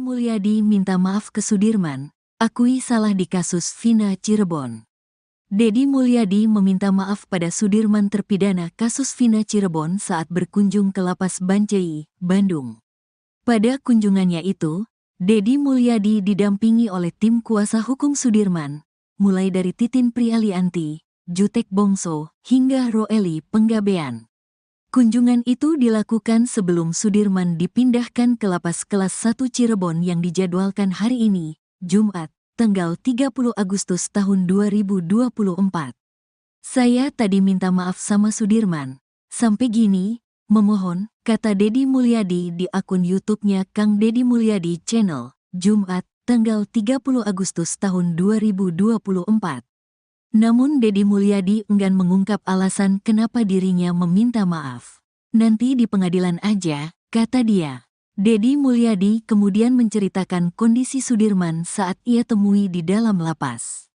Mulyadi minta maaf ke Sudirman, akui salah di kasus Vina Cirebon. Deddy Mulyadi meminta maaf pada Sudirman terpidana kasus Vina Cirebon saat berkunjung ke Lapas Bancai, Bandung. Pada kunjungannya itu, Deddy Mulyadi didampingi oleh tim kuasa hukum Sudirman, mulai dari Titin Prialianti, Jutek Bongso, hingga Roeli Penggabean. Kunjungan itu dilakukan sebelum Sudirman dipindahkan ke Lapas Kelas 1 Cirebon yang dijadwalkan hari ini, Jumat, tanggal 30 Agustus tahun 2024. Saya tadi minta maaf sama Sudirman. Sampai gini, memohon, kata Deddy Mulyadi di akun YouTube-nya Kang Deddy Mulyadi Channel, Jumat, tanggal 30 Agustus tahun 2024. Namun Deddy Mulyadi enggan mengungkap alasan kenapa dirinya meminta maaf. Nanti di pengadilan aja, kata dia. Deddy Mulyadi kemudian menceritakan kondisi Sudirman saat ia temui di dalam lapas.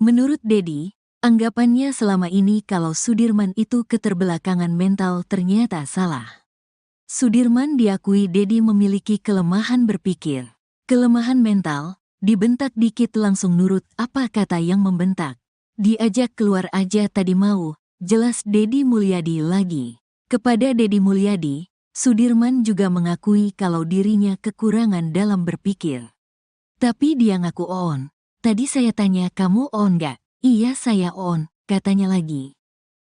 Menurut Deddy, anggapannya selama ini kalau Sudirman itu keterbelakangan mental ternyata salah. Sudirman diakui Deddy memiliki kelemahan berpikir. Kelemahan mental, dibentak dikit langsung nurut apa kata yang membentak. Diajak keluar aja tadi mau, jelas Deddy Mulyadi lagi. Kepada Deddy Mulyadi, Sudirman juga mengakui kalau dirinya kekurangan dalam berpikir. Tapi dia ngaku on. Tadi saya tanya kamu on gak? Iya saya on, katanya lagi.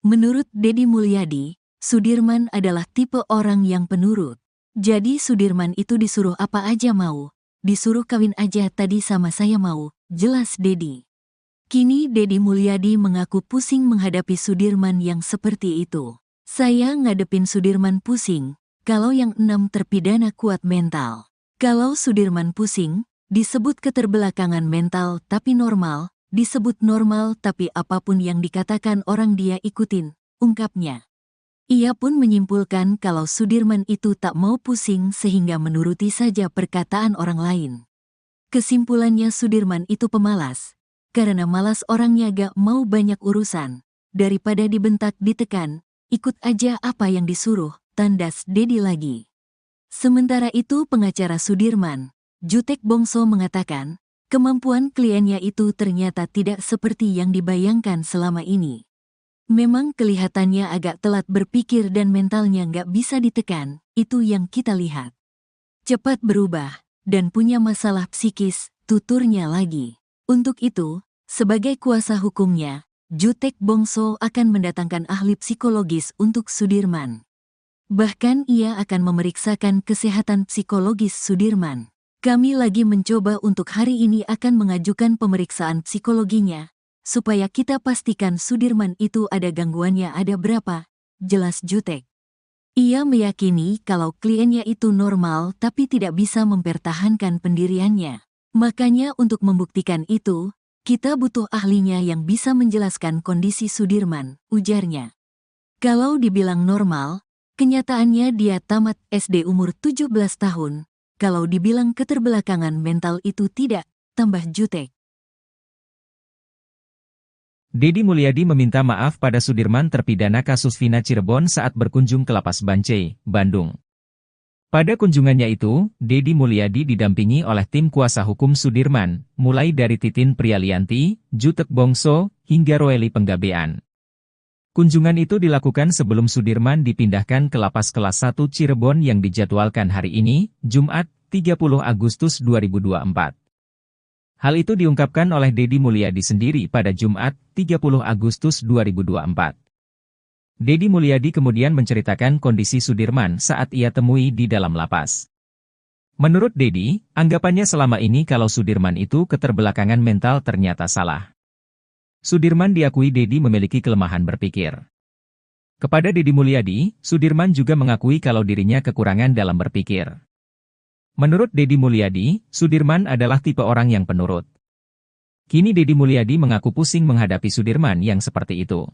Menurut Deddy Mulyadi, Sudirman adalah tipe orang yang penurut. Jadi Sudirman itu disuruh apa aja mau. Disuruh kawin aja tadi sama saya mau, jelas Deddy. Kini Deddy Mulyadi mengaku pusing menghadapi Sudirman yang seperti itu. Saya ngadepin Sudirman pusing, kalau yang 6 terpidana kuat mental. Kalau Sudirman pusing, disebut keterbelakangan mental tapi normal, disebut normal tapi apapun yang dikatakan orang dia ikutin, ungkapnya. Ia pun menyimpulkan kalau Sudirman itu tak mau pusing sehingga menuruti saja perkataan orang lain. Kesimpulannya Sudirman itu pemalas. Karena malas orangnya gak mau banyak urusan, daripada dibentak ditekan, ikut aja apa yang disuruh, tandas Deddy lagi. Sementara itu pengacara Sudirman, Jutek Bongso mengatakan, kemampuan kliennya itu ternyata tidak seperti yang dibayangkan selama ini. Memang kelihatannya agak telat berpikir dan mentalnya gak bisa ditekan, itu yang kita lihat. Cepat berubah, dan punya masalah psikis, tuturnya lagi. Untuk itu, sebagai kuasa hukumnya, Jutek Bongso akan mendatangkan ahli psikologis untuk Sudirman. Bahkan ia akan memeriksakan kesehatan psikologis Sudirman. Kami lagi mencoba untuk hari ini akan mengajukan pemeriksaan psikologinya, supaya kita pastikan Sudirman itu ada gangguannya ada berapa, jelas Jutek. Ia meyakini kalau kliennya itu normal tapi tidak bisa mempertahankan pendiriannya. Makanya untuk membuktikan itu, kita butuh ahlinya yang bisa menjelaskan kondisi Sudirman, ujarnya. Kalau dibilang normal, kenyataannya dia tamat SD umur 17 tahun. Kalau dibilang keterbelakangan mental itu tidak, tambah Jutek. Deddy Mulyadi meminta maaf pada Sudirman terpidana kasus Vina Cirebon saat berkunjung ke Lapas Bancai, Bandung. Pada kunjungannya itu, Deddy Mulyadi didampingi oleh tim kuasa hukum Sudirman, mulai dari Titin Prialianti, Jutek Bongso, hingga Roeli Penggabean. Kunjungan itu dilakukan sebelum Sudirman dipindahkan ke Lapas Kelas 1 Cirebon yang dijadwalkan hari ini, Jumat, 30 Agustus 2024. Hal itu diungkapkan oleh Deddy Mulyadi sendiri pada Jumat, 30 Agustus 2024. Deddy Mulyadi kemudian menceritakan kondisi Sudirman saat ia temui di dalam lapas. Menurut Deddy, anggapannya selama ini kalau Sudirman itu keterbelakangan mental ternyata salah. Sudirman diakui Deddy memiliki kelemahan berpikir. Kepada Deddy Mulyadi, Sudirman juga mengakui kalau dirinya kekurangan dalam berpikir. Menurut Deddy Mulyadi, Sudirman adalah tipe orang yang penurut. Kini Deddy Mulyadi mengaku pusing menghadapi Sudirman yang seperti itu.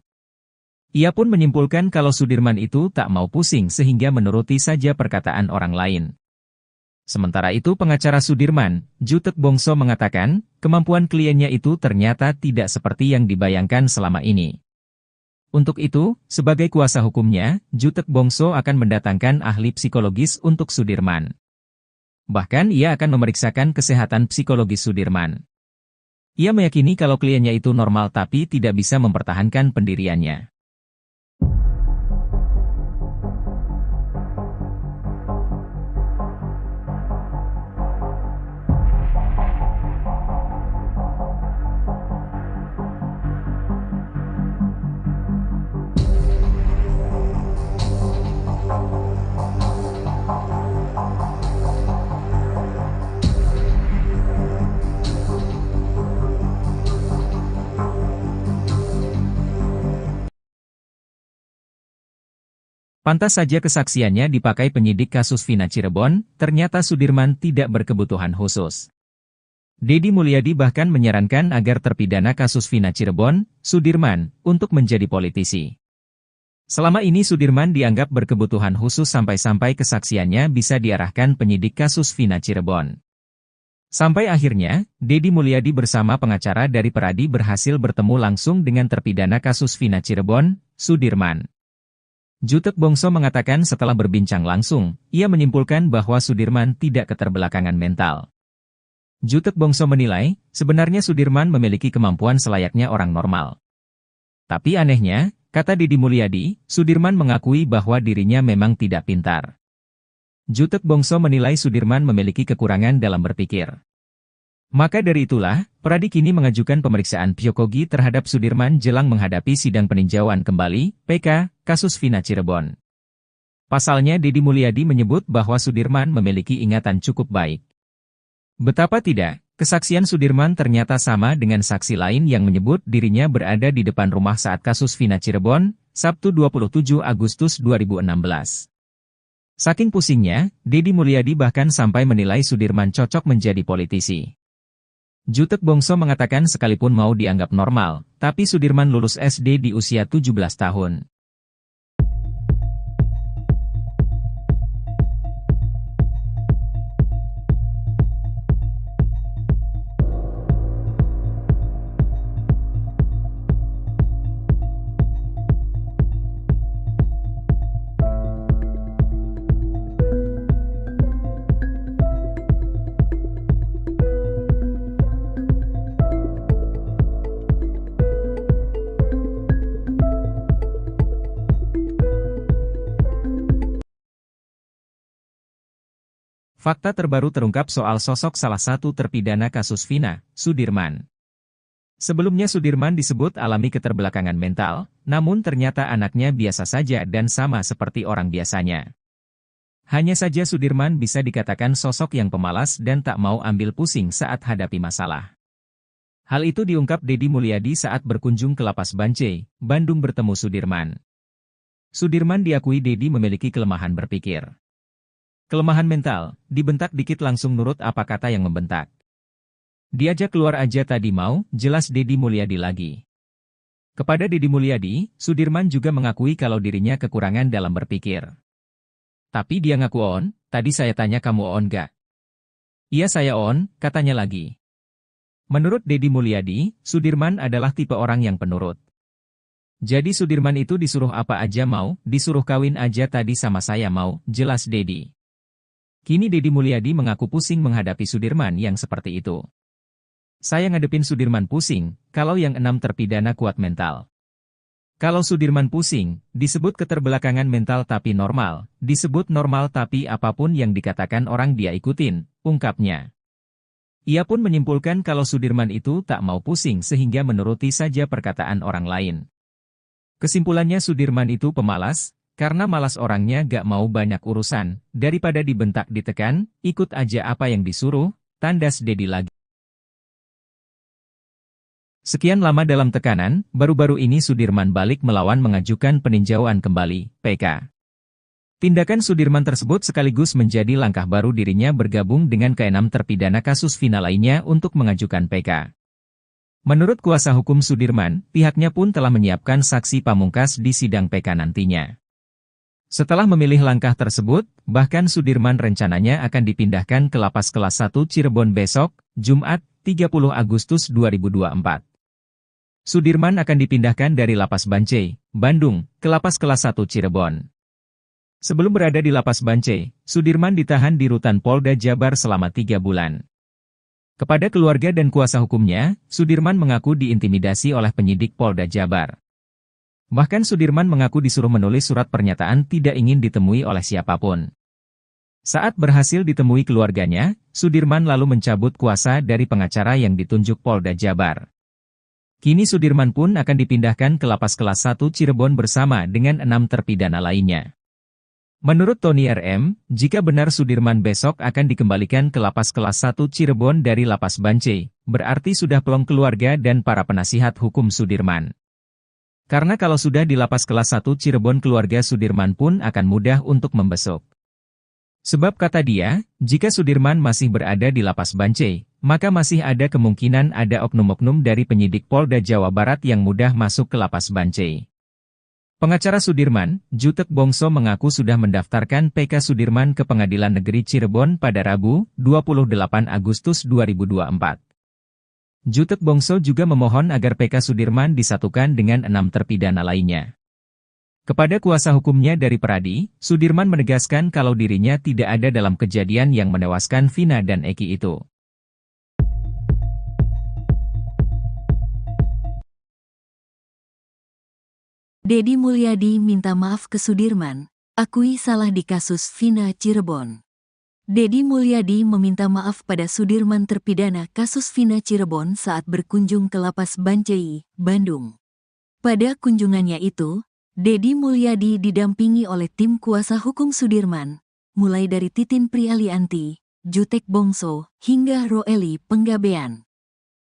Ia pun menyimpulkan kalau Sudirman itu tak mau pusing sehingga menuruti saja perkataan orang lain. Sementara itu pengacara Sudirman, Jutek Bongso mengatakan, kemampuan kliennya itu ternyata tidak seperti yang dibayangkan selama ini. Untuk itu, sebagai kuasa hukumnya, Jutek Bongso akan mendatangkan ahli psikologis untuk Sudirman. Bahkan ia akan memeriksakan kesehatan psikologis Sudirman. Ia meyakini kalau kliennya itu normal tapi tidak bisa mempertahankan pendiriannya. Pantas saja kesaksiannya dipakai penyidik kasus Vina Cirebon, ternyata Sudirman tidak berkebutuhan khusus. Deddy Mulyadi bahkan menyarankan agar terpidana kasus Vina Cirebon, Sudirman, untuk menjadi politisi. Selama ini Sudirman dianggap berkebutuhan khusus sampai-sampai kesaksiannya bisa diarahkan penyidik kasus Vina Cirebon. Sampai akhirnya, Deddy Mulyadi bersama pengacara dari Peradi berhasil bertemu langsung dengan terpidana kasus Vina Cirebon, Sudirman. Jutek Bongso mengatakan setelah berbincang langsung, ia menyimpulkan bahwa Sudirman tidak keterbelakangan mental. Jutek Bongso menilai, sebenarnya Sudirman memiliki kemampuan selayaknya orang normal. Tapi anehnya, kata Deddy Mulyadi, Sudirman mengakui bahwa dirinya memang tidak pintar. Jutek Bongso menilai Sudirman memiliki kekurangan dalam berpikir. Maka dari itulah, Peradi kini mengajukan pemeriksaan psikogi terhadap Sudirman jelang menghadapi sidang peninjauan kembali, PK, kasus Vina Cirebon. Pasalnya Deddy Mulyadi menyebut bahwa Sudirman memiliki ingatan cukup baik. Betapa tidak, kesaksian Sudirman ternyata sama dengan saksi lain yang menyebut dirinya berada di depan rumah saat kasus Vina Cirebon, Sabtu 27 Agustus 2016. Saking pusingnya, Deddy Mulyadi bahkan sampai menilai Sudirman cocok menjadi politisi. Jutek Bongso mengatakan sekalipun mau dianggap normal, tapi Sudirman lulus SD di usia 17 tahun. Fakta terbaru terungkap soal sosok salah satu terpidana kasus Vina, Sudirman. Sebelumnya Sudirman disebut alami keterbelakangan mental, namun ternyata anaknya biasa saja dan sama seperti orang biasanya. Hanya saja Sudirman bisa dikatakan sosok yang pemalas dan tak mau ambil pusing saat hadapi masalah. Hal itu diungkap Deddy Mulyadi saat berkunjung ke Lapas Bancai, Bandung bertemu Sudirman. Sudirman diakui Deddy memiliki kelemahan berpikir. Kelemahan mental, dibentak dikit langsung nurut apa kata yang membentak. Diajak keluar aja tadi mau, jelas Deddy Mulyadi lagi. Kepada Deddy Mulyadi, Sudirman juga mengakui kalau dirinya kekurangan dalam berpikir. Tapi dia ngaku on, tadi saya tanya kamu on gak? Iya saya on, katanya lagi. Menurut Deddy Mulyadi, Sudirman adalah tipe orang yang penurut. Jadi Sudirman itu disuruh apa aja mau, disuruh kawin aja tadi sama saya mau, jelas Deddy. Kini Deddy Mulyadi mengaku pusing menghadapi Sudirman yang seperti itu. Saya ngadepin Sudirman pusing, kalau yang 6 terpidana kuat mental. Kalau Sudirman pusing, disebut keterbelakangan mental tapi normal, disebut normal tapi apapun yang dikatakan orang dia ikutin, ungkapnya. Ia pun menyimpulkan kalau Sudirman itu tak mau pusing sehingga menuruti saja perkataan orang lain. Kesimpulannya Sudirman itu pemalas, karena malas orangnya gak mau banyak urusan, daripada dibentak ditekan, ikut aja apa yang disuruh, tandas Deddy lagi. Sekian lama dalam tekanan, baru-baru ini Sudirman balik melawan mengajukan peninjauan kembali, PK. Tindakan Sudirman tersebut sekaligus menjadi langkah baru dirinya bergabung dengan ke-6 terpidana kasus Vina lainnya untuk mengajukan PK. Menurut kuasa hukum Sudirman, pihaknya pun telah menyiapkan saksi pamungkas di sidang PK nantinya. Setelah memilih langkah tersebut, bahkan Sudirman rencananya akan dipindahkan ke Lapas Kelas 1 Cirebon besok, Jumat, 30 Agustus 2024. Sudirman akan dipindahkan dari Lapas Bancai, Bandung, ke Lapas Kelas 1 Cirebon. Sebelum berada di lapas Bancai, Sudirman ditahan di rutan Polda Jabar selama 3 bulan. Kepada keluarga dan kuasa hukumnya, Sudirman mengaku diintimidasi oleh penyidik Polda Jabar. Bahkan Sudirman mengaku disuruh menulis surat pernyataan tidak ingin ditemui oleh siapapun. Saat berhasil ditemui keluarganya, Sudirman lalu mencabut kuasa dari pengacara yang ditunjuk Polda Jabar. Kini Sudirman pun akan dipindahkan ke lapas kelas 1 Cirebon bersama dengan 6 terpidana lainnya. Menurut Tony RM, jika benar Sudirman besok akan dikembalikan ke lapas kelas 1 Cirebon dari lapas Bancai, berarti sudah plong keluarga dan para penasihat hukum Sudirman. Karena kalau sudah di lapas kelas 1 Cirebon keluarga Sudirman pun akan mudah untuk membesuk. Sebab kata dia, jika Sudirman masih berada di lapas Bancai, maka masih ada kemungkinan ada oknum-oknum dari penyidik Polda Jawa Barat yang mudah masuk ke lapas Bancai. Pengacara Sudirman, Jutek Bongso mengaku sudah mendaftarkan PK Sudirman ke Pengadilan Negeri Cirebon pada Rabu, 28 Agustus 2024. Jutek Bongso juga memohon agar PK Sudirman disatukan dengan 6 terpidana lainnya. Kepada kuasa hukumnya dari Peradi, Sudirman menegaskan kalau dirinya tidak ada dalam kejadian yang menewaskan Vina dan Eki itu. Deddy Mulyadi minta maaf ke Sudirman, akui salah di kasus Vina Cirebon. Deddy Mulyadi meminta maaf pada Sudirman terpidana kasus Vina Cirebon saat berkunjung ke lapas Bancai, Bandung. Pada kunjungannya itu, Deddy Mulyadi didampingi oleh tim kuasa hukum Sudirman, mulai dari Titin Prialianti, Jutek Bongso, hingga Roeli Penggabean.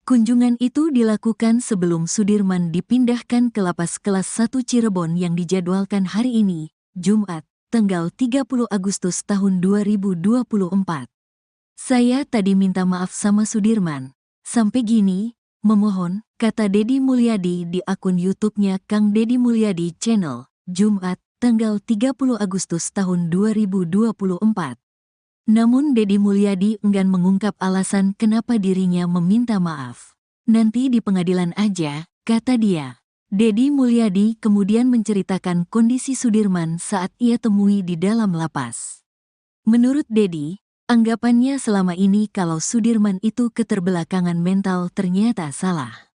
Kunjungan itu dilakukan sebelum Sudirman dipindahkan ke lapas kelas 1 Cirebon yang dijadwalkan hari ini, Jumat, tanggal 30 Agustus tahun 2024. Saya tadi minta maaf sama Sudirman. Sampai gini, memohon, kata Deddy Mulyadi di akun YouTube-nya Kang Deddy Mulyadi Channel, Jumat, tanggal 30 Agustus tahun 2024. Namun Deddy Mulyadi enggan mengungkap alasan kenapa dirinya meminta maaf. Nanti di pengadilan aja, kata dia. Deddy Mulyadi kemudian menceritakan kondisi Sudirman saat ia temui di dalam lapas. Menurut Deddy, anggapannya selama ini kalau Sudirman itu keterbelakangan mental ternyata salah.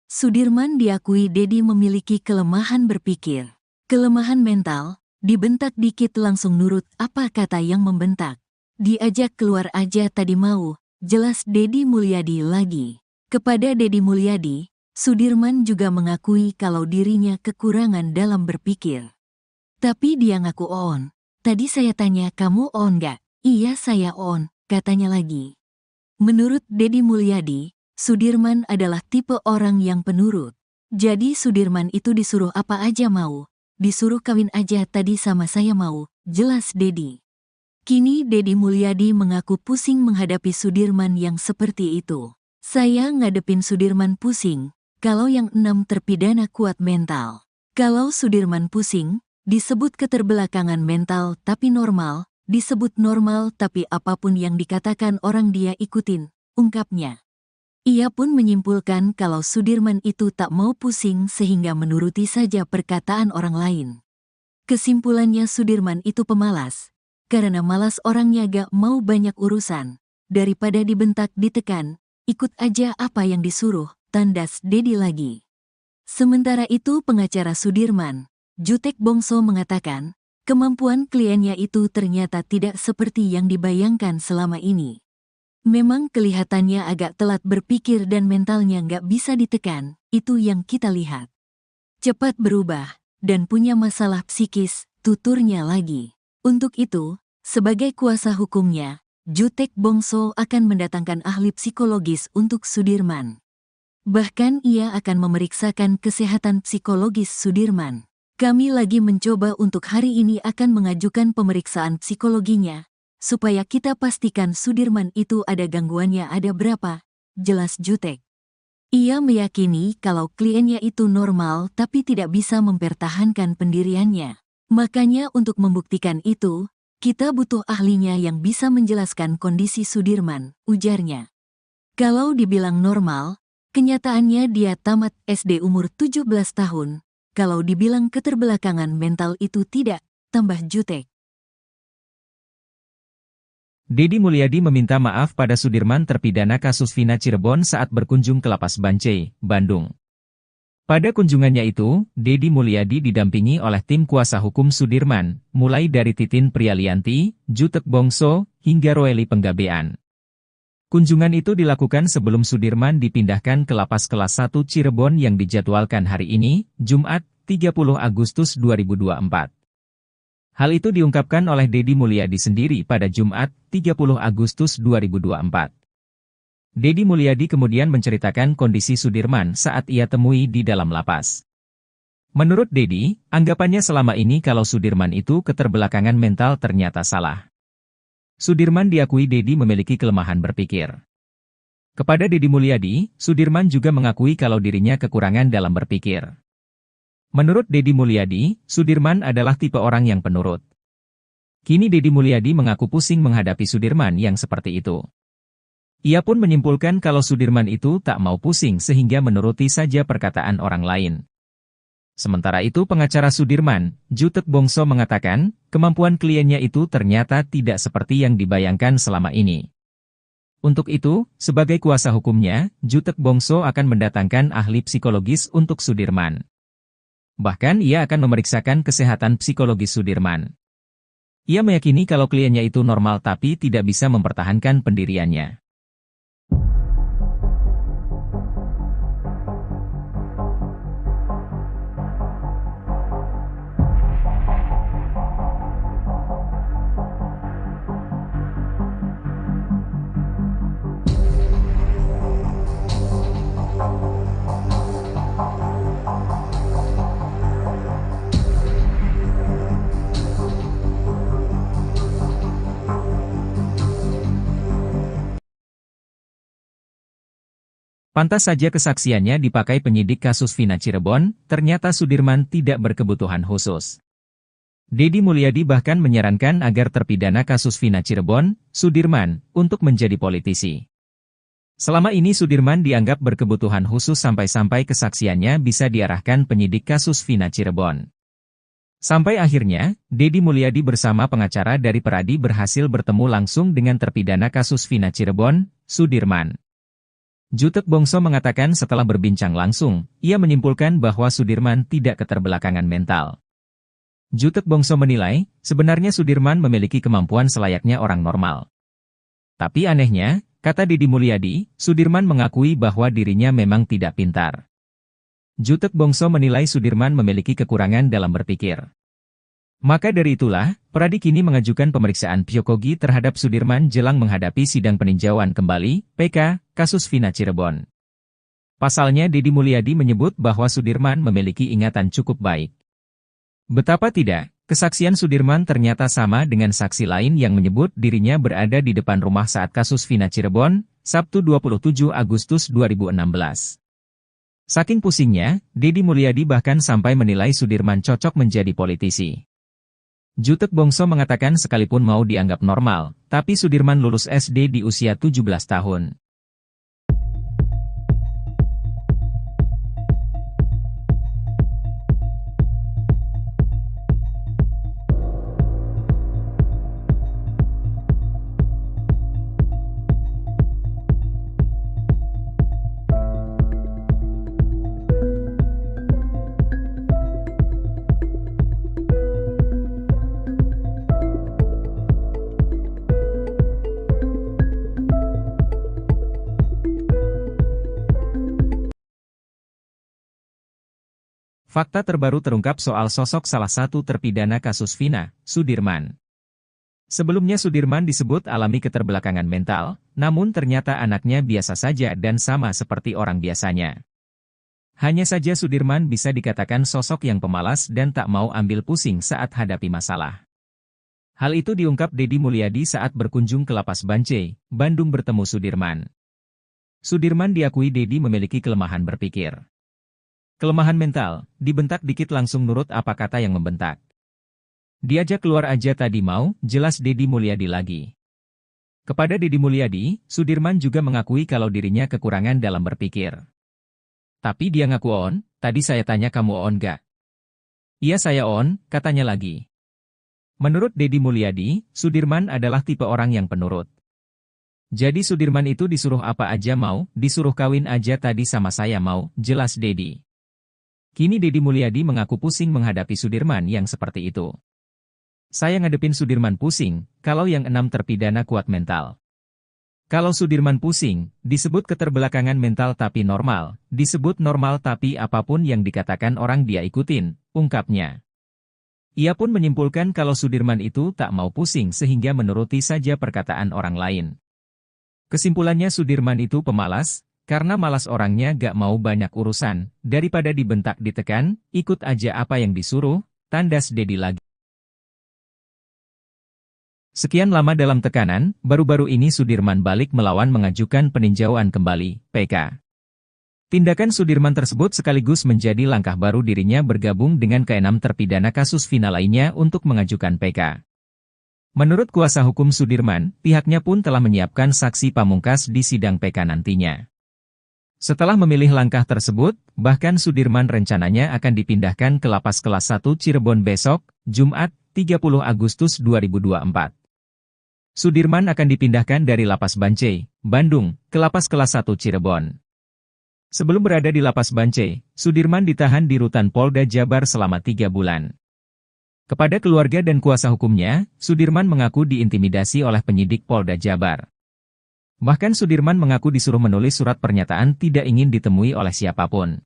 Sudirman diakui Deddy memiliki kelemahan berpikir. Kelemahan mental, dibentak dikit langsung nurut apa kata yang membentak. Diajak keluar aja tadi mau, jelas Deddy Mulyadi lagi. Kepada Deddy Mulyadi, Sudirman juga mengakui kalau dirinya kekurangan dalam berpikir. Tapi dia ngaku on. Tadi saya tanya kamu on gak? Iya saya on, katanya lagi. Menurut Deddy Mulyadi, Sudirman adalah tipe orang yang penurut. Jadi Sudirman itu disuruh apa aja mau. Disuruh kawin aja tadi sama saya mau, jelas Deddy. Kini Deddy Mulyadi mengaku pusing menghadapi Sudirman yang seperti itu. Saya ngadepin Sudirman pusing, kalau yang 6 terpidana kuat mental. Kalau Sudirman pusing, disebut keterbelakangan mental tapi normal, disebut normal tapi apapun yang dikatakan orang dia ikutin, ungkapnya. Ia pun menyimpulkan kalau Sudirman itu tak mau pusing sehingga menuruti saja perkataan orang lain. Kesimpulannya Sudirman itu pemalas. Karena malas orangnya gak mau banyak urusan, daripada dibentak ditekan, ikut aja apa yang disuruh, tandas Deddy lagi. Sementara itu pengacara Sudirman, Jutek Bongso mengatakan, kemampuan kliennya itu ternyata tidak seperti yang dibayangkan selama ini. Memang kelihatannya agak telat berpikir dan mentalnya gak bisa ditekan, itu yang kita lihat. Cepat berubah, dan punya masalah psikis, tuturnya lagi. Untuk itu, sebagai kuasa hukumnya, Jutek Bongso akan mendatangkan ahli psikologis untuk Sudirman. Bahkan ia akan memeriksakan kesehatan psikologis Sudirman. Kami lagi mencoba untuk hari ini akan mengajukan pemeriksaan psikologinya, supaya kita pastikan Sudirman itu ada gangguannya ada berapa, jelas Jutek. Ia meyakini kalau kliennya itu normal tapi tidak bisa mempertahankan pendiriannya. Makanya untuk membuktikan itu, kita butuh ahlinya yang bisa menjelaskan kondisi Sudirman, ujarnya. Kalau dibilang normal, kenyataannya dia tamat SD umur 17 tahun. Kalau dibilang keterbelakangan mental itu tidak, tambah Jutek. Deddy Mulyadi meminta maaf pada Sudirman terpidana kasus Vina Cirebon saat berkunjung ke Lapas Bancai, Bandung. Pada kunjungannya itu, Deddy Mulyadi didampingi oleh tim kuasa hukum Sudirman, mulai dari Titin Prialianti, Jutek Bongso, hingga Roeli Penggabean. Kunjungan itu dilakukan sebelum Sudirman dipindahkan ke Lapas Kelas 1 Cirebon yang dijadwalkan hari ini, Jumat, 30 Agustus 2024. Hal itu diungkapkan oleh Deddy Mulyadi sendiri pada Jumat, 30 Agustus 2024. Deddy Mulyadi kemudian menceritakan kondisi Sudirman saat ia temui di dalam lapas. Menurut Deddy, anggapannya selama ini kalau Sudirman itu keterbelakangan mental ternyata salah. Sudirman diakui Deddy memiliki kelemahan berpikir. Kepada Deddy Mulyadi, Sudirman juga mengakui kalau dirinya kekurangan dalam berpikir. Menurut Deddy Mulyadi, Sudirman adalah tipe orang yang penurut. Kini Deddy Mulyadi mengaku pusing menghadapi Sudirman yang seperti itu. Ia pun menyimpulkan kalau Sudirman itu tak mau pusing sehingga menuruti saja perkataan orang lain. Sementara itu pengacara Sudirman, Jutek Bongso mengatakan, kemampuan kliennya itu ternyata tidak seperti yang dibayangkan selama ini. Untuk itu, sebagai kuasa hukumnya, Jutek Bongso akan mendatangkan ahli psikologis untuk Sudirman. Bahkan ia akan memeriksakan kesehatan psikologis Sudirman. Ia meyakini kalau kliennya itu normal tapi tidak bisa mempertahankan pendiriannya. Pantas saja kesaksiannya dipakai penyidik kasus Vina Cirebon, ternyata Sudirman tidak berkebutuhan khusus. Deddy Mulyadi bahkan menyarankan agar terpidana kasus Vina Cirebon, Sudirman, untuk menjadi politisi. Selama ini Sudirman dianggap berkebutuhan khusus sampai-sampai kesaksiannya bisa diarahkan penyidik kasus Vina Cirebon. Sampai akhirnya, Deddy Mulyadi bersama pengacara dari Peradi berhasil bertemu langsung dengan terpidana kasus Vina Cirebon, Sudirman. Jutek Bongso mengatakan setelah berbincang langsung, ia menyimpulkan bahwa Sudirman tidak keterbelakangan mental. Jutek Bongso menilai, sebenarnya Sudirman memiliki kemampuan selayaknya orang normal. Tapi anehnya, kata Deddy Mulyadi, Sudirman mengakui bahwa dirinya memang tidak pintar. Jutek Bongso menilai Sudirman memiliki kekurangan dalam berpikir. Maka dari itulah, Peradi kini mengajukan pemeriksaan psikologi terhadap Sudirman jelang menghadapi sidang peninjauan kembali, PK, kasus Vina Cirebon. Pasalnya Deddy Mulyadi menyebut bahwa Sudirman memiliki ingatan cukup baik. Betapa tidak, kesaksian Sudirman ternyata sama dengan saksi lain yang menyebut dirinya berada di depan rumah saat kasus Vina Cirebon, Sabtu 27 Agustus 2016. Saking pusingnya, Deddy Mulyadi bahkan sampai menilai Sudirman cocok menjadi politisi. Jutek Bongso mengatakan sekalipun mau dianggap normal, tapi Sudirman lulus SD di usia 17 tahun. Fakta terbaru terungkap soal sosok salah satu terpidana kasus Vina, Sudirman. Sebelumnya Sudirman disebut alami keterbelakangan mental, namun ternyata anaknya biasa saja dan sama seperti orang biasanya. Hanya saja Sudirman bisa dikatakan sosok yang pemalas dan tak mau ambil pusing saat hadapi masalah. Hal itu diungkap Deddy Mulyadi saat berkunjung ke Lapas Bancai, Bandung bertemu Sudirman. Sudirman diakui Deddy memiliki kelemahan berpikir. Kelemahan mental, dibentak dikit langsung nurut apa kata yang membentak. Diajak keluar aja tadi mau, jelas Deddy Mulyadi lagi. Kepada Deddy Mulyadi, Sudirman juga mengakui kalau dirinya kekurangan dalam berpikir. Tapi dia ngaku on, tadi saya tanya kamu on gak? Iya saya on, katanya lagi. Menurut Deddy Mulyadi, Sudirman adalah tipe orang yang penurut. Jadi Sudirman itu disuruh apa aja mau, disuruh kawin aja tadi sama saya mau, jelas Deddy. Kini Deddy Mulyadi mengaku pusing menghadapi Sudirman yang seperti itu. Saya ngadepin Sudirman pusing, kalau yang 6 terpidana kuat mental. Kalau Sudirman pusing, disebut keterbelakangan mental tapi normal, disebut normal tapi apapun yang dikatakan orang dia ikutin, ungkapnya. Ia pun menyimpulkan kalau Sudirman itu tak mau pusing sehingga menuruti saja perkataan orang lain. Kesimpulannya Sudirman itu pemalas, karena malas orangnya gak mau banyak urusan, daripada dibentak ditekan, ikut aja apa yang disuruh, tandas Deddy lagi. Sekian lama dalam tekanan, baru-baru ini Sudirman balik melawan mengajukan peninjauan kembali, PK. Tindakan Sudirman tersebut sekaligus menjadi langkah baru dirinya bergabung dengan ke-6 terpidana kasus Vina lainnya untuk mengajukan PK. Menurut kuasa hukum Sudirman, pihaknya pun telah menyiapkan saksi pamungkas di sidang PK nantinya. Setelah memilih langkah tersebut, bahkan Sudirman rencananya akan dipindahkan ke Lapas Kelas 1 Cirebon besok, Jumat, 30 Agustus 2024. Sudirman akan dipindahkan dari Lapas Bancai, Bandung, ke Lapas Kelas 1 Cirebon. Sebelum berada di Lapas Bancai, Sudirman ditahan di Rutan Polda Jabar selama 3 bulan. Kepada keluarga dan kuasa hukumnya, Sudirman mengaku diintimidasi oleh penyidik Polda Jabar. Bahkan Sudirman mengaku disuruh menulis surat pernyataan tidak ingin ditemui oleh siapapun.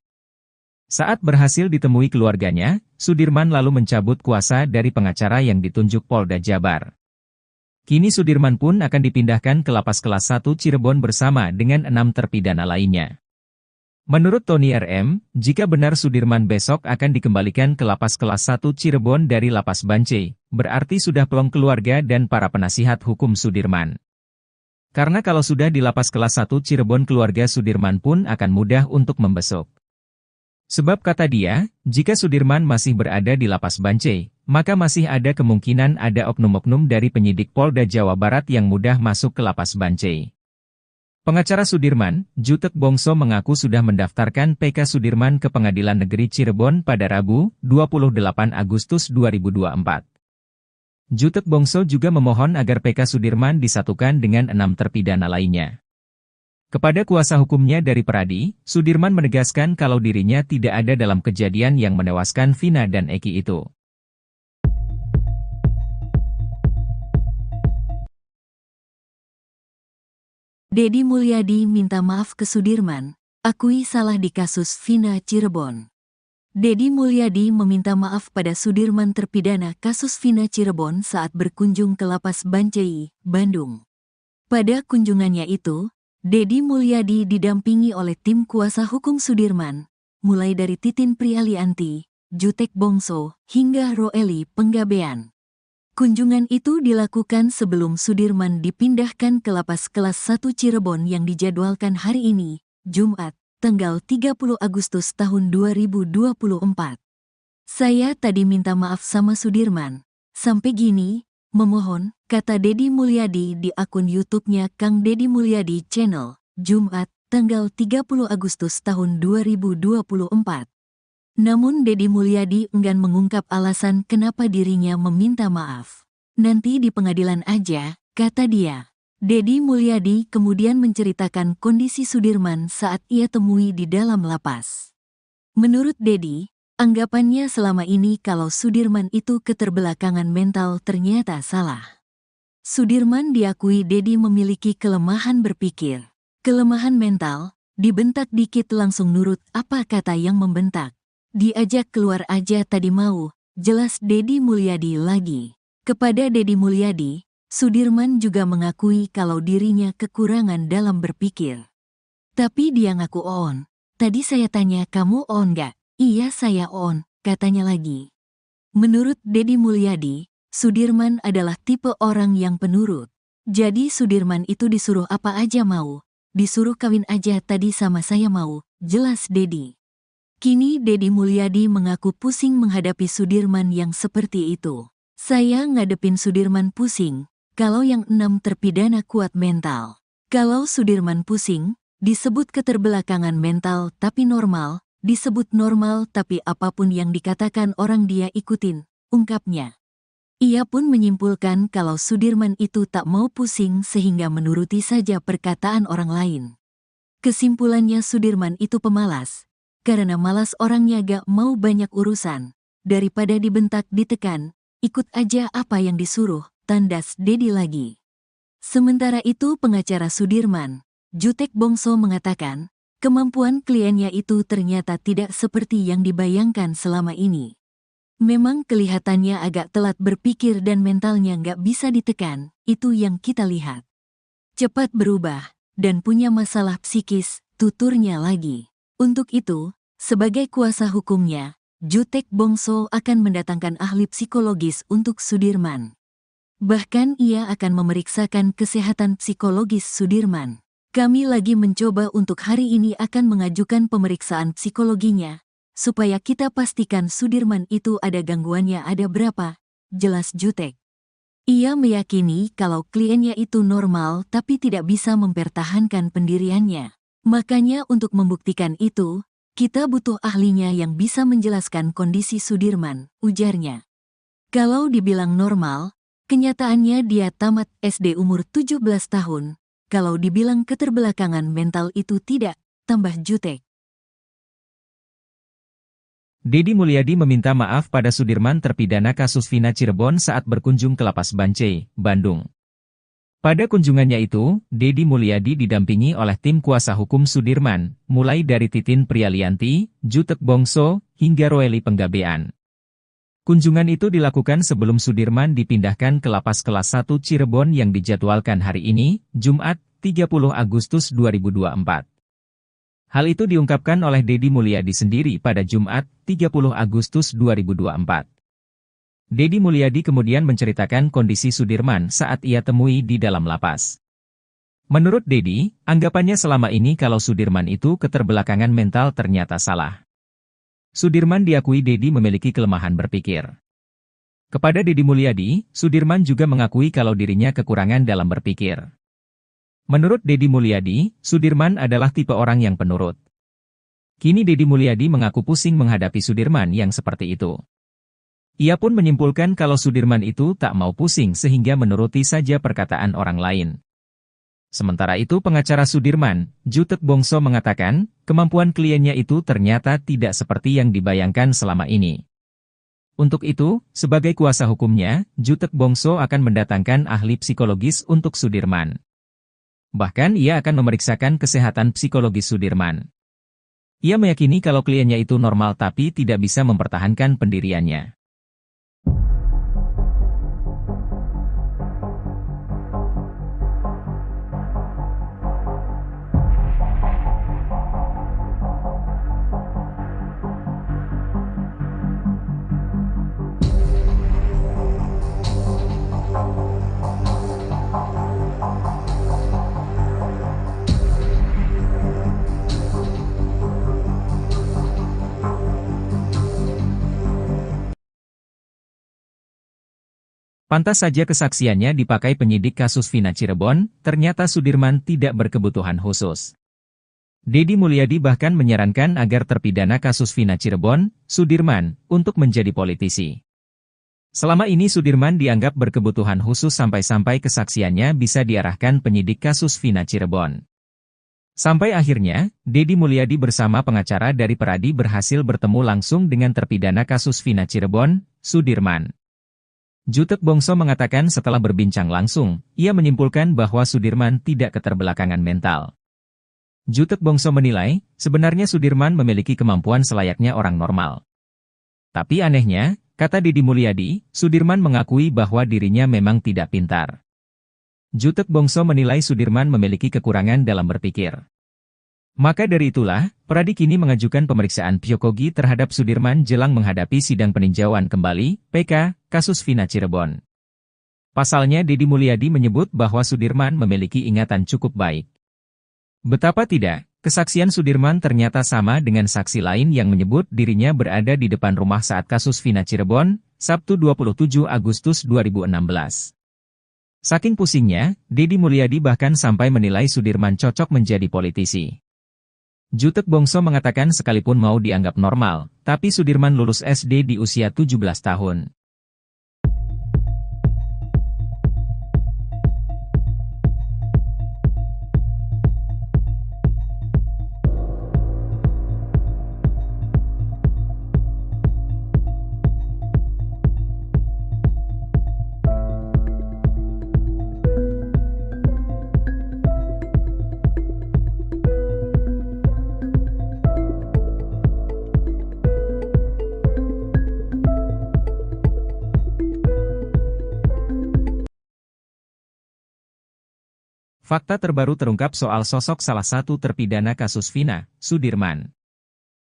Saat berhasil ditemui keluarganya, Sudirman lalu mencabut kuasa dari pengacara yang ditunjuk Polda Jabar. Kini Sudirman pun akan dipindahkan ke Lapas Kelas 1 Cirebon bersama dengan 6 terpidana lainnya. Menurut Tony RM, jika benar Sudirman besok akan dikembalikan ke Lapas Kelas 1 Cirebon dari Lapas Bancai, berarti sudah plong keluarga dan para penasihat hukum Sudirman. Karena kalau sudah di Lapas Kelas 1 Cirebon keluarga Sudirman pun akan mudah untuk membesuk. Sebab kata dia, jika Sudirman masih berada di Lapas Bancai, maka masih ada kemungkinan ada oknum-oknum dari penyidik Polda Jawa Barat yang mudah masuk ke Lapas Bancai. Pengacara Sudirman, Jutek Bongso mengaku sudah mendaftarkan PK Sudirman ke Pengadilan Negeri Cirebon pada Rabu, 28 Agustus 2024. Jutek Bongso juga memohon agar PK Sudirman disatukan dengan 6 terpidana lainnya. Kepada kuasa hukumnya dari Peradi, Sudirman menegaskan kalau dirinya tidak ada dalam kejadian yang menewaskan Vina dan Eki itu. Deddy Mulyadi minta maaf ke Sudirman, akui salah di kasus Vina Cirebon. Deddy Mulyadi meminta maaf pada Sudirman terpidana kasus Vina Cirebon saat berkunjung ke Lapas Bancai, Bandung. Pada kunjungannya itu, Deddy Mulyadi didampingi oleh tim kuasa hukum Sudirman, mulai dari Titin Prialianti, Jutek Bongso, hingga Roeli Penggabean. Kunjungan itu dilakukan sebelum Sudirman dipindahkan ke Lapas Kelas 1 Cirebon yang dijadwalkan hari ini, Jumat, tanggal 30 Agustus tahun 2024. Saya tadi minta maaf sama Sudirman. Sampai gini, memohon, kata Deddy Mulyadi di akun YouTube-nya Kang Deddy Mulyadi Channel, Jumat, tanggal 30 Agustus tahun 2024. Namun Deddy Mulyadi enggan mengungkap alasan kenapa dirinya meminta maaf. Nanti di pengadilan aja, kata dia. Deddy Mulyadi kemudian menceritakan kondisi Sudirman saat ia temui di dalam lapas. Menurut Deddy, anggapannya selama ini kalau Sudirman itu keterbelakangan mental ternyata salah. Sudirman diakui Deddy memiliki kelemahan berpikir. Kelemahan mental, dibentak dikit langsung nurut apa kata yang membentak. Diajak keluar aja tadi mau, jelas Deddy Mulyadi lagi. Kepada Deddy Mulyadi, Sudirman juga mengakui kalau dirinya kekurangan dalam berpikir. Tapi dia ngaku on. Tadi saya tanya kamu on gak? Iya saya on, katanya lagi. Menurut Deddy Mulyadi, Sudirman adalah tipe orang yang penurut. Jadi Sudirman itu disuruh apa aja mau. Disuruh kawin aja tadi sama saya mau, jelas Deddy. Kini Deddy Mulyadi mengaku pusing menghadapi Sudirman yang seperti itu. Saya ngadepin Sudirman pusing, kalau yang 6 terpidana kuat mental. Kalau Sudirman pusing, disebut keterbelakangan mental tapi normal, disebut normal tapi apapun yang dikatakan orang dia ikutin, ungkapnya. Ia pun menyimpulkan kalau Sudirman itu tak mau pusing sehingga menuruti saja perkataan orang lain. Kesimpulannya Sudirman itu pemalas, karena malas orangnya gak mau banyak urusan. Daripada dibentak ditekan, ikut aja apa yang disuruh, tandas Dedi lagi. Sementara itu pengacara Sudirman, Jutek Bongso mengatakan, kemampuan kliennya itu ternyata tidak seperti yang dibayangkan selama ini. Memang kelihatannya agak telat berpikir dan mentalnya nggak bisa ditekan, itu yang kita lihat. Cepat berubah, dan punya masalah psikis, tuturnya lagi. Untuk itu, sebagai kuasa hukumnya, Jutek Bongso akan mendatangkan ahli psikologis untuk Sudirman. Bahkan ia akan memeriksakan kesehatan psikologis Sudirman. Kami lagi mencoba untuk hari ini akan mengajukan pemeriksaan psikologinya, supaya kita pastikan Sudirman itu ada gangguannya ada berapa, jelas Jutek. Ia meyakini kalau kliennya itu normal tapi tidak bisa mempertahankan pendiriannya. Makanya untuk membuktikan itu, kita butuh ahlinya yang bisa menjelaskan kondisi Sudirman, ujarnya. Kalau dibilang normal, kenyataannya dia tamat SD umur 17 tahun. Kalau dibilang keterbelakangan mental itu tidak, tambah Jutek. Dedi Mulyadi meminta maaf pada Sudirman terpidana kasus Vina Cirebon saat berkunjung ke Lapas Bancai, Bandung. Pada kunjungannya itu, Dedi Mulyadi didampingi oleh tim kuasa hukum Sudirman, mulai dari Titin Prialianti, Jutek Bongso, hingga Roeli Penggabean. Kunjungan itu dilakukan sebelum Sudirman dipindahkan ke Lapas Kelas 1 Cirebon yang dijadwalkan hari ini, Jumat, 30 Agustus 2024. Hal itu diungkapkan oleh Dedi Mulyadi sendiri pada Jumat, 30 Agustus 2024. Dedi Mulyadi kemudian menceritakan kondisi Sudirman saat ia temui di dalam lapas. Menurut Dedi, anggapannya selama ini kalau Sudirman itu keterbelakangan mental ternyata salah. Sudirman diakui Dedi memiliki kelemahan berpikir. Kepada Dedi Mulyadi, Sudirman juga mengakui kalau dirinya kekurangan dalam berpikir. Menurut Dedi Mulyadi, Sudirman adalah tipe orang yang penurut. Kini Dedi Mulyadi mengaku pusing menghadapi Sudirman yang seperti itu. Ia pun menyimpulkan kalau Sudirman itu tak mau pusing sehingga menuruti saja perkataan orang lain. Sementara itu pengacara Sudirman, Jutek Bongso mengatakan, kemampuan kliennya itu ternyata tidak seperti yang dibayangkan selama ini. Untuk itu, sebagai kuasa hukumnya, Jutek Bongso akan mendatangkan ahli psikologis untuk Sudirman. Bahkan ia akan memeriksakan kesehatan psikologis Sudirman. Ia meyakini kalau kliennya itu normal tapi tidak bisa mempertahankan pendiriannya. Pantas saja kesaksiannya dipakai penyidik kasus Vina Cirebon, ternyata Sudirman tidak berkebutuhan khusus. Dedi Mulyadi bahkan menyarankan agar terpidana kasus Vina Cirebon, Sudirman, untuk menjadi politisi. Selama ini Sudirman dianggap berkebutuhan khusus sampai-sampai kesaksiannya bisa diarahkan penyidik kasus Vina Cirebon. Sampai akhirnya, Dedi Mulyadi bersama pengacara dari Peradi berhasil bertemu langsung dengan terpidana kasus Vina Cirebon, Sudirman. Jutek Bongso mengatakan setelah berbincang langsung, ia menyimpulkan bahwa Sudirman tidak keterbelakangan mental. Jutek Bongso menilai, sebenarnya Sudirman memiliki kemampuan selayaknya orang normal. Tapi anehnya, kata Dedi Mulyadi, Sudirman mengakui bahwa dirinya memang tidak pintar. Jutek Bongso menilai Sudirman memiliki kekurangan dalam berpikir. Maka dari itulah, Peradi kini mengajukan pemeriksaan psikologi terhadap Sudirman jelang menghadapi sidang peninjauan kembali, PK, kasus Vina Cirebon. Pasalnya Dedi Mulyadi menyebut bahwa Sudirman memiliki ingatan cukup baik. Betapa tidak, kesaksian Sudirman ternyata sama dengan saksi lain yang menyebut dirinya berada di depan rumah saat kasus Vina Cirebon, Sabtu 27 Agustus 2016. Saking pusingnya, Dedi Mulyadi bahkan sampai menilai Sudirman cocok menjadi politisi. Jutek Bongso mengatakan sekalipun mau dianggap normal, tapi Sudirman lulus SD di usia 17 tahun. fakta terbaru terungkap soal sosok salah satu terpidana kasus Vina, Sudirman.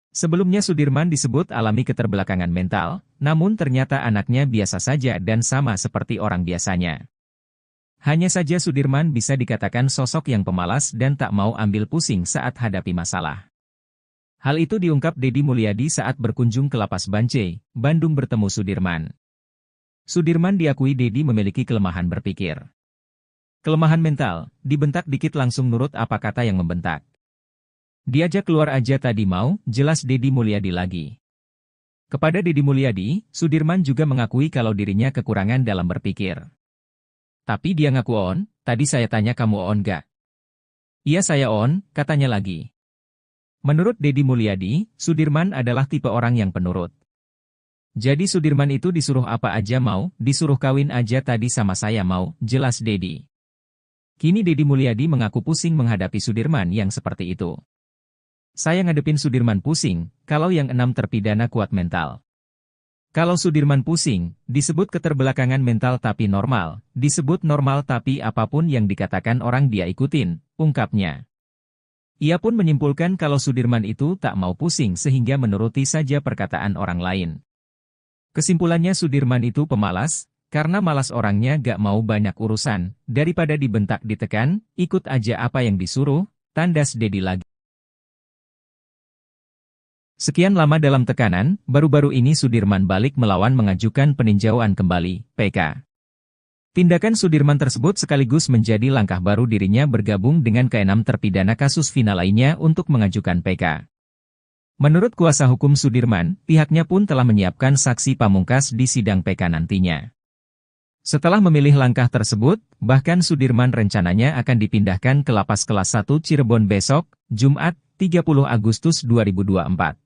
Sebelumnya Sudirman disebut alami keterbelakangan mental, namun ternyata anaknya biasa saja dan sama seperti orang biasanya. Hanya saja Sudirman bisa dikatakan sosok yang pemalas dan tak mau ambil pusing saat hadapi masalah. Hal itu diungkap Deddy Mulyadi saat berkunjung ke Lapas Bancai, Bandung bertemu Sudirman. Sudirman diakui Deddy memiliki kelemahan berpikir. Kelemahan mental, dibentak dikit langsung nurut apa kata yang membentak. Diajak keluar aja tadi mau, jelas Deddy Mulyadi lagi. Kepada Deddy Mulyadi, Sudirman juga mengakui kalau dirinya kekurangan dalam berpikir. Tapi dia ngaku on, tadi saya tanya kamu on gak? Iya saya on, katanya lagi. Menurut Deddy Mulyadi, Sudirman adalah tipe orang yang penurut. Jadi Sudirman itu disuruh apa aja mau, disuruh kawin aja tadi sama saya mau, jelas Deddy. Kini Deddy Mulyadi mengaku pusing menghadapi Sudirman yang seperti itu. Saya ngadepin Sudirman pusing, kalau yang 6 terpidana kuat mental. Kalau Sudirman pusing, disebut keterbelakangan mental tapi normal, disebut normal tapi apapun yang dikatakan orang dia ikutin, ungkapnya. Ia pun menyimpulkan kalau Sudirman itu tak mau pusing sehingga menuruti saja perkataan orang lain. Kesimpulannya Sudirman itu pemalas, karena malas orangnya gak mau banyak urusan, daripada dibentak ditekan, ikut aja apa yang disuruh, tandas Deddy lagi. Sekian lama dalam tekanan, baru-baru ini Sudirman balik melawan mengajukan peninjauan kembali, PK. Tindakan Sudirman tersebut sekaligus menjadi langkah baru dirinya bergabung dengan ke-6 terpidana kasus Vina lainnya untuk mengajukan PK. Menurut kuasa hukum Sudirman, pihaknya pun telah menyiapkan saksi pamungkas di sidang PK nantinya. Setelah memilih langkah tersebut, bahkan Sudirman rencananya akan dipindahkan ke Lapas Kelas 1 Cirebon besok, Jumat, 30 Agustus 2024.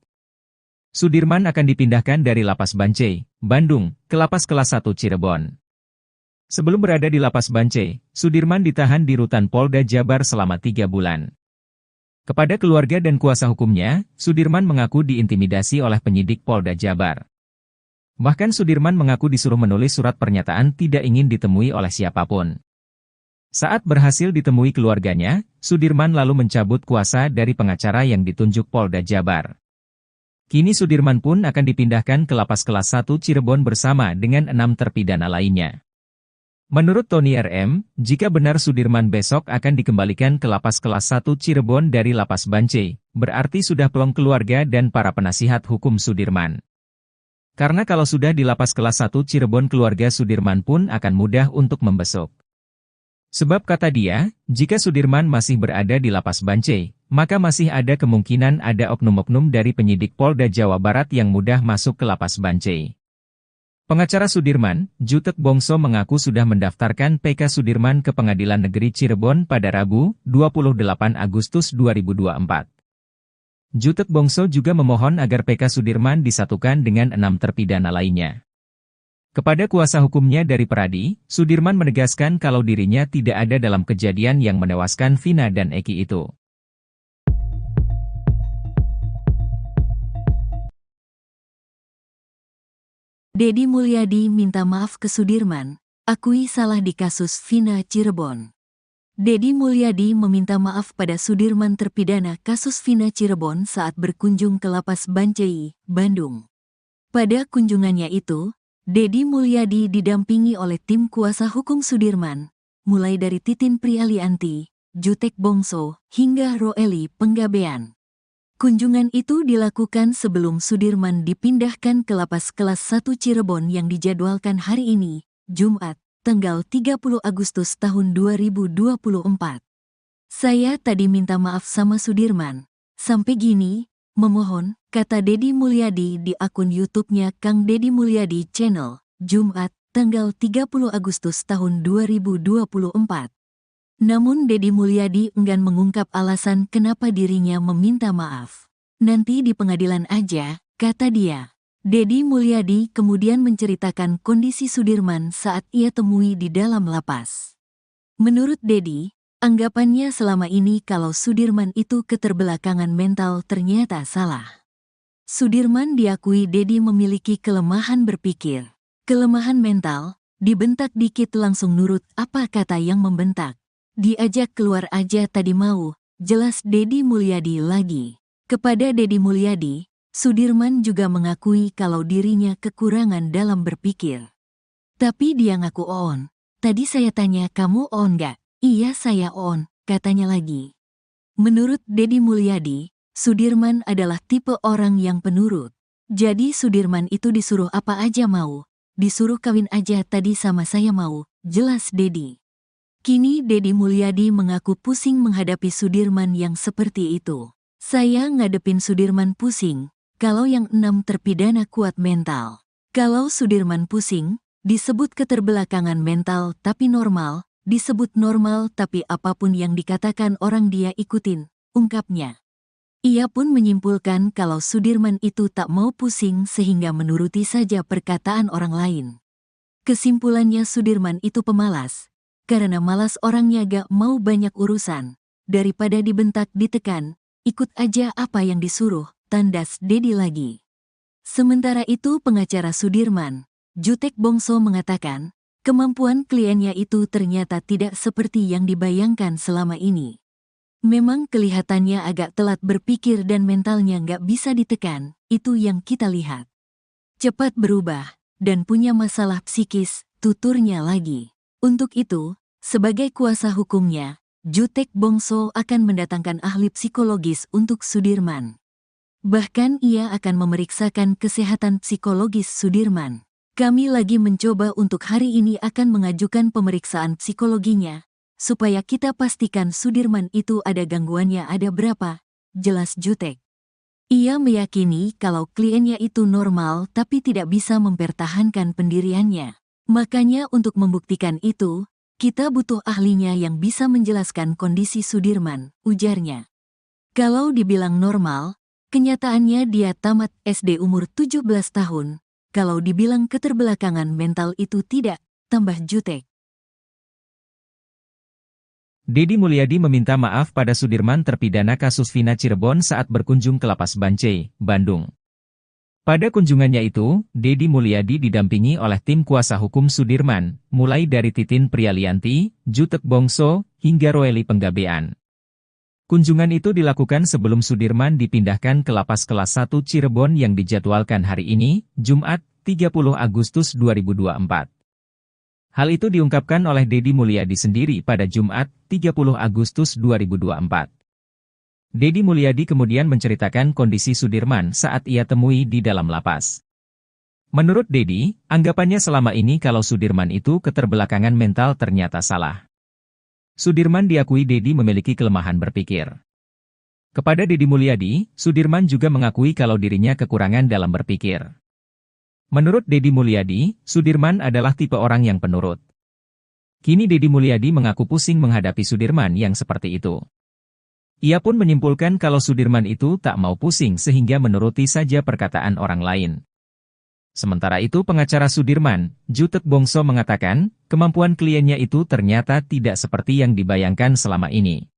Sudirman akan dipindahkan dari Lapas Bancai, Bandung, ke Lapas Kelas 1 Cirebon. Sebelum berada di Lapas Bancai, Sudirman ditahan di Rutan Polda Jabar selama 3 bulan. Kepada keluarga dan kuasa hukumnya, Sudirman mengaku diintimidasi oleh penyidik Polda Jabar. Bahkan Sudirman mengaku disuruh menulis surat pernyataan tidak ingin ditemui oleh siapapun. Saat berhasil ditemui keluarganya, Sudirman lalu mencabut kuasa dari pengacara yang ditunjuk Polda Jabar. Kini Sudirman pun akan dipindahkan ke Lapas Kelas 1 Cirebon bersama dengan 6 terpidana lainnya. Menurut Tony RM, jika benar Sudirman besok akan dikembalikan ke Lapas Kelas 1 Cirebon dari Lapas Bancai, berarti sudah plong keluarga dan para penasihat hukum Sudirman. Karena kalau sudah di Lapas Kelas 1 Cirebon keluarga Sudirman pun akan mudah untuk membesuk. Sebab kata dia, jika Sudirman masih berada di Lapas Bancai, maka masih ada kemungkinan ada oknum-oknum dari penyidik Polda Jawa Barat yang mudah masuk ke Lapas Bancai. Pengacara Sudirman, Jutek Bongso mengaku sudah mendaftarkan PK Sudirman ke Pengadilan Negeri Cirebon pada Rabu, 28 Agustus 2024. Jutek Bongso juga memohon agar PK Sudirman disatukan dengan 6 terpidana lainnya. Kepada kuasa hukumnya dari Peradi, Sudirman menegaskan kalau dirinya tidak ada dalam kejadian yang menewaskan Vina dan Eki itu. Deddy Mulyadi minta maaf ke Sudirman, akui salah di kasus Vina Cirebon. Deddy Mulyadi meminta maaf pada Sudirman terpidana kasus Vina Cirebon saat berkunjung ke Lapas Bancai, Bandung. Pada kunjungannya itu, Deddy Mulyadi didampingi oleh tim kuasa hukum Sudirman, mulai dari Titin Prialianti, Jutek Bongso, hingga Roeli Penggabean. Kunjungan itu dilakukan sebelum Sudirman dipindahkan ke Lapas Kelas 1 Cirebon yang dijadwalkan hari ini, Jumat, tanggal 30 Agustus tahun 2024. Saya tadi minta maaf sama Sudirman. Sampai gini, memohon, kata Deddy Mulyadi di akun YouTube-nya Kang Deddy Mulyadi Channel, Jumat, tanggal 30 Agustus tahun 2024. Namun Deddy Mulyadi enggan mengungkap alasan kenapa dirinya meminta maaf. Nanti di pengadilan aja, kata dia. Deddy Mulyadi kemudian menceritakan kondisi Sudirman saat ia temui di dalam lapas. Menurut Deddy, anggapannya selama ini kalau Sudirman itu keterbelakangan mental ternyata salah. Sudirman diakui Deddy memiliki kelemahan berpikir. Kelemahan mental, dibentak dikit langsung nurut apa kata yang membentak. Diajak keluar aja tadi mau, jelas Deddy Mulyadi lagi. Kepada Deddy Mulyadi, Sudirman juga mengakui kalau dirinya kekurangan dalam berpikir. Tapi dia ngaku on. Tadi saya tanya kamu on nggak? Iya saya on, katanya lagi. Menurut Deddy Mulyadi, Sudirman adalah tipe orang yang penurut. Jadi Sudirman itu disuruh apa aja mau. Disuruh kawin aja tadi sama saya mau, jelas Deddy. Kini Deddy Mulyadi mengaku pusing menghadapi Sudirman yang seperti itu. Saya ngadepin Sudirman pusing, kalau yang 6 terpidana kuat mental. Kalau Sudirman pusing, disebut keterbelakangan mental tapi normal, disebut normal tapi apapun yang dikatakan orang dia ikutin, ungkapnya. Ia pun menyimpulkan kalau Sudirman itu tak mau pusing sehingga menuruti saja perkataan orang lain. Kesimpulannya Sudirman itu pemalas, karena malas orangnya gak mau banyak urusan. Daripada dibentak ditekan, ikut aja apa yang disuruh, tandas Deddy lagi. Sementara itu pengacara Sudirman, Jutek Bongso mengatakan, kemampuan kliennya itu ternyata tidak seperti yang dibayangkan selama ini. Memang kelihatannya agak telat berpikir dan mentalnya nggak bisa ditekan, itu yang kita lihat. Cepat berubah, dan punya masalah psikis, tuturnya lagi. Untuk itu, sebagai kuasa hukumnya, Jutek Bongso akan mendatangkan ahli psikologis untuk Sudirman. Bahkan ia akan memeriksakan kesehatan psikologis Sudirman. Kami lagi mencoba untuk hari ini akan mengajukan pemeriksaan psikologinya, supaya kita pastikan Sudirman itu ada gangguannya ada berapa, jelas Jutek. Ia meyakini kalau kliennya itu normal tapi tidak bisa mempertahankan pendiriannya. Makanya untuk membuktikan itu, kita butuh ahlinya yang bisa menjelaskan kondisi Sudirman, ujarnya. Kalau dibilang normal, kenyataannya dia tamat SD umur 17 tahun. Kalau dibilang keterbelakangan mental itu tidak, tambah Jutek. Deddy Mulyadi meminta maaf pada Sudirman terpidana kasus Vina Cirebon saat berkunjung ke Lapas Bancai, Bandung. Pada kunjungannya itu, Deddy Mulyadi didampingi oleh tim kuasa hukum Sudirman, mulai dari Titin Prialianti, Jutek Bongso, hingga Roeli Penggabean. Kunjungan itu dilakukan sebelum Sudirman dipindahkan ke Lapas Kelas 1 Cirebon yang dijadwalkan hari ini, Jumat, 30 Agustus 2024. Hal itu diungkapkan oleh Deddy Mulyadi sendiri pada Jumat, 30 Agustus 2024. Deddy Mulyadi kemudian menceritakan kondisi Sudirman saat ia temui di dalam lapas. Menurut Deddy, anggapannya selama ini kalau Sudirman itu keterbelakangan mental ternyata salah. Sudirman diakui Deddy memiliki kelemahan berpikir. Kepada Deddy Mulyadi, Sudirman juga mengakui kalau dirinya kekurangan dalam berpikir. Menurut Deddy Mulyadi, Sudirman adalah tipe orang yang penurut. Kini Deddy Mulyadi mengaku pusing menghadapi Sudirman yang seperti itu. Ia pun menyimpulkan kalau Sudirman itu tak mau pusing sehingga menuruti saja perkataan orang lain. Sementara itu pengacara Sudirman, Jutek Bongso mengatakan, kemampuan kliennya itu ternyata tidak seperti yang dibayangkan selama ini.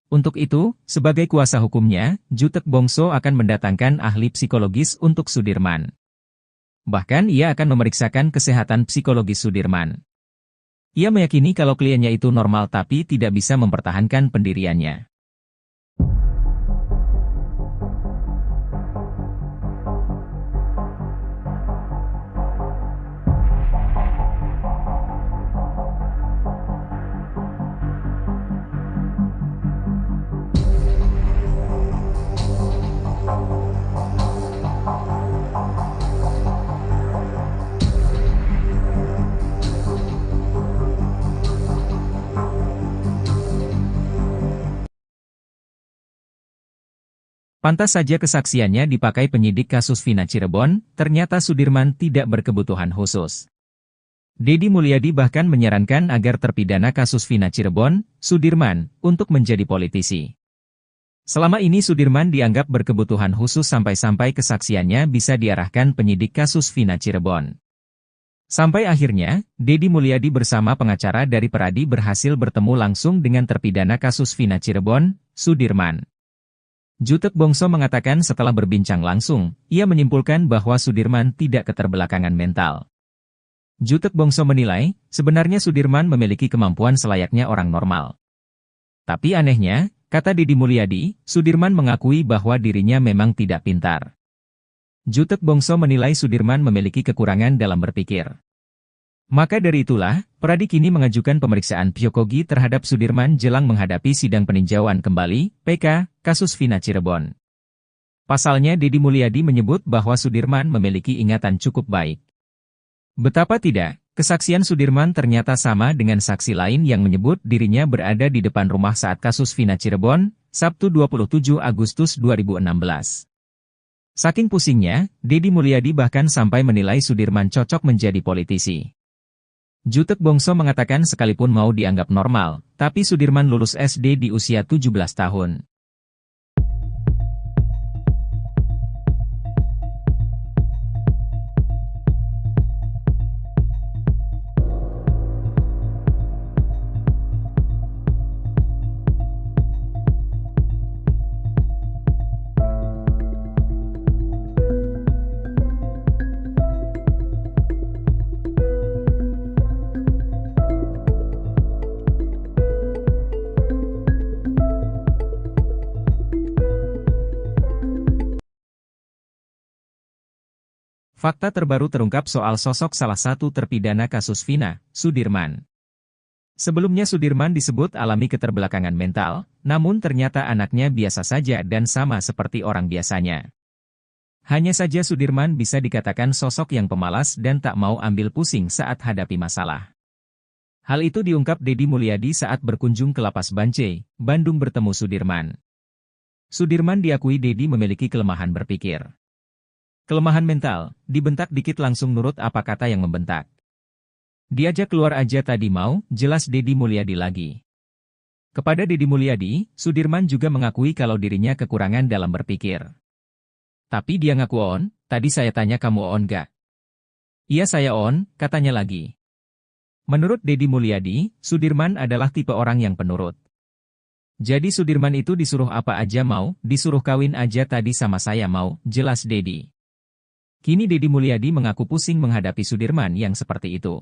Untuk itu, sebagai kuasa hukumnya, Jutek Bongso akan mendatangkan ahli psikologis untuk Sudirman. Bahkan ia akan memeriksakan kesehatan psikologis Sudirman. Ia meyakini kalau kliennya itu normal tapi tidak bisa mempertahankan pendiriannya. Pantas saja kesaksiannya dipakai penyidik kasus Vina Cirebon, ternyata Sudirman tidak berkebutuhan khusus. Deddy Mulyadi bahkan menyarankan agar terpidana kasus Vina Cirebon, Sudirman, untuk menjadi politisi. Selama ini Sudirman dianggap berkebutuhan khusus sampai-sampai kesaksiannya bisa diarahkan penyidik kasus Vina Cirebon. Sampai akhirnya, Deddy Mulyadi bersama pengacara dari Peradi berhasil bertemu langsung dengan terpidana kasus Vina Cirebon, Sudirman. Jutek Bongso mengatakan setelah berbincang langsung, ia menyimpulkan bahwa Sudirman tidak keterbelakangan mental. Jutek Bongso menilai, sebenarnya Sudirman memiliki kemampuan selayaknya orang normal. Tapi anehnya, kata Deddy Mulyadi, Sudirman mengakui bahwa dirinya memang tidak pintar. Jutek Bongso menilai Sudirman memiliki kekurangan dalam berpikir. Maka dari itulah, Pradi kini mengajukan pemeriksaan psikogi terhadap Sudirman jelang menghadapi sidang peninjauan kembali, PK, kasus Vina Cirebon. Pasalnya Deddy Mulyadi menyebut bahwa Sudirman memiliki ingatan cukup baik. Betapa tidak, kesaksian Sudirman ternyata sama dengan saksi lain yang menyebut dirinya berada di depan rumah saat kasus Vina Cirebon, Sabtu 27 Agustus 2016. Saking pusingnya, Deddy Mulyadi bahkan sampai menilai Sudirman cocok menjadi politisi. Jutek Bongso mengatakan sekalipun mau dianggap normal, tapi Sudirman lulus SD di usia 17 tahun. Fakta terbaru terungkap soal sosok salah satu terpidana kasus Vina, Sudirman. Sebelumnya Sudirman disebut alami keterbelakangan mental, namun ternyata anaknya biasa saja dan sama seperti orang biasanya. Hanya saja Sudirman bisa dikatakan sosok yang pemalas dan tak mau ambil pusing saat hadapi masalah. Hal itu diungkap Deddy Mulyadi saat berkunjung ke Lapas Bancai, Bandung bertemu Sudirman. Sudirman diakui Deddy memiliki kelemahan berpikir. Kelemahan mental, dibentak dikit langsung nurut apa kata yang membentak. Diajak keluar aja tadi mau, jelas Deddy Mulyadi lagi. Kepada Deddy Mulyadi, Sudirman juga mengakui kalau dirinya kekurangan dalam berpikir. Tapi dia ngaku on, tadi saya tanya kamu on gak? Iya saya on, katanya lagi. Menurut Deddy Mulyadi, Sudirman adalah tipe orang yang penurut. Jadi Sudirman itu disuruh apa aja mau, disuruh kawin aja tadi sama saya mau, jelas Deddy. Kini Deddy Mulyadi mengaku pusing menghadapi Sudirman yang seperti itu.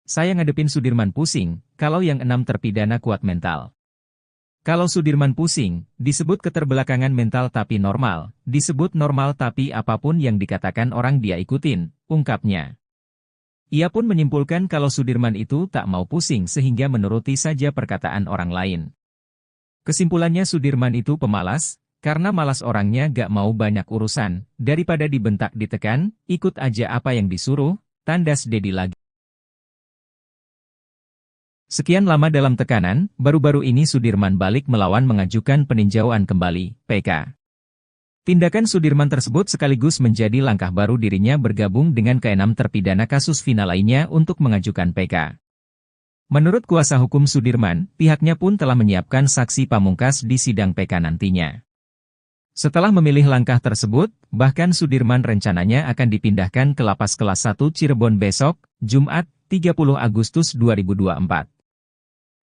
Saya ngadepin Sudirman pusing, kalau yang 6 terpidana kuat mental. Kalau Sudirman pusing, disebut keterbelakangan mental tapi normal, disebut normal tapi apapun yang dikatakan orang dia ikutin, ungkapnya. Ia pun menyimpulkan kalau Sudirman itu tak mau pusing sehingga menuruti saja perkataan orang lain. Kesimpulannya Sudirman itu pemalas, karena malas orangnya gak mau banyak urusan, daripada dibentak ditekan, ikut aja apa yang disuruh, tandas Deddy lagi. Sekian lama dalam tekanan, baru-baru ini Sudirman balik melawan mengajukan peninjauan kembali, PK. Tindakan Sudirman tersebut sekaligus menjadi langkah baru dirinya bergabung dengan ke-6 terpidana kasus Vina lainnya untuk mengajukan PK. Menurut kuasa hukum Sudirman, pihaknya pun telah menyiapkan saksi pamungkas di sidang PK nantinya. Setelah memilih langkah tersebut, bahkan Sudirman rencananya akan dipindahkan ke Lapas Kelas 1 Cirebon besok, Jumat, 30 Agustus 2024.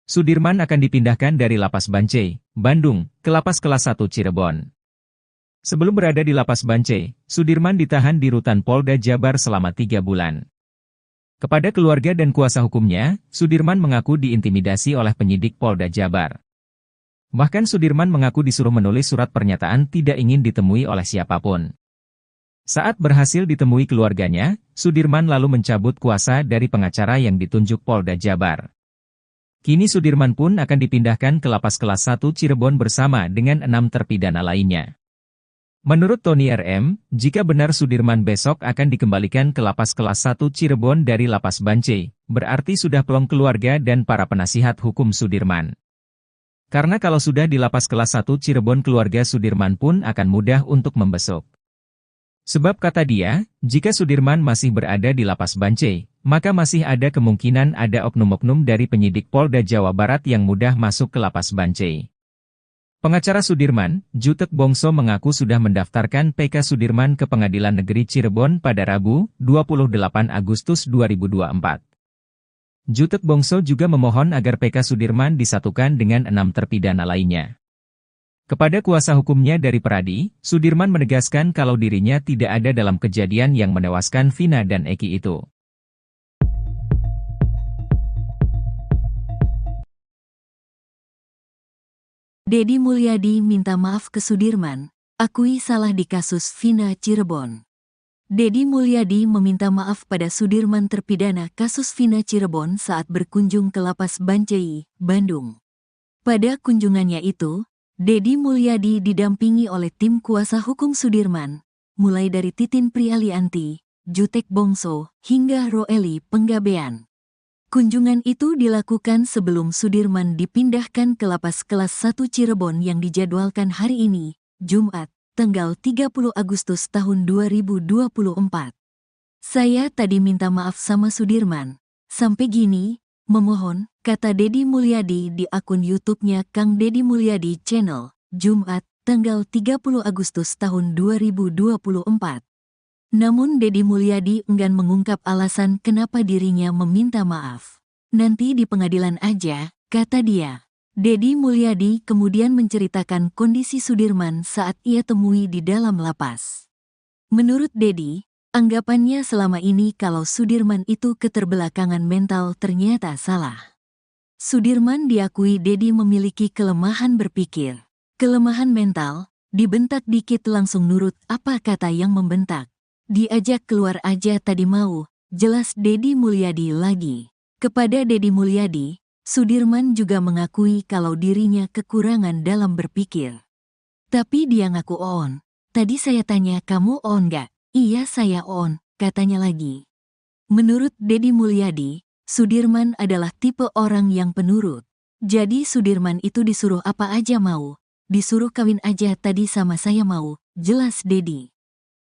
Sudirman akan dipindahkan dari Lapas Bancai, Bandung, ke Lapas Kelas 1 Cirebon. Sebelum berada di Lapas Bancai, Sudirman ditahan di Rutan Polda Jabar selama 3 bulan. Kepada keluarga dan kuasa hukumnya, Sudirman mengaku diintimidasi oleh penyidik Polda Jabar. Bahkan Sudirman mengaku disuruh menulis surat pernyataan tidak ingin ditemui oleh siapapun. Saat berhasil ditemui keluarganya, Sudirman lalu mencabut kuasa dari pengacara yang ditunjuk Polda Jabar. Kini Sudirman pun akan dipindahkan ke Lapas Kelas 1 Cirebon bersama dengan 6 terpidana lainnya. Menurut Tony RM, jika benar Sudirman besok akan dikembalikan ke Lapas Kelas 1 Cirebon dari Lapas Bancai, berarti sudah plong keluarga dan para penasihat hukum Sudirman. Karena kalau sudah di Lapas Kelas 1 Cirebon keluarga Sudirman pun akan mudah untuk membesuk. Sebab kata dia, jika Sudirman masih berada di Lapas Bancai, maka masih ada kemungkinan ada oknum-oknum dari penyidik Polda Jawa Barat yang mudah masuk ke Lapas Bancai. Pengacara Sudirman, Jutek Bongso mengaku sudah mendaftarkan PK Sudirman ke Pengadilan Negeri Cirebon pada Rabu, 28 Agustus 2024. Jutek Bongso juga memohon agar PK Sudirman disatukan dengan 6 terpidana lainnya. Kepada kuasa hukumnya dari Pradi, Sudirman menegaskan kalau dirinya tidak ada dalam kejadian yang menewaskan Vina dan Eki itu. Dedi Mulyadi minta maaf ke Sudirman, akui salah di kasus Vina Cirebon. Dedi Mulyadi meminta maaf pada Sudirman terpidana kasus Vina Cirebon saat berkunjung ke Lapas Bancai, Bandung. Pada kunjungannya itu, Dedi Mulyadi didampingi oleh tim kuasa hukum Sudirman, mulai dari Titin Prialianti, Jutek Bongso, hingga Roeli Penggabean. Kunjungan itu dilakukan sebelum Sudirman dipindahkan ke Lapas Kelas 1 Cirebon yang dijadwalkan hari ini, Jumat, tanggal 30 Agustus tahun 2024. Saya tadi minta maaf sama Sudirman. Sampai gini, memohon, kata Dedi Mulyadi di akun YouTube-nya Kang Dedi Mulyadi Channel, Jumat, tanggal 30 Agustus tahun 2024. Namun Dedi Mulyadi enggan mengungkap alasan kenapa dirinya meminta maaf. Nanti di pengadilan aja, kata dia. Dedi Mulyadi kemudian menceritakan kondisi Sudirman saat ia temui di dalam lapas. Menurut Dedi, anggapannya selama ini kalau Sudirman itu keterbelakangan mental ternyata salah. Sudirman diakui Dedi memiliki kelemahan berpikir. Kelemahan mental, dibentak dikit langsung nurut apa kata yang membentak. Diajak keluar aja tadi mau, jelas Dedi Mulyadi lagi. Kepada Dedi Mulyadi, Sudirman juga mengakui kalau dirinya kekurangan dalam berpikir. Tapi dia ngaku on. Tadi saya tanya kamu on gak? Iya saya on, katanya lagi. Menurut Dedi Mulyadi, Sudirman adalah tipe orang yang penurut. Jadi Sudirman itu disuruh apa aja mau. Disuruh kawin aja tadi sama saya mau, jelas Dedi.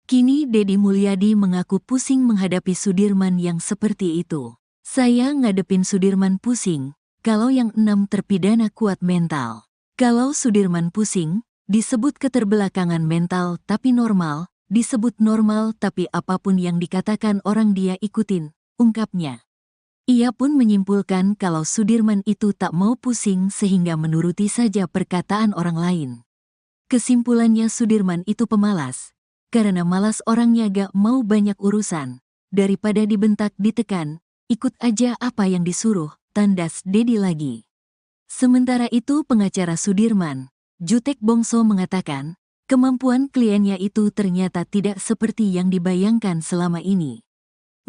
Kini Dedi Mulyadi mengaku pusing menghadapi Sudirman yang seperti itu. Saya ngadepin Sudirman pusing, kalau yang 6 terpidana kuat mental. Kalau Sudirman pusing, disebut keterbelakangan mental tapi normal, disebut normal tapi apapun yang dikatakan orang dia ikutin, ungkapnya. Ia pun menyimpulkan kalau Sudirman itu tak mau pusing sehingga menuruti saja perkataan orang lain. Kesimpulannya Sudirman itu pemalas. Karena malas orangnya gak mau banyak urusan. Daripada dibentak ditekan, ikut aja apa yang disuruh, tandas Dedi lagi. Sementara itu pengacara Sudirman, Jutek Bongso mengatakan, kemampuan kliennya itu ternyata tidak seperti yang dibayangkan selama ini.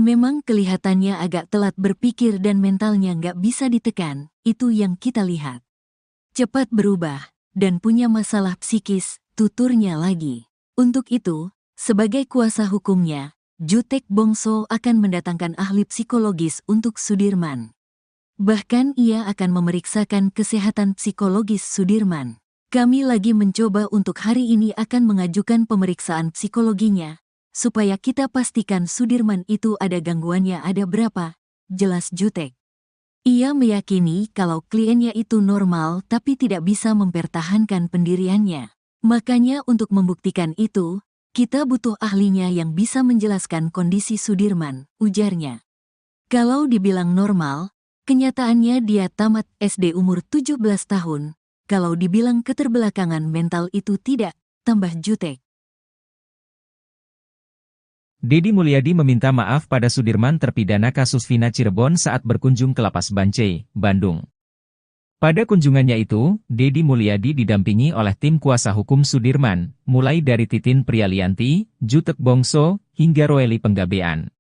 Memang kelihatannya agak telat berpikir dan mentalnya gak bisa ditekan, itu yang kita lihat. Cepat berubah, dan punya masalah psikis, tuturnya lagi. Untuk itu, sebagai kuasa hukumnya, Jutek Bongso akan mendatangkan ahli psikologis untuk Sudirman. Bahkan ia akan memeriksakan kesehatan psikologis Sudirman. Kami lagi mencoba untuk hari ini akan mengajukan pemeriksaan psikologinya, supaya kita pastikan Sudirman itu ada gangguannya ada berapa, jelas Jutek. Ia meyakini kalau kliennya itu normal tapi tidak bisa mempertahankan pendiriannya. Makanya untuk membuktikan itu, kita butuh ahlinya yang bisa menjelaskan kondisi Sudirman, ujarnya. Kalau dibilang normal, kenyataannya dia tamat SD umur 17 tahun. Kalau dibilang keterbelakangan mental itu tidak, tambah Jutek. Dedi Mulyadi meminta maaf pada Sudirman terpidana kasus Vina Cirebon saat berkunjung ke Lapas Bancai, Bandung. Pada kunjungannya itu, Dedi Mulyadi didampingi oleh tim kuasa hukum Sudirman, mulai dari Titin Prialianti, Jutek Bongso, hingga Roeli Penggabean.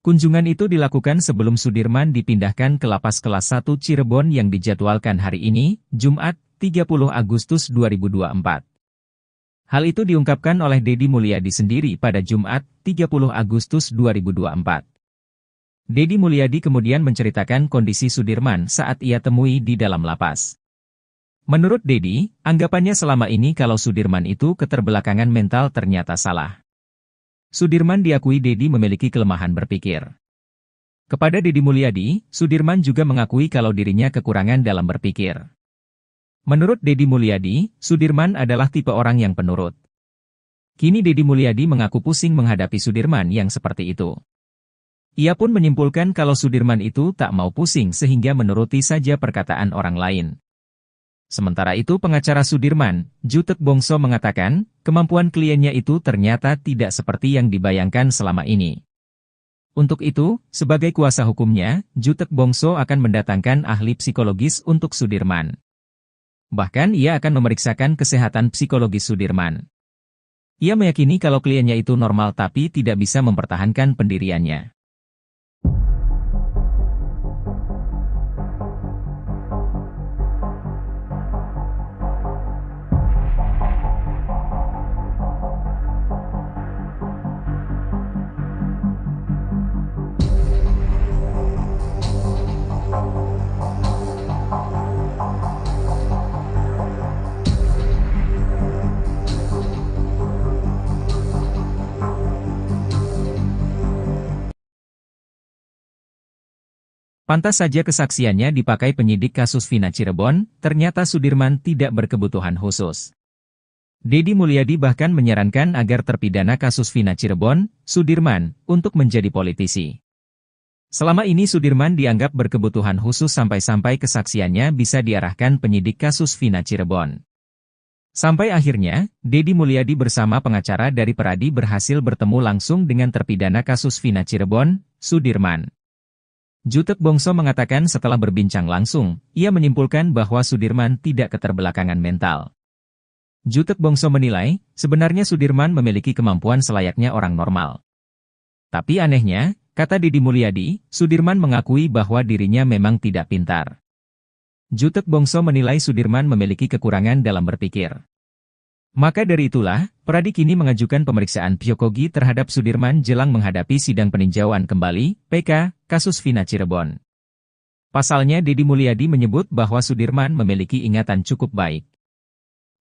Kunjungan itu dilakukan sebelum Sudirman dipindahkan ke Lapas Kelas 1 Cirebon yang dijadwalkan hari ini, Jumat, 30 Agustus 2024. Hal itu diungkapkan oleh Dedi Mulyadi sendiri pada Jumat, 30 Agustus 2024. Dedi Mulyadi kemudian menceritakan kondisi Sudirman saat ia temui di dalam lapas. Menurut Dedi, anggapannya selama ini kalau Sudirman itu keterbelakangan mental ternyata salah. Sudirman diakui Dedi memiliki kelemahan berpikir. Kepada Dedi Mulyadi, Sudirman juga mengakui kalau dirinya kekurangan dalam berpikir. Menurut Dedi Mulyadi, Sudirman adalah tipe orang yang penurut. Kini Dedi Mulyadi mengaku pusing menghadapi Sudirman yang seperti itu. Ia pun menyimpulkan kalau Sudirman itu tak mau pusing sehingga menuruti saja perkataan orang lain. Sementara itu pengacara Sudirman, Jutek Bongso mengatakan, kemampuan kliennya itu ternyata tidak seperti yang dibayangkan selama ini. Untuk itu, sebagai kuasa hukumnya, Jutek Bongso akan mendatangkan ahli psikologis untuk Sudirman. Bahkan ia akan memeriksakan kesehatan psikologis Sudirman. Ia meyakini kalau kliennya itu normal tapi tidak bisa mempertahankan pendiriannya. Pantas saja kesaksiannya dipakai penyidik kasus Vina Cirebon, ternyata Sudirman tidak berkebutuhan khusus. Deddy Mulyadi bahkan menyarankan agar terpidana kasus Vina Cirebon, Sudirman, untuk menjadi politisi. Selama ini Sudirman dianggap berkebutuhan khusus sampai-sampai kesaksiannya bisa diarahkan penyidik kasus Vina Cirebon. Sampai akhirnya, Deddy Mulyadi bersama pengacara dari Peradi berhasil bertemu langsung dengan terpidana kasus Vina Cirebon, Sudirman. Jutek Bongso mengatakan setelah berbincang langsung, ia menyimpulkan bahwa Sudirman tidak keterbelakangan mental. Jutek Bongso menilai, sebenarnya Sudirman memiliki kemampuan selayaknya orang normal. Tapi anehnya, kata Deddy Mulyadi, Sudirman mengakui bahwa dirinya memang tidak pintar. Jutek Bongso menilai Sudirman memiliki kekurangan dalam berpikir. Maka dari itulah, Peradi kini mengajukan pemeriksaan psikogi terhadap Sudirman jelang menghadapi sidang peninjauan kembali, PK, kasus Vina Cirebon. Pasalnya Deddy Mulyadi menyebut bahwa Sudirman memiliki ingatan cukup baik.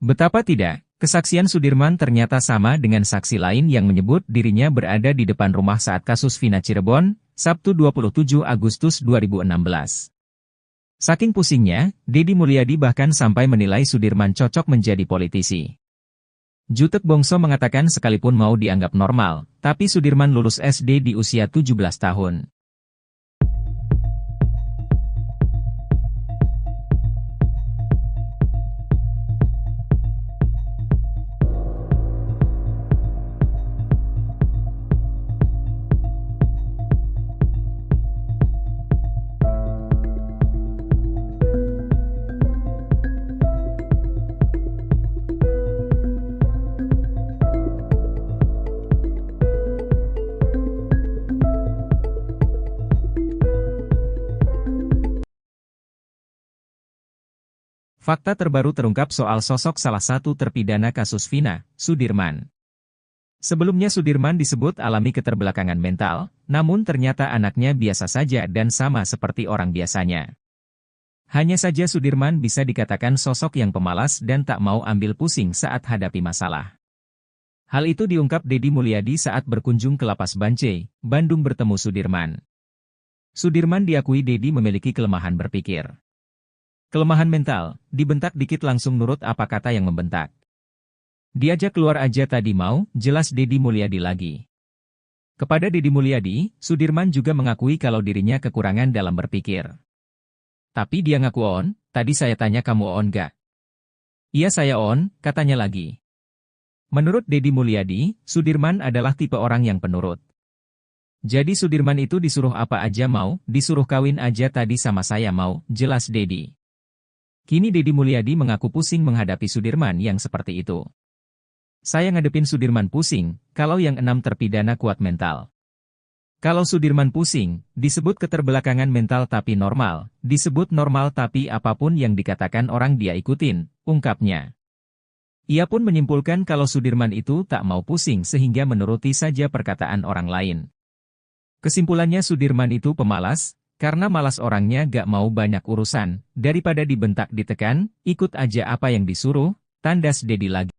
Betapa tidak, kesaksian Sudirman ternyata sama dengan saksi lain yang menyebut dirinya berada di depan rumah saat kasus Vina Cirebon, Sabtu 27 Agustus 2016. Saking pusingnya, Deddy Mulyadi bahkan sampai menilai Sudirman cocok menjadi politisi. Jutek Bongso mengatakan sekalipun mau dianggap normal, tapi Sudirman lulus SD di usia 17 tahun. Fakta terbaru terungkap soal sosok salah satu terpidana kasus Vina, Sudirman. Sebelumnya Sudirman disebut alami keterbelakangan mental, namun ternyata anaknya biasa saja dan sama seperti orang biasanya. Hanya saja Sudirman bisa dikatakan sosok yang pemalas dan tak mau ambil pusing saat hadapi masalah. Hal itu diungkap Deddy Mulyadi saat berkunjung ke Lapas Bancai, Bandung bertemu Sudirman. Sudirman diakui Deddy memiliki kelemahan berpikir. Kelemahan mental, dibentak dikit langsung nurut apa kata yang membentak. Diajak keluar aja tadi mau, jelas Deddy Mulyadi lagi. Kepada Deddy Mulyadi, Sudirman juga mengakui kalau dirinya kekurangan dalam berpikir. Tapi dia ngaku on, tadi saya tanya kamu on gak? Iya saya on, katanya lagi. Menurut Deddy Mulyadi, Sudirman adalah tipe orang yang penurut. Jadi Sudirman itu disuruh apa aja mau, disuruh kawin aja tadi sama saya mau, jelas Deddy. Kini Deddy Mulyadi mengaku pusing menghadapi Sudirman yang seperti itu. Saya ngadepin Sudirman pusing, kalau yang 6 terpidana kuat mental. Kalau Sudirman pusing, disebut keterbelakangan mental tapi normal, disebut normal tapi apapun yang dikatakan orang dia ikutin, ungkapnya. Ia pun menyimpulkan kalau Sudirman itu tak mau pusing sehingga menuruti saja perkataan orang lain. Kesimpulannya Sudirman itu pemalas, karena malas orangnya gak mau banyak urusan, daripada dibentak ditekan, ikut aja apa yang disuruh, tandas Deddy lagi.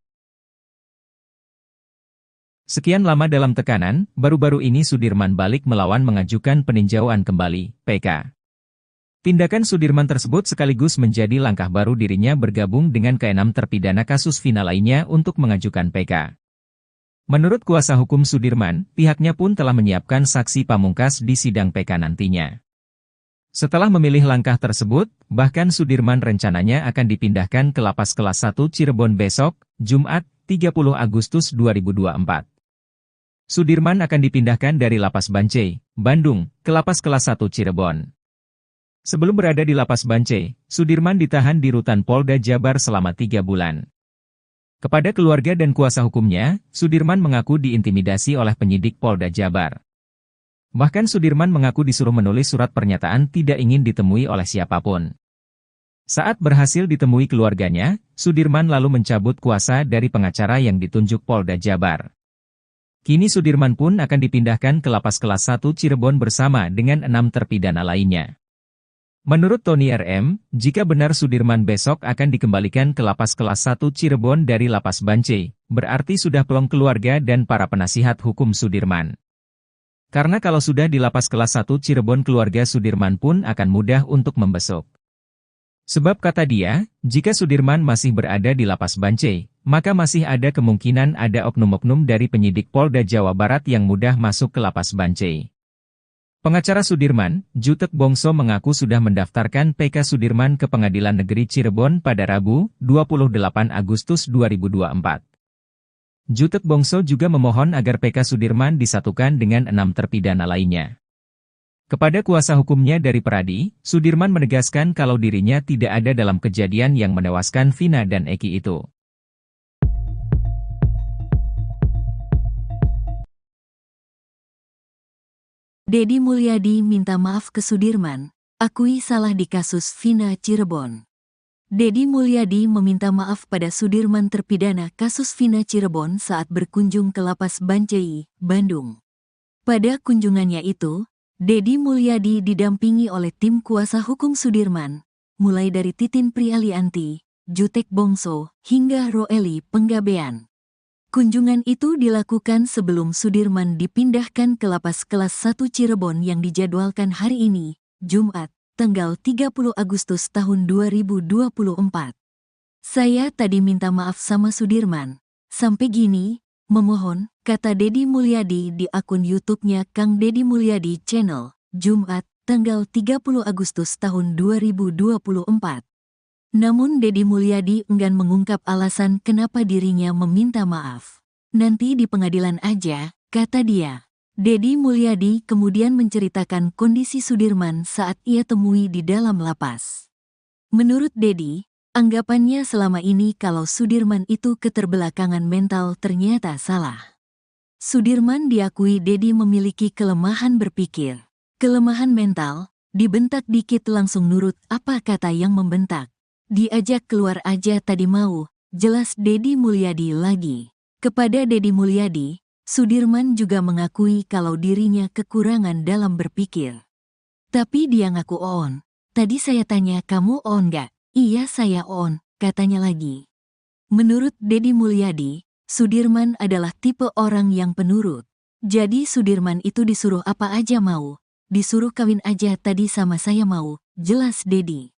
Sekian lama dalam tekanan, baru-baru ini Sudirman balik melawan mengajukan peninjauan kembali, PK. Tindakan Sudirman tersebut sekaligus menjadi langkah baru dirinya bergabung dengan ke-6 terpidana kasus Vina lainnya untuk mengajukan PK. Menurut kuasa hukum Sudirman, pihaknya pun telah menyiapkan saksi pamungkas di sidang PK nantinya. Setelah memilih langkah tersebut, bahkan Sudirman rencananya akan dipindahkan ke Lapas Kelas 1 Cirebon besok, Jumat, 30 Agustus 2024. Sudirman akan dipindahkan dari Lapas Bancai, Bandung, ke Lapas Kelas 1 Cirebon. Sebelum berada di lapas Bancai, Sudirman ditahan di rutan Polda Jabar selama 3 bulan. Kepada keluarga dan kuasa hukumnya, Sudirman mengaku diintimidasi oleh penyidik Polda Jabar. Bahkan Sudirman mengaku disuruh menulis surat pernyataan tidak ingin ditemui oleh siapapun. Saat berhasil ditemui keluarganya, Sudirman lalu mencabut kuasa dari pengacara yang ditunjuk Polda Jabar. Kini Sudirman pun akan dipindahkan ke lapas kelas 1 Cirebon bersama dengan 6 terpidana lainnya. Menurut Tony RM, jika benar Sudirman besok akan dikembalikan ke lapas kelas 1 Cirebon dari lapas Bancai, berarti sudah plong keluarga dan para penasihat hukum Sudirman. Karena kalau sudah di lapas kelas 1 Cirebon keluarga Sudirman pun akan mudah untuk membesuk. Sebab kata dia, jika Sudirman masih berada di lapas Bancai, maka masih ada kemungkinan ada oknum-oknum dari penyidik Polda Jawa Barat yang mudah masuk ke lapas Bancai. Pengacara Sudirman, Jutek Bongso mengaku sudah mendaftarkan PK Sudirman ke Pengadilan Negeri Cirebon pada Rabu, 28 Agustus 2024. Jutek Bongso juga memohon agar PK Sudirman disatukan dengan 6 terpidana lainnya. Kepada kuasa hukumnya dari Peradi, Sudirman menegaskan kalau dirinya tidak ada dalam kejadian yang menewaskan Vina dan Eki itu. Deddy Mulyadi minta maaf ke Sudirman, akui salah di kasus Vina Cirebon. Deddy Mulyadi meminta maaf pada Sudirman terpidana kasus Vina Cirebon saat berkunjung ke lapas Bancai, Bandung. Pada kunjungannya itu, Deddy Mulyadi didampingi oleh tim kuasa hukum Sudirman, mulai dari Titin Prialianti, Jutek Bongso, hingga Roeli Penggabean. Kunjungan itu dilakukan sebelum Sudirman dipindahkan ke lapas kelas 1 Cirebon yang dijadwalkan hari ini, Jumat, tanggal 30 Agustus tahun 2024. Saya tadi minta maaf sama Sudirman. Sampai gini, memohon, kata Deddy Mulyadi di akun YouTube-nya Kang Deddy Mulyadi Channel, Jumat, tanggal 30 Agustus tahun 2024. Namun Deddy Mulyadi enggan mengungkap alasan kenapa dirinya meminta maaf. Nanti di pengadilan aja, kata dia. Deddy Mulyadi kemudian menceritakan kondisi Sudirman saat ia temui di dalam lapas. Menurut Deddy, anggapannya selama ini kalau Sudirman itu keterbelakangan mental ternyata salah. Sudirman diakui Deddy memiliki kelemahan berpikir. Kelemahan mental, dibentak dikit langsung nurut apa kata yang membentak. Diajak keluar aja tadi mau, jelas Deddy Mulyadi lagi. Kepada Deddy Mulyadi, Sudirman juga mengakui kalau dirinya kekurangan dalam berpikir. Tapi dia ngaku on. Tadi saya tanya kamu on gak? Iya saya on, katanya lagi. Menurut Deddy Mulyadi, Sudirman adalah tipe orang yang penurut. Jadi Sudirman itu disuruh apa aja mau. Disuruh kawin aja tadi sama saya mau, jelas Deddy.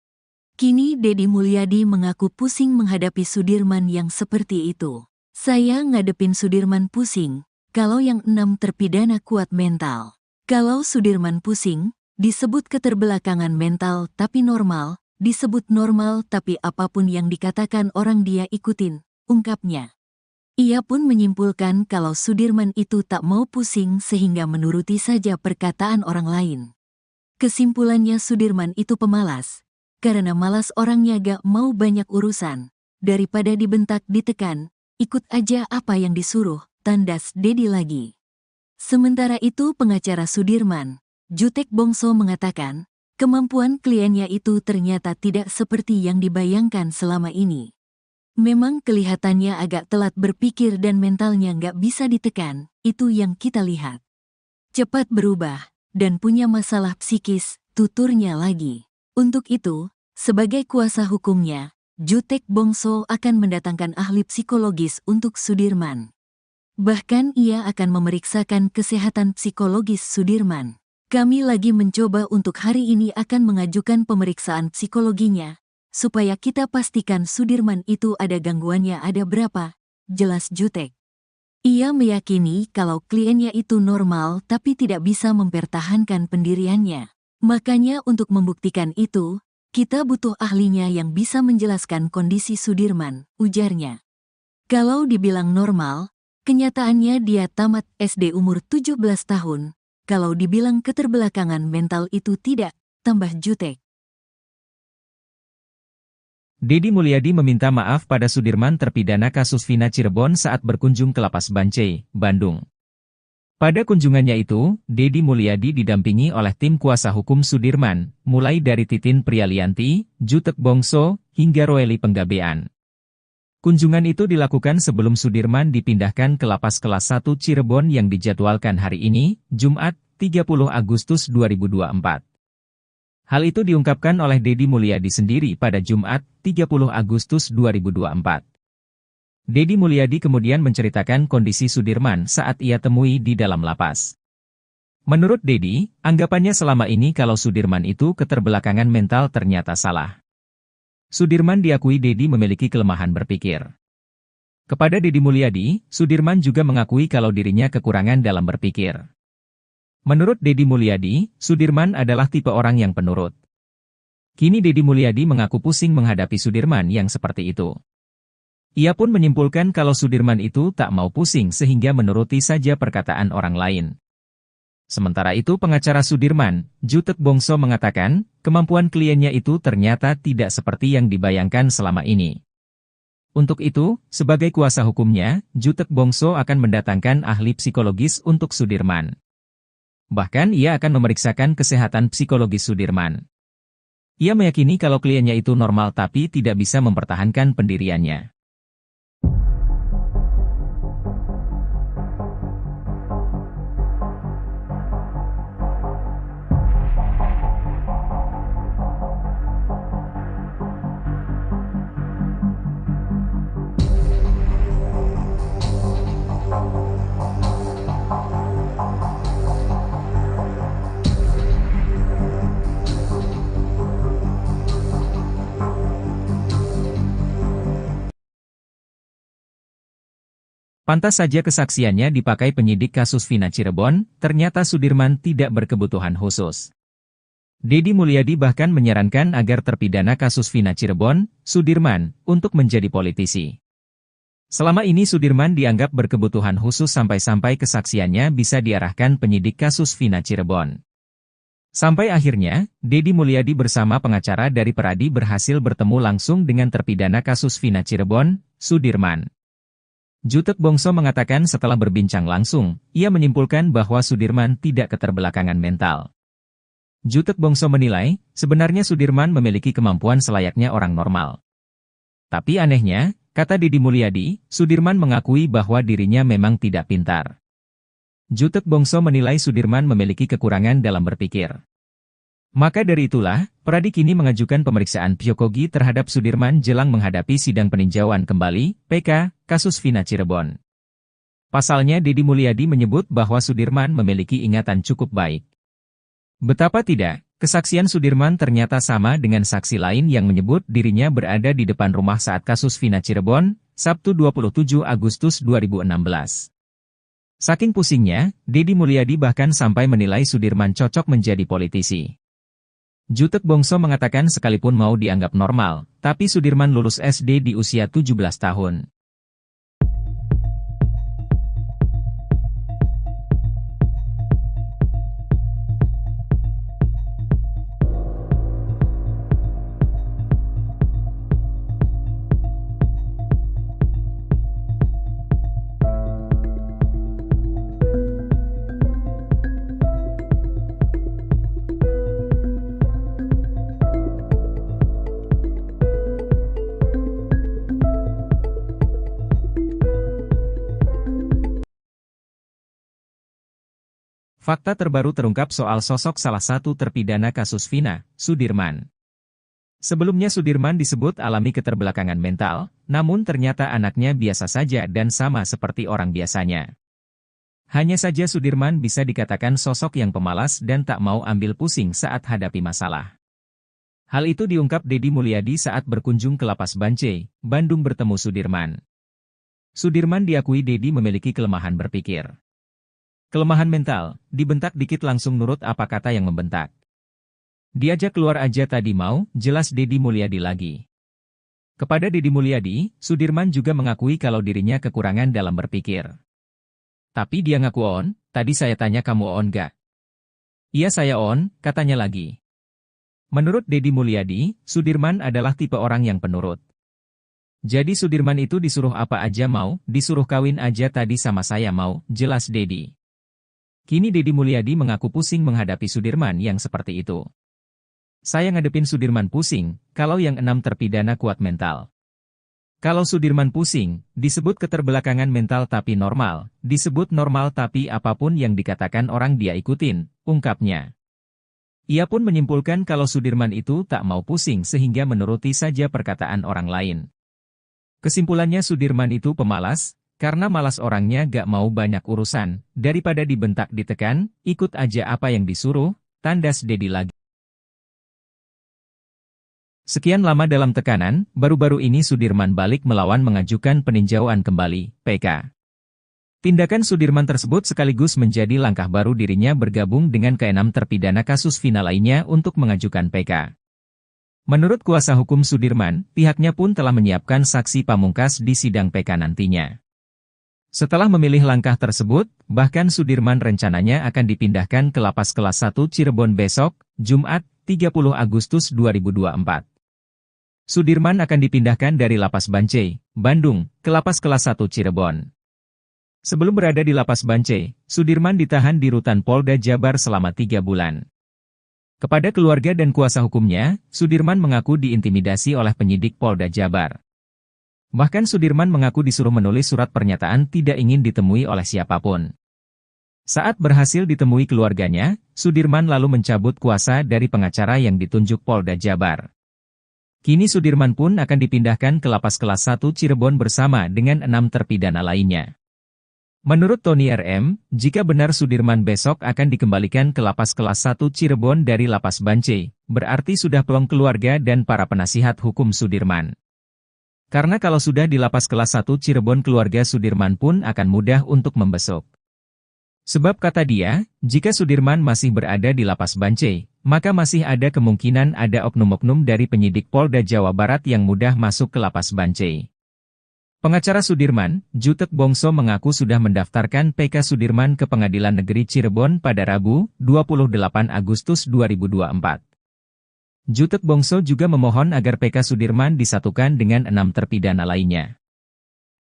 Kini Deddy Mulyadi mengaku pusing menghadapi Sudirman yang seperti itu. Saya ngadepin Sudirman pusing, kalau yang 6 terpidana kuat mental. Kalau Sudirman pusing, disebut keterbelakangan mental tapi normal, disebut normal tapi apapun yang dikatakan orang dia ikutin, ungkapnya. Ia pun menyimpulkan kalau Sudirman itu tak mau pusing sehingga menuruti saja perkataan orang lain. Kesimpulannya Sudirman itu pemalas. Karena malas orangnya gak mau banyak urusan, daripada dibentak ditekan, ikut aja apa yang disuruh, tandas Deddy lagi. Sementara itu pengacara Sudirman, Jutek Bongso mengatakan, kemampuan kliennya itu ternyata tidak seperti yang dibayangkan selama ini. Memang kelihatannya agak telat berpikir dan mentalnya gak bisa ditekan, itu yang kita lihat. Cepat berubah, dan punya masalah psikis, tuturnya lagi. Untuk itu, sebagai kuasa hukumnya, Jutek Bongso akan mendatangkan ahli psikologis untuk Sudirman. Bahkan ia akan memeriksakan kesehatan psikologis Sudirman. Kami lagi mencoba untuk hari ini akan mengajukan pemeriksaan psikologinya, supaya kita pastikan Sudirman itu ada gangguannya ada berapa, jelas Jutek. Ia meyakini kalau kliennya itu normal tapi tidak bisa mempertahankan pendiriannya. Makanya untuk membuktikan itu, kita butuh ahlinya yang bisa menjelaskan kondisi Sudirman, ujarnya. Kalau dibilang normal, kenyataannya dia tamat SD umur 17 tahun. Kalau dibilang keterbelakangan mental itu tidak, tambah Jutek. Deddy Mulyadi meminta maaf pada Sudirman terpidana kasus Vina Cirebon saat berkunjung ke Lapas Bancai, Bandung. Pada kunjungannya itu, Deddy Mulyadi didampingi oleh tim kuasa hukum Sudirman, mulai dari Titin Prialianti, Jutek Bongso, hingga Roeli Penggabean. Kunjungan itu dilakukan sebelum Sudirman dipindahkan ke Lapas Kelas 1 Cirebon yang dijadwalkan hari ini, Jumat, 30 Agustus 2024. Hal itu diungkapkan oleh Deddy Mulyadi sendiri pada Jumat, 30 Agustus 2024. Deddy Mulyadi kemudian menceritakan kondisi Sudirman saat ia temui di dalam lapas. Menurut Deddy, anggapannya selama ini kalau Sudirman itu keterbelakangan mental ternyata salah. Sudirman diakui Deddy memiliki kelemahan berpikir. Kepada Deddy Mulyadi, Sudirman juga mengakui kalau dirinya kekurangan dalam berpikir. Menurut Deddy Mulyadi, Sudirman adalah tipe orang yang penurut. Kini Deddy Mulyadi mengaku pusing menghadapi Sudirman yang seperti itu. Ia pun menyimpulkan kalau Sudirman itu tak mau pusing sehingga menuruti saja perkataan orang lain. Sementara itu pengacara Sudirman, Jutek Bongso mengatakan, kemampuan kliennya itu ternyata tidak seperti yang dibayangkan selama ini. Untuk itu, sebagai kuasa hukumnya, Jutek Bongso akan mendatangkan ahli psikologis untuk Sudirman. Bahkan ia akan memeriksakan kesehatan psikologis Sudirman. Ia meyakini kalau kliennya itu normal tapi tidak bisa mempertahankan pendiriannya. Pantas saja kesaksiannya dipakai penyidik kasus Vina Cirebon, ternyata Sudirman tidak berkebutuhan khusus. Deddy Mulyadi bahkan menyarankan agar terpidana kasus Vina Cirebon, Sudirman, untuk menjadi politisi. Selama ini Sudirman dianggap berkebutuhan khusus sampai-sampai kesaksiannya bisa diarahkan penyidik kasus Vina Cirebon. Sampai akhirnya, Deddy Mulyadi bersama pengacara dari Peradi berhasil bertemu langsung dengan terpidana kasus Vina Cirebon, Sudirman. Jutek Bongso mengatakan setelah berbincang langsung, ia menyimpulkan bahwa Sudirman tidak keterbelakangan mental. Jutek Bongso menilai, sebenarnya Sudirman memiliki kemampuan selayaknya orang normal. Tapi anehnya, kata Deddy Mulyadi, Sudirman mengakui bahwa dirinya memang tidak pintar. Jutek Bongso menilai Sudirman memiliki kekurangan dalam berpikir. Maka dari itulah, Peradi kini mengajukan pemeriksaan psikogi terhadap Sudirman jelang menghadapi sidang peninjauan kembali, PK, kasus Vina Cirebon. Pasalnya Deddy Mulyadi menyebut bahwa Sudirman memiliki ingatan cukup baik. Betapa tidak, kesaksian Sudirman ternyata sama dengan saksi lain yang menyebut dirinya berada di depan rumah saat kasus Vina Cirebon, Sabtu 27 Agustus 2016. Saking pusingnya, Deddy Mulyadi bahkan sampai menilai Sudirman cocok menjadi politisi. Jutek Bongso mengatakan sekalipun mau dianggap normal, tapi Sudirman lulus SD di usia 17 tahun. Fakta terbaru terungkap soal sosok salah satu terpidana kasus Vina, Sudirman. Sebelumnya Sudirman disebut alami keterbelakangan mental, namun ternyata anaknya biasa saja dan sama seperti orang biasanya. Hanya saja Sudirman bisa dikatakan sosok yang pemalas dan tak mau ambil pusing saat hadapi masalah. Hal itu diungkap Deddy Mulyadi saat berkunjung ke Lapas Bancai, Bandung bertemu Sudirman. Sudirman diakui Deddy memiliki kelemahan berpikir. Kelemahan mental, dibentak dikit langsung nurut apa kata yang membentak. Diajak keluar aja tadi mau, jelas Deddy Mulyadi lagi. Kepada Deddy Mulyadi, Sudirman juga mengakui kalau dirinya kekurangan dalam berpikir. Tapi dia ngaku on, tadi saya tanya kamu on gak? Iya saya on, katanya lagi. Menurut Deddy Mulyadi, Sudirman adalah tipe orang yang penurut. Jadi Sudirman itu disuruh apa aja mau, disuruh kawin aja tadi sama saya mau, jelas Deddy. Kini Deddy Mulyadi mengaku pusing menghadapi Sudirman yang seperti itu. Saya ngadepin Sudirman pusing, kalau yang 6 terpidana kuat mental. Kalau Sudirman pusing, disebut keterbelakangan mental tapi normal, disebut normal tapi apapun yang dikatakan orang dia ikutin, ungkapnya. Ia pun menyimpulkan kalau Sudirman itu tak mau pusing sehingga menuruti saja perkataan orang lain. Kesimpulannya Sudirman itu pemalas, karena malas orangnya gak mau banyak urusan, daripada dibentak ditekan, ikut aja apa yang disuruh, tandas Deddy lagi. Sekian lama dalam tekanan, baru-baru ini Sudirman balik melawan mengajukan peninjauan kembali, PK. Tindakan Sudirman tersebut sekaligus menjadi langkah baru dirinya bergabung dengan ke-6 terpidana kasus Vina lainnya untuk mengajukan PK. Menurut kuasa hukum Sudirman, pihaknya pun telah menyiapkan saksi pamungkas di sidang PK nantinya. Setelah memilih langkah tersebut, bahkan Sudirman rencananya akan dipindahkan ke Lapas Kelas 1 Cirebon besok, Jumat, 30 Agustus 2024. Sudirman akan dipindahkan dari Lapas Bancai, Bandung, ke Lapas Kelas 1 Cirebon. Sebelum berada di Lapas Bancai, Sudirman ditahan di Rutan Polda Jabar selama 3 bulan. Kepada keluarga dan kuasa hukumnya, Sudirman mengaku diintimidasi oleh penyidik Polda Jabar. Bahkan Sudirman mengaku disuruh menulis surat pernyataan tidak ingin ditemui oleh siapapun. Saat berhasil ditemui keluarganya, Sudirman lalu mencabut kuasa dari pengacara yang ditunjuk Polda Jabar. Kini Sudirman pun akan dipindahkan ke Lapas Kelas 1 Cirebon bersama dengan 6 terpidana lainnya. Menurut Tony RM, jika benar Sudirman besok akan dikembalikan ke Lapas Kelas 1 Cirebon dari Lapas Bancai, berarti sudah plong keluarga dan para penasihat hukum Sudirman. Karena kalau sudah di Lapas Kelas 1 Cirebon keluarga Sudirman pun akan mudah untuk membesuk. Sebab kata dia, jika Sudirman masih berada di Lapas Bancai, maka masih ada kemungkinan ada oknum-oknum dari penyidik Polda Jawa Barat yang mudah masuk ke Lapas Bancai. Pengacara Sudirman, Jutek Bongso mengaku sudah mendaftarkan PK Sudirman ke Pengadilan Negeri Cirebon pada Rabu, 28 Agustus 2024. Jutek Bongso juga memohon agar PK Sudirman disatukan dengan 6 terpidana lainnya.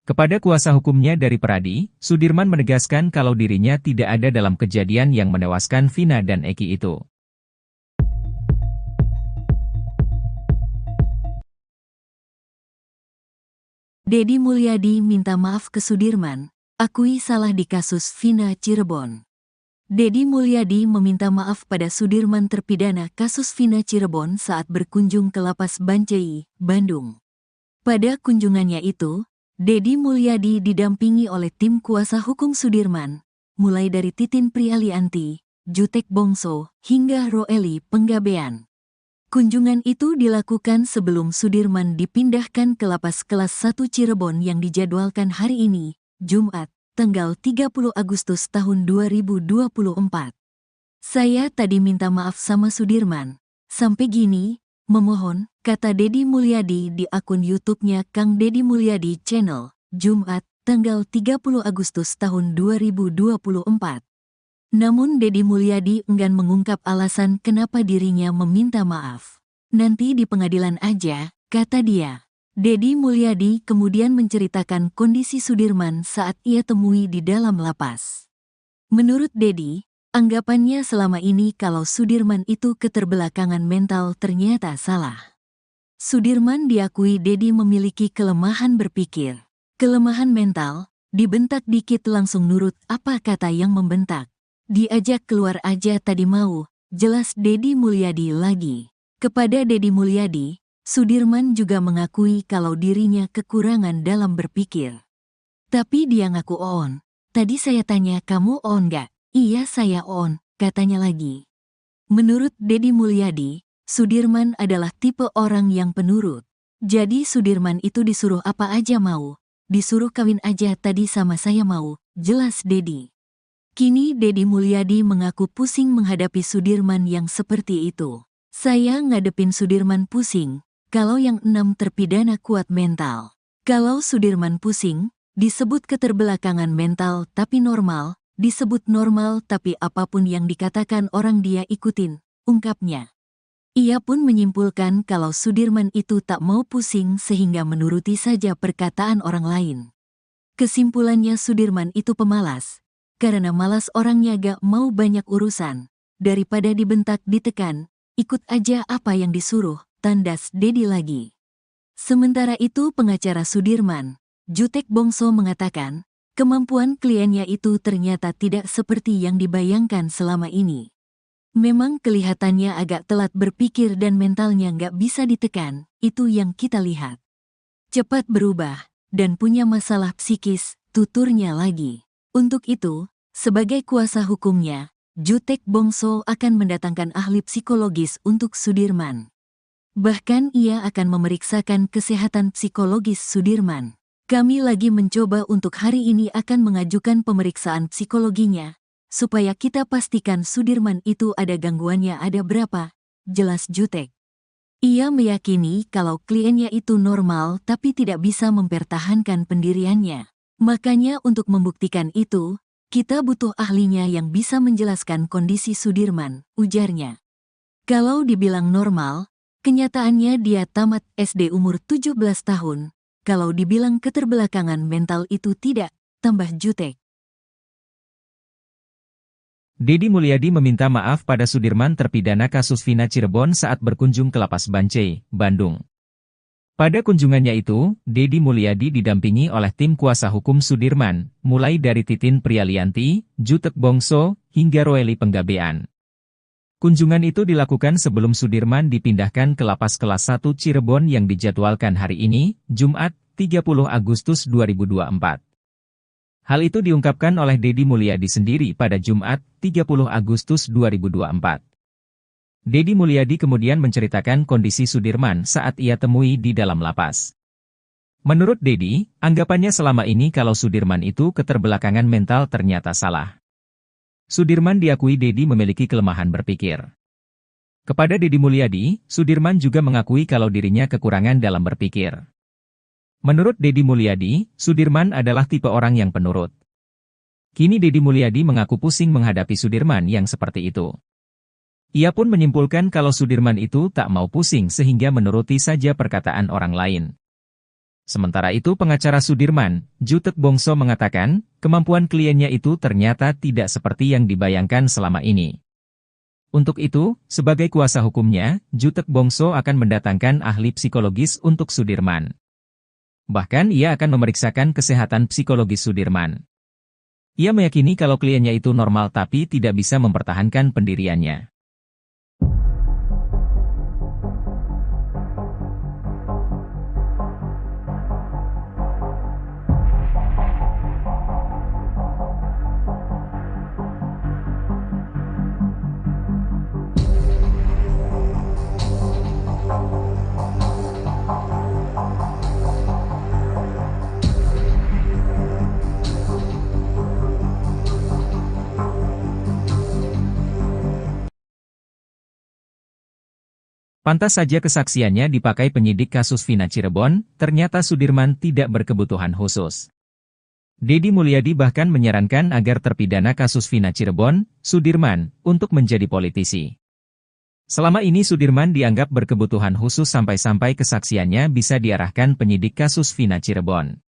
Kepada kuasa hukumnya dari Peradi, Sudirman menegaskan kalau dirinya tidak ada dalam kejadian yang menewaskan Vina dan Eki itu. Deddy Mulyadi minta maaf ke Sudirman, akui salah di kasus Vina Cirebon. Deddy Mulyadi meminta maaf pada Sudirman terpidana kasus Vina Cirebon saat berkunjung ke Lapas Bancai, Bandung. Pada kunjungannya itu, Deddy Mulyadi didampingi oleh tim kuasa hukum Sudirman, mulai dari Titin Prialianti, Jutek Bongso, hingga Roeli Penggabean. Kunjungan itu dilakukan sebelum Sudirman dipindahkan ke Lapas Kelas 1 Cirebon yang dijadwalkan hari ini, Jumat, tanggal 30 Agustus tahun 2024. Saya tadi minta maaf sama Sudirman. Sampai gini, memohon, kata Deddy Mulyadi di akun YouTube-nya Kang Deddy Mulyadi Channel, Jumat, tanggal 30 Agustus tahun 2024. Namun Deddy Mulyadi enggan mengungkap alasan kenapa dirinya meminta maaf. Nanti di pengadilan aja, kata dia. Deddy Mulyadi kemudian menceritakan kondisi Sudirman saat ia temui di dalam lapas. Menurut Deddy, anggapannya selama ini kalau Sudirman itu keterbelakangan mental ternyata salah. Sudirman diakui Deddy memiliki kelemahan berpikir. Kelemahan mental, dibentak dikit langsung nurut apa kata yang membentak. Diajak keluar aja tadi mau, jelas Deddy Mulyadi lagi. Kepada Deddy Mulyadi, Sudirman juga mengakui kalau dirinya kekurangan dalam berpikir. Tapi dia ngaku on. Tadi saya tanya kamu on gak? Iya saya on, katanya lagi. Menurut Deddy Mulyadi, Sudirman adalah tipe orang yang penurut. Jadi Sudirman itu disuruh apa aja mau. Disuruh kawin aja tadi sama saya mau, jelas Deddy. Kini Deddy Mulyadi mengaku pusing menghadapi Sudirman yang seperti itu. Saya ngadepin Sudirman pusing, kalau yang 6 terpidana kuat mental. Kalau Sudirman pusing, disebut keterbelakangan mental tapi normal, disebut normal tapi apapun yang dikatakan orang dia ikutin, ungkapnya. Ia pun menyimpulkan kalau Sudirman itu tak mau pusing sehingga menuruti saja perkataan orang lain. Kesimpulannya Sudirman itu pemalas, karena malas orangnya gak mau banyak urusan. Daripada dibentak ditekan, ikut aja apa yang disuruh, tandas Dedi lagi. Sementara itu pengacara Sudirman, Jutek Bongso mengatakan, kemampuan kliennya itu ternyata tidak seperti yang dibayangkan selama ini. Memang kelihatannya agak telat berpikir dan mentalnya nggak bisa ditekan, itu yang kita lihat. Cepat berubah, dan punya masalah psikis, tuturnya lagi. Untuk itu, sebagai kuasa hukumnya, Jutek Bongso akan mendatangkan ahli psikologis untuk Sudirman. Bahkan ia akan memeriksakan kesehatan psikologis Sudirman. Kami lagi mencoba untuk hari ini akan mengajukan pemeriksaan psikologinya, supaya kita pastikan Sudirman itu ada gangguannya ada berapa, jelas Jutek. Ia meyakini kalau kliennya itu normal tapi tidak bisa mempertahankan pendiriannya. Makanya untuk membuktikan itu, kita butuh ahlinya yang bisa menjelaskan kondisi Sudirman, ujarnya. Kalau dibilang normal, kenyataannya dia tamat SD umur 17 tahun. Kalau dibilang keterbelakangan mental itu tidak, tambah Jutek. Dedi Mulyadi meminta maaf pada Sudirman terpidana kasus Vina Cirebon saat berkunjung ke Lapas Bancai, Bandung. Pada kunjungannya itu, Dedi Mulyadi didampingi oleh tim kuasa hukum Sudirman, mulai dari Titin Prialianti, Jutek Bongso, hingga Roeli Penggabean. Kunjungan itu dilakukan sebelum Sudirman dipindahkan ke Lapas Kelas 1 Cirebon yang dijadwalkan hari ini, Jumat, 30 Agustus 2024. Hal itu diungkapkan oleh Dedi Mulyadi sendiri pada Jumat, 30 Agustus 2024. Dedi Mulyadi kemudian menceritakan kondisi Sudirman saat ia temui di dalam lapas. Menurut Dedi, anggapannya selama ini kalau Sudirman itu keterbelakangan mental ternyata salah. Sudirman diakui Dedi memiliki kelemahan berpikir. Kepada Dedi Mulyadi, Sudirman juga mengakui kalau dirinya kekurangan dalam berpikir. Menurut Dedi Mulyadi, Sudirman adalah tipe orang yang penurut. Kini Dedi Mulyadi mengaku pusing menghadapi Sudirman yang seperti itu. Ia pun menyimpulkan kalau Sudirman itu tak mau pusing sehingga menuruti saja perkataan orang lain. Sementara itu pengacara Sudirman, Jutek Bongso mengatakan, kemampuan kliennya itu ternyata tidak seperti yang dibayangkan selama ini. Untuk itu, sebagai kuasa hukumnya, Jutek Bongso akan mendatangkan ahli psikologis untuk Sudirman. Bahkan ia akan memeriksakan kesehatan psikologis Sudirman. Ia meyakini kalau kliennya itu normal tapi tidak bisa mempertahankan pendiriannya. Pantas saja kesaksiannya dipakai penyidik kasus Vina Cirebon, ternyata Sudirman tidak berkebutuhan khusus. Dedi Mulyadi bahkan menyarankan agar terpidana kasus Vina Cirebon, Sudirman, untuk menjadi politisi. Selama ini Sudirman dianggap berkebutuhan khusus sampai-sampai kesaksiannya bisa diarahkan penyidik kasus Vina Cirebon.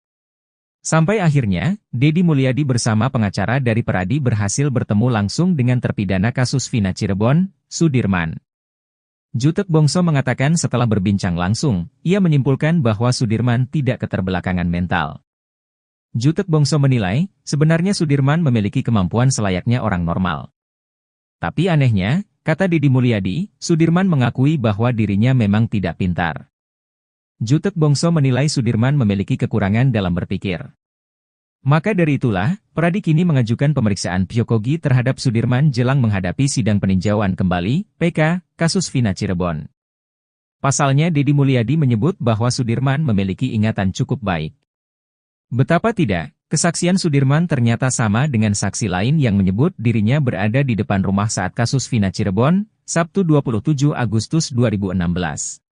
Sampai akhirnya, Dedi Mulyadi bersama pengacara dari Peradi berhasil bertemu langsung dengan terpidana kasus Vina Cirebon, Sudirman. Jutek Bongso mengatakan setelah berbincang langsung, ia menyimpulkan bahwa Sudirman tidak keterbelakangan mental. Jutek Bongso menilai, sebenarnya Sudirman memiliki kemampuan selayaknya orang normal. Tapi anehnya, kata Dedi Mulyadi, Sudirman mengakui bahwa dirinya memang tidak pintar. Jutek Bongso menilai Sudirman memiliki kekurangan dalam berpikir. Maka dari itulah, Peradi kini mengajukan pemeriksaan psikologi terhadap Sudirman jelang menghadapi sidang peninjauan kembali, PK, kasus Vina Cirebon. Pasalnya Dedi Mulyadi menyebut bahwa Sudirman memiliki ingatan cukup baik. Betapa tidak, kesaksian Sudirman ternyata sama dengan saksi lain yang menyebut dirinya berada di depan rumah saat kasus Vina Cirebon, Sabtu 27 Agustus 2016.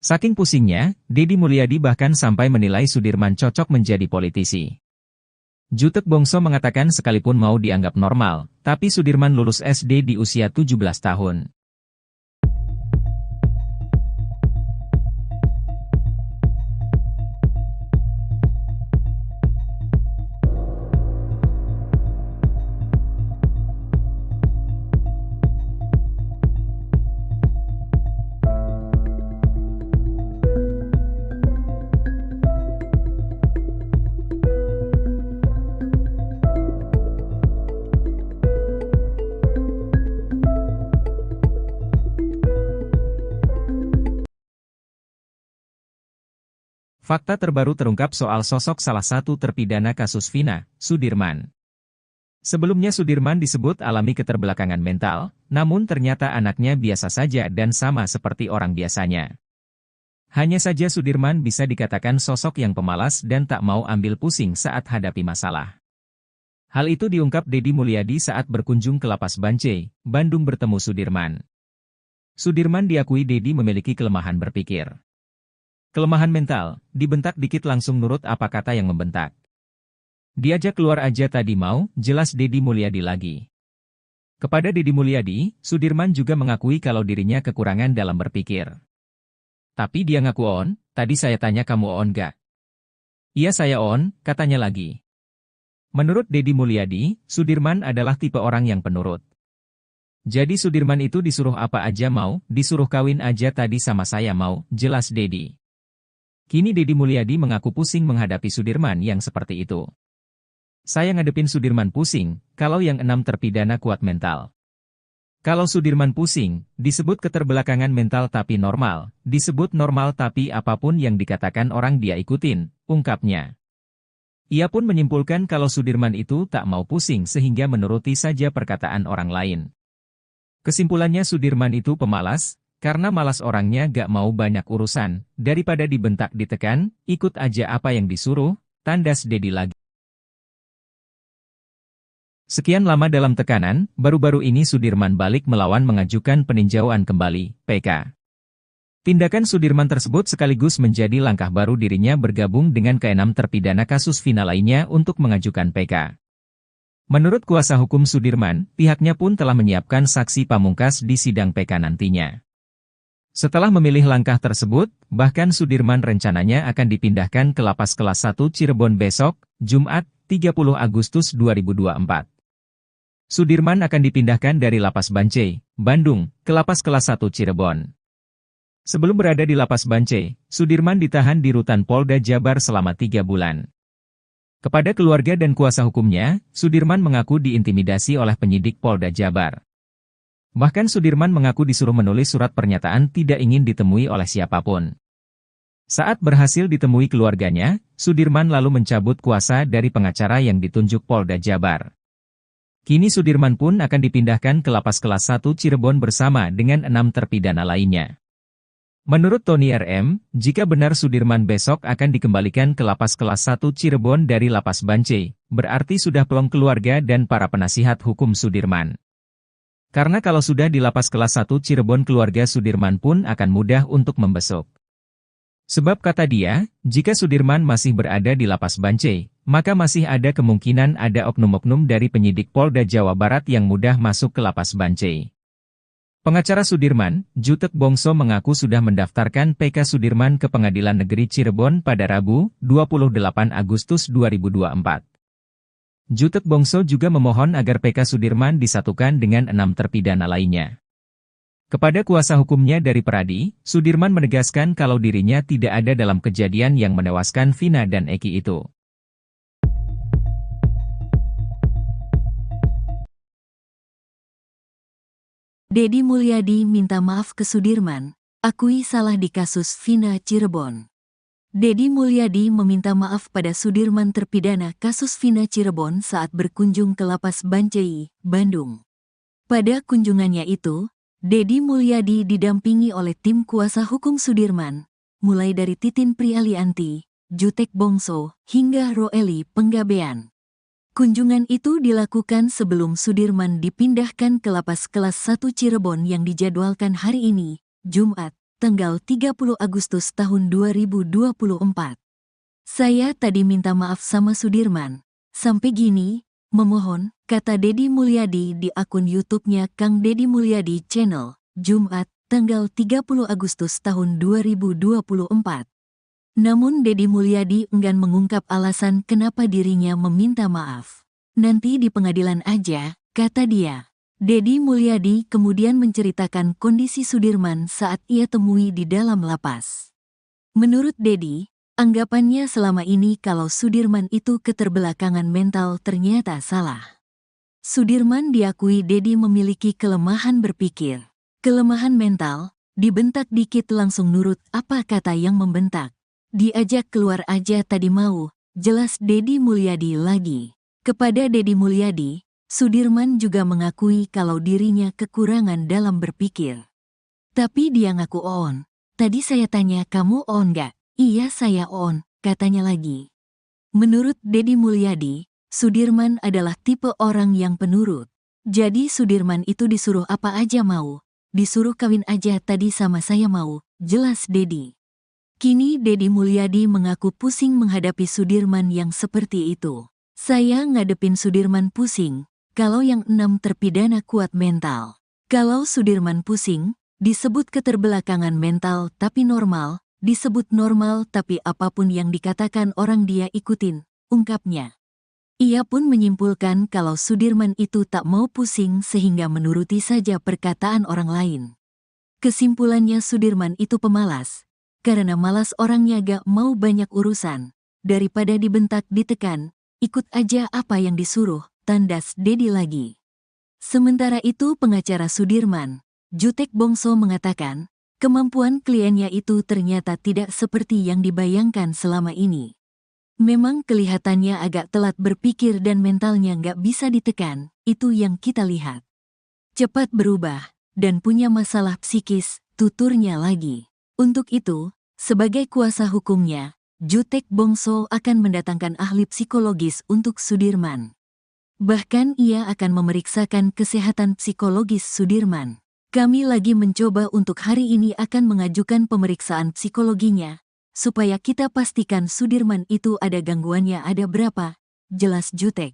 Saking pusingnya, Dedi Mulyadi bahkan sampai menilai Sudirman cocok menjadi politisi. Jutek Bongso mengatakan sekalipun mau dianggap normal, tapi Sudirman lulus SD di usia 17 tahun. Fakta terbaru terungkap soal sosok salah satu terpidana kasus Vina, Sudirman. Sebelumnya Sudirman disebut alami keterbelakangan mental, namun ternyata anaknya biasa saja dan sama seperti orang biasanya. Hanya saja Sudirman bisa dikatakan sosok yang pemalas dan tak mau ambil pusing saat hadapi masalah. Hal itu diungkap Deddy Mulyadi saat berkunjung ke Lapas Bancai, Bandung bertemu Sudirman. Sudirman diakui Deddy memiliki kelemahan berpikir. Kelemahan mental, dibentak dikit langsung nurut apa kata yang membentak. Diajak keluar aja tadi mau, jelas Deddy Mulyadi lagi. Kepada Deddy Mulyadi, Sudirman juga mengakui kalau dirinya kekurangan dalam berpikir. Tapi dia ngaku on, tadi saya tanya kamu on gak? Iya saya on, katanya lagi. Menurut Deddy Mulyadi, Sudirman adalah tipe orang yang penurut. Jadi Sudirman itu disuruh apa aja mau, disuruh kawin aja tadi sama saya mau, jelas Deddy. Kini Deddy Mulyadi mengaku pusing menghadapi Sudirman yang seperti itu. Saya ngadepin Sudirman pusing, kalau yang 6 terpidana kuat mental. Kalau Sudirman pusing, disebut keterbelakangan mental tapi normal, disebut normal tapi apapun yang dikatakan orang dia ikutin, ungkapnya. Ia pun menyimpulkan kalau Sudirman itu tak mau pusing sehingga menuruti saja perkataan orang lain. Kesimpulannya Sudirman itu pemalas, karena malas orangnya gak mau banyak urusan, daripada dibentak ditekan, ikut aja apa yang disuruh, tandas Deddy lagi. Sekian lama dalam tekanan, baru-baru ini Sudirman balik melawan mengajukan peninjauan kembali, PK. Tindakan Sudirman tersebut sekaligus menjadi langkah baru dirinya bergabung dengan ke-6 terpidana kasus Vina lainnya untuk mengajukan PK. Menurut kuasa hukum Sudirman, pihaknya pun telah menyiapkan saksi pamungkas di sidang PK nantinya. Setelah memilih langkah tersebut, bahkan Sudirman rencananya akan dipindahkan ke Lapas Kelas 1 Cirebon besok, Jumat, 30 Agustus 2024. Sudirman akan dipindahkan dari Lapas Bancai, Bandung, ke Lapas Kelas 1 Cirebon. Sebelum berada di Lapas Bancai, Sudirman ditahan di Rutan Polda Jabar selama 3 bulan. Kepada keluarga dan kuasa hukumnya, Sudirman mengaku diintimidasi oleh penyidik Polda Jabar. Bahkan Sudirman mengaku disuruh menulis surat pernyataan tidak ingin ditemui oleh siapapun. Saat berhasil ditemui keluarganya, Sudirman lalu mencabut kuasa dari pengacara yang ditunjuk Polda Jabar. Kini Sudirman pun akan dipindahkan ke Lapas Kelas 1 Cirebon bersama dengan 6 terpidana lainnya. Menurut Tony RM, jika benar Sudirman besok akan dikembalikan ke Lapas Kelas 1 Cirebon dari Lapas Bancai, berarti sudah plong keluarga dan para penasihat hukum Sudirman. Karena kalau sudah di Lapas Kelas 1 Cirebon keluarga Sudirman pun akan mudah untuk membesuk. Sebab kata dia, jika Sudirman masih berada di Lapas Bancai, maka masih ada kemungkinan ada oknum-oknum dari penyidik Polda Jawa Barat yang mudah masuk ke Lapas Bancai. Pengacara Sudirman, Jutek Bongso mengaku sudah mendaftarkan PK Sudirman ke Pengadilan Negeri Cirebon pada Rabu, 28 Agustus 2024. Jutek Bongso juga memohon agar PK Sudirman disatukan dengan 6 terpidana lainnya. Kepada kuasa hukumnya dari Peradi, Sudirman menegaskan kalau dirinya tidak ada dalam kejadian yang menewaskan Vina dan Eki itu. Deddy Mulyadi minta maaf ke Sudirman, akui salah di kasus Vina Cirebon. Deddy Mulyadi meminta maaf pada Sudirman terpidana kasus Vina Cirebon saat berkunjung ke Lapas Bancai, Bandung. Pada kunjungannya itu, Deddy Mulyadi didampingi oleh tim kuasa hukum Sudirman, mulai dari Titin Prialianti, Jutek Bongso, hingga Roeli Penggabean. Kunjungan itu dilakukan sebelum Sudirman dipindahkan ke Lapas Kelas 1 Cirebon yang dijadwalkan hari ini, Jumat, tanggal 30 Agustus tahun 2024. Saya tadi minta maaf sama Sudirman. Sampai gini, memohon, kata Deddy Mulyadi di akun YouTube-nya Kang Deddy Mulyadi Channel, Jumat, tanggal 30 Agustus tahun 2024. Namun Deddy Mulyadi enggan mengungkap alasan kenapa dirinya meminta maaf. Nanti di pengadilan aja, kata dia. Deddy Mulyadi kemudian menceritakan kondisi Sudirman saat ia temui di dalam lapas. Menurut Deddy, anggapannya selama ini kalau Sudirman itu keterbelakangan mental ternyata salah. Sudirman diakui Deddy memiliki kelemahan berpikir. Kelemahan mental, dibentak dikit langsung nurut apa kata yang membentak. Diajak keluar aja tadi mau, jelas Deddy Mulyadi lagi. Kepada Deddy Mulyadi, Sudirman juga mengakui kalau dirinya kekurangan dalam berpikir. Tapi dia ngaku on. Tadi saya tanya kamu on gak? Iya saya on, katanya lagi. Menurut Deddy Mulyadi, Sudirman adalah tipe orang yang penurut. Jadi Sudirman itu disuruh apa aja mau. Disuruh kawin aja tadi sama saya mau, jelas Deddy. Kini Deddy Mulyadi mengaku pusing menghadapi Sudirman yang seperti itu. Saya ngadepin Sudirman pusing, kalau yang 6 terpidana kuat mental. Kalau Sudirman pusing, disebut keterbelakangan mental tapi normal, disebut normal tapi apapun yang dikatakan orang dia ikutin, ungkapnya. Ia pun menyimpulkan kalau Sudirman itu tak mau pusing sehingga menuruti saja perkataan orang lain. Kesimpulannya Sudirman itu pemalas. Karena malas orangnya gak mau banyak urusan. Daripada dibentak ditekan, ikut aja apa yang disuruh, tandas Deddy lagi. Sementara itu pengacara Sudirman, Jutek Bongso mengatakan, kemampuan kliennya itu ternyata tidak seperti yang dibayangkan selama ini. Memang kelihatannya agak telat berpikir dan mentalnya gak bisa ditekan, itu yang kita lihat. Cepat berubah, dan punya masalah psikis, tuturnya lagi. Untuk itu, sebagai kuasa hukumnya, Jutek Bongso akan mendatangkan ahli psikologis untuk Sudirman. Bahkan ia akan memeriksakan kesehatan psikologis Sudirman. Kami lagi mencoba untuk hari ini akan mengajukan pemeriksaan psikologinya, supaya kita pastikan Sudirman itu ada gangguannya ada berapa, jelas Jutek.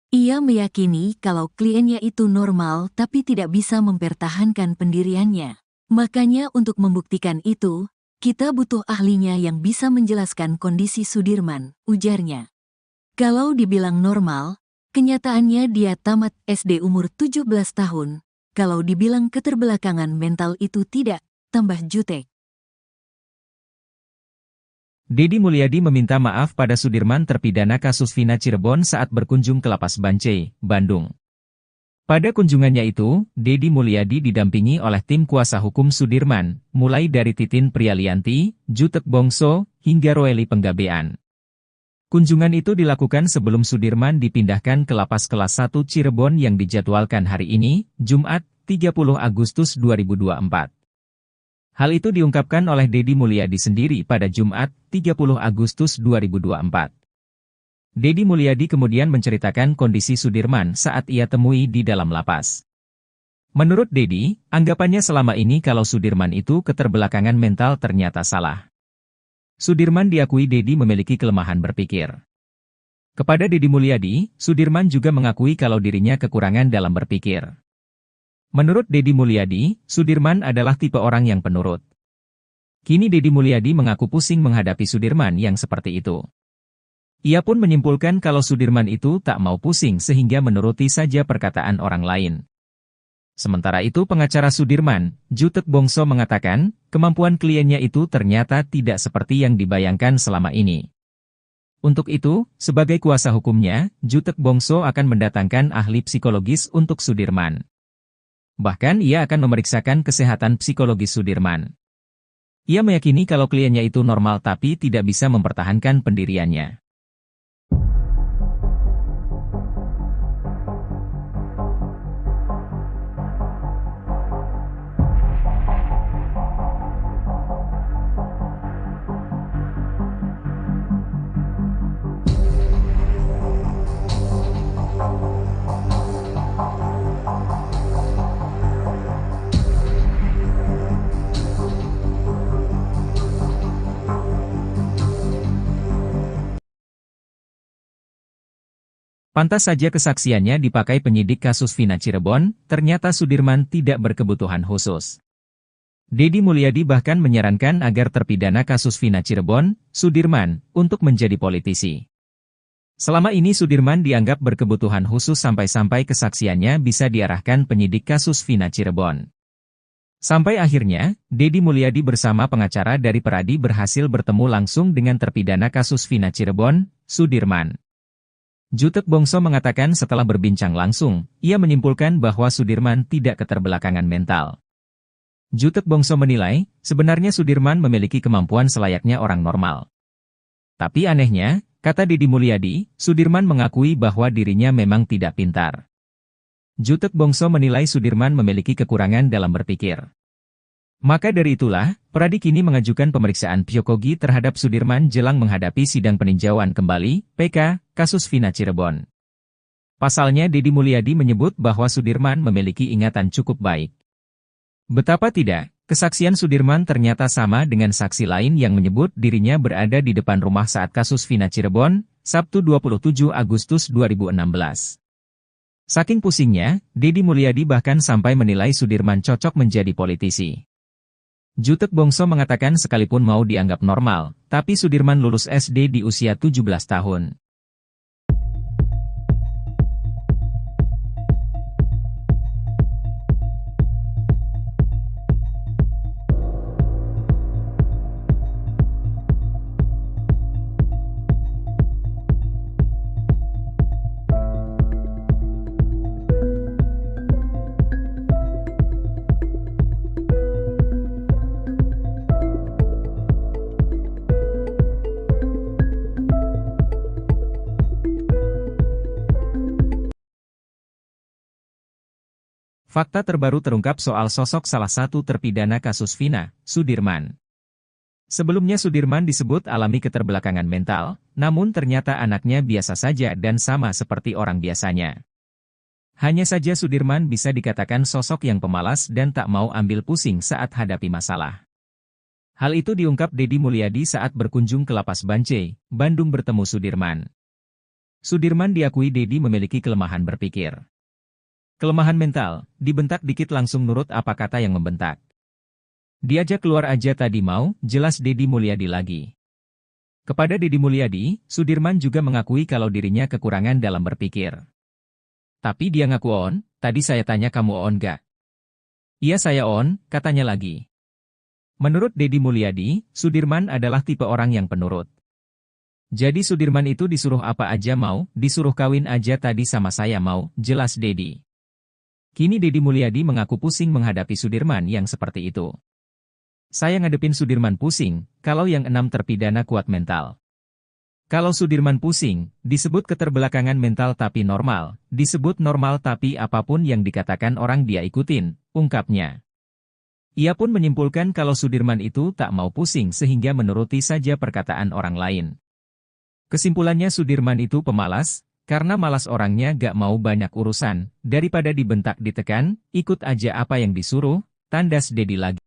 Ia meyakini kalau kliennya itu normal tapi tidak bisa mempertahankan pendiriannya. Makanya untuk membuktikan itu, kita butuh ahlinya yang bisa menjelaskan kondisi Sudirman, ujarnya. Kalau dibilang normal, kenyataannya dia tamat SD umur 17 tahun. Kalau dibilang keterbelakangan mental itu tidak, tambah Jutek. Deddy Mulyadi meminta maaf pada Sudirman terpidana kasus Vina Cirebon saat berkunjung ke Lapas Bancai, Bandung. Pada kunjungannya itu, Deddy Mulyadi didampingi oleh tim kuasa hukum Sudirman, mulai dari Titin Prialianti, Jutek Bongso, hingga Roeli Penggabean. Kunjungan itu dilakukan sebelum Sudirman dipindahkan ke Lapas Kelas 1 Cirebon yang dijadwalkan hari ini, Jumat, 30 Agustus 2024. Hal itu diungkapkan oleh Deddy Mulyadi sendiri pada Jumat, 30 Agustus 2024. Deddy Mulyadi kemudian menceritakan kondisi Sudirman saat ia temui di dalam lapas. Menurut Deddy, anggapannya selama ini kalau Sudirman itu keterbelakangan mental ternyata salah. Sudirman diakui Deddy memiliki kelemahan berpikir. Kepada Deddy Mulyadi, Sudirman juga mengakui kalau dirinya kekurangan dalam berpikir. Menurut Deddy Mulyadi, Sudirman adalah tipe orang yang penurut. Kini Deddy Mulyadi mengaku pusing menghadapi Sudirman yang seperti itu. Ia pun menyimpulkan kalau Sudirman itu tak mau pusing sehingga menuruti saja perkataan orang lain. Sementara itu pengacara Sudirman, Jutek Bongso mengatakan, kemampuan kliennya itu ternyata tidak seperti yang dibayangkan selama ini. Untuk itu, sebagai kuasa hukumnya, Jutek Bongso akan mendatangkan ahli psikologis untuk Sudirman. Bahkan ia akan memeriksakan kesehatan psikologis Sudirman. Ia meyakini kalau kliennya itu normal tapi tidak bisa mempertahankan pendiriannya. Pantas saja kesaksiannya dipakai penyidik kasus Vina Cirebon, ternyata Sudirman tidak berkebutuhan khusus. Deddy Mulyadi bahkan menyarankan agar terpidana kasus Vina Cirebon, Sudirman, untuk menjadi politisi. Selama ini Sudirman dianggap berkebutuhan khusus sampai-sampai kesaksiannya bisa diarahkan penyidik kasus Vina Cirebon. Sampai akhirnya, Deddy Mulyadi bersama pengacara dari Peradi berhasil bertemu langsung dengan terpidana kasus Vina Cirebon, Sudirman. Jutek Bongso mengatakan setelah berbincang langsung, ia menyimpulkan bahwa Sudirman tidak keterbelakangan mental. Jutek Bongso menilai, sebenarnya Sudirman memiliki kemampuan selayaknya orang normal. Tapi anehnya, kata Deddy Mulyadi, Sudirman mengakui bahwa dirinya memang tidak pintar. Jutek Bongso menilai Sudirman memiliki kekurangan dalam berpikir. Maka dari itulah, Pradi kini mengajukan pemeriksaan psikogi terhadap Sudirman jelang menghadapi sidang peninjauan kembali, PK, kasus Vina Cirebon. Pasalnya Deddy Mulyadi menyebut bahwa Sudirman memiliki ingatan cukup baik. Betapa tidak, kesaksian Sudirman ternyata sama dengan saksi lain yang menyebut dirinya berada di depan rumah saat kasus Vina Cirebon, Sabtu 27 Agustus 2016. Saking pusingnya, Deddy Mulyadi bahkan sampai menilai Sudirman cocok menjadi politisi. Jutek Bongso mengatakan sekalipun mau dianggap normal, tapi Sudirman lulus SD di usia 17 tahun. Fakta terbaru terungkap soal sosok salah satu terpidana kasus Vina, Sudirman. Sebelumnya Sudirman disebut alami keterbelakangan mental, namun ternyata anaknya biasa saja dan sama seperti orang biasanya. Hanya saja Sudirman bisa dikatakan sosok yang pemalas dan tak mau ambil pusing saat hadapi masalah. Hal itu diungkap Deddy Mulyadi saat berkunjung ke Lapas Bancai, Bandung bertemu Sudirman. Sudirman diakui Deddy memiliki kelemahan berpikir. Kelemahan mental, dibentak dikit langsung nurut apa kata yang membentak. Diajak keluar aja tadi mau, jelas Deddy Mulyadi lagi. Kepada Deddy Mulyadi, Sudirman juga mengakui kalau dirinya kekurangan dalam berpikir. Tapi dia ngaku on, tadi saya tanya kamu on gak? Iya saya on, katanya lagi. Menurut Deddy Mulyadi, Sudirman adalah tipe orang yang penurut. Jadi Sudirman itu disuruh apa aja mau, disuruh kawin aja tadi sama saya mau, jelas Deddy. Kini Deddy Mulyadi mengaku pusing menghadapi Sudirman yang seperti itu. Saya ngadepin Sudirman pusing, kalau yang 6 terpidana kuat mental. Kalau Sudirman pusing, disebut keterbelakangan mental tapi normal, disebut normal tapi apapun yang dikatakan orang dia ikutin, ungkapnya. Ia pun menyimpulkan kalau Sudirman itu tak mau pusing sehingga menuruti saja perkataan orang lain. Kesimpulannya Sudirman itu pemalas, karena malas orangnya gak mau banyak urusan, daripada dibentak ditekan, ikut aja apa yang disuruh, tandas Deddy lagi.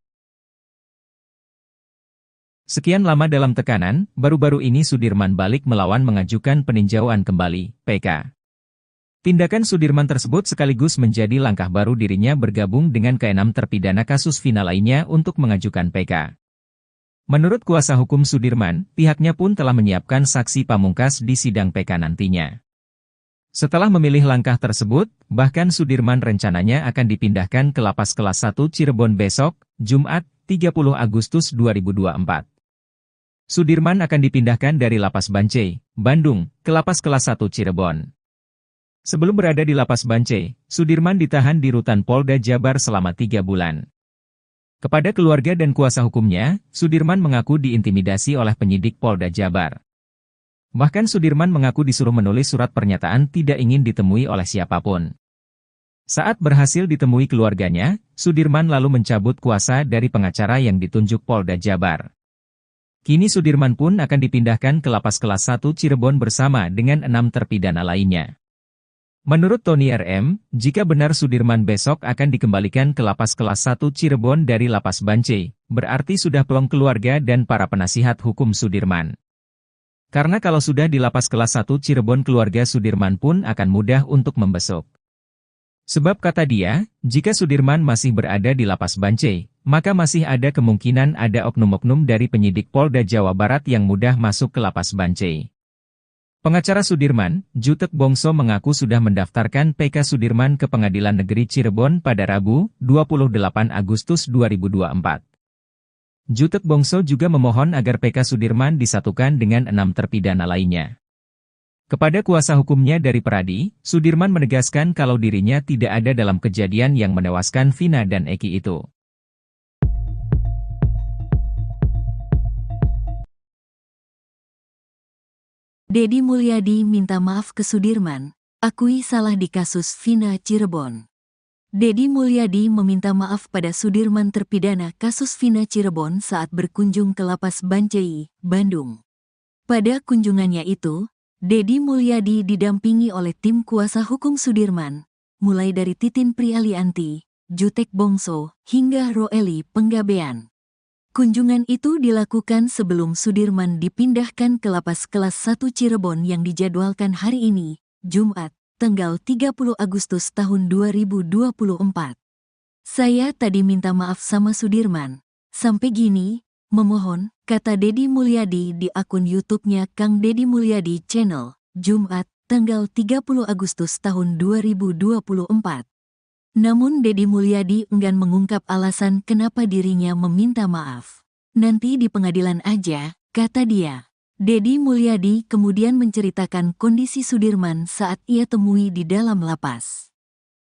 Sekian lama dalam tekanan, baru-baru ini Sudirman balik melawan mengajukan peninjauan kembali, PK. Tindakan Sudirman tersebut sekaligus menjadi langkah baru dirinya bergabung dengan ke-6 terpidana kasus Vina lainnya untuk mengajukan PK. Menurut kuasa hukum Sudirman, pihaknya pun telah menyiapkan saksi pamungkas di sidang PK nantinya. Setelah memilih langkah tersebut, bahkan Sudirman rencananya akan dipindahkan ke Lapas Kelas 1 Cirebon besok, Jumat, 30 Agustus 2024. Sudirman akan dipindahkan dari Lapas Bancai, Bandung, ke Lapas Kelas 1 Cirebon. Sebelum berada di Lapas Bancai, Sudirman ditahan di Rutan Polda Jabar selama 3 bulan. Kepada keluarga dan kuasa hukumnya, Sudirman mengaku diintimidasi oleh penyidik Polda Jabar. Bahkan Sudirman mengaku disuruh menulis surat pernyataan tidak ingin ditemui oleh siapapun. Saat berhasil ditemui keluarganya, Sudirman lalu mencabut kuasa dari pengacara yang ditunjuk Polda Jabar. Kini Sudirman pun akan dipindahkan ke Lapas Kelas 1 Cirebon bersama dengan 6 terpidana lainnya. Menurut Tony RM, jika benar Sudirman besok akan dikembalikan ke Lapas Kelas 1 Cirebon dari Lapas Bancai, berarti sudah plong keluarga dan para penasihat hukum Sudirman. Karena kalau sudah di Lapas Kelas 1 Cirebon keluarga Sudirman pun akan mudah untuk membesuk. Sebab kata dia, jika Sudirman masih berada di Lapas Bancai, maka masih ada kemungkinan ada oknum-oknum dari penyidik Polda Jawa Barat yang mudah masuk ke Lapas Bancai. Pengacara Sudirman, Jutek Bongso mengaku sudah mendaftarkan PK Sudirman ke Pengadilan Negeri Cirebon pada Rabu, 28 Agustus 2024. Jutek Bongso juga memohon agar PK Sudirman disatukan dengan 6 terpidana lainnya. Kepada kuasa hukumnya dari Pradi, Sudirman menegaskan kalau dirinya tidak ada dalam kejadian yang menewaskan Vina dan Eki itu. Dedi Mulyadi minta maaf ke Sudirman, akui salah di kasus Vina Cirebon. Dedi Mulyadi meminta maaf pada Sudirman terpidana kasus Vina Cirebon saat berkunjung ke Lapas Bancai, Bandung. Pada kunjungannya itu, Dedi Mulyadi didampingi oleh tim kuasa hukum Sudirman, mulai dari Titin Prialianti, Jutek Bongso, hingga Roeli Penggabean. Kunjungan itu dilakukan sebelum Sudirman dipindahkan ke Lapas Kelas 1 Cirebon yang dijadwalkan hari ini, Jumat, tanggal 30 Agustus tahun 2024. Saya tadi minta maaf sama Sudirman. Sampai gini, memohon, kata Dedi Mulyadi di akun YouTube-nya Kang Dedi Mulyadi Channel, Jumat, tanggal 30 Agustus tahun 2024. Namun Dedi Mulyadi enggan mengungkap alasan kenapa dirinya meminta maaf. Nanti di pengadilan aja, kata dia. Dedi Mulyadi kemudian menceritakan kondisi Sudirman saat ia temui di dalam lapas.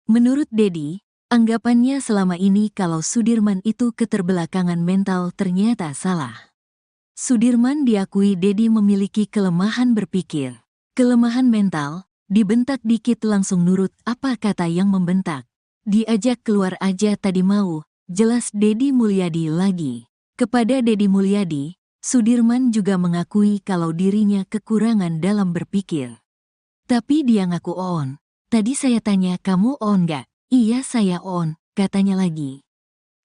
Menurut Dedi, anggapannya selama ini kalau Sudirman itu keterbelakangan mental ternyata salah. Sudirman diakui Dedi memiliki kelemahan berpikir. Kelemahan mental, dibentak dikit langsung nurut apa kata yang membentak. Diajak keluar aja tadi mau, jelas Dedi Mulyadi lagi. Kepada Dedi Mulyadi, Sudirman juga mengakui kalau dirinya kekurangan dalam berpikir. Tapi dia ngaku on. Tadi saya tanya kamu on gak? Iya saya on, katanya lagi.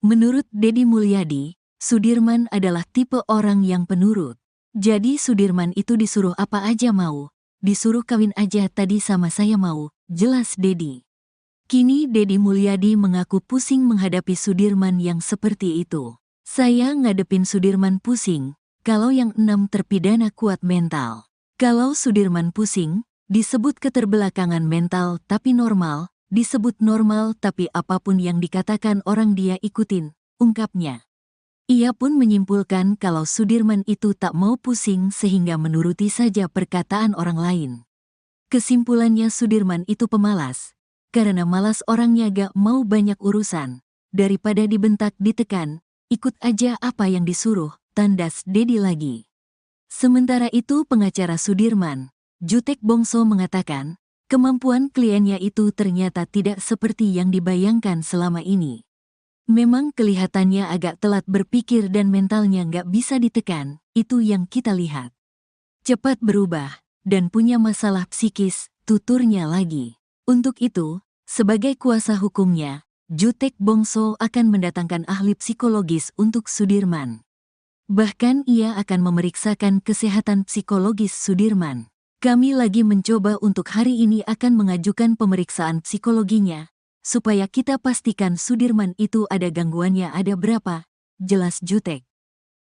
Menurut Dedi Mulyadi, Sudirman adalah tipe orang yang penurut. Jadi Sudirman itu disuruh apa aja mau. Disuruh kawin aja tadi sama saya mau, jelas Dedi. Kini Dedi Mulyadi mengaku pusing menghadapi Sudirman yang seperti itu. Saya ngadepin Sudirman pusing. Kalau yang 6 terpidana kuat mental. Kalau Sudirman pusing, disebut keterbelakangan mental tapi normal, disebut normal tapi apapun yang dikatakan orang dia ikutin, ungkapnya. Ia pun menyimpulkan kalau Sudirman itu tak mau pusing sehingga menuruti saja perkataan orang lain. Kesimpulannya Sudirman itu pemalas, karena malas orangnya gak mau banyak urusan, daripada dibentak ditekan, ikut aja apa yang disuruh. Tandas Dedi lagi. Sementara itu pengacara Sudirman, Jutek Bongso mengatakan, kemampuan kliennya itu ternyata tidak seperti yang dibayangkan selama ini. Memang kelihatannya agak telat berpikir dan mentalnya nggak bisa ditekan, itu yang kita lihat. Cepat berubah, dan punya masalah psikis, tuturnya lagi. Untuk itu, sebagai kuasa hukumnya, Jutek Bongso akan mendatangkan ahli psikologis untuk Sudirman. Bahkan ia akan memeriksakan kesehatan psikologis Sudirman. Kami lagi mencoba untuk hari ini akan mengajukan pemeriksaan psikologinya, supaya kita pastikan Sudirman itu ada gangguannya ada berapa, jelas Jutek.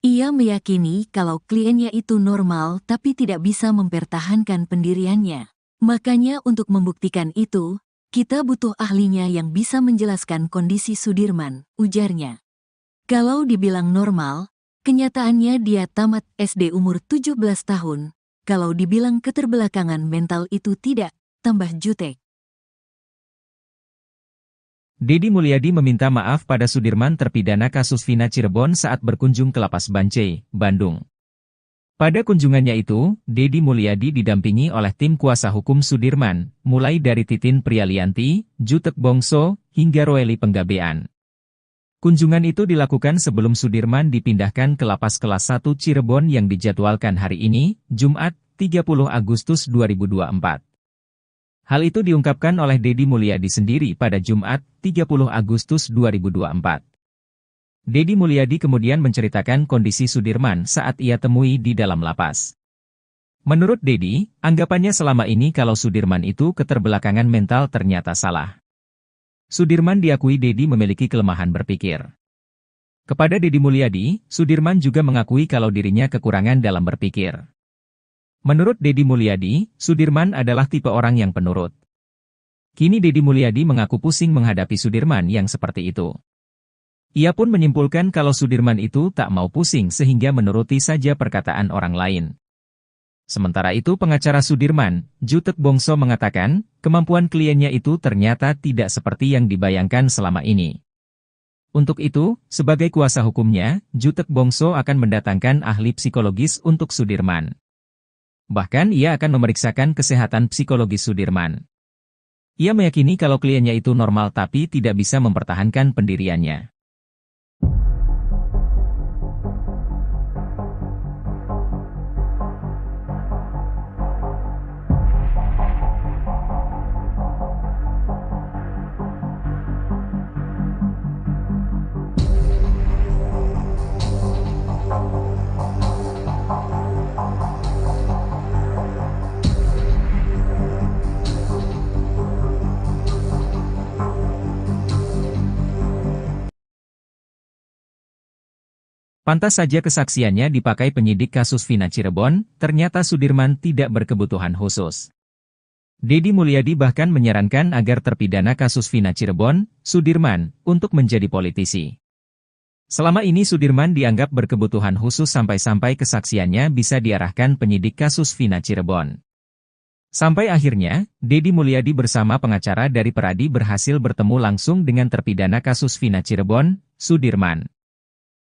Ia meyakini kalau kliennya itu normal tapi tidak bisa mempertahankan pendiriannya. Makanya untuk membuktikan itu, kita butuh ahlinya yang bisa menjelaskan kondisi Sudirman, ujarnya. Kalau dibilang normal, kenyataannya dia tamat SD umur 17 tahun, kalau dibilang keterbelakangan mental itu tidak, tambah Jutek. Dedi Mulyadi meminta maaf pada Sudirman terpidana kasus Vina Cirebon saat berkunjung ke Lapas Bancai, Bandung. Pada kunjungannya itu, Dedi Mulyadi didampingi oleh tim kuasa hukum Sudirman, mulai dari Titin Prialianti, Jutek Bongso, hingga Roeli Penggabean. Kunjungan itu dilakukan sebelum Sudirman dipindahkan ke Lapas Kelas 1 Cirebon yang dijadwalkan hari ini, Jumat, 30 Agustus 2024. Hal itu diungkapkan oleh Dedi Mulyadi sendiri pada Jumat, 30 Agustus 2024. Dedi Mulyadi kemudian menceritakan kondisi Sudirman saat ia temui di dalam lapas. Menurut Dedi, anggapannya selama ini kalau Sudirman itu keterbelakangan mental ternyata salah. Sudirman diakui Dedi memiliki kelemahan berpikir. Kepada Dedi Mulyadi, Sudirman juga mengakui kalau dirinya kekurangan dalam berpikir. Menurut Dedi Mulyadi, Sudirman adalah tipe orang yang penurut. Kini Dedi Mulyadi mengaku pusing menghadapi Sudirman yang seperti itu. Ia pun menyimpulkan kalau Sudirman itu tak mau pusing sehingga menuruti saja perkataan orang lain. Sementara itu pengacara Sudirman, Jutek Bongso mengatakan, kemampuan kliennya itu ternyata tidak seperti yang dibayangkan selama ini. Untuk itu, sebagai kuasa hukumnya, Jutek Bongso akan mendatangkan ahli psikologis untuk Sudirman. Bahkan ia akan memeriksakan kesehatan psikologis Sudirman. Ia meyakini kalau kliennya itu normal tapi tidak bisa mempertahankan pendiriannya. Pantas saja kesaksiannya dipakai penyidik kasus Vina Cirebon, ternyata Sudirman tidak berkebutuhan khusus. Deddy Mulyadi bahkan menyarankan agar terpidana kasus Vina Cirebon, Sudirman, untuk menjadi politisi. Selama ini Sudirman dianggap berkebutuhan khusus sampai-sampai kesaksiannya bisa diarahkan penyidik kasus Vina Cirebon. Sampai akhirnya, Deddy Mulyadi bersama pengacara dari Peradi berhasil bertemu langsung dengan terpidana kasus Vina Cirebon, Sudirman.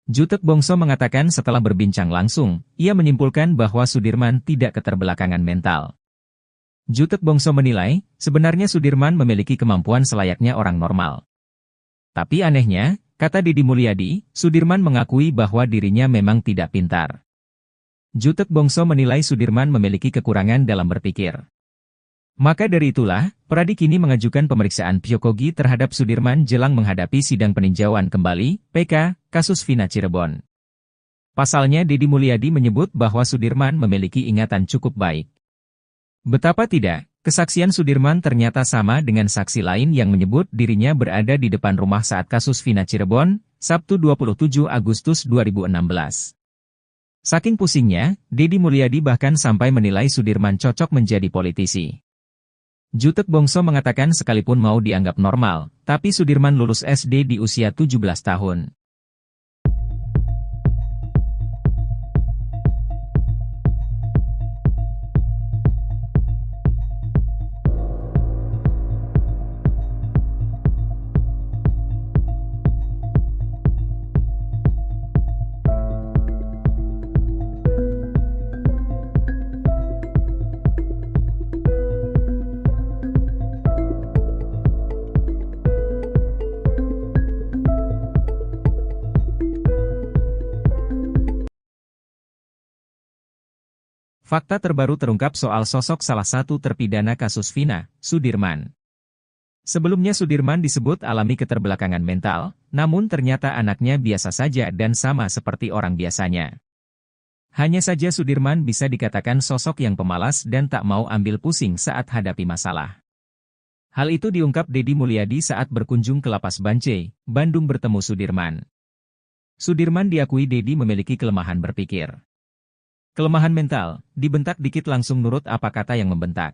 Jutek Bongso mengatakan setelah berbincang langsung, ia menyimpulkan bahwa Sudirman tidak keterbelakangan mental. Jutek Bongso menilai, sebenarnya Sudirman memiliki kemampuan selayaknya orang normal. Tapi anehnya, kata Deddy Mulyadi, Sudirman mengakui bahwa dirinya memang tidak pintar. Jutek Bongso menilai Sudirman memiliki kekurangan dalam berpikir. Maka dari itulah, Peradi kini mengajukan pemeriksaan psikogi terhadap Sudirman jelang menghadapi sidang peninjauan kembali, PK, kasus Vina Cirebon. Pasalnya Deddy Mulyadi menyebut bahwa Sudirman memiliki ingatan cukup baik. Betapa tidak, kesaksian Sudirman ternyata sama dengan saksi lain yang menyebut dirinya berada di depan rumah saat kasus Vina Cirebon, Sabtu 27 Agustus 2016. Saking pusingnya, Deddy Mulyadi bahkan sampai menilai Sudirman cocok menjadi politisi. Jutek Bongso mengatakan sekalipun mau dianggap normal, tapi Sudirman lulus SD di usia 17 tahun. Fakta terbaru terungkap soal sosok salah satu terpidana kasus Vina, Sudirman. Sebelumnya Sudirman disebut alami keterbelakangan mental, namun ternyata anaknya biasa saja dan sama seperti orang biasanya. Hanya saja Sudirman bisa dikatakan sosok yang pemalas dan tak mau ambil pusing saat hadapi masalah. Hal itu diungkap Deddy Mulyadi saat berkunjung ke Lapas Bancai, Bandung bertemu Sudirman. Sudirman diakui Deddy memiliki kelemahan berpikir. Kelemahan mental, dibentak dikit langsung nurut apa kata yang membentak.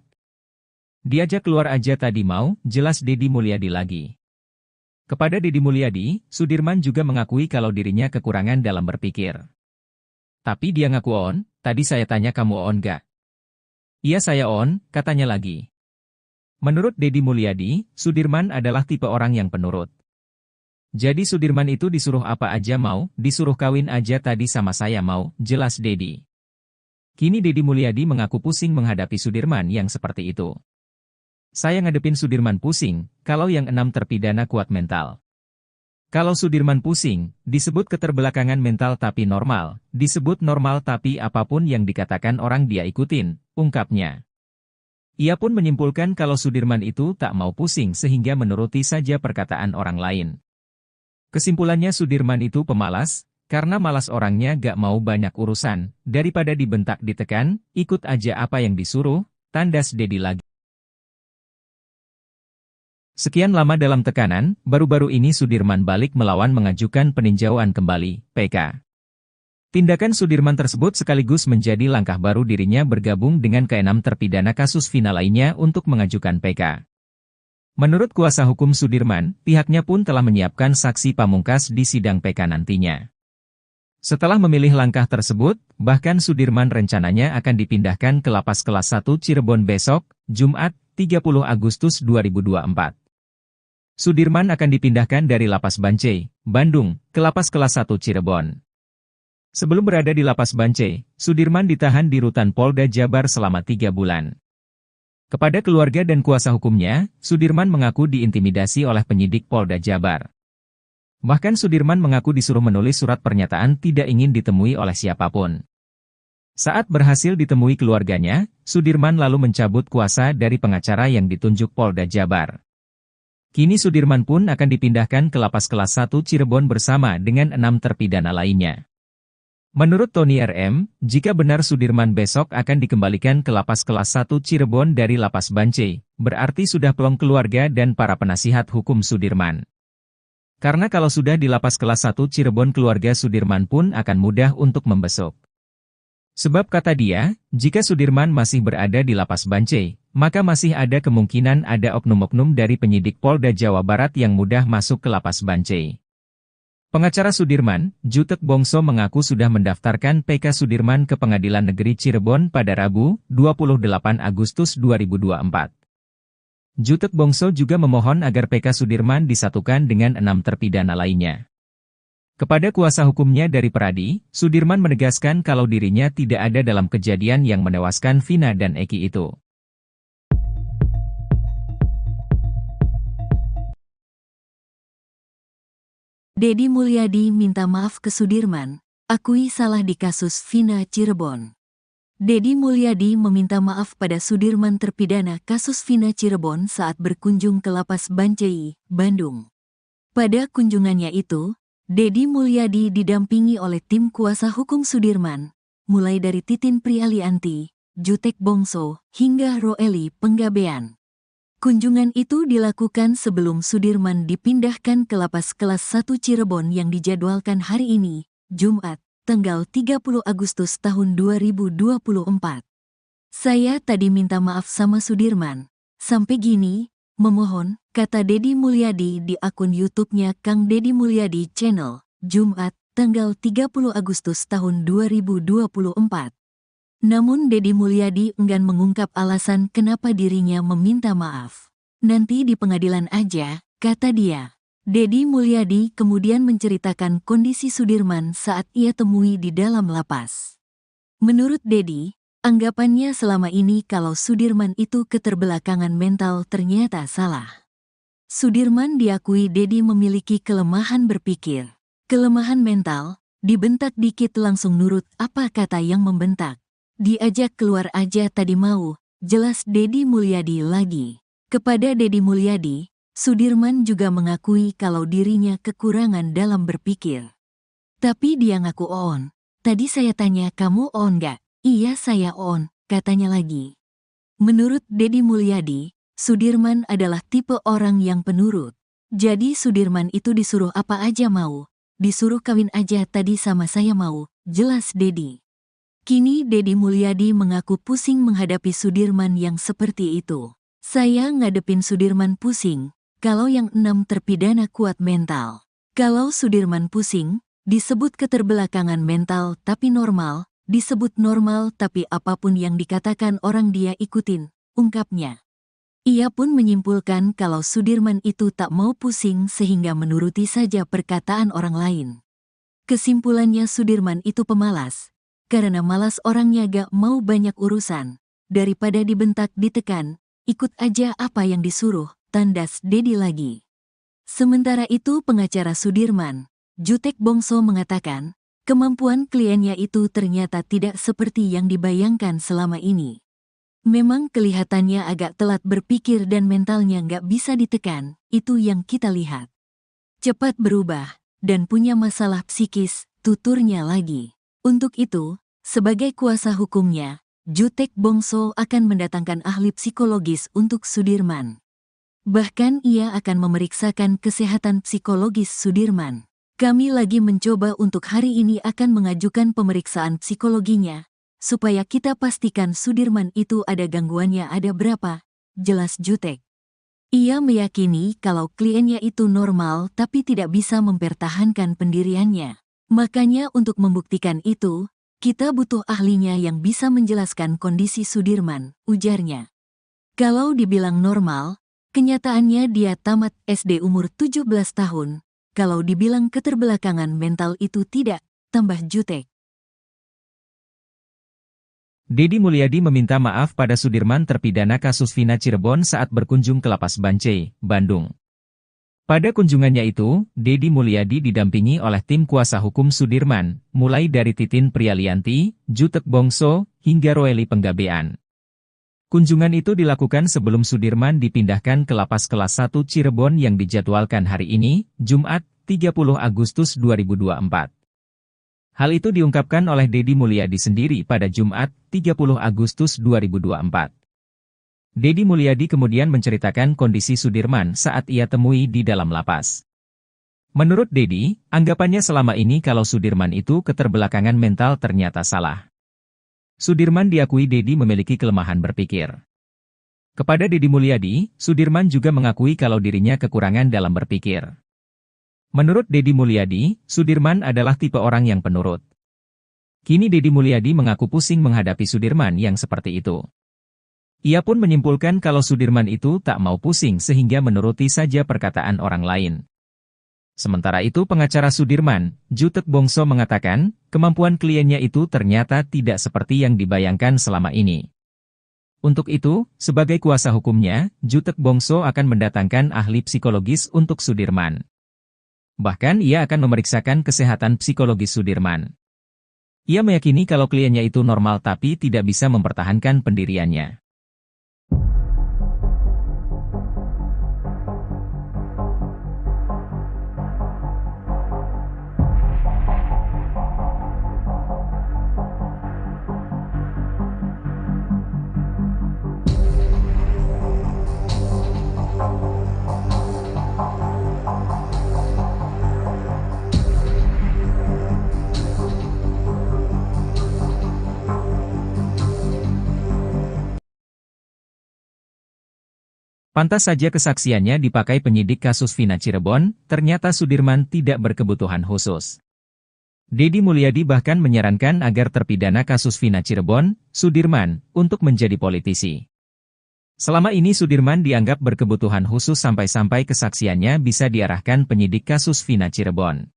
Diajak keluar aja tadi mau, jelas Deddy Mulyadi lagi. Kepada Deddy Mulyadi, Sudirman juga mengakui kalau dirinya kekurangan dalam berpikir. Tapi dia ngaku on, tadi saya tanya kamu on gak? Iya saya on, katanya lagi. Menurut Deddy Mulyadi, Sudirman adalah tipe orang yang penurut. Jadi Sudirman itu disuruh apa aja mau, disuruh kawin aja tadi sama saya mau, jelas Deddy. Kini Deddy Mulyadi mengaku pusing menghadapi Sudirman yang seperti itu. Saya ngadepin Sudirman pusing, kalau yang 6 terpidana kuat mental. Kalau Sudirman pusing, disebut keterbelakangan mental tapi normal, disebut normal tapi apapun yang dikatakan orang dia ikutin, ungkapnya. Ia pun menyimpulkan kalau Sudirman itu tak mau pusing sehingga menuruti saja perkataan orang lain. Kesimpulannya Sudirman itu pemalas, karena malas orangnya gak mau banyak urusan, daripada dibentak ditekan, ikut aja apa yang disuruh, tandas Deddy lagi. Sekian lama dalam tekanan, baru-baru ini Sudirman balik melawan mengajukan peninjauan kembali, PK. Tindakan Sudirman tersebut sekaligus menjadi langkah baru dirinya bergabung dengan ke-6 terpidana kasus Vina lainnya untuk mengajukan PK. Menurut kuasa hukum Sudirman, pihaknya pun telah menyiapkan saksi pamungkas di sidang PK nantinya. Setelah memilih langkah tersebut, bahkan Sudirman rencananya akan dipindahkan ke Lapas Kelas 1 Cirebon besok, Jumat, 30 Agustus 2024. Sudirman akan dipindahkan dari Lapas Bancai, Bandung, ke Lapas Kelas 1 Cirebon. Sebelum berada di lapas Bancai, Sudirman ditahan di rutan Polda Jabar selama 3 bulan. Kepada keluarga dan kuasa hukumnya, Sudirman mengaku diintimidasi oleh penyidik Polda Jabar. Bahkan Sudirman mengaku disuruh menulis surat pernyataan tidak ingin ditemui oleh siapapun. Saat berhasil ditemui keluarganya, Sudirman lalu mencabut kuasa dari pengacara yang ditunjuk Polda Jabar. Kini Sudirman pun akan dipindahkan ke lapas kelas 1 Cirebon bersama dengan 6 terpidana lainnya. Menurut Tony RM, jika benar Sudirman besok akan dikembalikan ke lapas kelas 1 Cirebon dari lapas Bancai, berarti sudah plong keluarga dan para penasihat hukum Sudirman. Karena kalau sudah di lapas kelas 1 Cirebon, keluarga Sudirman pun akan mudah untuk membesuk. Sebab kata dia, jika Sudirman masih berada di lapas Bancai, maka masih ada kemungkinan ada oknum-oknum dari penyidik Polda Jawa Barat yang mudah masuk ke lapas Bancai. Pengacara Sudirman, Jutek Bongso mengaku sudah mendaftarkan PK Sudirman ke Pengadilan Negeri Cirebon pada Rabu, 28 Agustus 2024. Jutek Bongso juga memohon agar PK Sudirman disatukan dengan 6 terpidana lainnya. Kepada kuasa hukumnya dari Peradi, Sudirman menegaskan kalau dirinya tidak ada dalam kejadian yang menewaskan Vina dan Eki itu. Deddy Mulyadi minta maaf ke Sudirman, akui salah di kasus Vina Cirebon. Deddy Mulyadi meminta maaf pada Sudirman terpidana kasus Vina Cirebon saat berkunjung ke lapas Bancai, Bandung. Pada kunjungannya itu, Deddy Mulyadi didampingi oleh tim kuasa hukum Sudirman, mulai dari Titin Prialianti, Jutek Bongso, hingga Roeli Penggabean. Kunjungan itu dilakukan sebelum Sudirman dipindahkan ke lapas kelas 1 Cirebon yang dijadwalkan hari ini, Jumat, tanggal 30 Agustus tahun 2024. Saya tadi minta maaf sama Sudirman, sampai gini, memohon, kata Deddy Mulyadi di akun YouTube-nya Kang Deddy Mulyadi Channel, Jumat, tanggal 30 Agustus tahun 2024. Namun Deddy Mulyadi enggan mengungkap alasan kenapa dirinya meminta maaf. Nanti di pengadilan aja, kata dia. Deddy Mulyadi kemudian menceritakan kondisi Sudirman saat ia temui di dalam lapas. Menurut Deddy, anggapannya selama ini kalau Sudirman itu keterbelakangan mental ternyata salah. Sudirman diakui Deddy memiliki kelemahan berpikir. Kelemahan mental, dibentak dikit langsung nurut apa kata yang membentak. Diajak keluar aja tadi mau, jelas Deddy Mulyadi lagi. Kepada Deddy Mulyadi, Sudirman juga mengakui kalau dirinya kekurangan dalam berpikir. Tapi dia ngaku on. Tadi saya tanya kamu on gak? Iya saya on, katanya lagi. Menurut Deddy Mulyadi, Sudirman adalah tipe orang yang penurut. Jadi Sudirman itu disuruh apa aja mau. Disuruh kawin aja tadi sama saya mau, jelas Deddy. Kini Deddy Mulyadi mengaku pusing menghadapi Sudirman yang seperti itu. Saya ngadepin Sudirman pusing, kalau yang 6 terpidana kuat mental. Kalau Sudirman pusing, disebut keterbelakangan mental tapi normal, disebut normal tapi apapun yang dikatakan orang dia ikutin, ungkapnya. Ia pun menyimpulkan kalau Sudirman itu tak mau pusing sehingga menuruti saja perkataan orang lain. Kesimpulannya Sudirman itu pemalas, karena malas orangnya gak mau banyak urusan, daripada dibentak ditekan, ikut aja apa yang disuruh, tandas Deddy lagi. Sementara itu pengacara Sudirman, Jutek Bongso mengatakan, kemampuan kliennya itu ternyata tidak seperti yang dibayangkan selama ini. Memang kelihatannya agak telat berpikir dan mentalnya nggak bisa ditekan, itu yang kita lihat. Cepat berubah, dan punya masalah psikis, tuturnya lagi. Untuk itu, sebagai kuasa hukumnya, Jutek Bongso akan mendatangkan ahli psikologis untuk Sudirman. Bahkan ia akan memeriksakan kesehatan psikologis Sudirman. Kami lagi mencoba untuk hari ini akan mengajukan pemeriksaan psikologinya, supaya kita pastikan Sudirman itu ada gangguannya ada berapa, jelas Jutek. Ia meyakini kalau kliennya itu normal tapi tidak bisa mempertahankan pendiriannya. Makanya untuk membuktikan itu, kita butuh ahlinya yang bisa menjelaskan kondisi Sudirman, ujarnya. Kalau dibilang normal, kenyataannya dia tamat SD umur 17 tahun. Kalau dibilang keterbelakangan mental itu tidak, tambah Jutek. Deddy Mulyadi meminta maaf pada Sudirman terpidana kasus Vina Cirebon saat berkunjung ke Lapas Bancai, Bandung. Pada kunjungannya itu, Deddy Mulyadi didampingi oleh tim kuasa hukum Sudirman, mulai dari Titin Prialianti, Jutek Bongso, hingga Roeli Penggabean. Kunjungan itu dilakukan sebelum Sudirman dipindahkan ke Lapas Kelas 1 Cirebon yang dijadwalkan hari ini, Jumat, 30 Agustus 2024. Hal itu diungkapkan oleh Deddy Mulyadi sendiri pada Jumat, 30 Agustus 2024. Deddy Mulyadi kemudian menceritakan kondisi Sudirman saat ia temui di dalam lapas. Menurut Deddy, anggapannya selama ini kalau Sudirman itu keterbelakangan mental ternyata salah. Sudirman diakui Deddy memiliki kelemahan berpikir. Kepada Deddy Mulyadi, Sudirman juga mengakui kalau dirinya kekurangan dalam berpikir. Menurut Deddy Mulyadi, Sudirman adalah tipe orang yang penurut. Kini Deddy Mulyadi mengaku pusing menghadapi Sudirman yang seperti itu. Ia pun menyimpulkan kalau Sudirman itu tak mau pusing sehingga menuruti saja perkataan orang lain. Sementara itu pengacara Sudirman, Jutek Bongso mengatakan, kemampuan kliennya itu ternyata tidak seperti yang dibayangkan selama ini. Untuk itu, sebagai kuasa hukumnya, Jutek Bongso akan mendatangkan ahli psikologis untuk Sudirman. Bahkan ia akan memeriksakan kesehatan psikologis Sudirman. Ia meyakini kalau kliennya itu normal tapi tidak bisa mempertahankan pendiriannya. Pantas saja kesaksiannya dipakai penyidik kasus Vina Cirebon, ternyata Sudirman tidak berkebutuhan khusus. Deddy Mulyadi bahkan menyarankan agar terpidana kasus Vina Cirebon, Sudirman, untuk menjadi politisi. Selama ini Sudirman dianggap berkebutuhan khusus sampai-sampai kesaksiannya bisa diarahkan penyidik kasus Vina Cirebon.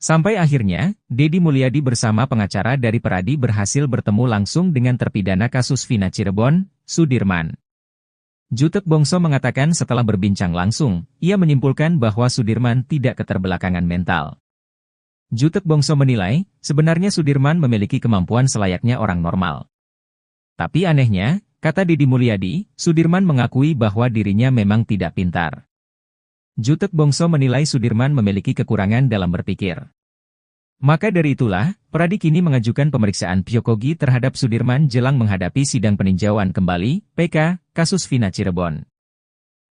Sampai akhirnya, Deddy Mulyadi bersama pengacara dari Peradi berhasil bertemu langsung dengan terpidana kasus Vina Cirebon, Sudirman. Jutek Bongso mengatakan setelah berbincang langsung, ia menyimpulkan bahwa Sudirman tidak keterbelakangan mental. Jutek Bongso menilai, sebenarnya Sudirman memiliki kemampuan selayaknya orang normal. Tapi anehnya, kata Deddy Mulyadi, Sudirman mengakui bahwa dirinya memang tidak pintar. Jutek Bongso menilai Sudirman memiliki kekurangan dalam berpikir. Maka dari itulah, Peradi kini mengajukan pemeriksaan psikogi terhadap Sudirman jelang menghadapi sidang peninjauan kembali, PK, kasus Vina Cirebon.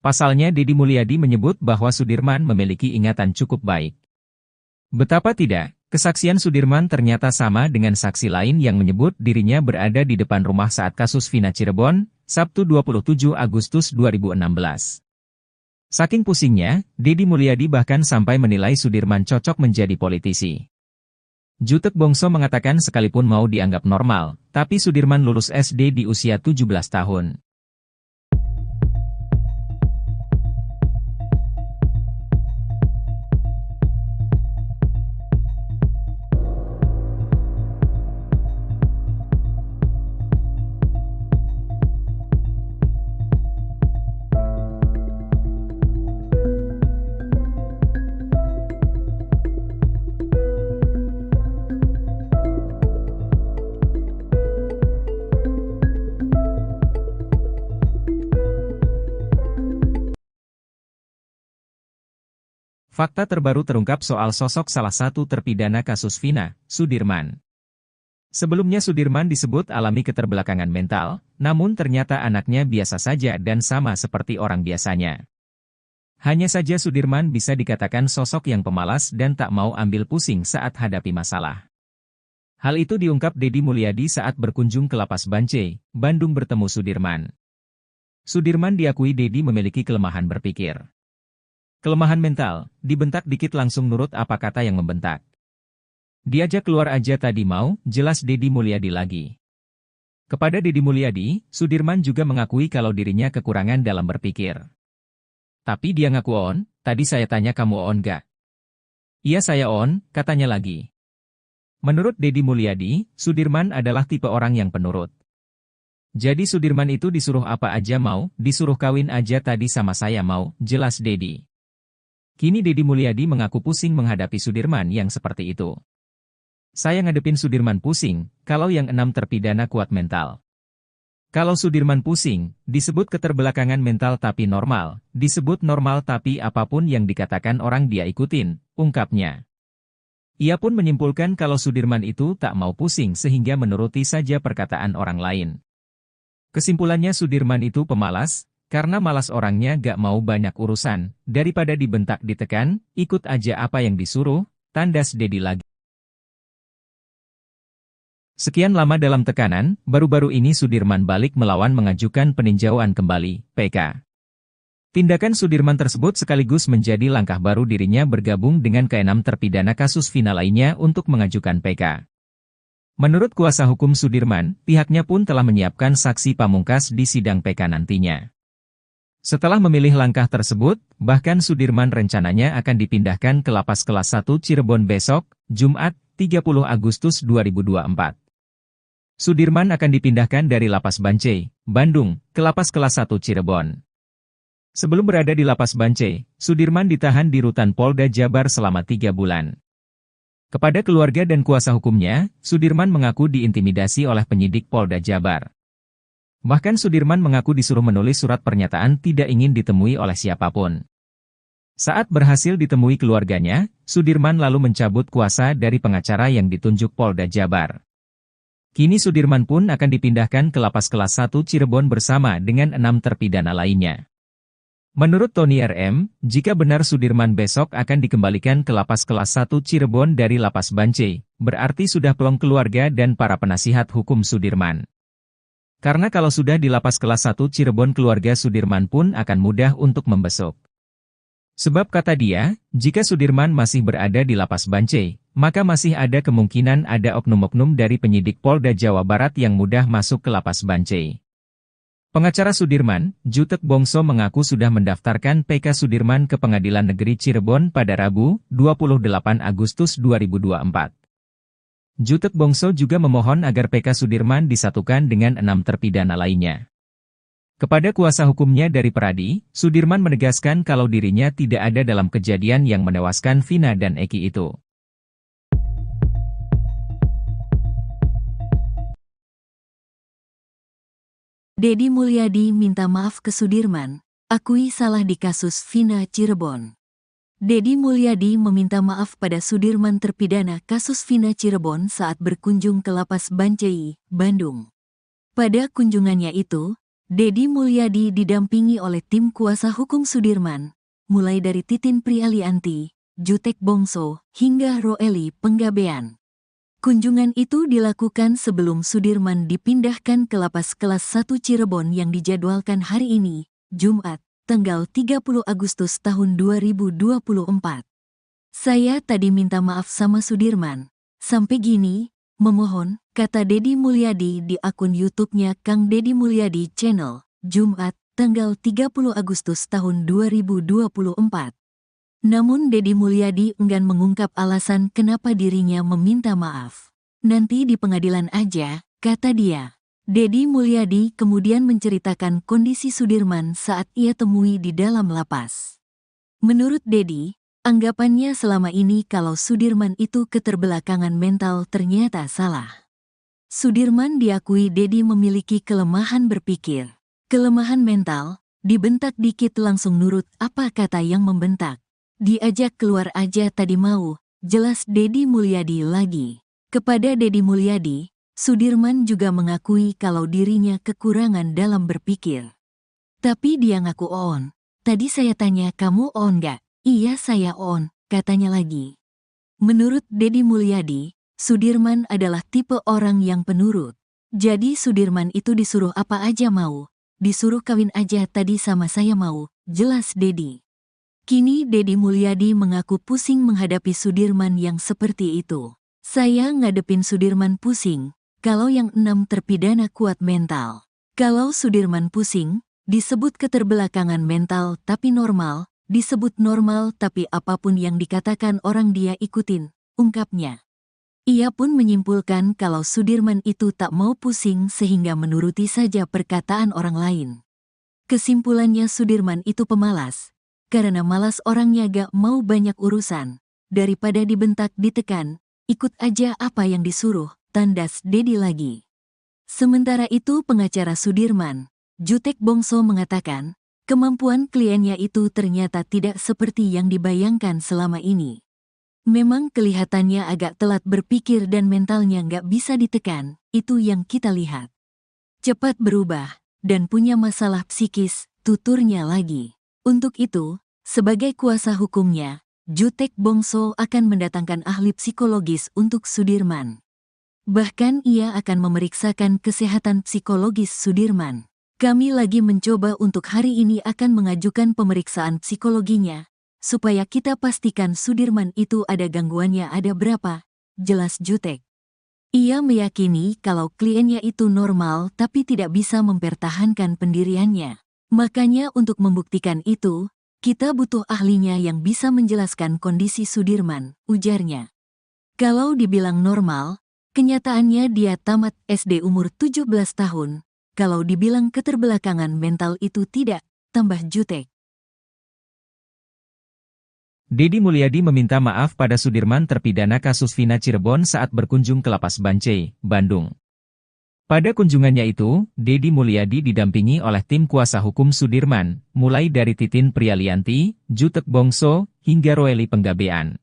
Pasalnya Deddy Mulyadi menyebut bahwa Sudirman memiliki ingatan cukup baik. Betapa tidak, kesaksian Sudirman ternyata sama dengan saksi lain yang menyebut dirinya berada di depan rumah saat kasus Vina Cirebon, Sabtu 27 Agustus 2016. Saking pusingnya, Deddy Mulyadi bahkan sampai menilai Sudirman cocok menjadi politisi. Jutek Bongso mengatakan sekalipun mau dianggap normal, tapi Sudirman lulus SD di usia 17 tahun. Fakta terbaru terungkap soal sosok salah satu terpidana kasus Vina, Sudirman. Sebelumnya Sudirman disebut alami keterbelakangan mental, namun ternyata anaknya biasa saja dan sama seperti orang biasanya. Hanya saja Sudirman bisa dikatakan sosok yang pemalas dan tak mau ambil pusing saat hadapi masalah. Hal itu diungkap Deddy Mulyadi saat berkunjung ke Lapas Bancai, Bandung bertemu Sudirman. Sudirman diakui Deddy memiliki kelemahan berpikir. Kelemahan mental, dibentak dikit langsung nurut apa kata yang membentak. Diajak keluar aja tadi mau, jelas Deddy Mulyadi lagi. Kepada Deddy Mulyadi, Sudirman juga mengakui kalau dirinya kekurangan dalam berpikir. Tapi dia ngaku on, tadi saya tanya kamu on gak? Iya saya on, katanya lagi. Menurut Deddy Mulyadi, Sudirman adalah tipe orang yang penurut. Jadi Sudirman itu disuruh apa aja mau, disuruh kawin aja tadi sama saya mau, jelas Deddy. Kini Deddy Mulyadi mengaku pusing menghadapi Sudirman yang seperti itu. Saya ngadepin Sudirman pusing, kalau yang 6 terpidana kuat mental. Kalau Sudirman pusing, disebut keterbelakangan mental tapi normal, disebut normal tapi apapun yang dikatakan orang dia ikutin, ungkapnya. Ia pun menyimpulkan kalau Sudirman itu tak mau pusing sehingga menuruti saja perkataan orang lain. Kesimpulannya Sudirman itu pemalas, karena malas orangnya gak mau banyak urusan, daripada dibentak ditekan, ikut aja apa yang disuruh, tandas Deddy lagi. Sekian lama dalam tekanan, baru-baru ini Sudirman balik melawan mengajukan peninjauan kembali, PK. Tindakan Sudirman tersebut sekaligus menjadi langkah baru dirinya bergabung dengan ke-6 terpidana kasus final lainnya untuk mengajukan PK. Menurut kuasa hukum Sudirman, pihaknya pun telah menyiapkan saksi pamungkas di sidang PK nantinya. Setelah memilih langkah tersebut, bahkan Sudirman rencananya akan dipindahkan ke Lapas Kelas 1 Cirebon besok, Jumat, 30 Agustus 2024. Sudirman akan dipindahkan dari Lapas Bancai, Bandung, ke Lapas Kelas 1 Cirebon. Sebelum berada di Lapas Bancai, Sudirman ditahan di Rutan Polda Jabar selama 3 bulan. Kepada keluarga dan kuasa hukumnya, Sudirman mengaku diintimidasi oleh penyidik Polda Jabar. Bahkan Sudirman mengaku disuruh menulis surat pernyataan tidak ingin ditemui oleh siapapun. Saat berhasil ditemui keluarganya, Sudirman lalu mencabut kuasa dari pengacara yang ditunjuk Polda Jabar. Kini Sudirman pun akan dipindahkan ke Lapas Kelas 1 Cirebon bersama dengan 6 terpidana lainnya. Menurut Tony RM, jika benar Sudirman besok akan dikembalikan ke Lapas Kelas 1 Cirebon dari Lapas Bancai, berarti sudah plong keluarga dan para penasihat hukum Sudirman. Karena kalau sudah di Lapas Kelas 1 Cirebon keluarga Sudirman pun akan mudah untuk membesuk. Sebab kata dia, jika Sudirman masih berada di Lapas Bancai, maka masih ada kemungkinan ada oknum-oknum dari penyidik Polda Jawa Barat yang mudah masuk ke Lapas Bancai. Pengacara Sudirman, Jutek Bongso mengaku sudah mendaftarkan PK Sudirman ke Pengadilan Negeri Cirebon pada Rabu, 28 Agustus 2024. Jutek Bongso juga memohon agar PK Sudirman disatukan dengan 6 terpidana lainnya. Kepada kuasa hukumnya dari Peradi, Sudirman menegaskan kalau dirinya tidak ada dalam kejadian yang menewaskan Vina dan Eki itu. Deddy Mulyadi minta maaf ke Sudirman, akui salah di kasus Vina Cirebon. Deddy Mulyadi meminta maaf pada Sudirman terpidana kasus Vina Cirebon saat berkunjung ke Lapas Bancai, Bandung. Pada kunjungannya itu, Deddy Mulyadi didampingi oleh tim kuasa hukum Sudirman, mulai dari Titin Prialianti, Jutek Bongso, hingga Roeli Penggabean. Kunjungan itu dilakukan sebelum Sudirman dipindahkan ke Lapas Kelas 1 Cirebon yang dijadwalkan hari ini, Jumat, tanggal 30 Agustus tahun 2024. Saya tadi minta maaf sama Sudirman. Sampai gini, memohon, kata Deddy Mulyadi di akun YouTube-nya Kang Deddy Mulyadi Channel, Jumat, tanggal 30 Agustus tahun 2024. Namun Deddy Mulyadi enggan mengungkap alasan kenapa dirinya meminta maaf. Nanti di pengadilan aja, kata dia. Deddy Mulyadi kemudian menceritakan kondisi Sudirman saat ia temui di dalam lapas. Menurut Deddy, anggapannya selama ini kalau Sudirman itu keterbelakangan mental ternyata salah. Sudirman diakui Deddy memiliki kelemahan berpikir. Kelemahan mental, dibentak dikit langsung nurut apa kata yang membentak. Diajak keluar aja tadi mau, jelas Deddy Mulyadi lagi. Kepada Deddy Mulyadi, Sudirman juga mengakui kalau dirinya kekurangan dalam berpikir. Tapi dia ngaku on. Tadi saya tanya kamu on gak? Iya saya on, katanya lagi. Menurut Deddy Mulyadi, Sudirman adalah tipe orang yang penurut. Jadi Sudirman itu disuruh apa aja mau. Disuruh kawin aja tadi sama saya mau, jelas Deddy. Kini Deddy Mulyadi mengaku pusing menghadapi Sudirman yang seperti itu. Saya ngadepin Sudirman pusing, kalau yang 6 terpidana kuat mental. Kalau Sudirman pusing, disebut keterbelakangan mental tapi normal, disebut normal tapi apapun yang dikatakan orang dia ikutin, ungkapnya. Ia pun menyimpulkan kalau Sudirman itu tak mau pusing sehingga menuruti saja perkataan orang lain. Kesimpulannya Sudirman itu pemalas, karena malas orangnya gak mau banyak urusan. Daripada dibentak ditekan, ikut aja apa yang disuruh, tandas Dedi lagi. Sementara itu pengacara Sudirman, Jutek Bongso mengatakan, kemampuan kliennya itu ternyata tidak seperti yang dibayangkan selama ini. Memang kelihatannya agak telat berpikir dan mentalnya nggak bisa ditekan, itu yang kita lihat. Cepat berubah, dan punya masalah psikis, tuturnya lagi. Untuk itu, sebagai kuasa hukumnya, Jutek Bongso akan mendatangkan ahli psikologis untuk Sudirman. Bahkan ia akan memeriksakan kesehatan psikologis Sudirman. Kami lagi mencoba untuk hari ini akan mengajukan pemeriksaan psikologinya, supaya kita pastikan Sudirman itu ada gangguannya ada berapa, jelas Jutek. Ia meyakini kalau kliennya itu normal tapi tidak bisa mempertahankan pendiriannya. Makanya untuk membuktikan itu, kita butuh ahlinya yang bisa menjelaskan kondisi Sudirman, ujarnya. Kalau dibilang normal, kenyataannya dia tamat SD umur 17 tahun. Kalau dibilang keterbelakangan mental itu tidak, tambah Jutek. Dedi Mulyadi meminta maaf pada Sudirman terpidana kasus Vina Cirebon saat berkunjung ke Lapas Bancai, Bandung. Pada kunjungannya itu, Dedi Mulyadi didampingi oleh tim kuasa hukum Sudirman, mulai dari Titin Prialianti, Jutek Bongso, hingga Roeli Penggabean.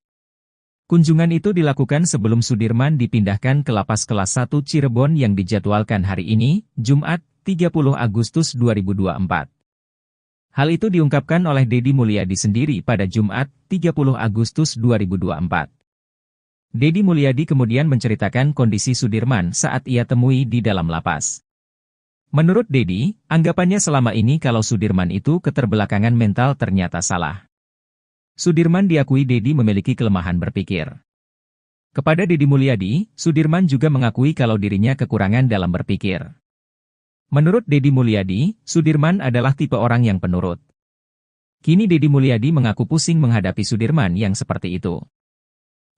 Kunjungan itu dilakukan sebelum Sudirman dipindahkan ke Lapas Kelas 1 Cirebon yang dijadwalkan hari ini, Jumat, 30 Agustus 2024. Hal itu diungkapkan oleh Dedi Mulyadi sendiri pada Jumat, 30 Agustus 2024. Dedi Mulyadi kemudian menceritakan kondisi Sudirman saat ia temui di dalam lapas. Menurut Dedi, anggapannya selama ini kalau Sudirman itu keterbelakangan mental ternyata salah. Sudirman diakui Dedi memiliki kelemahan berpikir. Kepada Dedi Mulyadi, Sudirman juga mengakui kalau dirinya kekurangan dalam berpikir. Menurut Dedi Mulyadi, Sudirman adalah tipe orang yang penurut. Kini Dedi Mulyadi mengaku pusing menghadapi Sudirman yang seperti itu.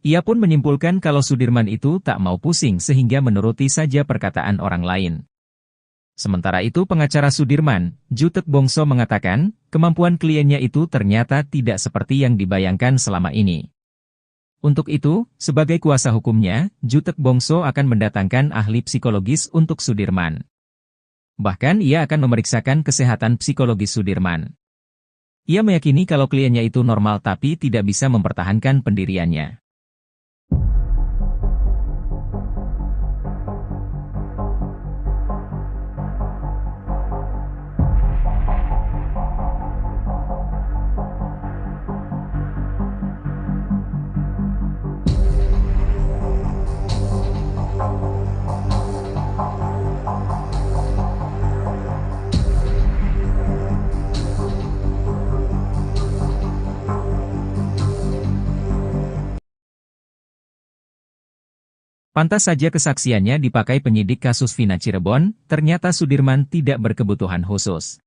Ia pun menyimpulkan kalau Sudirman itu tak mau pusing sehingga menuruti saja perkataan orang lain. Sementara itu pengacara Sudirman, Jutek Bongso mengatakan, kemampuan kliennya itu ternyata tidak seperti yang dibayangkan selama ini. Untuk itu, sebagai kuasa hukumnya, Jutek Bongso akan mendatangkan ahli psikologis untuk Sudirman. Bahkan ia akan memeriksakan kesehatan psikologis Sudirman. Ia meyakini kalau kliennya itu normal tapi tidak bisa mempertahankan pendiriannya. Pantas saja kesaksiannya dipakai penyidik kasus Vina Cirebon, ternyata Sudirman tidak berkebutuhan khusus.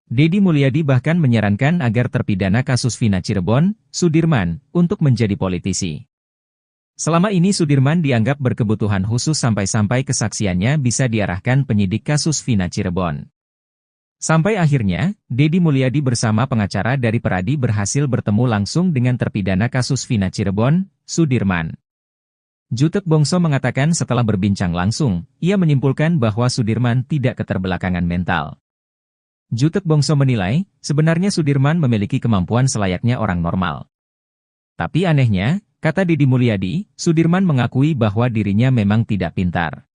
Dedi Mulyadi bahkan menyarankan agar terpidana kasus Vina Cirebon, Sudirman, untuk menjadi politisi. Selama ini Sudirman dianggap berkebutuhan khusus sampai-sampai kesaksiannya bisa diarahkan penyidik kasus Vina Cirebon. Sampai akhirnya, Dedi Mulyadi bersama pengacara dari Peradi berhasil bertemu langsung dengan terpidana kasus Vina Cirebon, Sudirman. Jutek Bongso mengatakan setelah berbincang langsung, ia menyimpulkan bahwa Sudirman tidak keterbelakangan mental. Jutek Bongso menilai, sebenarnya Sudirman memiliki kemampuan selayaknya orang normal. Tapi anehnya, kata Dedi Mulyadi, Sudirman mengakui bahwa dirinya memang tidak pintar.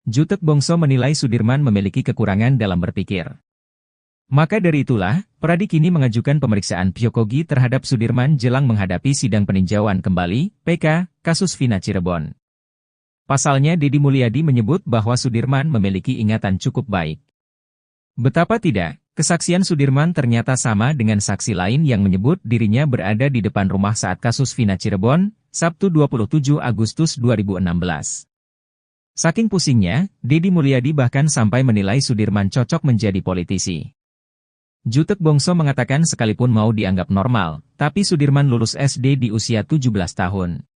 Jutek Bongso menilai Sudirman memiliki kekurangan dalam berpikir. Maka dari itulah, Peradi kini mengajukan pemeriksaan psikologi terhadap Sudirman jelang menghadapi sidang peninjauan kembali, PK, kasus Vina Cirebon. Pasalnya Dedi Mulyadi menyebut bahwa Sudirman memiliki ingatan cukup baik. Betapa tidak, kesaksian Sudirman ternyata sama dengan saksi lain yang menyebut dirinya berada di depan rumah saat kasus Vina Cirebon, Sabtu 27 Agustus 2016. Saking pusingnya, Dedi Mulyadi bahkan sampai menilai Sudirman cocok menjadi politisi. Jutek Bongso mengatakan sekalipun mau dianggap normal, tapi Sudirman lulus SD di usia 17 tahun.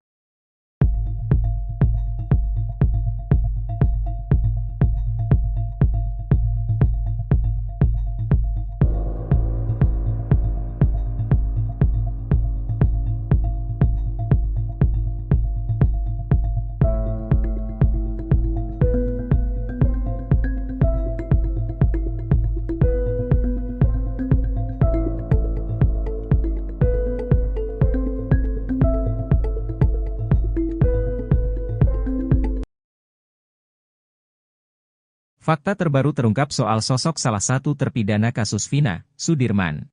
Fakta terbaru terungkap soal sosok salah satu terpidana kasus Vina, Sudirman.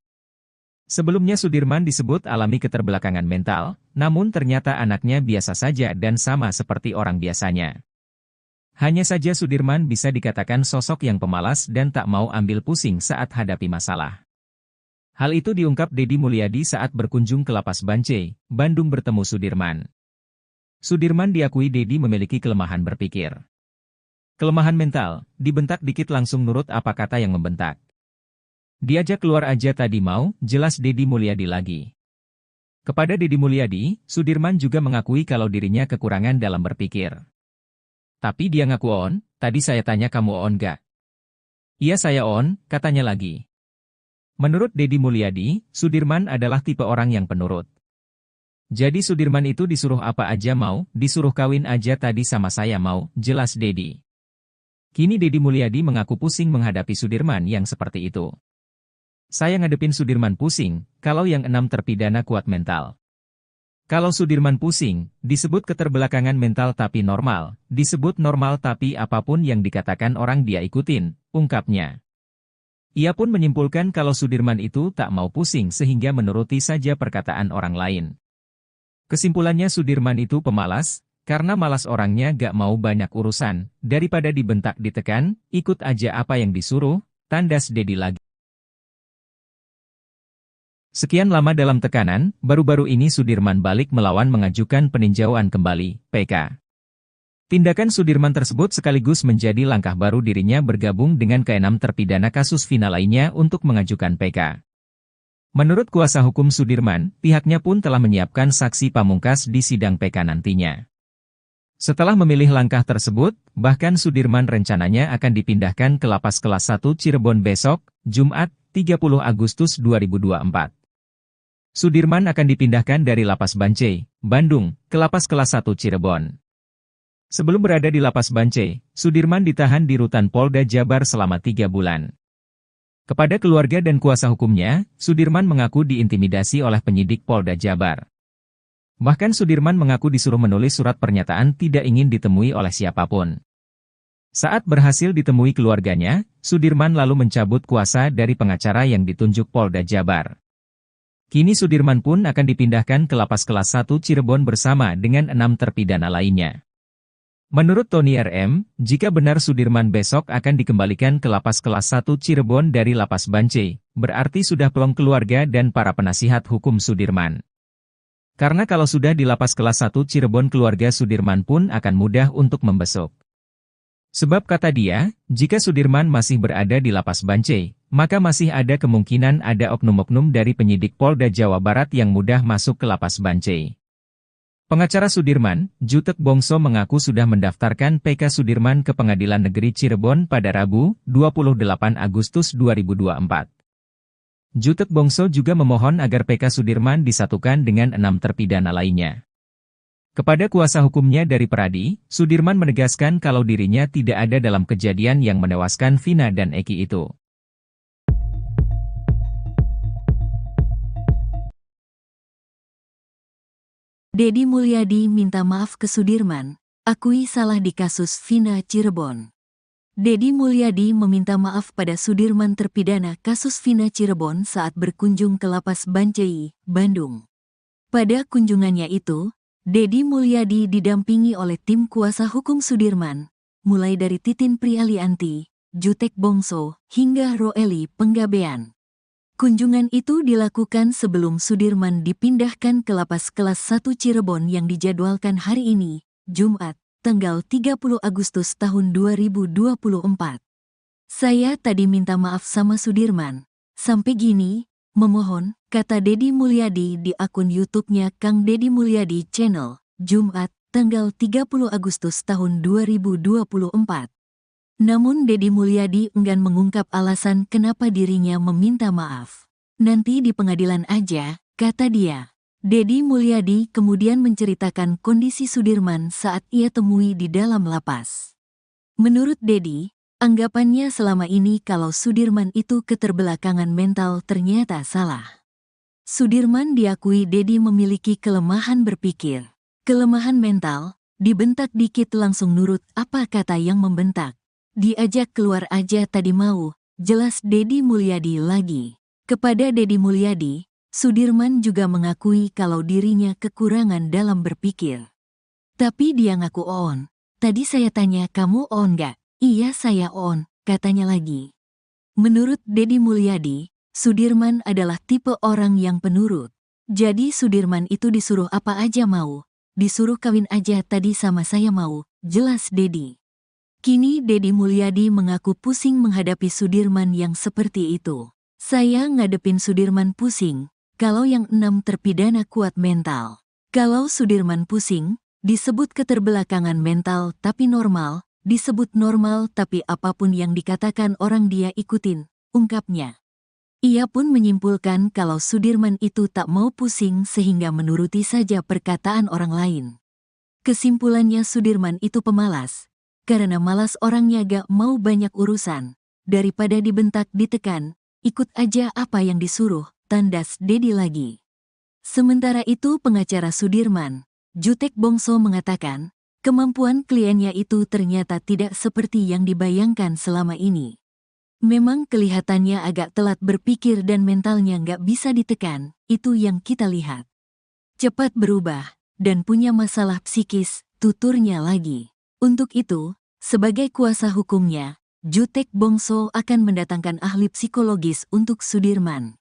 Sebelumnya Sudirman disebut alami keterbelakangan mental, namun ternyata anaknya biasa saja dan sama seperti orang biasanya. Hanya saja Sudirman bisa dikatakan sosok yang pemalas dan tak mau ambil pusing saat hadapi masalah. Hal itu diungkap Deddy Mulyadi saat berkunjung ke Lapas Bancai, Bandung bertemu Sudirman. Sudirman diakui Deddy memiliki kelemahan berpikir. Kelemahan mental, dibentak dikit langsung nurut apa kata yang membentak. Diajak keluar aja tadi mau, jelas Deddy Mulyadi lagi. Kepada Deddy Mulyadi, Sudirman juga mengakui kalau dirinya kekurangan dalam berpikir. Tapi dia ngaku on, tadi saya tanya kamu on gak? Iya saya on, katanya lagi. Menurut Deddy Mulyadi, Sudirman adalah tipe orang yang penurut. Jadi Sudirman itu disuruh apa aja mau, disuruh kawin aja tadi sama saya mau, jelas Deddy. Kini Deddy Mulyadi mengaku pusing menghadapi Sudirman yang seperti itu. Saya ngadepin Sudirman pusing, kalau yang 6 terpidana kuat mental. Kalau Sudirman pusing, disebut keterbelakangan mental tapi normal, disebut normal tapi apapun yang dikatakan orang dia ikutin, ungkapnya. Ia pun menyimpulkan kalau Sudirman itu tak mau pusing sehingga menuruti saja perkataan orang lain. Kesimpulannya Sudirman itu pemalas, karena malas orangnya gak mau banyak urusan, daripada dibentak ditekan, ikut aja apa yang disuruh, tandas Deddy lagi. Sekian lama dalam tekanan, baru-baru ini Sudirman balik melawan mengajukan peninjauan kembali, PK. Tindakan Sudirman tersebut sekaligus menjadi langkah baru dirinya bergabung dengan ke-6 terpidana kasus Vina lainnya untuk mengajukan PK. Menurut kuasa hukum Sudirman, pihaknya pun telah menyiapkan saksi pamungkas di sidang PK nantinya. Setelah memilih langkah tersebut, bahkan Sudirman rencananya akan dipindahkan ke Lapas Kelas 1 Cirebon besok, Jumat, 30 Agustus 2024. Sudirman akan dipindahkan dari Lapas Bancai, Bandung, ke Lapas Kelas 1 Cirebon. Sebelum berada di Lapas Bancai, Sudirman ditahan di Rutan Polda Jabar selama 3 bulan. Kepada keluarga dan kuasa hukumnya, Sudirman mengaku diintimidasi oleh penyidik Polda Jabar. Bahkan Sudirman mengaku disuruh menulis surat pernyataan tidak ingin ditemui oleh siapapun. Saat berhasil ditemui keluarganya, Sudirman lalu mencabut kuasa dari pengacara yang ditunjuk Polda Jabar. Kini Sudirman pun akan dipindahkan ke Lapas Kelas 1 Cirebon bersama dengan 6 terpidana lainnya. Menurut Tony RM, jika benar Sudirman besok akan dikembalikan ke Lapas Kelas 1 Cirebon dari Lapas Bancai, berarti sudah plong keluarga dan para penasihat hukum Sudirman. Karena kalau sudah di Lapas Kelas 1 Cirebon keluarga Sudirman pun akan mudah untuk membesuk. Sebab kata dia, jika Sudirman masih berada di Lapas Bancai, maka masih ada kemungkinan ada oknum-oknum dari penyidik Polda Jawa Barat yang mudah masuk ke Lapas Bancai. Pengacara Sudirman, Jutek Bongso mengaku sudah mendaftarkan PK Sudirman ke Pengadilan Negeri Cirebon pada Rabu, 28 Agustus 2024. Jutek Bongso juga memohon agar PK Sudirman disatukan dengan 6 terpidana lainnya. Kepada kuasa hukumnya dari Peradi, Sudirman menegaskan kalau dirinya tidak ada dalam kejadian yang menewaskan Vina dan Eki itu. Deddy Mulyadi minta maaf ke Sudirman, akui salah di kasus Vina Cirebon. Deddy Mulyadi meminta maaf pada Sudirman terpidana kasus Vina Cirebon saat berkunjung ke Lapas Bancai, Bandung. Pada kunjungannya itu, Deddy Mulyadi didampingi oleh tim kuasa hukum Sudirman, mulai dari Titin Prialianti, Jutek Bongso, hingga Roeli Penggabean. Kunjungan itu dilakukan sebelum Sudirman dipindahkan ke Lapas Kelas 1 Cirebon yang dijadwalkan hari ini, Jumat, tanggal 30 Agustus tahun 2024. Saya tadi minta maaf sama Sudirman. Sampai gini, memohon, kata Deddy Mulyadi di akun YouTube-nya Kang Deddy Mulyadi Channel, Jumat, tanggal 30 Agustus tahun 2024. Namun Deddy Mulyadi enggan mengungkap alasan kenapa dirinya meminta maaf. Nanti di pengadilan aja, kata dia. Deddy Mulyadi kemudian menceritakan kondisi Sudirman saat ia temui di dalam lapas. Menurut Deddy, anggapannya selama ini kalau Sudirman itu keterbelakangan mental ternyata salah. Sudirman diakui Deddy memiliki kelemahan berpikir. Kelemahan mental, dibentak dikit langsung nurut apa kata yang membentak. Diajak keluar aja tadi mau, jelas Deddy Mulyadi lagi. Kepada Deddy Mulyadi, Sudirman juga mengakui kalau dirinya kekurangan dalam berpikir. Tapi dia ngaku on. Tadi saya tanya kamu on gak? Iya saya on, katanya lagi. Menurut Deddy Mulyadi, Sudirman adalah tipe orang yang penurut. Jadi Sudirman itu disuruh apa aja mau. Disuruh kawin aja tadi sama saya mau, jelas Deddy. Kini Deddy Mulyadi mengaku pusing menghadapi Sudirman yang seperti itu. Saya ngadepin Sudirman pusing, kalau yang 6 terpidana kuat mental. Kalau Sudirman pusing, disebut keterbelakangan mental tapi normal, disebut normal tapi apapun yang dikatakan orang dia ikutin, ungkapnya. Ia pun menyimpulkan kalau Sudirman itu tak mau pusing sehingga menuruti saja perkataan orang lain. Kesimpulannya Sudirman itu pemalas, karena malas orangnya gak mau banyak urusan, daripada dibentak ditekan, ikut aja apa yang disuruh, tandas Deddy lagi. Sementara itu pengacara Sudirman, Jutek Bongso mengatakan, kemampuan kliennya itu ternyata tidak seperti yang dibayangkan selama ini. Memang kelihatannya agak telat berpikir dan mentalnya nggak bisa ditekan, itu yang kita lihat. Cepat berubah, dan punya masalah psikis, tuturnya lagi. Untuk itu, sebagai kuasa hukumnya, Jutek Bongso akan mendatangkan ahli psikologis untuk Sudirman.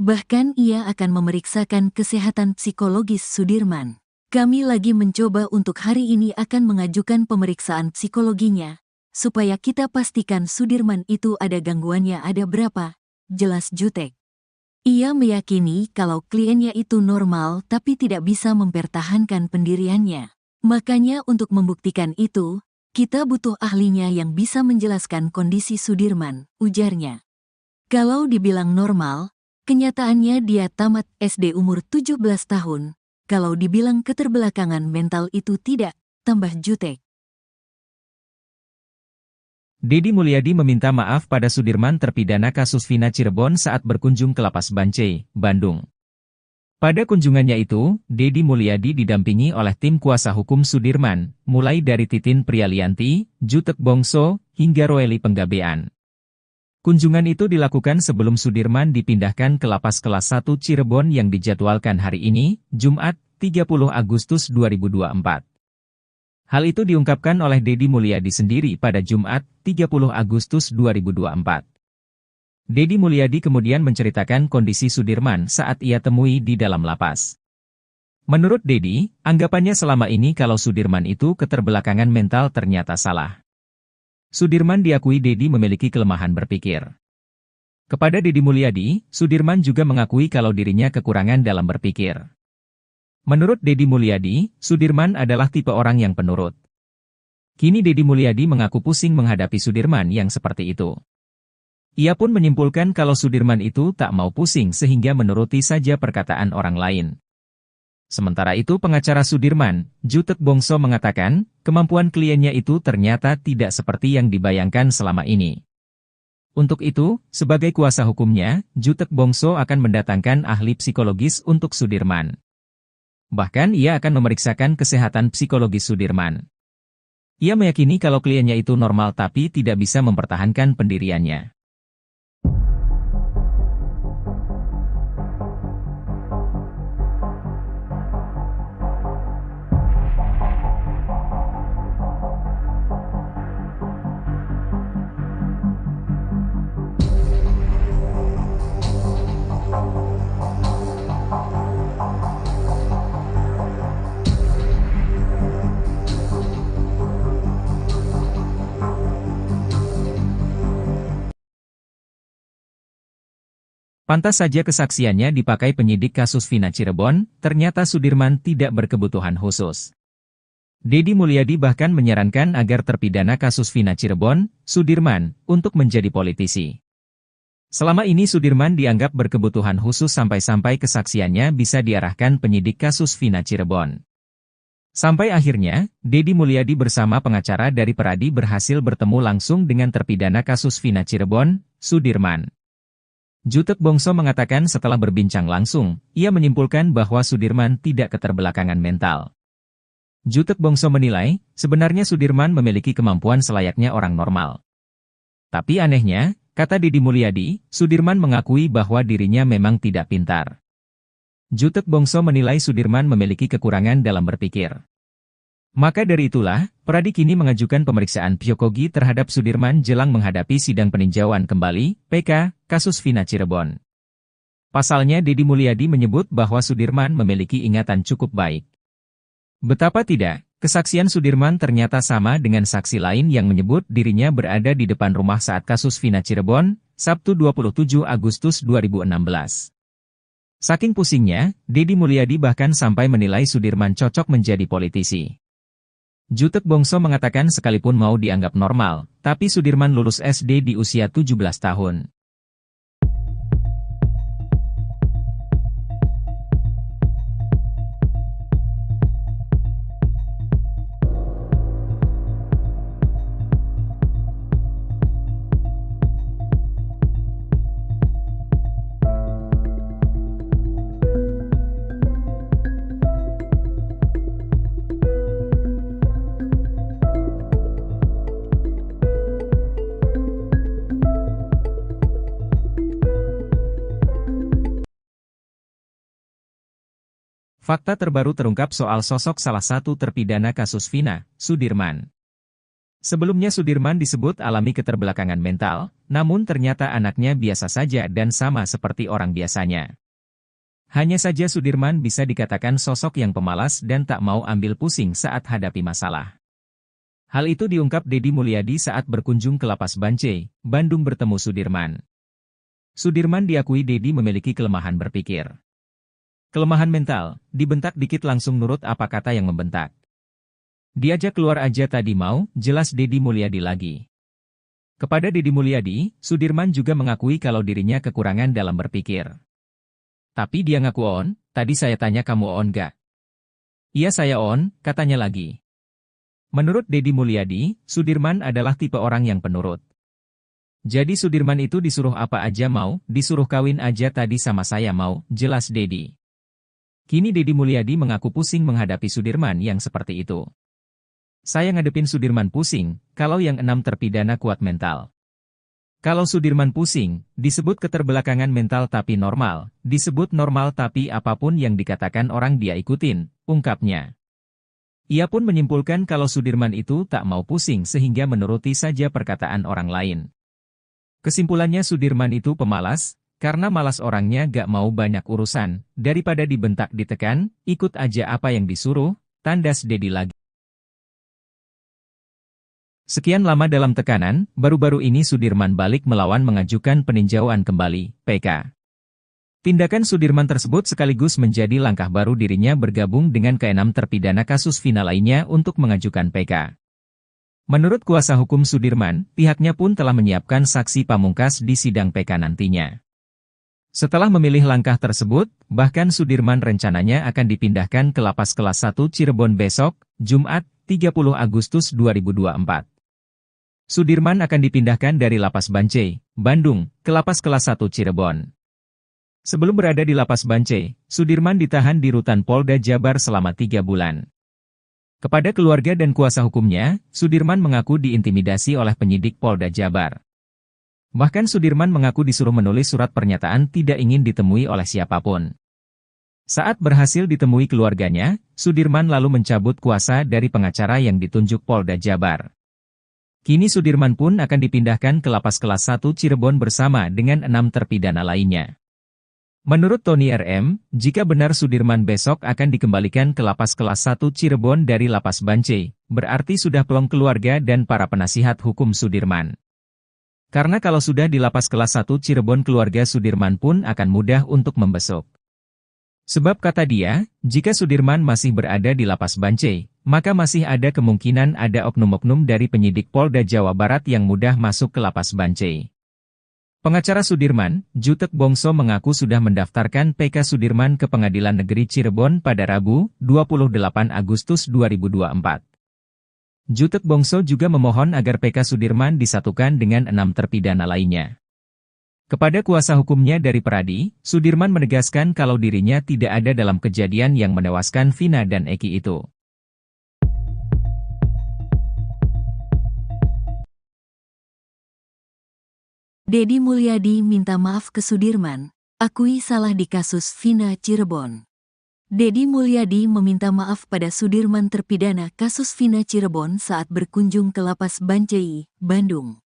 Bahkan ia akan memeriksakan kesehatan psikologis Sudirman. Kami lagi mencoba untuk hari ini akan mengajukan pemeriksaan psikologinya, supaya kita pastikan Sudirman itu ada gangguannya ada berapa, jelas Jutek. Ia meyakini kalau kliennya itu normal tapi tidak bisa mempertahankan pendiriannya. Makanya untuk membuktikan itu, kita butuh ahlinya yang bisa menjelaskan kondisi Sudirman, ujarnya. Kalau dibilang normal, kenyataannya dia tamat SD umur 17 tahun. Kalau dibilang keterbelakangan mental itu tidak, tambah Jutek. Deddy Mulyadi meminta maaf pada Sudirman terpidana kasus Vina Cirebon saat berkunjung ke Lapas Bancai, Bandung. Pada kunjungannya itu, Deddy Mulyadi didampingi oleh tim kuasa hukum Sudirman, mulai dari Titin Prialianti, Jutek Bongso, hingga Roeli Penggabean. Kunjungan itu dilakukan sebelum Sudirman dipindahkan ke Lapas Kelas 1 Cirebon yang dijadwalkan hari ini, Jumat, 30 Agustus 2024. Hal itu diungkapkan oleh Deddy Mulyadi sendiri pada Jumat, 30 Agustus 2024. Deddy Mulyadi kemudian menceritakan kondisi Sudirman saat ia temui di dalam lapas. Menurut Deddy, anggapannya selama ini kalau Sudirman itu keterbelakangan mental ternyata salah. Sudirman diakui Deddy memiliki kelemahan berpikir. Kepada Deddy Mulyadi, Sudirman juga mengakui kalau dirinya kekurangan dalam berpikir. Menurut Deddy Mulyadi, Sudirman adalah tipe orang yang penurut. Kini Deddy Mulyadi mengaku pusing menghadapi Sudirman yang seperti itu. Ia pun menyimpulkan kalau Sudirman itu tak mau pusing sehingga menuruti saja perkataan orang lain. Sementara itu pengacara Sudirman, Jutek Bongso mengatakan, kemampuan kliennya itu ternyata tidak seperti yang dibayangkan selama ini. Untuk itu, sebagai kuasa hukumnya, Jutek Bongso akan mendatangkan ahli psikologis untuk Sudirman. Bahkan ia akan memeriksakan kesehatan psikologis Sudirman. Ia meyakini kalau kliennya itu normal tapi tidak bisa mempertahankan pendiriannya. Pantas saja kesaksiannya dipakai penyidik kasus Vina Cirebon, ternyata Sudirman tidak berkebutuhan khusus. Deddy Mulyadi bahkan menyarankan agar terpidana kasus Vina Cirebon, Sudirman, untuk menjadi politisi. Selama ini Sudirman dianggap berkebutuhan khusus sampai-sampai kesaksiannya bisa diarahkan penyidik kasus Vina Cirebon. Sampai akhirnya, Deddy Mulyadi bersama pengacara dari Peradi berhasil bertemu langsung dengan terpidana kasus Vina Cirebon, Sudirman. Jutek Bongso mengatakan setelah berbincang langsung, ia menyimpulkan bahwa Sudirman tidak keterbelakangan mental. Jutek Bongso menilai, sebenarnya Sudirman memiliki kemampuan selayaknya orang normal. Tapi anehnya, kata Deddy Mulyadi, Sudirman mengakui bahwa dirinya memang tidak pintar. Jutek Bongso menilai Sudirman memiliki kekurangan dalam berpikir. Maka dari itulah, Pradi kini mengajukan pemeriksaan psikogi terhadap Sudirman jelang menghadapi sidang peninjauan kembali, PK, kasus Vina Cirebon. Pasalnya Deddy Mulyadi menyebut bahwa Sudirman memiliki ingatan cukup baik. Betapa tidak, kesaksian Sudirman ternyata sama dengan saksi lain yang menyebut dirinya berada di depan rumah saat kasus Vina Cirebon, Sabtu 27 Agustus 2016. Saking pusingnya, Deddy Mulyadi bahkan sampai menilai Sudirman cocok menjadi politisi. Jutek Bongso mengatakan sekalipun mau dianggap normal, tapi Sudirman lulus SD di usia 17 tahun. Fakta terbaru terungkap soal sosok salah satu terpidana kasus Vina, Sudirman. Sebelumnya Sudirman disebut alami keterbelakangan mental, namun ternyata anaknya biasa saja dan sama seperti orang biasanya. Hanya saja Sudirman bisa dikatakan sosok yang pemalas dan tak mau ambil pusing saat hadapi masalah. Hal itu diungkap Deddy Mulyadi saat berkunjung ke Lapas Bancai, Bandung bertemu Sudirman. Sudirman diakui Deddy memiliki kelemahan berpikir. Kelemahan mental, dibentak dikit langsung nurut apa kata yang membentak. Diajak keluar aja tadi mau, jelas Deddy Mulyadi lagi. Kepada Deddy Mulyadi, Sudirman juga mengakui kalau dirinya kekurangan dalam berpikir. Tapi dia ngaku on, tadi saya tanya kamu on gak? Iya saya on, katanya lagi. Menurut Deddy Mulyadi, Sudirman adalah tipe orang yang penurut. Jadi Sudirman itu disuruh apa aja mau, disuruh kawin aja tadi sama saya mau, jelas Deddy. Kini Deddy Mulyadi mengaku pusing menghadapi Sudirman yang seperti itu. Saya ngadepin Sudirman pusing, kalau yang 6 terpidana kuat mental. Kalau Sudirman pusing, disebut keterbelakangan mental tapi normal, disebut normal tapi apapun yang dikatakan orang dia ikutin, ungkapnya. Ia pun menyimpulkan kalau Sudirman itu tak mau pusing sehingga menuruti saja perkataan orang lain. Kesimpulannya Sudirman itu pemalas, karena malas orangnya gak mau banyak urusan, daripada dibentak ditekan, ikut aja apa yang disuruh, tandas Deddy lagi. Sekian lama dalam tekanan, baru-baru ini Sudirman balik melawan mengajukan peninjauan kembali, PK. Tindakan Sudirman tersebut sekaligus menjadi langkah baru dirinya bergabung dengan ke-6 terpidana kasus Vina lainnya untuk mengajukan PK. Menurut kuasa hukum Sudirman, pihaknya pun telah menyiapkan saksi pamungkas di sidang PK nantinya. Setelah memilih langkah tersebut, bahkan Sudirman rencananya akan dipindahkan ke Lapas Kelas 1 Cirebon besok, Jumat, 30 Agustus 2024. Sudirman akan dipindahkan dari Lapas Bancai, Bandung, ke Lapas Kelas 1 Cirebon. Sebelum berada di Lapas Bancai, Sudirman ditahan di Rutan Polda Jabar selama 3 bulan. Kepada keluarga dan kuasa hukumnya, Sudirman mengaku diintimidasi oleh penyidik Polda Jabar. Bahkan Sudirman mengaku disuruh menulis surat pernyataan tidak ingin ditemui oleh siapapun. Saat berhasil ditemui keluarganya, Sudirman lalu mencabut kuasa dari pengacara yang ditunjuk Polda Jabar. Kini Sudirman pun akan dipindahkan ke Lapas Kelas 1 Cirebon bersama dengan 6 terpidana lainnya. Menurut Tony RM, jika benar Sudirman besok akan dikembalikan ke Lapas Kelas 1 Cirebon dari Lapas Bancai, berarti sudah plong keluarga dan para penasihat hukum Sudirman. Karena kalau sudah di Lapas Kelas 1 Cirebon keluarga Sudirman pun akan mudah untuk membesuk. Sebab kata dia, jika Sudirman masih berada di Lapas Bancai, maka masih ada kemungkinan ada oknum-oknum dari penyidik Polda Jawa Barat yang mudah masuk ke Lapas Bancai. Pengacara Sudirman, Jutek Bongso mengaku sudah mendaftarkan PK Sudirman ke Pengadilan Negeri Cirebon pada Rabu, 28 Agustus 2024. Jutek Bongso juga memohon agar PK Sudirman disatukan dengan 6 terpidana lainnya. Kepada kuasa hukumnya dari Pradi, Sudirman menegaskan kalau dirinya tidak ada dalam kejadian yang menewaskan Vina dan Eki itu. Deddy Mulyadi minta maaf ke Sudirman, akui salah di kasus Vina Cirebon. Deddy Mulyadi meminta maaf pada Sudirman terpidana kasus Vina Cirebon saat berkunjung ke Lapas Bancai, Bandung.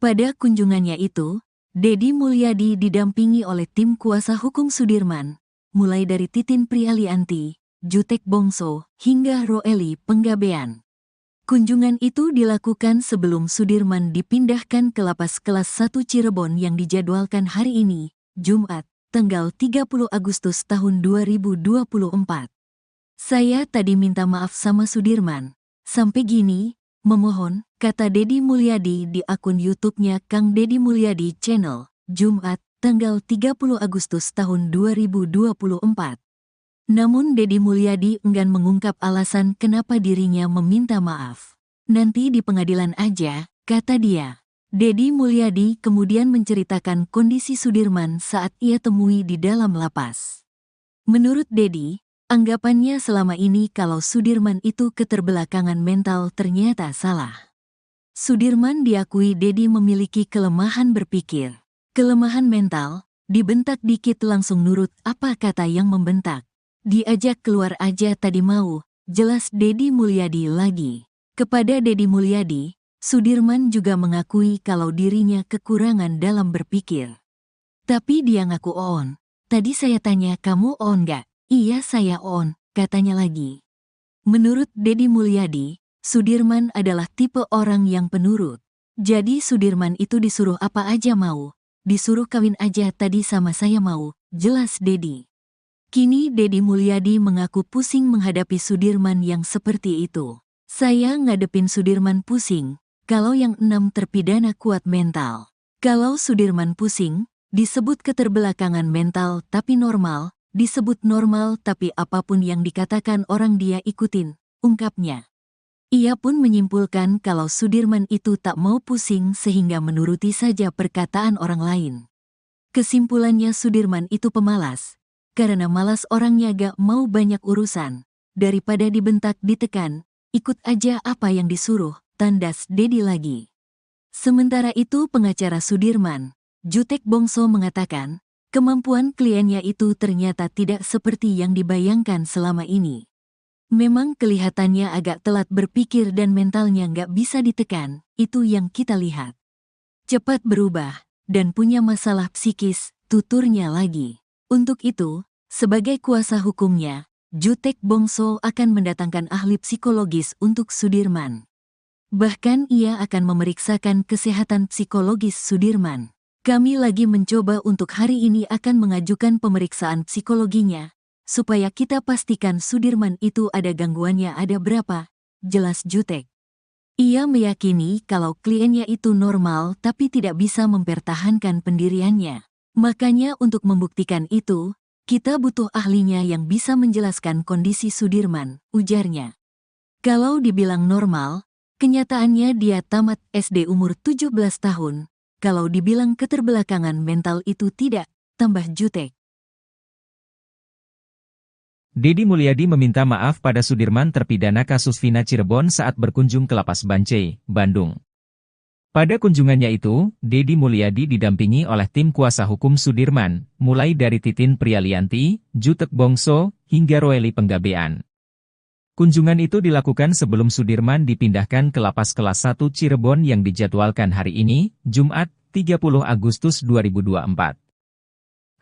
Pada kunjungannya itu, Deddy Mulyadi didampingi oleh tim kuasa hukum Sudirman, mulai dari Titin Prialianti, Jutek Bongso, hingga Roeli Penggabean. Kunjungan itu dilakukan sebelum Sudirman dipindahkan ke Lapas Kelas 1 Cirebon yang dijadwalkan hari ini, Jumat, tanggal 30 Agustus tahun 2024. Saya tadi minta maaf sama Sudirman. Sampai gini, memohon, kata Deddy Mulyadi di akun YouTube-nya Kang Deddy Mulyadi Channel, Jumat, tanggal 30 Agustus tahun 2024. Namun Deddy Mulyadi enggan mengungkap alasan kenapa dirinya meminta maaf. Nanti di pengadilan aja, kata dia. Deddy Mulyadi kemudian menceritakan kondisi Sudirman saat ia temui di dalam lapas. Menurut Deddy, anggapannya selama ini kalau Sudirman itu keterbelakangan mental ternyata salah. Sudirman diakui Deddy memiliki kelemahan berpikir. Kelemahan mental, dibentak dikit langsung nurut apa kata yang membentak. Diajak keluar aja tadi mau, jelas Deddy Mulyadi lagi. Kepada Deddy Mulyadi, Sudirman juga mengakui kalau dirinya kekurangan dalam berpikir. Tapi dia ngaku on. Tadi saya tanya kamu on gak? Iya saya on, katanya lagi. Menurut Deddy Mulyadi, Sudirman adalah tipe orang yang penurut. Jadi Sudirman itu disuruh apa aja mau. Disuruh kawin aja tadi sama saya mau, jelas Deddy. Kini Deddy Mulyadi mengaku pusing menghadapi Sudirman yang seperti itu. Saya ngadepin Sudirman pusing, kalau yang 6 terpidana kuat mental. Kalau Sudirman pusing, disebut keterbelakangan mental tapi normal, disebut normal tapi apapun yang dikatakan orang dia ikutin, ungkapnya. Ia pun menyimpulkan kalau Sudirman itu tak mau pusing sehingga menuruti saja perkataan orang lain. Kesimpulannya Sudirman itu pemalas. Karena malas orangnya gak mau banyak urusan. Daripada dibentak ditekan, ikut aja apa yang disuruh, tandas Deddy lagi. Sementara itu pengacara Sudirman, Jutek Bongso mengatakan, kemampuan kliennya itu ternyata tidak seperti yang dibayangkan selama ini. Memang kelihatannya agak telat berpikir dan mentalnya gak bisa ditekan, itu yang kita lihat. Cepat berubah, dan punya masalah psikis, tuturnya lagi. Untuk itu, sebagai kuasa hukumnya, Jutek Bongso akan mendatangkan ahli psikologis untuk Sudirman. Bahkan ia akan memeriksakan kesehatan psikologis Sudirman. Kami lagi mencoba untuk hari ini akan mengajukan pemeriksaan psikologinya, supaya kita pastikan Sudirman itu ada gangguannya ada berapa, jelas Jutek. Ia meyakini kalau kliennya itu normal tapi tidak bisa mempertahankan pendiriannya. Makanya untuk membuktikan itu, kita butuh ahlinya yang bisa menjelaskan kondisi Sudirman, ujarnya. Kalau dibilang normal, kenyataannya dia tamat SD umur 17 tahun. Kalau dibilang keterbelakangan mental itu tidak, tambah Jutek. Deddy Mulyadi meminta maaf pada Sudirman terpidana kasus Vina Cirebon saat berkunjung ke Lapas Bancai, Bandung. Pada kunjungannya itu, Deddy Mulyadi didampingi oleh tim kuasa hukum Sudirman, mulai dari Titin Prialianti, Jutek Bongso, hingga Roeli Penggabean. Kunjungan itu dilakukan sebelum Sudirman dipindahkan ke Lapas Kelas 1 Cirebon yang dijadwalkan hari ini, Jumat, 30 Agustus 2024.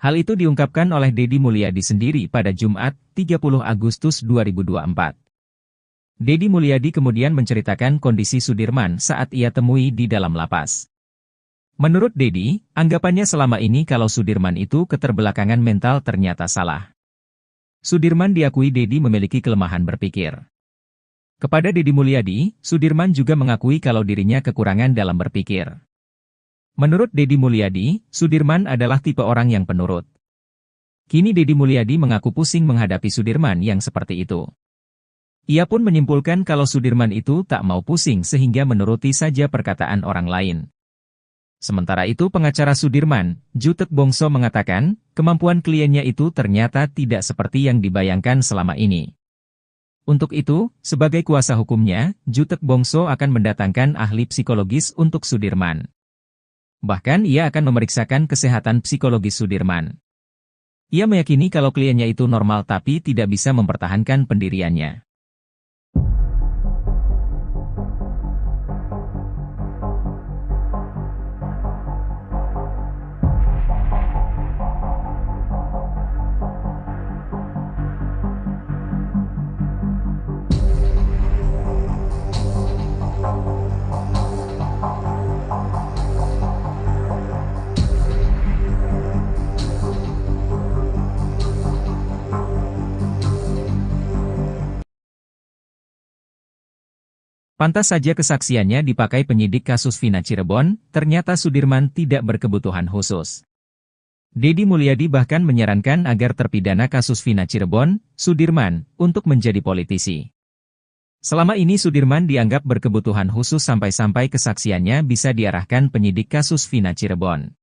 Hal itu diungkapkan oleh Deddy Mulyadi sendiri pada Jumat, 30 Agustus 2024. Deddy Mulyadi kemudian menceritakan kondisi Sudirman saat ia temui di dalam lapas. Menurut Deddy, anggapannya selama ini kalau Sudirman itu keterbelakangan mental ternyata salah. Sudirman diakui Deddy memiliki kelemahan berpikir. Kepada Deddy Mulyadi, Sudirman juga mengakui kalau dirinya kekurangan dalam berpikir. Menurut Deddy Mulyadi, Sudirman adalah tipe orang yang penurut. Kini Deddy Mulyadi mengaku pusing menghadapi Sudirman yang seperti itu. Ia pun menyimpulkan kalau Sudirman itu tak mau pusing sehingga menuruti saja perkataan orang lain. Sementara itu pengacara Sudirman, Jutek Bongso mengatakan, kemampuan kliennya itu ternyata tidak seperti yang dibayangkan selama ini. Untuk itu, sebagai kuasa hukumnya, Jutek Bongso akan mendatangkan ahli psikologis untuk Sudirman. Bahkan ia akan memeriksakan kesehatan psikologis Sudirman. Ia meyakini kalau kliennya itu normal tapi tidak bisa mempertahankan pendiriannya. Pantas saja kesaksiannya dipakai penyidik kasus Vina Cirebon, ternyata Sudirman tidak berkebutuhan khusus. Deddy Mulyadi bahkan menyarankan agar terpidana kasus Vina Cirebon, Sudirman, untuk menjadi politisi. Selama ini Sudirman dianggap berkebutuhan khusus sampai-sampai kesaksiannya bisa diarahkan penyidik kasus Vina Cirebon.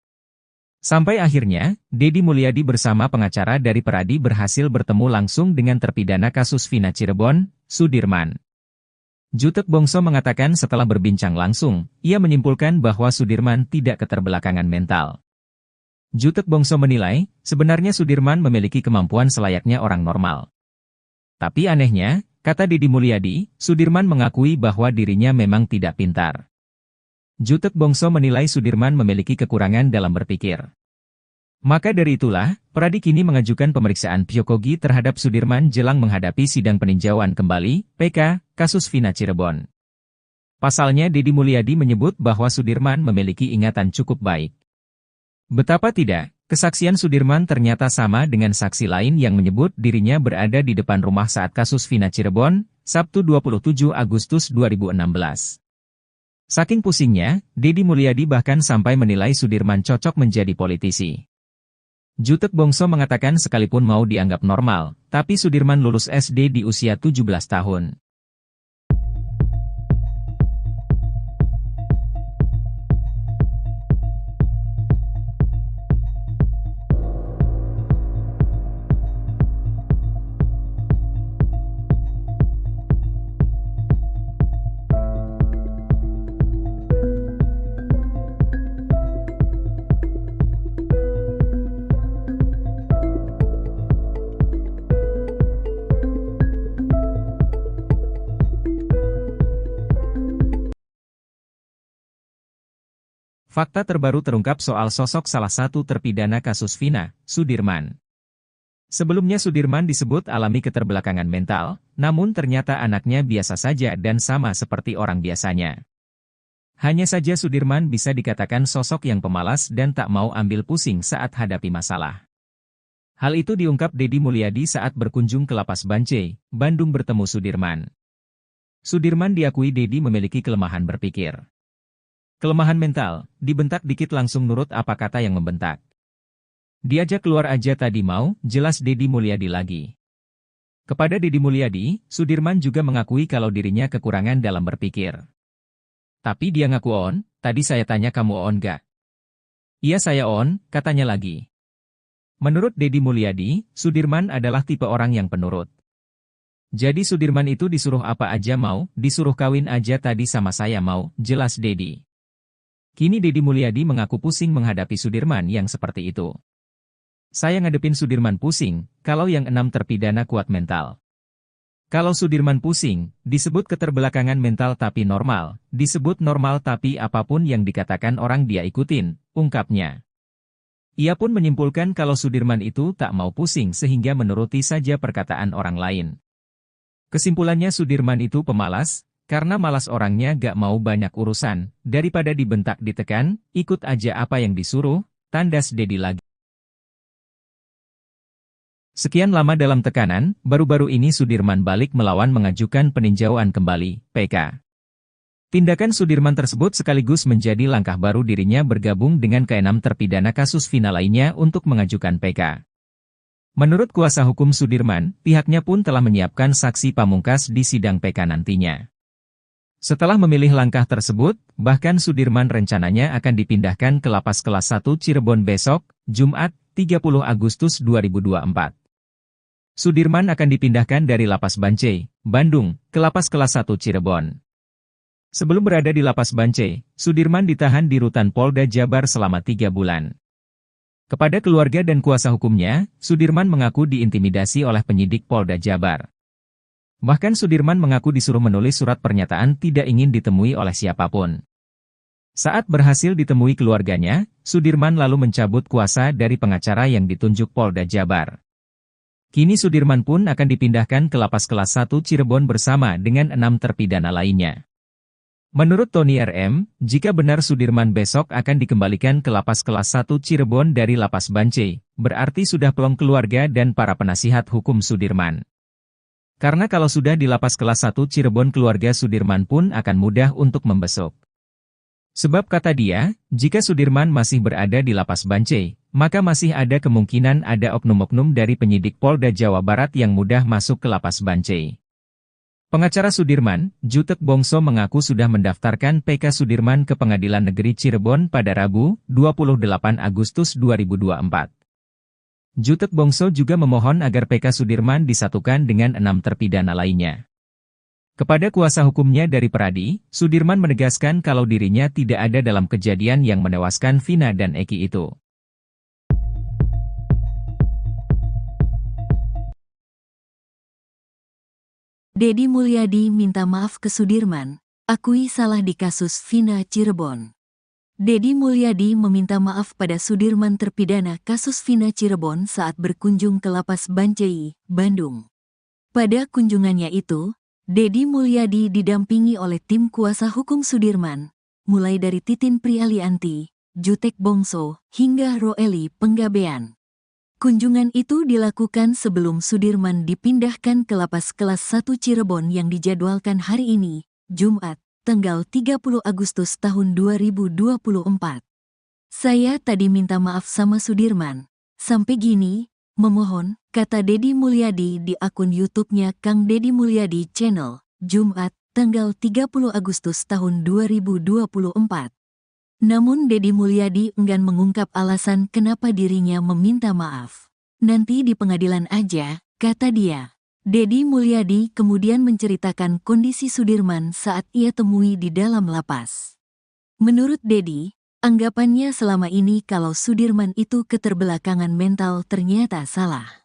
Sampai akhirnya, Deddy Mulyadi bersama pengacara dari Peradi berhasil bertemu langsung dengan terpidana kasus Vina Cirebon, Sudirman. Jutek Bongso mengatakan setelah berbincang langsung, ia menyimpulkan bahwa Sudirman tidak keterbelakangan mental. Jutek Bongso menilai, sebenarnya Sudirman memiliki kemampuan selayaknya orang normal. Tapi anehnya, kata Deddy Mulyadi, Sudirman mengakui bahwa dirinya memang tidak pintar. Jutek Bongso menilai Sudirman memiliki kekurangan dalam berpikir. Maka dari itulah, Peradi kini mengajukan pemeriksaan psikogi terhadap Sudirman jelang menghadapi sidang peninjauan kembali, PK, kasus Vina Cirebon. Pasalnya Deddy Mulyadi menyebut bahwa Sudirman memiliki ingatan cukup baik. Betapa tidak, kesaksian Sudirman ternyata sama dengan saksi lain yang menyebut dirinya berada di depan rumah saat kasus Vina Cirebon, Sabtu 27 Agustus 2016. Saking pusingnya, Deddy Mulyadi bahkan sampai menilai Sudirman cocok menjadi politisi. Jutek Bongso mengatakan sekalipun mau dianggap normal, tapi Sudirman lulus SD di usia 17 tahun. Fakta terbaru terungkap soal sosok salah satu terpidana kasus Vina, Sudirman. Sebelumnya Sudirman disebut alami keterbelakangan mental, namun ternyata anaknya biasa saja dan sama seperti orang biasanya. Hanya saja Sudirman bisa dikatakan sosok yang pemalas dan tak mau ambil pusing saat hadapi masalah. Hal itu diungkap Deddy Mulyadi saat berkunjung ke Lapas Bancai, Bandung bertemu Sudirman. Sudirman diakui Deddy memiliki kelemahan berpikir. Kelemahan mental, dibentak dikit langsung nurut apa kata yang membentak. Diajak keluar aja tadi mau, jelas Deddy Mulyadi lagi. Kepada Deddy Mulyadi, Sudirman juga mengakui kalau dirinya kekurangan dalam berpikir. Tapi dia ngaku on, tadi saya tanya kamu on gak? Iya saya on, katanya lagi. Menurut Deddy Mulyadi, Sudirman adalah tipe orang yang penurut. Jadi Sudirman itu disuruh apa aja mau, disuruh kawin aja tadi sama saya mau, jelas Deddy. Kini Deddy Mulyadi mengaku pusing menghadapi Sudirman yang seperti itu. Saya ngadepin Sudirman pusing, kalau yang 6 terpidana kuat mental. Kalau Sudirman pusing, disebut keterbelakangan mental tapi normal, disebut normal tapi apapun yang dikatakan orang dia ikutin, ungkapnya. Ia pun menyimpulkan kalau Sudirman itu tak mau pusing sehingga menuruti saja perkataan orang lain. Kesimpulannya Sudirman itu pemalas, karena malas orangnya gak mau banyak urusan, daripada dibentak ditekan, ikut aja apa yang disuruh, tandas Deddy lagi. Sekian lama dalam tekanan, baru-baru ini Sudirman balik melawan mengajukan peninjauan kembali, PK. Tindakan Sudirman tersebut sekaligus menjadi langkah baru dirinya bergabung dengan ke-6 terpidana kasus Vina lainnya untuk mengajukan PK. Menurut kuasa hukum Sudirman, pihaknya pun telah menyiapkan saksi pamungkas di sidang PK nantinya. Setelah memilih langkah tersebut, bahkan Sudirman rencananya akan dipindahkan ke Lapas Kelas 1 Cirebon besok, Jumat, 30 Agustus 2024. Sudirman akan dipindahkan dari Lapas Bancai, Bandung, ke Lapas Kelas 1 Cirebon. Sebelum berada di lapas Bancai, Sudirman ditahan di rutan Polda Jabar selama 3 bulan. Kepada keluarga dan kuasa hukumnya, Sudirman mengaku diintimidasi oleh penyidik Polda Jabar. Bahkan Sudirman mengaku disuruh menulis surat pernyataan tidak ingin ditemui oleh siapapun. Saat berhasil ditemui keluarganya, Sudirman lalu mencabut kuasa dari pengacara yang ditunjuk Polda Jabar. Kini Sudirman pun akan dipindahkan ke lapas kelas 1 Cirebon bersama dengan 6 terpidana lainnya. Menurut Tony RM, jika benar Sudirman besok akan dikembalikan ke lapas kelas 1 Cirebon dari lapas Bancai, berarti sudah plong keluarga dan para penasihat hukum Sudirman. Karena kalau sudah di lapas kelas 1 Cirebon keluarga Sudirman pun akan mudah untuk membesuk. Sebab kata dia, jika Sudirman masih berada di lapas Bancai, maka masih ada kemungkinan ada oknum-oknum dari penyidik Polda Jawa Barat yang mudah masuk ke lapas Bancai. Pengacara Sudirman, Jutek Bongso mengaku sudah mendaftarkan PK Sudirman ke Pengadilan Negeri Cirebon pada Rabu, 28 Agustus 2024. Jutek Bongso juga memohon agar PK Sudirman disatukan dengan 6 terpidana lainnya. Kepada kuasa hukumnya dari Peradi, Sudirman menegaskan kalau dirinya tidak ada dalam kejadian yang menewaskan Vina dan Eki itu. Deddy Mulyadi minta maaf ke Sudirman, akui salah di kasus Vina Cirebon. Deddy Mulyadi meminta maaf pada Sudirman terpidana kasus Vina Cirebon saat berkunjung ke lapas Bancai, Bandung. Pada kunjungannya itu, Deddy Mulyadi didampingi oleh tim kuasa hukum Sudirman, mulai dari Titin Prialianti, Jutek Bongso, hingga Roeli Penggabean. Kunjungan itu dilakukan sebelum Sudirman dipindahkan ke lapas kelas 1 Cirebon yang dijadwalkan hari ini, Jumat, tanggal 30 Agustus tahun 2024. Saya tadi minta maaf sama Sudirman. Sampai gini, memohon, kata Deddy Mulyadi di akun YouTube-nya Kang Deddy Mulyadi Channel, Jumat, tanggal 30 Agustus tahun 2024. Namun Deddy Mulyadi enggan mengungkap alasan kenapa dirinya meminta maaf. Nanti di pengadilan aja, kata dia. Deddy Mulyadi kemudian menceritakan kondisi Sudirman saat ia temui di dalam lapas. Menurut Deddy, anggapannya selama ini kalau Sudirman itu keterbelakangan mental ternyata salah.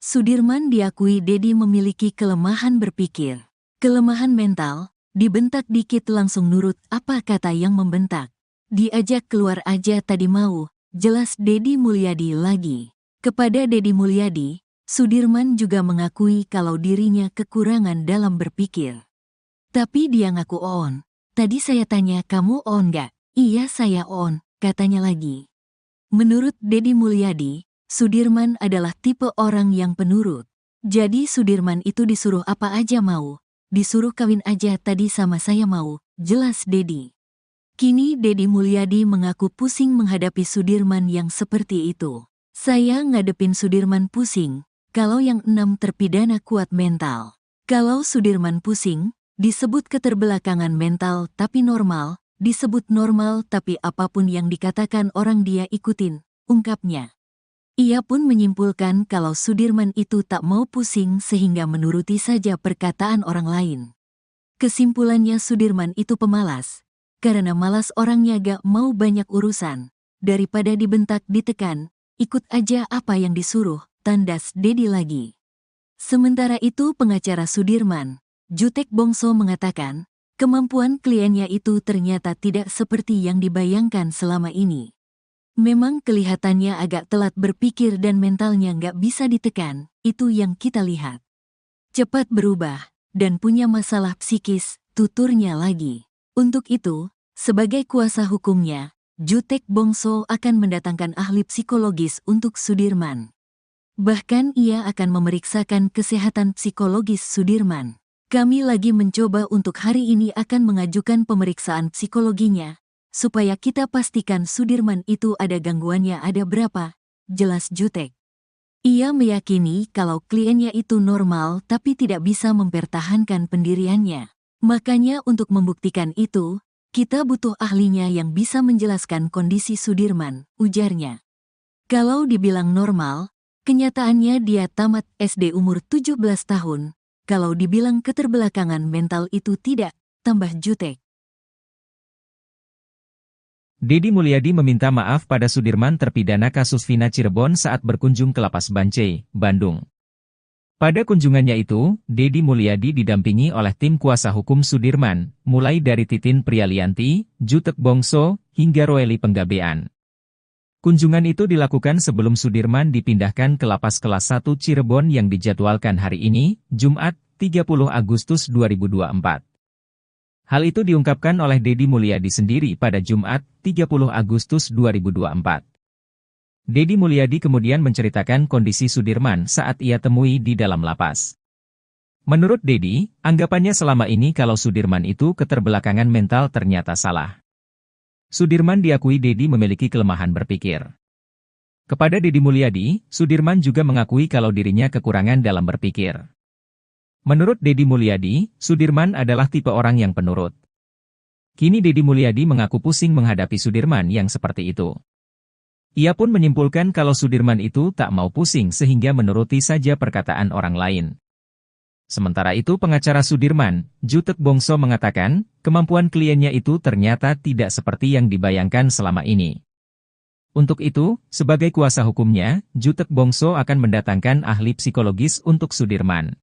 Sudirman diakui Deddy memiliki kelemahan berpikir. Kelemahan mental, dibentak dikit langsung nurut apa kata yang membentak. Diajak keluar aja tadi mau, jelas Deddy Mulyadi lagi. Kepada Deddy Mulyadi, Sudirman juga mengakui kalau dirinya kekurangan dalam berpikir. Tapi dia ngaku on. Tadi saya tanya kamu on gak? Iya saya on, katanya lagi. Menurut Deddy Mulyadi, Sudirman adalah tipe orang yang penurut. Jadi Sudirman itu disuruh apa aja mau. Disuruh kawin aja tadi sama saya mau, jelas Deddy. Kini Deddy Mulyadi mengaku pusing menghadapi Sudirman yang seperti itu. Saya ngadepin Sudirman pusing, kalau yang 6 terpidana kuat mental. Kalau Sudirman pusing, disebut keterbelakangan mental tapi normal, disebut normal tapi apapun yang dikatakan orang dia ikutin, ungkapnya. Ia pun menyimpulkan kalau Sudirman itu tak mau pusing sehingga menuruti saja perkataan orang lain. Kesimpulannya Sudirman itu pemalas. Karena malas orangnya gak mau banyak urusan, daripada dibentak ditekan, ikut aja apa yang disuruh, tandas Deddy lagi. Sementara itu pengacara Sudirman, Jutek Bongso mengatakan, kemampuan kliennya itu ternyata tidak seperti yang dibayangkan selama ini. Memang kelihatannya agak telat berpikir dan mentalnya gak bisa ditekan, itu yang kita lihat. Cepat berubah, dan punya masalah psikis, tuturnya lagi. Untuk itu, sebagai kuasa hukumnya, Jutek Bongso akan mendatangkan ahli psikologis untuk Sudirman. Bahkan ia akan memeriksakan kesehatan psikologis Sudirman. Kami lagi mencoba untuk hari ini akan mengajukan pemeriksaan psikologinya, supaya kita pastikan Sudirman itu ada gangguannya ada berapa, jelas Jutek. Ia meyakini kalau kliennya itu normal tapi tidak bisa mempertahankan pendiriannya. Makanya untuk membuktikan itu, kita butuh ahlinya yang bisa menjelaskan kondisi Sudirman, ujarnya. Kalau dibilang normal, kenyataannya dia tamat SD umur 17 tahun. Kalau dibilang keterbelakangan mental itu tidak, tambah Jutek. Deddy Mulyadi meminta maaf pada Sudirman terpidana kasus Vina Cirebon saat berkunjung ke Lapas Bancai, Bandung. Pada kunjungannya itu, Deddy Mulyadi didampingi oleh tim kuasa hukum Sudirman, mulai dari Titin Prialianti, Jutek Bongso, hingga Roeli Penggabean. Kunjungan itu dilakukan sebelum Sudirman dipindahkan ke Lapas Kelas 1 Cirebon yang dijadwalkan hari ini, Jumat, 30 Agustus 2024. Hal itu diungkapkan oleh Deddy Mulyadi sendiri pada Jumat, 30 Agustus 2024. Deddy Mulyadi kemudian menceritakan kondisi Sudirman saat ia temui di dalam lapas. Menurut Deddy, anggapannya selama ini kalau Sudirman itu keterbelakangan mental ternyata salah. Sudirman diakui Deddy memiliki kelemahan berpikir. Kepada Deddy Mulyadi, Sudirman juga mengakui kalau dirinya kekurangan dalam berpikir. Menurut Deddy Mulyadi, Sudirman adalah tipe orang yang penurut. Kini Deddy Mulyadi mengaku pusing menghadapi Sudirman yang seperti itu. Ia pun menyimpulkan kalau Sudirman itu tak mau pusing sehingga menuruti saja perkataan orang lain. Sementara itu pengacara Sudirman, Jutek Bongso mengatakan, kemampuan kliennya itu ternyata tidak seperti yang dibayangkan selama ini. Untuk itu, sebagai kuasa hukumnya, Jutek Bongso akan mendatangkan ahli psikologis untuk Sudirman.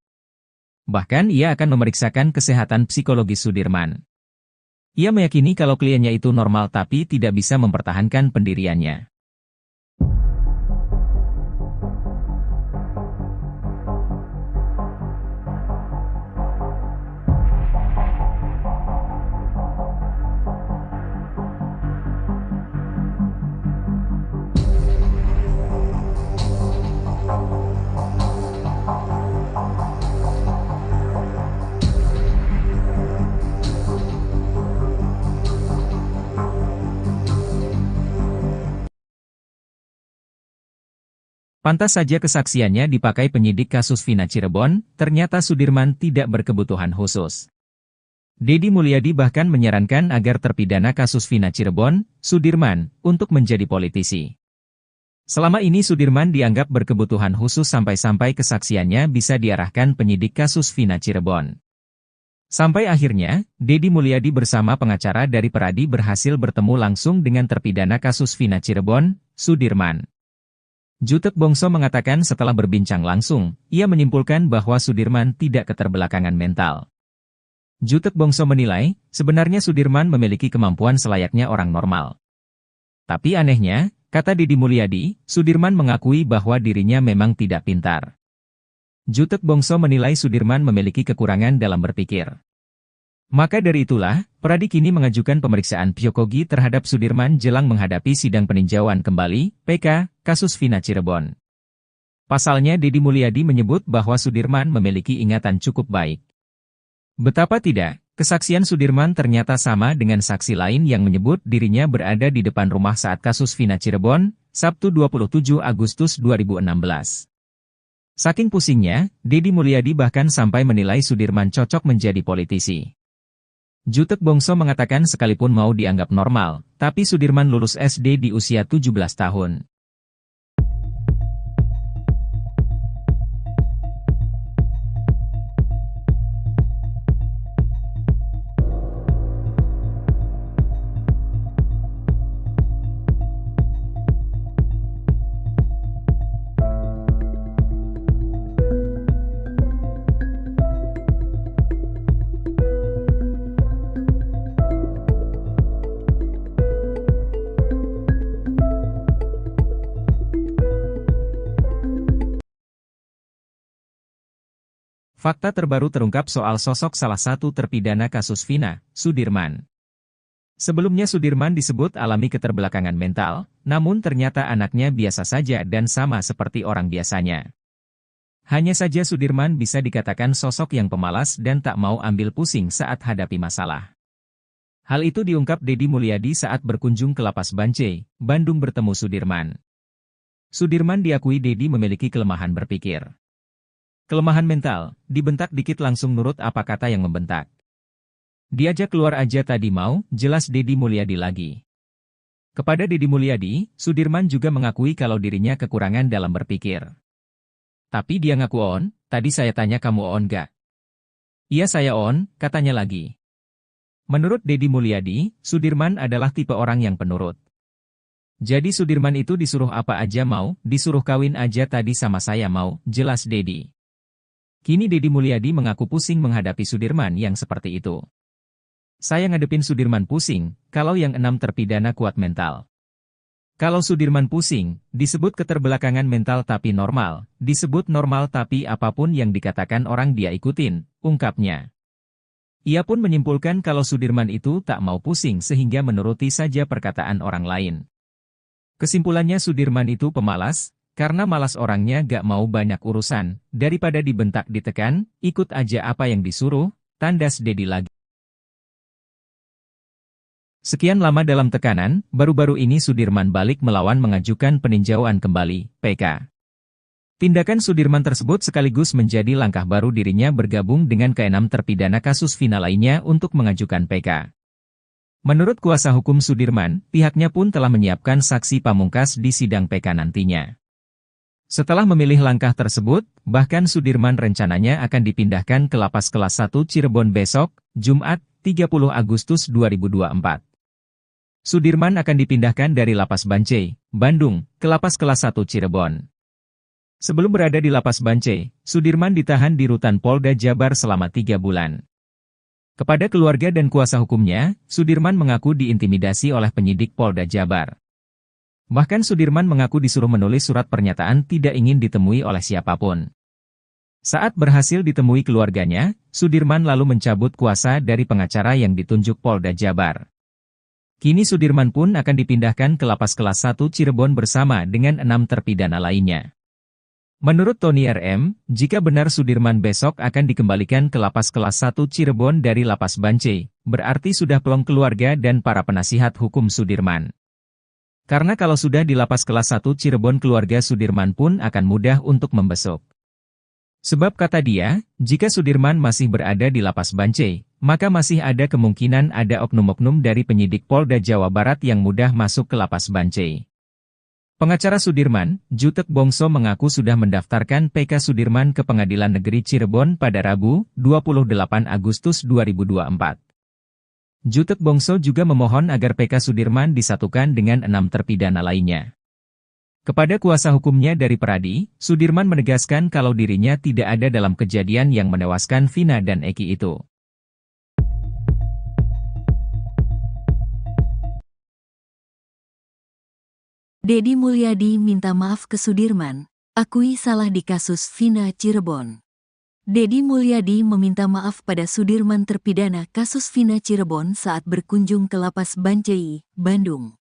Bahkan ia akan memeriksakan kesehatan psikologis Sudirman. Ia meyakini kalau kliennya itu normal tapi tidak bisa mempertahankan pendiriannya. Pantas saja kesaksiannya dipakai penyidik kasus Vina Cirebon, ternyata Sudirman tidak berkebutuhan khusus. Deddy Mulyadi bahkan menyarankan agar terpidana kasus Vina Cirebon, Sudirman, untuk menjadi politisi. Selama ini Sudirman dianggap berkebutuhan khusus sampai-sampai kesaksiannya bisa diarahkan penyidik kasus Vina Cirebon. Sampai akhirnya, Deddy Mulyadi bersama pengacara dari Peradi berhasil bertemu langsung dengan terpidana kasus Vina Cirebon, Sudirman. Jutek Bongso mengatakan setelah berbincang langsung, ia menyimpulkan bahwa Sudirman tidak keterbelakangan mental. Jutek Bongso menilai, sebenarnya Sudirman memiliki kemampuan selayaknya orang normal. Tapi anehnya, kata Deddy Mulyadi, Sudirman mengakui bahwa dirinya memang tidak pintar. Jutek Bongso menilai Sudirman memiliki kekurangan dalam berpikir. Maka dari itulah, Peradi kini mengajukan pemeriksaan psikogi terhadap Sudirman jelang menghadapi sidang peninjauan kembali, PK, kasus Vina Cirebon. Pasalnya Deddy Mulyadi menyebut bahwa Sudirman memiliki ingatan cukup baik. Betapa tidak, kesaksian Sudirman ternyata sama dengan saksi lain yang menyebut dirinya berada di depan rumah saat kasus Vina Cirebon, Sabtu 27 Agustus 2016. Saking pusingnya, Deddy Mulyadi bahkan sampai menilai Sudirman cocok menjadi politisi. Jutek Bongso mengatakan sekalipun mau dianggap normal, tapi Sudirman lulus SD di usia 17 tahun. Fakta terbaru terungkap soal sosok salah satu terpidana kasus Vina, Sudirman. Sebelumnya Sudirman disebut alami keterbelakangan mental, namun ternyata anaknya biasa saja dan sama seperti orang biasanya. Hanya saja Sudirman bisa dikatakan sosok yang pemalas dan tak mau ambil pusing saat hadapi masalah. Hal itu diungkap Deddy Mulyadi saat berkunjung ke Lapas Bancai, Bandung bertemu Sudirman. Sudirman diakui Deddy memiliki kelemahan berpikir. Kelemahan mental, dibentak dikit langsung nurut apa kata yang membentak. Diajak keluar aja tadi mau, jelas Deddy Mulyadi lagi. Kepada Deddy Mulyadi, Sudirman juga mengakui kalau dirinya kekurangan dalam berpikir. Tapi dia ngaku on, tadi saya tanya kamu on gak? Iya saya on, katanya lagi. Menurut Deddy Mulyadi, Sudirman adalah tipe orang yang penurut. Jadi Sudirman itu disuruh apa aja mau, disuruh kawin aja tadi sama saya mau, jelas Deddy. Kini Deddy Mulyadi mengaku pusing menghadapi Sudirman yang seperti itu. Saya ngadepin Sudirman pusing, kalau yang 6 terpidana kuat mental. Kalau Sudirman pusing, disebut keterbelakangan mental tapi normal, disebut normal tapi apapun yang dikatakan orang dia ikutin, ungkapnya. Ia pun menyimpulkan kalau Sudirman itu tak mau pusing sehingga menuruti saja perkataan orang lain. Kesimpulannya Sudirman itu pemalas, karena malas orangnya gak mau banyak urusan, daripada dibentak ditekan, ikut aja apa yang disuruh, tandas Deddy lagi. Sekian lama dalam tekanan, baru-baru ini Sudirman balik melawan mengajukan peninjauan kembali, PK. Tindakan Sudirman tersebut sekaligus menjadi langkah baru dirinya bergabung dengan ke-6 terpidana kasus Vina lainnya untuk mengajukan PK. Menurut kuasa hukum Sudirman, pihaknya pun telah menyiapkan saksi pamungkas di sidang PK nantinya. Setelah memilih langkah tersebut, bahkan Sudirman rencananya akan dipindahkan ke Lapas Kelas 1 Cirebon besok, Jumat, 30 Agustus 2024. Sudirman akan dipindahkan dari Lapas Bancai, Bandung, ke Lapas Kelas 1 Cirebon. Sebelum berada di Lapas Bancai, Sudirman ditahan di Rutan Polda Jabar selama 3 bulan. Kepada keluarga dan kuasa hukumnya, Sudirman mengaku diintimidasi oleh penyidik Polda Jabar. Bahkan Sudirman mengaku disuruh menulis surat pernyataan tidak ingin ditemui oleh siapapun. Saat berhasil ditemui keluarganya, Sudirman lalu mencabut kuasa dari pengacara yang ditunjuk Polda Jabar. Kini Sudirman pun akan dipindahkan ke Lapas Kelas 1 Cirebon bersama dengan 6 terpidana lainnya. Menurut Tony RM, jika benar Sudirman besok akan dikembalikan ke Lapas Kelas 1 Cirebon dari Lapas Bancai, berarti sudah plong keluarga dan para penasihat hukum Sudirman. Karena kalau sudah di Lapas Kelas 1 Cirebon keluarga Sudirman pun akan mudah untuk membesuk. Sebab kata dia, jika Sudirman masih berada di Lapas Bancai, maka masih ada kemungkinan ada oknum-oknum dari penyidik Polda Jawa Barat yang mudah masuk ke Lapas Bancai. Pengacara Sudirman, Jutek Bongso mengaku sudah mendaftarkan PK Sudirman ke Pengadilan Negeri Cirebon pada Rabu, 28 Agustus 2024. Jutek Bongso juga memohon agar PK Sudirman disatukan dengan 6 terpidana lainnya. Kepada kuasa hukumnya dari Peradi, Sudirman menegaskan kalau dirinya tidak ada dalam kejadian yang menewaskan Vina dan Eki itu. Deddy Mulyadi minta maaf ke Sudirman, akui salah di kasus Vina Cirebon. Deddy Mulyadi meminta maaf pada Sudirman terpidana kasus Vina Cirebon saat berkunjung ke Lapas Bancai, Bandung.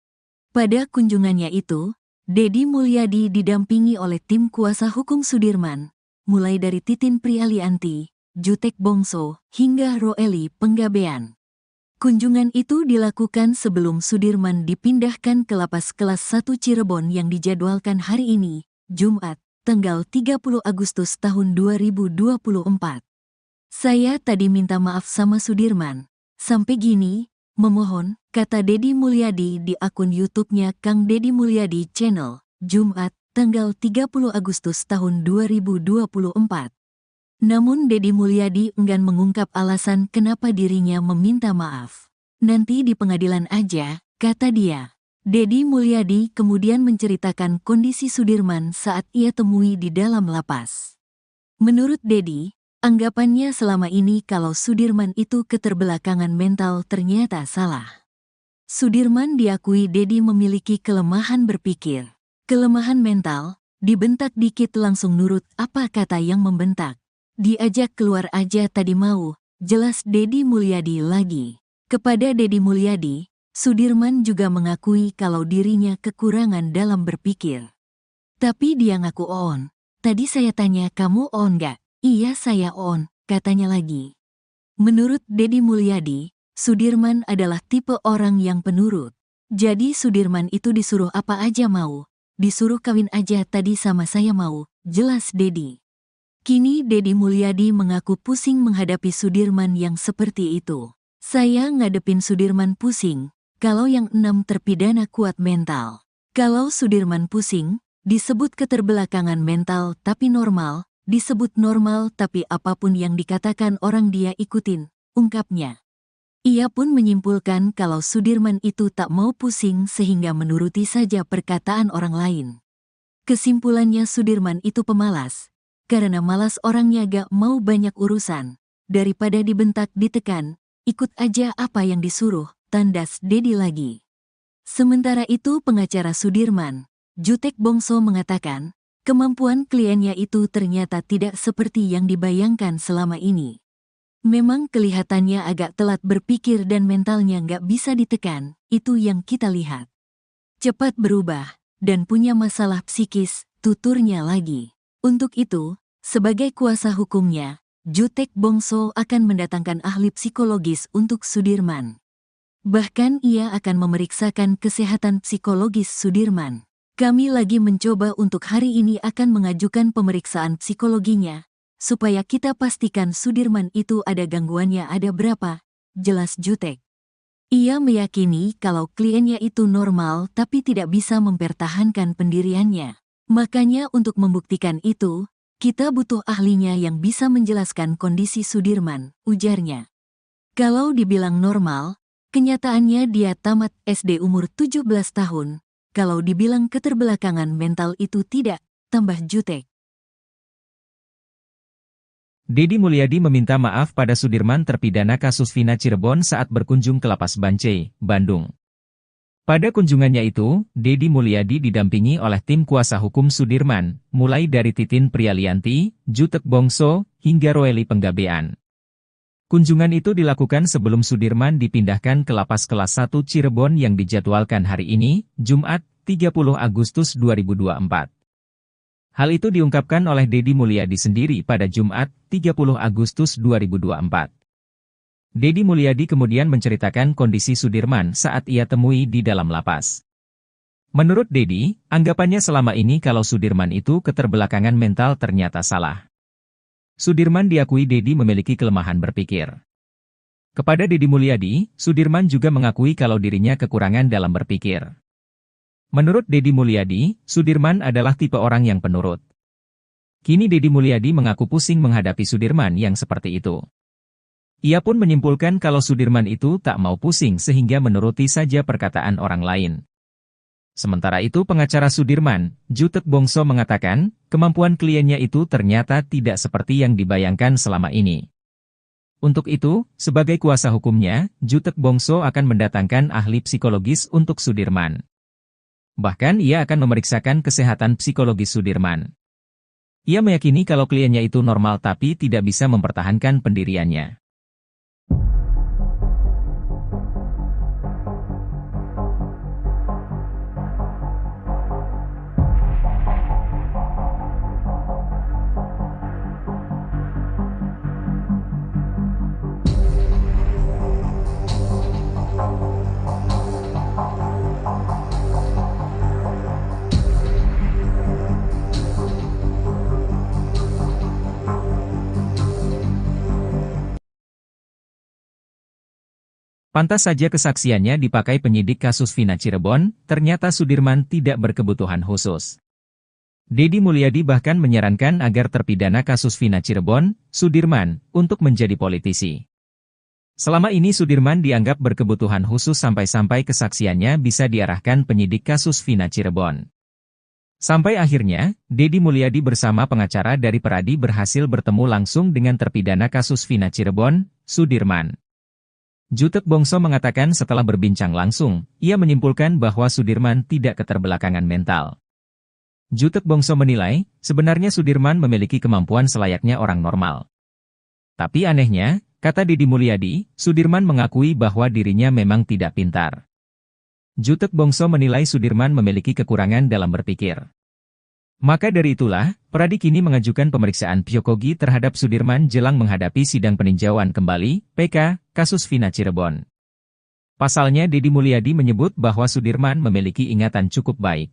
Pada kunjungannya itu, Deddy Mulyadi didampingi oleh tim kuasa hukum Sudirman, mulai dari Titin Prialianti, Jutek Bongso, hingga Roeli Penggabean. Kunjungan itu dilakukan sebelum Sudirman dipindahkan ke Lapas Kelas 1 Cirebon yang dijadwalkan hari ini, Jumat, tanggal 30 Agustus tahun 2024. Saya tadi minta maaf sama Sudirman. Sampai gini, memohon, kata Deddy Mulyadi di akun YouTube-nya Kang Deddy Mulyadi Channel, Jumat, tanggal 30 Agustus tahun 2024. Namun Deddy Mulyadi enggan mengungkap alasan kenapa dirinya meminta maaf. Nanti di pengadilan aja, kata dia. Deddy Mulyadi kemudian menceritakan kondisi Sudirman saat ia temui di dalam lapas. Menurut Deddy, anggapannya selama ini kalau Sudirman itu keterbelakangan mental ternyata salah. Sudirman diakui Deddy memiliki kelemahan berpikir. Kelemahan mental, dibentak dikit langsung nurut apa kata yang membentak. Diajak keluar aja tadi mau, jelas Deddy Mulyadi lagi. Kepada Deddy Mulyadi, Sudirman juga mengakui kalau dirinya kekurangan dalam berpikir. Tapi dia ngaku on. Tadi saya tanya kamu on gak? Iya saya on, katanya lagi. Menurut Deddy Mulyadi, Sudirman adalah tipe orang yang penurut. Jadi Sudirman itu disuruh apa aja mau. Disuruh kawin aja tadi sama saya mau, jelas Deddy. Kini Deddy Mulyadi mengaku pusing menghadapi Sudirman yang seperti itu. Saya ngadepin Sudirman pusing, kalau yang 6 terpidana kuat mental. Kalau Sudirman pusing, disebut keterbelakangan mental tapi normal, disebut normal tapi apapun yang dikatakan orang dia ikutin, ungkapnya. Ia pun menyimpulkan kalau Sudirman itu tak mau pusing sehingga menuruti saja perkataan orang lain. Kesimpulannya Sudirman itu pemalas, karena malas orangnya gak mau banyak urusan. Daripada dibentak ditekan, ikut aja apa yang disuruh, tandas Dedi lagi. Sementara itu pengacara Sudirman, Jutek Bongso mengatakan, kemampuan kliennya itu ternyata tidak seperti yang dibayangkan selama ini. Memang kelihatannya agak telat berpikir dan mentalnya nggak bisa ditekan, itu yang kita lihat. Cepat berubah, dan punya masalah psikis, tuturnya lagi. Untuk itu, sebagai kuasa hukumnya, Jutek Bongso akan mendatangkan ahli psikologis untuk Sudirman. Bahkan ia akan memeriksakan kesehatan psikologis Sudirman. Kami lagi mencoba untuk hari ini akan mengajukan pemeriksaan psikologinya, supaya kita pastikan Sudirman itu ada gangguannya ada berapa, jelas Jutek. Ia meyakini kalau kliennya itu normal tapi tidak bisa mempertahankan pendiriannya. Makanya untuk membuktikan itu, kita butuh ahlinya yang bisa menjelaskan kondisi Sudirman, ujarnya. Kalau dibilang normal, kenyataannya dia tamat SD umur 17 tahun. Kalau dibilang keterbelakangan mental itu tidak, tambah Jutek. Dedi Mulyadi meminta maaf pada Sudirman terpidana kasus Vina Cirebon saat berkunjung ke Lapas Bancai, Bandung. Pada kunjungannya itu, Dedi Mulyadi didampingi oleh tim kuasa hukum Sudirman, mulai dari Titin Prialianti, Jutek Bongso, hingga Roeli Penggabean. Kunjungan itu dilakukan sebelum Sudirman dipindahkan ke Lapas Kelas 1 Cirebon yang dijadwalkan hari ini, Jumat, 30 Agustus 2024. Hal itu diungkapkan oleh Dedi Mulyadi sendiri pada Jumat, 30 Agustus 2024. Dedi Mulyadi kemudian menceritakan kondisi Sudirman saat ia temui di dalam lapas. Menurut Dedi, anggapannya selama ini kalau Sudirman itu keterbelakangan mental ternyata salah. Sudirman diakui Dedi memiliki kelemahan berpikir. Kepada Dedi Mulyadi, Sudirman juga mengakui kalau dirinya kekurangan dalam berpikir. Menurut Dedi Mulyadi, Sudirman adalah tipe orang yang penurut. Kini Dedi Mulyadi mengaku pusing menghadapi Sudirman yang seperti itu. Ia pun menyimpulkan kalau Sudirman itu tak mau pusing sehingga menuruti saja perkataan orang lain. Sementara itu pengacara Sudirman, Jutek Bongso mengatakan, kemampuan kliennya itu ternyata tidak seperti yang dibayangkan selama ini. Untuk itu, sebagai kuasa hukumnya, Jutek Bongso akan mendatangkan ahli psikologis untuk Sudirman. Bahkan ia akan memeriksakan kesehatan psikologis Sudirman. Ia meyakini kalau kliennya itu normal tapi tidak bisa mempertahankan pendiriannya. Pantas saja kesaksiannya dipakai penyidik kasus Vina Cirebon, ternyata Sudirman tidak berkebutuhan khusus. Dedi Mulyadi bahkan menyarankan agar terpidana kasus Vina Cirebon, Sudirman, untuk menjadi politisi. Selama ini Sudirman dianggap berkebutuhan khusus sampai-sampai kesaksiannya bisa diarahkan penyidik kasus Vina Cirebon. Sampai akhirnya, Dedi Mulyadi bersama pengacara dari Peradi berhasil bertemu langsung dengan terpidana kasus Vina Cirebon, Sudirman. Jutek Bongso mengatakan setelah berbincang langsung, ia menyimpulkan bahwa Sudirman tidak keterbelakangan mental. Jutek Bongso menilai, sebenarnya Sudirman memiliki kemampuan selayaknya orang normal. Tapi anehnya, kata Dedi Mulyadi, Sudirman mengakui bahwa dirinya memang tidak pintar. Jutek Bongso menilai Sudirman memiliki kekurangan dalam berpikir. Maka dari itulah, Peradi kini mengajukan pemeriksaan psikologi terhadap Sudirman jelang menghadapi sidang peninjauan kembali, PK, kasus Vina Cirebon. Pasalnya Dedi Mulyadi menyebut bahwa Sudirman memiliki ingatan cukup baik.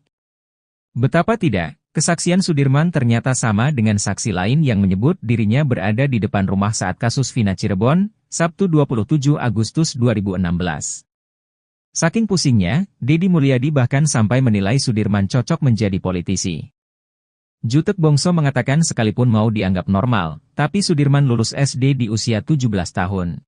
Betapa tidak, kesaksian Sudirman ternyata sama dengan saksi lain yang menyebut dirinya berada di depan rumah saat kasus Vina Cirebon, Sabtu 27 Agustus 2016. Saking pusingnya, Dedi Mulyadi bahkan sampai menilai Sudirman cocok menjadi politisi. Jutek Bongso mengatakan sekalipun mau dianggap normal, tapi Sudirman lulus SD di usia 17 tahun.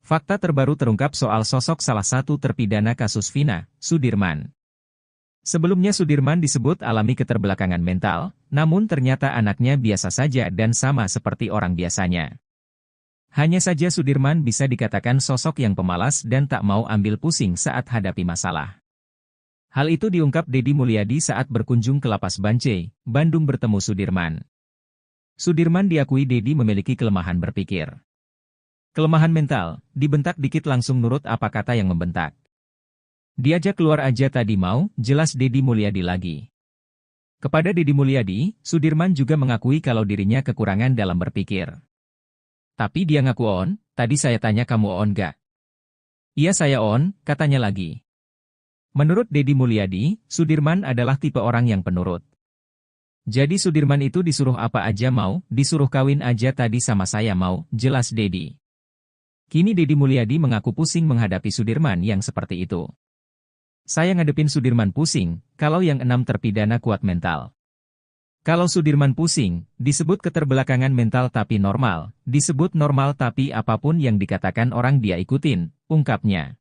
Fakta terbaru terungkap soal sosok salah satu terpidana kasus Vina, Sudirman. Sebelumnya Sudirman disebut alami keterbelakangan mental, namun ternyata anaknya biasa saja dan sama seperti orang biasanya. Hanya saja Sudirman bisa dikatakan sosok yang pemalas dan tak mau ambil pusing saat hadapi masalah. Hal itu diungkap Deddy Mulyadi saat berkunjung ke Lapas Bancai, Bandung bertemu Sudirman. Sudirman diakui Deddy memiliki kelemahan berpikir. Kelemahan mental, dibentak dikit langsung nurut apa kata yang membentak. Diajak keluar aja tadi mau, jelas Deddy Mulyadi lagi. Kepada Deddy Mulyadi, Sudirman juga mengakui kalau dirinya kekurangan dalam berpikir. Tapi dia ngaku on, tadi saya tanya kamu on gak? Iya saya on, katanya lagi. Menurut Deddy Mulyadi, Sudirman adalah tipe orang yang penurut. Jadi Sudirman itu disuruh apa aja mau, disuruh kawin aja tadi sama saya mau, jelas Deddy. Kini Deddy Mulyadi mengaku pusing menghadapi Sudirman yang seperti itu. Saya ngadepin Sudirman pusing, kalau yang 6 terpidana kuat mental. Kalau Sudirman pusing, disebut keterbelakangan mental tapi normal, disebut normal tapi apapun yang dikatakan orang dia ikutin, ungkapnya.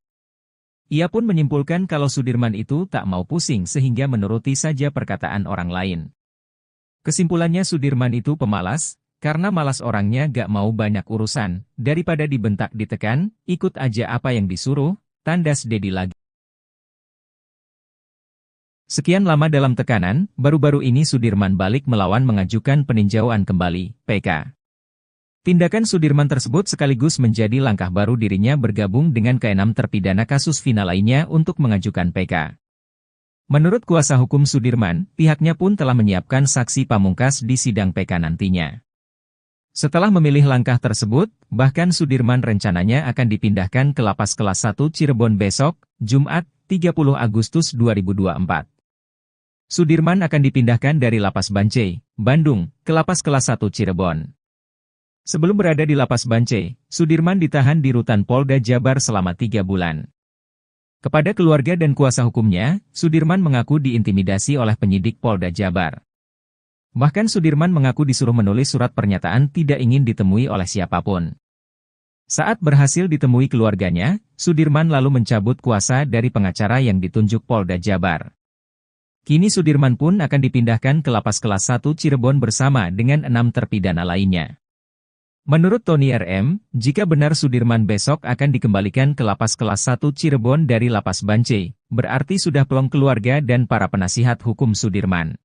Ia pun menyimpulkan kalau Sudirman itu tak mau pusing sehingga menuruti saja perkataan orang lain. Kesimpulannya Sudirman itu pemalas, karena malas orangnya gak mau banyak urusan, daripada dibentak ditekan, ikut aja apa yang disuruh, tandas Deddy lagi. Sekian lama dalam tekanan, baru-baru ini Sudirman balik melawan mengajukan peninjauan kembali, PK. Tindakan Sudirman tersebut sekaligus menjadi langkah baru dirinya bergabung dengan ke-6 terpidana kasus Vina lainnya untuk mengajukan PK. Menurut kuasa hukum Sudirman, pihaknya pun telah menyiapkan saksi pamungkas di sidang PK nantinya. Setelah memilih langkah tersebut, bahkan Sudirman rencananya akan dipindahkan ke Lapas Kelas 1 Cirebon besok, Jumat, 30 Agustus 2024. Sudirman akan dipindahkan dari Lapas Bancai, Bandung, ke Lapas Kelas 1 Cirebon. Sebelum berada di Lapas Bancai, Sudirman ditahan di Rutan Polda Jabar selama 3 bulan. Kepada keluarga dan kuasa hukumnya, Sudirman mengaku diintimidasi oleh penyidik Polda Jabar. Bahkan Sudirman mengaku disuruh menulis surat pernyataan tidak ingin ditemui oleh siapapun. Saat berhasil ditemui keluarganya, Sudirman lalu mencabut kuasa dari pengacara yang ditunjuk Polda Jabar. Kini Sudirman pun akan dipindahkan ke Lapas Kelas 1 Cirebon bersama dengan 6 terpidana lainnya. Menurut Tony RM, jika benar Sudirman besok akan dikembalikan ke Lapas Kelas 1 Cirebon dari Lapas Bancai, berarti sudah plong keluarga dan para penasihat hukum Sudirman.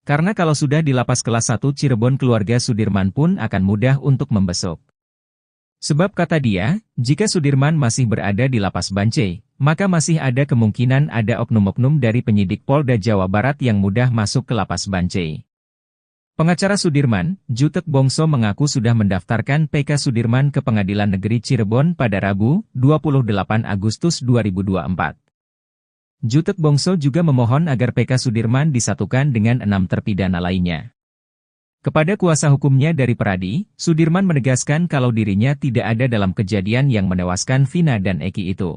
Karena kalau sudah di Lapas Kelas 1 Cirebon keluarga Sudirman pun akan mudah untuk membesuk. Sebab kata dia, jika Sudirman masih berada di Lapas Bancai, maka masih ada kemungkinan ada oknum-oknum dari penyidik Polda Jawa Barat yang mudah masuk ke Lapas Bancai. Pengacara Sudirman, Jutek Bongso mengaku sudah mendaftarkan PK Sudirman ke Pengadilan Negeri Cirebon pada Rabu, 28 Agustus 2024. Jutek Bongso juga memohon agar PK Sudirman disatukan dengan 6 terpidana lainnya. Kepada kuasa hukumnya dari Peradi, Sudirman menegaskan kalau dirinya tidak ada dalam kejadian yang menewaskan Vina dan Eki itu.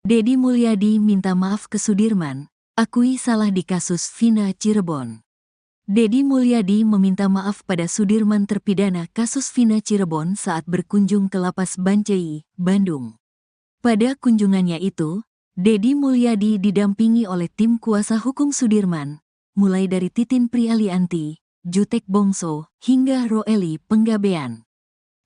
Deddy Mulyadi minta maaf ke Sudirman, akui salah di kasus Vina Cirebon. Deddy Mulyadi meminta maaf pada Sudirman terpidana kasus Vina Cirebon saat berkunjung ke Lapas Bancai, Bandung. Pada kunjungannya itu, Deddy Mulyadi didampingi oleh tim kuasa hukum Sudirman, mulai dari Titin Prialianti, Jutek Bongso, hingga Roeli Penggabean.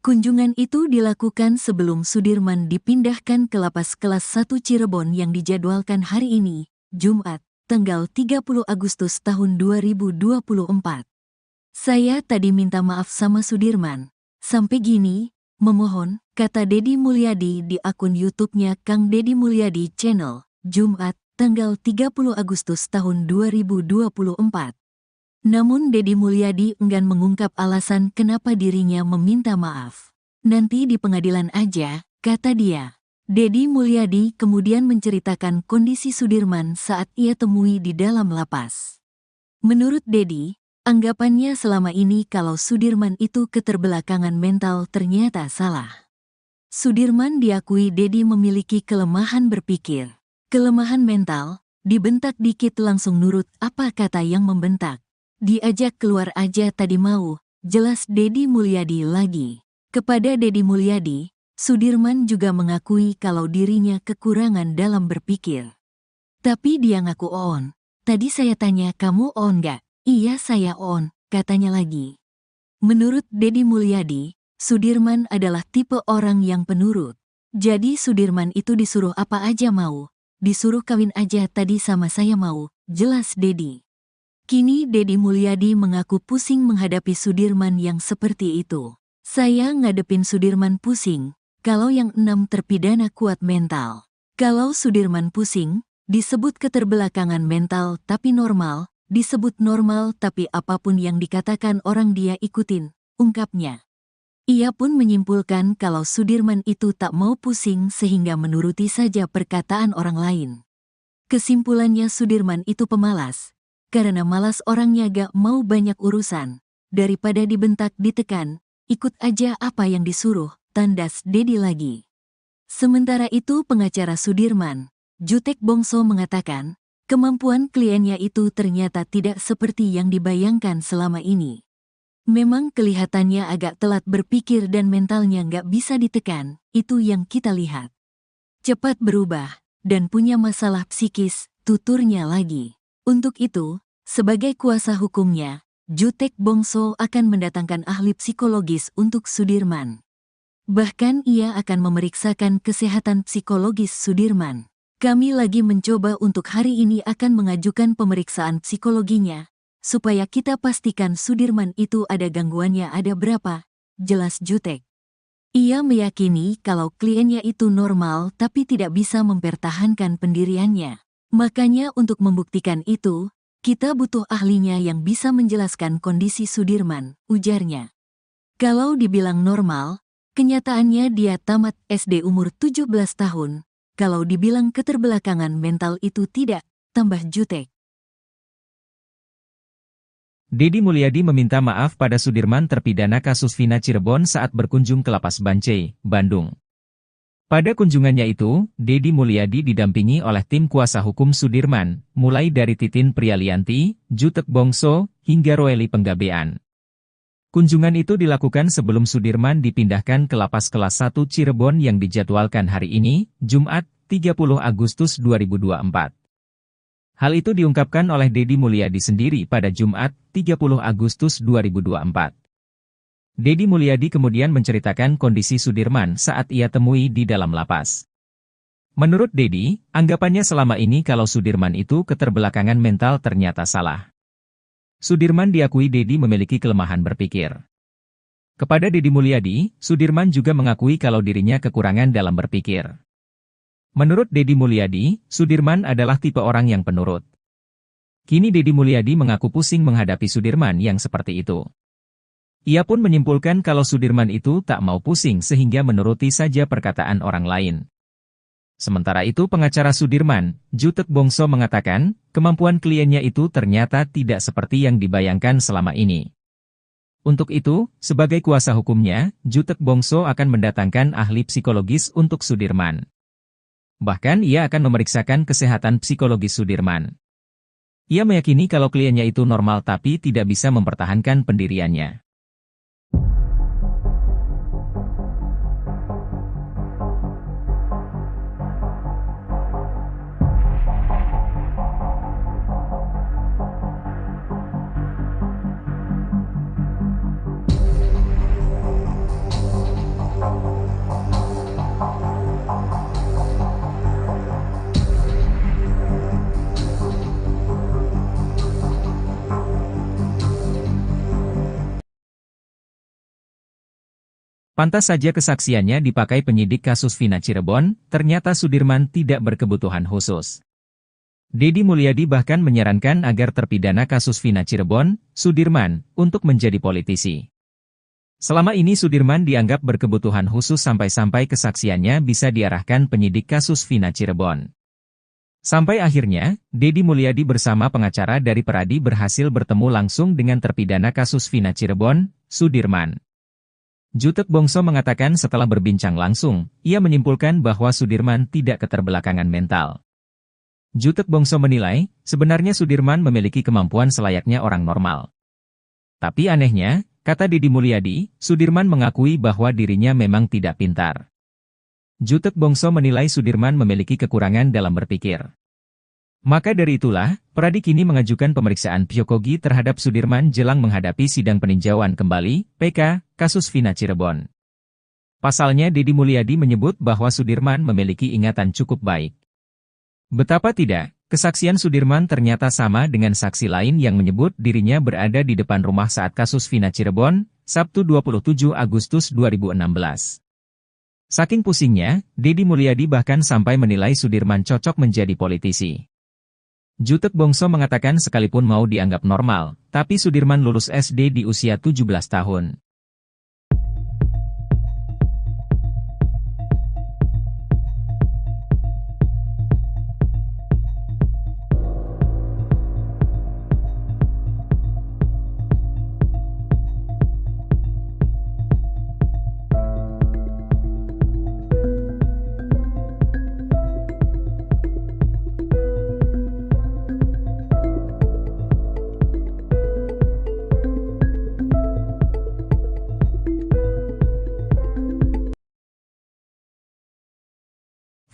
Kunjungan itu dilakukan sebelum Sudirman dipindahkan ke Lapas Kelas 1 Cirebon yang dijadwalkan hari ini, Jumat, tanggal 30 Agustus tahun 2024. Saya tadi minta maaf sama Sudirman. Sampai gini, memohon, kata Deddy Mulyadi di akun YouTube-nya Kang Deddy Mulyadi Channel, Jumat, tanggal 30 Agustus tahun 2024. Namun Deddy Mulyadi enggan mengungkap alasan kenapa dirinya meminta maaf. Nanti di pengadilan aja, kata dia. Deddy Mulyadi kemudian menceritakan kondisi Sudirman saat ia temui di dalam lapas. Menurut Deddy, anggapannya selama ini kalau Sudirman itu keterbelakangan mental ternyata salah. Sudirman diakui Deddy memiliki kelemahan berpikir. Kelemahan mental, dibentak dikit langsung nurut apa kata yang membentak. Diajak keluar aja tadi mau, jelas Deddy Mulyadi lagi. Kepada Deddy Mulyadi, Sudirman juga mengakui kalau dirinya kekurangan dalam berpikir. Tapi dia ngaku on. Tadi saya tanya kamu on gak? Iya saya on, katanya lagi. Menurut Deddy Mulyadi, Sudirman adalah tipe orang yang penurut. Jadi Sudirman itu disuruh apa aja mau. Disuruh kawin aja tadi sama saya mau, jelas Deddy. Kini Deddy Mulyadi mengaku pusing menghadapi Sudirman yang seperti itu. Saya ngadepin Sudirman pusing, kalau yang 6 terpidana kuat mental. Kalau Sudirman pusing, disebut keterbelakangan mental tapi normal, disebut normal tapi apapun yang dikatakan orang dia ikutin, ungkapnya. Ia pun menyimpulkan kalau Sudirman itu tak mau pusing sehingga menuruti saja perkataan orang lain. Kesimpulannya Sudirman itu pemalas, karena malas orangnya gak mau banyak urusan, daripada dibentak ditekan, ikut aja apa yang disuruh, tandas Deddy lagi. Sementara itu pengacara Sudirman, Jutek Bongso mengatakan, kemampuan kliennya itu ternyata tidak seperti yang dibayangkan selama ini. Memang kelihatannya agak telat berpikir dan mentalnya nggak bisa ditekan, itu yang kita lihat. Cepat berubah, dan punya masalah psikis, tuturnya lagi. Untuk itu, sebagai kuasa hukumnya, Jutek Bongso akan mendatangkan ahli psikologis untuk Sudirman. Bahkan ia akan memeriksakan kesehatan psikologis Sudirman. Kami lagi mencoba untuk hari ini akan mengajukan pemeriksaan psikologinya, supaya kita pastikan Sudirman itu ada gangguannya ada berapa, jelas Jutek. Ia meyakini kalau kliennya itu normal tapi tidak bisa mempertahankan pendiriannya. Makanya untuk membuktikan itu, kita butuh ahlinya yang bisa menjelaskan kondisi Sudirman, ujarnya. Kalau dibilang normal, kenyataannya dia tamat SD umur 17 tahun. Kalau dibilang keterbelakangan mental itu tidak, tambah Jutek. Deddy Mulyadi meminta maaf pada Sudirman terpidana kasus Vina Cirebon saat berkunjung ke Lapas Bancai, Bandung. Pada kunjungannya itu, Deddy Mulyadi didampingi oleh tim kuasa hukum Sudirman, mulai dari Titin Prialianti, Jutek Bongso, hingga Roeli Penggabean. Kunjungan itu dilakukan sebelum Sudirman dipindahkan ke Lapas Kelas 1 Cirebon yang dijadwalkan hari ini, Jumat, 30 Agustus 2024. Hal itu diungkapkan oleh Deddy Mulyadi sendiri pada Jumat, 30 Agustus 2024. Deddy Mulyadi kemudian menceritakan kondisi Sudirman saat ia temui di dalam lapas. Menurut Deddy, anggapannya selama ini kalau Sudirman itu keterbelakangan mental ternyata salah. Sudirman diakui Deddy memiliki kelemahan berpikir. Kepada Deddy Mulyadi, Sudirman juga mengakui kalau dirinya kekurangan dalam berpikir. Menurut Deddy Mulyadi, Sudirman adalah tipe orang yang penurut. Kini Deddy Mulyadi mengaku pusing menghadapi Sudirman yang seperti itu. Ia pun menyimpulkan kalau Sudirman itu tak mau pusing sehingga menuruti saja perkataan orang lain. Sementara itu pengacara Sudirman, Jutek Bongso mengatakan, kemampuan kliennya itu ternyata tidak seperti yang dibayangkan selama ini. Untuk itu, sebagai kuasa hukumnya, Jutek Bongso akan mendatangkan ahli psikologis untuk Sudirman. Bahkan ia akan memeriksakan kesehatan psikologis Sudirman. Ia meyakini kalau kliennya itu normal tapi tidak bisa mempertahankan pendiriannya. Pantas saja kesaksiannya dipakai penyidik kasus Vina Cirebon, ternyata Sudirman tidak berkebutuhan khusus. Deddy Mulyadi bahkan menyarankan agar terpidana kasus Vina Cirebon, Sudirman, untuk menjadi politisi. Selama ini Sudirman dianggap berkebutuhan khusus sampai-sampai kesaksiannya bisa diarahkan penyidik kasus Vina Cirebon. Sampai akhirnya, Deddy Mulyadi bersama pengacara dari Peradi berhasil bertemu langsung dengan terpidana kasus Vina Cirebon, Sudirman. Jutek Bongso mengatakan setelah berbincang langsung, ia menyimpulkan bahwa Sudirman tidak keterbelakangan mental. Jutek Bongso menilai, sebenarnya Sudirman memiliki kemampuan selayaknya orang normal. Tapi anehnya, kata Deddy Mulyadi, Sudirman mengakui bahwa dirinya memang tidak pintar. Jutek Bongso menilai Sudirman memiliki kekurangan dalam berpikir. Maka dari itulah, Pradi kini mengajukan pemeriksaan psikogi terhadap Sudirman jelang menghadapi sidang peninjauan kembali, PK, kasus Vina Cirebon. Pasalnya Deddy Mulyadi menyebut bahwa Sudirman memiliki ingatan cukup baik. Betapa tidak, kesaksian Sudirman ternyata sama dengan saksi lain yang menyebut dirinya berada di depan rumah saat kasus Vina Cirebon, Sabtu 27 Agustus 2016. Saking pusingnya, Deddy Mulyadi bahkan sampai menilai Sudirman cocok menjadi politisi. Jutek Bongso mengatakan sekalipun mau dianggap normal, tapi Sudirman lulus SD di usia 17 tahun.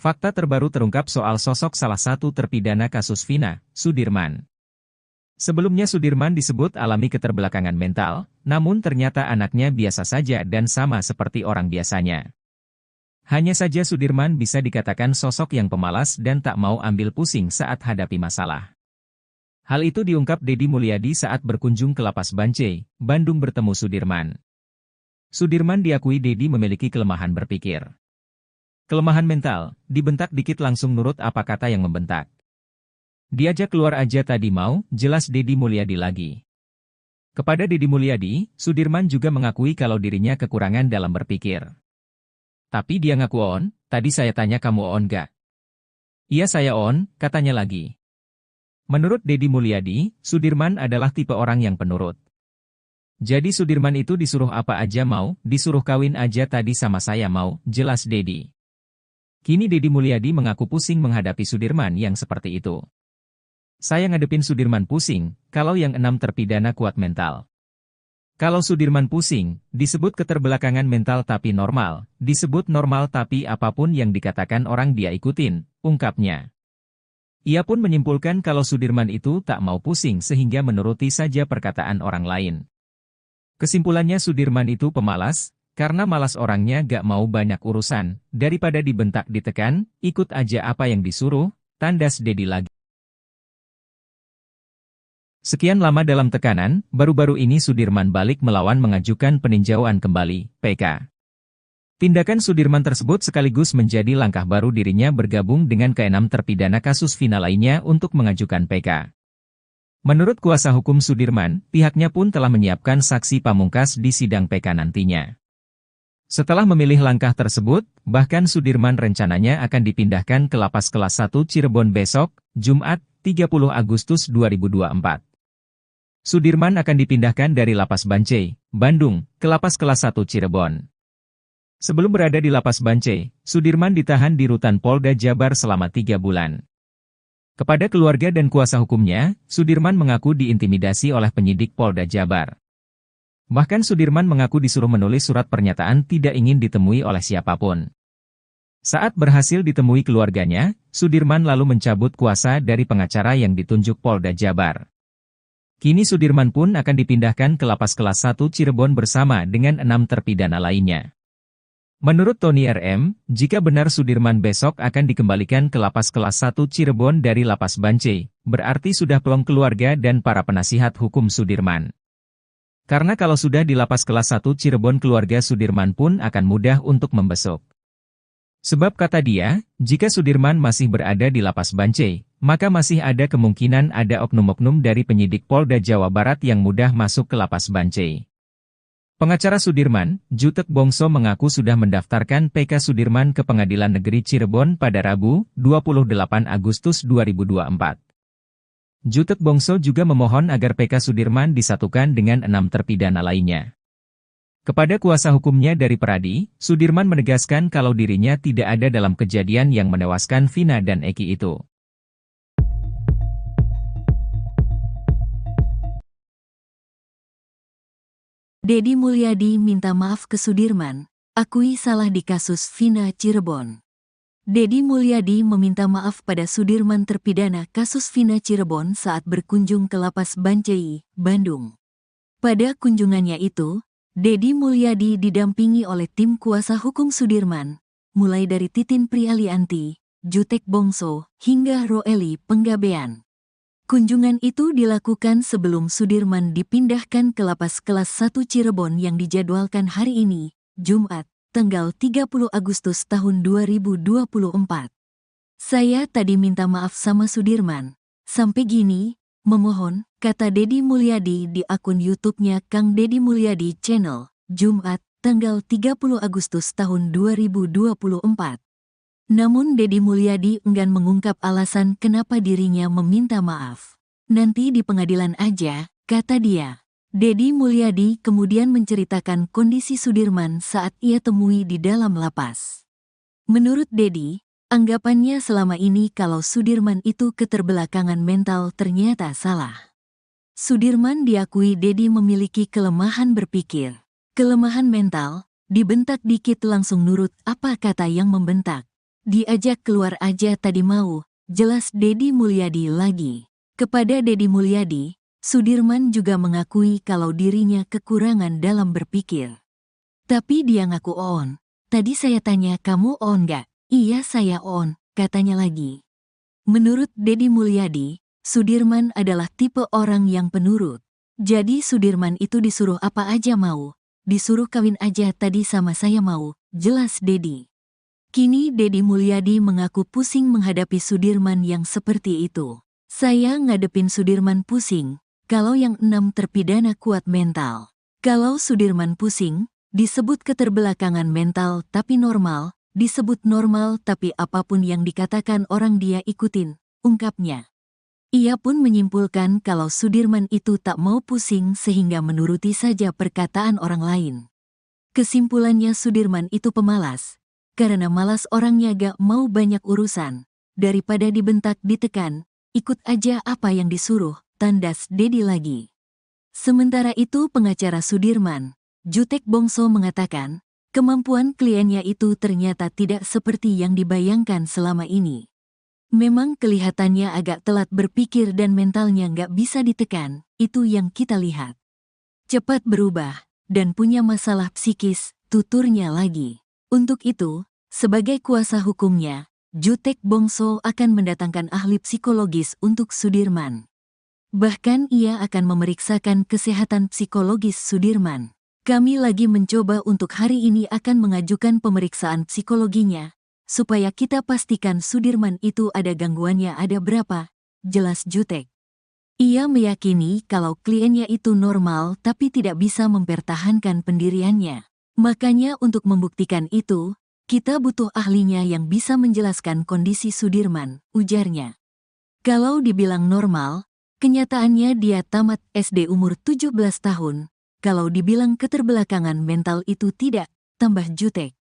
Fakta terbaru terungkap soal sosok salah satu terpidana kasus Vina, Sudirman. Sebelumnya Sudirman disebut alami keterbelakangan mental, namun ternyata anaknya biasa saja dan sama seperti orang biasanya. Hanya saja Sudirman bisa dikatakan sosok yang pemalas dan tak mau ambil pusing saat hadapi masalah. Hal itu diungkap Deddy Mulyadi saat berkunjung ke Lapas Bancai, Bandung bertemu Sudirman. Sudirman diakui Deddy memiliki kelemahan berpikir. Kelemahan mental, dibentak dikit langsung nurut apa kata yang membentak. Diajak keluar aja tadi mau, jelas Deddy Mulyadi lagi. Kepada Deddy Mulyadi, Sudirman juga mengakui kalau dirinya kekurangan dalam berpikir. Tapi dia ngaku on, tadi saya tanya kamu on gak? Iya saya on, katanya lagi. Menurut Deddy Mulyadi, Sudirman adalah tipe orang yang penurut. Jadi Sudirman itu disuruh apa aja mau, disuruh kawin aja tadi sama saya mau, jelas Deddy. Kini Deddy Mulyadi mengaku pusing menghadapi Sudirman yang seperti itu. Saya ngadepin Sudirman pusing, kalau yang 6 terpidana kuat mental. Kalau Sudirman pusing, disebut keterbelakangan mental tapi normal, disebut normal tapi apapun yang dikatakan orang dia ikutin, ungkapnya. Ia pun menyimpulkan kalau Sudirman itu tak mau pusing sehingga menuruti saja perkataan orang lain. Kesimpulannya Sudirman itu pemalas, karena malas orangnya gak mau banyak urusan, daripada dibentak ditekan, ikut aja apa yang disuruh, tandas Deddy lagi. Sekian lama dalam tekanan, baru-baru ini Sudirman balik melawan mengajukan peninjauan kembali, PK. Tindakan Sudirman tersebut sekaligus menjadi langkah baru dirinya bergabung dengan ke-6 terpidana kasus Vina lainnya untuk mengajukan PK. Menurut kuasa hukum Sudirman, pihaknya pun telah menyiapkan saksi pamungkas di sidang PK nantinya. Setelah memilih langkah tersebut, bahkan Sudirman rencananya akan dipindahkan ke Lapas Kelas 1 Cirebon besok, Jumat, 30 Agustus 2024. Sudirman akan dipindahkan dari Lapas Bancai, Bandung, ke Lapas Kelas 1 Cirebon. Sebelum berada di Lapas Bancai, Sudirman ditahan di Rutan Polda Jabar selama 3 bulan. Kepada keluarga dan kuasa hukumnya, Sudirman mengaku diintimidasi oleh penyidik Polda Jabar. Bahkan Sudirman mengaku disuruh menulis surat pernyataan tidak ingin ditemui oleh siapapun. Saat berhasil ditemui keluarganya, Sudirman lalu mencabut kuasa dari pengacara yang ditunjuk Polda Jabar. Kini Sudirman pun akan dipindahkan ke Lapas Kelas 1 Cirebon bersama dengan 6 terpidana lainnya. Menurut Tony RM, jika benar Sudirman besok akan dikembalikan ke Lapas Kelas 1 Cirebon dari Lapas Bancai, berarti sudah plong keluarga dan para penasihat hukum Sudirman. Karena kalau sudah di Lapas Kelas 1 Cirebon keluarga Sudirman pun akan mudah untuk membesuk. Sebab kata dia, jika Sudirman masih berada di Lapas Bancai, maka masih ada kemungkinan ada oknum-oknum dari penyidik Polda Jawa Barat yang mudah masuk ke Lapas Bancai. Pengacara Sudirman, Jutek Bongso mengaku sudah mendaftarkan PK Sudirman ke Pengadilan Negeri Cirebon pada Rabu, 28 Agustus 2024. Jutek Bongso juga memohon agar PK Sudirman disatukan dengan 6 terpidana lainnya. Kepada kuasa hukumnya dari Pradi, Sudirman menegaskan kalau dirinya tidak ada dalam kejadian yang menewaskan Vina dan Eki itu. Deddy Mulyadi minta maaf ke Sudirman, akui salah di kasus Vina Cirebon. Deddy Mulyadi meminta maaf pada Sudirman terpidana kasus Vina Cirebon saat berkunjung ke Lapas Bancai, Bandung. Pada kunjungannya itu, Deddy Mulyadi didampingi oleh tim kuasa hukum Sudirman, mulai dari Titin Prialianti, Jutek Bongso, hingga Roeli Penggabean. Kunjungan itu dilakukan sebelum Sudirman dipindahkan ke Lapas Kelas 1 Cirebon yang dijadwalkan hari ini, Jumat, tanggal 30 Agustus tahun 2024. Saya tadi minta maaf sama Sudirman. Sampai gini, memohon, kata Deddy Mulyadi di akun YouTube-nya Kang Deddy Mulyadi Channel, Jumat, tanggal 30 Agustus tahun 2024. Namun Deddy Mulyadi enggan mengungkap alasan kenapa dirinya meminta maaf. Nanti di pengadilan aja, kata dia. Deddy Mulyadi kemudian menceritakan kondisi Sudirman saat ia temui di dalam lapas. Menurut Deddy, anggapannya selama ini kalau Sudirman itu keterbelakangan mental ternyata salah. Sudirman diakui Deddy memiliki kelemahan berpikir. Kelemahan mental, dibentak dikit langsung nurut apa kata yang membentak. Diajak keluar aja tadi mau, jelas Deddy Mulyadi lagi. Kepada Deddy Mulyadi, Sudirman juga mengakui kalau dirinya kekurangan dalam berpikir. Tapi dia ngaku on. Tadi saya tanya kamu on gak? Iya saya on, katanya lagi. Menurut Deddy Mulyadi, Sudirman adalah tipe orang yang penurut. Jadi Sudirman itu disuruh apa aja mau. Disuruh kawin aja tadi sama saya mau, jelas Deddy. Kini Deddy Mulyadi mengaku pusing menghadapi Sudirman yang seperti itu. Saya ngadepin Sudirman pusing, kalau yang 6 terpidana kuat mental. Kalau Sudirman pusing, disebut keterbelakangan mental tapi normal, disebut normal tapi apapun yang dikatakan orang dia ikutin, ungkapnya. Ia pun menyimpulkan kalau Sudirman itu tak mau pusing sehingga menuruti saja perkataan orang lain. Kesimpulannya Sudirman itu pemalas. Karena malas orangnya gak mau banyak urusan, daripada dibentak ditekan, ikut aja apa yang disuruh, tandas Deddy lagi. Sementara itu pengacara Sudirman, Jutek Bongso mengatakan, kemampuan kliennya itu ternyata tidak seperti yang dibayangkan selama ini. Memang kelihatannya agak telat berpikir dan mentalnya gak bisa ditekan, itu yang kita lihat. Cepat berubah, dan punya masalah psikis, tuturnya lagi. Untuk itu, sebagai kuasa hukumnya, Jutek Bongso akan mendatangkan ahli psikologis untuk Sudirman. Bahkan ia akan memeriksakan kesehatan psikologis Sudirman. Kami lagi mencoba untuk hari ini akan mengajukan pemeriksaan psikologinya, supaya kita pastikan Sudirman itu ada gangguannya ada berapa, jelas Jutek. Ia meyakini kalau kliennya itu normal tapi tidak bisa mempertahankan pendiriannya. Makanya untuk membuktikan itu, kita butuh ahlinya yang bisa menjelaskan kondisi Sudirman, ujarnya. Kalau dibilang normal, kenyataannya dia tamat SD umur 17 tahun. Kalau dibilang keterbelakangan mental itu tidak, tambah Jutek.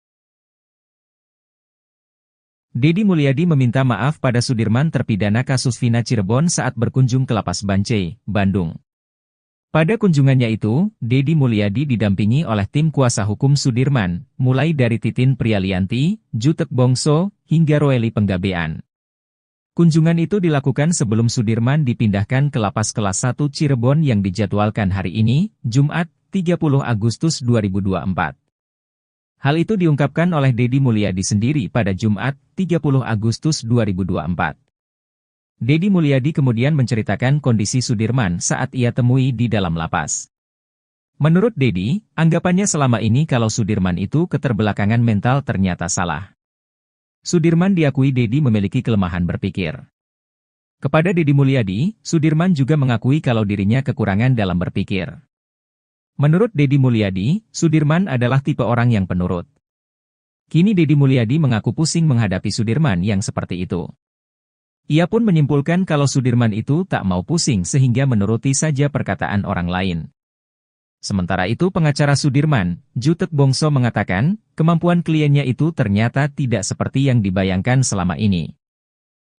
Deddy Mulyadi meminta maaf pada Sudirman terpidana kasus Vina Cirebon saat berkunjung ke Lapas Bancai, Bandung. Pada kunjungannya itu, Deddy Mulyadi didampingi oleh tim kuasa hukum Sudirman, mulai dari Titin Prialianti, Jutek Bongso, hingga Roeli Penggabean. Kunjungan itu dilakukan sebelum Sudirman dipindahkan ke Lapas Kelas 1 Cirebon yang dijadwalkan hari ini, Jumat, 30 Agustus 2024. Hal itu diungkapkan oleh Deddy Mulyadi sendiri pada Jumat, 30 Agustus 2024. Deddy Mulyadi kemudian menceritakan kondisi Sudirman saat ia temui di dalam lapas. Menurut Deddy, anggapannya selama ini kalau Sudirman itu keterbelakangan mental ternyata salah. Sudirman diakui Deddy memiliki kelemahan berpikir. Kepada Deddy Mulyadi, Sudirman juga mengakui kalau dirinya kekurangan dalam berpikir. Menurut Deddy Mulyadi, Sudirman adalah tipe orang yang penurut. Kini Deddy Mulyadi mengaku pusing menghadapi Sudirman yang seperti itu. Ia pun menyimpulkan kalau Sudirman itu tak mau pusing sehingga menuruti saja perkataan orang lain. Sementara itu pengacara Sudirman, Jutek Bongso mengatakan, kemampuan kliennya itu ternyata tidak seperti yang dibayangkan selama ini.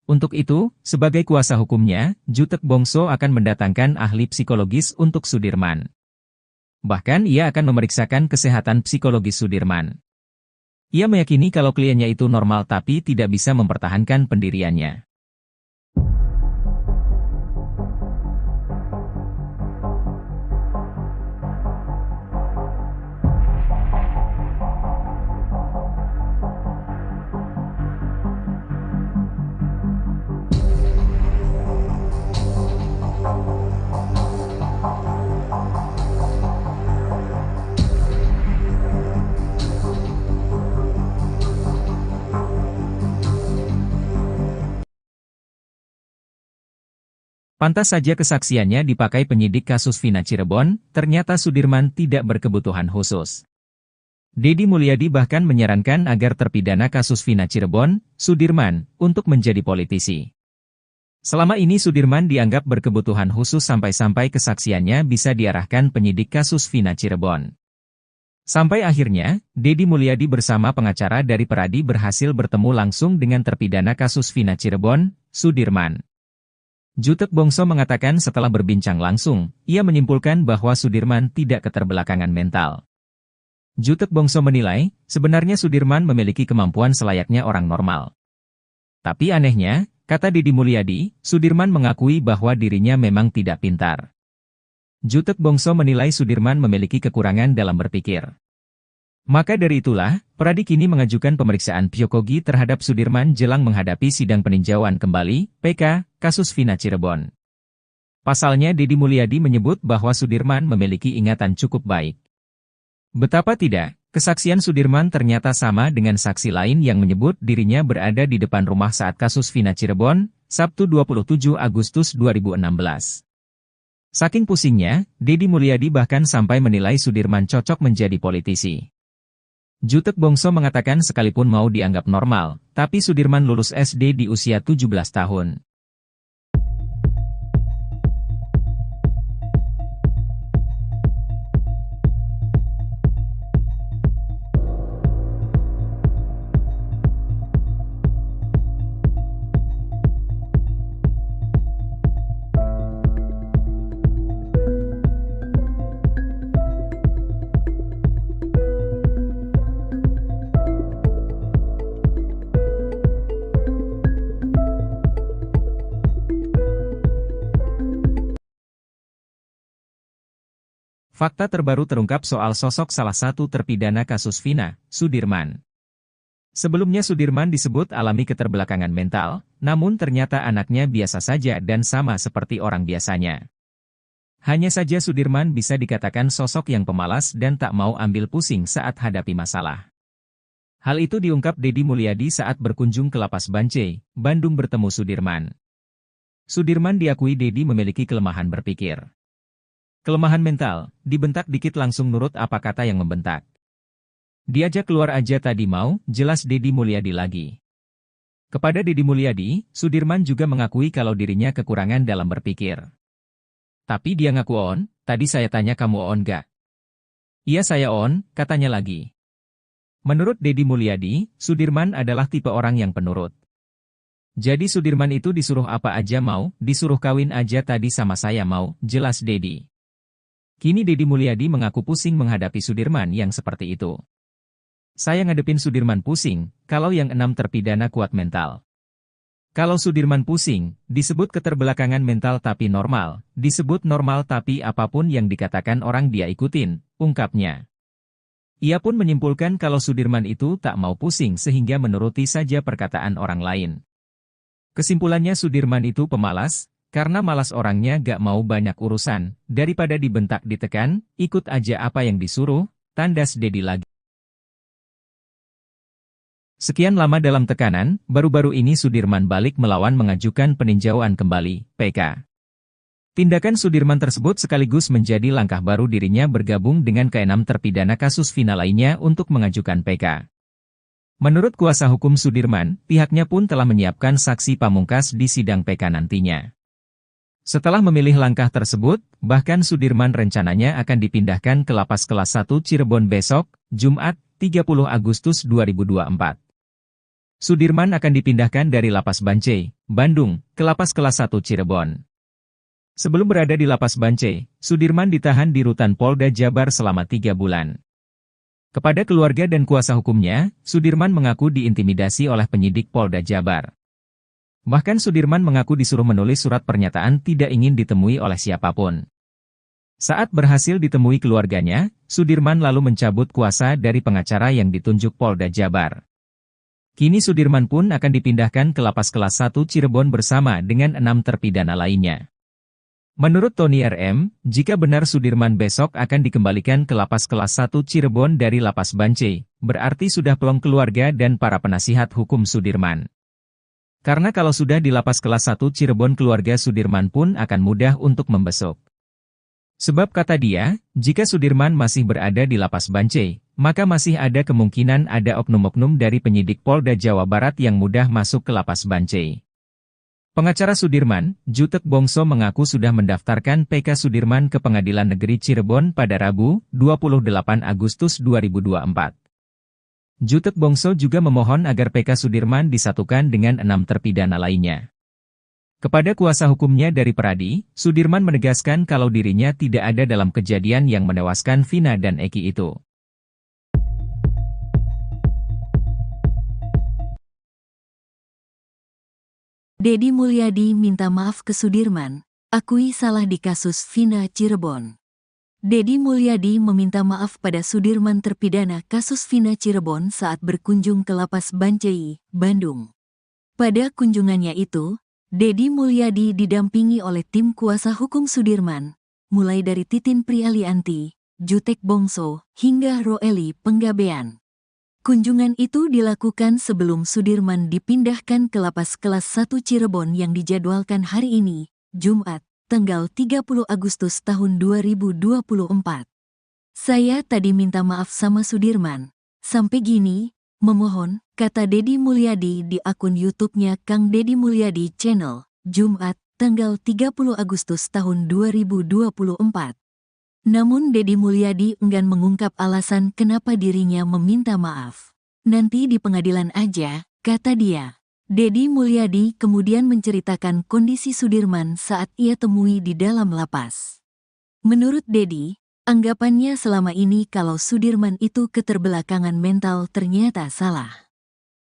Untuk itu, sebagai kuasa hukumnya, Jutek Bongso akan mendatangkan ahli psikologis untuk Sudirman. Bahkan ia akan memeriksakan kesehatan psikologis Sudirman. Ia meyakini kalau kliennya itu normal tapi tidak bisa mempertahankan pendiriannya. Pantas saja kesaksiannya dipakai penyidik kasus Vina Cirebon, ternyata Sudirman tidak berkebutuhan khusus. Deddy Mulyadi bahkan menyarankan agar terpidana kasus Vina Cirebon, Sudirman, untuk menjadi politisi. Selama ini Sudirman dianggap berkebutuhan khusus sampai-sampai kesaksiannya bisa diarahkan penyidik kasus Vina Cirebon. Sampai akhirnya, Deddy Mulyadi bersama pengacara dari Peradi berhasil bertemu langsung dengan terpidana kasus Vina Cirebon, Sudirman. Jutek Bongso mengatakan setelah berbincang langsung, ia menyimpulkan bahwa Sudirman tidak keterbelakangan mental. Jutek Bongso menilai, sebenarnya Sudirman memiliki kemampuan selayaknya orang normal. Tapi anehnya, kata Deddy Mulyadi, Sudirman mengakui bahwa dirinya memang tidak pintar. Jutek Bongso menilai Sudirman memiliki kekurangan dalam berpikir. Maka dari itulah, Peradi kini mengajukan pemeriksaan psikogi terhadap Sudirman jelang menghadapi sidang peninjauan kembali, PK, kasus Vina Cirebon. Pasalnya Deddy Mulyadi menyebut bahwa Sudirman memiliki ingatan cukup baik. Betapa tidak, kesaksian Sudirman ternyata sama dengan saksi lain yang menyebut dirinya berada di depan rumah saat kasus Vina Cirebon, Sabtu 27 Agustus 2016. Saking pusingnya, Deddy Mulyadi bahkan sampai menilai Sudirman cocok menjadi politisi. Jutek Bongso mengatakan sekalipun mau dianggap normal, tapi Sudirman lulus SD di usia 17 tahun. Fakta terbaru terungkap soal sosok salah satu terpidana kasus Vina, Sudirman. Sebelumnya Sudirman disebut alami keterbelakangan mental, namun ternyata anaknya biasa saja dan sama seperti orang biasanya. Hanya saja Sudirman bisa dikatakan sosok yang pemalas dan tak mau ambil pusing saat hadapi masalah. Hal itu diungkap Deddy Mulyadi saat berkunjung ke Lapas Bancai, Bandung bertemu Sudirman. Sudirman diakui Deddy memiliki kelemahan berpikir. Kelemahan mental, dibentak dikit langsung nurut apa kata yang membentak. Diajak keluar aja tadi mau, jelas Deddy Mulyadi lagi. Kepada Deddy Mulyadi, Sudirman juga mengakui kalau dirinya kekurangan dalam berpikir. Tapi dia ngaku on, tadi saya tanya kamu on gak? Iya saya on, katanya lagi. Menurut Deddy Mulyadi, Sudirman adalah tipe orang yang penurut. Jadi Sudirman itu disuruh apa aja mau, disuruh kawin aja tadi sama saya mau, jelas Deddy. Kini Deddy Mulyadi mengaku pusing menghadapi Sudirman yang seperti itu. Saya ngadepin Sudirman pusing, kalau yang 6 terpidana kuat mental. Kalau Sudirman pusing, disebut keterbelakangan mental tapi normal, disebut normal tapi apapun yang dikatakan orang dia ikutin, ungkapnya. Ia pun menyimpulkan kalau Sudirman itu tak mau pusing sehingga menuruti saja perkataan orang lain. Kesimpulannya Sudirman itu pemalas, karena malas orangnya gak mau banyak urusan, daripada dibentak ditekan, ikut aja apa yang disuruh, tandas Deddy lagi. Sekian lama dalam tekanan, baru-baru ini Sudirman balik melawan mengajukan peninjauan kembali, PK. Tindakan Sudirman tersebut sekaligus menjadi langkah baru dirinya bergabung dengan ke-6 terpidana kasus Vina lainnya untuk mengajukan PK. Menurut kuasa hukum Sudirman, pihaknya pun telah menyiapkan saksi pamungkas di sidang PK nantinya. Setelah memilih langkah tersebut, bahkan Sudirman rencananya akan dipindahkan ke Lapas Kelas 1 Cirebon besok, Jumat, 30 Agustus 2024. Sudirman akan dipindahkan dari Lapas Bancai, Bandung, ke Lapas Kelas 1 Cirebon. Sebelum berada di lapas Bancai, Sudirman ditahan di rutan Polda Jabar selama 3 bulan. Kepada keluarga dan kuasa hukumnya, Sudirman mengaku diintimidasi oleh penyidik Polda Jabar. Bahkan Sudirman mengaku disuruh menulis surat pernyataan tidak ingin ditemui oleh siapapun. Saat berhasil ditemui keluarganya, Sudirman lalu mencabut kuasa dari pengacara yang ditunjuk Polda Jabar. Kini Sudirman pun akan dipindahkan ke lapas kelas 1 Cirebon bersama dengan 6 terpidana lainnya. Menurut Tony RM, jika benar Sudirman besok akan dikembalikan ke lapas kelas 1 Cirebon dari lapas Bancai, berarti sudah plong keluarga dan para penasihat hukum Sudirman. Karena kalau sudah di lapas kelas 1 Cirebon keluarga Sudirman pun akan mudah untuk membesuk. Sebab kata dia, jika Sudirman masih berada di lapas Bancai, maka masih ada kemungkinan ada oknum-oknum dari penyidik Polda Jawa Barat yang mudah masuk ke lapas Bancai. Pengacara Sudirman, Jutek Bongso mengaku sudah mendaftarkan PK Sudirman ke Pengadilan Negeri Cirebon pada Rabu, 28 Agustus 2024. Jutek Bongso juga memohon agar PK Sudirman disatukan dengan 6 terpidana lainnya. Kepada kuasa hukumnya dari Peradi, Sudirman menegaskan kalau dirinya tidak ada dalam kejadian yang menewaskan Vina dan Eki itu. Deddy Mulyadi minta maaf ke Sudirman, akui salah di kasus Vina Cirebon. Deddy Mulyadi meminta maaf pada Sudirman terpidana kasus Vina Cirebon saat berkunjung ke lapas Bancai, Bandung. Pada kunjungannya itu, Deddy Mulyadi didampingi oleh tim kuasa hukum Sudirman, mulai dari Titin Prialianti, Jutek Bongso, hingga Roeli Penggabean. Kunjungan itu dilakukan sebelum Sudirman dipindahkan ke lapas kelas 1 Cirebon yang dijadwalkan hari ini, Jumat, tanggal 30 Agustus tahun 2024. Saya tadi minta maaf sama Sudirman. Sampai gini, memohon, kata Deddy Mulyadi di akun YouTube-nya Kang Deddy Mulyadi Channel, Jumat, tanggal 30 Agustus tahun 2024. Namun Deddy Mulyadi enggan mengungkap alasan kenapa dirinya meminta maaf. Nanti di pengadilan aja, kata dia. Deddy Mulyadi kemudian menceritakan kondisi Sudirman saat ia temui di dalam lapas. Menurut Deddy, anggapannya selama ini kalau Sudirman itu keterbelakangan mental ternyata salah.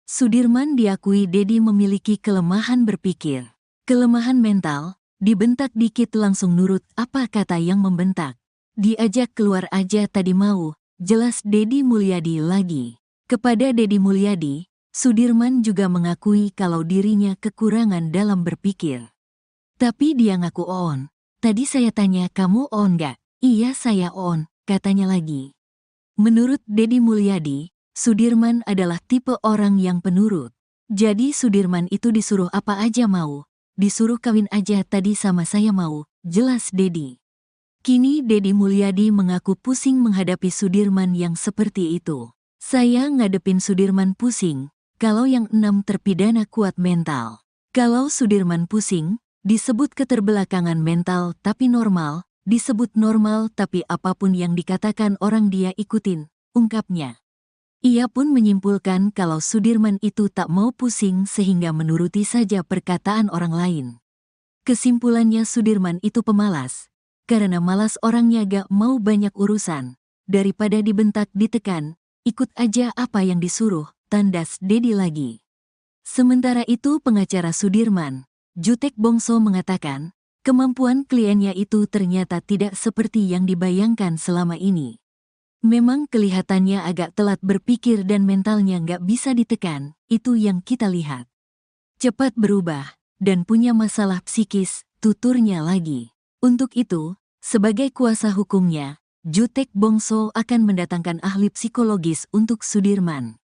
Sudirman diakui Deddy memiliki kelemahan berpikir. Kelemahan mental, dibentak dikit langsung nurut apa kata yang membentak. Diajak keluar aja tadi mau, jelas Deddy Mulyadi lagi. Kepada Deddy Mulyadi, Sudirman juga mengakui kalau dirinya kekurangan dalam berpikir. Tapi dia ngaku on. Tadi saya tanya kamu on gak? Iya saya on, katanya lagi. Menurut Deddy Mulyadi, Sudirman adalah tipe orang yang penurut. Jadi Sudirman itu disuruh apa aja mau. Disuruh kawin aja tadi sama saya mau, jelas Deddy. Kini Deddy Mulyadi mengaku pusing menghadapi Sudirman yang seperti itu. Saya ngadepin Sudirman pusing, kalau yang 6 terpidana kuat mental. Kalau Sudirman pusing, disebut keterbelakangan mental tapi normal, disebut normal tapi apapun yang dikatakan orang dia ikutin, ungkapnya. Ia pun menyimpulkan kalau Sudirman itu tak mau pusing sehingga menuruti saja perkataan orang lain. Kesimpulannya Sudirman itu pemalas. Karena malas orangnya gak mau banyak urusan. Daripada dibentak ditekan, ikut aja apa yang disuruh, tandas Deddy lagi. Sementara itu pengacara Sudirman, Jutek Bongso mengatakan, kemampuan kliennya itu ternyata tidak seperti yang dibayangkan selama ini. Memang kelihatannya agak telat berpikir dan mentalnya gak bisa ditekan, itu yang kita lihat. Cepat berubah, dan punya masalah psikis, tuturnya lagi. Untuk itu, sebagai kuasa hukumnya, Jutek Bongso akan mendatangkan ahli psikologis untuk Sudirman.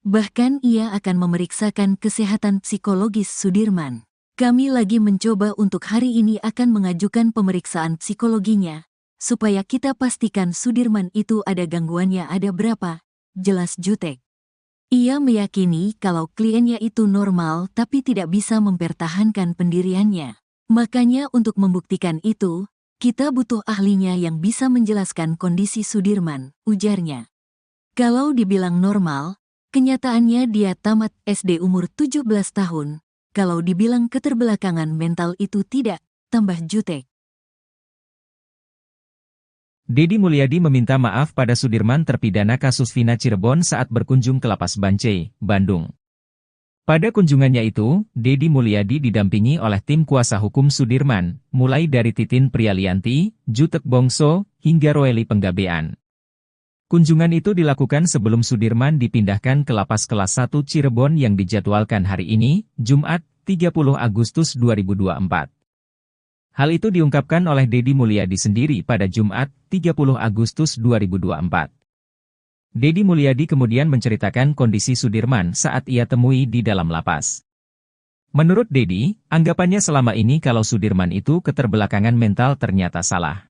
Bahkan ia akan memeriksakan kesehatan psikologis Sudirman. Kami lagi mencoba untuk hari ini akan mengajukan pemeriksaan psikologinya, supaya kita pastikan Sudirman itu ada gangguannya ada berapa, jelas Jutek. Ia meyakini kalau kliennya itu normal tapi tidak bisa mempertahankan pendiriannya. Makanya untuk membuktikan itu, kita butuh ahlinya yang bisa menjelaskan kondisi Sudirman, ujarnya. Kalau dibilang normal, kenyataannya dia tamat SD umur 17 tahun. Kalau dibilang keterbelakangan mental itu tidak, tambah Jutek. Deddy Mulyadi meminta maaf pada Sudirman terpidana kasus Vina Cirebon saat berkunjung ke Lapas Bancai, Bandung. Pada kunjungannya itu, Deddy Mulyadi didampingi oleh tim kuasa hukum Sudirman, mulai dari Titin Prialianti, Jutek Bongso, hingga Roeli Penggabean. Kunjungan itu dilakukan sebelum Sudirman dipindahkan ke Lapas Kelas 1 Cirebon yang dijadwalkan hari ini, Jumat, 30 Agustus 2024. Hal itu diungkapkan oleh Deddy Mulyadi sendiri pada Jumat, 30 Agustus 2024. Deddy Mulyadi kemudian menceritakan kondisi Sudirman saat ia temui di dalam lapas. Menurut Deddy, anggapannya selama ini kalau Sudirman itu keterbelakangan mental ternyata salah.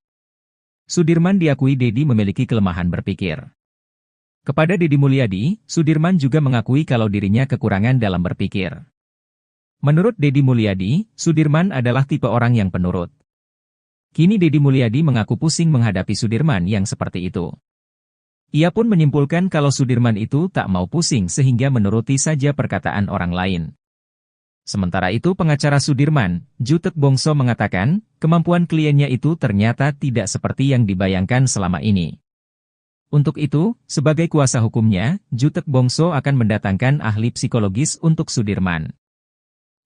Sudirman diakui Deddy memiliki kelemahan berpikir. Kepada Deddy Mulyadi, Sudirman juga mengakui kalau dirinya kekurangan dalam berpikir. Menurut Deddy Mulyadi, Sudirman adalah tipe orang yang penurut. Kini Deddy Mulyadi mengaku pusing menghadapi Sudirman yang seperti itu. Ia pun menyimpulkan kalau Sudirman itu tak mau pusing sehingga menuruti saja perkataan orang lain. Sementara itu pengacara Sudirman, Jutek Bongso mengatakan, kemampuan kliennya itu ternyata tidak seperti yang dibayangkan selama ini. Untuk itu, sebagai kuasa hukumnya, Jutek Bongso akan mendatangkan ahli psikologis untuk Sudirman.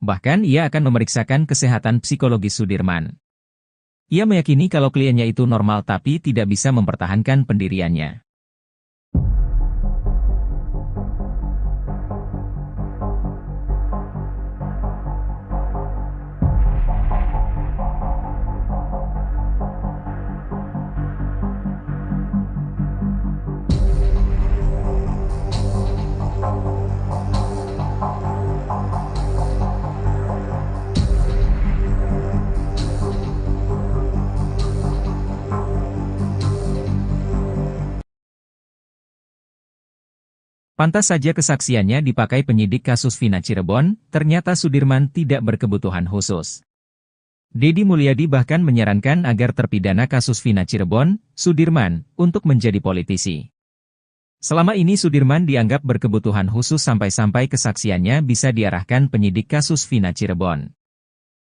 Bahkan ia akan memeriksakan kesehatan psikologis Sudirman. Ia meyakini kalau kliennya itu normal tapi tidak bisa mempertahankan pendiriannya. Pantas saja kesaksiannya dipakai penyidik kasus Vina Cirebon, ternyata Sudirman tidak berkebutuhan khusus. Deddy Mulyadi bahkan menyarankan agar terpidana kasus Vina Cirebon, Sudirman, untuk menjadi politisi. Selama ini Sudirman dianggap berkebutuhan khusus sampai-sampai kesaksiannya bisa diarahkan penyidik kasus Vina Cirebon.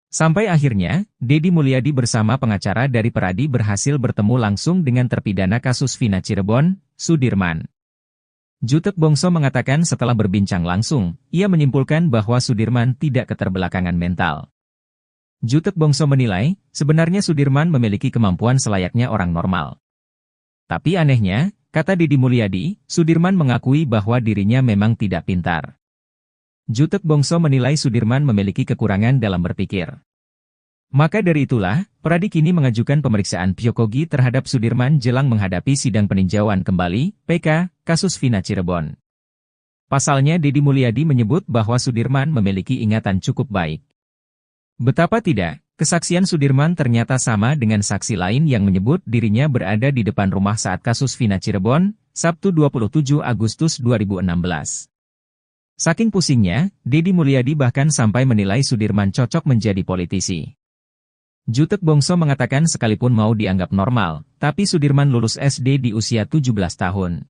Sampai akhirnya, Deddy Mulyadi bersama pengacara dari Peradi berhasil bertemu langsung dengan terpidana kasus Vina Cirebon, Sudirman. Jutek Bongso mengatakan setelah berbincang langsung, ia menyimpulkan bahwa Sudirman tidak keterbelakangan mental. Jutek Bongso menilai, sebenarnya Sudirman memiliki kemampuan selayaknya orang normal. Tapi anehnya, kata Deddy Mulyadi, Sudirman mengakui bahwa dirinya memang tidak pintar. Jutek Bongso menilai Sudirman memiliki kekurangan dalam berpikir. Maka dari itulah, Peradi kini mengajukan pemeriksaan psikogi terhadap Sudirman jelang menghadapi sidang peninjauan kembali, PK, kasus Vina Cirebon. Pasalnya Deddy Mulyadi menyebut bahwa Sudirman memiliki ingatan cukup baik. Betapa tidak, kesaksian Sudirman ternyata sama dengan saksi lain yang menyebut dirinya berada di depan rumah saat kasus Vina Cirebon, Sabtu 27 Agustus 2016. Saking pusingnya, Deddy Mulyadi bahkan sampai menilai Sudirman cocok menjadi politisi. Jutek Bongso mengatakan sekalipun mau dianggap normal, tapi Sudirman lulus SD di usia 17 tahun.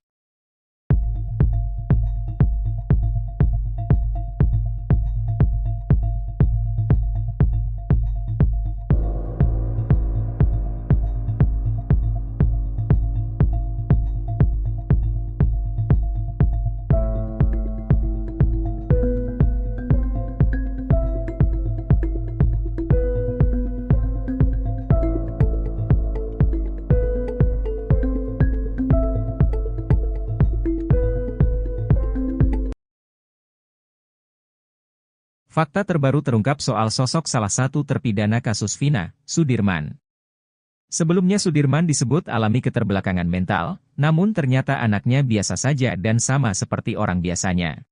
Fakta terbaru terungkap soal sosok salah satu terpidana kasus Vina, Sudirman. Sebelumnya Sudirman disebut alami keterbelakangan mental, namun ternyata anaknya biasa saja dan sama seperti orang biasanya.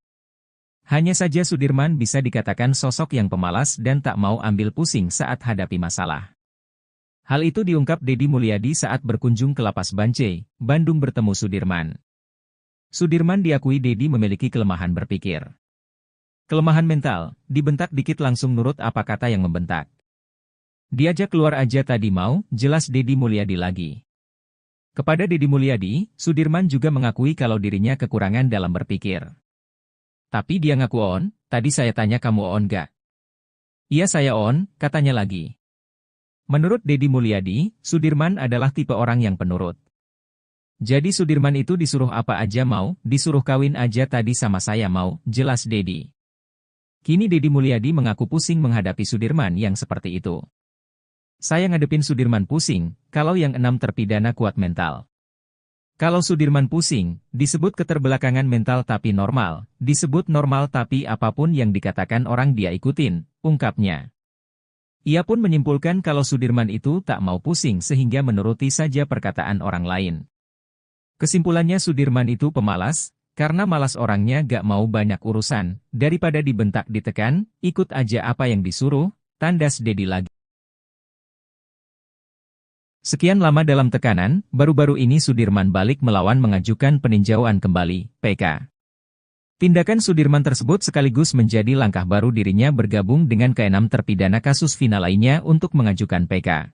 Hanya saja Sudirman bisa dikatakan sosok yang pemalas dan tak mau ambil pusing saat hadapi masalah. Hal itu diungkap Deddy Mulyadi saat berkunjung ke Lapas Bancai, Bandung bertemu Sudirman. Sudirman diakui Deddy memiliki kelemahan berpikir. Kelemahan mental, dibentak dikit langsung nurut apa kata yang membentak. Diajak keluar aja tadi mau, jelas Deddy Mulyadi lagi. Kepada Deddy Mulyadi, Sudirman juga mengakui kalau dirinya kekurangan dalam berpikir. Tapi dia ngaku on, tadi saya tanya kamu on gak? Iya saya on, katanya lagi. Menurut Deddy Mulyadi, Sudirman adalah tipe orang yang penurut. Jadi Sudirman itu disuruh apa aja mau, disuruh kawin aja tadi sama saya mau, jelas Deddy. Kini Deddy Mulyadi mengaku pusing menghadapi Sudirman yang seperti itu. Saya ngadepin Sudirman pusing, kalau yang 6 terpidana kuat mental. Kalau Sudirman pusing, disebut keterbelakangan mental tapi normal, disebut normal tapi apapun yang dikatakan orang dia ikutin, ungkapnya. Ia pun menyimpulkan kalau Sudirman itu tak mau pusing sehingga menuruti saja perkataan orang lain. Kesimpulannya Sudirman itu pemalas, karena malas orangnya gak mau banyak urusan, daripada dibentak ditekan, ikut aja apa yang disuruh, tandas Deddy lagi. Sekian lama dalam tekanan, baru-baru ini Sudirman balik melawan mengajukan peninjauan kembali, PK. Tindakan Sudirman tersebut sekaligus menjadi langkah baru dirinya bergabung dengan ke-6 terpidana kasus Vina lainnya untuk mengajukan PK.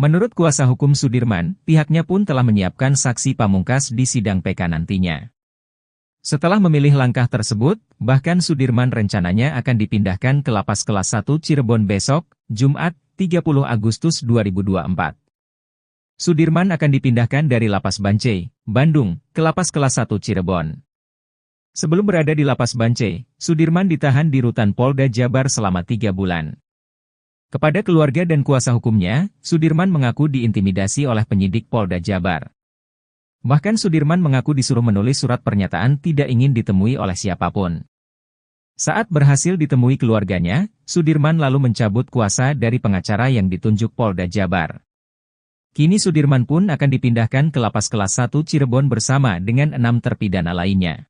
Menurut kuasa hukum Sudirman, pihaknya pun telah menyiapkan saksi pamungkas di sidang PK nantinya. Setelah memilih langkah tersebut, bahkan Sudirman rencananya akan dipindahkan ke Lapas Kelas 1 Cirebon besok, Jumat, 30 Agustus 2024. Sudirman akan dipindahkan dari Lapas Bancai, Bandung, ke Lapas Kelas 1 Cirebon. Sebelum berada di Lapas Bancai, Sudirman ditahan di Rutan Polda Jabar selama 3 bulan. Kepada keluarga dan kuasa hukumnya, Sudirman mengaku diintimidasi oleh penyidik Polda Jabar. Bahkan Sudirman mengaku disuruh menulis surat pernyataan tidak ingin ditemui oleh siapapun. Saat berhasil ditemui keluarganya, Sudirman lalu mencabut kuasa dari pengacara yang ditunjuk Polda Jabar. Kini Sudirman pun akan dipindahkan ke Lapas Kelas 1 Cirebon bersama dengan 6 terpidana lainnya.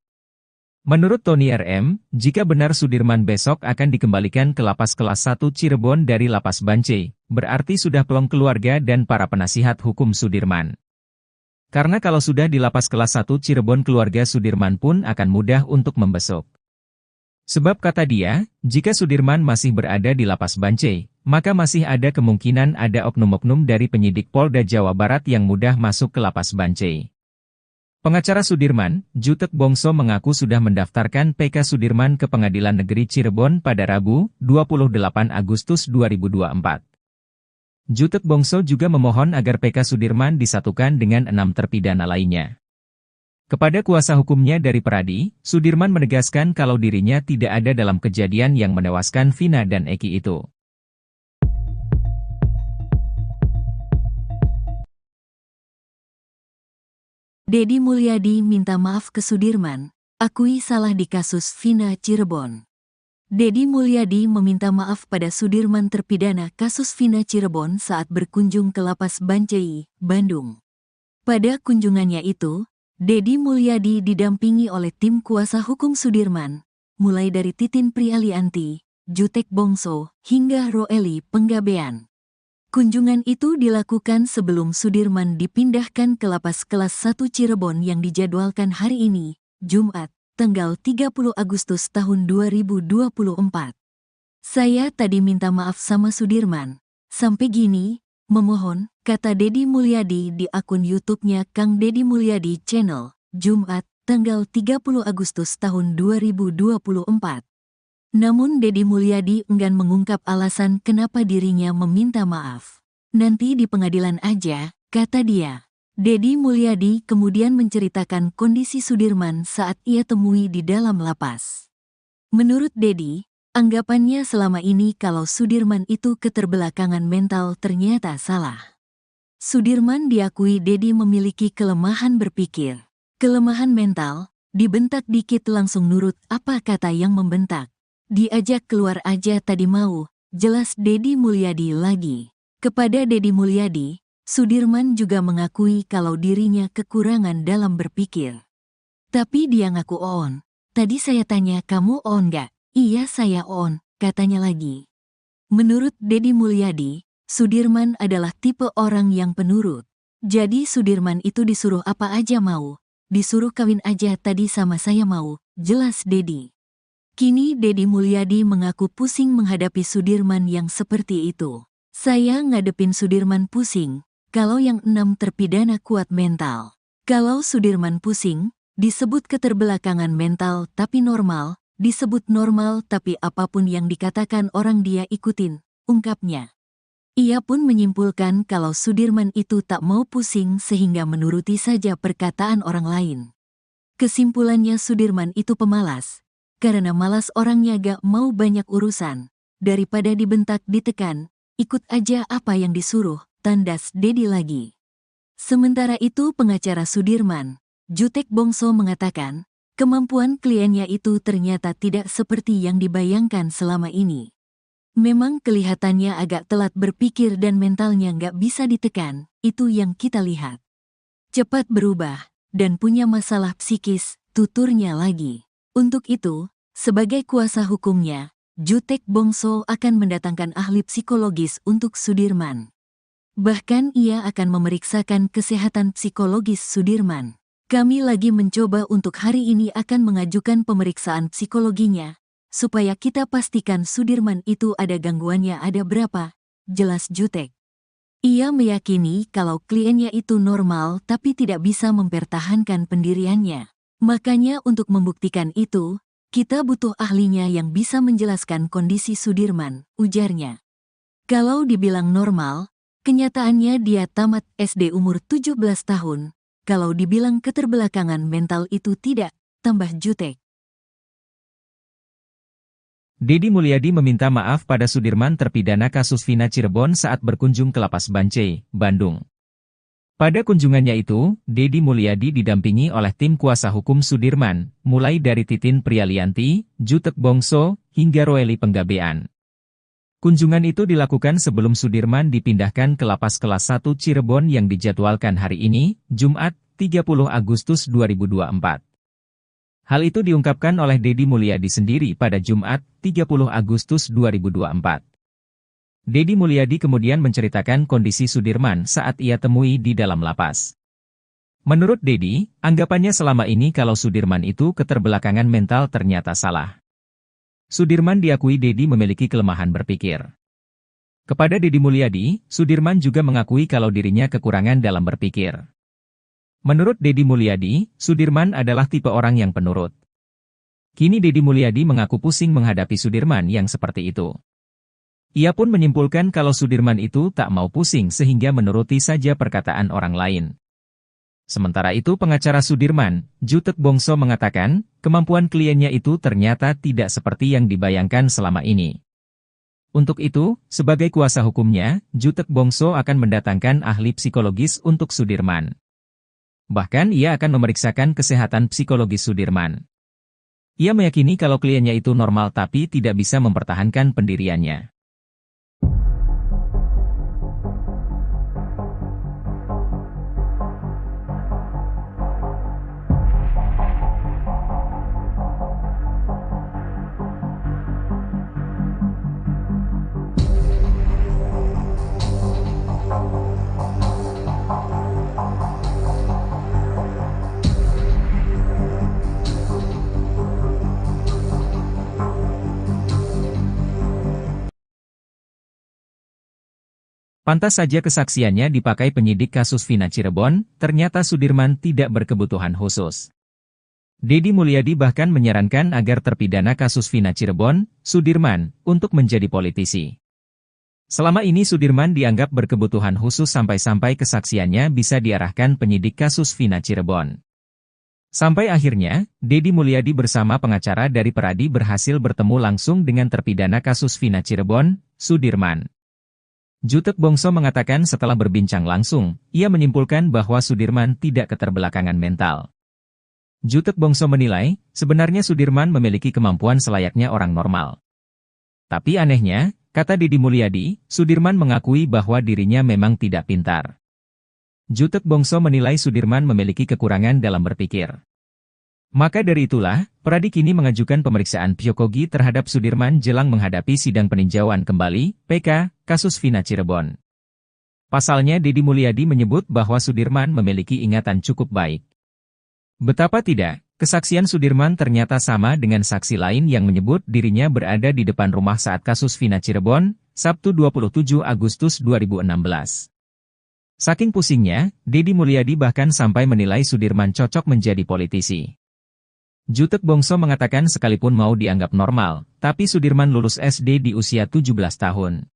Menurut Tony RM, jika benar Sudirman besok akan dikembalikan ke Lapas Kelas 1 Cirebon dari Lapas Bancai, berarti sudah plong keluarga dan para penasihat hukum Sudirman. Karena kalau sudah di Lapas Kelas 1 Cirebon keluarga Sudirman pun akan mudah untuk membesuk. Sebab kata dia, jika Sudirman masih berada di Lapas Bancai, maka masih ada kemungkinan ada oknum-oknum dari penyidik Polda Jawa Barat yang mudah masuk ke Lapas Bancai. Pengacara Sudirman, Jutek Bongso mengaku sudah mendaftarkan PK Sudirman ke Pengadilan Negeri Cirebon pada Rabu, 28 Agustus 2024. Jutek Bongso juga memohon agar PK Sudirman disatukan dengan 6 terpidana lainnya. Kepada kuasa hukumnya dari Peradi, Sudirman menegaskan kalau dirinya tidak ada dalam kejadian yang menewaskan Vina dan Eki itu. Deddy Mulyadi minta maaf ke Sudirman, akui salah di kasus Vina Cirebon. Deddy Mulyadi meminta maaf pada Sudirman terpidana kasus Vina Cirebon saat berkunjung ke Lapas Bancai, Bandung. Pada kunjungannya itu, Deddy Mulyadi didampingi oleh tim kuasa hukum Sudirman, mulai dari Titin Prialianti, Jutek Bongso, hingga Roeli Penggabean. Kunjungan itu dilakukan sebelum Sudirman dipindahkan ke Lapas Kelas 1 Cirebon yang dijadwalkan hari ini, Jumat, tanggal 30 Agustus tahun 2024. Saya tadi minta maaf sama Sudirman. Sampai gini, memohon, kata Deddy Mulyadi di akun YouTube-nya Kang Deddy Mulyadi Channel, Jumat, tanggal 30 Agustus tahun 2024. Namun Deddy Mulyadi enggan mengungkap alasan kenapa dirinya meminta maaf. Nanti di pengadilan aja, kata dia. Deddy Mulyadi kemudian menceritakan kondisi Sudirman saat ia temui di dalam lapas. Menurut Deddy, anggapannya selama ini kalau Sudirman itu keterbelakangan mental ternyata salah. Sudirman diakui Deddy memiliki kelemahan berpikir. Kelemahan mental, dibentak dikit langsung nurut apa kata yang membentak. Diajak keluar aja tadi mau, jelas Deddy Mulyadi lagi. Kepada Deddy Mulyadi, Sudirman juga mengakui kalau dirinya kekurangan dalam berpikir. Tapi dia ngaku on. Tadi saya tanya kamu on gak? Iya saya on, katanya lagi. Menurut Deddy Mulyadi, Sudirman adalah tipe orang yang penurut. Jadi Sudirman itu disuruh apa aja mau. Disuruh kawin aja tadi sama saya mau, jelas Deddy. Kini Deddy Mulyadi mengaku pusing menghadapi Sudirman yang seperti itu. Saya ngadepin Sudirman pusing, kalau yang 6 terpidana kuat mental. Kalau Sudirman pusing, disebut keterbelakangan mental tapi normal, disebut normal tapi apapun yang dikatakan orang dia ikutin, ungkapnya. Ia pun menyimpulkan kalau Sudirman itu tak mau pusing sehingga menuruti saja perkataan orang lain. Kesimpulannya Sudirman itu pemalas, karena malas orangnya gak mau banyak urusan. Daripada dibentak ditekan, ikut aja apa yang disuruh, tandas Dedi lagi. Sementara itu pengacara Sudirman, Jutek Bongso mengatakan, kemampuan kliennya itu ternyata tidak seperti yang dibayangkan selama ini. Memang kelihatannya agak telat berpikir dan mentalnya nggak bisa ditekan, itu yang kita lihat. Cepat berubah, dan punya masalah psikis, tuturnya lagi. Untuk itu, sebagai kuasa hukumnya, Jutek Bongso akan mendatangkan ahli psikologis untuk Sudirman. Bahkan ia akan memeriksakan kesehatan psikologis Sudirman. Kami lagi mencoba untuk hari ini akan mengajukan pemeriksaan psikologinya, supaya kita pastikan Sudirman itu ada gangguannya ada berapa, jelas Jutek. Ia meyakini kalau kliennya itu normal tapi tidak bisa mempertahankan pendiriannya. Makanya untuk membuktikan itu, kita butuh ahlinya yang bisa menjelaskan kondisi Sudirman, ujarnya. Kalau dibilang normal, kenyataannya dia tamat SD umur 17 tahun. Kalau dibilang keterbelakangan mental itu tidak, tambah Jutek. Dedi Mulyadi meminta maaf pada Sudirman terpidana kasus Vina Cirebon saat berkunjung ke Lapas Bancai, Bandung. Pada kunjungannya itu, Dedi Mulyadi didampingi oleh tim kuasa hukum Sudirman, mulai dari Titin Prialianti, Jutek Bongso, hingga Roeli Penggabean. Kunjungan itu dilakukan sebelum Sudirman dipindahkan ke Lapas Kelas 1 Cirebon yang dijadwalkan hari ini, Jumat, 30 Agustus 2024. Hal itu diungkapkan oleh Dedi Mulyadi sendiri pada Jumat, 30 Agustus 2024. Dedi Mulyadi kemudian menceritakan kondisi Sudirman saat ia temui di dalam lapas. Menurut Dedi, anggapannya selama ini kalau Sudirman itu keterbelakangan mental ternyata salah. Sudirman diakui Dedi memiliki kelemahan berpikir. Kepada Dedi Mulyadi, Sudirman juga mengakui kalau dirinya kekurangan dalam berpikir. Menurut Dedi Mulyadi, Sudirman adalah tipe orang yang penurut. Kini Dedi Mulyadi mengaku pusing menghadapi Sudirman yang seperti itu. Ia pun menyimpulkan kalau Sudirman itu tak mau pusing sehingga menuruti saja perkataan orang lain. Sementara itu pengacara Sudirman, Jutek Bongso mengatakan, kemampuan kliennya itu ternyata tidak seperti yang dibayangkan selama ini. Untuk itu, sebagai kuasa hukumnya, Jutek Bongso akan mendatangkan ahli psikologis untuk Sudirman. Bahkan ia akan memeriksakan kesehatan psikologis Sudirman. Ia meyakini kalau kliennya itu normal tapi tidak bisa mempertahankan pendiriannya. Pantas saja kesaksiannya dipakai penyidik kasus Vina Cirebon, ternyata Sudirman tidak berkebutuhan khusus. Dedi Mulyadi bahkan menyarankan agar terpidana kasus Vina Cirebon, Sudirman, untuk menjadi politisi. Selama ini Sudirman dianggap berkebutuhan khusus sampai-sampai kesaksiannya bisa diarahkan penyidik kasus Vina Cirebon. Sampai akhirnya, Dedi Mulyadi bersama pengacara dari Peradi berhasil bertemu langsung dengan terpidana kasus Vina Cirebon, Sudirman. Jutek Bongso mengatakan setelah berbincang langsung, ia menyimpulkan bahwa Sudirman tidak keterbelakangan mental. Jutek Bongso menilai, sebenarnya Sudirman memiliki kemampuan selayaknya orang normal. Tapi anehnya, kata Dedi Mulyadi, Sudirman mengakui bahwa dirinya memang tidak pintar. Jutek Bongso menilai Sudirman memiliki kekurangan dalam berpikir. Maka dari itulah, Peradi kini mengajukan pemeriksaan psikologi terhadap Sudirman jelang menghadapi sidang peninjauan kembali, PK, kasus Vina Cirebon. Pasalnya Dedi Mulyadi menyebut bahwa Sudirman memiliki ingatan cukup baik. Betapa tidak, kesaksian Sudirman ternyata sama dengan saksi lain yang menyebut dirinya berada di depan rumah saat kasus Vina Cirebon, Sabtu 27 Agustus 2016. Saking pusingnya, Dedi Mulyadi bahkan sampai menilai Sudirman cocok menjadi politisi. Jutek Bongso mengatakan sekalipun mau dianggap normal, tapi Sudirman lulus SD di usia 17 tahun.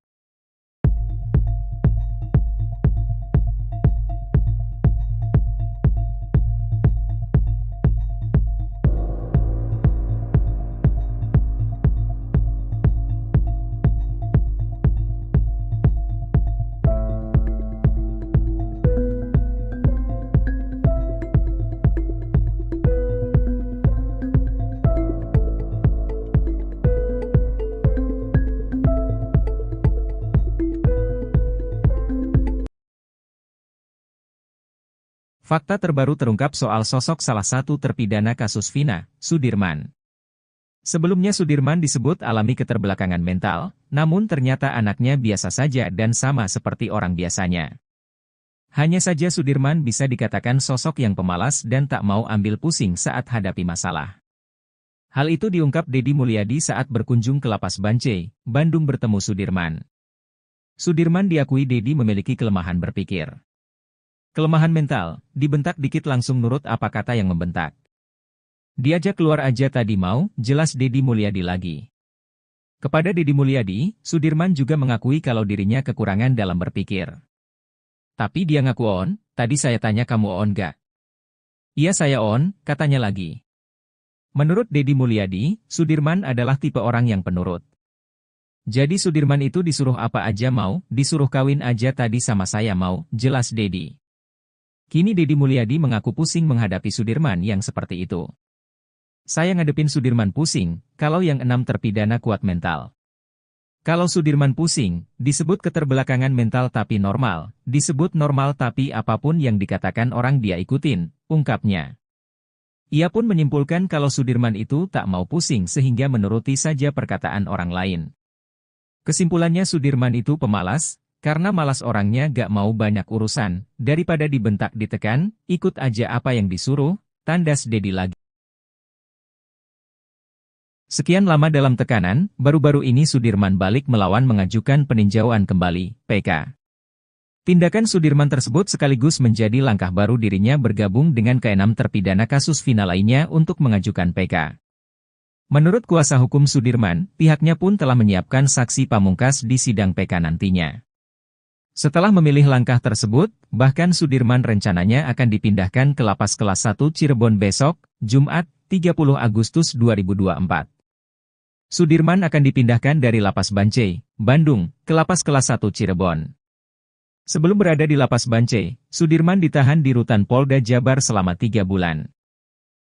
Fakta terbaru terungkap soal sosok salah satu terpidana kasus Vina, Sudirman. Sebelumnya Sudirman disebut alami keterbelakangan mental, namun ternyata anaknya biasa saja dan sama seperti orang biasanya. Hanya saja Sudirman bisa dikatakan sosok yang pemalas dan tak mau ambil pusing saat hadapi masalah. Hal itu diungkap Deddy Mulyadi saat berkunjung ke Lapas Bancai, Bandung bertemu Sudirman. Sudirman diakui Deddy memiliki kelemahan berpikir. Kelemahan mental, dibentak dikit langsung nurut apa kata yang membentak. Diajak keluar aja tadi mau, jelas Deddy Mulyadi lagi. Kepada Deddy Mulyadi, Sudirman juga mengakui kalau dirinya kekurangan dalam berpikir. Tapi dia ngaku on, tadi saya tanya kamu on gak? Iya saya on, katanya lagi. Menurut Deddy Mulyadi, Sudirman adalah tipe orang yang penurut. Jadi Sudirman itu disuruh apa aja mau, disuruh kawin aja tadi sama saya mau, jelas Deddy. Kini Deddy Mulyadi mengaku pusing menghadapi Sudirman yang seperti itu. Saya ngadepin Sudirman pusing, kalau yang 6 terpidana kuat mental. Kalau Sudirman pusing, disebut keterbelakangan mental tapi normal, disebut normal tapi apapun yang dikatakan orang dia ikutin, ungkapnya. Ia pun menyimpulkan kalau Sudirman itu tak mau pusing sehingga menuruti saja perkataan orang lain. Kesimpulannya Sudirman itu pemalas, karena malas orangnya gak mau banyak urusan, daripada dibentak ditekan, ikut aja apa yang disuruh, tandas Deddy lagi. Sekian lama dalam tekanan, baru-baru ini Sudirman balik melawan mengajukan peninjauan kembali, PK. Tindakan Sudirman tersebut sekaligus menjadi langkah baru dirinya bergabung dengan ke-6 terpidana kasus Vina lainnya untuk mengajukan PK. Menurut kuasa hukum Sudirman, pihaknya pun telah menyiapkan saksi pamungkas di sidang PK nantinya. Setelah memilih langkah tersebut, bahkan Sudirman rencananya akan dipindahkan ke Lapas Kelas 1 Cirebon besok, Jumat, 30 Agustus 2024. Sudirman akan dipindahkan dari Lapas Bancai, Bandung, ke Lapas Kelas 1 Cirebon. Sebelum berada di Lapas Bancai, Sudirman ditahan di Rutan Polda Jabar selama 3 bulan.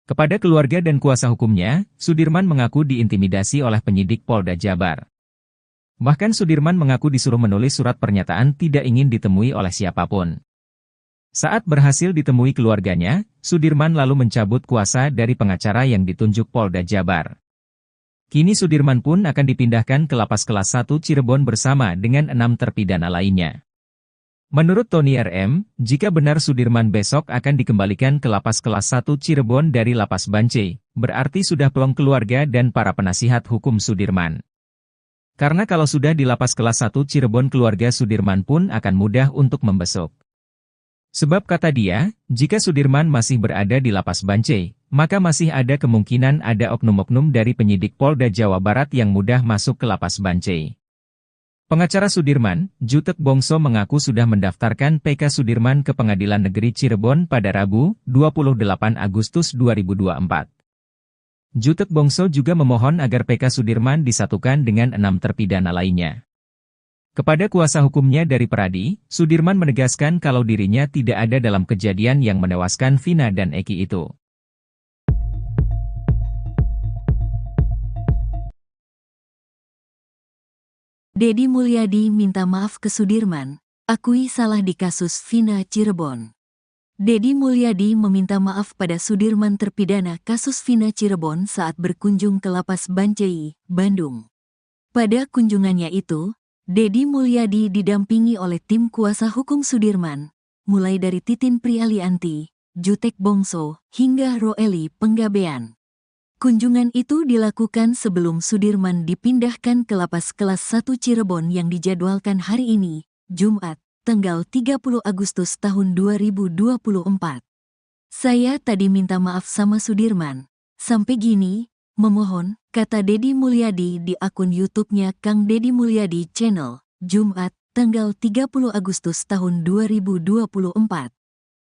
Kepada keluarga dan kuasa hukumnya, Sudirman mengaku diintimidasi oleh penyidik Polda Jabar. Bahkan Sudirman mengaku disuruh menulis surat pernyataan tidak ingin ditemui oleh siapapun. Saat berhasil ditemui keluarganya, Sudirman lalu mencabut kuasa dari pengacara yang ditunjuk Polda Jabar. Kini Sudirman pun akan dipindahkan ke Lapas Kelas 1 Cirebon bersama dengan 6 terpidana lainnya. Menurut Tony RM, jika benar Sudirman besok akan dikembalikan ke Lapas Kelas 1 Cirebon dari Lapas Bancai, berarti sudah plong keluarga dan para penasihat hukum Sudirman. Karena kalau sudah di Lapas Kelas 1 Cirebon keluarga Sudirman pun akan mudah untuk membesuk. Sebab kata dia, jika Sudirman masih berada di Lapas Bancai, maka masih ada kemungkinan ada oknum-oknum dari penyidik Polda Jawa Barat yang mudah masuk ke Lapas Bancai. Pengacara Sudirman, Jutek Bongso mengaku sudah mendaftarkan PK Sudirman ke Pengadilan Negeri Cirebon pada Rabu, 28 Agustus 2024. Jutek Bongso juga memohon agar PK Sudirman disatukan dengan 6 terpidana lainnya. Kepada kuasa hukumnya dari Peradi, Sudirman menegaskan kalau dirinya tidak ada dalam kejadian yang menewaskan Vina dan Eki itu. Deddy Mulyadi minta maaf ke Sudirman, akui salah di kasus Vina Cirebon. Deddy Mulyadi meminta maaf pada Sudirman terpidana kasus Vina Cirebon saat berkunjung ke Lapas Bancai, Bandung. Pada kunjungannya itu, Deddy Mulyadi didampingi oleh tim kuasa hukum Sudirman, mulai dari Titin Prialianti, Jutek Bongso, hingga Roeli Penggabean. Kunjungan itu dilakukan sebelum Sudirman dipindahkan ke Lapas Kelas 1 Cirebon yang dijadwalkan hari ini, Jumat, tanggal 30 Agustus tahun 2024. Saya tadi minta maaf sama Sudirman. Sampai gini, memohon, kata Deddy Mulyadi di akun YouTube-nya Kang Deddy Mulyadi Channel, Jumat, tanggal 30 Agustus tahun 2024.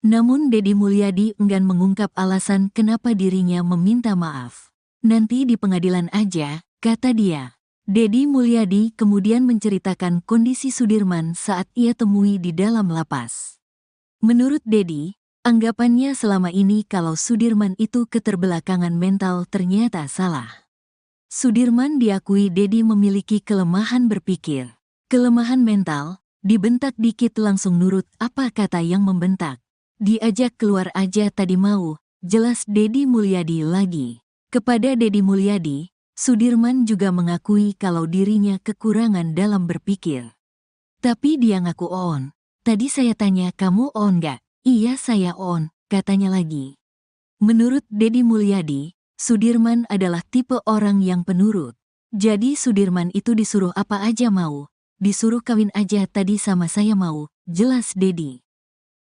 Namun Deddy Mulyadi enggan mengungkap alasan kenapa dirinya meminta maaf. Nanti di pengadilan aja, kata dia. Deddy Mulyadi kemudian menceritakan kondisi Sudirman saat ia temui di dalam lapas. Menurut Deddy, anggapannya selama ini kalau Sudirman itu keterbelakangan mental ternyata salah. Sudirman diakui Deddy memiliki kelemahan berpikir. Kelemahan mental, dibentak dikit langsung nurut apa kata yang membentak. Diajak keluar aja tadi mau, jelas Deddy Mulyadi lagi. Kepada Deddy Mulyadi, Sudirman juga mengakui kalau dirinya kekurangan dalam berpikir. Tapi dia ngaku on. Tadi saya tanya kamu on gak? Iya saya on, katanya lagi. Menurut Deddy Mulyadi, Sudirman adalah tipe orang yang penurut. Jadi Sudirman itu disuruh apa aja mau. Disuruh kawin aja tadi sama saya mau, jelas Deddy.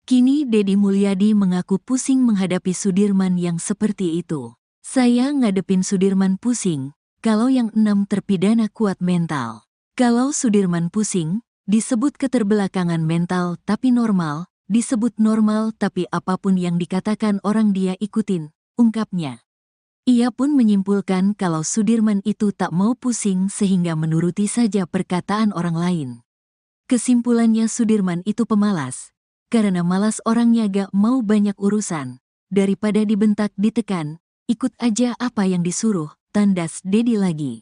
Kini Deddy Mulyadi mengaku pusing menghadapi Sudirman yang seperti itu. Saya ngadepin Sudirman pusing, kalau yang 6 terpidana kuat mental. Kalau Sudirman pusing, disebut keterbelakangan mental tapi normal, disebut normal tapi apapun yang dikatakan orang dia ikutin, ungkapnya. Ia pun menyimpulkan kalau Sudirman itu tak mau pusing sehingga menuruti saja perkataan orang lain. Kesimpulannya Sudirman itu pemalas. Karena malas orangnya gak mau banyak urusan. Daripada dibentak ditekan, ikut aja apa yang disuruh, tandas Deddy lagi.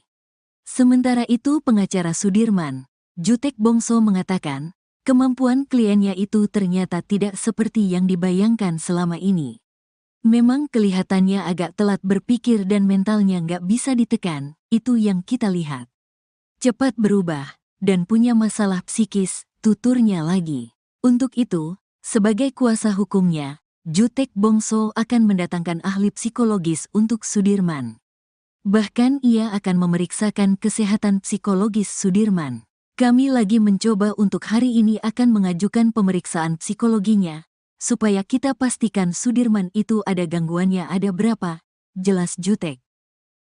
Sementara itu pengacara Sudirman, Jutek Bongso mengatakan, kemampuan kliennya itu ternyata tidak seperti yang dibayangkan selama ini. Memang kelihatannya agak telat berpikir dan mentalnya gak bisa ditekan, itu yang kita lihat. Cepat berubah, dan punya masalah psikis, tuturnya lagi. Untuk itu, sebagai kuasa hukumnya, Jutek Bongso akan mendatangkan ahli psikologis untuk Sudirman. Bahkan ia akan memeriksakan kesehatan psikologis Sudirman. Kami lagi mencoba untuk hari ini akan mengajukan pemeriksaan psikologinya, supaya kita pastikan Sudirman itu ada gangguannya ada berapa, jelas Jutek.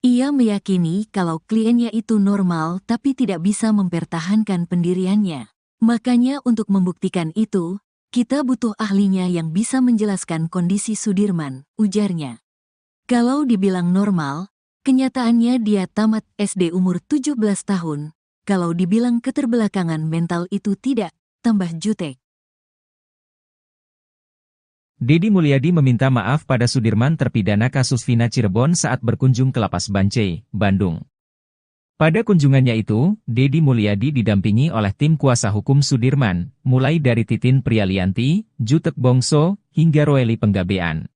Ia meyakini kalau kliennya itu normal tapi tidak bisa mempertahankan pendiriannya. Makanya untuk membuktikan itu, kita butuh ahlinya yang bisa menjelaskan kondisi Sudirman, ujarnya. Kalau dibilang normal, kenyataannya dia tamat SD umur 17 tahun. Kalau dibilang keterbelakangan mental itu tidak, tambah Jutek. Deddy Mulyadi meminta maaf pada Sudirman terpidana kasus Vina Cirebon saat berkunjung ke Lapas Bancai, Bandung. Pada kunjungannya itu, Deddy Mulyadi didampingi oleh tim kuasa hukum Sudirman, mulai dari Titin Prialianti, Jutek Bongso, hingga Roeli Penggabean.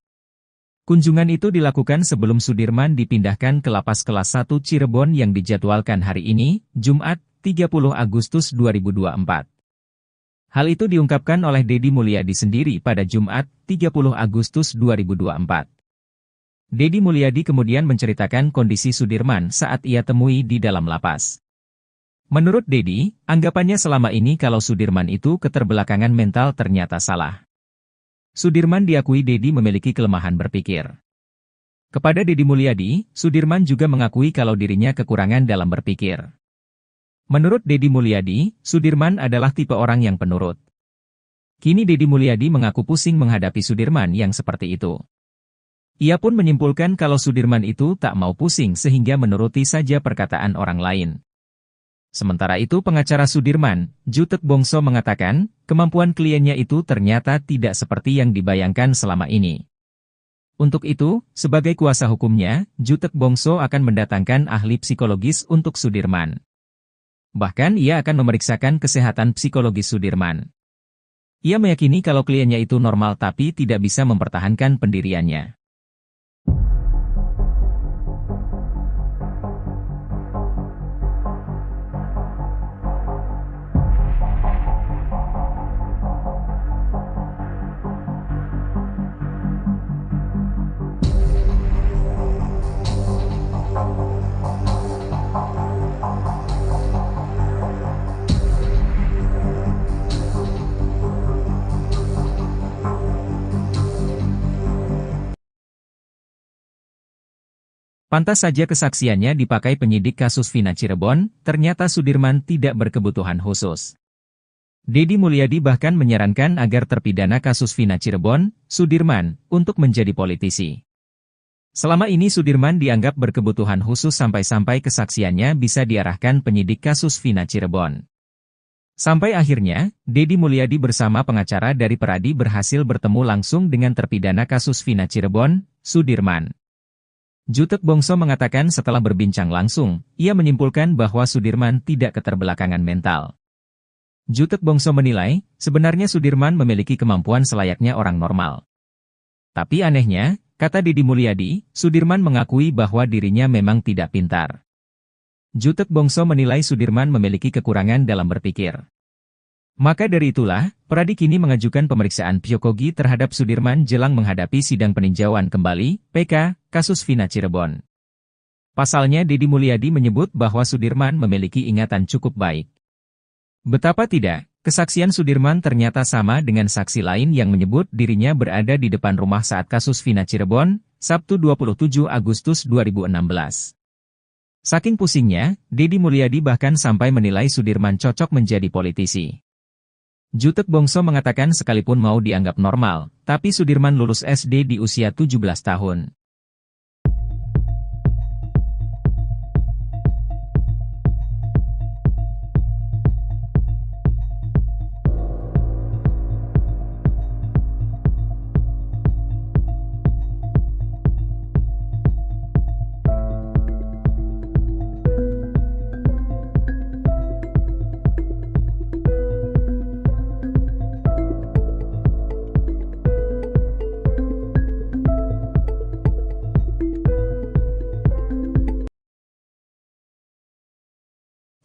Kunjungan itu dilakukan sebelum Sudirman dipindahkan ke Lapas Kelas 1 Cirebon yang dijadwalkan hari ini, Jumat, 30 Agustus 2024. Hal itu diungkapkan oleh Deddy Mulyadi sendiri pada Jumat, 30 Agustus 2024. Deddy Mulyadi kemudian menceritakan kondisi Sudirman saat ia temui di dalam lapas. Menurut Deddy, anggapannya selama ini kalau Sudirman itu keterbelakangan mental ternyata salah. Sudirman diakui Deddy memiliki kelemahan berpikir. Kepada Deddy Mulyadi, Sudirman juga mengakui kalau dirinya kekurangan dalam berpikir. Menurut Deddy Mulyadi, Sudirman adalah tipe orang yang penurut. Kini Deddy Mulyadi mengaku pusing menghadapi Sudirman yang seperti itu. Ia pun menyimpulkan kalau Sudirman itu tak mau pusing sehingga menuruti saja perkataan orang lain. Sementara itu pengacara Sudirman, Jutek Bongso mengatakan, kemampuan kliennya itu ternyata tidak seperti yang dibayangkan selama ini. Untuk itu, sebagai kuasa hukumnya, Jutek Bongso akan mendatangkan ahli psikologis untuk Sudirman. Bahkan ia akan memeriksakan kesehatan psikologis Sudirman. Ia meyakini kalau kliennya itu normal tapi tidak bisa mempertahankan pendiriannya. Pantas saja kesaksiannya dipakai penyidik kasus Vina Cirebon, ternyata Sudirman tidak berkebutuhan khusus. Deddy Mulyadi bahkan menyarankan agar terpidana kasus Vina Cirebon, Sudirman, untuk menjadi politisi. Selama ini Sudirman dianggap berkebutuhan khusus sampai-sampai kesaksiannya bisa diarahkan penyidik kasus Vina Cirebon. Sampai akhirnya, Deddy Mulyadi bersama pengacara dari Peradi berhasil bertemu langsung dengan terpidana kasus Vina Cirebon, Sudirman. Jutek Bongso mengatakan setelah berbincang langsung, ia menyimpulkan bahwa Sudirman tidak keterbelakangan mental. Jutek Bongso menilai, sebenarnya Sudirman memiliki kemampuan selayaknya orang normal. Tapi anehnya, kata Deddy Mulyadi, Sudirman mengakui bahwa dirinya memang tidak pintar. Jutek Bongso menilai Sudirman memiliki kekurangan dalam berpikir. Maka dari itulah, Pradi kini mengajukan pemeriksaan psikogi terhadap Sudirman jelang menghadapi sidang peninjauan kembali, PK, kasus Vina Cirebon. Pasalnya Deddy Mulyadi menyebut bahwa Sudirman memiliki ingatan cukup baik. Betapa tidak, kesaksian Sudirman ternyata sama dengan saksi lain yang menyebut dirinya berada di depan rumah saat kasus Vina Cirebon, Sabtu 27 Agustus 2016. Saking pusingnya, Deddy Mulyadi bahkan sampai menilai Sudirman cocok menjadi politisi. Jutek Bongso mengatakan sekalipun mau dianggap normal, tapi Sudirman lulus SD di usia 17 tahun.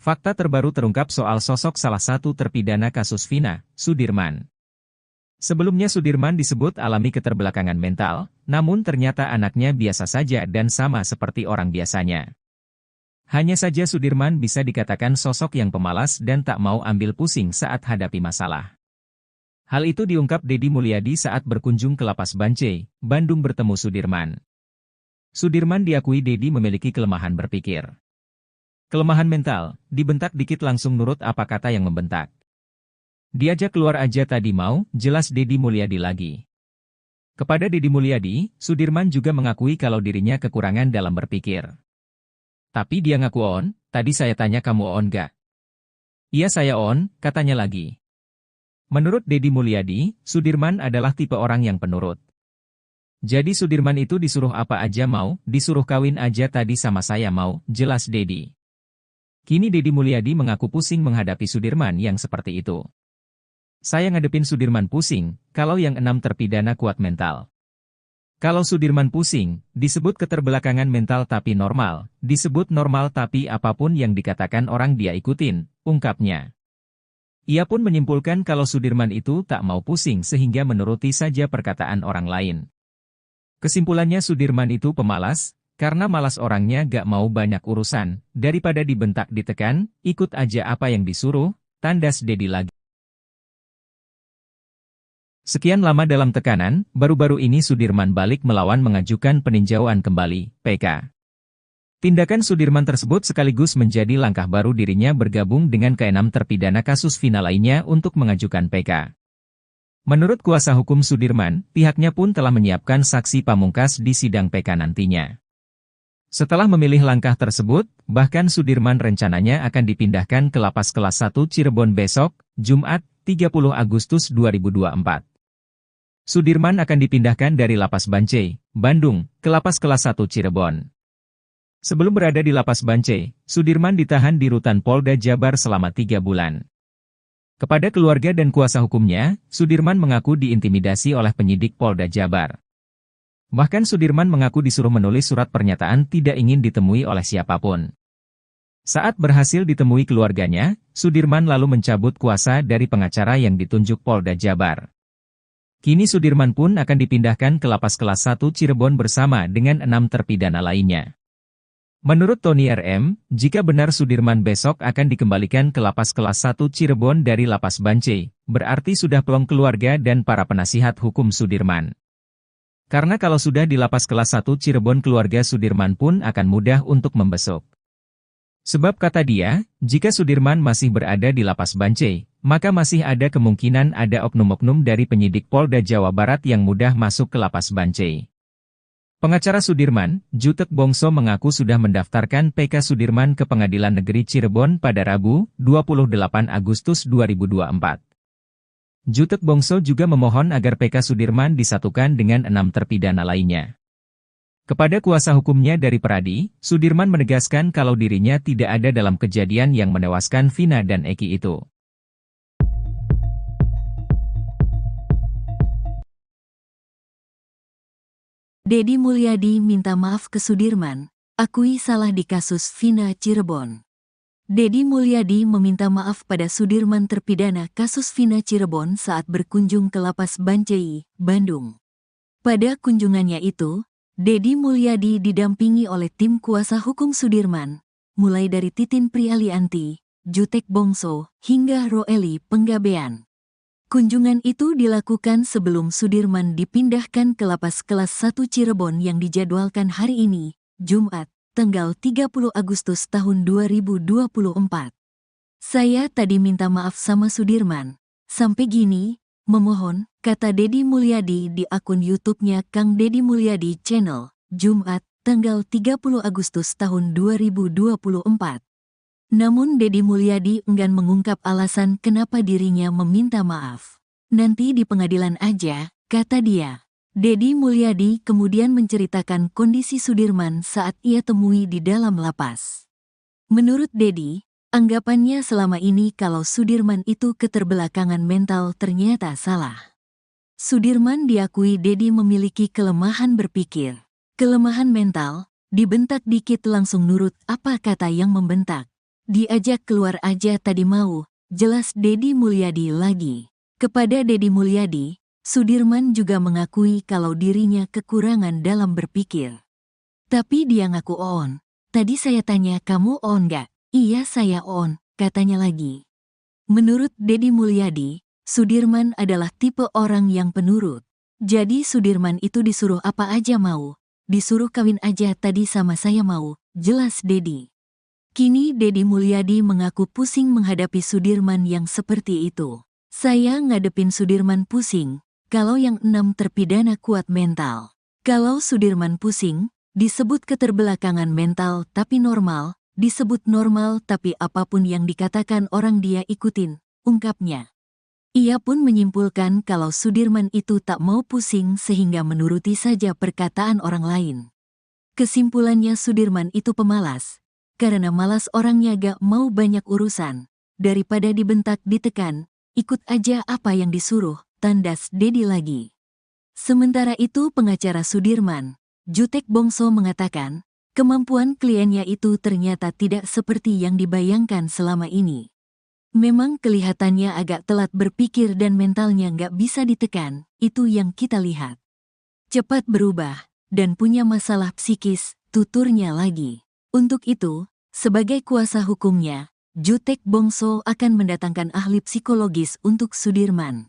Fakta terbaru terungkap soal sosok salah satu terpidana kasus Vina, Sudirman. Sebelumnya Sudirman disebut alami keterbelakangan mental, namun ternyata anaknya biasa saja dan sama seperti orang biasanya. Hanya saja Sudirman bisa dikatakan sosok yang pemalas dan tak mau ambil pusing saat hadapi masalah. Hal itu diungkap Deddy Mulyadi saat berkunjung ke Lapas Bancai, Bandung bertemu Sudirman. Sudirman diakui Deddy memiliki kelemahan berpikir. Kelemahan mental, dibentak dikit langsung nurut apa kata yang membentak. Diajak keluar aja tadi mau, jelas Deddy Mulyadi lagi. Kepada Deddy Mulyadi, Sudirman juga mengakui kalau dirinya kekurangan dalam berpikir. Tapi dia ngaku on, tadi saya tanya kamu on gak? Iya saya on, katanya lagi. Menurut Deddy Mulyadi, Sudirman adalah tipe orang yang penurut. Jadi Sudirman itu disuruh apa aja mau, disuruh kawin aja tadi sama saya mau, jelas Deddy. Kini Deddy Mulyadi mengaku pusing menghadapi Sudirman yang seperti itu. Saya ngadepin Sudirman pusing, kalau yang 6 terpidana kuat mental. Kalau Sudirman pusing, disebut keterbelakangan mental tapi normal, disebut normal tapi apapun yang dikatakan orang dia ikutin, ungkapnya. Ia pun menyimpulkan kalau Sudirman itu tak mau pusing sehingga menuruti saja perkataan orang lain. Kesimpulannya Sudirman itu pemalas, karena malas orangnya gak mau banyak urusan, daripada dibentak ditekan, ikut aja apa yang disuruh, tandas Deddy lagi. Sekian lama dalam tekanan, baru-baru ini Sudirman balik melawan mengajukan peninjauan kembali, PK. Tindakan Sudirman tersebut sekaligus menjadi langkah baru dirinya bergabung dengan ke-6 terpidana kasus Vina lainnya untuk mengajukan PK. Menurut kuasa hukum Sudirman, pihaknya pun telah menyiapkan saksi pamungkas di sidang PK nantinya. Setelah memilih langkah tersebut, bahkan Sudirman rencananya akan dipindahkan ke Lapas Kelas 1 Cirebon besok, Jumat, 30 Agustus 2024. Sudirman akan dipindahkan dari Lapas Bancai, Bandung, ke Lapas Kelas 1 Cirebon. Sebelum berada di Lapas Bancai, Sudirman ditahan di Rutan Polda Jabar selama 3 bulan. Kepada keluarga dan kuasa hukumnya, Sudirman mengaku diintimidasi oleh penyidik Polda Jabar. Bahkan Sudirman mengaku disuruh menulis surat pernyataan tidak ingin ditemui oleh siapapun. Saat berhasil ditemui keluarganya, Sudirman lalu mencabut kuasa dari pengacara yang ditunjuk Polda Jabar. Kini Sudirman pun akan dipindahkan ke Lapas Kelas 1 Cirebon bersama dengan 6 terpidana lainnya. Menurut Tony RM, jika benar Sudirman besok akan dikembalikan ke Lapas Kelas 1 Cirebon dari Lapas Bancai, berarti sudah plong keluarga dan para penasihat hukum Sudirman. Karena kalau sudah di Lapas Kelas 1 Cirebon keluarga Sudirman pun akan mudah untuk membesuk. Sebab kata dia, jika Sudirman masih berada di Lapas Bancai, maka masih ada kemungkinan ada oknum-oknum dari penyidik Polda Jawa Barat yang mudah masuk ke Lapas Bancai. Pengacara Sudirman, Jutek Bongso mengaku sudah mendaftarkan PK Sudirman ke Pengadilan Negeri Cirebon pada Rabu, 28 Agustus 2024. Jutek Bongso juga memohon agar PK Sudirman disatukan dengan 6 terpidana lainnya. Kepada kuasa hukumnya dari Pradi, Sudirman menegaskan kalau dirinya tidak ada dalam kejadian yang menewaskan Vina dan Eki itu. Dedi Mulyadi minta maaf ke Sudirman, akui salah di kasus Vina Cirebon. Dedi Mulyadi meminta maaf pada Sudirman terpidana kasus Vina Cirebon saat berkunjung ke Lapas Bancai, Bandung. Pada kunjungannya itu, Dedi Mulyadi didampingi oleh tim kuasa hukum Sudirman, mulai dari Titin Prialianti, Jutek Bongso, hingga Roeli Penggabean. Kunjungan itu dilakukan sebelum Sudirman dipindahkan ke Lapas Kelas 1 Cirebon yang dijadwalkan hari ini, Jumat, tanggal 30 Agustus tahun 2024. Saya tadi minta maaf sama Sudirman. Sampai gini, memohon, kata Dedi Mulyadi di akun YouTube-nya Kang Dedi Mulyadi Channel, Jumat, tanggal 30 Agustus tahun 2024. Namun Dedi Mulyadi enggan mengungkap alasan kenapa dirinya meminta maaf. Nanti di pengadilan aja, kata dia. Dedi Mulyadi kemudian menceritakan kondisi Sudirman saat ia temui di dalam lapas. Menurut Dedi, anggapannya selama ini kalau Sudirman itu keterbelakangan mental ternyata salah. Sudirman diakui Dedi memiliki kelemahan berpikir. Kelemahan mental, dibentak dikit langsung nurut apa kata yang membentak. Diajak keluar aja tadi mau, jelas Dedi Mulyadi lagi. Kepada Dedi Mulyadi, Sudirman juga mengakui kalau dirinya kekurangan dalam berpikir. Tapi dia ngaku on. Tadi saya tanya kamu on gak? Iya saya on, katanya lagi. Menurut Dedi Mulyadi, Sudirman adalah tipe orang yang penurut. Jadi Sudirman itu disuruh apa aja mau. Disuruh kawin aja tadi sama saya mau, jelas Dedi. Kini Dedi Mulyadi mengaku pusing menghadapi Sudirman yang seperti itu. Saya ngadepin Sudirman pusing, kalau yang 6 terpidana kuat mental. Kalau Sudirman pusing, disebut keterbelakangan mental tapi normal, disebut normal tapi apapun yang dikatakan orang dia ikutin, ungkapnya. Ia pun menyimpulkan kalau Sudirman itu tak mau pusing sehingga menuruti saja perkataan orang lain. Kesimpulannya Sudirman itu pemalas. Karena malas orangnya gak mau banyak urusan, daripada dibentak ditekan, ikut aja apa yang disuruh, tandas Dedi lagi. Sementara itu pengacara Sudirman, Jutek Bongso mengatakan, kemampuan kliennya itu ternyata tidak seperti yang dibayangkan selama ini. Memang kelihatannya agak telat berpikir dan mentalnya gak bisa ditekan, itu yang kita lihat. Cepat berubah, dan punya masalah psikis, tuturnya lagi. Untuk itu, sebagai kuasa hukumnya, Jutek Bongso akan mendatangkan ahli psikologis untuk Sudirman.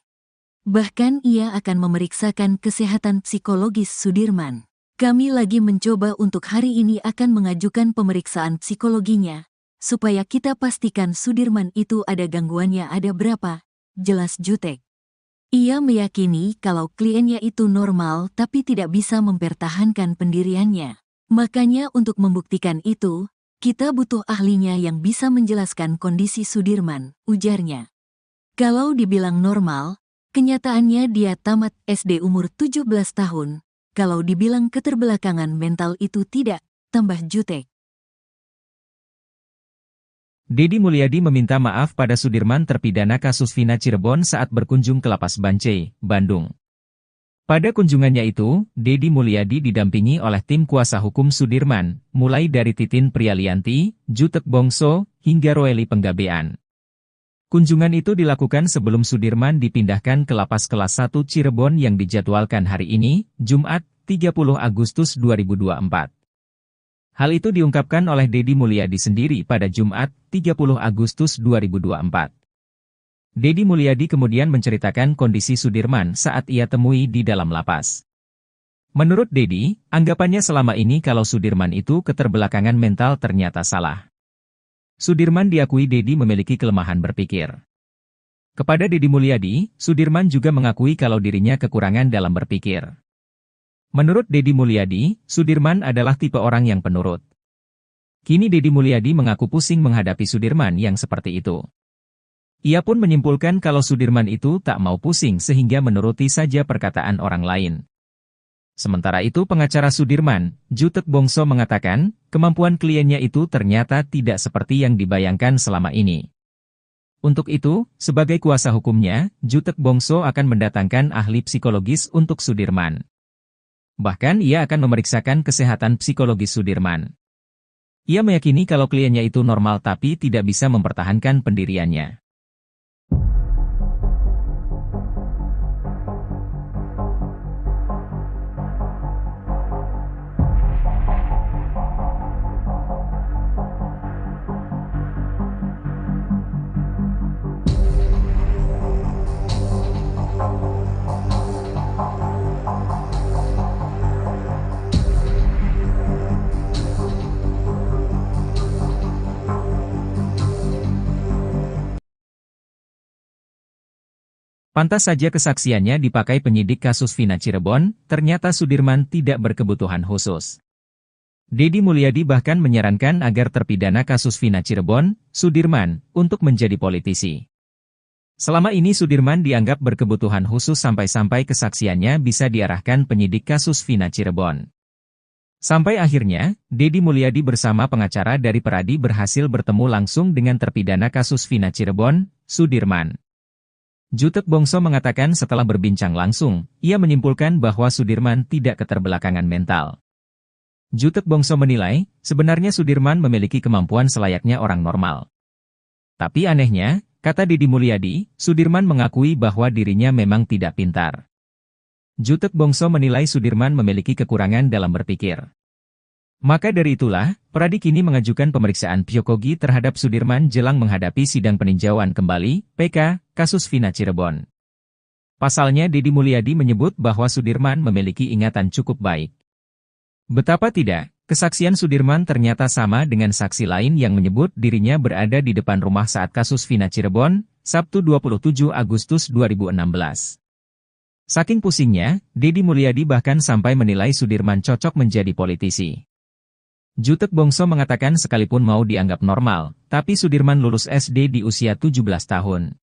Bahkan ia akan memeriksakan kesehatan psikologis Sudirman. Kami lagi mencoba untuk hari ini akan mengajukan pemeriksaan psikologinya, supaya kita pastikan Sudirman itu ada gangguannya ada berapa, jelas Jutek. Ia meyakini kalau kliennya itu normal tapi tidak bisa mempertahankan pendiriannya. Makanya untuk membuktikan itu, kita butuh ahlinya yang bisa menjelaskan kondisi Sudirman, ujarnya. Kalau dibilang normal, kenyataannya dia tamat SD umur 17 tahun. Kalau dibilang keterbelakangan mental itu tidak, tambah Jutek. Dedi Mulyadi meminta maaf pada Sudirman terpidana kasus Vina Cirebon saat berkunjung ke Lapas Bancai, Bandung. Pada kunjungannya itu, Dedi Mulyadi didampingi oleh tim kuasa hukum Sudirman, mulai dari Titin Prialianti, Jutek Bongso, hingga Roeli Penggabean. Kunjungan itu dilakukan sebelum Sudirman dipindahkan ke Lapas Kelas 1 Cirebon yang dijadwalkan hari ini, Jumat, 30 Agustus 2024. Hal itu diungkapkan oleh Dedi Mulyadi sendiri pada Jumat, 30 Agustus 2024. Dedi Mulyadi kemudian menceritakan kondisi Sudirman saat ia temui di dalam lapas. Menurut Dedi, anggapannya selama ini kalau Sudirman itu keterbelakangan mental ternyata salah. Sudirman diakui Dedi memiliki kelemahan berpikir. Kepada Dedi Mulyadi, Sudirman juga mengakui kalau dirinya kekurangan dalam berpikir. Menurut Dedi Mulyadi, Sudirman adalah tipe orang yang penurut. Kini Dedi Mulyadi mengaku pusing menghadapi Sudirman yang seperti itu. Ia pun menyimpulkan kalau Sudirman itu tak mau pusing sehingga menuruti saja perkataan orang lain. Sementara itu pengacara Sudirman, Jutek Bongso mengatakan, kemampuan kliennya itu ternyata tidak seperti yang dibayangkan selama ini. Untuk itu, sebagai kuasa hukumnya, Jutek Bongso akan mendatangkan ahli psikologis untuk Sudirman. Bahkan ia akan memeriksakan kesehatan psikologis Sudirman. Ia meyakini kalau kliennya itu normal tapi tidak bisa mempertahankan pendiriannya. Pantas saja kesaksiannya dipakai penyidik kasus Vina Cirebon, ternyata Sudirman tidak berkebutuhan khusus. Deddy Mulyadi bahkan menyarankan agar terpidana kasus Vina Cirebon, Sudirman, untuk menjadi politisi. Selama ini Sudirman dianggap berkebutuhan khusus sampai-sampai kesaksiannya bisa diarahkan penyidik kasus Vina Cirebon. Sampai akhirnya, Deddy Mulyadi bersama pengacara dari Peradi berhasil bertemu langsung dengan terpidana kasus Vina Cirebon, Sudirman. Jutek Bongso mengatakan setelah berbincang langsung, ia menyimpulkan bahwa Sudirman tidak keterbelakangan mental. Jutek Bongso menilai, sebenarnya Sudirman memiliki kemampuan selayaknya orang normal. Tapi anehnya, kata Deddy Mulyadi, Sudirman mengakui bahwa dirinya memang tidak pintar. Jutek Bongso menilai Sudirman memiliki kekurangan dalam berpikir. Maka dari itulah, Peradi kini mengajukan pemeriksaan psikogi terhadap Sudirman jelang menghadapi sidang peninjauan kembali, PK, kasus Vina Cirebon. Pasalnya Deddy Mulyadi menyebut bahwa Sudirman memiliki ingatan cukup baik. Betapa tidak, kesaksian Sudirman ternyata sama dengan saksi lain yang menyebut dirinya berada di depan rumah saat kasus Vina Cirebon, Sabtu 27 Agustus 2016. Saking pusingnya, Deddy Mulyadi bahkan sampai menilai Sudirman cocok menjadi politisi. Jutek Bongso mengatakan sekalipun mau dianggap normal, tapi Sudirman lulus SD di usia 17 tahun.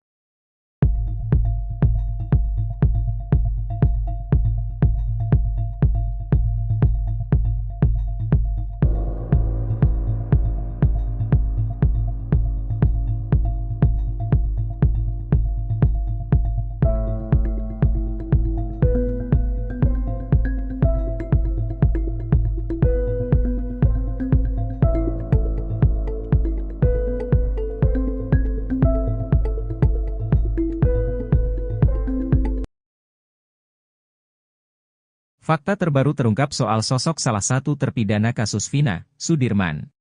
Fakta terbaru terungkap soal sosok salah satu terpidana kasus Vina, Sudirman.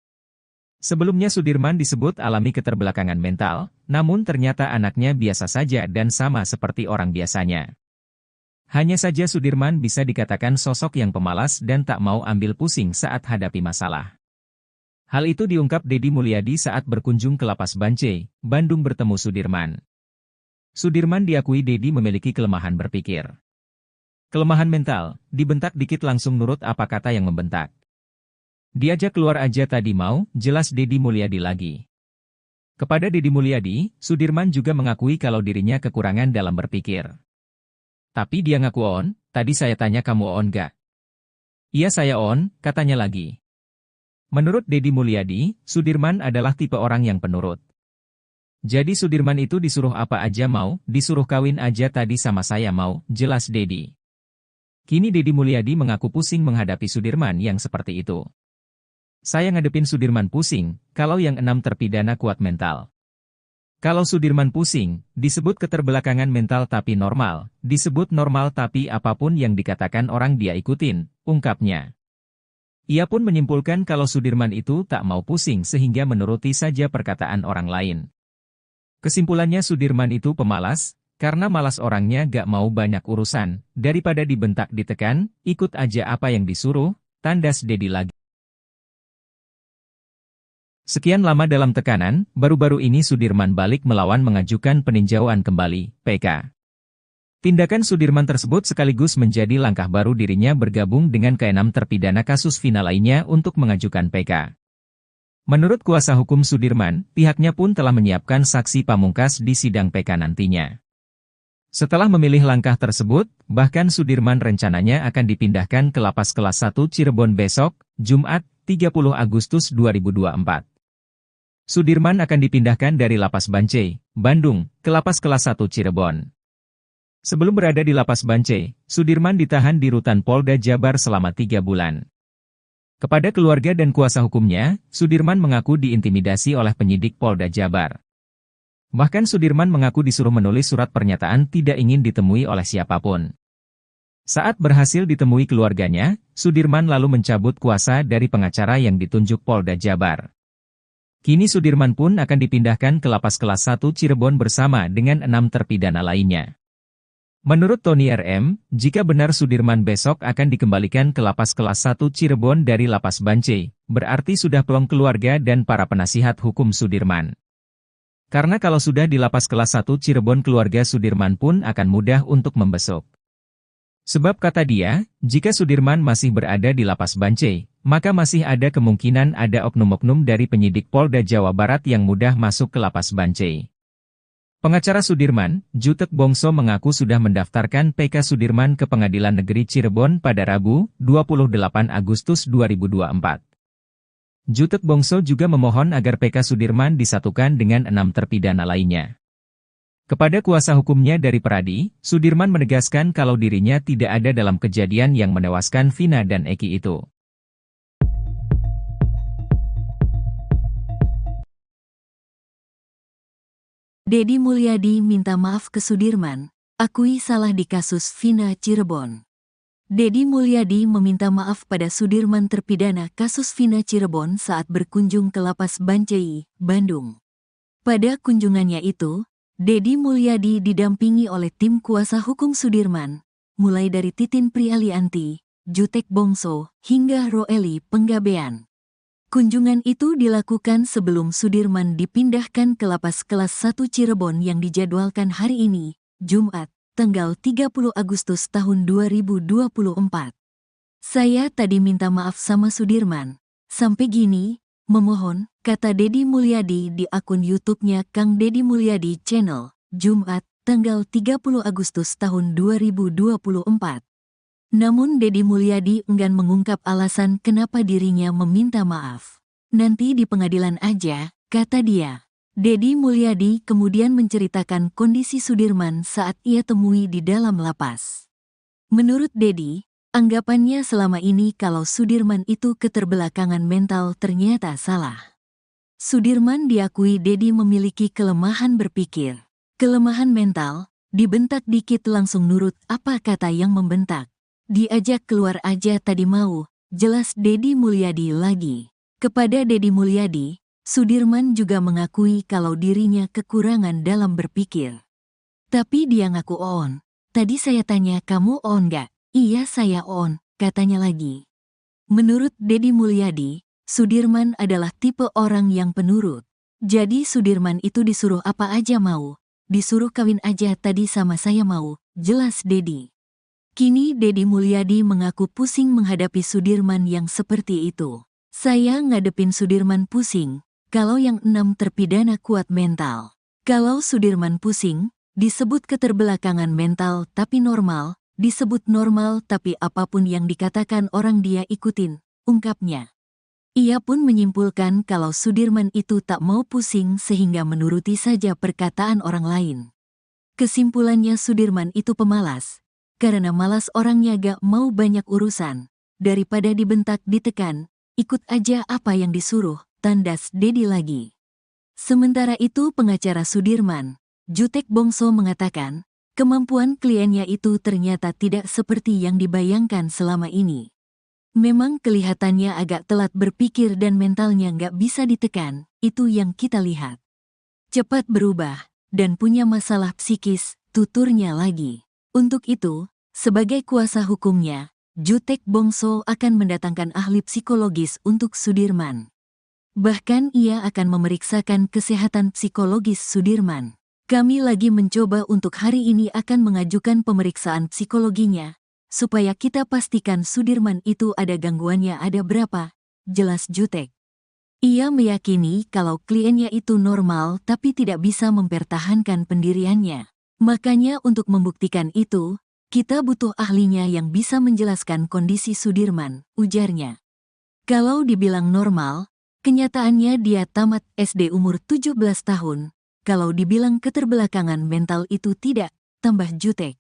Sebelumnya Sudirman disebut alami keterbelakangan mental, namun ternyata anaknya biasa saja dan sama seperti orang biasanya. Hanya saja Sudirman bisa dikatakan sosok yang pemalas dan tak mau ambil pusing saat hadapi masalah. Hal itu diungkap Deddy Mulyadi saat berkunjung ke Lapas Bancai, Bandung bertemu Sudirman. Sudirman diakui Deddy memiliki kelemahan berpikir. Kelemahan mental, dibentak dikit langsung nurut apa kata yang membentak. Diajak keluar aja tadi mau, jelas Deddy Mulyadi lagi. Kepada Deddy Mulyadi, Sudirman juga mengakui kalau dirinya kekurangan dalam berpikir. Tapi dia ngaku on, tadi saya tanya kamu on gak? Iya saya on, katanya lagi. Menurut Deddy Mulyadi, Sudirman adalah tipe orang yang penurut. Jadi Sudirman itu disuruh apa aja mau, disuruh kawin aja tadi sama saya mau, jelas Deddy. Kini Deddy Mulyadi mengaku pusing menghadapi Sudirman yang seperti itu. Saya ngadepin Sudirman pusing, kalau yang 6 terpidana kuat mental. Kalau Sudirman pusing, disebut keterbelakangan mental tapi normal, disebut normal tapi apapun yang dikatakan orang dia ikutin, ungkapnya. Ia pun menyimpulkan kalau Sudirman itu tak mau pusing sehingga menuruti saja perkataan orang lain. Kesimpulannya Sudirman itu pemalas, karena malas orangnya gak mau banyak urusan, daripada dibentak ditekan, ikut aja apa yang disuruh, tandas Deddy lagi. Sekian lama dalam tekanan, baru-baru ini Sudirman balik melawan mengajukan peninjauan kembali, PK. Tindakan Sudirman tersebut sekaligus menjadi langkah baru dirinya bergabung dengan ke-6 terpidana kasus Vina lainnya untuk mengajukan PK. Menurut kuasa hukum Sudirman, pihaknya pun telah menyiapkan saksi pamungkas di sidang PK nantinya. Setelah memilih langkah tersebut, bahkan Sudirman rencananya akan dipindahkan ke Lapas Kelas 1 Cirebon besok, Jumat, 30 Agustus 2024. Sudirman akan dipindahkan dari Lapas Bancai, Bandung, ke Lapas Kelas 1 Cirebon. Sebelum berada di lapas Bancai, Sudirman ditahan di rutan Polda Jabar selama 3 bulan. Kepada keluarga dan kuasa hukumnya, Sudirman mengaku diintimidasi oleh penyidik Polda Jabar. Bahkan Sudirman mengaku disuruh menulis surat pernyataan tidak ingin ditemui oleh siapapun. Saat berhasil ditemui keluarganya, Sudirman lalu mencabut kuasa dari pengacara yang ditunjuk Polda Jabar. Kini Sudirman pun akan dipindahkan ke lapas kelas 1 Cirebon bersama dengan 6 terpidana lainnya. Menurut Tony RM, jika benar Sudirman besok akan dikembalikan ke lapas kelas 1 Cirebon dari lapas Bancai, berarti sudah plong keluarga dan para penasihat hukum Sudirman. Karena kalau sudah di lapas kelas 1 Cirebon keluarga Sudirman pun akan mudah untuk membesuk. Sebab kata dia, jika Sudirman masih berada di lapas Bancai, maka masih ada kemungkinan ada oknum-oknum dari penyidik Polda Jawa Barat yang mudah masuk ke lapas Bancai. Pengacara Sudirman, Jutek Bongso mengaku sudah mendaftarkan PK Sudirman ke Pengadilan Negeri Cirebon pada Rabu, 28 Agustus 2024. Jutek Bongso juga memohon agar PK Sudirman disatukan dengan 6 terpidana lainnya. Kepada kuasa hukumnya dari Peradi, Sudirman menegaskan kalau dirinya tidak ada dalam kejadian yang menewaskan Vina dan Eki itu. Deddy Mulyadi minta maaf ke Sudirman, akui salah di kasus Vina Cirebon. Deddy Mulyadi meminta maaf pada Sudirman terpidana kasus Vina Cirebon saat berkunjung ke lapas Bancai, Bandung. Pada kunjungannya itu, Deddy Mulyadi didampingi oleh tim kuasa hukum Sudirman, mulai dari Titin Prialianti, Jutek Bongso, hingga Roeli Penggabean. Kunjungan itu dilakukan sebelum Sudirman dipindahkan ke lapas kelas 1 Cirebon yang dijadwalkan hari ini, Jumat, tanggal 30 Agustus tahun 2024. Saya tadi minta maaf sama Sudirman. Sampai gini, memohon, kata Deddy Mulyadi di akun YouTube-nya Kang Deddy Mulyadi Channel, Jumat, tanggal 30 Agustus tahun 2024. Namun Deddy Mulyadi enggan mengungkap alasan kenapa dirinya meminta maaf. Nanti di pengadilan aja, kata dia. Deddy Mulyadi kemudian menceritakan kondisi Sudirman saat ia temui di dalam lapas. Menurut Deddy, anggapannya selama ini kalau Sudirman itu keterbelakangan mental ternyata salah. Sudirman diakui Deddy memiliki kelemahan berpikir. Kelemahan mental, dibentak dikit langsung nurut apa kata yang membentak. Diajak keluar aja tadi mau, jelas Deddy Mulyadi lagi. Kepada Deddy Mulyadi, Sudirman juga mengakui kalau dirinya kekurangan dalam berpikir. Tapi dia ngaku on. Tadi saya tanya kamu on gak? Iya saya on, katanya lagi. Menurut Deddy Mulyadi, Sudirman adalah tipe orang yang penurut. Jadi Sudirman itu disuruh apa aja mau. Disuruh kawin aja tadi sama saya mau, jelas Deddy. Kini Deddy Mulyadi mengaku pusing menghadapi Sudirman yang seperti itu. Saya ngadepin Sudirman pusing, kalau yang 6 terpidana kuat mental. Kalau Sudirman pusing, disebut keterbelakangan mental tapi normal, disebut normal tapi apapun yang dikatakan orang dia ikutin, ungkapnya. Ia pun menyimpulkan kalau Sudirman itu tak mau pusing sehingga menuruti saja perkataan orang lain. Kesimpulannya Sudirman itu pemalas. Karena malas orangnya gak mau banyak urusan, daripada dibentak ditekan, ikut aja apa yang disuruh, tandas Deddy lagi. Sementara itu pengacara Sudirman, Jutek Bongso mengatakan, kemampuan kliennya itu ternyata tidak seperti yang dibayangkan selama ini. Memang kelihatannya agak telat berpikir dan mentalnya gak bisa ditekan, itu yang kita lihat. Cepat berubah, dan punya masalah psikis, tuturnya lagi. Untuk itu, sebagai kuasa hukumnya, Jutek Bongso akan mendatangkan ahli psikologis untuk Sudirman. Bahkan ia akan memeriksakan kesehatan psikologis Sudirman. Kami lagi mencoba untuk hari ini akan mengajukan pemeriksaan psikologinya, supaya kita pastikan Sudirman itu ada gangguannya ada berapa, jelas Jutek. Ia meyakini kalau kliennya itu normal tapi tidak bisa mempertahankan pendiriannya. Makanya untuk membuktikan itu, kita butuh ahlinya yang bisa menjelaskan kondisi Sudirman, ujarnya. Kalau dibilang normal, kenyataannya dia tamat SD umur 17 tahun. Kalau dibilang keterbelakangan mental itu tidak, tambah Jutek.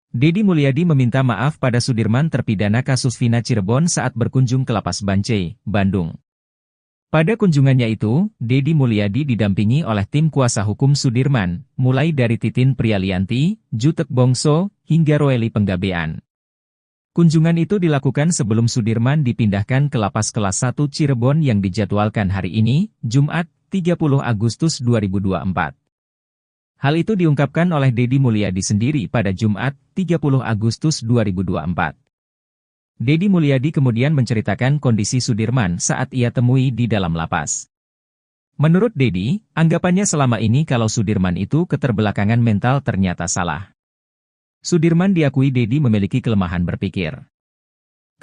Deddy Mulyadi meminta maaf pada Sudirman terpidana kasus Vina Cirebon saat berkunjung ke Lapas Bancai, Bandung. Pada kunjungannya itu, Deddy Mulyadi didampingi oleh tim kuasa hukum Sudirman, mulai dari Titin Prialianti, Jutek Bongso, hingga Roeli Penggabean. Kunjungan itu dilakukan sebelum Sudirman dipindahkan ke Lapas Kelas 1 Cirebon yang dijadwalkan hari ini, Jumat, 30 Agustus 2024. Hal itu diungkapkan oleh Deddy Mulyadi sendiri pada Jumat, 30 Agustus 2024. Deddy Mulyadi kemudian menceritakan kondisi Sudirman saat ia temui di dalam lapas. Menurut Deddy, anggapannya selama ini kalau Sudirman itu keterbelakangan mental ternyata salah. Sudirman diakui Deddy memiliki kelemahan berpikir.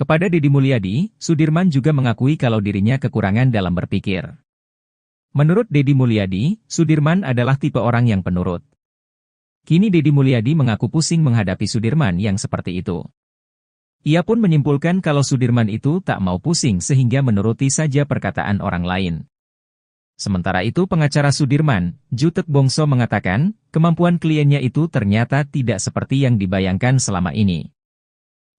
Kepada Deddy Mulyadi, Sudirman juga mengakui kalau dirinya kekurangan dalam berpikir. Menurut Deddy Mulyadi, Sudirman adalah tipe orang yang penurut. Kini Deddy Mulyadi mengaku pusing menghadapi Sudirman yang seperti itu. Ia pun menyimpulkan kalau Sudirman itu tak mau pusing sehingga menuruti saja perkataan orang lain. Sementara itu pengacara Sudirman, Jutek Bongso mengatakan, kemampuan kliennya itu ternyata tidak seperti yang dibayangkan selama ini.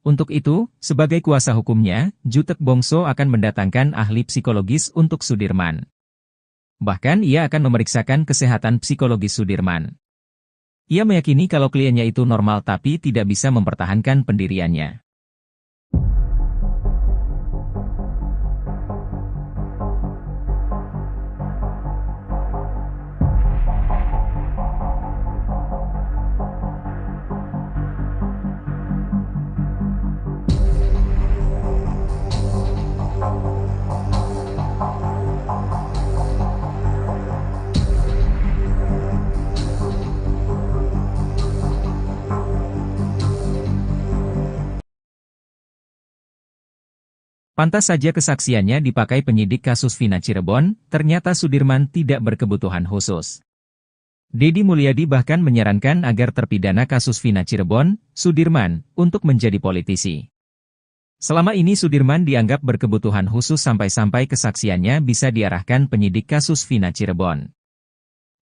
Untuk itu, sebagai kuasa hukumnya, Jutek Bongso akan mendatangkan ahli psikologis untuk Sudirman. Bahkan ia akan memeriksakan kesehatan psikologis Sudirman. Ia meyakini kalau kliennya itu normal tapi tidak bisa mempertahankan pendiriannya. Pantas saja kesaksiannya dipakai penyidik kasus Vina Cirebon, ternyata Sudirman tidak berkebutuhan khusus. Deddy Mulyadi bahkan menyarankan agar terpidana kasus Vina Cirebon, Sudirman, untuk menjadi politisi. Selama ini Sudirman dianggap berkebutuhan khusus sampai-sampai kesaksiannya bisa diarahkan penyidik kasus Vina Cirebon.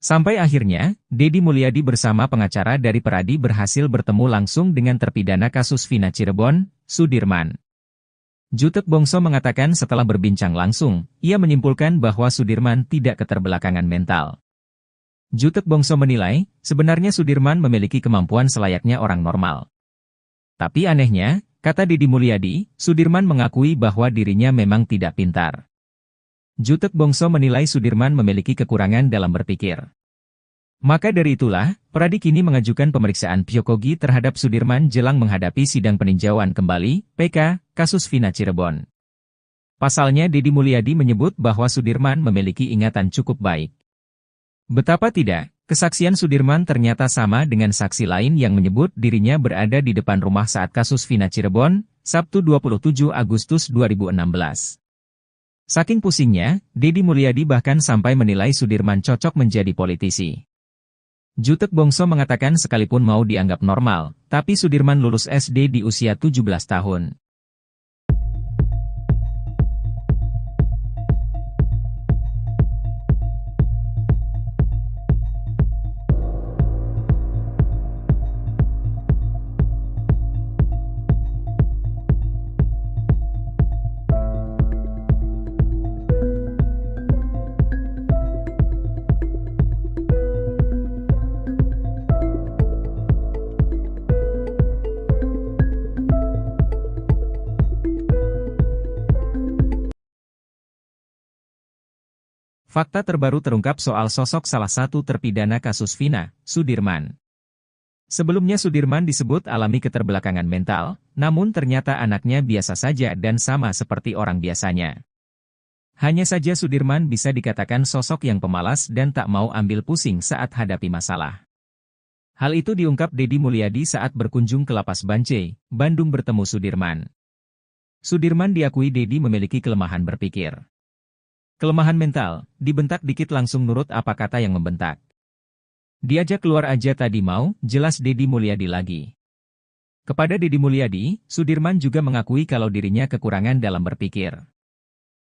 Sampai akhirnya, Deddy Mulyadi bersama pengacara dari Peradi berhasil bertemu langsung dengan terpidana kasus Vina Cirebon, Sudirman. Jutek Bongso mengatakan setelah berbincang langsung, ia menyimpulkan bahwa Sudirman tidak keterbelakangan mental. Jutek Bongso menilai, sebenarnya Sudirman memiliki kemampuan selayaknya orang normal. Tapi anehnya, kata Deddy Mulyadi, Sudirman mengakui bahwa dirinya memang tidak pintar. Jutek Bongso menilai Sudirman memiliki kekurangan dalam berpikir. Maka dari itulah, Peradi kini mengajukan pemeriksaan psikologi terhadap Sudirman jelang menghadapi sidang peninjauan kembali, PK, kasus Vina Cirebon. Pasalnya Deddy Mulyadi menyebut bahwa Sudirman memiliki ingatan cukup baik. Betapa tidak, kesaksian Sudirman ternyata sama dengan saksi lain yang menyebut dirinya berada di depan rumah saat kasus Vina Cirebon, Sabtu 27 Agustus 2016. Saking pusingnya, Deddy Mulyadi bahkan sampai menilai Sudirman cocok menjadi politisi. Jutek Bongso mengatakan sekalipun mau dianggap normal, tapi Sudirman lulus SD di usia 17 tahun. Fakta terbaru terungkap soal sosok salah satu terpidana kasus Vina, Sudirman. Sebelumnya Sudirman disebut alami keterbelakangan mental, namun ternyata anaknya biasa saja dan sama seperti orang biasanya. Hanya saja Sudirman bisa dikatakan sosok yang pemalas dan tak mau ambil pusing saat hadapi masalah. Hal itu diungkap Deddy Mulyadi saat berkunjung ke Lapas Bancai, Bandung bertemu Sudirman. Sudirman diakui Deddy memiliki kelemahan berpikir. Kelemahan mental, dibentak dikit langsung nurut apa kata yang membentak. Diajak keluar aja tadi mau, jelas Deddy Mulyadi lagi. Kepada Deddy Mulyadi, Sudirman juga mengakui kalau dirinya kekurangan dalam berpikir.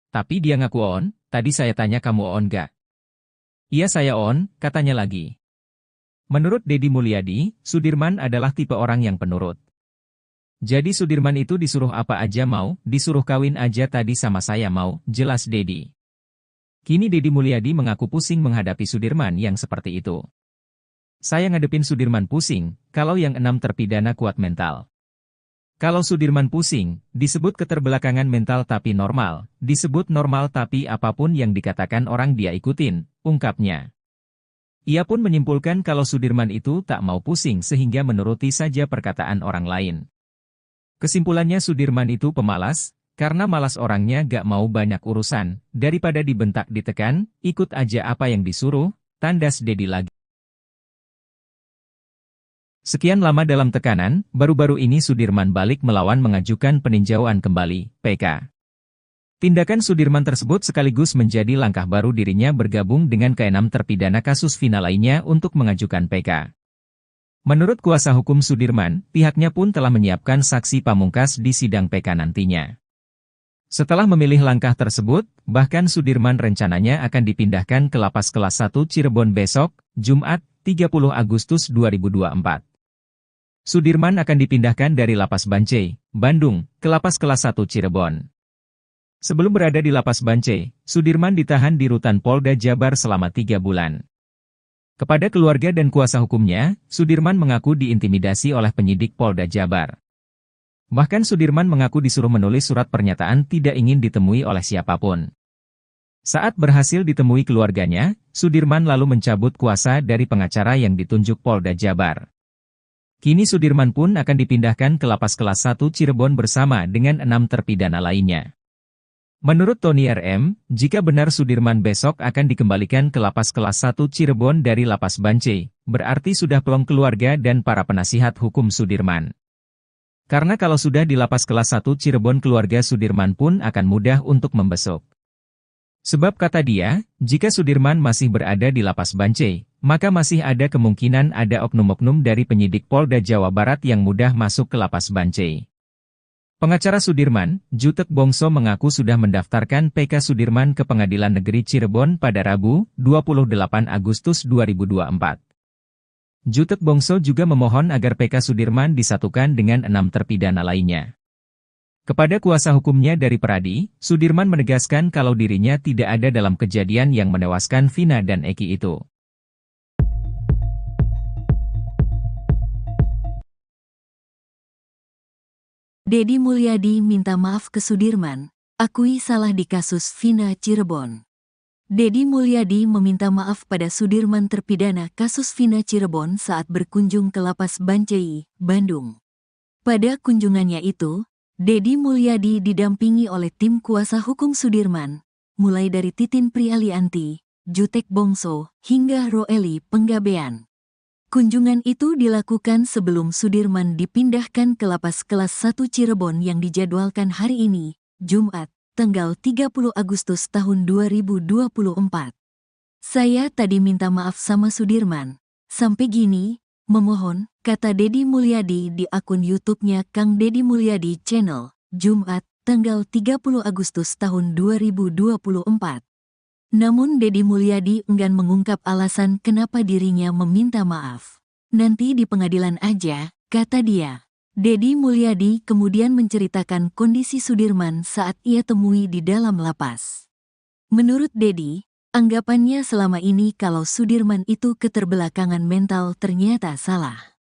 Tapi dia ngaku on, tadi saya tanya kamu on gak? Iya saya on, katanya lagi. Menurut Deddy Mulyadi, Sudirman adalah tipe orang yang penurut. Jadi Sudirman itu disuruh apa aja mau, disuruh kawin aja tadi sama saya mau, jelas Deddy. Kini Deddy Mulyadi mengaku pusing menghadapi Sudirman yang seperti itu. Saya ngadepin Sudirman pusing, kalau yang 6 terpidana kuat mental. Kalau Sudirman pusing, disebut keterbelakangan mental tapi normal, disebut normal tapi apapun yang dikatakan orang dia ikutin, ungkapnya. Ia pun menyimpulkan kalau Sudirman itu tak mau pusing sehingga menuruti saja perkataan orang lain. Kesimpulannya Sudirman itu pemalas, karena malas orangnya gak mau banyak urusan, daripada dibentak ditekan, ikut aja apa yang disuruh, tandas Deddy lagi. Sekian lama dalam tekanan, baru-baru ini Sudirman balik melawan mengajukan peninjauan kembali, PK. Tindakan Sudirman tersebut sekaligus menjadi langkah baru dirinya bergabung dengan ke-6 terpidana kasus Vina lainnya untuk mengajukan PK. Menurut kuasa hukum Sudirman, pihaknya pun telah menyiapkan saksi pamungkas di sidang PK nantinya. Setelah memilih langkah tersebut, bahkan Sudirman rencananya akan dipindahkan ke Lapas Kelas 1 Cirebon besok, Jumat, 30 Agustus 2024. Sudirman akan dipindahkan dari Lapas Bancai, Bandung, ke Lapas Kelas 1 Cirebon. Sebelum berada di Lapas Bancai, Sudirman ditahan di Rutan Polda Jabar selama 3 bulan. Kepada keluarga dan kuasa hukumnya, Sudirman mengaku diintimidasi oleh penyidik Polda Jabar. Bahkan Sudirman mengaku disuruh menulis surat pernyataan tidak ingin ditemui oleh siapapun. Saat berhasil ditemui keluarganya, Sudirman lalu mencabut kuasa dari pengacara yang ditunjuk Polda Jabar. Kini Sudirman pun akan dipindahkan ke Lapas Kelas 1 Cirebon bersama dengan 6 terpidana lainnya. Menurut Tony RM, jika benar Sudirman besok akan dikembalikan ke Lapas Kelas 1 Cirebon dari Lapas Bancai, berarti sudah plong keluarga dan para penasihat hukum Sudirman. Karena kalau sudah di Lapas Kelas 1 Cirebon keluarga Sudirman pun akan mudah untuk membesuk. Sebab kata dia, jika Sudirman masih berada di Lapas Bancai, maka masih ada kemungkinan ada oknum-oknum dari penyidik Polda Jawa Barat yang mudah masuk ke Lapas Bancai. Pengacara Sudirman, Jutek Bongso mengaku sudah mendaftarkan PK Sudirman ke Pengadilan Negeri Cirebon pada Rabu, 28 Agustus 2024. Jutek Bongso juga memohon agar PK Sudirman disatukan dengan 6 terpidana lainnya. Kepada kuasa hukumnya dari Peradi, Sudirman menegaskan kalau dirinya tidak ada dalam kejadian yang menewaskan Vina dan Eki itu. Deddy Mulyadi minta maaf ke Sudirman, akui salah di kasus Vina Cirebon. Deddy Mulyadi meminta maaf pada Sudirman terpidana kasus Vina Cirebon saat berkunjung ke Lapas Bancai, Bandung. Pada kunjungannya itu, Deddy Mulyadi didampingi oleh tim kuasa hukum Sudirman, mulai dari Titin Prialianti, Jutek Bongso, hingga Roeli Penggabean. Kunjungan itu dilakukan sebelum Sudirman dipindahkan ke Lapas Kelas 1 Cirebon yang dijadwalkan hari ini, Jumat, tanggal 30 Agustus tahun 2024. Saya tadi minta maaf sama Sudirman. Sampai gini, memohon, kata Deddy Mulyadi di akun YouTube-nya Kang Deddy Mulyadi Channel, Jumat, tanggal 30 Agustus tahun 2024. Namun Deddy Mulyadi enggan mengungkap alasan kenapa dirinya meminta maaf. Nanti di pengadilan aja, kata dia. Deddy Mulyadi kemudian menceritakan kondisi Sudirman saat ia temui di dalam lapas. Menurut Deddy, anggapannya selama ini kalau Sudirman itu keterbelakangan mental ternyata salah.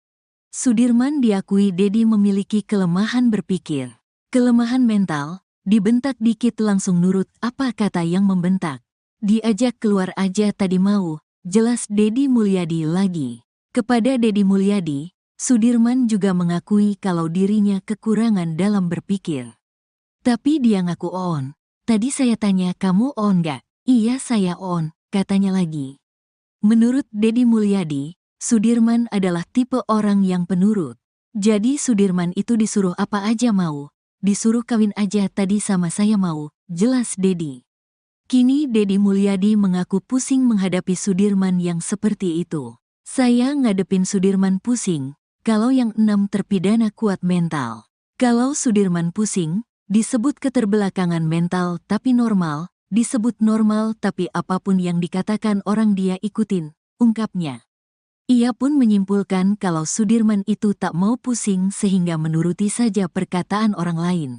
Sudirman diakui Deddy memiliki kelemahan berpikir. Kelemahan mental, dibentak dikit langsung nurut apa kata yang membentak. Diajak keluar aja tadi mau, jelas Deddy Mulyadi lagi. Kepada Deddy Mulyadi, Sudirman juga mengakui kalau dirinya kekurangan dalam berpikir. Tapi dia ngaku on. Tadi saya tanya kamu on gak? Iya saya on, katanya lagi. Menurut Deddy Mulyadi, Sudirman adalah tipe orang yang penurut. Jadi Sudirman itu disuruh apa aja mau. Disuruh kawin aja tadi sama saya mau, jelas Deddy. Kini Deddy Mulyadi mengaku pusing menghadapi Sudirman yang seperti itu. Saya ngadepin Sudirman pusing. Kalau yang 6 terpidana kuat mental. Kalau Sudirman pusing, disebut keterbelakangan mental tapi normal, disebut normal tapi apapun yang dikatakan orang dia ikutin, ungkapnya. Ia pun menyimpulkan kalau Sudirman itu tak mau pusing sehingga menuruti saja perkataan orang lain.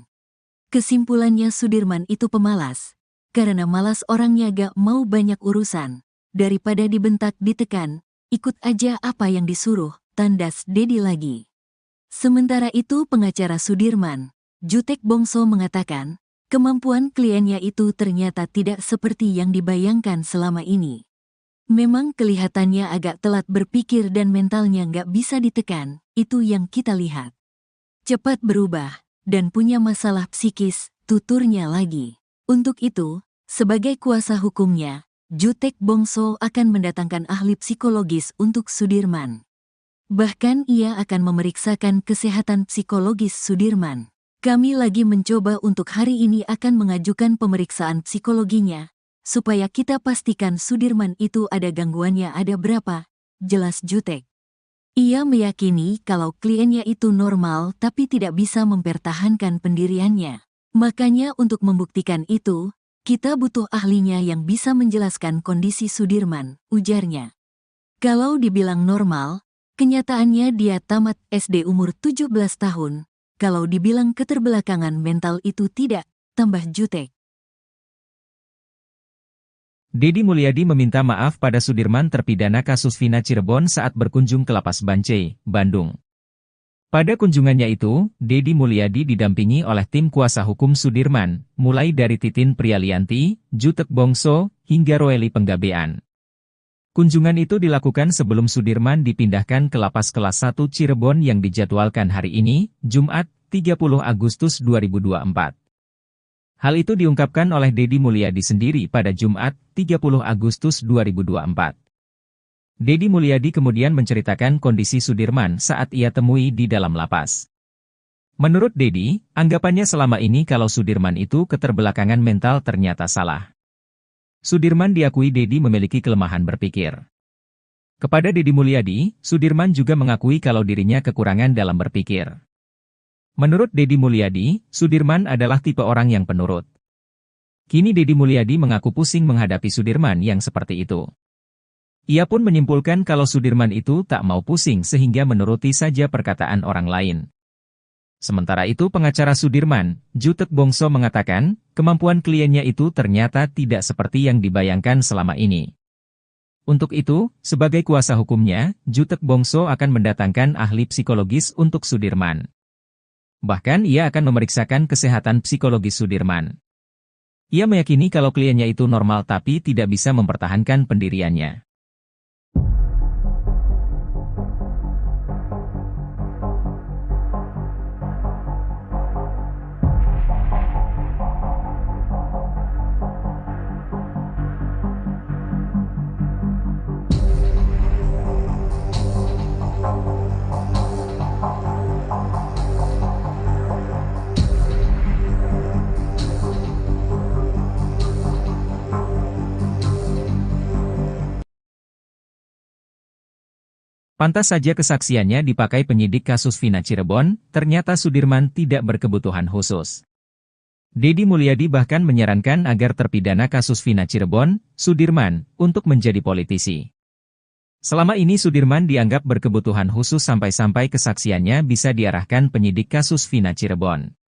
Kesimpulannya Sudirman itu pemalas, karena malas orangnya gak mau banyak urusan. Daripada dibentak ditekan, ikut aja apa yang disuruh, tandas Dedi lagi. Sementara itu pengacara Sudirman, Jutek Bongso mengatakan, kemampuan kliennya itu ternyata tidak seperti yang dibayangkan selama ini. Memang kelihatannya agak telat berpikir dan mentalnya nggak bisa ditekan, itu yang kita lihat. Cepat berubah, dan punya masalah psikis, tuturnya lagi. Untuk itu, sebagai kuasa hukumnya, Jutek Bongso akan mendatangkan ahli psikologis untuk Sudirman. Bahkan ia akan memeriksakan kesehatan psikologis Sudirman. Kami lagi mencoba untuk hari ini akan mengajukan pemeriksaan psikologinya, supaya kita pastikan Sudirman itu ada gangguannya ada berapa, jelas Jutek. Ia meyakini kalau kliennya itu normal tapi tidak bisa mempertahankan pendiriannya. Makanya untuk membuktikan itu, kita butuh ahlinya yang bisa menjelaskan kondisi Sudirman, ujarnya. Kalau dibilang normal, kenyataannya dia tamat SD umur 17 tahun. Kalau dibilang keterbelakangan mental itu tidak, tambah Jutek. Dedi Mulyadi meminta maaf pada Sudirman terpidana kasus Vina Cirebon saat berkunjung ke Lapas Bancai, Bandung. Pada kunjungannya itu, Dedi Mulyadi didampingi oleh tim kuasa hukum Sudirman, mulai dari Titin Prialianti, Jutek Bongso, hingga Roeli Penggabean. Kunjungan itu dilakukan sebelum Sudirman dipindahkan ke Lapas Kelas 1 Cirebon yang dijadwalkan hari ini, Jumat, 30 Agustus 2024. Hal itu diungkapkan oleh Dedi Mulyadi sendiri pada Jumat, 30 Agustus 2024. Dedi Mulyadi kemudian menceritakan kondisi Sudirman saat ia temui di dalam lapas. Menurut Dedi, anggapannya selama ini kalau Sudirman itu keterbelakangan mental ternyata salah. Sudirman diakui Dedi memiliki kelemahan berpikir. Kepada Dedi Mulyadi, Sudirman juga mengakui kalau dirinya kekurangan dalam berpikir. Menurut Dedi Mulyadi, Sudirman adalah tipe orang yang penurut. Kini Dedi Mulyadi mengaku pusing menghadapi Sudirman yang seperti itu. Ia pun menyimpulkan kalau Sudirman itu tak mau pusing sehingga menuruti saja perkataan orang lain. Sementara itu pengacara Sudirman, Jutek Bongso mengatakan, kemampuan kliennya itu ternyata tidak seperti yang dibayangkan selama ini. Untuk itu, sebagai kuasa hukumnya, Jutek Bongso akan mendatangkan ahli psikologis untuk Sudirman. Bahkan ia akan memeriksakan kesehatan psikologis Sudirman. Ia meyakini kalau kliennya itu normal tapi tidak bisa mempertahankan pendiriannya. Pantas saja kesaksiannya dipakai penyidik kasus Vina Cirebon, ternyata Sudirman tidak berkebutuhan khusus. Dedi Mulyadi bahkan menyarankan agar terpidana kasus Vina Cirebon, Sudirman, untuk menjadi politisi. Selama ini Sudirman dianggap berkebutuhan khusus sampai-sampai kesaksiannya bisa diarahkan penyidik kasus Vina Cirebon.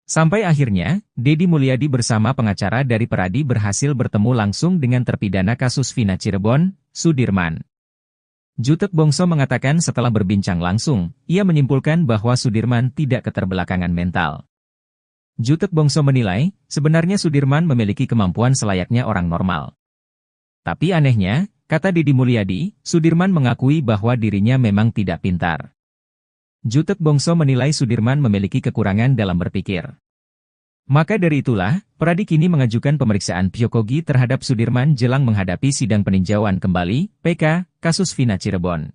Sampai akhirnya, Dedi Mulyadi bersama pengacara dari Peradi berhasil bertemu langsung dengan terpidana kasus Vina Cirebon, Sudirman. Jutek Bongso mengatakan setelah berbincang langsung, ia menyimpulkan bahwa Sudirman tidak keterbelakangan mental. Jutek Bongso menilai, sebenarnya Sudirman memiliki kemampuan selayaknya orang normal. Tapi anehnya, kata Dedi Mulyadi, Sudirman mengakui bahwa dirinya memang tidak pintar. Jutek Bongso menilai Sudirman memiliki kekurangan dalam berpikir. Maka dari itulah, Peradi kini mengajukan pemeriksaan psikologi terhadap Sudirman jelang menghadapi sidang peninjauan kembali, PK, kasus Vina Cirebon.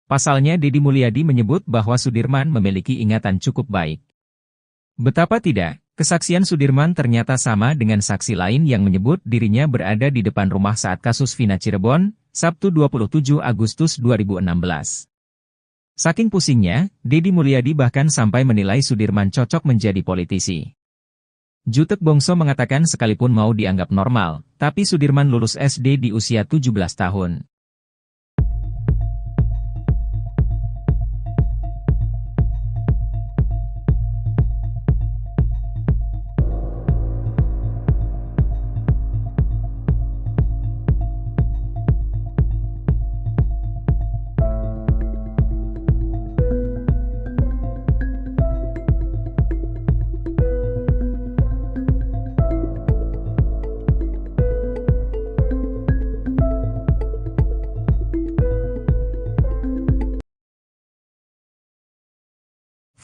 Pasalnya Dedi Mulyadi menyebut bahwa Sudirman memiliki ingatan cukup baik. Betapa tidak, kesaksian Sudirman ternyata sama dengan saksi lain yang menyebut dirinya berada di depan rumah saat kasus Vina Cirebon, Sabtu 27 Agustus 2016. Saking pusingnya, Dedi Mulyadi bahkan sampai menilai Sudirman cocok menjadi politisi. Jutek Bongso mengatakan sekalipun mau dianggap normal, tapi Sudirman lulus SD di usia 17 tahun.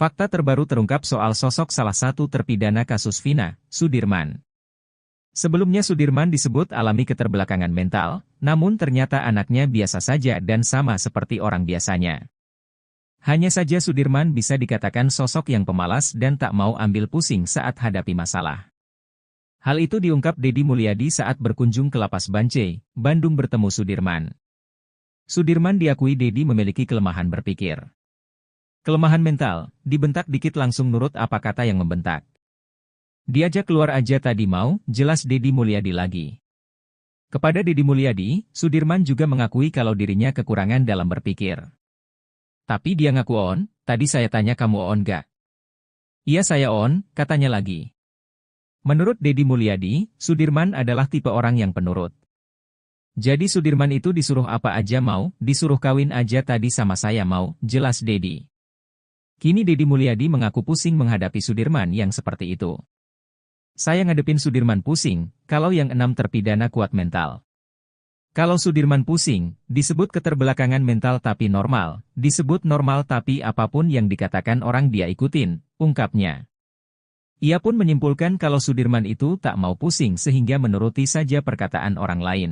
Fakta terbaru terungkap soal sosok salah satu terpidana kasus Vina, Sudirman. Sebelumnya Sudirman disebut alami keterbelakangan mental, namun ternyata anaknya biasa saja dan sama seperti orang biasanya. Hanya saja Sudirman bisa dikatakan sosok yang pemalas dan tak mau ambil pusing saat hadapi masalah. Hal itu diungkap Deddy Mulyadi saat berkunjung ke Lapas Bancai, Bandung bertemu Sudirman. Sudirman diakui Deddy memiliki kelemahan berpikir. Kelemahan mental, dibentak dikit langsung nurut apa kata yang membentak. Diajak keluar aja tadi mau, jelas Deddy Mulyadi lagi. Kepada Deddy Mulyadi, Sudirman juga mengakui kalau dirinya kekurangan dalam berpikir. Tapi dia ngaku on, tadi saya tanya kamu on gak? Iya saya on, katanya lagi. Menurut Deddy Mulyadi, Sudirman adalah tipe orang yang penurut. Jadi Sudirman itu disuruh apa aja mau, disuruh kawin aja tadi sama saya mau, jelas Deddy. Kini Deddy Mulyadi mengaku pusing menghadapi Sudirman yang seperti itu. Saya ngadepin Sudirman pusing, kalau yang 6 terpidana kuat mental. Kalau Sudirman pusing, disebut keterbelakangan mental tapi normal, disebut normal tapi apapun yang dikatakan orang dia ikutin, ungkapnya. Ia pun menyimpulkan kalau Sudirman itu tak mau pusing sehingga menuruti saja perkataan orang lain.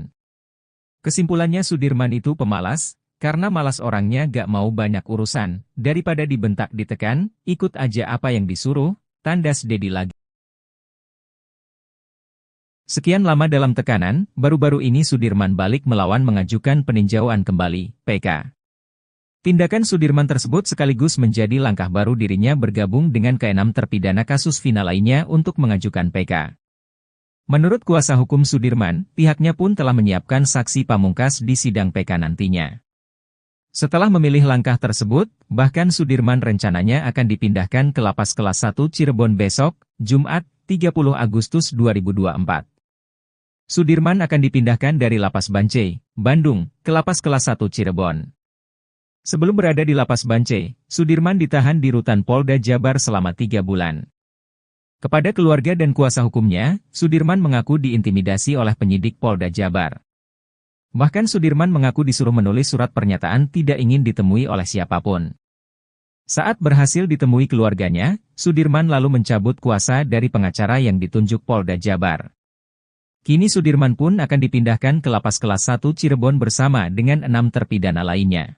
Kesimpulannya Sudirman itu pemalas, karena malas orangnya gak mau banyak urusan, daripada dibentak ditekan, ikut aja apa yang disuruh, tandas Deddy lagi. Sekian lama dalam tekanan, baru-baru ini Sudirman balik melawan mengajukan peninjauan kembali, PK. Tindakan Sudirman tersebut sekaligus menjadi langkah baru dirinya bergabung dengan ke-6 terpidana kasus Vina lainnya untuk mengajukan PK. Menurut kuasa hukum Sudirman, pihaknya pun telah menyiapkan saksi pamungkas di sidang PK nantinya. Setelah memilih langkah tersebut, bahkan Sudirman rencananya akan dipindahkan ke Lapas Kelas 1 Cirebon besok, Jumat, 30 Agustus 2024. Sudirman akan dipindahkan dari Lapas Bancai, Bandung, ke Lapas Kelas 1 Cirebon. Sebelum berada di Lapas Bancai, Sudirman ditahan di Rutan Polda Jabar selama 3 bulan. Kepada keluarga dan kuasa hukumnya, Sudirman mengaku diintimidasi oleh penyidik Polda Jabar. Bahkan Sudirman mengaku disuruh menulis surat pernyataan tidak ingin ditemui oleh siapapun. Saat berhasil ditemui keluarganya, Sudirman lalu mencabut kuasa dari pengacara yang ditunjuk Polda Jabar. Kini Sudirman pun akan dipindahkan ke Lapas Kelas 1 Cirebon bersama dengan 6 terpidana lainnya.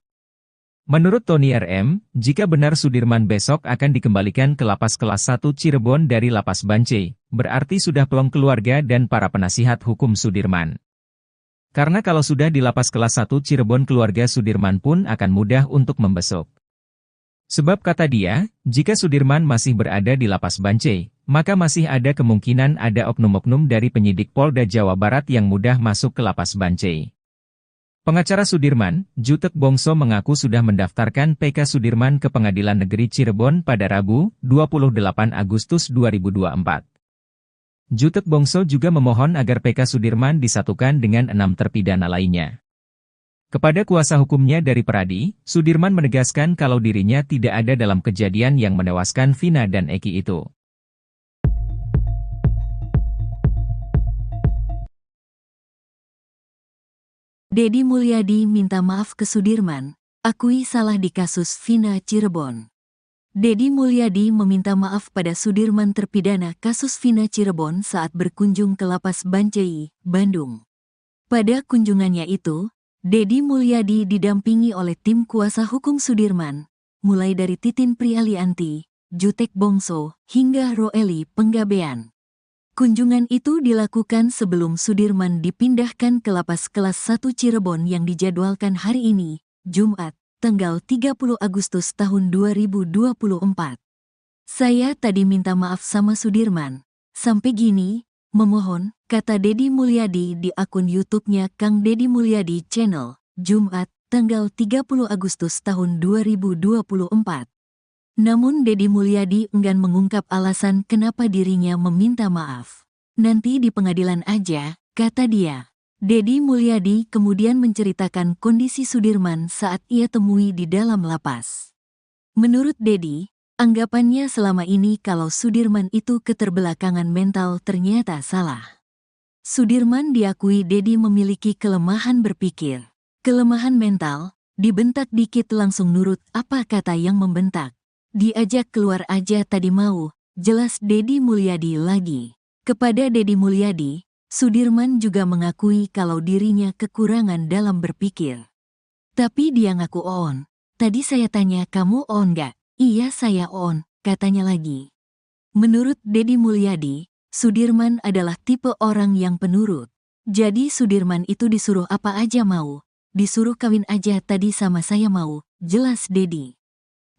Menurut Tony RM, jika benar Sudirman besok akan dikembalikan ke Lapas Kelas 1 Cirebon dari Lapas Bancai, berarti sudah plong keluarga dan para penasihat hukum Sudirman. Karena kalau sudah di Lapas Kelas 1 Cirebon keluarga Sudirman pun akan mudah untuk membesuk. Sebab kata dia, jika Sudirman masih berada di Lapas Bancai, maka masih ada kemungkinan ada oknum-oknum dari penyidik Polda Jawa Barat yang mudah masuk ke Lapas Bancai. Pengacara Sudirman, Jutek Bongso mengaku sudah mendaftarkan PK Sudirman ke Pengadilan Negeri Cirebon pada Rabu, 28 Agustus 2024. Jutek Bongso juga memohon agar PK Sudirman disatukan dengan 6 terpidana lainnya. Kepada kuasa hukumnya dari Peradi, Sudirman menegaskan kalau dirinya tidak ada dalam kejadian yang menewaskan Vina dan Eki itu. Deddy Mulyadi minta maaf ke Sudirman, akui salah di kasus Vina Cirebon. Deddy Mulyadi meminta maaf pada Sudirman terpidana kasus Vina Cirebon saat berkunjung ke Lapas Bancai, Bandung. Pada kunjungannya itu, Deddy Mulyadi didampingi oleh tim kuasa hukum Sudirman, mulai dari Titin Prialianti, Jutek Bongso, hingga Roeli Penggabean. Kunjungan itu dilakukan sebelum Sudirman dipindahkan ke Lapas Kelas 1 Cirebon yang dijadwalkan hari ini, Jumat, tanggal 30 Agustus tahun 2024. Saya tadi minta maaf sama Sudirman. Sampai gini, memohon, kata Deddy Mulyadi di akun YouTube-nya Kang Deddy Mulyadi Channel, Jumat, tanggal 30 Agustus tahun 2024. Namun Deddy Mulyadi enggan mengungkap alasan kenapa dirinya meminta maaf. Nanti di pengadilan aja, kata dia. Deddy Mulyadi kemudian menceritakan kondisi Sudirman saat ia temui di dalam lapas. Menurut Deddy, anggapannya selama ini kalau Sudirman itu keterbelakangan mental ternyata salah. Sudirman diakui Deddy memiliki kelemahan berpikir. Kelemahan mental, dibentak dikit langsung nurut apa kata yang membentak. Diajak keluar aja tadi mau, jelas Dedi Mulyadi lagi. Kepada Dedi Mulyadi, Sudirman juga mengakui kalau dirinya kekurangan dalam berpikir. Tapi dia ngaku on. Tadi saya tanya kamu on gak? Iya saya on, katanya lagi. Menurut Dedi Mulyadi, Sudirman adalah tipe orang yang penurut. Jadi Sudirman itu disuruh apa aja mau. Disuruh kawin aja tadi sama saya mau, jelas Dedi.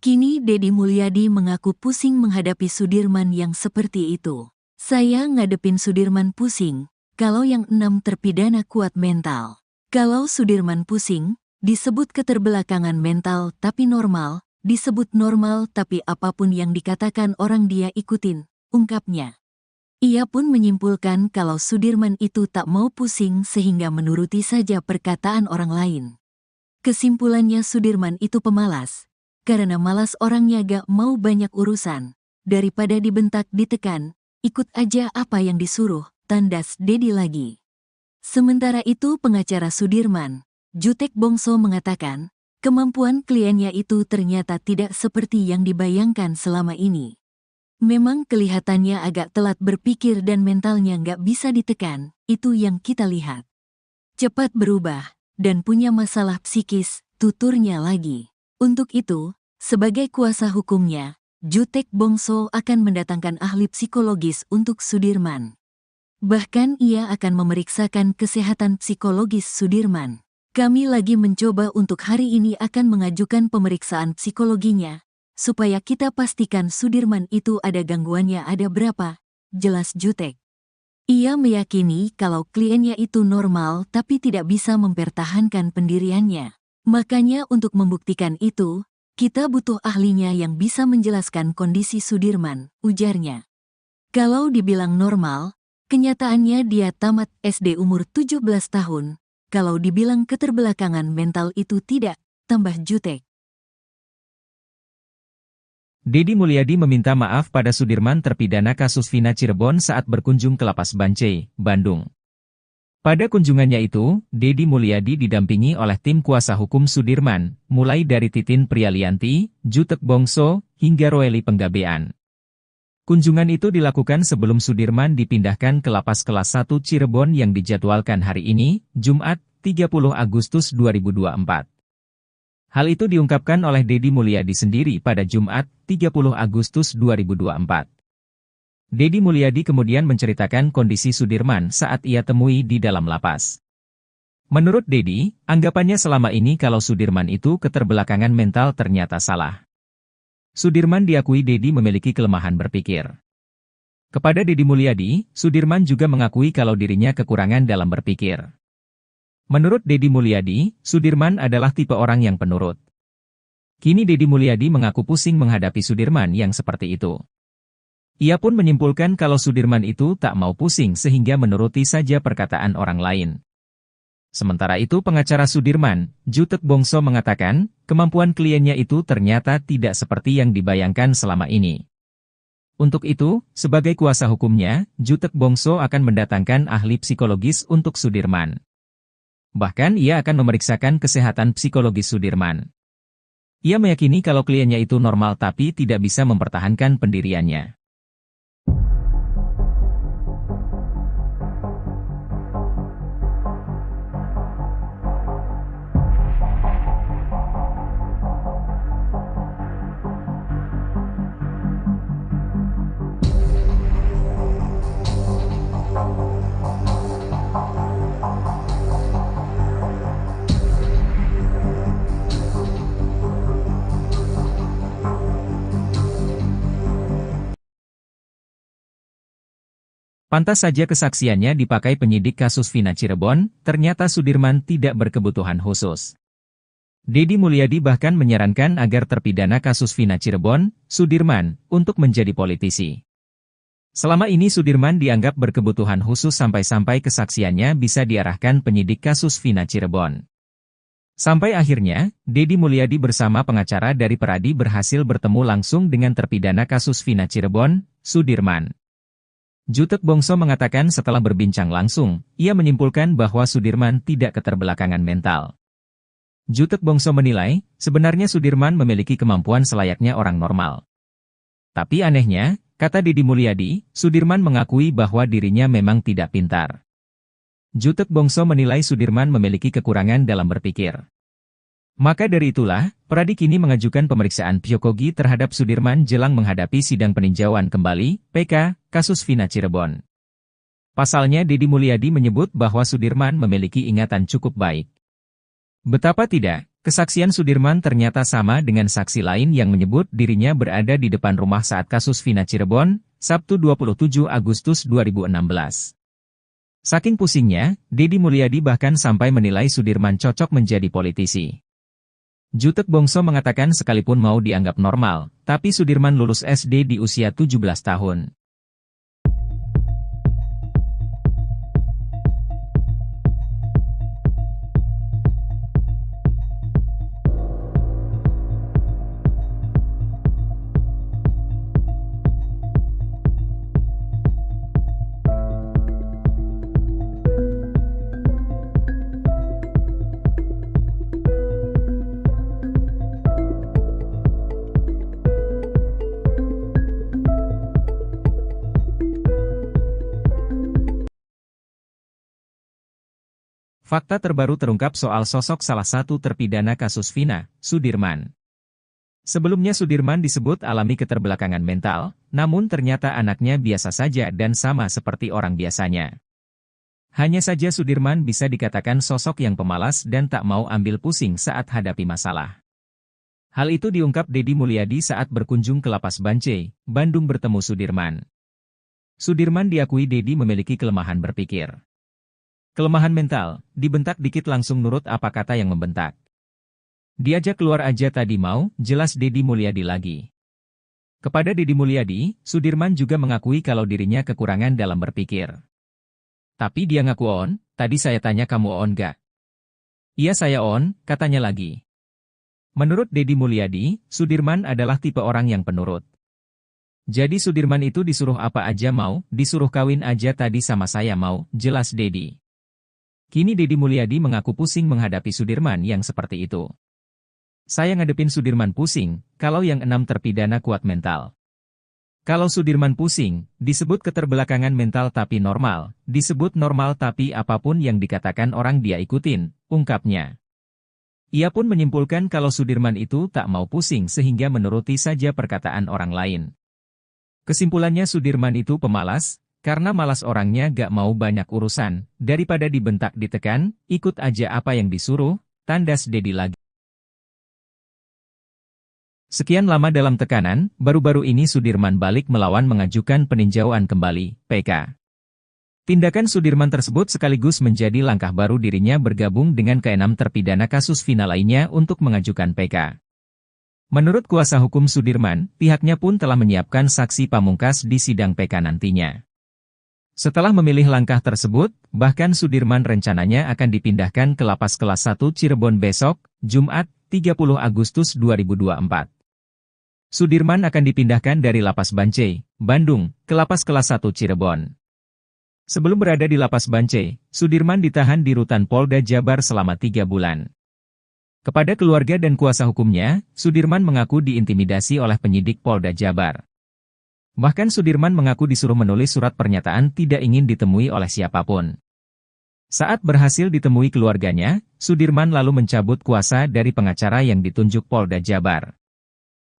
Kini Dedi Mulyadi mengaku pusing menghadapi Sudirman yang seperti itu. Saya ngadepin Sudirman pusing, kalau yang 6 terpidana kuat mental. Kalau Sudirman pusing, disebut keterbelakangan mental tapi normal, disebut normal tapi apapun yang dikatakan orang dia ikutin, ungkapnya. Ia pun menyimpulkan kalau Sudirman itu tak mau pusing sehingga menuruti saja perkataan orang lain. Kesimpulannya Sudirman itu pemalas, karena malas orangnya gak mau banyak urusan, daripada dibentak ditekan, ikut aja apa yang disuruh, tandas Dedi lagi. Sementara itu pengacara Sudirman, Jutek Bongso mengatakan, kemampuan kliennya itu ternyata tidak seperti yang dibayangkan selama ini. Memang kelihatannya agak telat berpikir dan mentalnya nggak bisa ditekan, itu yang kita lihat. Cepat berubah, dan punya masalah psikis, tuturnya lagi. Untuk itu, sebagai kuasa hukumnya, Jutek Bongso akan mendatangkan ahli psikologis untuk Sudirman. Bahkan ia akan memeriksakan kesehatan psikologis Sudirman. Kami lagi mencoba untuk hari ini akan mengajukan pemeriksaan psikologinya, supaya kita pastikan Sudirman itu ada gangguannya ada berapa, jelas Jutek. Ia meyakini kalau kliennya itu normal tapi tidak bisa mempertahankan pendiriannya. Makanya untuk membuktikan itu, kita butuh ahlinya yang bisa menjelaskan kondisi Sudirman, ujarnya. Kalau dibilang normal, kenyataannya dia tamat SD umur 17 tahun. Kalau dibilang keterbelakangan mental itu tidak, tambah Jutek. Dedi Mulyadi meminta maaf pada Sudirman terpidana kasus Vina Cirebon saat berkunjung ke Lapas Bancai, Bandung. Pada kunjungannya itu, Dedi Mulyadi didampingi oleh tim kuasa hukum Sudirman, mulai dari Titin Prialianti, Jutek Bongso, hingga Roeli Penggabean. Kunjungan itu dilakukan sebelum Sudirman dipindahkan ke Lapas Kelas 1 Cirebon yang dijadwalkan hari ini, Jumat, 30 Agustus 2024. Hal itu diungkapkan oleh Dedi Mulyadi sendiri pada Jumat, 30 Agustus 2024. Dedi Mulyadi kemudian menceritakan kondisi Sudirman saat ia temui di dalam lapas. Menurut Dedi, anggapannya selama ini kalau Sudirman itu keterbelakangan mental ternyata salah. Sudirman diakui Dedi memiliki kelemahan berpikir. Kepada Dedi Mulyadi, Sudirman juga mengakui kalau dirinya kekurangan dalam berpikir. Menurut Dedi Mulyadi, Sudirman adalah tipe orang yang penurut. Kini Dedi Mulyadi mengaku pusing menghadapi Sudirman yang seperti itu. Ia pun menyimpulkan kalau Sudirman itu tak mau pusing sehingga menuruti saja perkataan orang lain. Sementara itu pengacara Sudirman, Jutek Bongso mengatakan, kemampuan kliennya itu ternyata tidak seperti yang dibayangkan selama ini. Untuk itu, sebagai kuasa hukumnya, Jutek Bongso akan mendatangkan ahli psikologis untuk Sudirman. Bahkan ia akan memeriksakan kesehatan psikologis Sudirman. Ia meyakini kalau kliennya itu normal tapi tidak bisa mempertahankan pendiriannya. Pantas saja kesaksiannya dipakai penyidik kasus Vina Cirebon, ternyata Sudirman tidak berkebutuhan khusus. Dedi Mulyadi bahkan menyarankan agar terpidana kasus Vina Cirebon, Sudirman, untuk menjadi politisi. Selama ini Sudirman dianggap berkebutuhan khusus sampai-sampai kesaksiannya bisa diarahkan penyidik kasus Vina Cirebon. Sampai akhirnya, Dedi Mulyadi bersama pengacara dari Peradi berhasil bertemu langsung dengan terpidana kasus Vina Cirebon, Sudirman. Jutek Bongso mengatakan setelah berbincang langsung, ia menyimpulkan bahwa Sudirman tidak keterbelakangan mental. Jutek Bongso menilai, sebenarnya Sudirman memiliki kemampuan selayaknya orang normal. Tapi anehnya, kata Deddy Mulyadi, Sudirman mengakui bahwa dirinya memang tidak pintar. Jutek Bongso menilai Sudirman memiliki kekurangan dalam berpikir. Maka dari itulah, Pradi kini mengajukan pemeriksaan psikogi terhadap Sudirman jelang menghadapi sidang peninjauan kembali, PK, kasus Vina Cirebon. Pasalnya Deddy Mulyadi menyebut bahwa Sudirman memiliki ingatan cukup baik. Betapa tidak, kesaksian Sudirman ternyata sama dengan saksi lain yang menyebut dirinya berada di depan rumah saat kasus Vina Cirebon, Sabtu 27 Agustus 2016. Saking pusingnya, Deddy Mulyadi bahkan sampai menilai Sudirman cocok menjadi politisi. Jutek Bongso mengatakan sekalipun mau dianggap normal, tapi Sudirman lulus SD di usia 17 tahun. Fakta terbaru terungkap soal sosok salah satu terpidana kasus Vina, Sudirman. Sebelumnya Sudirman disebut alami keterbelakangan mental, namun ternyata anaknya biasa saja dan sama seperti orang biasanya. Hanya saja Sudirman bisa dikatakan sosok yang pemalas dan tak mau ambil pusing saat hadapi masalah. Hal itu diungkap Deddy Mulyadi saat berkunjung ke Lapas Bancai, Bandung bertemu Sudirman. Sudirman diakui Deddy memiliki kelemahan berpikir. Kelemahan mental, dibentak dikit langsung nurut apa kata yang membentak. Diajak keluar aja tadi mau, jelas Deddy Mulyadi lagi. Kepada Deddy Mulyadi, Sudirman juga mengakui kalau dirinya kekurangan dalam berpikir. Tapi dia ngaku on, tadi saya tanya kamu on gak? Iya saya on, katanya lagi. Menurut Deddy Mulyadi, Sudirman adalah tipe orang yang penurut. Jadi Sudirman itu disuruh apa aja mau, disuruh kawin aja tadi sama saya mau, jelas Deddy. Kini Deddy Mulyadi mengaku pusing menghadapi Sudirman yang seperti itu. Saya ngadepin Sudirman pusing, kalau yang 6 terpidana kuat mental. Kalau Sudirman pusing, disebut keterbelakangan mental tapi normal, disebut normal tapi apapun yang dikatakan orang dia ikutin, ungkapnya. Ia pun menyimpulkan kalau Sudirman itu tak mau pusing sehingga menuruti saja perkataan orang lain. Kesimpulannya Sudirman itu pemalas, karena malas orangnya gak mau banyak urusan, daripada dibentak ditekan, ikut aja apa yang disuruh, tandas Deddy lagi. Sekian lama dalam tekanan, baru-baru ini Sudirman balik melawan mengajukan peninjauan kembali, PK. Tindakan Sudirman tersebut sekaligus menjadi langkah baru dirinya bergabung dengan ke-6 terpidana kasus Vina lainnya untuk mengajukan PK. Menurut kuasa hukum Sudirman, pihaknya pun telah menyiapkan saksi pamungkas di sidang PK nantinya. Setelah memilih langkah tersebut, bahkan Sudirman rencananya akan dipindahkan ke Lapas Kelas 1 Cirebon besok, Jumat, 30 Agustus 2024. Sudirman akan dipindahkan dari Lapas Bancai, Bandung, ke Lapas Kelas 1 Cirebon. Sebelum berada di Lapas Bancai, Sudirman ditahan di Rutan Polda Jabar selama 3 bulan. Kepada keluarga dan kuasa hukumnya, Sudirman mengaku diintimidasi oleh penyidik Polda Jabar. Bahkan Sudirman mengaku disuruh menulis surat pernyataan tidak ingin ditemui oleh siapapun. Saat berhasil ditemui keluarganya, Sudirman lalu mencabut kuasa dari pengacara yang ditunjuk Polda Jabar.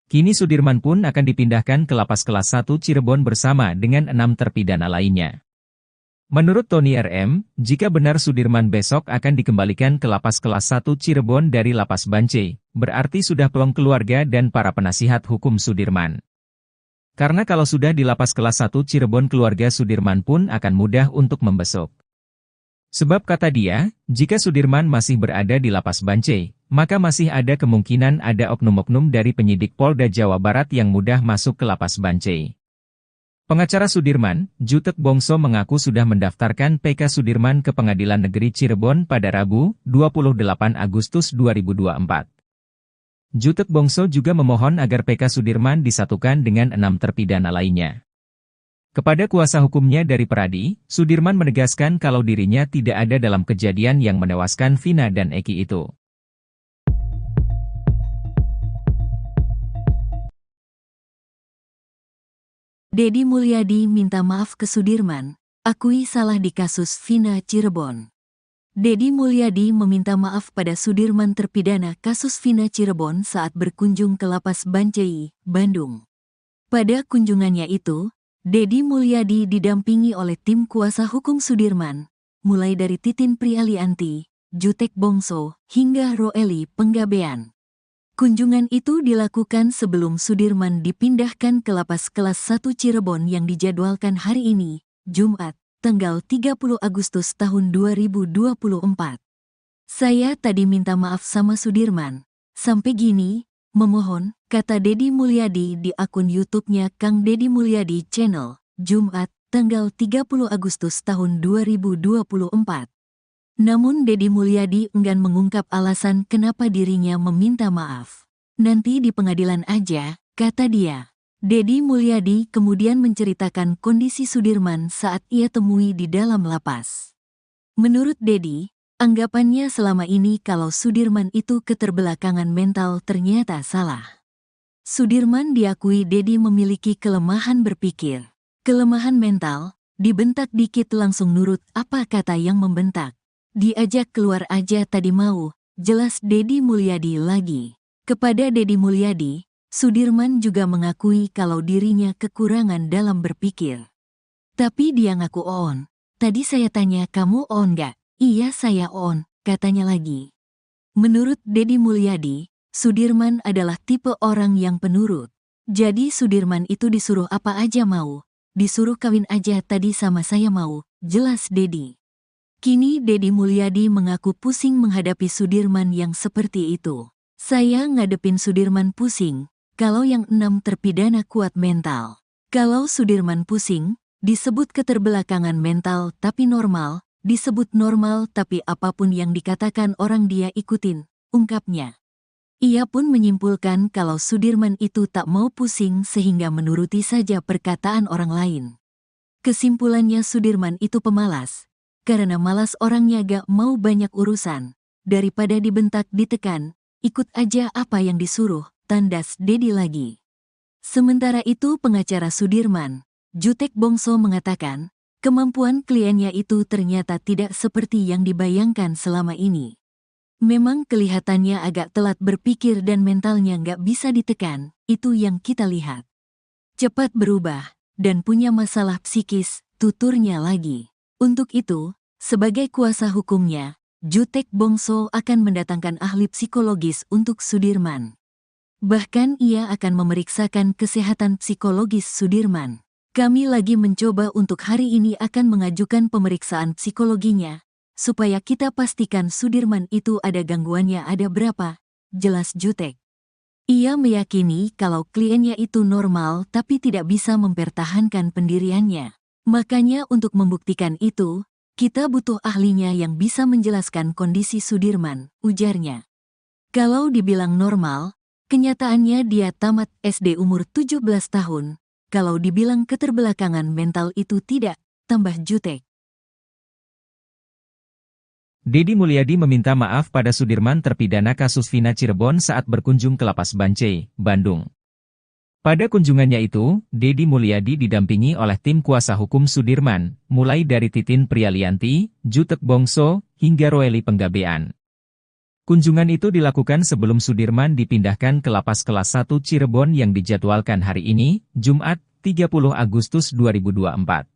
Kini Sudirman pun akan dipindahkan ke Lapas Kelas 1 Cirebon bersama dengan 6 terpidana lainnya. Menurut Tony RM, jika benar Sudirman besok akan dikembalikan ke Lapas Kelas 1 Cirebon dari Lapas Bancai, berarti sudah plong keluarga dan para penasihat hukum Sudirman. Karena kalau sudah di Lapas Kelas 1 Cirebon keluarga Sudirman pun akan mudah untuk membesuk. Sebab kata dia, jika Sudirman masih berada di Lapas Bancai, maka masih ada kemungkinan ada oknum-oknum dari penyidik Polda Jawa Barat yang mudah masuk ke Lapas Bancai. Pengacara Sudirman, Jutek Bongso mengaku sudah mendaftarkan PK Sudirman ke Pengadilan Negeri Cirebon pada Rabu, 28 Agustus 2024. Jutek Bongso juga memohon agar PK Sudirman disatukan dengan 6 terpidana lainnya. Kepada kuasa hukumnya dari Pradi, Sudirman menegaskan kalau dirinya tidak ada dalam kejadian yang menewaskan Vina dan Eki itu. Deddy Mulyadi minta maaf ke Sudirman, akui salah di kasus Vina Cirebon. Deddy Mulyadi meminta maaf pada Sudirman terpidana kasus Vina Cirebon saat berkunjung ke Lapas Bancai, Bandung. Pada kunjungannya itu, Deddy Mulyadi didampingi oleh tim kuasa hukum Sudirman, mulai dari Titin Prialianti, Jutek Bongso, hingga Roeli Penggabean. Kunjungan itu dilakukan sebelum Sudirman dipindahkan ke Lapas Kelas 1 Cirebon yang dijadwalkan hari ini, Jumat, tanggal 30 Agustus tahun 2024. Saya tadi minta maaf sama Sudirman. Sampai gini, memohon, kata Deddy Mulyadi di akun YouTube-nya Kang Deddy Mulyadi Channel, Jumat, tanggal 30 Agustus tahun 2024. Namun Deddy Mulyadi enggan mengungkap alasan kenapa dirinya meminta maaf. Nanti di pengadilan aja, kata dia. Deddy Mulyadi kemudian menceritakan kondisi Sudirman saat ia temui di dalam lapas. Menurut Deddy, anggapannya selama ini kalau Sudirman itu keterbelakangan mental ternyata salah. Sudirman diakui Deddy memiliki kelemahan berpikir. Kelemahan mental, dibentak dikit langsung nurut apa kata yang membentak. Diajak keluar aja tadi mau, jelas Deddy Mulyadi lagi. Kepada Deddy Mulyadi, Sudirman juga mengakui kalau dirinya kekurangan dalam berpikir. Tapi dia ngaku on. Tadi saya tanya kamu on gak? Iya saya on, katanya lagi. Menurut Deddy Mulyadi, Sudirman adalah tipe orang yang penurut. Jadi Sudirman itu disuruh apa aja mau. Disuruh kawin aja tadi sama saya mau, jelas Deddy. Kini Deddy Mulyadi mengaku pusing menghadapi Sudirman yang seperti itu. Saya ngadepin Sudirman pusing, kalau yang 6 terpidana kuat mental. Kalau Sudirman pusing, disebut keterbelakangan mental tapi normal, disebut normal tapi apapun yang dikatakan orang dia ikutin, ungkapnya. Ia pun menyimpulkan kalau Sudirman itu tak mau pusing sehingga menuruti saja perkataan orang lain. Kesimpulannya Sudirman itu pemalas. Karena malas orangnya gak mau banyak urusan, daripada dibentak ditekan, ikut aja apa yang disuruh, tandas Deddy lagi. Sementara itu pengacara Sudirman, Jutek Bongso mengatakan, kemampuan kliennya itu ternyata tidak seperti yang dibayangkan selama ini. Memang kelihatannya agak telat berpikir dan mentalnya gak bisa ditekan, itu yang kita lihat. Cepat berubah, dan punya masalah psikis, tuturnya lagi. Untuk itu, sebagai kuasa hukumnya, Jutek Bongso akan mendatangkan ahli psikologis untuk Sudirman. Bahkan ia akan memeriksakan kesehatan psikologis Sudirman. Kami lagi mencoba untuk hari ini akan mengajukan pemeriksaan psikologinya, supaya kita pastikan Sudirman itu ada gangguannya ada berapa, jelas Jutek. Ia meyakini kalau kliennya itu normal tapi tidak bisa mempertahankan pendiriannya. Makanya untuk membuktikan itu, kita butuh ahlinya yang bisa menjelaskan kondisi Sudirman, ujarnya. Kalau dibilang normal, kenyataannya dia tamat SD umur 17 tahun. Kalau dibilang keterbelakangan mental itu tidak, tambah Jutek. Deddy Mulyadi meminta maaf pada Sudirman terpidana kasus Vina Cirebon saat berkunjung ke Lapas Bancai, Bandung. Pada kunjungannya itu, Deddy Mulyadi didampingi oleh tim kuasa hukum Sudirman, mulai dari Titin Prialianti, Jutek Bongso, hingga Roeli Penggabean. Kunjungan itu dilakukan sebelum Sudirman dipindahkan ke Lapas Kelas 1 Cirebon yang dijadwalkan hari ini, Jumat, 30 Agustus 2024.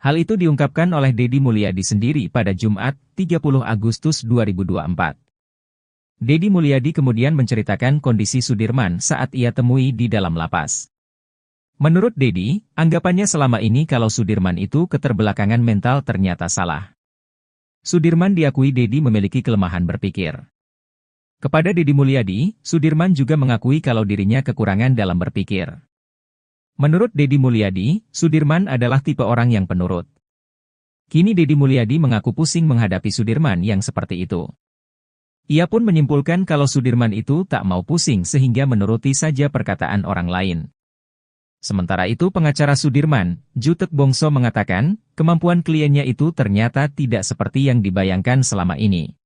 Hal itu diungkapkan oleh Deddy Mulyadi sendiri pada Jumat, 30 Agustus 2024. Deddy Mulyadi kemudian menceritakan kondisi Sudirman saat ia temui di dalam lapas. Menurut Deddy, anggapannya selama ini kalau Sudirman itu keterbelakangan mental ternyata salah. Sudirman diakui Deddy memiliki kelemahan berpikir. Kepada Deddy Mulyadi, Sudirman juga mengakui kalau dirinya kekurangan dalam berpikir. Menurut Deddy Mulyadi, Sudirman adalah tipe orang yang penurut. Kini Deddy Mulyadi mengaku pusing menghadapi Sudirman yang seperti itu. Ia pun menyimpulkan kalau Sudirman itu tak mau pusing sehingga menuruti saja perkataan orang lain. Sementara itu pengacara Sudirman, Jutek Bongso mengatakan, kemampuan kliennya itu ternyata tidak seperti yang dibayangkan selama ini.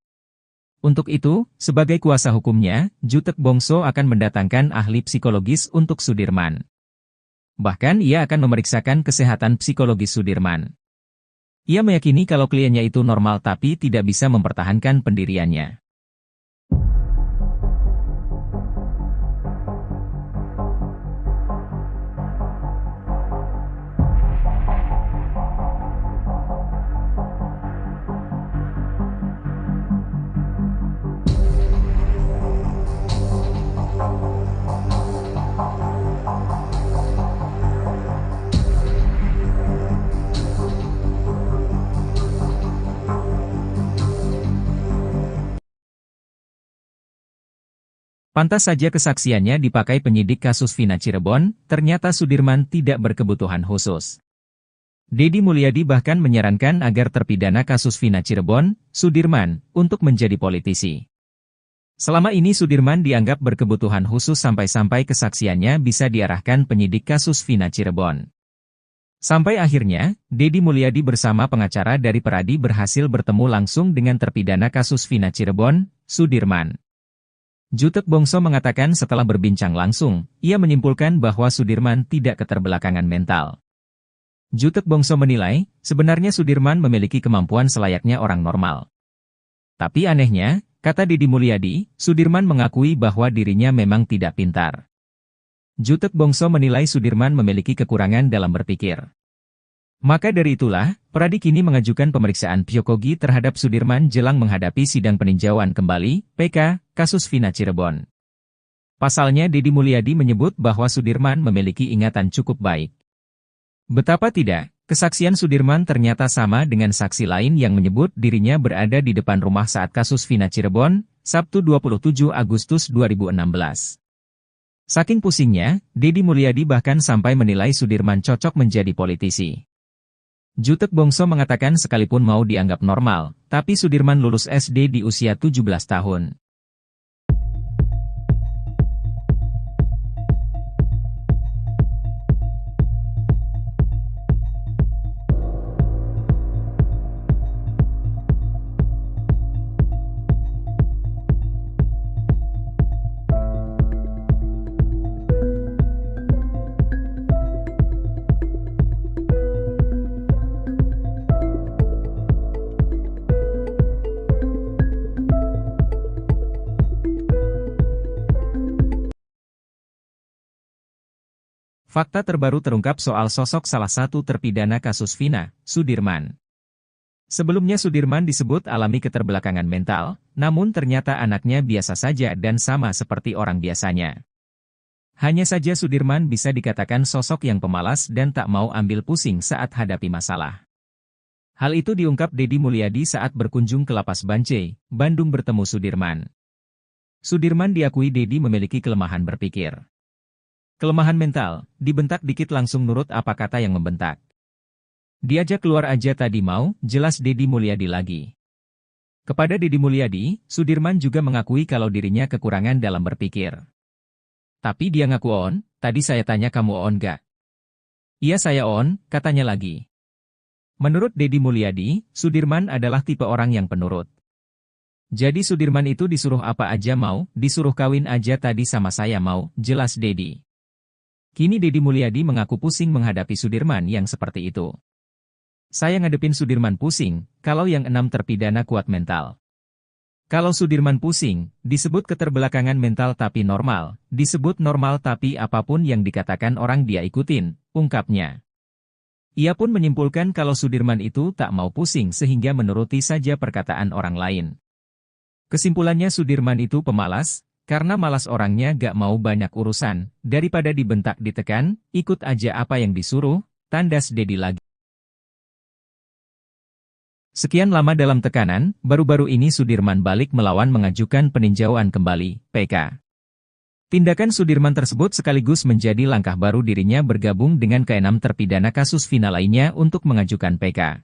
Untuk itu, sebagai kuasa hukumnya, Jutek Bongso akan mendatangkan ahli psikologis untuk Sudirman. Bahkan ia akan memeriksakan kesehatan psikologis Sudirman. Ia meyakini kalau kliennya itu normal tapi tidak bisa mempertahankan pendiriannya. Pantas saja kesaksiannya dipakai penyidik kasus Vina Cirebon, ternyata Sudirman tidak berkebutuhan khusus. Deddy Mulyadi bahkan menyarankan agar terpidana kasus Vina Cirebon, Sudirman, untuk menjadi politisi. Selama ini Sudirman dianggap berkebutuhan khusus sampai-sampai kesaksiannya bisa diarahkan penyidik kasus Vina Cirebon. Sampai akhirnya, Deddy Mulyadi bersama pengacara dari Peradi berhasil bertemu langsung dengan terpidana kasus Vina Cirebon, Sudirman. Jutek Bongso mengatakan setelah berbincang langsung, ia menyimpulkan bahwa Sudirman tidak keterbelakangan mental. Jutek Bongso menilai, sebenarnya Sudirman memiliki kemampuan selayaknya orang normal. Tapi anehnya, kata Deddy Mulyadi, Sudirman mengakui bahwa dirinya memang tidak pintar. Jutek Bongso menilai Sudirman memiliki kekurangan dalam berpikir. Maka dari itulah, Peradi kini mengajukan pemeriksaan psikogi terhadap Sudirman jelang menghadapi sidang peninjauan kembali, PK, kasus Vina Cirebon. Pasalnya Deddy Mulyadi menyebut bahwa Sudirman memiliki ingatan cukup baik. Betapa tidak, kesaksian Sudirman ternyata sama dengan saksi lain yang menyebut dirinya berada di depan rumah saat kasus Vina Cirebon, Sabtu 27 Agustus 2016. Saking pusingnya, Deddy Mulyadi bahkan sampai menilai Sudirman cocok menjadi politisi. Jutek Bongso mengatakan sekalipun mau dianggap normal, tapi Sudirman lulus SD di usia 17 tahun. Fakta terbaru terungkap soal sosok salah satu terpidana kasus Vina, Sudirman. Sebelumnya Sudirman disebut alami keterbelakangan mental, namun ternyata anaknya biasa saja dan sama seperti orang biasanya. Hanya saja Sudirman bisa dikatakan sosok yang pemalas dan tak mau ambil pusing saat hadapi masalah. Hal itu diungkap Deddy Mulyadi saat berkunjung ke Lapas Bancai, Bandung bertemu Sudirman. Sudirman diakui Deddy memiliki kelemahan berpikir. Kelemahan mental, dibentak dikit langsung nurut apa kata yang membentak. Diajak keluar aja tadi mau, jelas Deddy Mulyadi lagi. Kepada Deddy Mulyadi, Sudirman juga mengakui kalau dirinya kekurangan dalam berpikir. Tapi dia ngaku on, tadi saya tanya kamu on gak? Iya saya on, katanya lagi. Menurut Deddy Mulyadi, Sudirman adalah tipe orang yang penurut. Jadi Sudirman itu disuruh apa aja mau, disuruh kawin aja tadi sama saya mau, jelas Deddy. Kini Deddy Mulyadi mengaku pusing menghadapi Sudirman yang seperti itu. Saya ngadepin Sudirman pusing, kalau yang 6 terpidana kuat mental. Kalau Sudirman pusing, disebut keterbelakangan mental tapi normal, disebut normal tapi apapun yang dikatakan orang dia ikutin, ungkapnya. Ia pun menyimpulkan kalau Sudirman itu tak mau pusing sehingga menuruti saja perkataan orang lain. Kesimpulannya Sudirman itu pemalas, karena malas orangnya gak mau banyak urusan, daripada dibentak ditekan, ikut aja apa yang disuruh, tandas Deddy lagi. Sekian lama dalam tekanan, baru-baru ini Sudirman balik melawan mengajukan peninjauan kembali, PK. Tindakan Sudirman tersebut sekaligus menjadi langkah baru dirinya bergabung dengan ke-6 terpidana kasus Vina lainnya untuk mengajukan PK.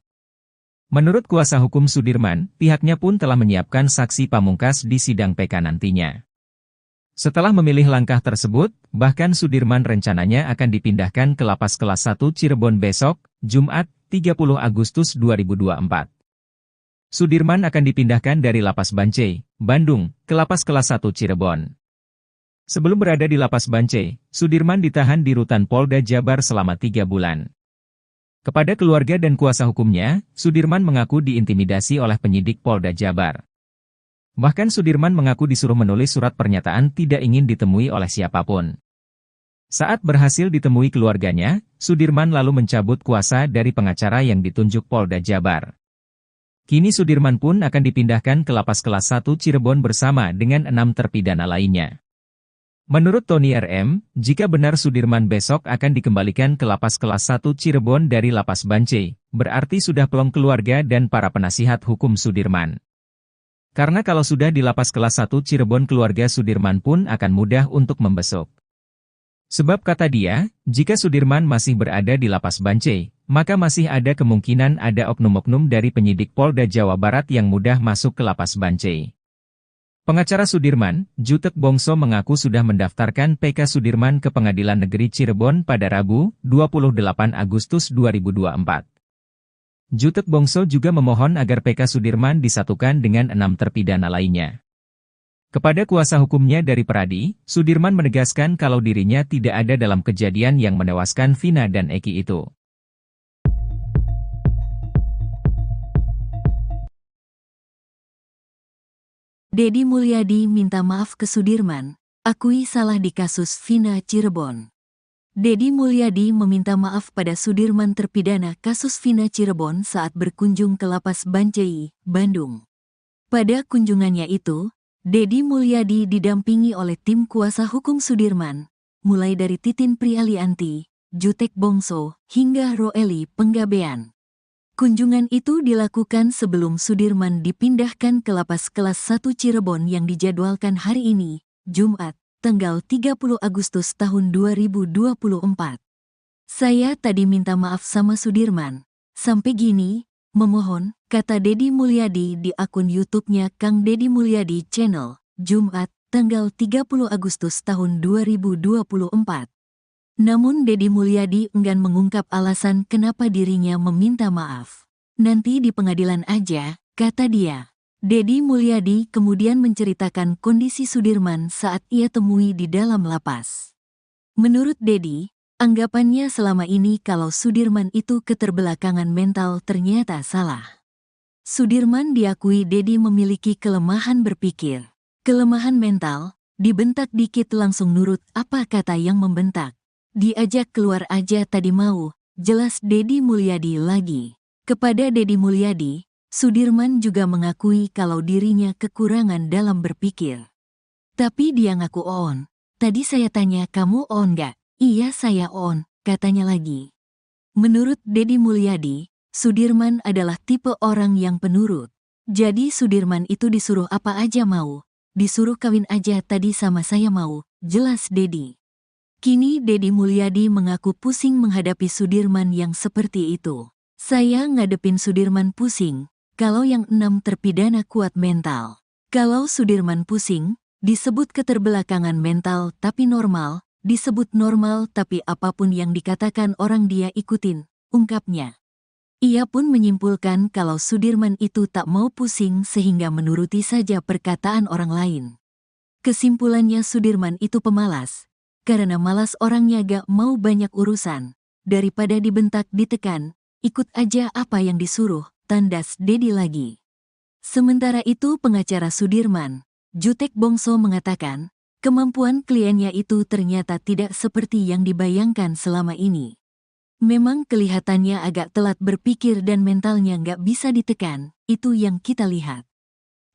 Menurut kuasa hukum Sudirman, pihaknya pun telah menyiapkan saksi pamungkas di sidang PK nantinya. Setelah memilih langkah tersebut, bahkan Sudirman rencananya akan dipindahkan ke Lapas Kelas 1 Cirebon besok, Jumat, 30 Agustus 2024. Sudirman akan dipindahkan dari Lapas Bancai, Bandung, ke Lapas Kelas 1 Cirebon. Sebelum berada di lapas Bancai, Sudirman ditahan di rutan Polda Jabar selama 3 bulan. Kepada keluarga dan kuasa hukumnya, Sudirman mengaku diintimidasi oleh penyidik Polda Jabar. Bahkan Sudirman mengaku disuruh menulis surat pernyataan tidak ingin ditemui oleh siapapun. Saat berhasil ditemui keluarganya, Sudirman lalu mencabut kuasa dari pengacara yang ditunjuk Polda Jabar. Kini Sudirman pun akan dipindahkan ke lapas kelas 1 Cirebon bersama dengan 6 terpidana lainnya. Menurut Tony RM, jika benar Sudirman besok akan dikembalikan ke lapas kelas 1 Cirebon dari lapas Bancai, berarti sudah plong keluarga dan para penasihat hukum Sudirman. Karena kalau sudah di lapas kelas 1 Cirebon keluarga Sudirman pun akan mudah untuk membesuk. Sebab kata dia, jika Sudirman masih berada di lapas Bancai, maka masih ada kemungkinan ada oknum-oknum dari penyidik Polda Jawa Barat yang mudah masuk ke lapas Bancai. Pengacara Sudirman, Jutek Bongso mengaku sudah mendaftarkan PK Sudirman ke Pengadilan Negeri Cirebon pada Rabu, 28 Agustus 2024. Jutek Bongso juga memohon agar PK Sudirman disatukan dengan 6 terpidana lainnya. Kepada kuasa hukumnya dari Peradi, Sudirman menegaskan kalau dirinya tidak ada dalam kejadian yang menewaskan Vina dan Eki itu. Deddy Mulyadi minta maaf ke Sudirman, akui salah di kasus Vina Cirebon. Deddy Mulyadi meminta maaf pada Sudirman terpidana kasus Vina Cirebon saat berkunjung ke lapas Bancai, Bandung. Pada kunjungannya itu, Deddy Mulyadi didampingi oleh tim kuasa hukum Sudirman, mulai dari Titin Prialianti, Jutek Bongso, hingga Roeli Penggabean. Kunjungan itu dilakukan sebelum Sudirman dipindahkan ke lapas kelas 1 Cirebon yang dijadwalkan hari ini, Jumat, tanggal 30 Agustus tahun 2024. Saya tadi minta maaf sama Sudirman. Sampai gini, memohon, kata Deddy Mulyadi di akun YouTube-nya Kang Deddy Mulyadi Channel, Jumat, tanggal 30 Agustus tahun 2024. Namun Deddy Mulyadi enggan mengungkap alasan kenapa dirinya meminta maaf. Nanti di pengadilan aja, kata dia. Deddy Mulyadi kemudian menceritakan kondisi Sudirman saat ia temui di dalam lapas. Menurut Deddy, anggapannya selama ini kalau Sudirman itu keterbelakangan mental ternyata salah. Sudirman diakui Deddy memiliki kelemahan berpikir. Kelemahan mental, dibentak dikit langsung nurut apa kata yang membentak. Diajak keluar aja tadi mau, jelas Deddy Mulyadi lagi. Kepada Deddy Mulyadi, Sudirman juga mengakui kalau dirinya kekurangan dalam berpikir. Tapi dia ngaku on. Tadi saya tanya kamu on gak? Iya saya on, katanya lagi. Menurut Deddy Mulyadi, Sudirman adalah tipe orang yang penurut. Jadi Sudirman itu disuruh apa aja mau. Disuruh kawin aja tadi sama saya mau, jelas Deddy. Kini Deddy Mulyadi mengaku pusing menghadapi Sudirman yang seperti itu. Saya ngadepin Sudirman pusing, kalau yang 6 terpidana kuat mental. Kalau Sudirman pusing, disebut keterbelakangan mental tapi normal, disebut normal tapi apapun yang dikatakan orang dia ikutin, ungkapnya. Ia pun menyimpulkan kalau Sudirman itu tak mau pusing sehingga menuruti saja perkataan orang lain. Kesimpulannya Sudirman itu pemalas. Karena malas orangnya gak mau banyak urusan, daripada dibentak ditekan, ikut aja apa yang disuruh, tandas Deddy lagi. Sementara itu pengacara Sudirman, Jutek Bongso mengatakan, kemampuan kliennya itu ternyata tidak seperti yang dibayangkan selama ini. Memang kelihatannya agak telat berpikir dan mentalnya gak bisa ditekan, itu yang kita lihat.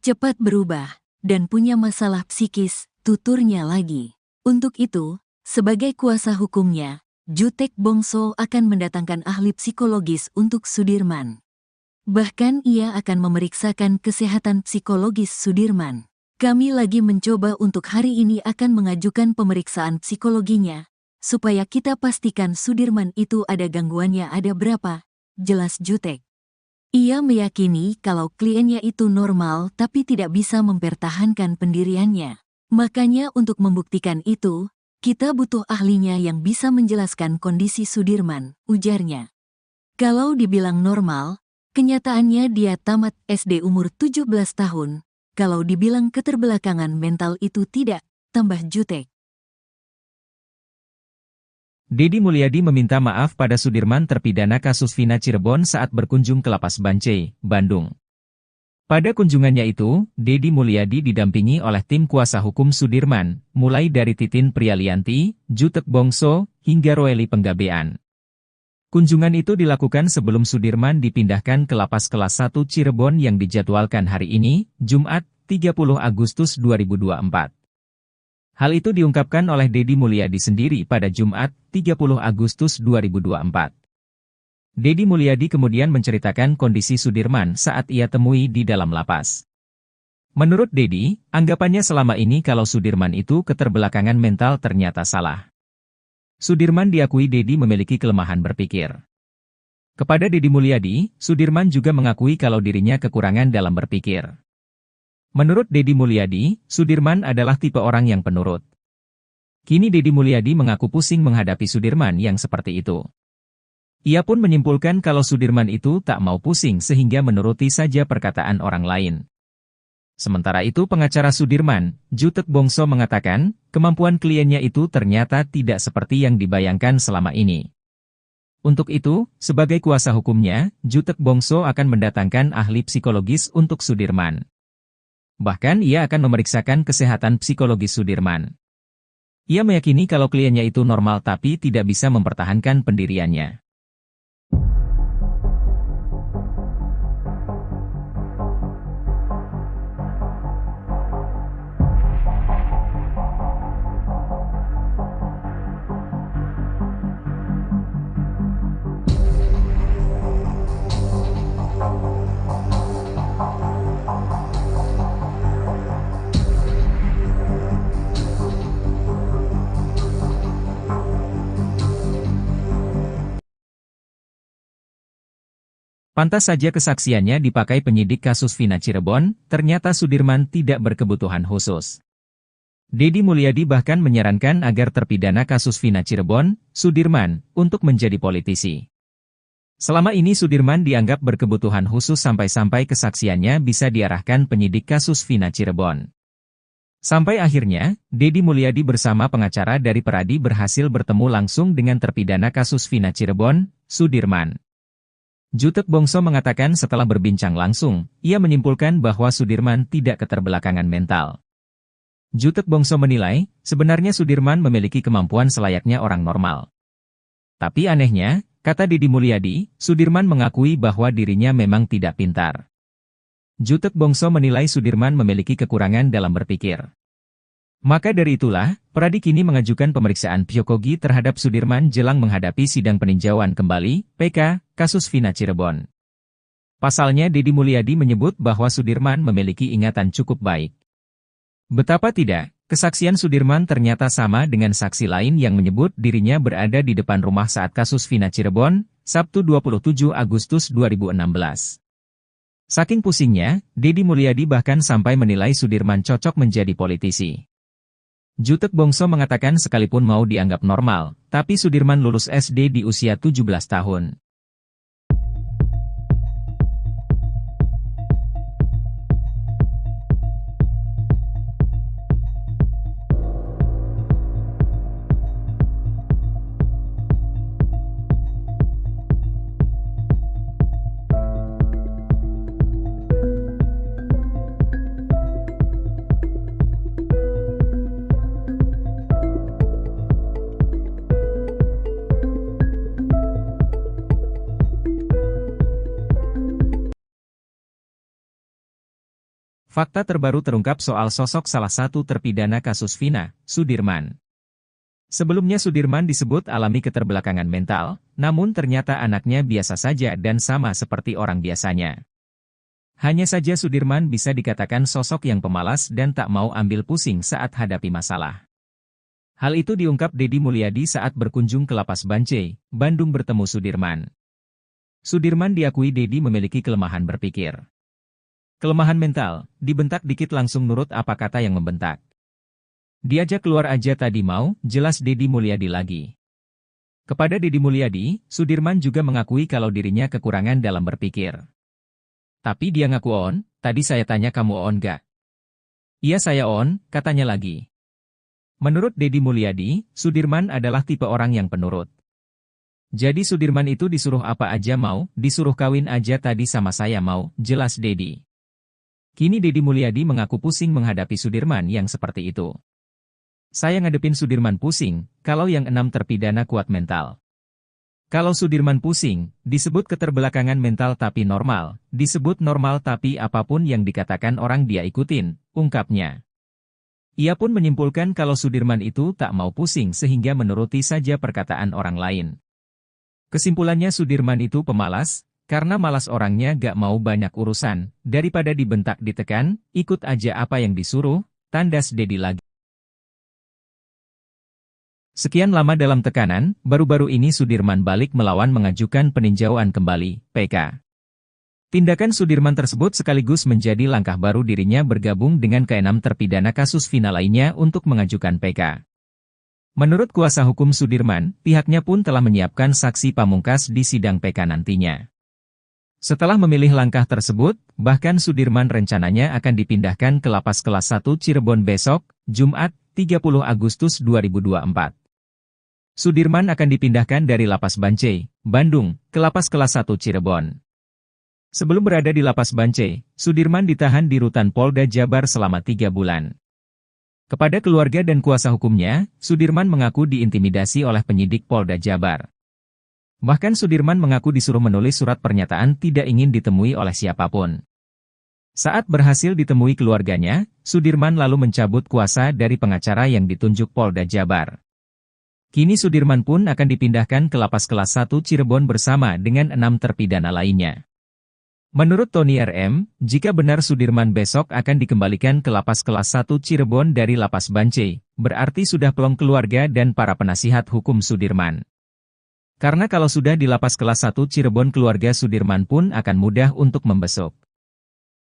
Cepat berubah, dan punya masalah psikis, tuturnya lagi. Untuk itu, sebagai kuasa hukumnya, Jutek Bongso akan mendatangkan ahli psikologis untuk Sudirman. Bahkan ia akan memeriksakan kesehatan psikologis Sudirman. Kami lagi mencoba untuk hari ini akan mengajukan pemeriksaan psikologinya, supaya kita pastikan Sudirman itu ada gangguannya ada berapa, jelas Jutek. Ia meyakini kalau kliennya itu normal tapi tidak bisa mempertahankan pendiriannya. Makanya untuk membuktikan itu, kita butuh ahlinya yang bisa menjelaskan kondisi Sudirman, ujarnya. Kalau dibilang normal, kenyataannya dia tamat SD umur 17 tahun. Kalau dibilang keterbelakangan mental itu tidak, tambah Jutek. Deddy Mulyadi meminta maaf pada Sudirman terpidana kasus Vina Cirebon saat berkunjung ke Lapas Bancai, Bandung. Pada kunjungannya itu, Deddy Mulyadi didampingi oleh tim kuasa hukum Sudirman, mulai dari Titin Prialianti, Jutek Bongso, hingga Roeli Penggabean. Kunjungan itu dilakukan sebelum Sudirman dipindahkan ke Lapas Kelas 1 Cirebon yang dijadwalkan hari ini, Jumat, 30 Agustus 2024. Hal itu diungkapkan oleh Deddy Mulyadi sendiri pada Jumat, 30 Agustus 2024. Deddy Mulyadi kemudian menceritakan kondisi Sudirman saat ia temui di dalam lapas. Menurut Deddy, anggapannya selama ini kalau Sudirman itu keterbelakangan mental ternyata salah. Sudirman diakui Deddy memiliki kelemahan berpikir. Kepada Deddy Mulyadi, Sudirman juga mengakui kalau dirinya kekurangan dalam berpikir. Menurut Deddy Mulyadi, Sudirman adalah tipe orang yang penurut. Kini Deddy Mulyadi mengaku pusing menghadapi Sudirman yang seperti itu. Ia pun menyimpulkan kalau Sudirman itu tak mau pusing sehingga menuruti saja perkataan orang lain. Sementara itu pengacara Sudirman, Jutek Bongso mengatakan, kemampuan kliennya itu ternyata tidak seperti yang dibayangkan selama ini. Untuk itu, sebagai kuasa hukumnya, Jutek Bongso akan mendatangkan ahli psikologis untuk Sudirman. Bahkan ia akan memeriksakan kesehatan psikologis Sudirman. Ia meyakini kalau kliennya itu normal tapi tidak bisa mempertahankan pendiriannya. Pantas saja kesaksiannya dipakai penyidik kasus Vina Cirebon, ternyata Sudirman tidak berkebutuhan khusus. Deddy Mulyadi bahkan menyarankan agar terpidana kasus Vina Cirebon, Sudirman, untuk menjadi politisi. Selama ini Sudirman dianggap berkebutuhan khusus sampai-sampai kesaksiannya bisa diarahkan penyidik kasus Vina Cirebon. Sampai akhirnya, Deddy Mulyadi bersama pengacara dari Peradi berhasil bertemu langsung dengan terpidana kasus Vina Cirebon, Sudirman. Jutek Bongso mengatakan setelah berbincang langsung, ia menyimpulkan bahwa Sudirman tidak keterbelakangan mental. Jutek Bongso menilai, sebenarnya Sudirman memiliki kemampuan selayaknya orang normal. Tapi anehnya, kata Deddy Mulyadi, Sudirman mengakui bahwa dirinya memang tidak pintar. Jutek Bongso menilai Sudirman memiliki kekurangan dalam berpikir. Maka dari itulah, Peradi kini mengajukan pemeriksaan psikologi terhadap Sudirman jelang menghadapi sidang peninjauan kembali, PK, kasus Vina Cirebon. Pasalnya Deddy Mulyadi menyebut bahwa Sudirman memiliki ingatan cukup baik. Betapa tidak, kesaksian Sudirman ternyata sama dengan saksi lain yang menyebut dirinya berada di depan rumah saat kasus Vina Cirebon, Sabtu 27 Agustus 2016. Saking pusingnya, Deddy Mulyadi bahkan sampai menilai Sudirman cocok menjadi politisi. Jutek Bongso mengatakan sekalipun mau dianggap normal, tapi Sudirman lulus SD di usia 17 tahun. Fakta terbaru terungkap soal sosok salah satu terpidana kasus Vina, Sudirman. Sebelumnya Sudirman disebut alami keterbelakangan mental, namun ternyata anaknya biasa saja dan sama seperti orang biasanya. Hanya saja Sudirman bisa dikatakan sosok yang pemalas dan tak mau ambil pusing saat hadapi masalah. Hal itu diungkap Deddy Mulyadi saat berkunjung ke Lapas Bancai, Bandung bertemu Sudirman. Sudirman diakui Deddy memiliki kelemahan berpikir. Kelemahan mental, dibentak dikit langsung nurut apa kata yang membentak. Diajak keluar aja tadi mau, jelas Deddy Mulyadi lagi. Kepada Deddy Mulyadi, Sudirman juga mengakui kalau dirinya kekurangan dalam berpikir. Tapi dia ngaku on, tadi saya tanya kamu on gak? Iya saya on, katanya lagi. Menurut Deddy Mulyadi, Sudirman adalah tipe orang yang penurut. Jadi Sudirman itu disuruh apa aja mau, disuruh kawin aja tadi sama saya mau, jelas Deddy. Kini Deddy Mulyadi mengaku pusing menghadapi Sudirman yang seperti itu. Saya ngadepin Sudirman pusing, kalau yang 6 terpidana kuat mental. Kalau Sudirman pusing, disebut keterbelakangan mental tapi normal, disebut normal tapi apapun yang dikatakan orang dia ikutin, ungkapnya. Ia pun menyimpulkan kalau Sudirman itu tak mau pusing sehingga menuruti saja perkataan orang lain. Kesimpulannya Sudirman itu pemalas, karena malas orangnya gak mau banyak urusan, daripada dibentak ditekan, ikut aja apa yang disuruh, tandas Deddy lagi. Sekian lama dalam tekanan, baru-baru ini Sudirman balik melawan mengajukan peninjauan kembali, PK. Tindakan Sudirman tersebut sekaligus menjadi langkah baru dirinya bergabung dengan ke-6 terpidana kasus Vina lainnya untuk mengajukan PK. Menurut kuasa hukum Sudirman, pihaknya pun telah menyiapkan saksi pamungkas di sidang PK nantinya. Setelah memilih langkah tersebut, bahkan Sudirman rencananya akan dipindahkan ke Lapas Kelas 1 Cirebon besok, Jumat, 30 Agustus 2024. Sudirman akan dipindahkan dari Lapas Bancai, Bandung, ke Lapas Kelas 1 Cirebon. Sebelum berada di Lapas Bancai, Sudirman ditahan di Rutan Polda Jabar selama 3 bulan. Kepada keluarga dan kuasa hukumnya, Sudirman mengaku diintimidasi oleh penyidik Polda Jabar. Bahkan Sudirman mengaku disuruh menulis surat pernyataan tidak ingin ditemui oleh siapapun. Saat berhasil ditemui keluarganya, Sudirman lalu mencabut kuasa dari pengacara yang ditunjuk Polda Jabar. Kini Sudirman pun akan dipindahkan ke Lapas Kelas 1 Cirebon bersama dengan 6 terpidana lainnya. Menurut Tony RM, jika benar Sudirman besok akan dikembalikan ke Lapas Kelas 1 Cirebon dari Lapas Bancai, berarti sudah plong keluarga dan para penasihat hukum Sudirman. Karena kalau sudah di Lapas Kelas 1 Cirebon keluarga Sudirman pun akan mudah untuk membesuk.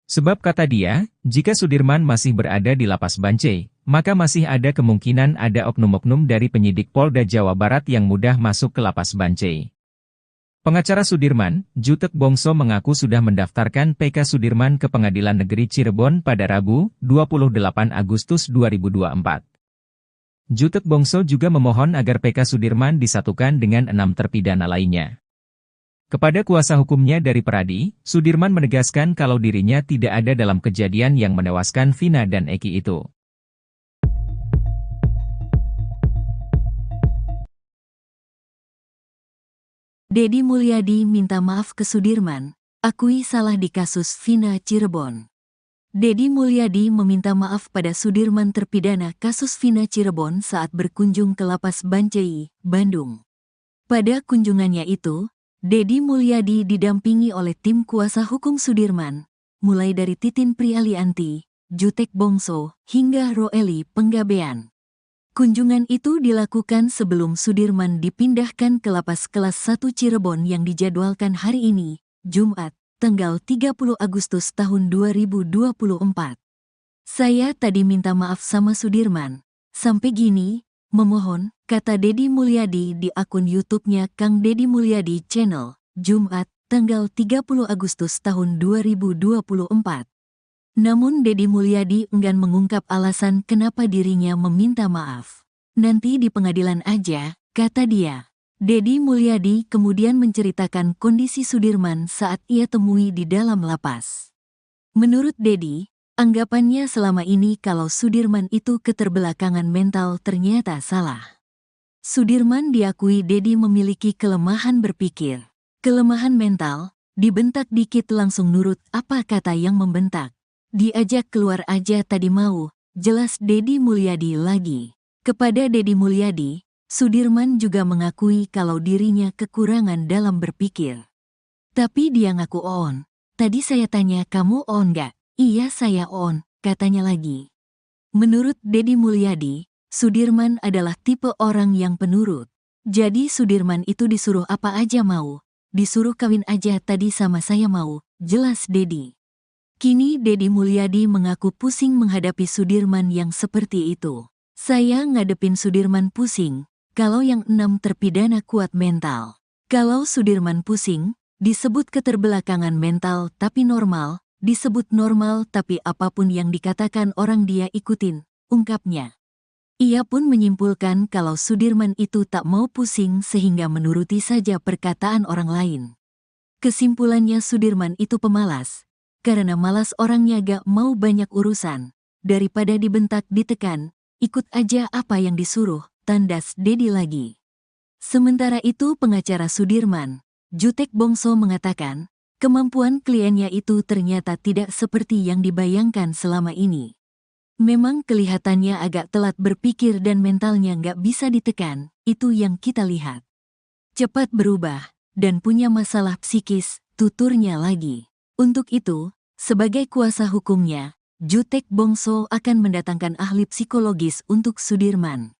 Sebab kata dia, jika Sudirman masih berada di Lapas Bancai, maka masih ada kemungkinan ada oknum-oknum dari penyidik Polda Jawa Barat yang mudah masuk ke Lapas Bancai. Pengacara Sudirman, Jutek Bongso mengaku sudah mendaftarkan PK Sudirman ke Pengadilan Negeri Cirebon pada Rabu, 28 Agustus 2024. Jutek Bongso juga memohon agar PK Sudirman disatukan dengan 6 terpidana lainnya. Kepada kuasa hukumnya dari Peradi, Sudirman menegaskan kalau dirinya tidak ada dalam kejadian yang menewaskan Vina dan Eki itu. Deddy Mulyadi minta maaf ke Sudirman, akui salah di kasus Vina Cirebon. Deddy Mulyadi meminta maaf pada Sudirman terpidana kasus Vina Cirebon saat berkunjung ke Lapas Bancai, Bandung. Pada kunjungannya itu, Deddy Mulyadi didampingi oleh tim kuasa hukum Sudirman, mulai dari Titin Prialianti, Jutek Bongso, hingga Roeli Penggabean. Kunjungan itu dilakukan sebelum Sudirman dipindahkan ke Lapas Kelas 1 Cirebon yang dijadwalkan hari ini, Jumat, tanggal 30 Agustus tahun 2024. Saya tadi minta maaf sama Sudirman. Sampai gini, memohon, kata Deddy Mulyadi di akun YouTube-nya Kang Deddy Mulyadi Channel, Jumat, tanggal 30 Agustus tahun 2024. Namun Deddy Mulyadi enggan mengungkap alasan kenapa dirinya meminta maaf. Nanti di pengadilan aja, kata dia. Deddy Mulyadi kemudian menceritakan kondisi Sudirman saat ia temui di dalam lapas. Menurut Deddy, anggapannya selama ini kalau Sudirman itu keterbelakangan mental ternyata salah. Sudirman diakui Deddy memiliki kelemahan berpikir. Kelemahan mental, dibentak dikit langsung nurut apa kata yang membentak. Diajak keluar aja tadi mau, jelas Deddy Mulyadi lagi. Kepada Deddy Mulyadi, Sudirman juga mengakui kalau dirinya kekurangan dalam berpikir. Tapi dia ngaku on. Tadi saya tanya kamu on gak? Iya saya on, katanya lagi. Menurut Deddy Mulyadi, Sudirman adalah tipe orang yang penurut. Jadi Sudirman itu disuruh apa aja mau. Disuruh kawin aja tadi sama saya mau, jelas Deddy. Kini Deddy Mulyadi mengaku pusing menghadapi Sudirman yang seperti itu. Saya ngadepin Sudirman pusing, kalau yang 6 terpidana kuat mental. Kalau Sudirman pusing, disebut keterbelakangan mental tapi normal, disebut normal tapi apapun yang dikatakan orang dia ikutin, ungkapnya. Ia pun menyimpulkan kalau Sudirman itu tak mau pusing sehingga menuruti saja perkataan orang lain. Kesimpulannya Sudirman itu pemalas, karena malas orangnya gak mau banyak urusan. Daripada dibentak ditekan, ikut aja apa yang disuruh, tandas Dedi lagi. Sementara itu pengacara Sudirman, Jutek Bongso mengatakan, kemampuan kliennya itu ternyata tidak seperti yang dibayangkan selama ini. Memang kelihatannya agak telat berpikir dan mentalnya nggak bisa ditekan, itu yang kita lihat. Cepat berubah, dan punya masalah psikis, tuturnya lagi. Untuk itu, sebagai kuasa hukumnya, Jutek Bongso akan mendatangkan ahli psikologis untuk Sudirman.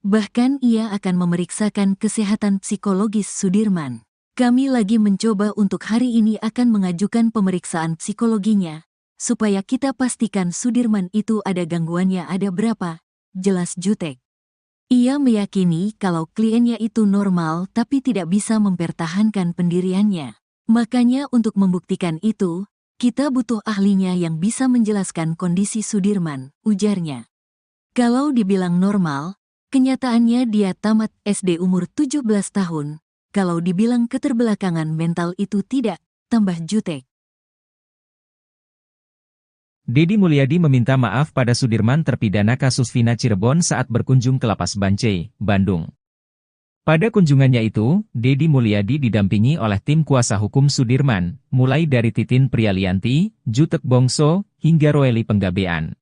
Bahkan ia akan memeriksakan kesehatan psikologis Sudirman. Kami lagi mencoba untuk hari ini akan mengajukan pemeriksaan psikologinya, supaya kita pastikan Sudirman itu ada gangguannya ada berapa, jelas Jutek. Ia meyakini kalau kliennya itu normal tapi tidak bisa mempertahankan pendiriannya. Makanya untuk membuktikan itu, kita butuh ahlinya yang bisa menjelaskan kondisi Sudirman, ujarnya. Kalau dibilang normal, kenyataannya dia tamat SD umur 17 tahun. Kalau dibilang keterbelakangan mental itu tidak, tambah Jutek. Dedi Mulyadi meminta maaf pada Sudirman terpidana kasus Vina Cirebon saat berkunjung ke Lapas Bancai, Bandung. Pada kunjungannya itu, Dedi Mulyadi didampingi oleh tim kuasa hukum Sudirman, mulai dari Titin Prialianti, Jutek Bongso, hingga Roeli Penggabean.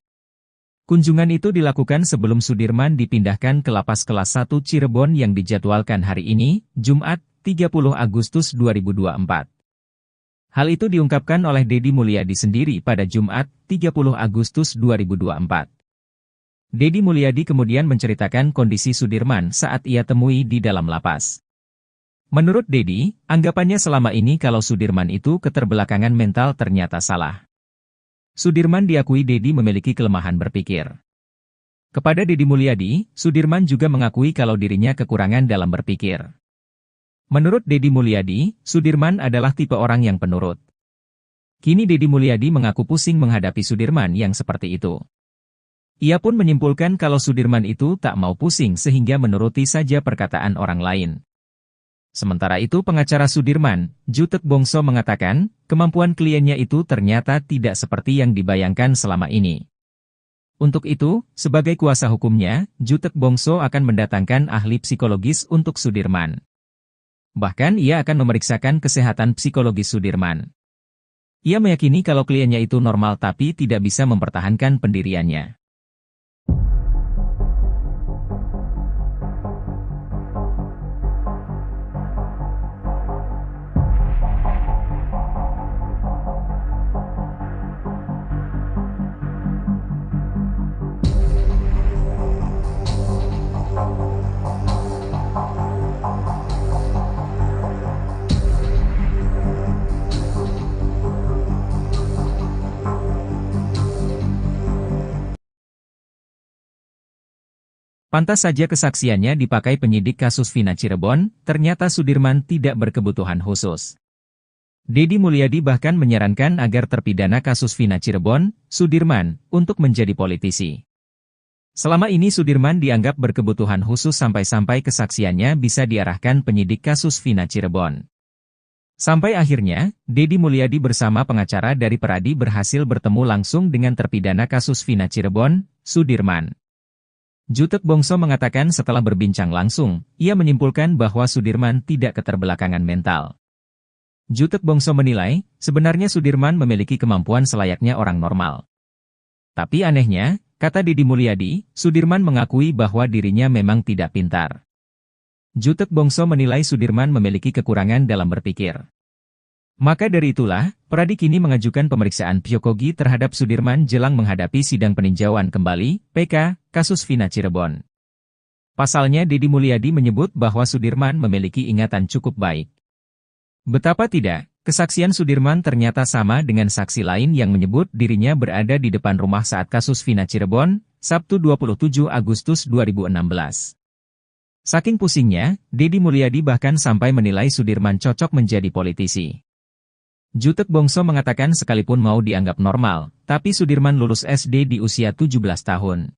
Kunjungan itu dilakukan sebelum Sudirman dipindahkan ke Lapas Kelas 1 Cirebon yang dijadwalkan hari ini, Jumat, 30 Agustus 2024. Hal itu diungkapkan oleh Dedi Mulyadi sendiri pada Jumat, 30 Agustus 2024. Dedi Mulyadi kemudian menceritakan kondisi Sudirman saat ia temui di dalam lapas. Menurut Dedi, anggapannya selama ini kalau Sudirman itu keterbelakangan mental ternyata salah. Sudirman diakui Dedi memiliki kelemahan berpikir. Kepada Dedi Mulyadi, Sudirman juga mengakui kalau dirinya kekurangan dalam berpikir. Menurut Dedi Mulyadi, Sudirman adalah tipe orang yang penurut. Kini Dedi Mulyadi mengaku pusing menghadapi Sudirman yang seperti itu. Ia pun menyimpulkan kalau Sudirman itu tak mau pusing sehingga menuruti saja perkataan orang lain. Sementara itu pengacara Sudirman, Jutek Bongso mengatakan, kemampuan kliennya itu ternyata tidak seperti yang dibayangkan selama ini. Untuk itu, sebagai kuasa hukumnya, Jutek Bongso akan mendatangkan ahli psikologis untuk Sudirman. Bahkan ia akan memeriksakan kesehatan psikologis Sudirman. Ia meyakini kalau kliennya itu normal tapi tidak bisa mempertahankan pendiriannya. Pantas saja kesaksiannya dipakai penyidik kasus Vina Cirebon, ternyata Sudirman tidak berkebutuhan khusus. Dedi Mulyadi bahkan menyarankan agar terpidana kasus Vina Cirebon, Sudirman, untuk menjadi politisi. Selama ini Sudirman dianggap berkebutuhan khusus sampai-sampai kesaksiannya bisa diarahkan penyidik kasus Vina Cirebon. Sampai akhirnya, Dedi Mulyadi bersama pengacara dari Peradi berhasil bertemu langsung dengan terpidana kasus Vina Cirebon, Sudirman. Jutek Bongso mengatakan setelah berbincang langsung, ia menyimpulkan bahwa Sudirman tidak keterbelakangan mental. Jutek Bongso menilai, sebenarnya Sudirman memiliki kemampuan selayaknya orang normal. Tapi anehnya, kata Dedi Mulyadi, Sudirman mengakui bahwa dirinya memang tidak pintar. Jutek Bongso menilai Sudirman memiliki kekurangan dalam berpikir. Maka dari itulah, Peradi kini mengajukan pemeriksaan psikologi terhadap Sudirman jelang menghadapi sidang peninjauan kembali, PK, kasus Vina Cirebon. Pasalnya Dedi Mulyadi menyebut bahwa Sudirman memiliki ingatan cukup baik. Betapa tidak, kesaksian Sudirman ternyata sama dengan saksi lain yang menyebut dirinya berada di depan rumah saat kasus Vina Cirebon, Sabtu 27 Agustus 2016. Saking pusingnya, Dedi Mulyadi bahkan sampai menilai Sudirman cocok menjadi politisi. Jutek Bongso mengatakan sekalipun mau dianggap normal, tapi Sudirman lulus SD di usia 17 tahun.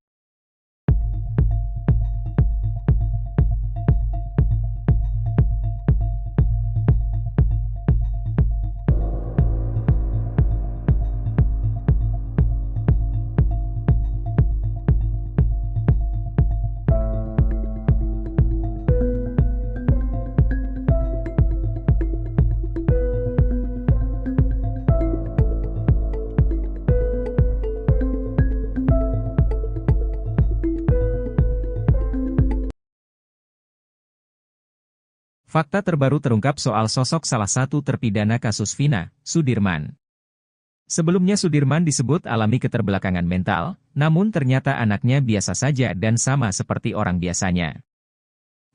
fakta terbaru terungkap soal sosok salah satu terpidana kasus Vina, Sudirman. Sebelumnya Sudirman disebut alami keterbelakangan mental, namun ternyata anaknya biasa saja dan sama seperti orang biasanya.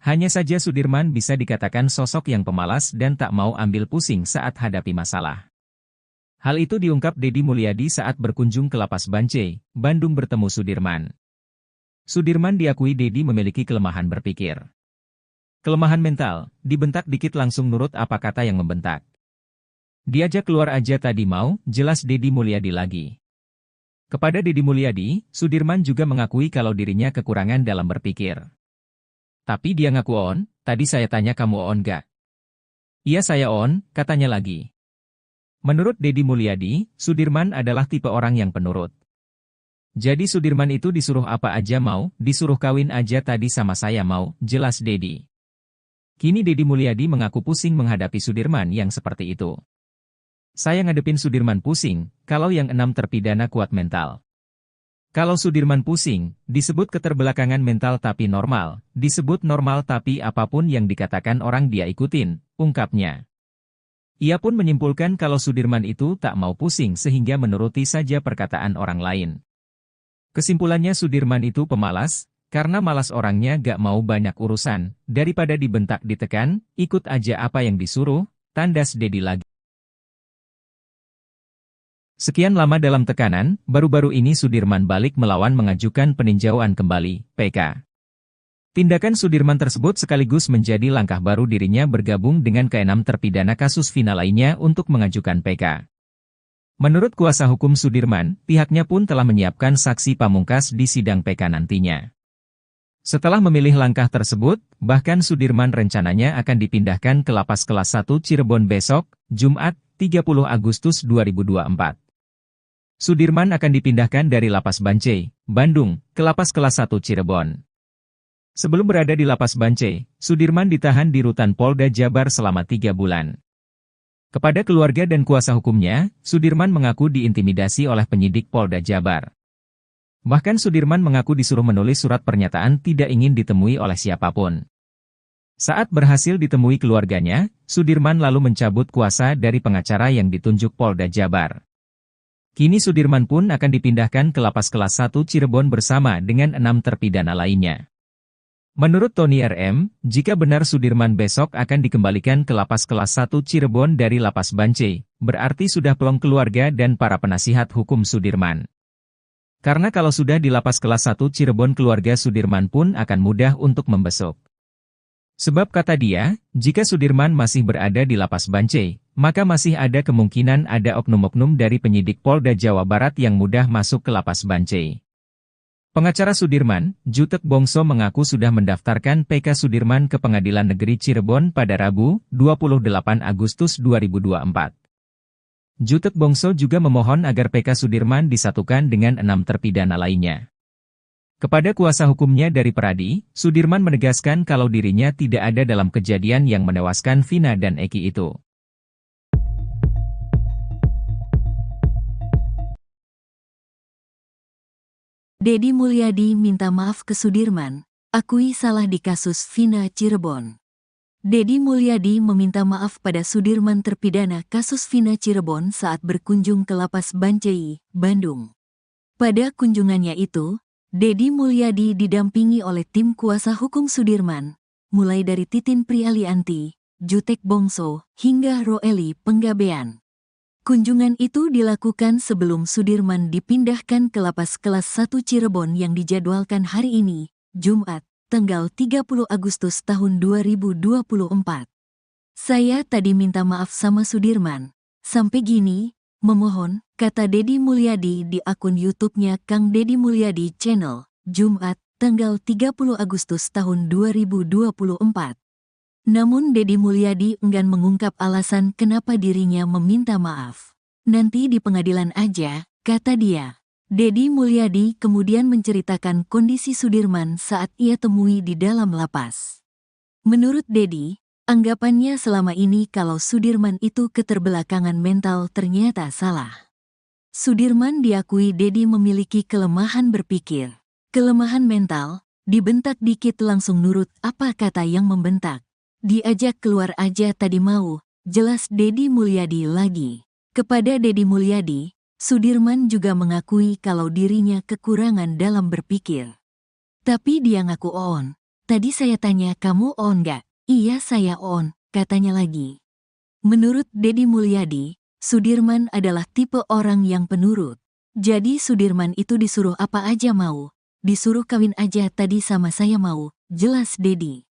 Hanya saja Sudirman bisa dikatakan sosok yang pemalas dan tak mau ambil pusing saat hadapi masalah. Hal itu diungkap Deddy Mulyadi saat berkunjung ke Lapas Bancai, Bandung bertemu Sudirman. Sudirman diakui Deddy memiliki kelemahan berpikir. Kelemahan mental, dibentak dikit langsung nurut apa kata yang membentak. Diajak keluar aja tadi mau, jelas Deddy Mulyadi lagi. Kepada Deddy Mulyadi, Sudirman juga mengakui kalau dirinya kekurangan dalam berpikir. Tapi dia ngaku on, tadi saya tanya kamu on gak? Iya saya on, katanya lagi. Menurut Deddy Mulyadi, Sudirman adalah tipe orang yang penurut. Jadi Sudirman itu disuruh apa aja mau, disuruh kawin aja tadi sama saya mau, jelas Deddy. Kini Deddy Mulyadi mengaku pusing menghadapi Sudirman yang seperti itu. Saya ngadepin Sudirman pusing, kalau yang 6 terpidana kuat mental. Kalau Sudirman pusing, disebut keterbelakangan mental tapi normal, disebut normal tapi apapun yang dikatakan orang dia ikutin, ungkapnya. Ia pun menyimpulkan kalau Sudirman itu tak mau pusing sehingga menuruti saja perkataan orang lain. Kesimpulannya Sudirman itu pemalas, karena malas orangnya gak mau banyak urusan, daripada dibentak ditekan, ikut aja apa yang disuruh, tandas Deddy lagi. Sekian lama dalam tekanan, baru-baru ini Sudirman balik melawan mengajukan peninjauan kembali, PK. Tindakan Sudirman tersebut sekaligus menjadi langkah baru dirinya bergabung dengan ke-6 terpidana kasus Vina lainnya untuk mengajukan PK. Menurut kuasa hukum Sudirman, pihaknya pun telah menyiapkan saksi pamungkas di sidang PK nantinya. Setelah memilih langkah tersebut, bahkan Sudirman rencananya akan dipindahkan ke Lapas Kelas 1 Cirebon besok, Jumat, 30 Agustus 2024. Sudirman akan dipindahkan dari Lapas Bancai, Bandung, ke Lapas Kelas 1 Cirebon. Sebelum berada di Lapas Bancai, Sudirman ditahan di Rutan Polda Jabar selama 3 bulan. Kepada keluarga dan kuasa hukumnya, Sudirman mengaku diintimidasi oleh penyidik Polda Jabar. Bahkan Sudirman mengaku disuruh menulis surat pernyataan tidak ingin ditemui oleh siapapun. Saat berhasil ditemui keluarganya, Sudirman lalu mencabut kuasa dari pengacara yang ditunjuk Polda Jabar. Kini Sudirman pun akan dipindahkan ke Lapas Kelas 1 Cirebon bersama dengan 6 terpidana lainnya. Menurut Tony RM, jika benar Sudirman besok akan dikembalikan ke Lapas Kelas 1 Cirebon dari Lapas Bancai, berarti sudah plong keluarga dan para penasihat hukum Sudirman. Karena kalau sudah di Lapas Kelas 1 Cirebon keluarga Sudirman pun akan mudah untuk membesuk. Sebab kata dia, jika Sudirman masih berada di Lapas Bancai, maka masih ada kemungkinan ada oknum-oknum dari penyidik Polda Jawa Barat yang mudah masuk ke Lapas Bancai. Pengacara Sudirman, Jutek Bongso mengaku sudah mendaftarkan PK Sudirman ke Pengadilan Negeri Cirebon pada Rabu, 28 Agustus 2024. Jutek Bongso juga memohon agar PK Sudirman disatukan dengan 6 terpidana lainnya. Kepada kuasa hukumnya dari Peradi, Sudirman menegaskan kalau dirinya tidak ada dalam kejadian yang menewaskan Vina dan Eki itu. Deddy Mulyadi minta maaf ke Sudirman, akui salah di kasus Vina Cirebon. Deddy Mulyadi meminta maaf pada Sudirman terpidana kasus Vina Cirebon saat berkunjung ke Lapas Bancai, Bandung. Pada kunjungannya itu, Deddy Mulyadi didampingi oleh tim kuasa hukum Sudirman, mulai dari Titin Prialianti, Jutek Bongso, hingga Roeli Penggabean. Kunjungan itu dilakukan sebelum Sudirman dipindahkan ke Lapas Kelas 1 Cirebon yang dijadwalkan hari ini, Jumat, tanggal 30 Agustus tahun 2024. Saya tadi minta maaf sama Sudirman. Sampai gini, memohon, kata Deddy Mulyadi di akun YouTube-nya Kang Deddy Mulyadi Channel, Jumat, tanggal 30 Agustus tahun 2024. Namun Deddy Mulyadi enggan mengungkap alasan kenapa dirinya meminta maaf. Nanti di pengadilan aja, kata dia. Deddy Mulyadi kemudian menceritakan kondisi Sudirman saat ia temui di dalam lapas. Menurut Deddy, anggapannya selama ini kalau Sudirman itu keterbelakangan mental ternyata salah. Sudirman diakui Deddy memiliki kelemahan berpikir. Kelemahan mental, dibentak dikit langsung nurut apa kata yang membentak. Diajak keluar aja tadi mau, jelas Deddy Mulyadi lagi. Kepada Deddy Mulyadi, Sudirman juga mengakui kalau dirinya kekurangan dalam berpikir. Tapi dia ngaku on. Tadi saya tanya kamu on nggak? Iya saya on, katanya lagi. Menurut Deddy Mulyadi, Sudirman adalah tipe orang yang penurut. Jadi Sudirman itu disuruh apa aja mau. Disuruh kawin aja tadi sama saya mau, jelas Deddy.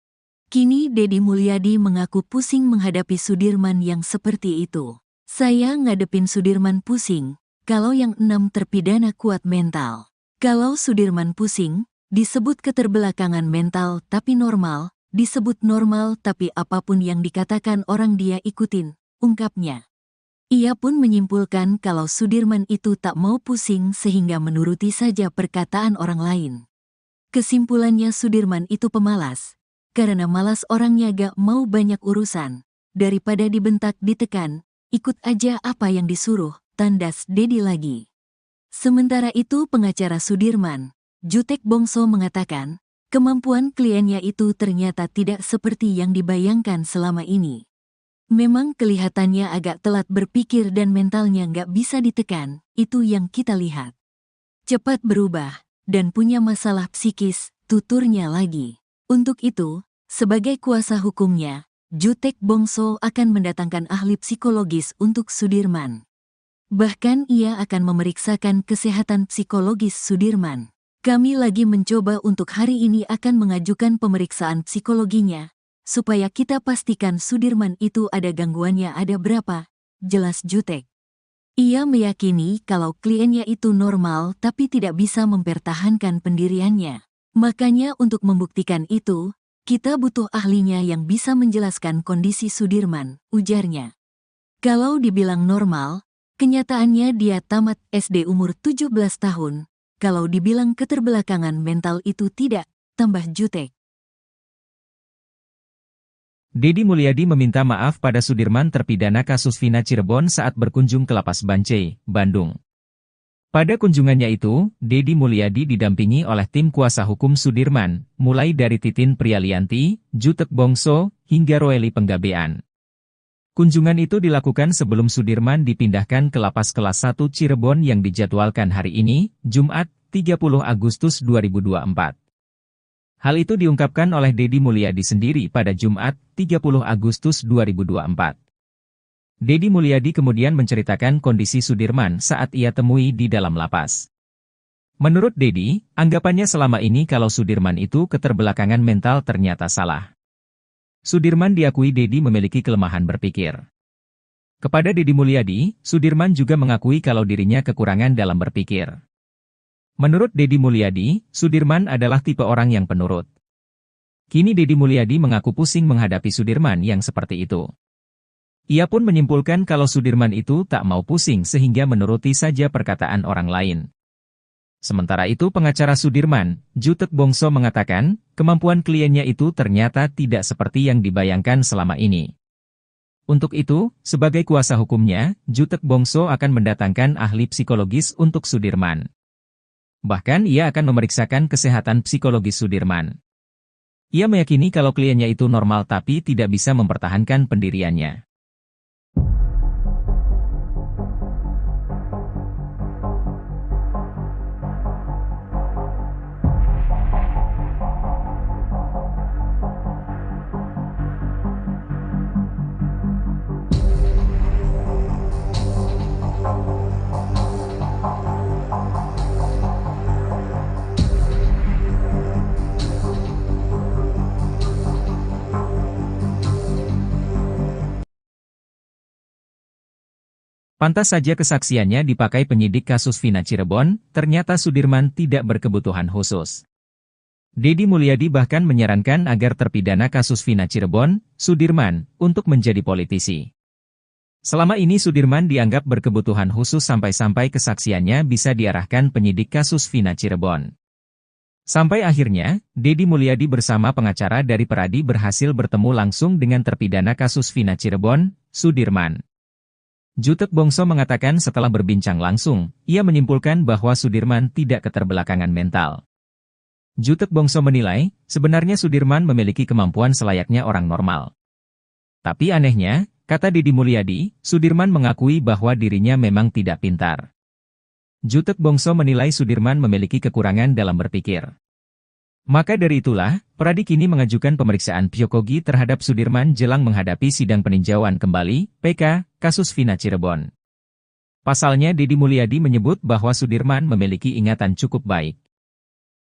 Kini Deddy Mulyadi mengaku pusing menghadapi Sudirman yang seperti itu. Saya ngadepin Sudirman pusing, kalau yang 6 terpidana kuat mental. Kalau Sudirman pusing, disebut keterbelakangan mental tapi normal, disebut normal tapi apapun yang dikatakan orang dia ikutin, ungkapnya. Ia pun menyimpulkan kalau Sudirman itu tak mau pusing sehingga menuruti saja perkataan orang lain. Kesimpulannya Sudirman itu pemalas, karena malas orangnya gak mau banyak urusan. Daripada dibentak ditekan, ikut aja apa yang disuruh, tandas Deddy lagi. Sementara itu pengacara Sudirman, Jutek Bongso mengatakan, kemampuan kliennya itu ternyata tidak seperti yang dibayangkan selama ini. Memang kelihatannya agak telat berpikir dan mentalnya nggak bisa ditekan, itu yang kita lihat. Cepat berubah, dan punya masalah psikis, tuturnya lagi. Untuk itu, sebagai kuasa hukumnya, Jutek Bongso akan mendatangkan ahli psikologis untuk Sudirman. Bahkan ia akan memeriksakan kesehatan psikologis Sudirman. Kami lagi mencoba untuk hari ini akan mengajukan pemeriksaan psikologinya, supaya kita pastikan Sudirman itu ada gangguannya ada berapa, jelas Jutek. Ia meyakini kalau kliennya itu normal tapi tidak bisa mempertahankan pendiriannya. Makanya untuk membuktikan itu, kita butuh ahlinya yang bisa menjelaskan kondisi Sudirman, ujarnya. Kalau dibilang normal, kenyataannya dia tamat SD umur 17 tahun. Kalau dibilang keterbelakangan mental itu tidak, tambah Jutek. Deddy Mulyadi meminta maaf pada Sudirman terpidana kasus Vina Cirebon saat berkunjung ke Lapas Bancai, Bandung. Pada kunjungannya itu, Deddy Mulyadi didampingi oleh tim kuasa hukum Sudirman, mulai dari Titin Prialianti, Jutek Bongso, hingga Roeli Penggabean. Kunjungan itu dilakukan sebelum Sudirman dipindahkan ke Lapas Kelas 1 Cirebon yang dijadwalkan hari ini, Jumat, 30 Agustus 2024. Hal itu diungkapkan oleh Deddy Mulyadi sendiri pada Jumat, 30 Agustus 2024. Deddy Mulyadi kemudian menceritakan kondisi Sudirman saat ia temui di dalam lapas. Menurut Deddy, anggapannya selama ini kalau Sudirman itu keterbelakangan mental ternyata salah. Sudirman diakui Deddy memiliki kelemahan berpikir. Kepada Deddy Mulyadi, Sudirman juga mengakui kalau dirinya kekurangan dalam berpikir. Menurut Deddy Mulyadi, Sudirman adalah tipe orang yang penurut. Kini Deddy Mulyadi mengaku pusing menghadapi Sudirman yang seperti itu. Ia pun menyimpulkan kalau Sudirman itu tak mau pusing sehingga menuruti saja perkataan orang lain. Sementara itu pengacara Sudirman, Jutek Bongso mengatakan, kemampuan kliennya itu ternyata tidak seperti yang dibayangkan selama ini. Untuk itu, sebagai kuasa hukumnya, Jutek Bongso akan mendatangkan ahli psikologis untuk Sudirman. Bahkan ia akan memeriksakan kesehatan psikologis Sudirman. Ia meyakini kalau kliennya itu normal tapi tidak bisa mempertahankan pendiriannya. Pantas saja kesaksiannya dipakai penyidik kasus Vina Cirebon, ternyata Sudirman tidak berkebutuhan khusus. Deddy Mulyadi bahkan menyarankan agar terpidana kasus Vina Cirebon, Sudirman, untuk menjadi politisi. Selama ini Sudirman dianggap berkebutuhan khusus sampai-sampai kesaksiannya bisa diarahkan penyidik kasus Vina Cirebon. Sampai akhirnya, Deddy Mulyadi bersama pengacara dari Peradi berhasil bertemu langsung dengan terpidana kasus Vina Cirebon, Sudirman. Jutek Bongso mengatakan setelah berbincang langsung, ia menyimpulkan bahwa Sudirman tidak keterbelakangan mental. Jutek Bongso menilai, sebenarnya Sudirman memiliki kemampuan selayaknya orang normal. Tapi anehnya, kata Deddy Mulyadi, Sudirman mengakui bahwa dirinya memang tidak pintar. Jutek Bongso menilai Sudirman memiliki kekurangan dalam berpikir. Maka dari itulah, Pradi kini mengajukan pemeriksaan psikogi terhadap Sudirman jelang menghadapi sidang peninjauan kembali, PK, kasus Vina Cirebon. Pasalnya Deddy Mulyadi menyebut bahwa Sudirman memiliki ingatan cukup baik.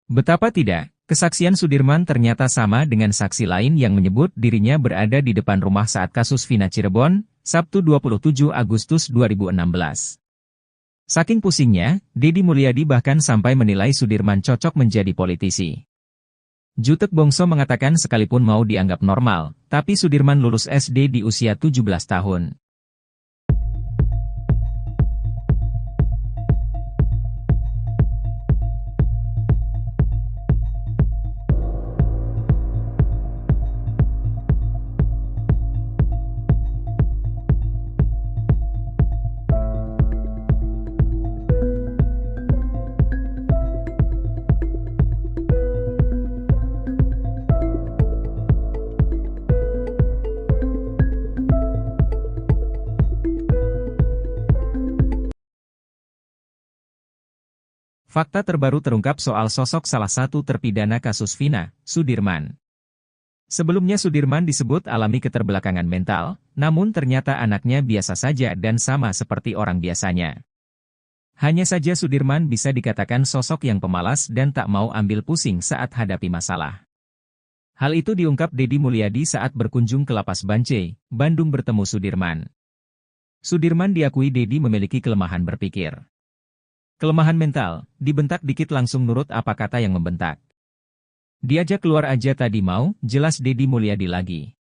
Betapa tidak, kesaksian Sudirman ternyata sama dengan saksi lain yang menyebut dirinya berada di depan rumah saat kasus Vina Cirebon, Sabtu 27 Agustus 2016. Saking pusingnya, Deddy Mulyadi bahkan sampai menilai Sudirman cocok menjadi politisi. Jutek Bongso mengatakan sekalipun mau dianggap normal, tapi Sudirman lulus SD di usia 17 tahun. Fakta terbaru terungkap soal sosok salah satu terpidana kasus Vina, Sudirman. Sebelumnya Sudirman disebut alami keterbelakangan mental, namun ternyata anaknya biasa saja dan sama seperti orang biasanya. Hanya saja Sudirman bisa dikatakan sosok yang pemalas dan tak mau ambil pusing saat hadapi masalah. Hal itu diungkap Deddy Mulyadi saat berkunjung ke Lapas Bancai, Bandung bertemu Sudirman. Sudirman diakui Deddy memiliki kelemahan berpikir. Kelemahan mental, dibentak dikit langsung nurut apa kata yang membentak. Diajak keluar aja tadi mau, jelas Deddy Mulyadi lagi.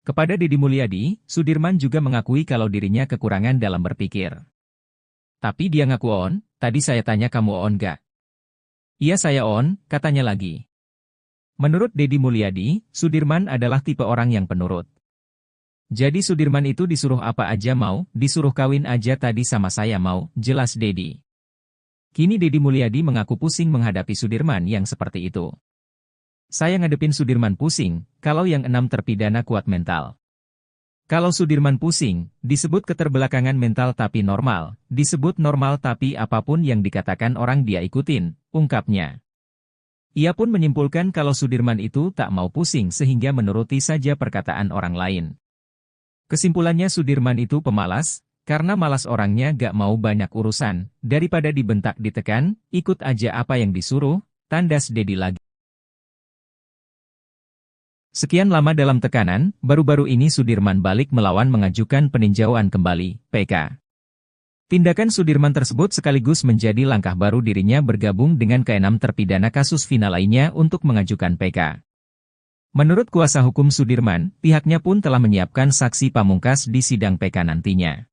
Kepada Deddy Mulyadi, Sudirman juga mengakui kalau dirinya kekurangan dalam berpikir. Tapi dia ngaku on, tadi saya tanya kamu on gak? Iya saya on, katanya lagi. Menurut Deddy Mulyadi, Sudirman adalah tipe orang yang penurut. Jadi Sudirman itu disuruh apa aja mau, disuruh kawin aja tadi sama saya mau, jelas Deddy. Kini Deddy Mulyadi mengaku pusing menghadapi Sudirman yang seperti itu. Saya ngadepin Sudirman pusing, kalau yang 6 terpidana kuat mental. Kalau Sudirman pusing, disebut keterbelakangan mental tapi normal, disebut normal tapi apapun yang dikatakan orang dia ikutin, ungkapnya. Ia pun menyimpulkan kalau Sudirman itu tak mau pusing sehingga menuruti saja perkataan orang lain. Kesimpulannya Sudirman itu pemalas, karena malas orangnya gak mau banyak urusan, daripada dibentak ditekan, ikut aja apa yang disuruh, tandas Deddy lagi. Sekian lama dalam tekanan, baru-baru ini Sudirman balik melawan mengajukan peninjauan kembali, PK. Tindakan Sudirman tersebut sekaligus menjadi langkah baru dirinya bergabung dengan ke-6 terpidana kasus Vina lainnya untuk mengajukan PK. Menurut kuasa hukum Sudirman, pihaknya pun telah menyiapkan saksi pamungkas di sidang PK nantinya.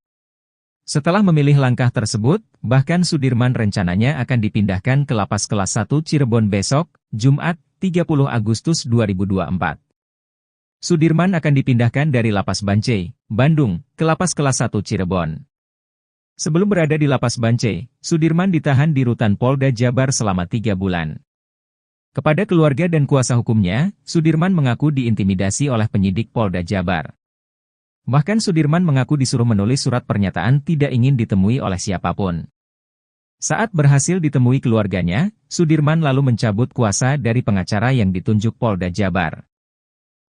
Setelah memilih langkah tersebut, bahkan Sudirman rencananya akan dipindahkan ke Lapas Kelas 1 Cirebon besok, Jumat, 30 Agustus 2024. Sudirman akan dipindahkan dari Lapas Bancai, Bandung, ke Lapas Kelas 1 Cirebon. Sebelum berada di Lapas Bancai, Sudirman ditahan di Rutan Polda Jabar selama 3 bulan. Kepada keluarga dan kuasa hukumnya, Sudirman mengaku diintimidasi oleh penyidik Polda Jabar. Bahkan Sudirman mengaku disuruh menulis surat pernyataan tidak ingin ditemui oleh siapapun. Saat berhasil ditemui keluarganya, Sudirman lalu mencabut kuasa dari pengacara yang ditunjuk Polda Jabar.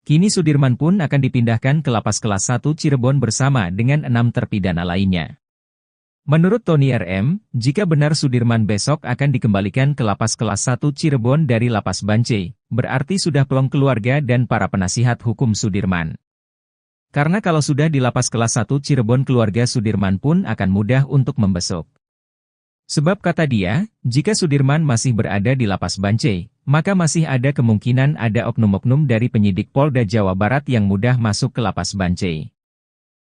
Kini Sudirman pun akan dipindahkan ke Lapas Kelas 1 Cirebon bersama dengan 6 terpidana lainnya. Menurut Tony RM, jika benar Sudirman besok akan dikembalikan ke Lapas Kelas 1 Cirebon dari Lapas Bancai, berarti sudah plong keluarga dan para penasihat hukum Sudirman. Karena kalau sudah di Lapas Kelas 1 Cirebon keluarga Sudirman pun akan mudah untuk membesuk. Sebab kata dia, jika Sudirman masih berada di Lapas Bancai, maka masih ada kemungkinan ada oknum-oknum dari penyidik Polda Jawa Barat yang mudah masuk ke Lapas Bancai.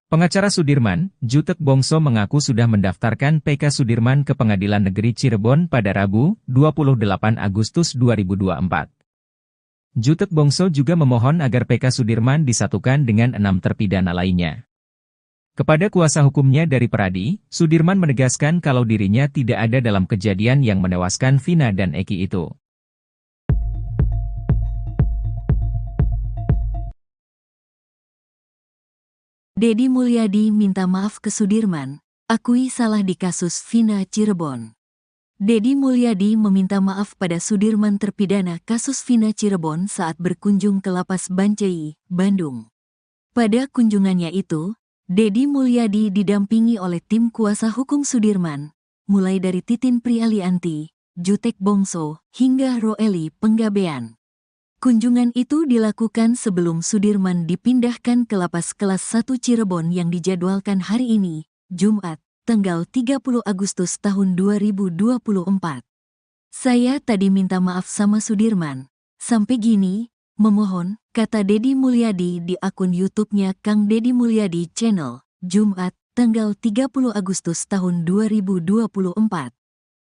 Pengacara Sudirman, Jutek Bongso mengaku sudah mendaftarkan PK Sudirman ke Pengadilan Negeri Cirebon pada Rabu, 28 Agustus 2024. Jutek Bongso juga memohon agar PK Sudirman disatukan dengan 6 terpidana lainnya. Kepada kuasa hukumnya dari Pradi, Sudirman menegaskan kalau dirinya tidak ada dalam kejadian yang menewaskan Vina dan Eki itu. Deddy Mulyadi minta maaf ke Sudirman, akui salah di kasus Vina Cirebon. Deddy Mulyadi meminta maaf pada Sudirman terpidana kasus Vina Cirebon saat berkunjung ke Lapas Bancai, Bandung. Pada kunjungannya itu, Deddy Mulyadi didampingi oleh tim kuasa hukum Sudirman, mulai dari Titin Prialianti, Jutek Bongso, hingga Roeli Penggabean. Kunjungan itu dilakukan sebelum Sudirman dipindahkan ke Lapas Kelas 1 Cirebon yang dijadwalkan hari ini, Jumat, tanggal 30 Agustus tahun 2024. Saya tadi minta maaf sama Sudirman. Sampai gini, memohon, kata Deddy Mulyadi di akun YouTube-nya Kang Deddy Mulyadi Channel, Jumat, tanggal 30 Agustus tahun 2024.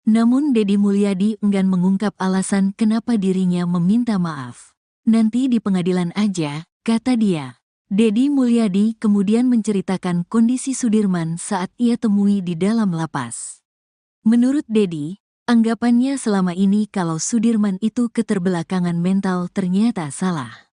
Namun Deddy Mulyadi enggan mengungkap alasan kenapa dirinya meminta maaf. Nanti di pengadilan aja, kata dia. Deddy Mulyadi kemudian menceritakan kondisi Sudirman saat ia temui di dalam lapas. Menurut Deddy, anggapannya selama ini kalau Sudirman itu keterbelakangan mental ternyata salah.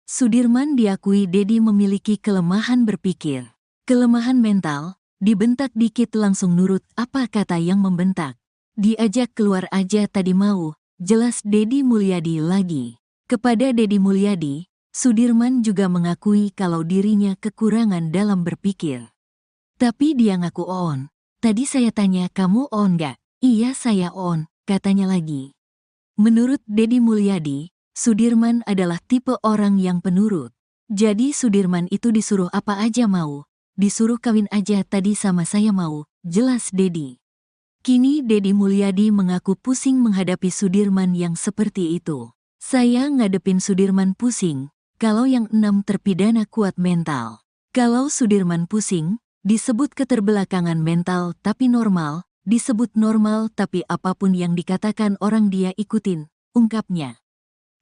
Sudirman diakui Deddy memiliki kelemahan berpikir. Kelemahan mental, dibentak dikit langsung nurut apa kata yang membentak. Diajak keluar aja tadi mau, jelas Deddy Mulyadi lagi. Kepada Deddy Mulyadi, Sudirman juga mengakui kalau dirinya kekurangan dalam berpikir. Tapi dia ngaku on. Tadi saya tanya kamu on gak? Iya saya on, katanya lagi. Menurut Deddy Mulyadi, Sudirman adalah tipe orang yang penurut. Jadi Sudirman itu disuruh apa aja mau. Disuruh kawin aja tadi sama saya mau, jelas Deddy. Kini Deddy Mulyadi mengaku pusing menghadapi Sudirman yang seperti itu. Saya ngadepin Sudirman pusing, kalau yang 6 terpidana kuat mental. Kalau Sudirman pusing, disebut keterbelakangan mental tapi normal, disebut normal tapi apapun yang dikatakan orang dia ikutin, ungkapnya.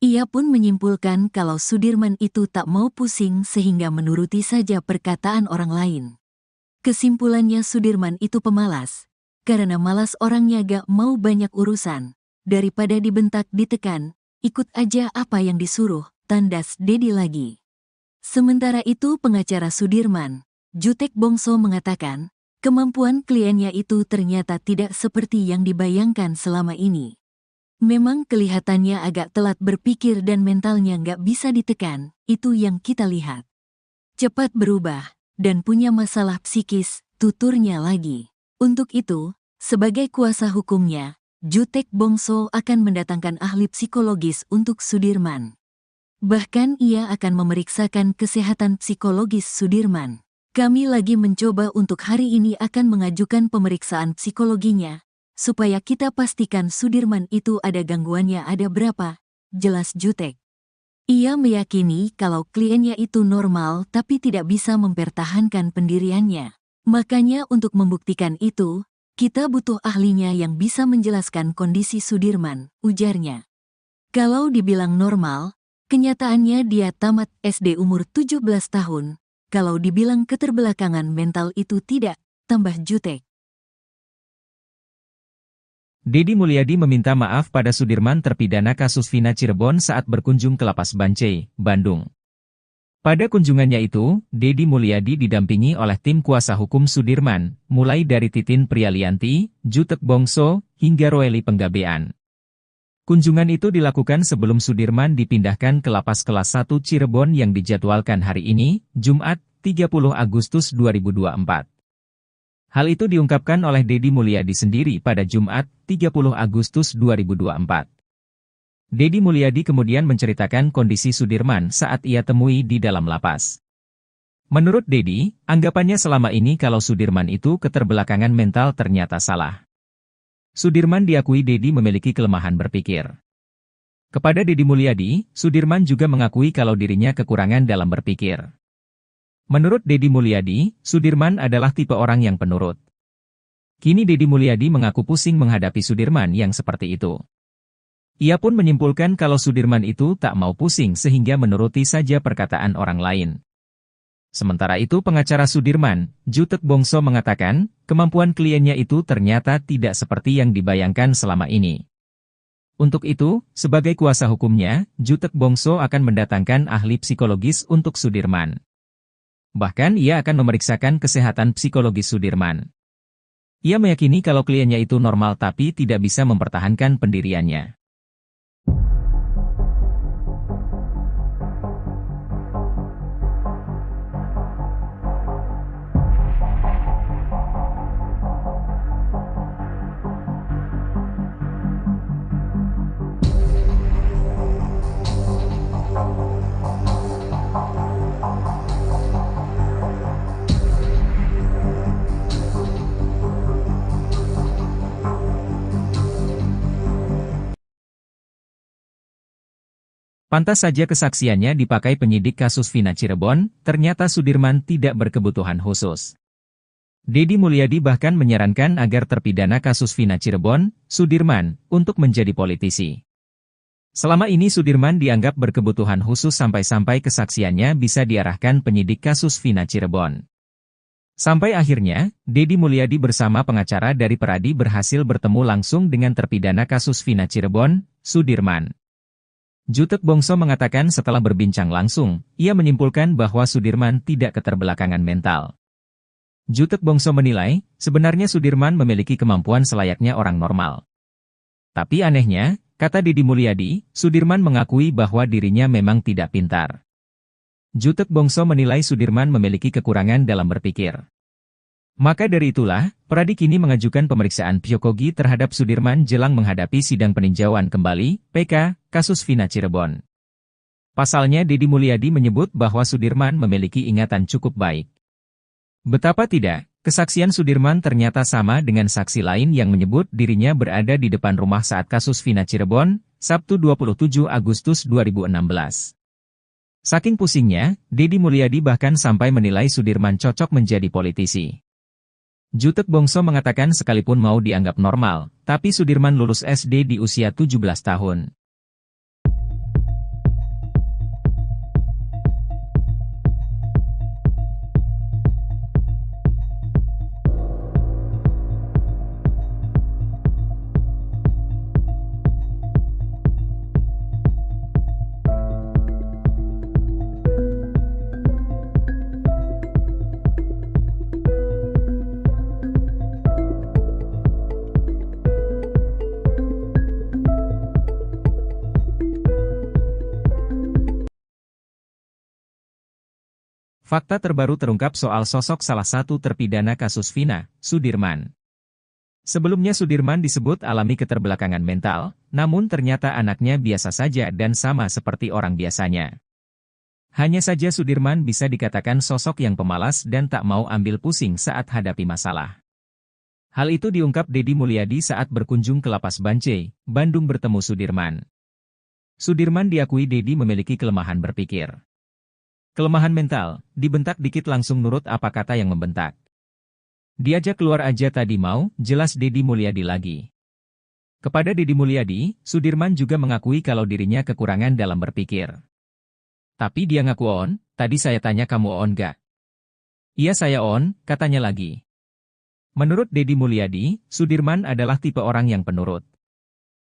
Ia pun menyimpulkan kalau Sudirman itu tak mau pusing sehingga menuruti saja perkataan orang lain. Kesimpulannya Sudirman itu pemalas. Karena malas orangnya gak mau banyak urusan, daripada dibentak ditekan, ikut aja apa yang disuruh, tandas Deddy lagi. Sementara itu pengacara Sudirman, Jutek Bongso mengatakan, kemampuan kliennya itu ternyata tidak seperti yang dibayangkan selama ini. Memang kelihatannya agak telat berpikir dan mentalnya gak bisa ditekan, itu yang kita lihat. Cepat berubah, dan punya masalah psikis, tuturnya lagi. Untuk itu, sebagai kuasa hukumnya, Jutek Bongso akan mendatangkan ahli psikologis untuk Sudirman. Bahkan ia akan memeriksakan kesehatan psikologis Sudirman. Kami lagi mencoba untuk hari ini akan mengajukan pemeriksaan psikologinya, supaya kita pastikan Sudirman itu ada gangguannya ada berapa, jelas Jutek. Ia meyakini kalau kliennya itu normal tapi tidak bisa mempertahankan pendiriannya. Makanya untuk membuktikan itu, kita butuh ahlinya yang bisa menjelaskan kondisi Sudirman, ujarnya. Kalau dibilang normal, kenyataannya dia tamat SD umur 17 tahun. Kalau dibilang keterbelakangan mental itu tidak, tambah Jutek. Deddy Mulyadi meminta maaf pada Sudirman terpidana kasus Vina Cirebon saat berkunjung ke Lapas Bancai, Bandung. Pada kunjungannya itu, Deddy Mulyadi didampingi oleh tim kuasa hukum Sudirman, mulai dari Titin Prialianti, Jutek Bongso, hingga Roeli Penggabean. Kunjungan itu dilakukan sebelum Sudirman dipindahkan ke Lapas Kelas 1 Cirebon yang dijadwalkan hari ini, Jumat, 30 Agustus 2024. Hal itu diungkapkan oleh Deddy Mulyadi sendiri pada Jumat, 30 Agustus 2024. Deddy Mulyadi kemudian menceritakan kondisi Sudirman saat ia temui di dalam lapas. Menurut Deddy, anggapannya selama ini kalau Sudirman itu keterbelakangan mental ternyata salah. Sudirman diakui Deddy memiliki kelemahan berpikir. Kepada Deddy Mulyadi, Sudirman juga mengakui kalau dirinya kekurangan dalam berpikir. Menurut Deddy Mulyadi, Sudirman adalah tipe orang yang penurut. Kini Deddy Mulyadi mengaku pusing menghadapi Sudirman yang seperti itu. Ia pun menyimpulkan kalau Sudirman itu tak mau pusing sehingga menuruti saja perkataan orang lain. Sementara itu pengacara Sudirman, Jutek Bongso mengatakan, kemampuan kliennya itu ternyata tidak seperti yang dibayangkan selama ini. Untuk itu, sebagai kuasa hukumnya, Jutek Bongso akan mendatangkan ahli psikologis untuk Sudirman. Bahkan ia akan memeriksakan kesehatan psikologis Sudirman. Ia meyakini kalau kliennya itu normal tapi tidak bisa mempertahankan pendiriannya. Pantas saja kesaksiannya dipakai penyidik kasus Vina Cirebon, ternyata Sudirman tidak berkebutuhan khusus. Deddy Mulyadi bahkan menyarankan agar terpidana kasus Vina Cirebon, Sudirman, untuk menjadi politisi. Selama ini Sudirman dianggap berkebutuhan khusus sampai-sampai kesaksiannya bisa diarahkan penyidik kasus Vina Cirebon. Sampai akhirnya, Deddy Mulyadi bersama pengacara dari Peradi berhasil bertemu langsung dengan terpidana kasus Vina Cirebon, Sudirman. Jutek Bongso mengatakan setelah berbincang langsung, ia menyimpulkan bahwa Sudirman tidak keterbelakangan mental. Jutek Bongso menilai, sebenarnya Sudirman memiliki kemampuan selayaknya orang normal. Tapi anehnya, kata Deddy Mulyadi, Sudirman mengakui bahwa dirinya memang tidak pintar. Jutek Bongso menilai Sudirman memiliki kekurangan dalam berpikir. Maka dari itulah, Peradi kini mengajukan pemeriksaan psikologi terhadap Sudirman jelang menghadapi sidang peninjauan kembali, PK, kasus Vina Cirebon. Pasalnya Deddy Mulyadi menyebut bahwa Sudirman memiliki ingatan cukup baik. Betapa tidak, kesaksian Sudirman ternyata sama dengan saksi lain yang menyebut dirinya berada di depan rumah saat kasus Vina Cirebon, Sabtu 27 Agustus 2016. Saking pusingnya, Deddy Mulyadi bahkan sampai menilai Sudirman cocok menjadi politisi. Jutek Bongso mengatakan sekalipun mau dianggap normal, tapi Sudirman lulus SD di usia 17 tahun. Fakta terbaru terungkap soal sosok salah satu terpidana kasus Vina, Sudirman. Sebelumnya Sudirman disebut alami keterbelakangan mental, namun ternyata anaknya biasa saja dan sama seperti orang biasanya. Hanya saja Sudirman bisa dikatakan sosok yang pemalas dan tak mau ambil pusing saat hadapi masalah. Hal itu diungkap Deddy Mulyadi saat berkunjung ke Lapas Bancai, Bandung bertemu Sudirman. Sudirman diakui Deddy memiliki kelemahan berpikir. Kelemahan mental, dibentak dikit langsung nurut apa kata yang membentak. Diajak keluar aja tadi mau, jelas Deddy Mulyadi lagi. Kepada Deddy Mulyadi, Sudirman juga mengakui kalau dirinya kekurangan dalam berpikir. Tapi dia ngaku on, tadi saya tanya kamu on gak? Iya saya on, katanya lagi. Menurut Deddy Mulyadi, Sudirman adalah tipe orang yang penurut.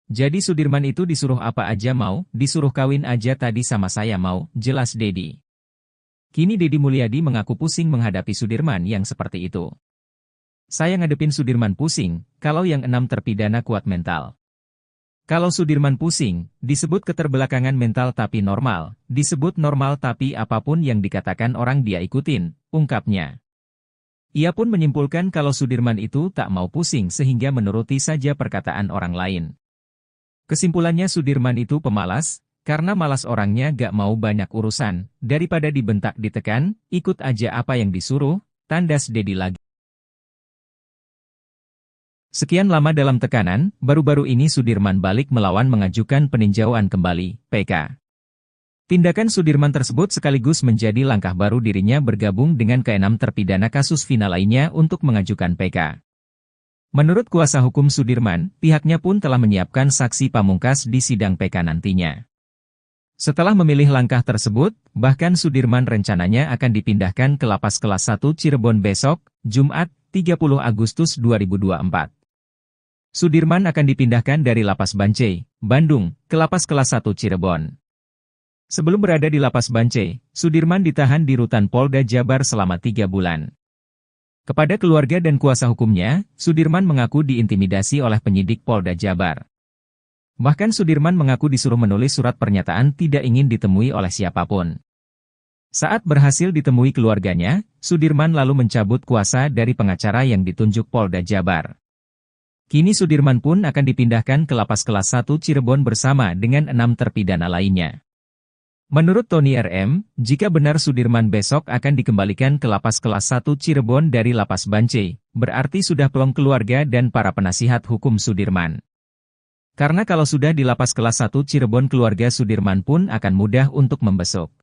Jadi Sudirman itu disuruh apa aja mau, disuruh kawin aja tadi sama saya mau, jelas Deddy. Kini Deddy Mulyadi mengaku pusing menghadapi Sudirman yang seperti itu. Saya ngadepin Sudirman pusing, kalau yang 6 terpidana kuat mental. Kalau Sudirman pusing, disebut keterbelakangan mental tapi normal, disebut normal tapi apapun yang dikatakan orang dia ikutin, ungkapnya. Ia pun menyimpulkan kalau Sudirman itu tak mau pusing sehingga menuruti saja perkataan orang lain. Kesimpulannya Sudirman itu pemalas, karena malas orangnya gak mau banyak urusan, daripada dibentak ditekan, ikut aja apa yang disuruh, tandas Deddy lagi. Sekian lama dalam tekanan, baru-baru ini Sudirman balik melawan mengajukan peninjauan kembali, PK. Tindakan Sudirman tersebut sekaligus menjadi langkah baru dirinya bergabung dengan ke-6 terpidana kasus Vina lainnya untuk mengajukan PK. Menurut kuasa hukum Sudirman, pihaknya pun telah menyiapkan saksi pamungkas di sidang PK nantinya. Setelah memilih langkah tersebut, bahkan Sudirman rencananya akan dipindahkan ke Lapas Kelas 1 Cirebon besok, Jumat, 30 Agustus 2024. Sudirman akan dipindahkan dari Lapas Bancai, Bandung, ke Lapas Kelas 1 Cirebon. Sebelum berada di lapas Bancai, Sudirman ditahan di rutan Polda Jabar selama 3 bulan. Kepada keluarga dan kuasa hukumnya, Sudirman mengaku diintimidasi oleh penyidik Polda Jabar. Bahkan Sudirman mengaku disuruh menulis surat pernyataan tidak ingin ditemui oleh siapapun. Saat berhasil ditemui keluarganya, Sudirman lalu mencabut kuasa dari pengacara yang ditunjuk Polda Jabar. Kini Sudirman pun akan dipindahkan ke lapas kelas 1 Cirebon bersama dengan 6 terpidana lainnya. Menurut Tony RM, jika benar Sudirman besok akan dikembalikan ke lapas kelas 1 Cirebon dari lapas Bancai, berarti sudah plong keluarga dan para penasihat hukum Sudirman. Karena kalau sudah di lapas kelas 1 Cirebon keluarga Sudirman pun akan mudah untuk membesuk.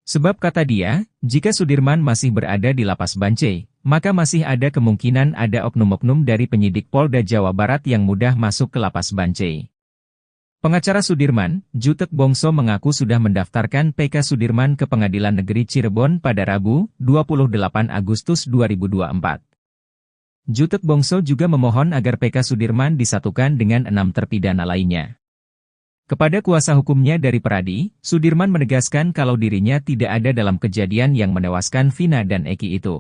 Sebab kata dia, jika Sudirman masih berada di lapas Bancai, maka masih ada kemungkinan ada oknum-oknum dari penyidik Polda Jawa Barat yang mudah masuk ke lapas Bancai. Pengacara Sudirman, Jutek Bongso mengaku sudah mendaftarkan PK Sudirman ke Pengadilan Negeri Cirebon pada Rabu, 28 Agustus 2024. Jutek Bongso juga memohon agar PK Sudirman disatukan dengan 6 terpidana lainnya. Kepada kuasa hukumnya dari Peradi, Sudirman menegaskan kalau dirinya tidak ada dalam kejadian yang menewaskan Vina dan Eki itu.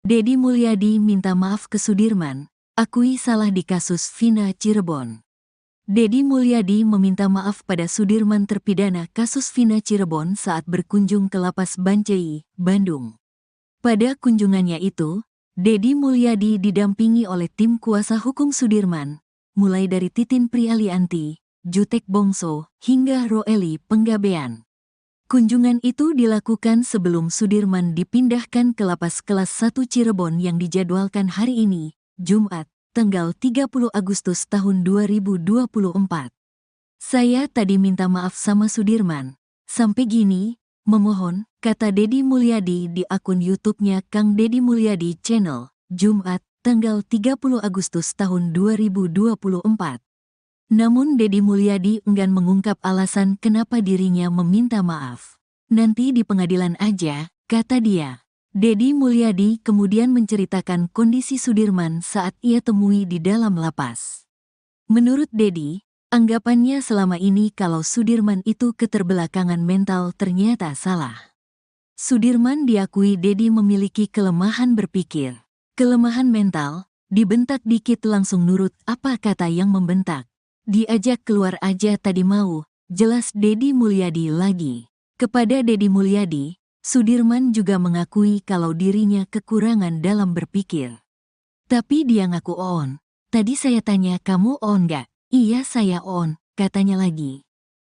Deddy Mulyadi minta maaf ke Sudirman, akui salah di kasus Vina Cirebon. Deddy Mulyadi meminta maaf pada Sudirman terpidana kasus Vina Cirebon saat berkunjung ke lapas Bancai, Bandung. Pada kunjungannya itu, Deddy Mulyadi didampingi oleh tim kuasa hukum Sudirman, mulai dari Titin Prialianti, Jutek Bongso, hingga Roeli Penggabean. Kunjungan itu dilakukan sebelum Sudirman dipindahkan ke lapas kelas 1 Cirebon yang dijadwalkan hari ini, Jumat, tanggal 30 Agustus tahun 2024. Saya tadi minta maaf sama Sudirman. Sampai gini, memohon, kata Deddy Mulyadi di akun YouTube-nya Kang Deddy Mulyadi Channel, Jumat, tanggal 30 Agustus tahun 2024. Namun Deddy Mulyadi enggan mengungkap alasan kenapa dirinya meminta maaf. Nanti di pengadilan aja, kata dia. Deddy Mulyadi kemudian menceritakan kondisi Sudirman saat ia temui di dalam lapas. Menurut Deddy, anggapannya selama ini kalau Sudirman itu keterbelakangan mental ternyata salah. Sudirman diakui Deddy memiliki kelemahan berpikir. Kelemahan mental, dibentak dikit langsung nurut apa kata yang membentak. Diajak keluar aja tadi mau, jelas Deddy Mulyadi lagi. Kepada Deddy Mulyadi, Sudirman juga mengakui kalau dirinya kekurangan dalam berpikir. Tapi dia ngaku on. Tadi saya tanya kamu on gak? Iya saya on, katanya lagi.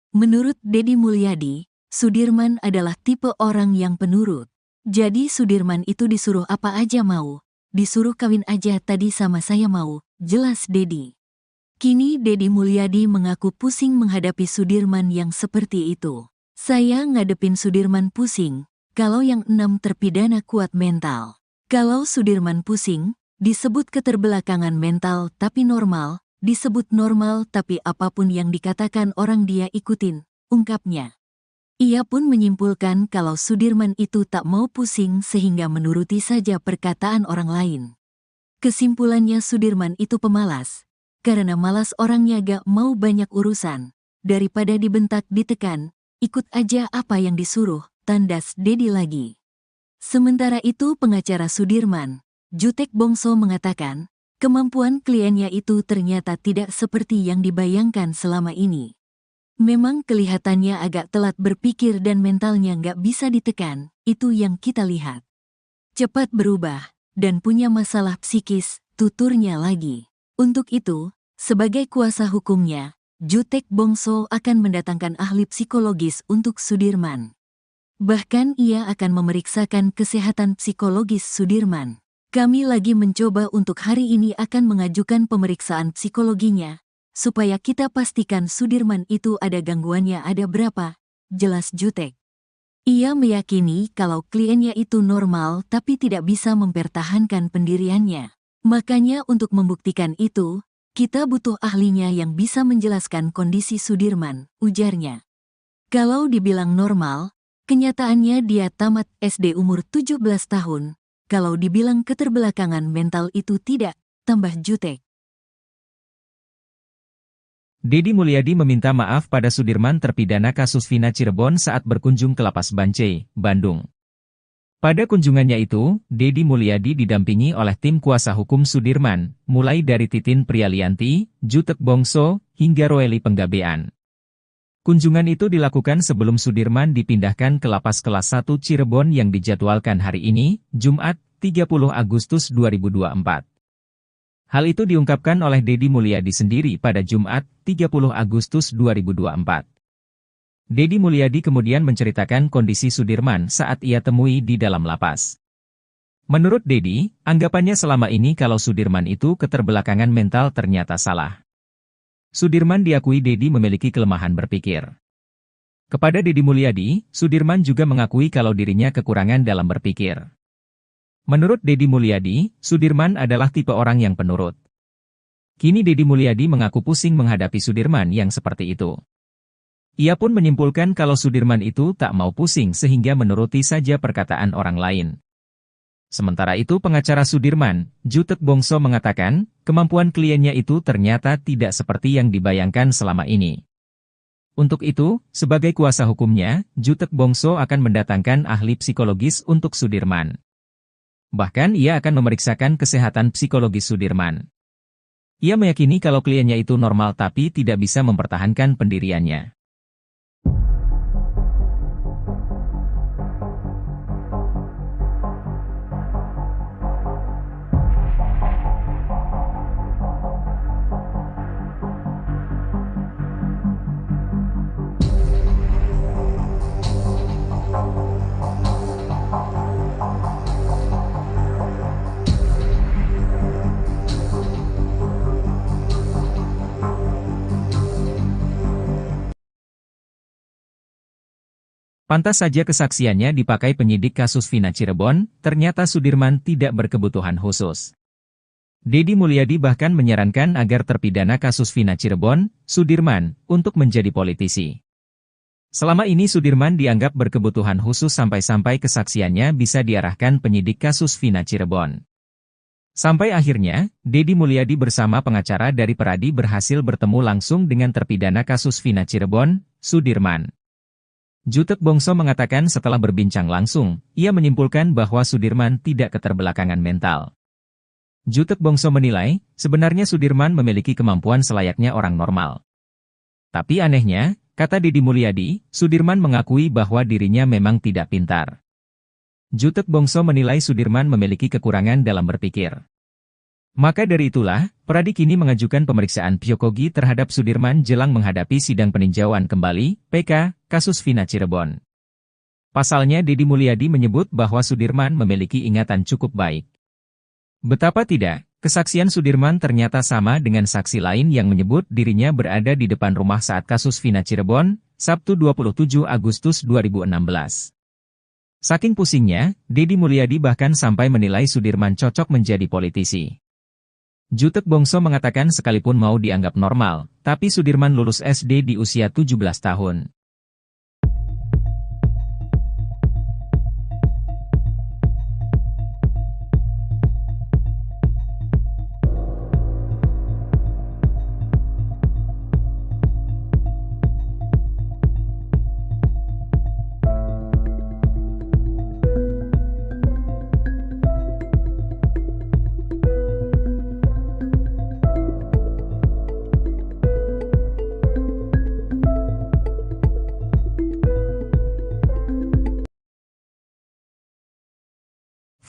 Menurut Deddy Mulyadi, Sudirman adalah tipe orang yang penurut. Jadi Sudirman itu disuruh apa aja mau. Disuruh kawin aja tadi sama saya mau, jelas Deddy. Kini Deddy Mulyadi mengaku pusing menghadapi Sudirman yang seperti itu. Saya ngadepin Sudirman pusing, kalau yang 6 terpidana kuat mental. Kalau Sudirman pusing, disebut keterbelakangan mental tapi normal, disebut normal tapi apapun yang dikatakan orang dia ikutin, ungkapnya. Ia pun menyimpulkan kalau Sudirman itu tak mau pusing sehingga menuruti saja perkataan orang lain. Kesimpulannya Sudirman itu pemalas. Karena malas orangnya gak mau banyak urusan. Daripada dibentak ditekan, ikut aja apa yang disuruh, tandas Deddy lagi. Sementara itu pengacara Sudirman, Jutek Bongso mengatakan, kemampuan kliennya itu ternyata tidak seperti yang dibayangkan selama ini. Memang kelihatannya agak telat berpikir dan mentalnya gak bisa ditekan, itu yang kita lihat. Cepat berubah, dan punya masalah psikis, tuturnya lagi. Untuk itu, sebagai kuasa hukumnya, Jutek Bongso akan mendatangkan ahli psikologis untuk Sudirman. Bahkan ia akan memeriksakan kesehatan psikologis Sudirman. Kami lagi mencoba untuk hari ini akan mengajukan pemeriksaan psikologinya, supaya kita pastikan Sudirman itu ada gangguannya ada berapa, jelas Jutek. Ia meyakini kalau kliennya itu normal tapi tidak bisa mempertahankan pendiriannya. Makanya untuk membuktikan itu, kita butuh ahlinya yang bisa menjelaskan kondisi Sudirman, ujarnya. Kalau dibilang normal, kenyataannya dia tamat SD umur 17 tahun. Kalau dibilang keterbelakangan mental itu tidak, tambah Jutek. Deddy Mulyadi meminta maaf pada Sudirman terpidana kasus Vina Cirebon saat berkunjung ke Lapas Bancai, Bandung. Pada kunjungannya itu, Deddy Mulyadi didampingi oleh tim kuasa hukum Sudirman, mulai dari Titin Prialianti, Jutek Bongso, hingga Roeli Penggabean. Kunjungan itu dilakukan sebelum Sudirman dipindahkan ke Lapas Kelas 1 Cirebon yang dijadwalkan hari ini, Jumat, 30 Agustus 2024. Hal itu diungkapkan oleh Deddy Mulyadi sendiri pada Jumat, 30 Agustus 2024. Deddy Mulyadi kemudian menceritakan kondisi Sudirman saat ia temui di dalam lapas. Menurut Deddy, anggapannya selama ini kalau Sudirman itu keterbelakangan mental ternyata salah. Sudirman diakui Deddy memiliki kelemahan berpikir. Kepada Deddy Mulyadi, Sudirman juga mengakui kalau dirinya kekurangan dalam berpikir. Menurut Deddy Mulyadi, Sudirman adalah tipe orang yang penurut. Kini Deddy Mulyadi mengaku pusing menghadapi Sudirman yang seperti itu. Ia pun menyimpulkan kalau Sudirman itu tak mau pusing sehingga menuruti saja perkataan orang lain. Sementara itu pengacara Sudirman, Jutek Bongso mengatakan, kemampuan kliennya itu ternyata tidak seperti yang dibayangkan selama ini. Untuk itu, sebagai kuasa hukumnya, Jutek Bongso akan mendatangkan ahli psikologis untuk Sudirman. Bahkan ia akan memeriksakan kesehatan psikologis Sudirman. Ia meyakini kalau kliennya itu normal tapi tidak bisa mempertahankan pendiriannya. Pantas saja kesaksiannya dipakai penyidik kasus Vina Cirebon, ternyata Sudirman tidak berkebutuhan khusus. Deddy Mulyadi bahkan menyarankan agar terpidana kasus Vina Cirebon, Sudirman, untuk menjadi politisi. Selama ini Sudirman dianggap berkebutuhan khusus sampai-sampai kesaksiannya bisa diarahkan penyidik kasus Vina Cirebon. Sampai akhirnya, Deddy Mulyadi bersama pengacara dari Peradi berhasil bertemu langsung dengan terpidana kasus Vina Cirebon, Sudirman. Jutek Bongso mengatakan setelah berbincang langsung, ia menyimpulkan bahwa Sudirman tidak keterbelakangan mental. Jutek Bongso menilai, sebenarnya Sudirman memiliki kemampuan selayaknya orang normal. Tapi anehnya, kata Deddy Mulyadi, Sudirman mengakui bahwa dirinya memang tidak pintar. Jutek Bongso menilai Sudirman memiliki kekurangan dalam berpikir. Maka dari itulah, Peradi kini mengajukan pemeriksaan psikogi terhadap Sudirman jelang menghadapi sidang peninjauan kembali, PK, kasus Vina Cirebon. Pasalnya Deddy Mulyadi menyebut bahwa Sudirman memiliki ingatan cukup baik. Betapa tidak, kesaksian Sudirman ternyata sama dengan saksi lain yang menyebut dirinya berada di depan rumah saat kasus Vina Cirebon, Sabtu 27 Agustus 2016. Saking pusingnya, Deddy Mulyadi bahkan sampai menilai Sudirman cocok menjadi politisi. Jutek Bongso mengatakan sekalipun mau dianggap normal, tapi Sudirman lulus SD di usia 17 tahun.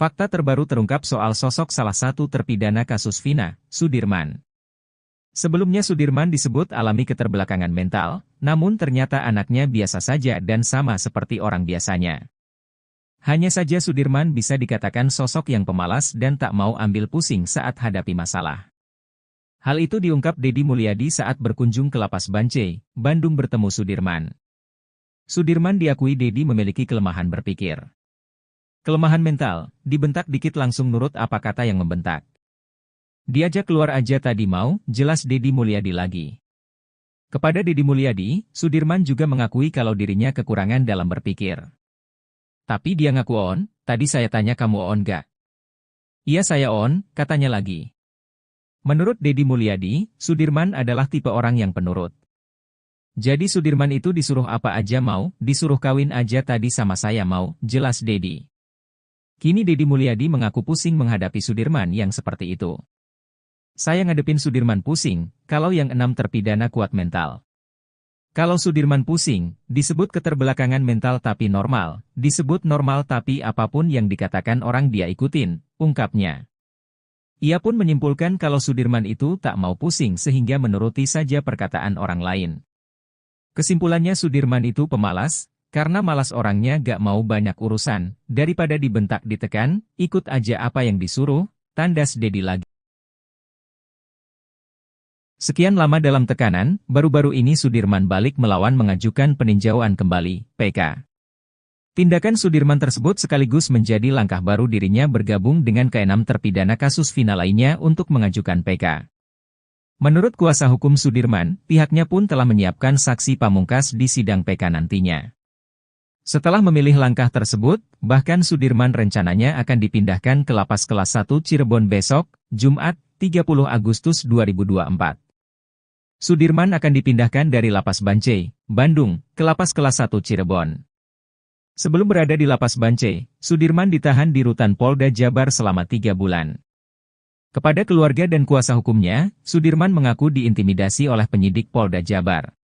Fakta terbaru terungkap soal sosok salah satu terpidana kasus Vina, Sudirman. Sebelumnya Sudirman disebut alami keterbelakangan mental, namun ternyata anaknya biasa saja dan sama seperti orang biasanya. Hanya saja Sudirman bisa dikatakan sosok yang pemalas dan tak mau ambil pusing saat hadapi masalah. Hal itu diungkap Deddy Mulyadi saat berkunjung ke Lapas Bancai, Bandung bertemu Sudirman. Sudirman diakui Deddy memiliki kelemahan berpikir. Kelemahan mental, dibentak dikit langsung nurut apa kata yang membentak. Diajak keluar aja tadi mau, jelas Deddy Mulyadi lagi. Kepada Deddy Mulyadi, Sudirman juga mengakui kalau dirinya kekurangan dalam berpikir. Tapi dia ngaku on, tadi saya tanya kamu on gak? Iya saya on, katanya lagi. Menurut Deddy Mulyadi, Sudirman adalah tipe orang yang penurut. Jadi Sudirman itu disuruh apa aja mau, disuruh kawin aja tadi sama saya mau, jelas Deddy. Kini Deddy Mulyadi mengaku pusing menghadapi Sudirman yang seperti itu. Saya ngadepin Sudirman pusing, kalau yang 6 terpidana kuat mental. Kalau Sudirman pusing, disebut keterbelakangan mental tapi normal, disebut normal tapi apapun yang dikatakan orang dia ikutin, ungkapnya. Ia pun menyimpulkan kalau Sudirman itu tak mau pusing sehingga menuruti saja perkataan orang lain. Kesimpulannya Sudirman itu pemalas, karena malas orangnya gak mau banyak urusan, daripada dibentak ditekan, ikut aja apa yang disuruh, tandas Deddy lagi. Sekian lama dalam tekanan, baru-baru ini Sudirman balik melawan mengajukan peninjauan kembali, PK. Tindakan Sudirman tersebut sekaligus menjadi langkah baru dirinya bergabung dengan ke-6 terpidana kasus Vina lainnya untuk mengajukan PK. Menurut kuasa hukum Sudirman, pihaknya pun telah menyiapkan saksi pamungkas di sidang PK nantinya. Setelah memilih langkah tersebut, bahkan Sudirman rencananya akan dipindahkan ke Lapas Kelas 1 Cirebon besok, Jumat, 30 Agustus 2024. Sudirman akan dipindahkan dari Lapas Bancai, Bandung, ke Lapas Kelas 1 Cirebon. Sebelum berada di Lapas Bancai, Sudirman ditahan di Rutan Polda Jabar selama 3 bulan. Kepada keluarga dan kuasa hukumnya, Sudirman mengaku diintimidasi oleh penyidik Polda Jabar.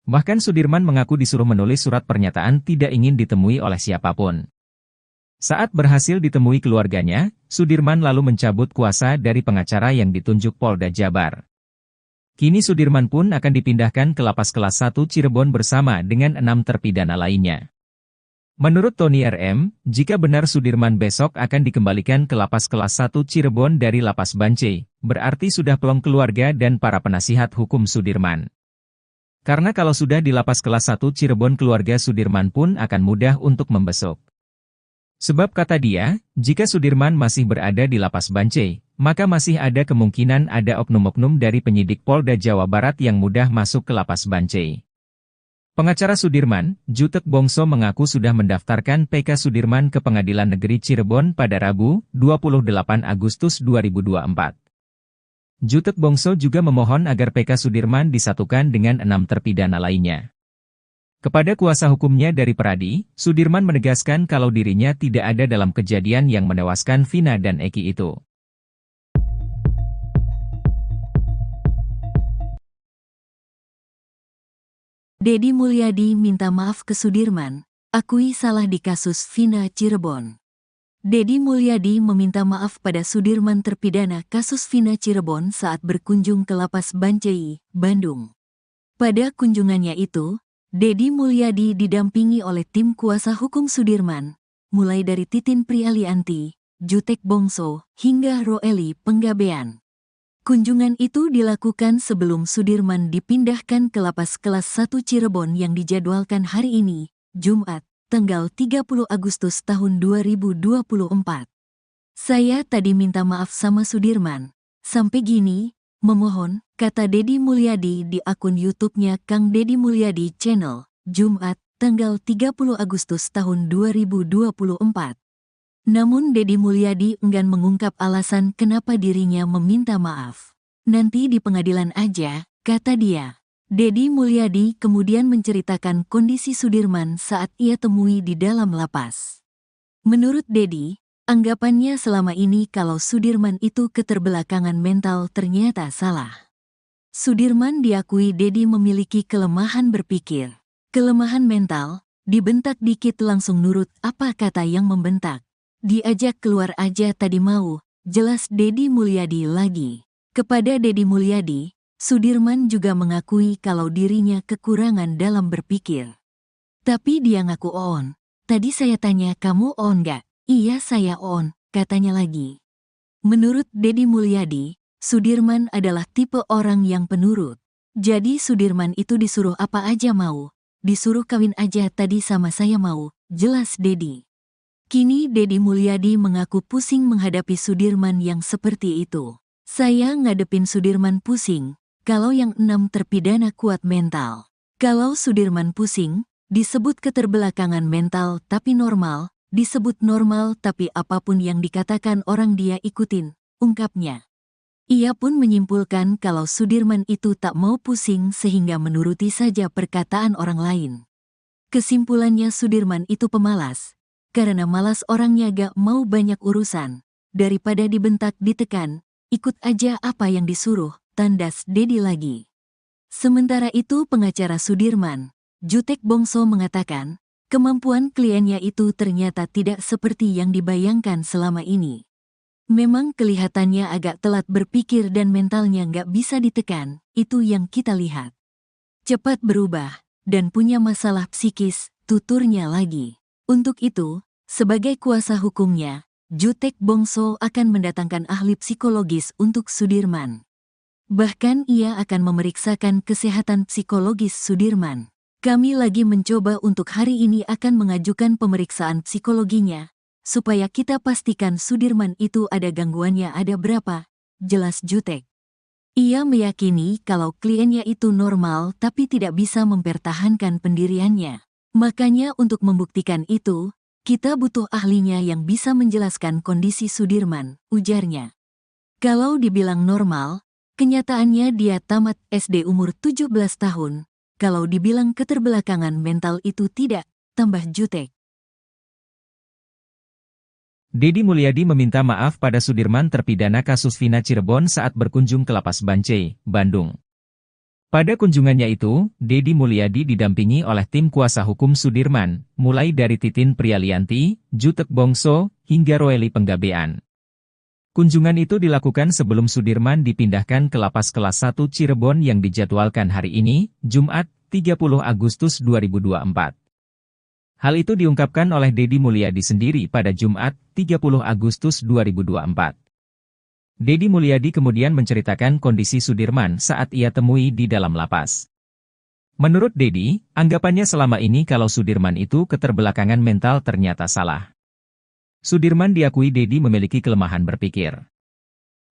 Bahkan Sudirman mengaku disuruh menulis surat pernyataan tidak ingin ditemui oleh siapapun. Saat berhasil ditemui keluarganya, Sudirman lalu mencabut kuasa dari pengacara yang ditunjuk Polda Jabar. Kini Sudirman pun akan dipindahkan ke Lapas Kelas 1 Cirebon bersama dengan 6 terpidana lainnya. Menurut Tony RM, jika benar Sudirman besok akan dikembalikan ke Lapas Kelas 1 Cirebon dari Lapas Bancai, berarti sudah plong keluarga dan para penasihat hukum Sudirman. Karena kalau sudah di Lapas Kelas 1 Cirebon keluarga Sudirman pun akan mudah untuk membesuk. Sebab kata dia, jika Sudirman masih berada di Lapas Bancai, maka masih ada kemungkinan ada oknum-oknum dari penyidik Polda Jawa Barat yang mudah masuk ke Lapas Bancai. Pengacara Sudirman, Jutek Bongso mengaku sudah mendaftarkan PK Sudirman ke Pengadilan Negeri Cirebon pada Rabu, 28 Agustus 2024. Jutek Bongso juga memohon agar PK Sudirman disatukan dengan 6 terpidana lainnya. Kepada kuasa hukumnya dari Peradi, Sudirman menegaskan kalau dirinya tidak ada dalam kejadian yang menewaskan Vina dan Eki itu. Deddy Mulyadi minta maaf ke Sudirman, akui salah di kasus Vina Cirebon. Deddy Mulyadi meminta maaf pada Sudirman terpidana kasus Vina Cirebon saat berkunjung ke Lapas Bancai, Bandung. Pada kunjungannya itu, Deddy Mulyadi didampingi oleh tim kuasa hukum Sudirman, mulai dari Titin Prialianti, Jutek Bongso, hingga Roeli Penggabean. Kunjungan itu dilakukan sebelum Sudirman dipindahkan ke Lapas Kelas 1 Cirebon yang dijadwalkan hari ini, Jumat, tanggal 30 Agustus tahun 2024. Saya tadi minta maaf sama Sudirman. Sampai gini, memohon, kata Deddy Mulyadi di akun YouTube-nya Kang Deddy Mulyadi Channel, Jumat, tanggal 30 Agustus tahun 2024. Namun Deddy Mulyadi enggan mengungkap alasan kenapa dirinya meminta maaf. Nanti di pengadilan aja, kata dia. Deddy Mulyadi kemudian menceritakan kondisi Sudirman saat ia temui di dalam lapas. Menurut Deddy, anggapannya selama ini kalau Sudirman itu keterbelakangan mental ternyata salah. Sudirman diakui Deddy memiliki kelemahan berpikir. Kelemahan mental, dibentak dikit langsung nurut apa kata yang membentak. Diajak keluar aja tadi mau, jelas Deddy Mulyadi lagi. Kepada Deddy Mulyadi, Sudirman juga mengakui kalau dirinya kekurangan dalam berpikir. Tapi dia ngaku on. Tadi saya tanya kamu on gak? Iya saya on, katanya lagi. Menurut Deddy Mulyadi, Sudirman adalah tipe orang yang penurut. Jadi Sudirman itu disuruh apa aja mau. Disuruh kawin aja tadi sama saya mau, jelas Deddy. Kini Deddy Mulyadi mengaku pusing menghadapi Sudirman yang seperti itu. Saya ngadepin Sudirman pusing, kalau yang 6 terpidana kuat mental. Kalau Sudirman pusing, disebut keterbelakangan mental tapi normal, disebut normal tapi apapun yang dikatakan orang dia ikutin, ungkapnya. Ia pun menyimpulkan kalau Sudirman itu tak mau pusing sehingga menuruti saja perkataan orang lain. Kesimpulannya Sudirman itu pemalas, karena malas orangnya gak mau banyak urusan. Daripada dibentak ditekan, ikut aja apa yang disuruh, tandas Dedi lagi. Sementara itu pengacara Sudirman, Jutek Bongso mengatakan, kemampuan kliennya itu ternyata tidak seperti yang dibayangkan selama ini. Memang kelihatannya agak telat berpikir dan mentalnya nggak bisa ditekan, itu yang kita lihat. Cepat berubah, dan punya masalah psikis, tuturnya lagi. Untuk itu, sebagai kuasa hukumnya, Jutek Bongso akan mendatangkan ahli psikologis untuk Sudirman. Bahkan ia akan memeriksakan kesehatan psikologis Sudirman. Kami lagi mencoba untuk hari ini akan mengajukan pemeriksaan psikologinya, supaya kita pastikan Sudirman itu ada gangguannya ada berapa, jelas Jutek. Ia meyakini kalau kliennya itu normal tapi tidak bisa mempertahankan pendiriannya. Makanya untuk membuktikan itu, kita butuh ahlinya yang bisa menjelaskan kondisi Sudirman, ujarnya. Kalau dibilang normal, kenyataannya dia tamat SD umur 17 tahun. Kalau dibilang keterbelakangan mental itu tidak, tambah Jutek. Dedi Mulyadi meminta maaf pada Sudirman terpidana kasus Vina Cirebon saat berkunjung ke Lapas Bancai, Bandung. Pada kunjungannya itu, Dedi Mulyadi didampingi oleh tim kuasa hukum Sudirman, mulai dari Titin Prialianti, Jutek Bongso, hingga Roeli Penggabean. Kunjungan itu dilakukan sebelum Sudirman dipindahkan ke Lapas Kelas 1 Cirebon yang dijadwalkan hari ini, Jumat, 30 Agustus 2024. Hal itu diungkapkan oleh Dedi Mulyadi sendiri pada Jumat, 30 Agustus 2024. Dedi Mulyadi kemudian menceritakan kondisi Sudirman saat ia temui di dalam lapas. Menurut Dedi, anggapannya selama ini kalau Sudirman itu keterbelakangan mental ternyata salah. Sudirman diakui Dedi memiliki kelemahan berpikir.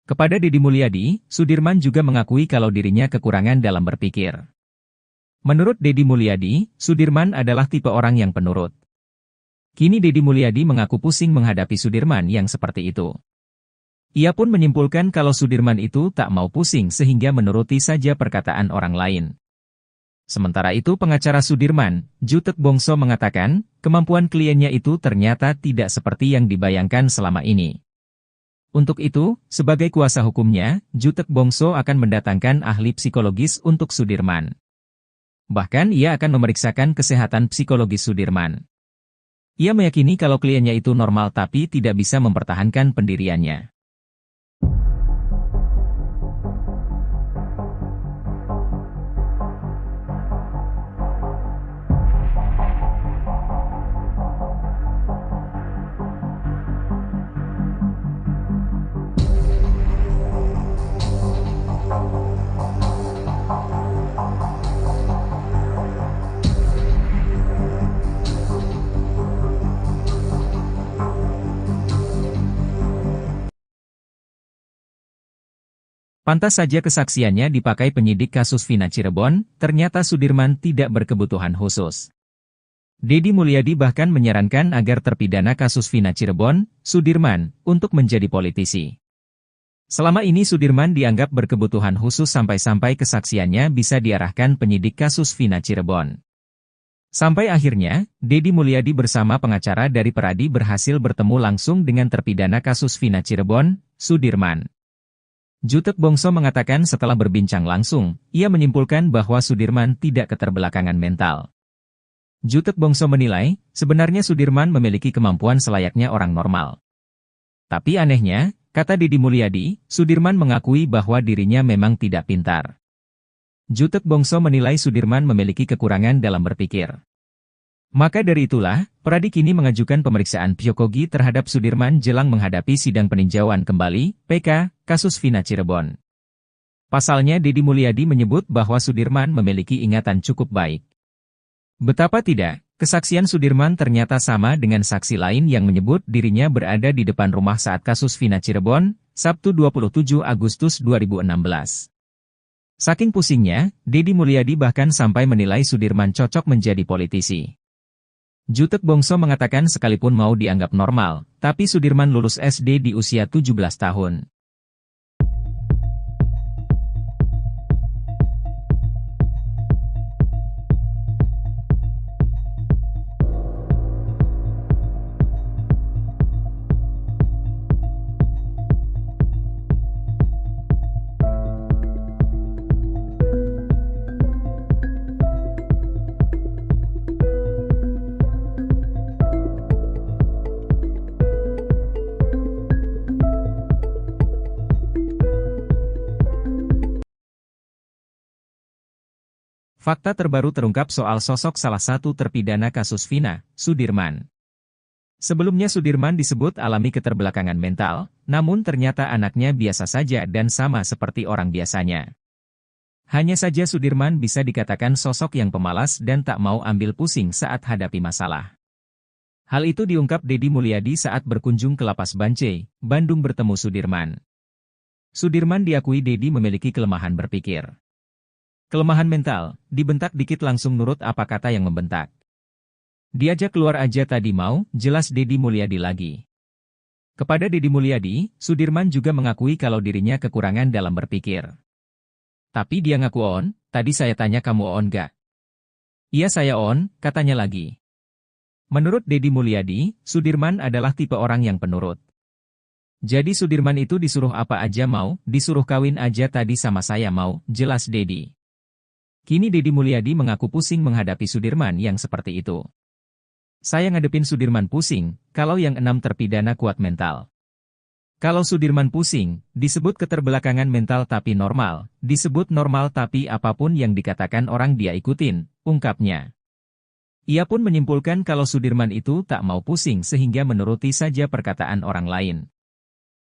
Kepada Dedi Mulyadi, Sudirman juga mengakui kalau dirinya kekurangan dalam berpikir. Menurut Dedi Mulyadi, Sudirman adalah tipe orang yang penurut. Kini Dedi Mulyadi mengaku pusing menghadapi Sudirman yang seperti itu. Ia pun menyimpulkan kalau Sudirman itu tak mau pusing sehingga menuruti saja perkataan orang lain. Sementara itu pengacara Sudirman, Jutek Bongso mengatakan, kemampuan kliennya itu ternyata tidak seperti yang dibayangkan selama ini. Untuk itu, sebagai kuasa hukumnya, Jutek Bongso akan mendatangkan ahli psikologis untuk Sudirman. Bahkan ia akan memeriksakan kesehatan psikologis Sudirman. Ia meyakini kalau kliennya itu normal tapi tidak bisa mempertahankan pendiriannya. Pantas saja kesaksiannya dipakai penyidik kasus Vina Cirebon, ternyata Sudirman tidak berkebutuhan khusus. Dedi Mulyadi bahkan menyarankan agar terpidana kasus Vina Cirebon, Sudirman, untuk menjadi politisi. Selama ini Sudirman dianggap berkebutuhan khusus sampai-sampai kesaksiannya bisa diarahkan penyidik kasus Vina Cirebon. Sampai akhirnya, Dedi Mulyadi bersama pengacara dari Peradi berhasil bertemu langsung dengan terpidana kasus Vina Cirebon, Sudirman. Jutek Bongso mengatakan setelah berbincang langsung, ia menyimpulkan bahwa Sudirman tidak keterbelakangan mental. Jutek Bongso menilai, sebenarnya Sudirman memiliki kemampuan selayaknya orang normal. Tapi anehnya, kata Dedi Mulyadi, Sudirman mengakui bahwa dirinya memang tidak pintar. Jutek Bongso menilai Sudirman memiliki kekurangan dalam berpikir. Maka dari itulah, Peradi kini mengajukan pemeriksaan psikologi terhadap Sudirman jelang menghadapi sidang peninjauan kembali, PK, kasus Vina Cirebon. Pasalnya Dedi Mulyadi menyebut bahwa Sudirman memiliki ingatan cukup baik. Betapa tidak, kesaksian Sudirman ternyata sama dengan saksi lain yang menyebut dirinya berada di depan rumah saat kasus Vina Cirebon, Sabtu 27 Agustus 2016. Saking pusingnya, Dedi Mulyadi bahkan sampai menilai Sudirman cocok menjadi politisi. Jutek Bongso mengatakan sekalipun mau dianggap normal, tapi Sudirman lulus SD di usia 17 tahun. Fakta terbaru terungkap soal sosok salah satu terpidana kasus Vina, Sudirman. Sebelumnya Sudirman disebut alami keterbelakangan mental, namun ternyata anaknya biasa saja dan sama seperti orang biasanya. Hanya saja Sudirman bisa dikatakan sosok yang pemalas dan tak mau ambil pusing saat hadapi masalah. Hal itu diungkap Deddy Mulyadi saat berkunjung ke Lapas Bancai, Bandung bertemu Sudirman. Sudirman diakui Deddy memiliki kelemahan berpikir. Kelemahan mental, dibentak dikit langsung nurut apa kata yang membentak. Diajak keluar aja tadi mau, jelas Deddy Mulyadi lagi. Kepada Deddy Mulyadi, Sudirman juga mengakui kalau dirinya kekurangan dalam berpikir. Tapi dia ngaku on, tadi saya tanya kamu on gak? Iya saya on, katanya lagi. Menurut Deddy Mulyadi, Sudirman adalah tipe orang yang penurut. Jadi Sudirman itu disuruh apa aja mau, disuruh kawin aja tadi sama saya mau, jelas Deddy. Kini Deddy Mulyadi mengaku pusing menghadapi Sudirman yang seperti itu. Saya ngadepin Sudirman pusing, kalau yang 6 terpidana kuat mental. Kalau Sudirman pusing, disebut keterbelakangan mental tapi normal, disebut normal tapi apapun yang dikatakan orang dia ikutin, ungkapnya. Ia pun menyimpulkan kalau Sudirman itu tak mau pusing sehingga menuruti saja perkataan orang lain.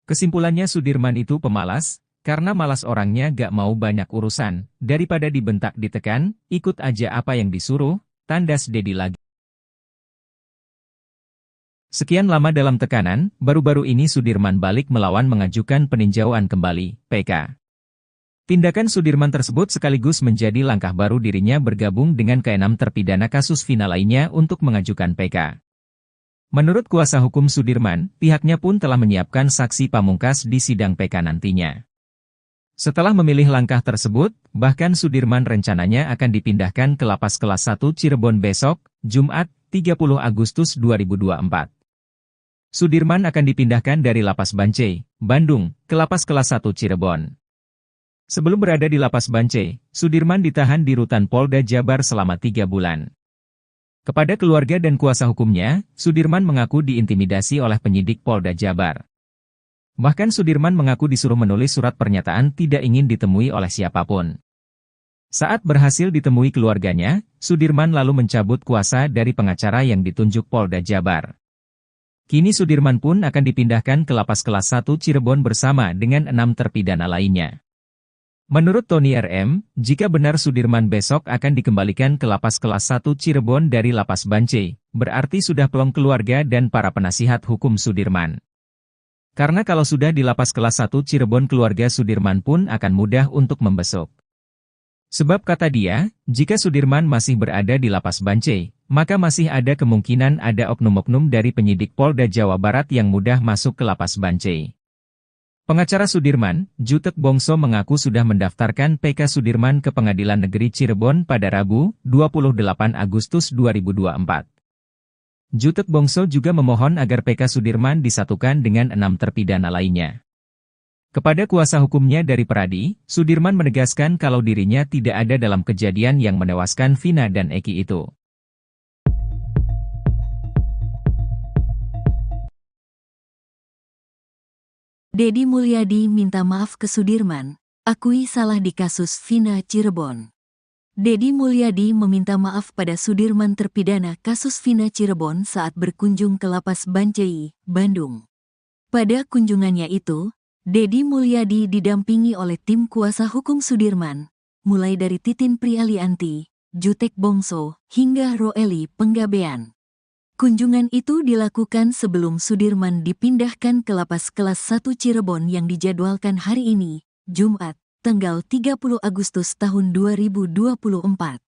Kesimpulannya Sudirman itu pemalas, karena malas orangnya gak mau banyak urusan, daripada dibentak ditekan, ikut aja apa yang disuruh, tandas Deddy lagi. Sekian lama dalam tekanan, baru-baru ini Sudirman balik melawan mengajukan peninjauan kembali, PK. Tindakan Sudirman tersebut sekaligus menjadi langkah baru dirinya bergabung dengan ke-6 terpidana kasus Vina lainnya untuk mengajukan PK. Menurut kuasa hukum Sudirman, pihaknya pun telah menyiapkan saksi pamungkas di sidang PK nantinya. Setelah memilih langkah tersebut, bahkan Sudirman rencananya akan dipindahkan ke Lapas Kelas 1 Cirebon besok, Jumat, 30 Agustus 2024. Sudirman akan dipindahkan dari Lapas Bancai, Bandung, ke Lapas Kelas 1 Cirebon. Sebelum berada di Lapas Bancai, Sudirman ditahan di Rutan Polda Jabar selama 3 bulan. Kepada keluarga dan kuasa hukumnya, Sudirman mengaku diintimidasi oleh penyidik Polda Jabar. Bahkan Sudirman mengaku disuruh menulis surat pernyataan tidak ingin ditemui oleh siapapun. Saat berhasil ditemui keluarganya, Sudirman lalu mencabut kuasa dari pengacara yang ditunjuk Polda Jabar. Kini Sudirman pun akan dipindahkan ke Lapas Kelas 1 Cirebon bersama dengan 6 terpidana lainnya. Menurut Tony RM, jika benar Sudirman besok akan dikembalikan ke Lapas Kelas 1 Cirebon dari Lapas Bancai, berarti sudah plong keluarga dan para penasihat hukum Sudirman. Karena kalau sudah di Lapas Kelas 1 Cirebon keluarga Sudirman pun akan mudah untuk membesuk. Sebab kata dia, jika Sudirman masih berada di Lapas Bancai, maka masih ada kemungkinan ada oknum-oknum dari penyidik Polda Jawa Barat yang mudah masuk ke Lapas Bancai. Pengacara Sudirman, Jutek Bongso mengaku sudah mendaftarkan PK Sudirman ke Pengadilan Negeri Cirebon pada Rabu, 28 Agustus 2024. Jutek Bongso juga memohon agar PK Sudirman disatukan dengan 6 terpidana lainnya. Kepada kuasa hukumnya dari Peradi, Sudirman menegaskan kalau dirinya tidak ada dalam kejadian yang menewaskan Vina dan Eki itu. Deddy Mulyadi minta maaf ke Sudirman, akui salah di kasus Vina Cirebon. Deddy Mulyadi meminta maaf pada Sudirman terpidana kasus Vina Cirebon saat berkunjung ke Lapas Bancai, Bandung. Pada kunjungannya itu, Deddy Mulyadi didampingi oleh tim kuasa hukum Sudirman, mulai dari Titin Prialianti, Jutek Bongso, hingga Roeli Penggabean. Kunjungan itu dilakukan sebelum Sudirman dipindahkan ke Lapas Kelas 1 Cirebon yang dijadwalkan hari ini, Jumat, tanggal 30 Agustus tahun 2024.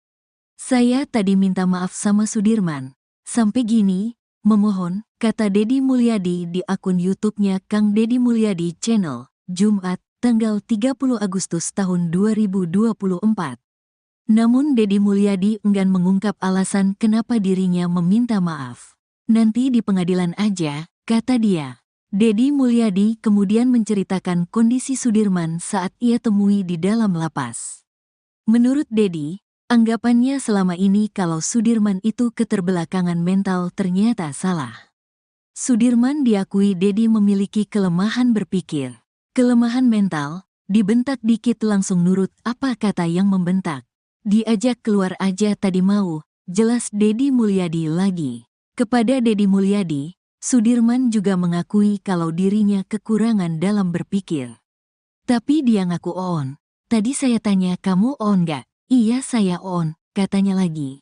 Saya tadi minta maaf sama Sudirman. Sampai gini, memohon, kata Deddy Mulyadi di akun YouTube-nya Kang Deddy Mulyadi Channel, Jumat, tanggal 30 Agustus tahun 2024. Namun Deddy Mulyadi enggan mengungkap alasan kenapa dirinya meminta maaf. Nanti di pengadilan aja, kata dia. Deddy Mulyadi kemudian menceritakan kondisi Sudirman saat ia temui di dalam lapas. Menurut Deddy, anggapannya selama ini kalau Sudirman itu keterbelakangan mental ternyata salah. Sudirman diakui Deddy memiliki kelemahan berpikir. Kelemahan mental, dibentak dikit langsung nurut apa kata yang membentak. Diajak keluar aja tadi mau, jelas Deddy Mulyadi lagi. Kepada Deddy Mulyadi, Sudirman juga mengakui kalau dirinya kekurangan dalam berpikir. Tapi dia ngaku on. Tadi saya tanya kamu on gak? Iya saya on, katanya lagi.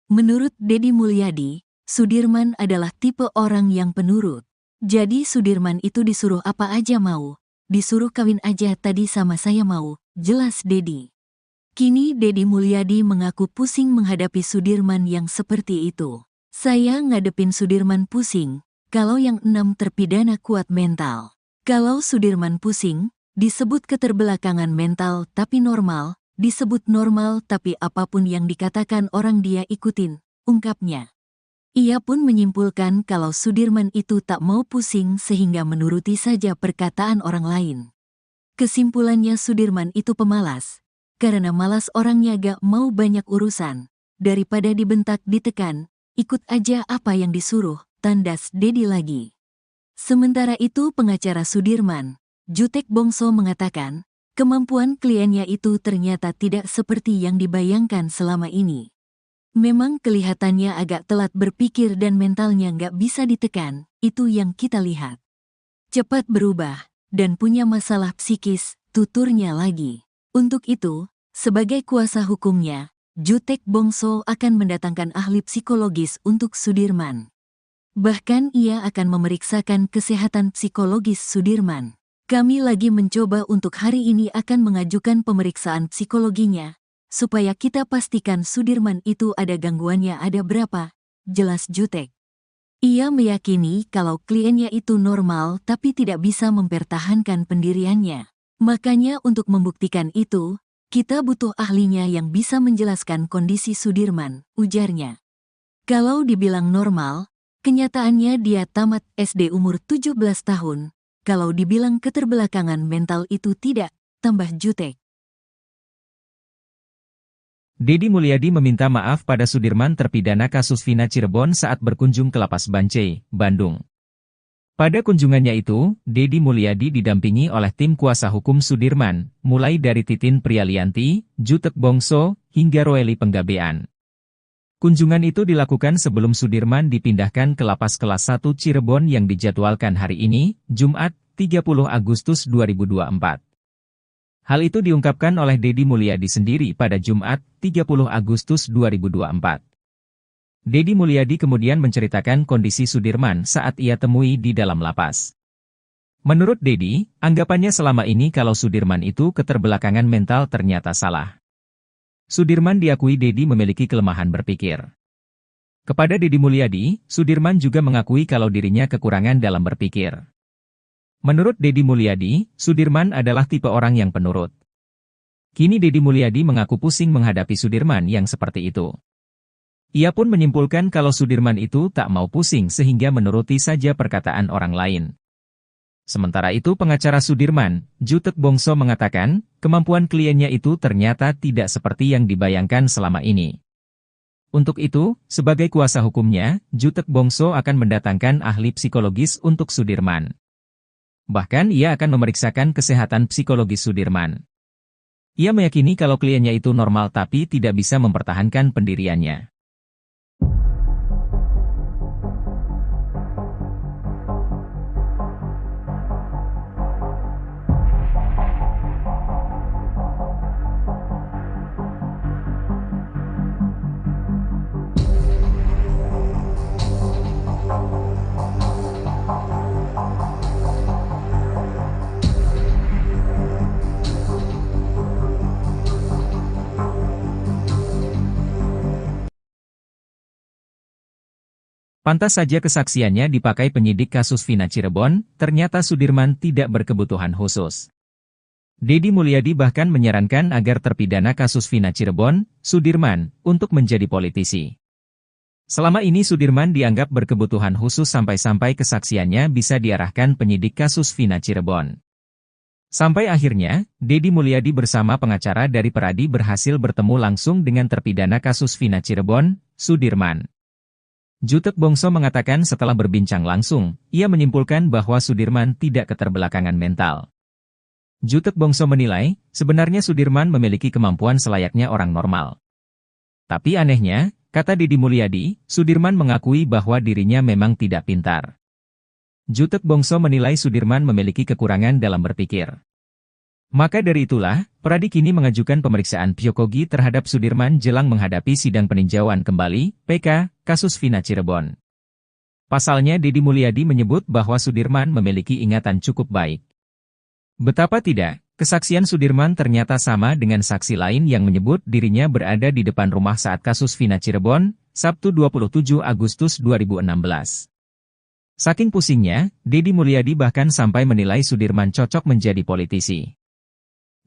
Menurut Deddy Mulyadi, Sudirman adalah tipe orang yang penurut. Jadi Sudirman itu disuruh apa aja mau. Disuruh kawin aja tadi sama saya mau, jelas Deddy. Kini Deddy Mulyadi mengaku pusing menghadapi Sudirman yang seperti itu. Saya ngadepin Sudirman pusing, kalau yang 6 terpidana kuat mental. Kalau Sudirman pusing, disebut keterbelakangan mental tapi normal, disebut normal tapi apapun yang dikatakan orang dia ikutin, ungkapnya. Ia pun menyimpulkan kalau Sudirman itu tak mau pusing sehingga menuruti saja perkataan orang lain. Kesimpulannya Sudirman itu pemalas. Karena malas orangnya gak mau banyak urusan. Daripada dibentak ditekan, ikut aja apa yang disuruh, tandas Deddy lagi. Sementara itu pengacara Sudirman, Jutek Bongso mengatakan, kemampuan kliennya itu ternyata tidak seperti yang dibayangkan selama ini. Memang kelihatannya agak telat berpikir dan mentalnya gak bisa ditekan, itu yang kita lihat. Cepat berubah, dan punya masalah psikis, tuturnya lagi. Untuk itu, sebagai kuasa hukumnya, Jutek Bongso akan mendatangkan ahli psikologis untuk Sudirman. Bahkan ia akan memeriksakan kesehatan psikologis Sudirman. Kami lagi mencoba untuk hari ini akan mengajukan pemeriksaan psikologinya, supaya kita pastikan Sudirman itu ada gangguannya ada berapa, jelas Jutek. Ia meyakini kalau kliennya itu normal tapi tidak bisa mempertahankan pendiriannya. Makanya untuk membuktikan itu, kita butuh ahlinya yang bisa menjelaskan kondisi Sudirman, ujarnya. Kalau dibilang normal, kenyataannya dia tamat SD umur 17 tahun. Kalau dibilang keterbelakangan mental itu tidak, tambah Jutek. Deddy Mulyadi meminta maaf pada Sudirman terpidana kasus Vina Cirebon saat berkunjung ke Lapas Bancai, Bandung. Pada kunjungannya itu, Deddy Mulyadi didampingi oleh tim kuasa hukum Sudirman, mulai dari Titin Prialianti, Jutek Bongso, hingga Roeli Penggabean. Kunjungan itu dilakukan sebelum Sudirman dipindahkan ke Lapas Kelas 1 Cirebon yang dijadwalkan hari ini, Jumat, 30 Agustus 2024. Hal itu diungkapkan oleh Deddy Mulyadi sendiri pada Jumat, 30 Agustus 2024. Deddy Mulyadi kemudian menceritakan kondisi Sudirman saat ia temui di dalam lapas. Menurut Deddy, anggapannya selama ini kalau Sudirman itu keterbelakangan mental ternyata salah. Sudirman diakui Deddy memiliki kelemahan berpikir. Kepada Deddy Mulyadi, Sudirman juga mengakui kalau dirinya kekurangan dalam berpikir. Menurut Deddy Mulyadi, Sudirman adalah tipe orang yang penurut. Kini Deddy Mulyadi mengaku pusing menghadapi Sudirman yang seperti itu. Ia pun menyimpulkan kalau Sudirman itu tak mau pusing sehingga menuruti saja perkataan orang lain. Sementara itu pengacara Sudirman, Jutek Bongso mengatakan, kemampuan kliennya itu ternyata tidak seperti yang dibayangkan selama ini. Untuk itu, sebagai kuasa hukumnya, Jutek Bongso akan mendatangkan ahli psikologis untuk Sudirman. Bahkan ia akan memeriksakan kesehatan psikologis Sudirman. Ia meyakini kalau kliennya itu normal tapi tidak bisa mempertahankan pendiriannya. Pantas saja kesaksiannya dipakai penyidik kasus Vina Cirebon, ternyata Sudirman tidak berkebutuhan khusus. Deddy Mulyadi bahkan menyarankan agar terpidana kasus Vina Cirebon, Sudirman, untuk menjadi politisi. Selama ini Sudirman dianggap berkebutuhan khusus sampai-sampai kesaksiannya bisa diarahkan penyidik kasus Vina Cirebon. Sampai akhirnya, Deddy Mulyadi bersama pengacara dari Peradi berhasil bertemu langsung dengan terpidana kasus Vina Cirebon, Sudirman. Jutek Bongso mengatakan setelah berbincang langsung, ia menyimpulkan bahwa Sudirman tidak keterbelakangan mental. Jutek Bongso menilai, sebenarnya Sudirman memiliki kemampuan selayaknya orang normal. Tapi anehnya, kata Deddy Mulyadi, Sudirman mengakui bahwa dirinya memang tidak pintar. Jutek Bongso menilai Sudirman memiliki kekurangan dalam berpikir. Maka dari itulah, Pradi kini mengajukan pemeriksaan psikogi terhadap Sudirman jelang menghadapi sidang peninjauan kembali, PK, kasus Vina Cirebon. Pasalnya Deddy Mulyadi menyebut bahwa Sudirman memiliki ingatan cukup baik. Betapa tidak, kesaksian Sudirman ternyata sama dengan saksi lain yang menyebut dirinya berada di depan rumah saat kasus Vina Cirebon, Sabtu 27 Agustus 2016. Saking pusingnya, Deddy Mulyadi bahkan sampai menilai Sudirman cocok menjadi politisi.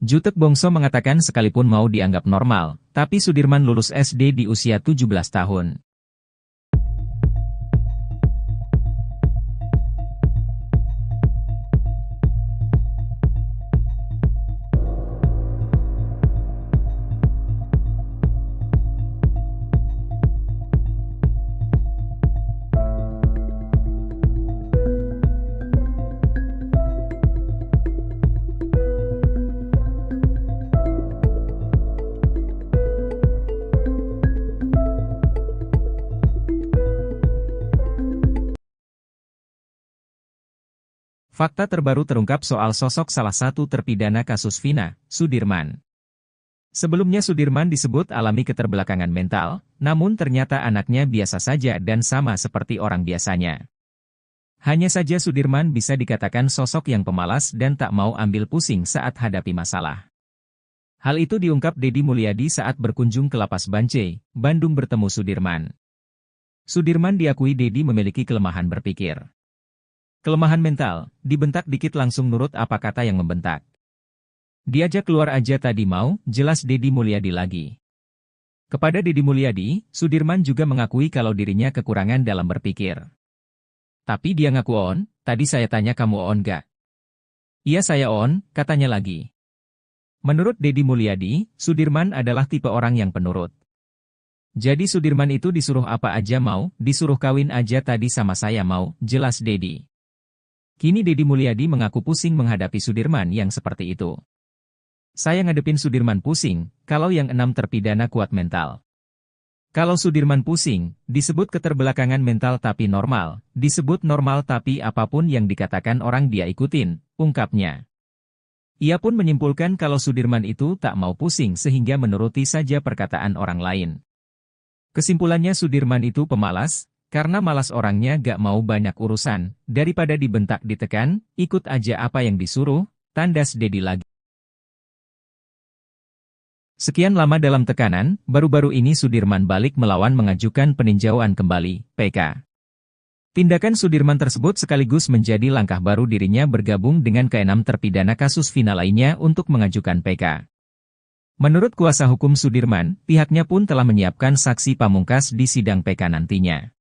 Jutek Bongso mengatakan sekalipun mau dianggap normal, tapi Sudirman lulus SD di usia 17 tahun. Fakta terbaru terungkap soal sosok salah satu terpidana kasus Vina, Sudirman. Sebelumnya Sudirman disebut alami keterbelakangan mental, namun ternyata anaknya biasa saja dan sama seperti orang biasanya. Hanya saja Sudirman bisa dikatakan sosok yang pemalas dan tak mau ambil pusing saat hadapi masalah. Hal itu diungkap Deddy Mulyadi saat berkunjung ke Lapas Bancai, Bandung bertemu Sudirman. Sudirman diakui Deddy memiliki kelemahan berpikir. Kelemahan mental, dibentak dikit langsung nurut apa kata yang membentak. Diajak keluar aja tadi mau, jelas Deddy Mulyadi lagi. Kepada Deddy Mulyadi, Sudirman juga mengakui kalau dirinya kekurangan dalam berpikir. Tapi dia ngaku on, tadi saya tanya kamu on gak? Iya saya on, katanya lagi. Menurut Deddy Mulyadi, Sudirman adalah tipe orang yang penurut. Jadi Sudirman itu disuruh apa aja mau, disuruh kawin aja tadi sama saya mau, jelas Deddy. Kini Deddy Mulyadi mengaku pusing menghadapi Sudirman yang seperti itu. Saya ngadepin Sudirman pusing, kalau yang 6 terpidana kuat mental. Kalau Sudirman pusing, disebut keterbelakangan mental tapi normal, disebut normal tapi apapun yang dikatakan orang dia ikutin, ungkapnya. Ia pun menyimpulkan kalau Sudirman itu tak mau pusing sehingga menuruti saja perkataan orang lain. Kesimpulannya Sudirman itu pemalas, karena malas orangnya gak mau banyak urusan, daripada dibentak ditekan, ikut aja apa yang disuruh, tandas Deddy lagi. Sekian lama dalam tekanan, baru-baru ini Sudirman balik melawan mengajukan peninjauan kembali, PK. Tindakan Sudirman tersebut sekaligus menjadi langkah baru dirinya bergabung dengan ke-6 terpidana kasus Vina lainnya untuk mengajukan PK. Menurut kuasa hukum Sudirman, pihaknya pun telah menyiapkan saksi pamungkas di sidang PK nantinya.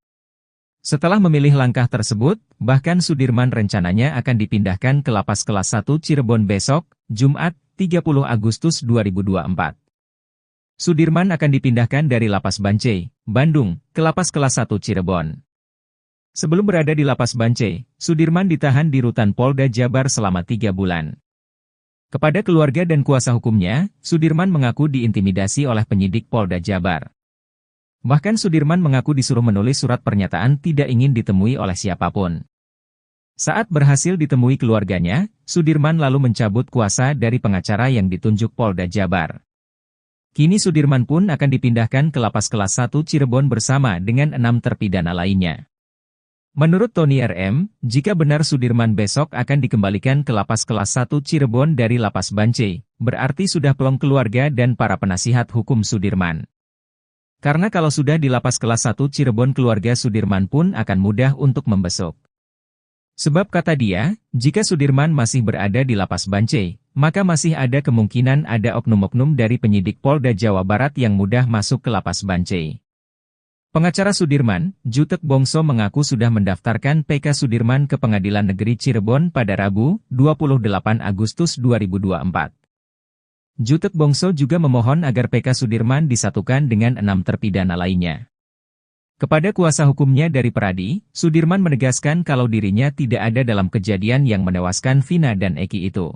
Setelah memilih langkah tersebut, bahkan Sudirman rencananya akan dipindahkan ke Lapas Kelas 1 Cirebon besok, Jumat, 30 Agustus 2024. Sudirman akan dipindahkan dari Lapas Bancai, Bandung, ke Lapas Kelas 1 Cirebon. Sebelum berada di Lapas Bancai, Sudirman ditahan di Rutan Polda Jabar selama 3 bulan. Kepada keluarga dan kuasa hukumnya, Sudirman mengaku diintimidasi oleh penyidik Polda Jabar. Bahkan Sudirman mengaku disuruh menulis surat pernyataan tidak ingin ditemui oleh siapapun. Saat berhasil ditemui keluarganya, Sudirman lalu mencabut kuasa dari pengacara yang ditunjuk Polda Jabar. Kini Sudirman pun akan dipindahkan ke Lapas Kelas 1 Cirebon bersama dengan 6 terpidana lainnya. Menurut Tony RM, jika benar Sudirman besok akan dikembalikan ke Lapas Kelas 1 Cirebon dari Lapas Bancai, berarti sudah plong keluarga dan para penasihat hukum Sudirman. Karena kalau sudah di Lapas Kelas 1 Cirebon keluarga Sudirman pun akan mudah untuk membesuk. Sebab kata dia, jika Sudirman masih berada di Lapas Bancai, maka masih ada kemungkinan ada oknum-oknum dari penyidik Polda Jawa Barat yang mudah masuk ke Lapas Bancai. Pengacara Sudirman, Jutek Bongso mengaku sudah mendaftarkan PK Sudirman ke Pengadilan Negeri Cirebon pada Rabu, 28 Agustus 2024. Jutek Bongso juga memohon agar PK Sudirman disatukan dengan 6 terpidana lainnya. Kepada kuasa hukumnya dari Pradi, Sudirman menegaskan kalau dirinya tidak ada dalam kejadian yang menewaskan Vina dan Eki itu.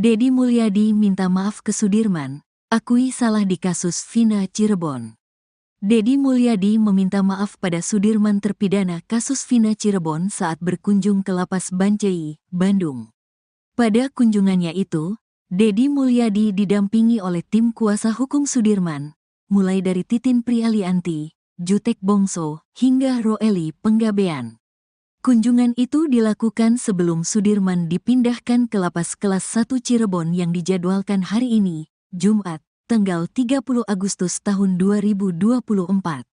Dedi Mulyadi minta maaf ke Sudirman, akui salah di kasus Vina Cirebon. Dedi Mulyadi meminta maaf pada Sudirman terpidana kasus Vina Cirebon saat berkunjung ke Lapas Bancai, Bandung. Pada kunjungannya itu, Dedi Mulyadi didampingi oleh tim kuasa hukum Sudirman, mulai dari Titin Prialianti, Jutek Bongso, hingga Roeli Penggabean. Kunjungan itu dilakukan sebelum Sudirman dipindahkan ke Lapas Kelas 1 Cirebon yang dijadwalkan hari ini, Jumat, tanggal 30 Agustus tahun 2024.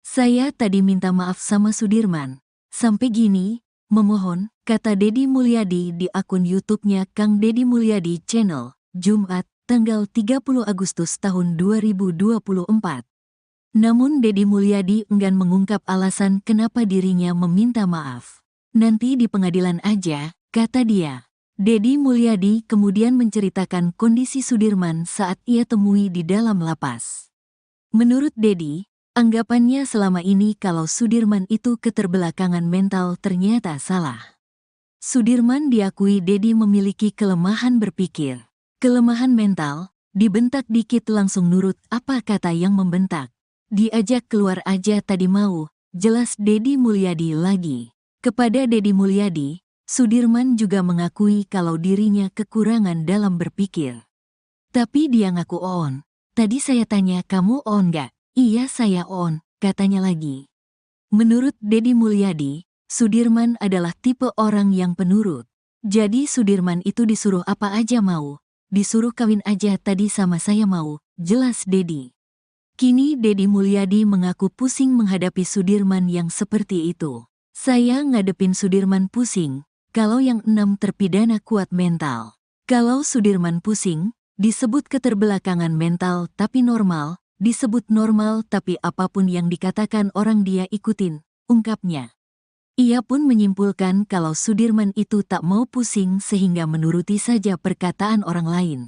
Saya tadi minta maaf sama Sudirman. Sampai gini, memohon, kata Dedi Mulyadi di akun YouTube-nya Kang Dedi Mulyadi Channel, Jumat, tanggal 30 Agustus tahun 2024. Namun Dedi Mulyadi enggan mengungkap alasan kenapa dirinya meminta maaf. Nanti di pengadilan aja, kata dia. Dedi Mulyadi kemudian menceritakan kondisi Sudirman saat ia temui di dalam lapas. Menurut Dedi, anggapannya selama ini kalau Sudirman itu keterbelakangan mental ternyata salah. Sudirman diakui Dedi memiliki kelemahan berpikir. Kelemahan mental, dibentak dikit langsung nurut apa kata yang membentak. Diajak keluar aja tadi mau, jelas Dedi Mulyadi lagi. Kepada Dedi Mulyadi, Sudirman juga mengakui kalau dirinya kekurangan dalam berpikir. Tapi dia ngaku on. Tadi saya tanya kamu on gak? Iya saya on, katanya lagi. Menurut Dedi Mulyadi, Sudirman adalah tipe orang yang penurut. Jadi Sudirman itu disuruh apa aja mau. Disuruh kawin aja tadi sama saya mau, jelas Dedi. Kini Dedi Mulyadi mengaku pusing menghadapi Sudirman yang seperti itu. Saya ngadepin Sudirman pusing, kalau yang 6 terpidana kuat mental. Kalau Sudirman pusing, disebut keterbelakangan mental tapi normal, disebut normal tapi apapun yang dikatakan orang dia ikutin, ungkapnya. Ia pun menyimpulkan kalau Sudirman itu tak mau pusing sehingga menuruti saja perkataan orang lain.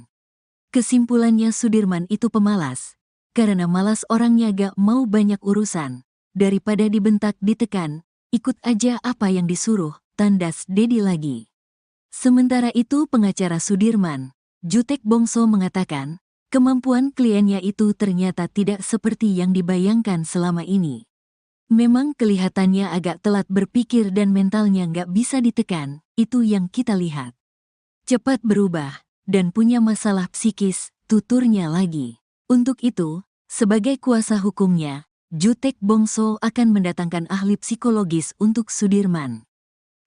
Kesimpulannya Sudirman itu pemalas. Karena malas orangnya gak mau banyak urusan. Daripada dibentak ditekan, ikut aja apa yang disuruh, tandas Dedi lagi. Sementara itu pengacara Sudirman, Jutek Bongso mengatakan, kemampuan kliennya itu ternyata tidak seperti yang dibayangkan selama ini. Memang kelihatannya agak telat berpikir dan mentalnya gak bisa ditekan, itu yang kita lihat. Cepat berubah, dan punya masalah psikis, tuturnya lagi. Untuk itu, sebagai kuasa hukumnya, Jutek Bongso akan mendatangkan ahli psikologis untuk Sudirman.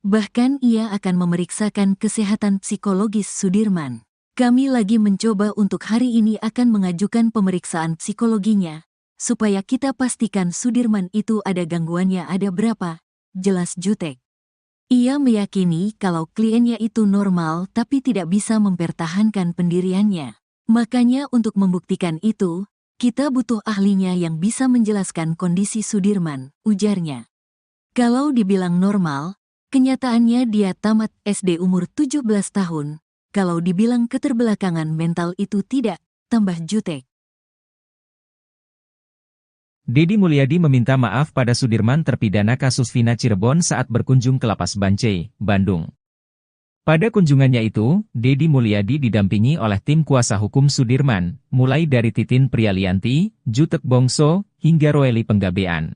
Bahkan ia akan memeriksakan kesehatan psikologis Sudirman. Kami lagi mencoba untuk hari ini akan mengajukan pemeriksaan psikologinya, supaya kita pastikan Sudirman itu ada gangguannya ada berapa, jelas Jutek. Ia meyakini kalau kliennya itu normal tapi tidak bisa mempertahankan pendiriannya. Makanya untuk membuktikan itu, kita butuh ahlinya yang bisa menjelaskan kondisi Sudirman, ujarnya. Kalau dibilang normal, kenyataannya dia tamat SD umur 17 tahun. Kalau dibilang keterbelakangan mental itu tidak, tambah Jutek. Dedi Mulyadi meminta maaf pada Sudirman terpidana kasus Vina Cirebon saat berkunjung ke Lapas Bancai, Bandung. Pada kunjungannya itu, Dedi Mulyadi didampingi oleh tim kuasa hukum Sudirman, mulai dari Titin Prialianti, Jutek Bongso, hingga Roeli Penggabean.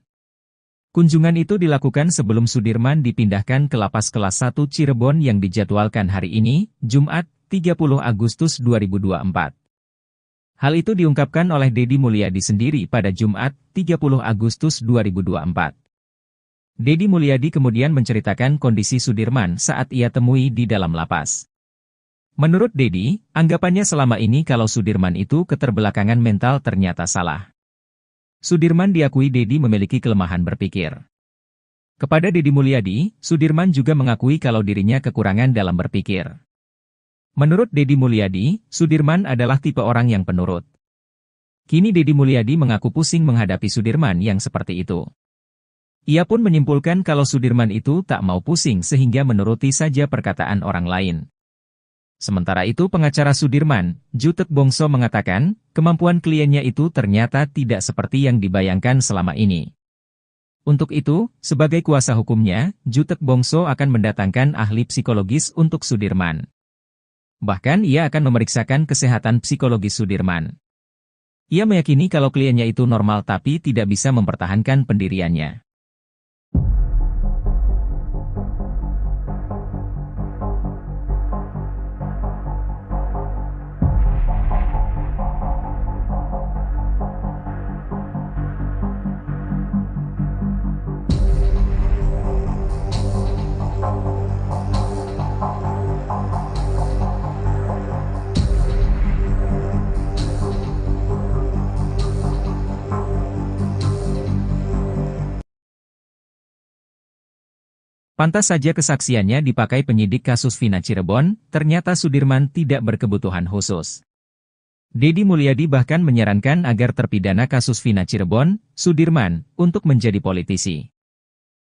Kunjungan itu dilakukan sebelum Sudirman dipindahkan ke Lapas Kelas 1 Cirebon yang dijadwalkan hari ini, Jumat, 30 Agustus 2024. Hal itu diungkapkan oleh Dedi Mulyadi sendiri pada Jumat, 30 Agustus 2024. Dedi Mulyadi kemudian menceritakan kondisi Sudirman saat ia temui di dalam lapas. Menurut Dedi, anggapannya selama ini kalau Sudirman itu keterbelakangan mental ternyata salah. Sudirman diakui Dedi memiliki kelemahan berpikir. Kepada Dedi Mulyadi, Sudirman juga mengakui kalau dirinya kekurangan dalam berpikir. Menurut Dedi Mulyadi, Sudirman adalah tipe orang yang penurut. Kini Dedi Mulyadi mengaku pusing menghadapi Sudirman yang seperti itu. Ia pun menyimpulkan kalau Sudirman itu tak mau pusing sehingga menuruti saja perkataan orang lain. Sementara itu pengacara Sudirman, Jutek Bongso mengatakan, kemampuan kliennya itu ternyata tidak seperti yang dibayangkan selama ini. Untuk itu, sebagai kuasa hukumnya, Jutek Bongso akan mendatangkan ahli psikologis untuk Sudirman. Bahkan ia akan memeriksakan kesehatan psikologis Sudirman. Ia meyakini kalau kliennya itu normal tapi tidak bisa mempertahankan pendiriannya. Pantas saja kesaksiannya dipakai penyidik kasus Vina Cirebon, ternyata Sudirman tidak berkebutuhan khusus. Deddy Mulyadi bahkan menyarankan agar terpidana kasus Vina Cirebon, Sudirman, untuk menjadi politisi.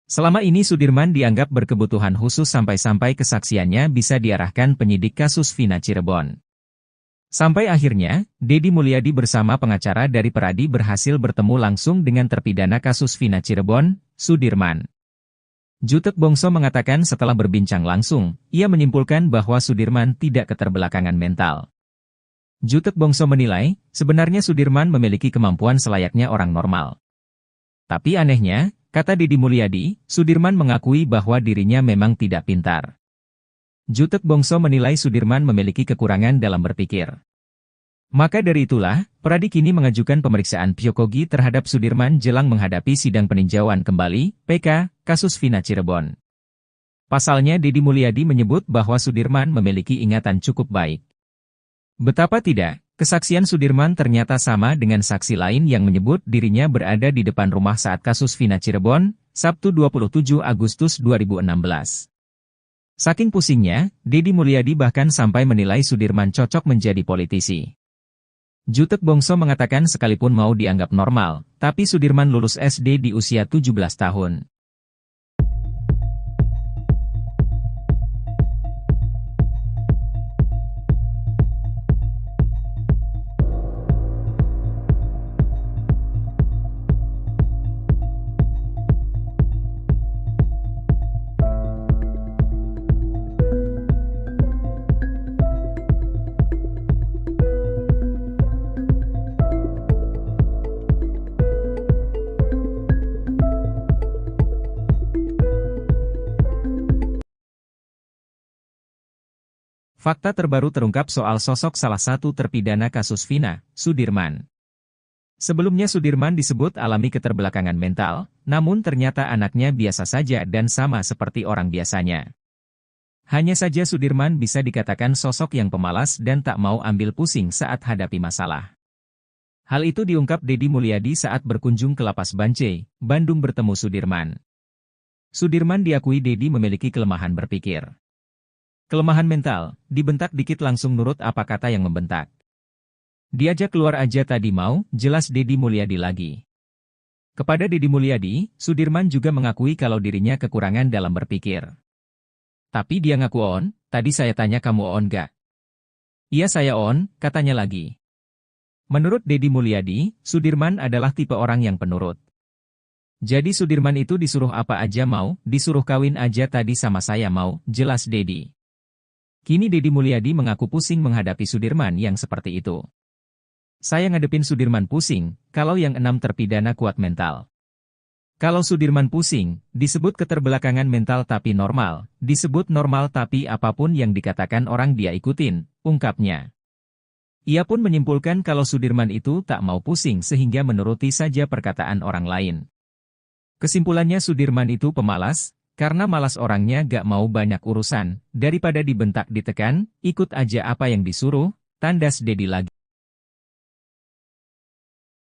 Selama ini Sudirman dianggap berkebutuhan khusus sampai-sampai kesaksiannya bisa diarahkan penyidik kasus Vina Cirebon. Sampai akhirnya, Deddy Mulyadi bersama pengacara dari Peradi berhasil bertemu langsung dengan terpidana kasus Vina Cirebon, Sudirman. Jutek Bongso mengatakan setelah berbincang langsung, ia menyimpulkan bahwa Sudirman tidak keterbelakangan mental. Jutek Bongso menilai, sebenarnya Sudirman memiliki kemampuan selayaknya orang normal. Tapi anehnya, kata Deddy Mulyadi, Sudirman mengakui bahwa dirinya memang tidak pintar. Jutek Bongso menilai Sudirman memiliki kekurangan dalam berpikir. Maka dari itulah, Peradi kini mengajukan pemeriksaan psikogi terhadap Sudirman jelang menghadapi sidang peninjauan kembali, PK, kasus Vina Cirebon. Pasalnya Deddy Mulyadi menyebut bahwa Sudirman memiliki ingatan cukup baik. Betapa tidak, kesaksian Sudirman ternyata sama dengan saksi lain yang menyebut dirinya berada di depan rumah saat kasus Vina Cirebon, Sabtu 27 Agustus 2016. Saking pusingnya, Deddy Mulyadi bahkan sampai menilai Sudirman cocok menjadi politisi. Jutek Bongso mengatakan sekalipun mau dianggap normal, tapi Sudirman lulus SD di usia 17 tahun. Fakta terbaru terungkap soal sosok salah satu terpidana kasus Vina, Sudirman. Sebelumnya Sudirman disebut alami keterbelakangan mental, namun ternyata anaknya biasa saja dan sama seperti orang biasanya. Hanya saja Sudirman bisa dikatakan sosok yang pemalas dan tak mau ambil pusing saat hadapi masalah. Hal itu diungkap Deddy Mulyadi saat berkunjung ke Lapas Bancai, Bandung bertemu Sudirman. Sudirman diakui Deddy memiliki kelemahan berpikir. Kelemahan mental, dibentak dikit langsung nurut apa kata yang membentak. Diajak keluar aja tadi mau, jelas Deddy Mulyadi lagi. Kepada Deddy Mulyadi, Sudirman juga mengakui kalau dirinya kekurangan dalam berpikir. Tapi dia ngaku on, tadi saya tanya kamu on gak? Iya saya on, katanya lagi. Menurut Deddy Mulyadi, Sudirman adalah tipe orang yang penurut. Jadi Sudirman itu disuruh apa aja mau, disuruh kawin aja tadi sama saya mau, jelas Deddy. Kini Deddy Mulyadi mengaku pusing menghadapi Sudirman yang seperti itu. Saya ngadepin Sudirman pusing, kalau yang 6 terpidana kuat mental. Kalau Sudirman pusing, disebut keterbelakangan mental tapi normal, disebut normal tapi apapun yang dikatakan orang dia ikutin, ungkapnya. Ia pun menyimpulkan kalau Sudirman itu tak mau pusing sehingga menuruti saja perkataan orang lain. Kesimpulannya Sudirman itu pemalas, karena malas orangnya gak mau banyak urusan, daripada dibentak ditekan, ikut aja apa yang disuruh, tandas Deddy lagi.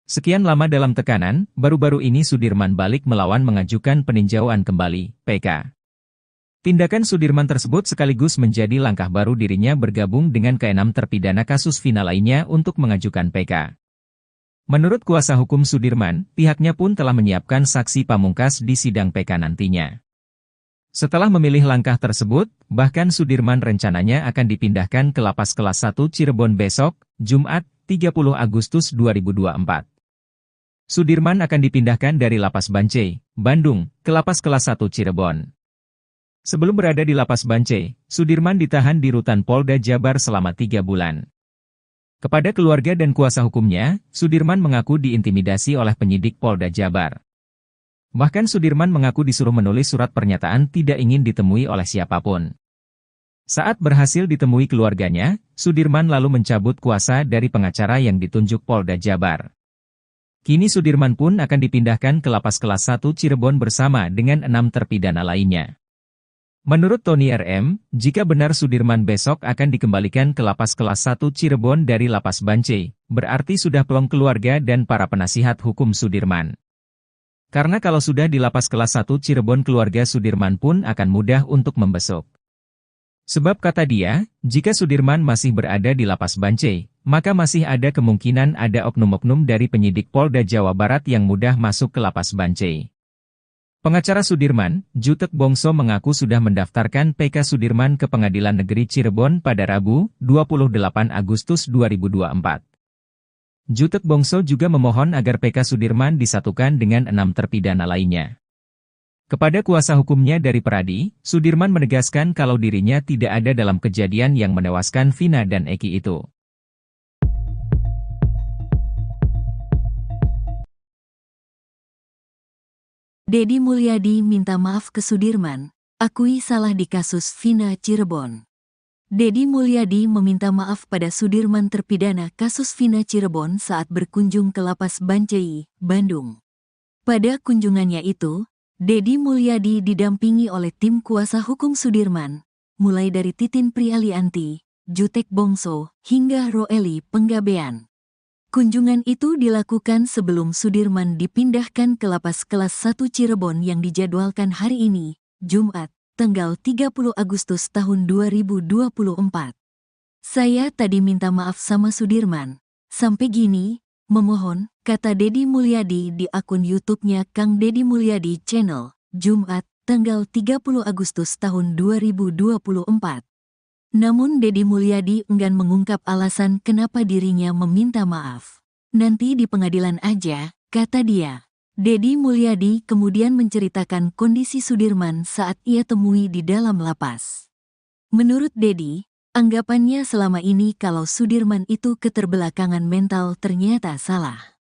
Sekian lama dalam tekanan, baru-baru ini Sudirman balik melawan mengajukan peninjauan kembali, PK. Tindakan Sudirman tersebut sekaligus menjadi langkah baru dirinya bergabung dengan ke-6 terpidana kasus Vina lainnya untuk mengajukan PK. Menurut kuasa hukum Sudirman, pihaknya pun telah menyiapkan saksi pamungkas di sidang PK nantinya. Setelah memilih langkah tersebut, bahkan Sudirman rencananya akan dipindahkan ke Lapas Kelas 1 Cirebon besok, Jumat, 30 Agustus 2024. Sudirman akan dipindahkan dari Lapas Bancai, Bandung, ke Lapas Kelas 1 Cirebon. Sebelum berada di lapas Bancai, Sudirman ditahan di rutan Polda Jabar selama 3 bulan. Kepada keluarga dan kuasa hukumnya, Sudirman mengaku diintimidasi oleh penyidik Polda Jabar. Bahkan Sudirman mengaku disuruh menulis surat pernyataan tidak ingin ditemui oleh siapapun. Saat berhasil ditemui keluarganya, Sudirman lalu mencabut kuasa dari pengacara yang ditunjuk Polda Jabar. Kini Sudirman pun akan dipindahkan ke lapas kelas 1 Cirebon bersama dengan 6 terpidana lainnya. Menurut Tony RM, jika benar Sudirman besok akan dikembalikan ke lapas kelas 1 Cirebon dari lapas Bancai, berarti sudah plong keluarga dan para penasihat hukum Sudirman. Karena kalau sudah di lapas kelas 1 Cirebon keluarga Sudirman pun akan mudah untuk membesuk. Sebab kata dia, jika Sudirman masih berada di lapas Bancai, maka masih ada kemungkinan ada oknum-oknum dari penyidik Polda Jawa Barat yang mudah masuk ke lapas Bancai. Pengacara Sudirman, Jutek Bongso mengaku sudah mendaftarkan PK Sudirman ke Pengadilan Negeri Cirebon pada Rabu, 28 Agustus 2024. Jutek Bongso juga memohon agar PK Sudirman disatukan dengan 6 terpidana lainnya. Kepada kuasa hukumnya dari Peradi, Sudirman menegaskan kalau dirinya tidak ada dalam kejadian yang menewaskan Vina dan Eki itu. Deddy Mulyadi minta maaf ke Sudirman, akui salah di kasus Vina Cirebon. Deddy Mulyadi meminta maaf pada Sudirman terpidana kasus Vina Cirebon saat berkunjung ke lapas Bancai, Bandung. Pada kunjungannya itu, Deddy Mulyadi didampingi oleh tim kuasa hukum Sudirman, mulai dari Titin Prialianti, Jutek Bongso, hingga Roeli Penggabean. Kunjungan itu dilakukan sebelum Sudirman dipindahkan ke lapas kelas 1 Cirebon yang dijadwalkan hari ini, Jumat, tanggal 30 Agustus tahun 2024. Saya tadi minta maaf sama Sudirman. Sampai gini, memohon, kata Deddy Mulyadi di akun YouTube-nya Kang Deddy Mulyadi Channel, Jumat, tanggal 30 Agustus tahun 2024. Namun Deddy Mulyadi enggan mengungkap alasan kenapa dirinya meminta maaf. Nanti di pengadilan aja, kata dia. Deddy Mulyadi kemudian menceritakan kondisi Sudirman saat ia temui di dalam lapas. Menurut Deddy, anggapannya selama ini kalau Sudirman itu keterbelakangan mental ternyata salah.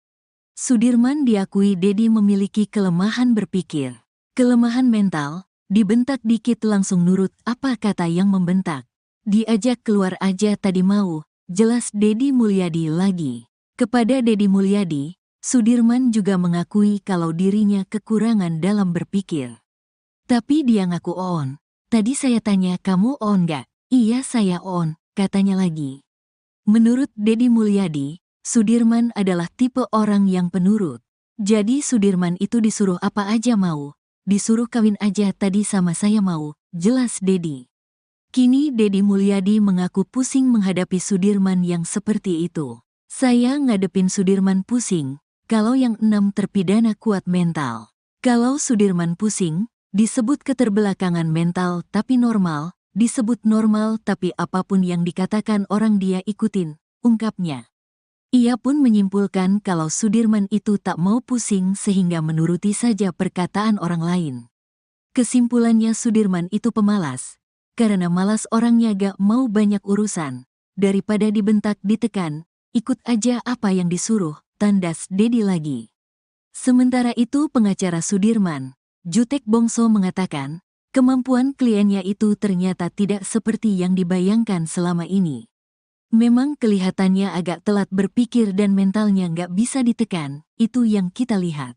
Sudirman diakui Deddy memiliki kelemahan berpikir. Kelemahan mental, dibentak dikit langsung nurut apa kata yang membentak. Diajak keluar aja tadi mau, jelas Deddy Mulyadi lagi. Kepada Deddy Mulyadi, Sudirman juga mengakui kalau dirinya kekurangan dalam berpikir. Tapi dia ngaku on. Tadi saya tanya kamu on gak? Iya saya on, katanya lagi. Menurut Deddy Mulyadi, Sudirman adalah tipe orang yang penurut. Jadi Sudirman itu disuruh apa aja mau. Disuruh kawin aja tadi sama saya mau, jelas Deddy. Kini Deddy Mulyadi mengaku pusing menghadapi Sudirman yang seperti itu. Saya ngadepin Sudirman pusing, kalau yang 6 terpidana kuat mental. Kalau Sudirman pusing, disebut keterbelakangan mental tapi normal, disebut normal tapi apapun yang dikatakan orang dia ikutin, ungkapnya. Ia pun menyimpulkan kalau Sudirman itu tak mau pusing sehingga menuruti saja perkataan orang lain. Kesimpulannya Sudirman itu pemalas. Karena malas orangnya gak mau banyak urusan, daripada dibentak ditekan, ikut aja apa yang disuruh, tandas Deddy lagi. Sementara itu pengacara Sudirman, Jutek Bongso mengatakan, kemampuan kliennya itu ternyata tidak seperti yang dibayangkan selama ini. Memang kelihatannya agak telat berpikir dan mentalnya gak bisa ditekan, itu yang kita lihat.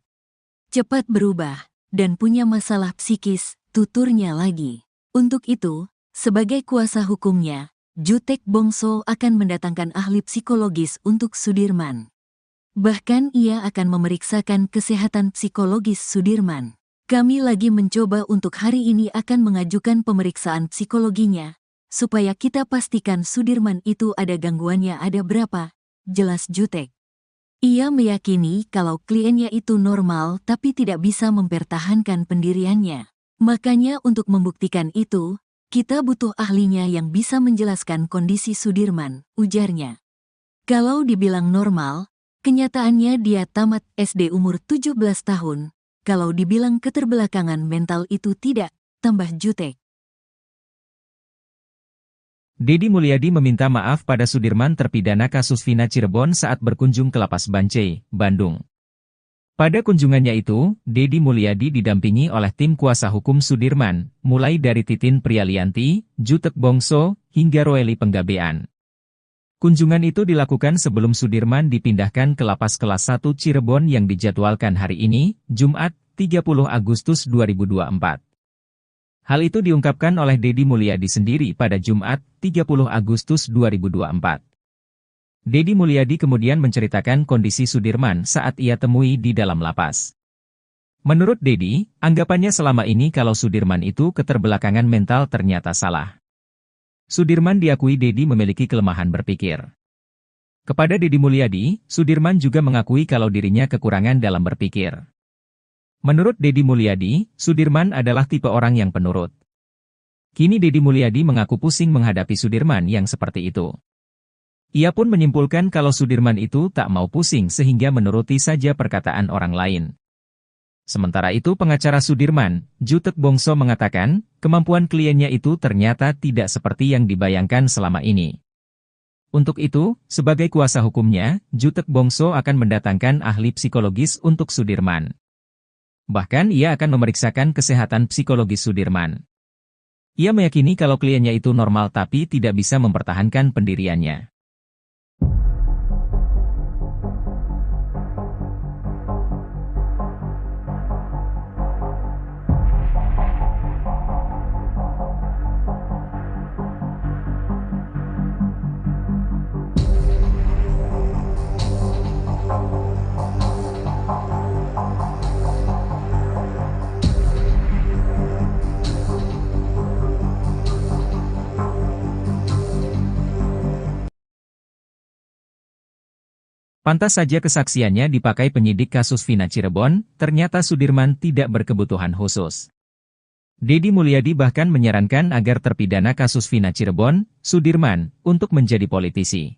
Cepat berubah, dan punya masalah psikis, tuturnya lagi. Untuk itu, sebagai kuasa hukumnya, Jutek Bongso akan mendatangkan ahli psikologis untuk Sudirman. Bahkan ia akan memeriksakan kesehatan psikologis Sudirman. Kami lagi mencoba untuk hari ini akan mengajukan pemeriksaan psikologinya, supaya kita pastikan Sudirman itu ada gangguannya ada berapa, jelas Jutek. Ia meyakini kalau kliennya itu normal tapi tidak bisa mempertahankan pendiriannya. Makanya untuk membuktikan itu, kita butuh ahlinya yang bisa menjelaskan kondisi Sudirman, ujarnya. Kalau dibilang normal, kenyataannya dia tamat SD umur 17 tahun. Kalau dibilang keterbelakangan mental itu tidak, tambah Jutek. Deddy Mulyadi meminta maaf pada Sudirman terpidana kasus Vina Cirebon saat berkunjung ke Lapas Bancai, Bandung. Pada kunjungannya itu, Deddy Mulyadi didampingi oleh tim kuasa hukum Sudirman, mulai dari Titin Prialianti, Jutek Bongso, hingga Roeli Penggabean. Kunjungan itu dilakukan sebelum Sudirman dipindahkan ke Lapas Kelas 1 Cirebon yang dijadwalkan hari ini, Jumat, 30 Agustus 2024. Hal itu diungkapkan oleh Deddy Mulyadi sendiri pada Jumat, 30 Agustus 2024. Deddy Mulyadi kemudian menceritakan kondisi Sudirman saat ia temui di dalam lapas. Menurut Deddy, anggapannya selama ini kalau Sudirman itu keterbelakangan mental ternyata salah. Sudirman diakui Deddy memiliki kelemahan berpikir. Kepada Deddy Mulyadi, Sudirman juga mengakui kalau dirinya kekurangan dalam berpikir. Menurut Deddy Mulyadi, Sudirman adalah tipe orang yang penurut. Kini Deddy Mulyadi mengaku pusing menghadapi Sudirman yang seperti itu. Ia pun menyimpulkan kalau Sudirman itu tak mau pusing sehingga menuruti saja perkataan orang lain. Sementara itu pengacara Sudirman, Jutek Bongso mengatakan, kemampuan kliennya itu ternyata tidak seperti yang dibayangkan selama ini. Untuk itu, sebagai kuasa hukumnya, Jutek Bongso akan mendatangkan ahli psikologis untuk Sudirman. Bahkan ia akan memeriksakan kesehatan psikologis Sudirman. Ia meyakini kalau kliennya itu normal tapi tidak bisa mempertahankan pendiriannya. Pantas saja kesaksiannya dipakai penyidik kasus Vina Cirebon, ternyata Sudirman tidak berkebutuhan khusus. Deddy Mulyadi bahkan menyarankan agar terpidana kasus Vina Cirebon, Sudirman, untuk menjadi politisi.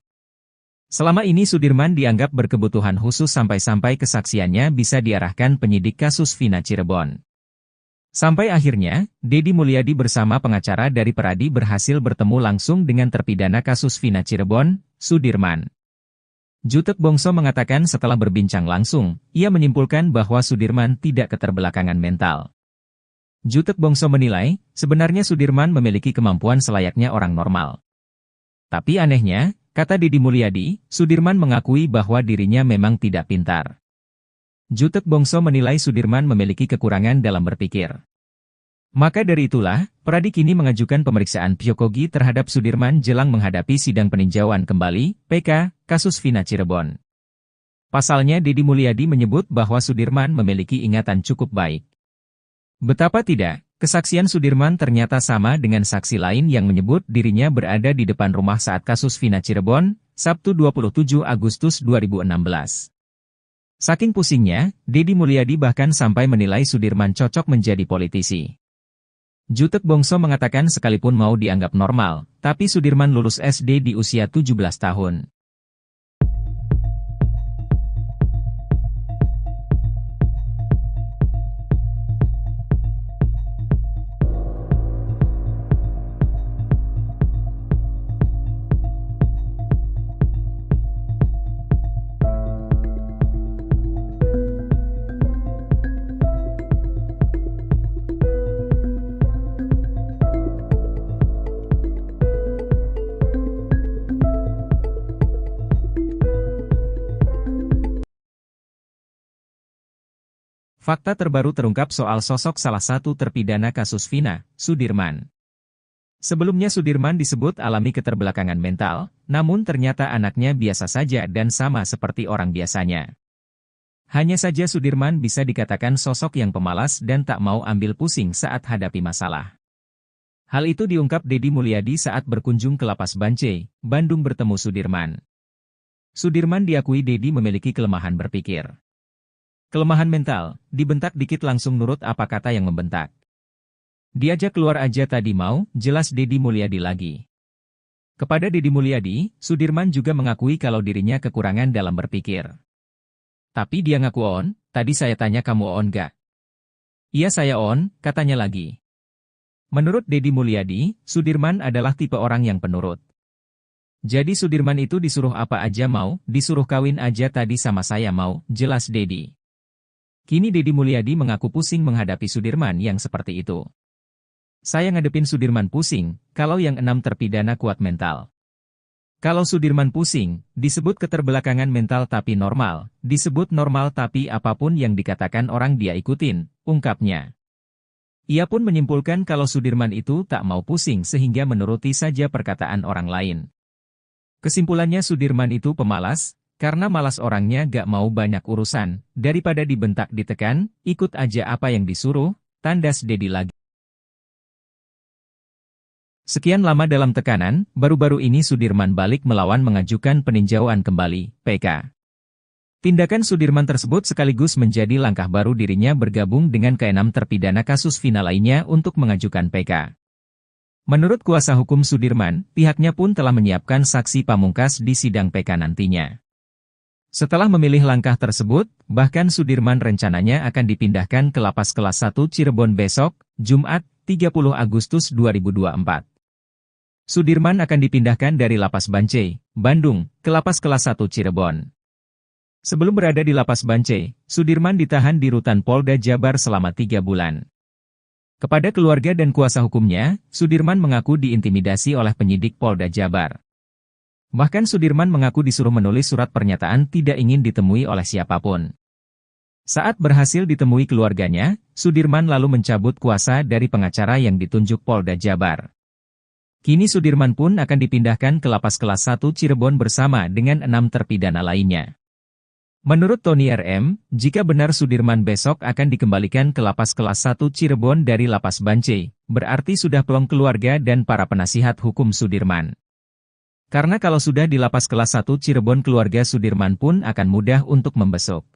Selama ini Sudirman dianggap berkebutuhan khusus sampai-sampai kesaksiannya bisa diarahkan penyidik kasus Vina Cirebon. Sampai akhirnya, Deddy Mulyadi bersama pengacara dari Peradi berhasil bertemu langsung dengan terpidana kasus Vina Cirebon, Sudirman. Jutek Bongso mengatakan setelah berbincang langsung, ia menyimpulkan bahwa Sudirman tidak keterbelakangan mental. Jutek Bongso menilai, sebenarnya Sudirman memiliki kemampuan selayaknya orang normal. Tapi anehnya, kata Deddy Mulyadi, Sudirman mengakui bahwa dirinya memang tidak pintar. Jutek Bongso menilai Sudirman memiliki kekurangan dalam berpikir. Maka dari itulah, Peradi kini mengajukan pemeriksaan psikologi terhadap Sudirman jelang menghadapi sidang peninjauan kembali, PK, kasus Vina Cirebon. Pasalnya Deddy Mulyadi menyebut bahwa Sudirman memiliki ingatan cukup baik. Betapa tidak, kesaksian Sudirman ternyata sama dengan saksi lain yang menyebut dirinya berada di depan rumah saat kasus Vina Cirebon, Sabtu 27 Agustus 2016. Saking pusingnya, Deddy Mulyadi bahkan sampai menilai Sudirman cocok menjadi politisi. Jutek Bongso mengatakan sekalipun mau dianggap normal, tapi Sudirman lulus SD di usia 17 tahun. Fakta terbaru terungkap soal sosok salah satu terpidana kasus Vina, Sudirman. Sebelumnya Sudirman disebut alami keterbelakangan mental, namun ternyata anaknya biasa saja dan sama seperti orang biasanya. Hanya saja Sudirman bisa dikatakan sosok yang pemalas dan tak mau ambil pusing saat hadapi masalah. Hal itu diungkap Deddy Mulyadi saat berkunjung ke Lapas Bancai, Bandung bertemu Sudirman. Sudirman diakui Deddy memiliki kelemahan berpikir. Kelemahan mental, dibentak dikit langsung nurut apa kata yang membentak. Diajak keluar aja tadi mau, jelas Deddy Mulyadi lagi. Kepada Deddy Mulyadi, Sudirman juga mengakui kalau dirinya kekurangan dalam berpikir. Tapi dia ngaku on, tadi saya tanya kamu on gak? Iya saya on, katanya lagi. Menurut Deddy Mulyadi, Sudirman adalah tipe orang yang penurut. Jadi Sudirman itu disuruh apa aja mau, disuruh kawin aja tadi sama saya mau, jelas Deddy. Kini Deddy Mulyadi mengaku pusing menghadapi Sudirman yang seperti itu. Saya ngadepin Sudirman pusing, kalau yang 6 terpidana kuat mental. Kalau Sudirman pusing, disebut keterbelakangan mental tapi normal, disebut normal tapi apapun yang dikatakan orang dia ikutin, ungkapnya. Ia pun menyimpulkan kalau Sudirman itu tak mau pusing sehingga menuruti saja perkataan orang lain. Kesimpulannya Sudirman itu pemalas, karena malas orangnya gak mau banyak urusan, daripada dibentak ditekan, ikut aja apa yang disuruh, tandas Deddy lagi. Sekian lama dalam tekanan, baru-baru ini Sudirman balik melawan mengajukan peninjauan kembali, PK. Tindakan Sudirman tersebut sekaligus menjadi langkah baru dirinya bergabung dengan ke-6 terpidana kasus Vina lainnya untuk mengajukan PK. Menurut kuasa hukum Sudirman, pihaknya pun telah menyiapkan saksi pamungkas di sidang PK nantinya. Setelah memilih langkah tersebut, bahkan Sudirman rencananya akan dipindahkan ke Lapas Kelas 1 Cirebon besok, Jumat, 30 Agustus 2024. Sudirman akan dipindahkan dari Lapas Bancai, Bandung, ke Lapas Kelas 1 Cirebon. Sebelum berada di Lapas Bancai, Sudirman ditahan di Rutan Polda Jabar selama 3 bulan. Kepada keluarga dan kuasa hukumnya, Sudirman mengaku diintimidasi oleh penyidik Polda Jabar. Bahkan Sudirman mengaku disuruh menulis surat pernyataan tidak ingin ditemui oleh siapapun. Saat berhasil ditemui keluarganya, Sudirman lalu mencabut kuasa dari pengacara yang ditunjuk Polda Jabar. Kini Sudirman pun akan dipindahkan ke Lapas Kelas 1 Cirebon bersama dengan 6 terpidana lainnya. Menurut Tony RM, jika benar Sudirman besok akan dikembalikan ke Lapas Kelas 1 Cirebon dari Lapas Bancai, berarti sudah plong keluarga dan para penasihat hukum Sudirman. Karena kalau sudah di Lapas Kelas 1 Cirebon keluarga Sudirman pun akan mudah untuk membesuk.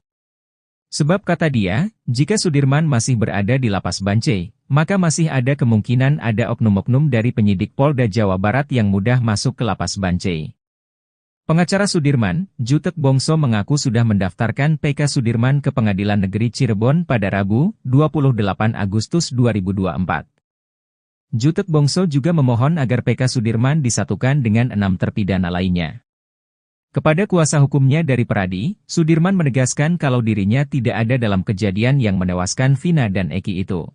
Sebab kata dia, jika Sudirman masih berada di Lapas Bancai, maka masih ada kemungkinan ada oknum-oknum dari penyidik Polda Jawa Barat yang mudah masuk ke Lapas Bancai. Pengacara Sudirman, Jutek Bongso mengaku sudah mendaftarkan PK Sudirman ke Pengadilan Negeri Cirebon pada Rabu, 28 Agustus 2024. Jutek Bongso juga memohon agar PK Sudirman disatukan dengan 6 terpidana lainnya. Kepada kuasa hukumnya dari Peradi, Sudirman menegaskan kalau dirinya tidak ada dalam kejadian yang menewaskan Vina dan Eki itu.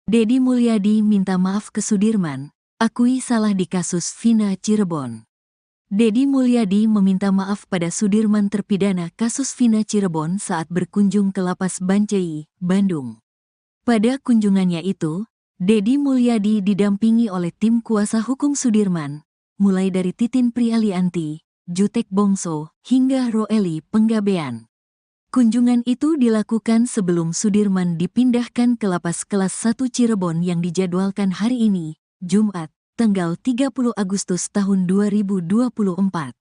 Deddy Mulyadi minta maaf ke Sudirman, akui salah di kasus Vina Cirebon. Deddy Mulyadi meminta maaf pada Sudirman terpidana kasus Vina Cirebon saat berkunjung ke Lapas Bancai, Bandung. Pada kunjungannya itu, Deddy Mulyadi didampingi oleh tim kuasa hukum Sudirman, mulai dari Titin Prialianti, Jutek Bongso, hingga Roeli Penggabean. Kunjungan itu dilakukan sebelum Sudirman dipindahkan ke Lapas Kelas 1 Cirebon yang dijadwalkan hari ini, Jumat, tanggal 30 Agustus tahun 2024.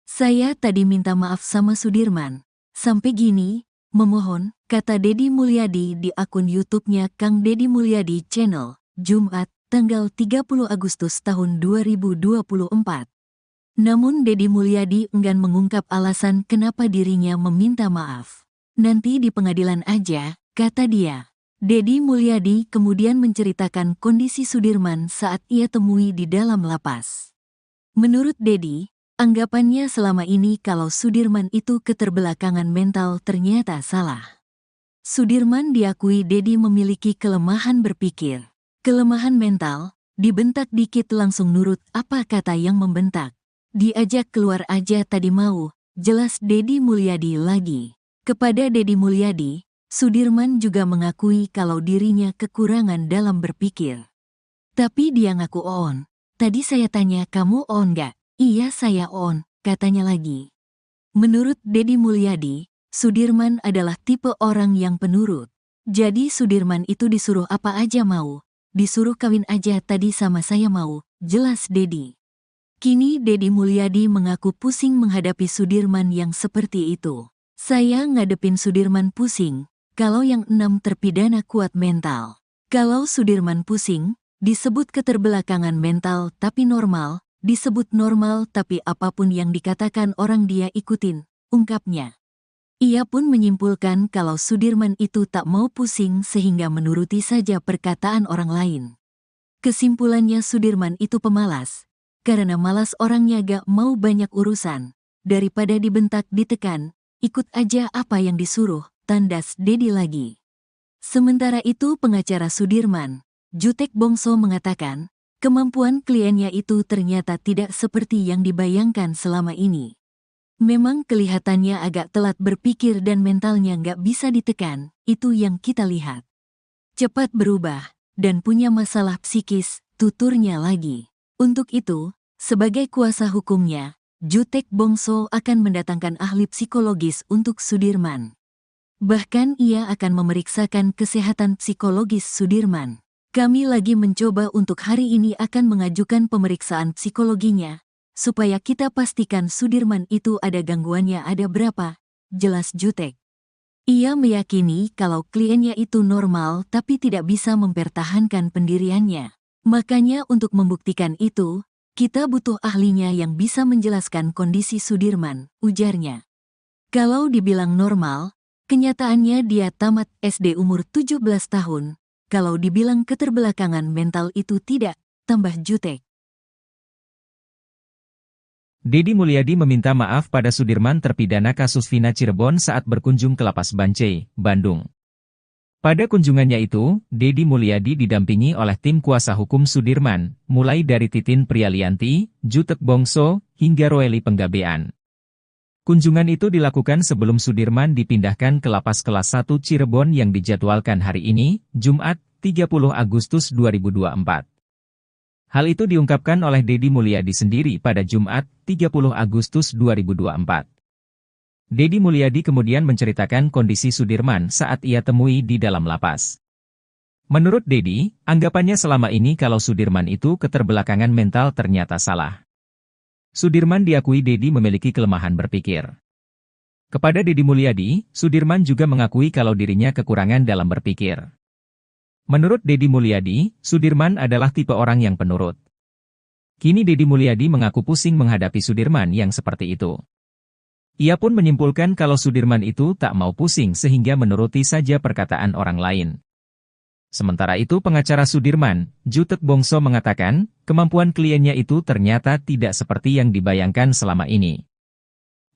Saya tadi minta maaf sama Sudirman. Sampai gini, memohon, kata Deddy Mulyadi di akun YouTube-nya Kang Deddy Mulyadi Channel, Jumat, tanggal 30 Agustus tahun 2024. Namun Deddy Mulyadi enggan mengungkap alasan kenapa dirinya meminta maaf. Nanti di pengadilan aja, kata dia. Deddy Mulyadi kemudian menceritakan kondisi Sudirman saat ia temui di dalam lapas. Menurut Deddy, anggapannya selama ini kalau Sudirman itu keterbelakangan mental ternyata salah. Sudirman diakui Deddy memiliki kelemahan berpikir. Kelemahan mental, dibentak dikit langsung nurut apa kata yang membentak. Diajak keluar aja tadi mau, jelas Deddy Mulyadi lagi. Kepada Deddy Mulyadi, Sudirman juga mengakui kalau dirinya kekurangan dalam berpikir. Tapi dia ngaku on. Tadi saya tanya kamu on gak? Iya saya on, katanya lagi. Menurut Deddy Mulyadi, Sudirman adalah tipe orang yang penurut. Jadi Sudirman itu disuruh apa aja mau. Disuruh kawin aja tadi sama saya mau, jelas Deddy. Kini Deddy Mulyadi mengaku pusing menghadapi Sudirman yang seperti itu. Saya ngadepin Sudirman pusing. Kalau yang 6 terpidana kuat mental. Kalau Sudirman pusing, disebut keterbelakangan mental tapi normal, disebut normal tapi apapun yang dikatakan orang dia ikutin, ungkapnya. Ia pun menyimpulkan kalau Sudirman itu tak mau pusing sehingga menuruti saja perkataan orang lain. Kesimpulannya Sudirman itu pemalas, karena malas orangnya gak mau banyak urusan. Daripada dibentak ditekan, ikut aja apa yang disuruh, tandas Dedi lagi. Sementara itu pengacara Sudirman, Jutek Bongso mengatakan, kemampuan kliennya itu ternyata tidak seperti yang dibayangkan selama ini. Memang kelihatannya agak telat berpikir dan mentalnya nggak bisa ditekan, itu yang kita lihat. Cepat berubah, dan punya masalah psikis, tuturnya lagi. Untuk itu, sebagai kuasa hukumnya, Jutek Bongso akan mendatangkan ahli psikologis untuk Sudirman. Bahkan ia akan memeriksakan kesehatan psikologis Sudirman. Kami lagi mencoba untuk hari ini akan mengajukan pemeriksaan psikologinya, supaya kita pastikan Sudirman itu ada gangguannya ada berapa, jelas Jutek. Ia meyakini kalau kliennya itu normal tapi tidak bisa mempertahankan pendiriannya. Makanya untuk membuktikan itu, kita butuh ahlinya yang bisa menjelaskan kondisi Sudirman, ujarnya. Kalau dibilang normal, kenyataannya dia tamat SD umur 17 tahun. Kalau dibilang keterbelakangan mental itu tidak, tambah Jutek. Dedi Mulyadi meminta maaf pada Sudirman terpidana kasus Vina Cirebon saat berkunjung ke Lapas Bancai, Bandung. Pada kunjungannya itu, Dedi Mulyadi didampingi oleh tim kuasa hukum Sudirman, mulai dari Titin Prialianti, Jutek Bongso, hingga Roeli Penggabean. Kunjungan itu dilakukan sebelum Sudirman dipindahkan ke Lapas Kelas 1 Cirebon yang dijadwalkan hari ini, Jumat, 30 Agustus 2024. Hal itu diungkapkan oleh Dedi Mulyadi sendiri pada Jumat, 30 Agustus 2024. Dedi Mulyadi kemudian menceritakan kondisi Sudirman saat ia temui di dalam lapas. Menurut Dedi, anggapannya selama ini kalau Sudirman itu keterbelakangan mental ternyata salah. Sudirman diakui Dedi memiliki kelemahan berpikir. Kepada Dedi Mulyadi, Sudirman juga mengakui kalau dirinya kekurangan dalam berpikir. Menurut Dedi Mulyadi, Sudirman adalah tipe orang yang penurut. Kini Dedi Mulyadi mengaku pusing menghadapi Sudirman yang seperti itu. Ia pun menyimpulkan kalau Sudirman itu tak mau pusing sehingga menuruti saja perkataan orang lain. Sementara itu pengacara Sudirman, Jutek Bongso mengatakan, kemampuan kliennya itu ternyata tidak seperti yang dibayangkan selama ini.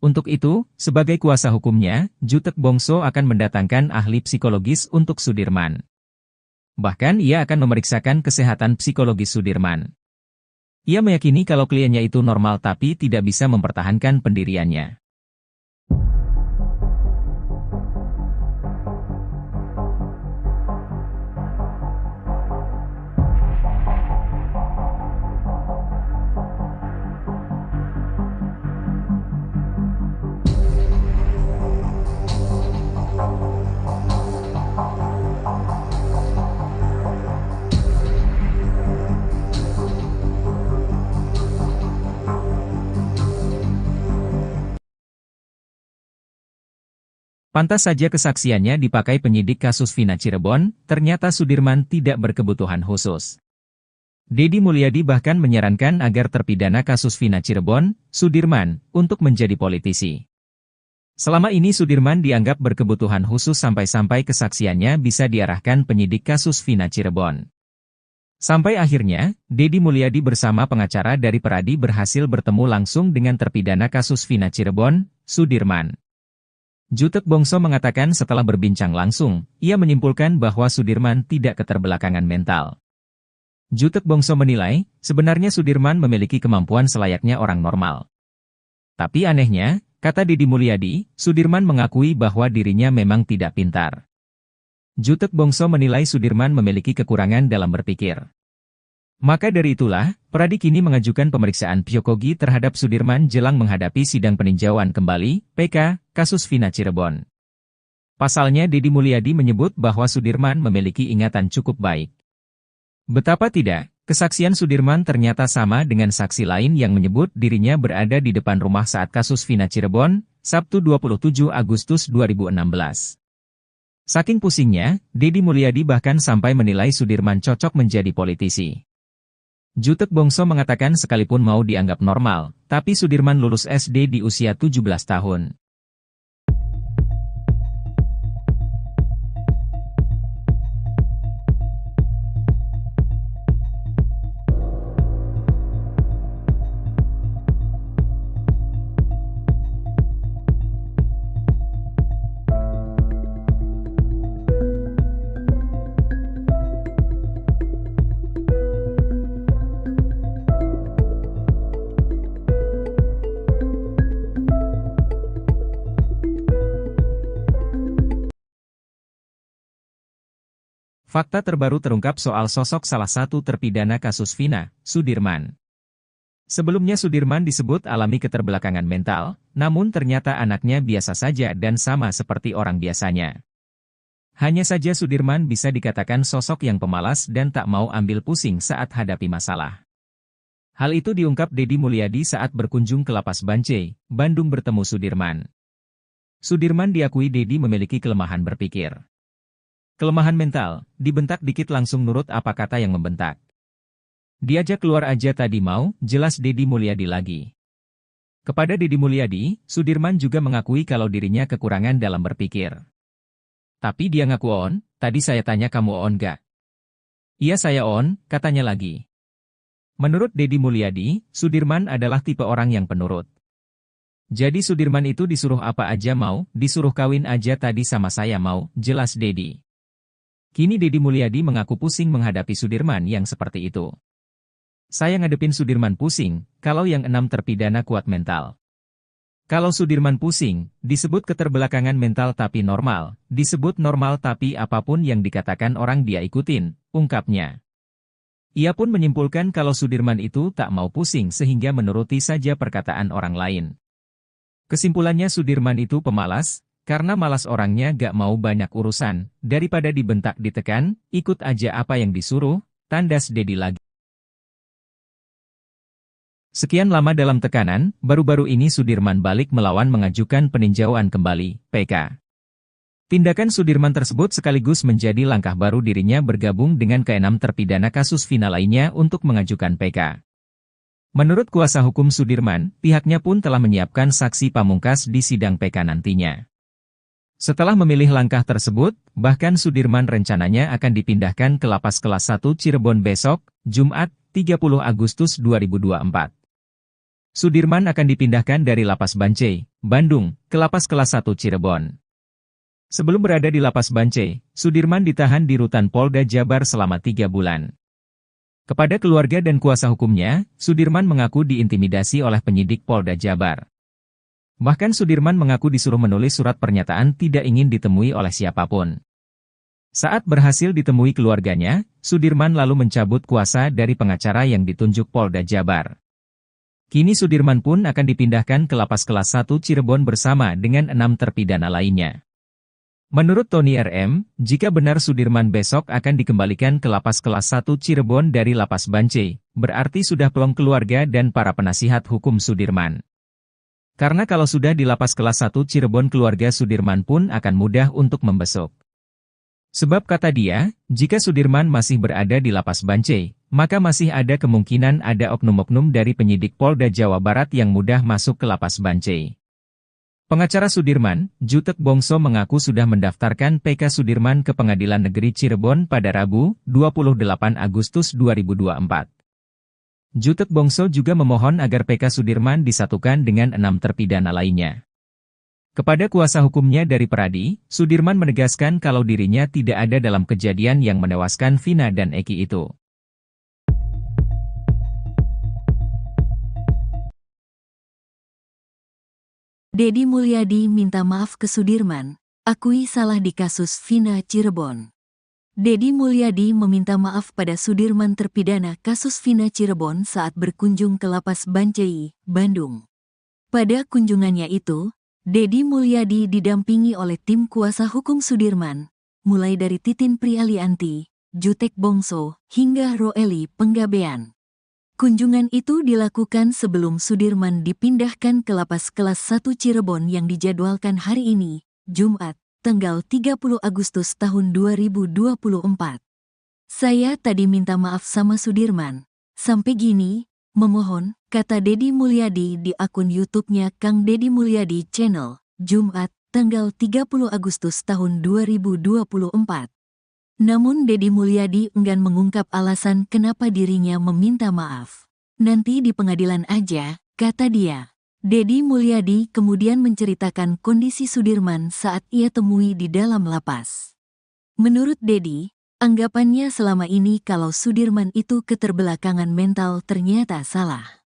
Untuk itu, sebagai kuasa hukumnya, Jutek Bongso akan mendatangkan ahli psikologis untuk Sudirman. Bahkan ia akan memeriksakan kesehatan psikologis Sudirman. Ia meyakini kalau kliennya itu normal tapi tidak bisa mempertahankan pendiriannya. Pantas saja kesaksiannya dipakai penyidik kasus Vina Cirebon, ternyata Sudirman tidak berkebutuhan khusus. Dedi Mulyadi bahkan menyarankan agar terpidana kasus Vina Cirebon, Sudirman, untuk menjadi politisi. Selama ini Sudirman dianggap berkebutuhan khusus sampai-sampai kesaksiannya bisa diarahkan penyidik kasus Vina Cirebon. Sampai akhirnya, Dedi Mulyadi bersama pengacara dari Peradi berhasil bertemu langsung dengan terpidana kasus Vina Cirebon, Sudirman. Jutek Bongso mengatakan setelah berbincang langsung, ia menyimpulkan bahwa Sudirman tidak keterbelakangan mental. Jutek Bongso menilai, sebenarnya Sudirman memiliki kemampuan selayaknya orang normal. Tapi anehnya, kata Dedi Mulyadi, Sudirman mengakui bahwa dirinya memang tidak pintar. Jutek Bongso menilai Sudirman memiliki kekurangan dalam berpikir. Maka dari itulah, Peradi kini mengajukan pemeriksaan psikologi terhadap Sudirman jelang menghadapi sidang peninjauan kembali, PK, kasus Vina Cirebon. Pasalnya Dedi Mulyadi menyebut bahwa Sudirman memiliki ingatan cukup baik. Betapa tidak, kesaksian Sudirman ternyata sama dengan saksi lain yang menyebut dirinya berada di depan rumah saat kasus Vina Cirebon, Sabtu 27 Agustus 2016. Saking pusingnya, Dedi Mulyadi bahkan sampai menilai Sudirman cocok menjadi politisi. Jutek Bongso mengatakan sekalipun mau dianggap normal, tapi Sudirman lulus SD di usia 17 tahun. Fakta terbaru terungkap soal sosok salah satu terpidana kasus Vina, Sudirman. Sebelumnya Sudirman disebut alami keterbelakangan mental, namun ternyata anaknya biasa saja dan sama seperti orang biasanya. Hanya saja Sudirman bisa dikatakan sosok yang pemalas dan tak mau ambil pusing saat hadapi masalah. Hal itu diungkap Deddy Mulyadi saat berkunjung ke Lapas Bancai, Bandung bertemu Sudirman. Sudirman diakui Deddy memiliki kelemahan berpikir. Kelemahan mental, dibentak dikit langsung nurut apa kata yang membentak. Diajak keluar aja tadi mau, jelas Deddy Mulyadi lagi. Kepada Deddy Mulyadi, Sudirman juga mengakui kalau dirinya kekurangan dalam berpikir. Tapi dia ngaku on, tadi saya tanya kamu on gak? Iya saya on, katanya lagi. Menurut Deddy Mulyadi, Sudirman adalah tipe orang yang penurut. Jadi Sudirman itu disuruh apa aja mau, disuruh kawin aja tadi sama saya mau, jelas Deddy. Kini Deddy Mulyadi mengaku pusing menghadapi Sudirman yang seperti itu. Saya ngadepin Sudirman pusing, kalau yang 6 terpidana kuat mental. Kalau Sudirman pusing, disebut keterbelakangan mental tapi normal, disebut normal tapi apapun yang dikatakan orang dia ikutin, ungkapnya. Ia pun menyimpulkan kalau Sudirman itu tak mau pusing sehingga menuruti saja perkataan orang lain. Kesimpulannya Sudirman itu pemalas, karena malas orangnya gak mau banyak urusan, daripada dibentak ditekan, ikut aja apa yang disuruh, tandas Deddy lagi. Sekian lama dalam tekanan, baru-baru ini Sudirman balik melawan mengajukan peninjauan kembali, PK. Tindakan Sudirman tersebut sekaligus menjadi langkah baru dirinya bergabung dengan ke-6 terpidana kasus Vina lainnya untuk mengajukan PK. Menurut kuasa hukum Sudirman, pihaknya pun telah menyiapkan saksi pamungkas di sidang PK nantinya. Setelah memilih langkah tersebut, bahkan Sudirman rencananya akan dipindahkan ke Lapas Kelas 1 Cirebon besok, Jumat, 30 Agustus 2024. Sudirman akan dipindahkan dari Lapas Bancai, Bandung, ke Lapas Kelas 1 Cirebon. Sebelum berada di Lapas Bancai, Sudirman ditahan di Rutan Polda Jabar selama 3 bulan. Kepada keluarga dan kuasa hukumnya, Sudirman mengaku diintimidasi oleh penyidik Polda Jabar. Bahkan Sudirman mengaku disuruh menulis surat pernyataan tidak ingin ditemui oleh siapapun. Saat berhasil ditemui keluarganya, Sudirman lalu mencabut kuasa dari pengacara yang ditunjuk Polda Jabar. Kini Sudirman pun akan dipindahkan ke Lapas Kelas 1 Cirebon bersama dengan 6 terpidana lainnya. Menurut Tony RM, jika benar Sudirman besok akan dikembalikan ke Lapas Kelas 1 Cirebon dari Lapas Bancai, berarti sudah plong keluarga dan para penasihat hukum Sudirman. Karena kalau sudah di Lapas Kelas 1 Cirebon keluarga Sudirman pun akan mudah untuk membesuk. Sebab kata dia, jika Sudirman masih berada di Lapas Bancai, maka masih ada kemungkinan ada oknum-oknum dari penyidik Polda Jawa Barat yang mudah masuk ke Lapas Bancai. Pengacara Sudirman, Jutek Bongso mengaku sudah mendaftarkan PK Sudirman ke Pengadilan Negeri Cirebon pada Rabu, 28 Agustus 2024. Jutek Bongso juga memohon agar PK Sudirman disatukan dengan 6 terpidana lainnya. Kepada kuasa hukumnya dari Peradi, Sudirman menegaskan kalau dirinya tidak ada dalam kejadian yang menewaskan Vina dan Eki itu. Deddy Mulyadi minta maaf ke Sudirman, akui salah di kasus Vina Cirebon. Deddy Mulyadi meminta maaf pada Sudirman terpidana kasus Vina Cirebon saat berkunjung ke Lapas Bancai, Bandung. Pada kunjungannya itu, Deddy Mulyadi didampingi oleh tim kuasa hukum Sudirman, mulai dari Titin Prialianti, Jutek Bongso, hingga Roeli Penggabean. Kunjungan itu dilakukan sebelum Sudirman dipindahkan ke Lapas Kelas 1 Cirebon yang dijadwalkan hari ini, Jumat, tanggal 30 Agustus tahun 2024. Saya tadi minta maaf sama Sudirman. Sampai gini, memohon, kata Deddy Mulyadi di akun YouTube-nya Kang Deddy Mulyadi Channel, Jumat, tanggal 30 Agustus tahun 2024. Namun Deddy Mulyadi enggan mengungkap alasan kenapa dirinya meminta maaf. Nanti di pengadilan aja, kata dia. Deddy Mulyadi kemudian menceritakan kondisi Sudirman saat ia temui di dalam lapas. Menurut Deddy, anggapannya selama ini kalau Sudirman itu keterbelakangan mental ternyata salah.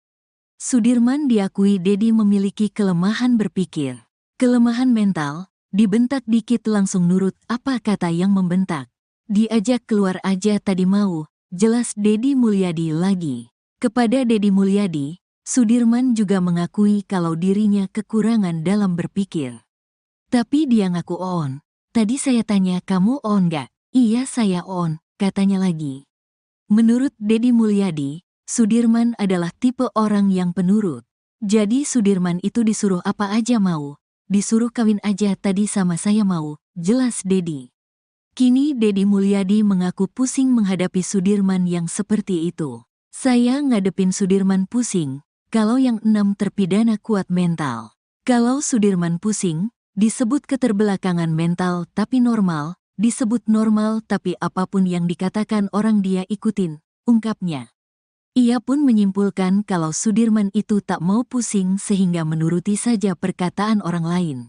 Sudirman diakui Deddy memiliki kelemahan berpikir. Kelemahan mental, dibentak dikit langsung nurut apa kata yang membentak. Diajak keluar aja tadi mau, jelas Dedi Mulyadi lagi. Kepada Dedi Mulyadi, Sudirman juga mengakui kalau dirinya kekurangan dalam berpikir. Tapi dia ngaku on. Tadi saya tanya kamu on nggak? Iya saya on, katanya lagi. Menurut Dedi Mulyadi, Sudirman adalah tipe orang yang penurut. Jadi Sudirman itu disuruh apa aja mau. Disuruh kawin aja tadi sama saya mau, jelas Dedi. Kini Dedi Mulyadi mengaku pusing menghadapi Sudirman yang seperti itu. Saya ngadepin Sudirman pusing, kalau yang 6 terpidana kuat mental. Kalau Sudirman pusing, disebut keterbelakangan mental tapi normal, disebut normal tapi apapun yang dikatakan orang dia ikutin, ungkapnya. Ia pun menyimpulkan kalau Sudirman itu tak mau pusing sehingga menuruti saja perkataan orang lain.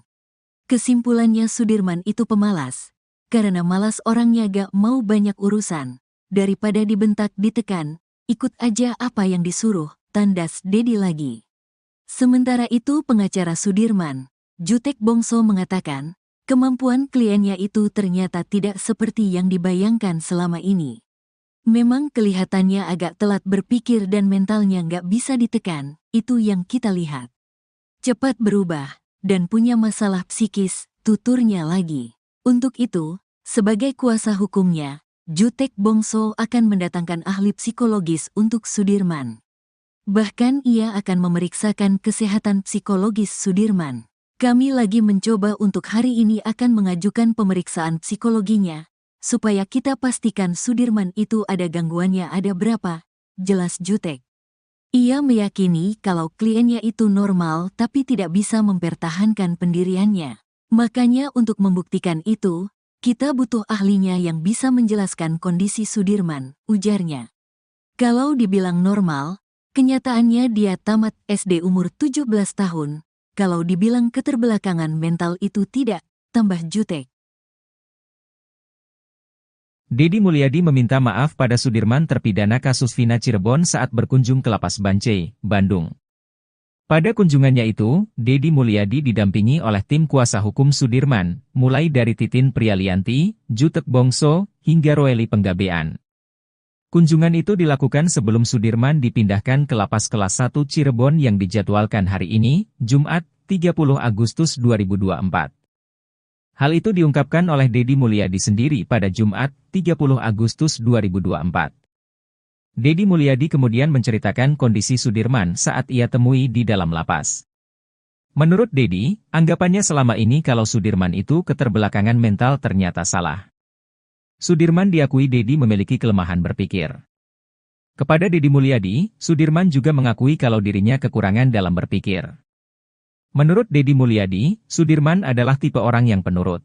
Kesimpulannya Sudirman itu pemalas, karena malas orangnya gak mau banyak urusan, daripada dibentak ditekan, ikut aja apa yang disuruh, tandas Dedi lagi. Sementara itu pengacara Sudirman, Jutek Bongso mengatakan, kemampuan kliennya itu ternyata tidak seperti yang dibayangkan selama ini. Memang kelihatannya agak telat berpikir dan mentalnya nggak bisa ditekan, itu yang kita lihat. Cepat berubah, dan punya masalah psikis, tuturnya lagi. Untuk itu, sebagai kuasa hukumnya, Jutek Bongso akan mendatangkan ahli psikologis untuk Sudirman. Bahkan ia akan memeriksakan kesehatan psikologis Sudirman. Kami lagi mencoba untuk hari ini akan mengajukan pemeriksaan psikologinya, supaya kita pastikan Sudirman itu ada gangguannya ada berapa, jelas Jutek. Ia meyakini kalau kliennya itu normal tapi tidak bisa mempertahankan pendiriannya. Makanya untuk membuktikan itu, kita butuh ahlinya yang bisa menjelaskan kondisi Sudirman, ujarnya. Kalau dibilang normal, kenyataannya dia tamat SD umur 17 tahun, kalau dibilang keterbelakangan mental itu tidak, tambah Jutek. Dedi Mulyadi meminta maaf pada Sudirman terpidana kasus Vina Cirebon saat berkunjung ke Lapas Bancai, Bandung. Pada kunjungannya itu, Dedi Mulyadi didampingi oleh tim kuasa hukum Sudirman, mulai dari Titin Prialianti, Jutek Bongso, hingga Roeli Penggabean. Kunjungan itu dilakukan sebelum Sudirman dipindahkan ke Lapas Kelas 1 Cirebon yang dijadwalkan hari ini, Jumat, 30 Agustus 2024. Hal itu diungkapkan oleh Dedi Mulyadi sendiri pada Jumat, 30 Agustus 2024. Dedi Mulyadi kemudian menceritakan kondisi Sudirman saat ia temui di dalam lapas. Menurut Dedi, anggapannya selama ini kalau Sudirman itu keterbelakangan mental ternyata salah. Sudirman diakui Dedi memiliki kelemahan berpikir. Kepada Dedi Mulyadi, Sudirman juga mengakui kalau dirinya kekurangan dalam berpikir. Menurut Dedi Mulyadi, Sudirman adalah tipe orang yang penurut.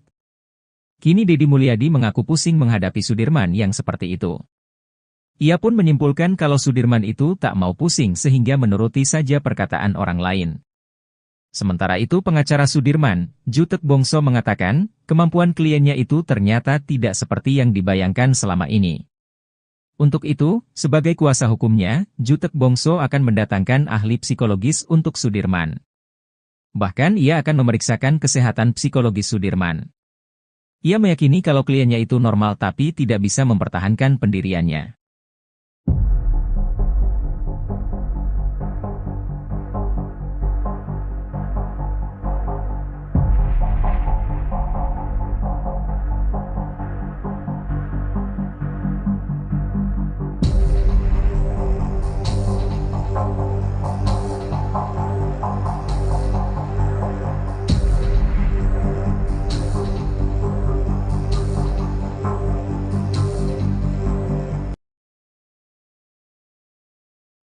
Kini Dedi Mulyadi mengaku pusing menghadapi Sudirman yang seperti itu. Ia pun menyimpulkan kalau Sudirman itu tak mau pusing sehingga menuruti saja perkataan orang lain. Sementara itu pengacara Sudirman, Jutek Bongso mengatakan, kemampuan kliennya itu ternyata tidak seperti yang dibayangkan selama ini. Untuk itu, sebagai kuasa hukumnya, Jutek Bongso akan mendatangkan ahli psikologis untuk Sudirman. Bahkan ia akan memeriksakan kesehatan psikologis Sudirman. Ia meyakini kalau kliennya itu normal tapi tidak bisa mempertahankan pendiriannya.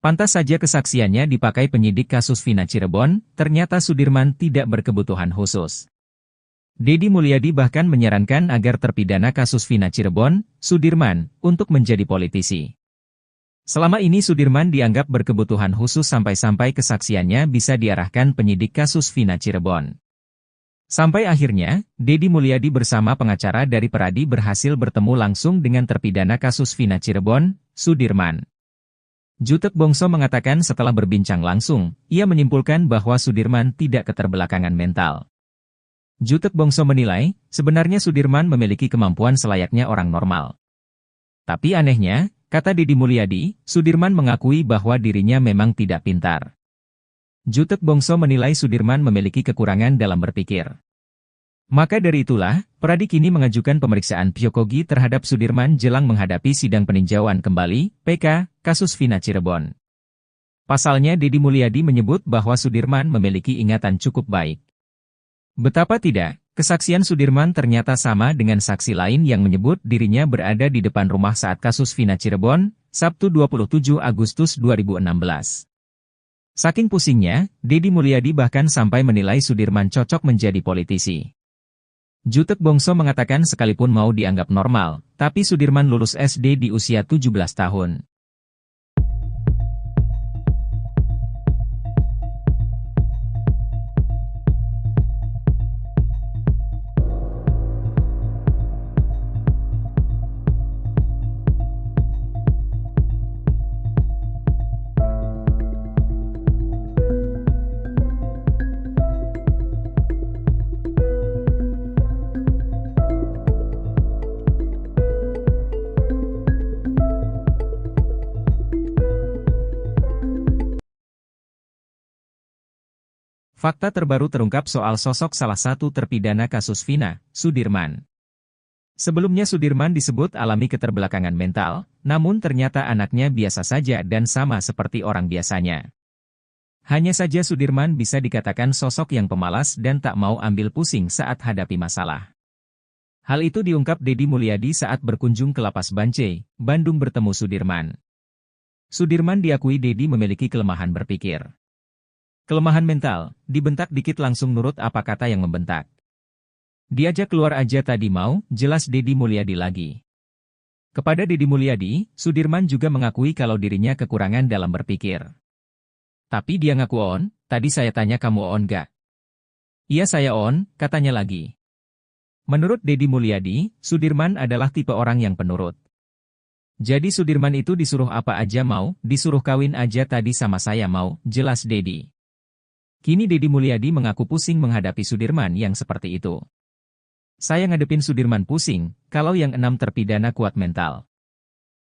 Pantas saja kesaksiannya dipakai penyidik kasus Vina Cirebon, ternyata Sudirman tidak berkebutuhan khusus. Dedi Mulyadi bahkan menyarankan agar terpidana kasus Vina Cirebon, Sudirman, untuk menjadi politisi. Selama ini Sudirman dianggap berkebutuhan khusus sampai-sampai kesaksiannya bisa diarahkan penyidik kasus Vina Cirebon. Sampai akhirnya, Dedi Mulyadi bersama pengacara dari Peradi berhasil bertemu langsung dengan terpidana kasus Vina Cirebon, Sudirman. Jutek Bongso mengatakan setelah berbincang langsung, ia menyimpulkan bahwa Sudirman tidak keterbelakangan mental. Jutek Bongso menilai, sebenarnya Sudirman memiliki kemampuan selayaknya orang normal. Tapi anehnya, kata Deddy Mulyadi, Sudirman mengakui bahwa dirinya memang tidak pintar. Jutek Bongso menilai Sudirman memiliki kekurangan dalam berpikir. Maka dari itulah, Pradi kini mengajukan pemeriksaan psikogi terhadap Sudirman jelang menghadapi sidang peninjauan kembali, PK, kasus Vina Cirebon. Pasalnya Deddy Mulyadi menyebut bahwa Sudirman memiliki ingatan cukup baik. Betapa tidak, kesaksian Sudirman ternyata sama dengan saksi lain yang menyebut dirinya berada di depan rumah saat kasus Vina Cirebon, Sabtu 27 Agustus 2016. Saking pusingnya, Deddy Mulyadi bahkan sampai menilai Sudirman cocok menjadi politisi. Jutek Bongso mengatakan sekalipun mau dianggap normal, tapi Sudirman lulus SD di usia 17 tahun. Fakta terbaru terungkap soal sosok salah satu terpidana kasus Vina, Sudirman. Sebelumnya Sudirman disebut alami keterbelakangan mental, namun ternyata anaknya biasa saja dan sama seperti orang biasanya. Hanya saja Sudirman bisa dikatakan sosok yang pemalas dan tak mau ambil pusing saat hadapi masalah. Hal itu diungkap Deddy Mulyadi saat berkunjung ke Lapas Bancai, Bandung bertemu Sudirman. Sudirman diakui Deddy memiliki kelemahan berpikir. Kelemahan mental, dibentak dikit langsung nurut apa kata yang membentak. Diajak keluar aja tadi mau, jelas Deddy Mulyadi lagi. Kepada Deddy Mulyadi, Sudirman juga mengakui kalau dirinya kekurangan dalam berpikir. Tapi dia ngaku on, tadi saya tanya kamu on gak? Iya saya on, katanya lagi. Menurut Deddy Mulyadi, Sudirman adalah tipe orang yang penurut. Jadi Sudirman itu disuruh apa aja mau, disuruh kawin aja tadi sama saya mau, jelas Deddy. Kini Deddy Mulyadi mengaku pusing menghadapi Sudirman yang seperti itu. Saya ngadepin Sudirman pusing, kalau yang 6 terpidana kuat mental.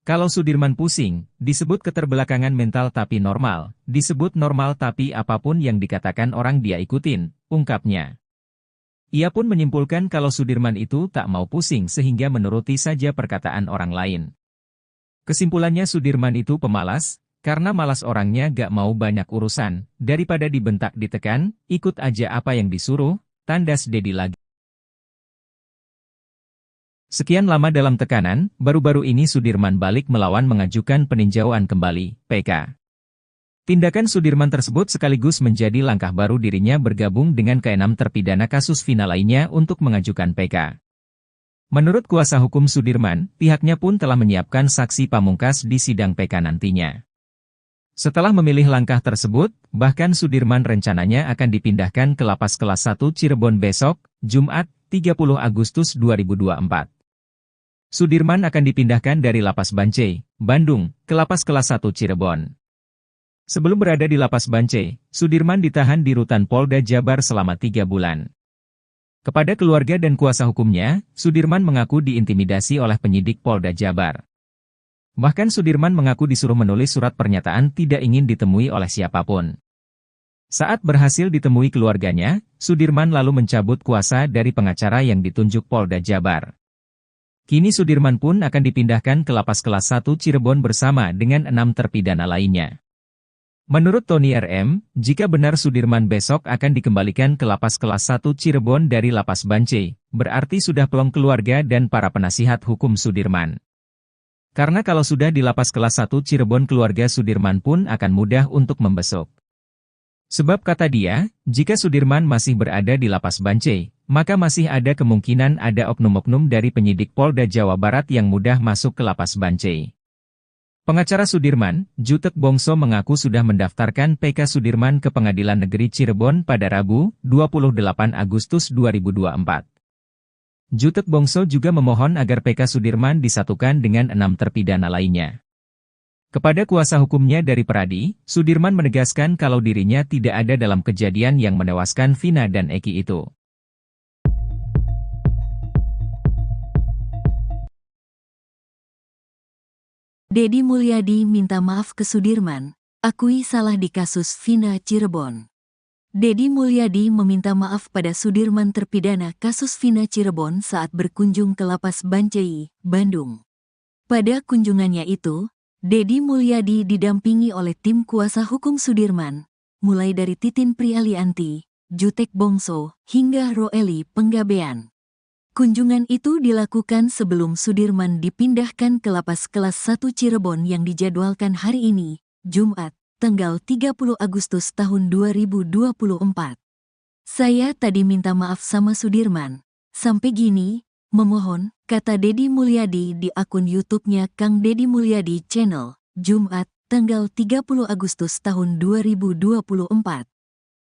Kalau Sudirman pusing, disebut keterbelakangan mental tapi normal, disebut normal tapi apapun yang dikatakan orang dia ikutin, ungkapnya. Ia pun menyimpulkan kalau Sudirman itu tak mau pusing sehingga menuruti saja perkataan orang lain. Kesimpulannya Sudirman itu pemalas, karena malas orangnya gak mau banyak urusan, daripada dibentak ditekan, ikut aja apa yang disuruh, tandas Deddy lagi. Sekian lama dalam tekanan, baru-baru ini Sudirman balik melawan mengajukan peninjauan kembali, PK. Tindakan Sudirman tersebut sekaligus menjadi langkah baru dirinya bergabung dengan ke-6 terpidana kasus Vina lainnya untuk mengajukan PK. Menurut kuasa hukum Sudirman, pihaknya pun telah menyiapkan saksi pamungkas di sidang PK nantinya. Setelah memilih langkah tersebut, bahkan Sudirman rencananya akan dipindahkan ke Lapas Kelas 1 Cirebon besok, Jumat, 30 Agustus 2024. Sudirman akan dipindahkan dari Lapas Bancai, Bandung, ke Lapas Kelas 1 Cirebon. Sebelum berada di Lapas Bancai, Sudirman ditahan di Rutan Polda Jabar selama 3 bulan. Kepada keluarga dan kuasa hukumnya, Sudirman mengaku diintimidasi oleh penyidik Polda Jabar. Bahkan Sudirman mengaku disuruh menulis surat pernyataan tidak ingin ditemui oleh siapapun. Saat berhasil ditemui keluarganya, Sudirman lalu mencabut kuasa dari pengacara yang ditunjuk Polda Jabar. Kini Sudirman pun akan dipindahkan ke Lapas Kelas 1 Cirebon bersama dengan 6 terpidana lainnya. Menurut Tony RM, jika benar Sudirman besok akan dikembalikan ke Lapas Kelas 1 Cirebon dari Lapas Bancai, berarti sudah plong keluarga dan para penasihat hukum Sudirman. Karena kalau sudah di Lapas Kelas 1 Cirebon keluarga Sudirman pun akan mudah untuk membesuk. Sebab kata dia, jika Sudirman masih berada di Lapas Bancai, maka masih ada kemungkinan ada oknum-oknum dari penyidik Polda Jawa Barat yang mudah masuk ke Lapas Bancai. Pengacara Sudirman, Jutek Bongso mengaku sudah mendaftarkan PK Sudirman ke Pengadilan Negeri Cirebon pada Rabu, 28 Agustus 2024. Jutek Bongso juga memohon agar PK Sudirman disatukan dengan 6 terpidana lainnya. Kepada kuasa hukumnya dari Pradi, Sudirman menegaskan kalau dirinya tidak ada dalam kejadian yang menewaskan Vina dan Eki itu. Deddy Mulyadi minta maaf ke Sudirman, akui salah di kasus Vina Cirebon. Deddy Mulyadi meminta maaf pada Sudirman terpidana kasus Vina Cirebon saat berkunjung ke Lapas Bancai, Bandung. Pada kunjungannya itu, Deddy Mulyadi didampingi oleh tim kuasa hukum Sudirman, mulai dari Titin Prialianti, Jutek Bongso, hingga Roeli Penggabean. Kunjungan itu dilakukan sebelum Sudirman dipindahkan ke Lapas Kelas 1 Cirebon yang dijadwalkan hari ini, Jumat, tanggal 30 Agustus tahun 2024. Saya tadi minta maaf sama Sudirman. Sampai gini, memohon, kata Deddy Mulyadi di akun YouTube-nya Kang Deddy Mulyadi Channel, Jumat, tanggal 30 Agustus tahun 2024.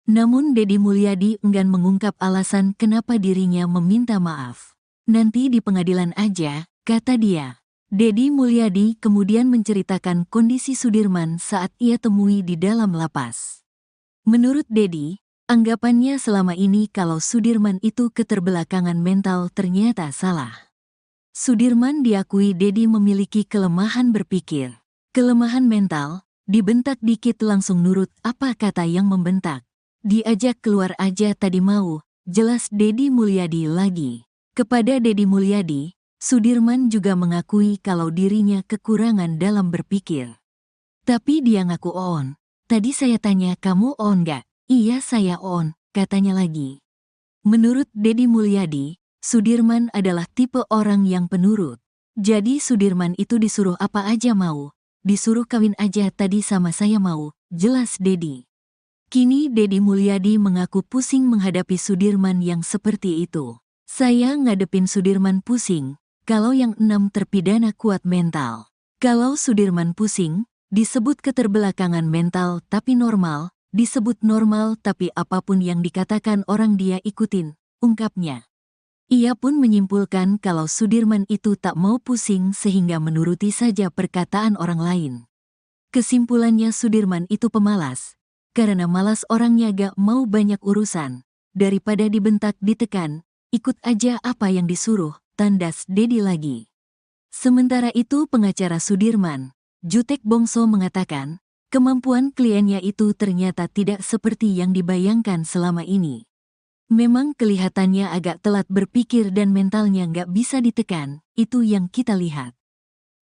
Namun Deddy Mulyadi enggan mengungkap alasan kenapa dirinya meminta maaf. Nanti di pengadilan aja, kata dia. Deddy Mulyadi kemudian menceritakan kondisi Sudirman saat ia temui di dalam lapas. Menurut Deddy, anggapannya selama ini kalau Sudirman itu keterbelakangan mental ternyata salah. Sudirman diakui Deddy memiliki kelemahan berpikir. Kelemahan mental, dibentak dikit langsung nurut apa kata yang membentak. Diajak keluar aja tadi mau, jelas Deddy Mulyadi lagi. Kepada Deddy Mulyadi, Sudirman juga mengakui kalau dirinya kekurangan dalam berpikir. Tapi dia ngaku on. Tadi saya tanya kamu on gak? Iya saya on, katanya lagi. Menurut Deddy Mulyadi, Sudirman adalah tipe orang yang penurut. Jadi Sudirman itu disuruh apa aja mau. Disuruh kawin aja tadi sama saya mau, jelas Deddy. Kini Deddy Mulyadi mengaku pusing menghadapi Sudirman yang seperti itu. Saya ngadepin Sudirman pusing, kalau yang 6 terpidana kuat mental. Kalau Sudirman pusing, disebut keterbelakangan mental tapi normal, disebut normal tapi apapun yang dikatakan orang dia ikutin, ungkapnya. Ia pun menyimpulkan kalau Sudirman itu tak mau pusing sehingga menuruti saja perkataan orang lain. Kesimpulannya Sudirman itu pemalas. Karena malas orangnya gak mau banyak urusan. Daripada dibentak ditekan, ikut aja apa yang disuruh, tandas Deddy lagi. Sementara itu pengacara Sudirman, Jutek Bongso mengatakan, kemampuan kliennya itu ternyata tidak seperti yang dibayangkan selama ini. Memang kelihatannya agak telat berpikir dan mentalnya gak bisa ditekan, itu yang kita lihat.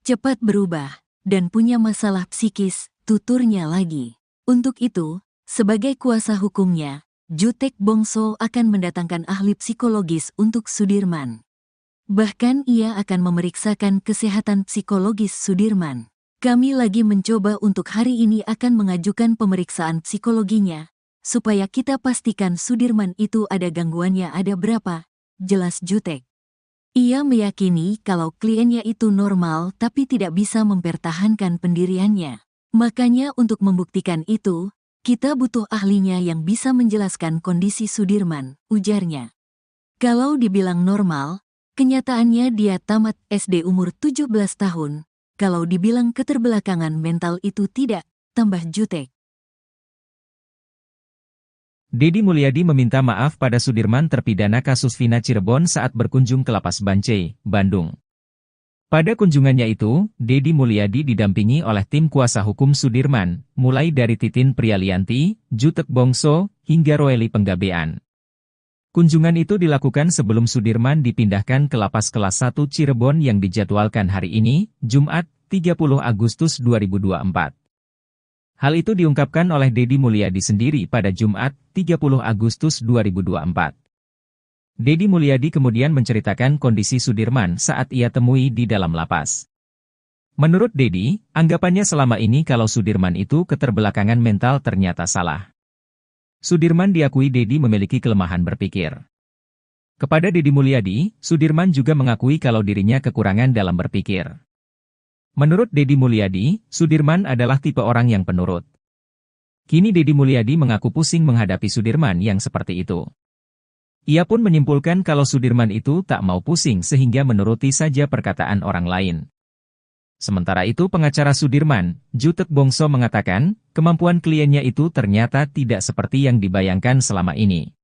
Cepat berubah, dan punya masalah psikis, tuturnya lagi. Untuk itu, sebagai kuasa hukumnya, Jutek Bongso akan mendatangkan ahli psikologis untuk Sudirman. Bahkan ia akan memeriksakan kesehatan psikologis Sudirman. Kami lagi mencoba untuk hari ini akan mengajukan pemeriksaan psikologinya, supaya kita pastikan Sudirman itu ada gangguannya ada berapa, jelas Jutek. Ia meyakini kalau kliennya itu normal tapi tidak bisa mempertahankan pendiriannya. Makanya untuk membuktikan itu, kita butuh ahlinya yang bisa menjelaskan kondisi Sudirman, ujarnya. Kalau dibilang normal, kenyataannya dia tamat SD umur 17 tahun. Kalau dibilang keterbelakangan mental itu tidak, tambah Jutek. Deddy Mulyadi meminta maaf pada Sudirman terpidana kasus Vina Cirebon saat berkunjung ke Lapas Bancai, Bandung. Pada kunjungannya itu, Deddy Mulyadi didampingi oleh tim kuasa hukum Sudirman, mulai dari Titin Prialianti, Jutek Bongso, hingga Roeli Penggabean. Kunjungan itu dilakukan sebelum Sudirman dipindahkan ke Lapas Kelas 1 Cirebon yang dijadwalkan hari ini, Jumat, 30 Agustus 2024. Hal itu diungkapkan oleh Deddy Mulyadi sendiri pada Jumat, 30 Agustus 2024. Deddy Mulyadi kemudian menceritakan kondisi Sudirman saat ia temui di dalam lapas. Menurut Deddy, anggapannya selama ini kalau Sudirman itu keterbelakangan mental ternyata salah. Sudirman diakui Deddy memiliki kelemahan berpikir. Kepada Deddy Mulyadi, Sudirman juga mengakui kalau dirinya kekurangan dalam berpikir. Menurut Deddy Mulyadi, Sudirman adalah tipe orang yang penurut. Kini Deddy Mulyadi mengaku pusing menghadapi Sudirman yang seperti itu. Ia pun menyimpulkan kalau Sudirman itu tak mau pusing sehingga menuruti saja perkataan orang lain. Sementara itu pengacara Sudirman, Jutek Bongso mengatakan, kemampuan kliennya itu ternyata tidak seperti yang dibayangkan selama ini.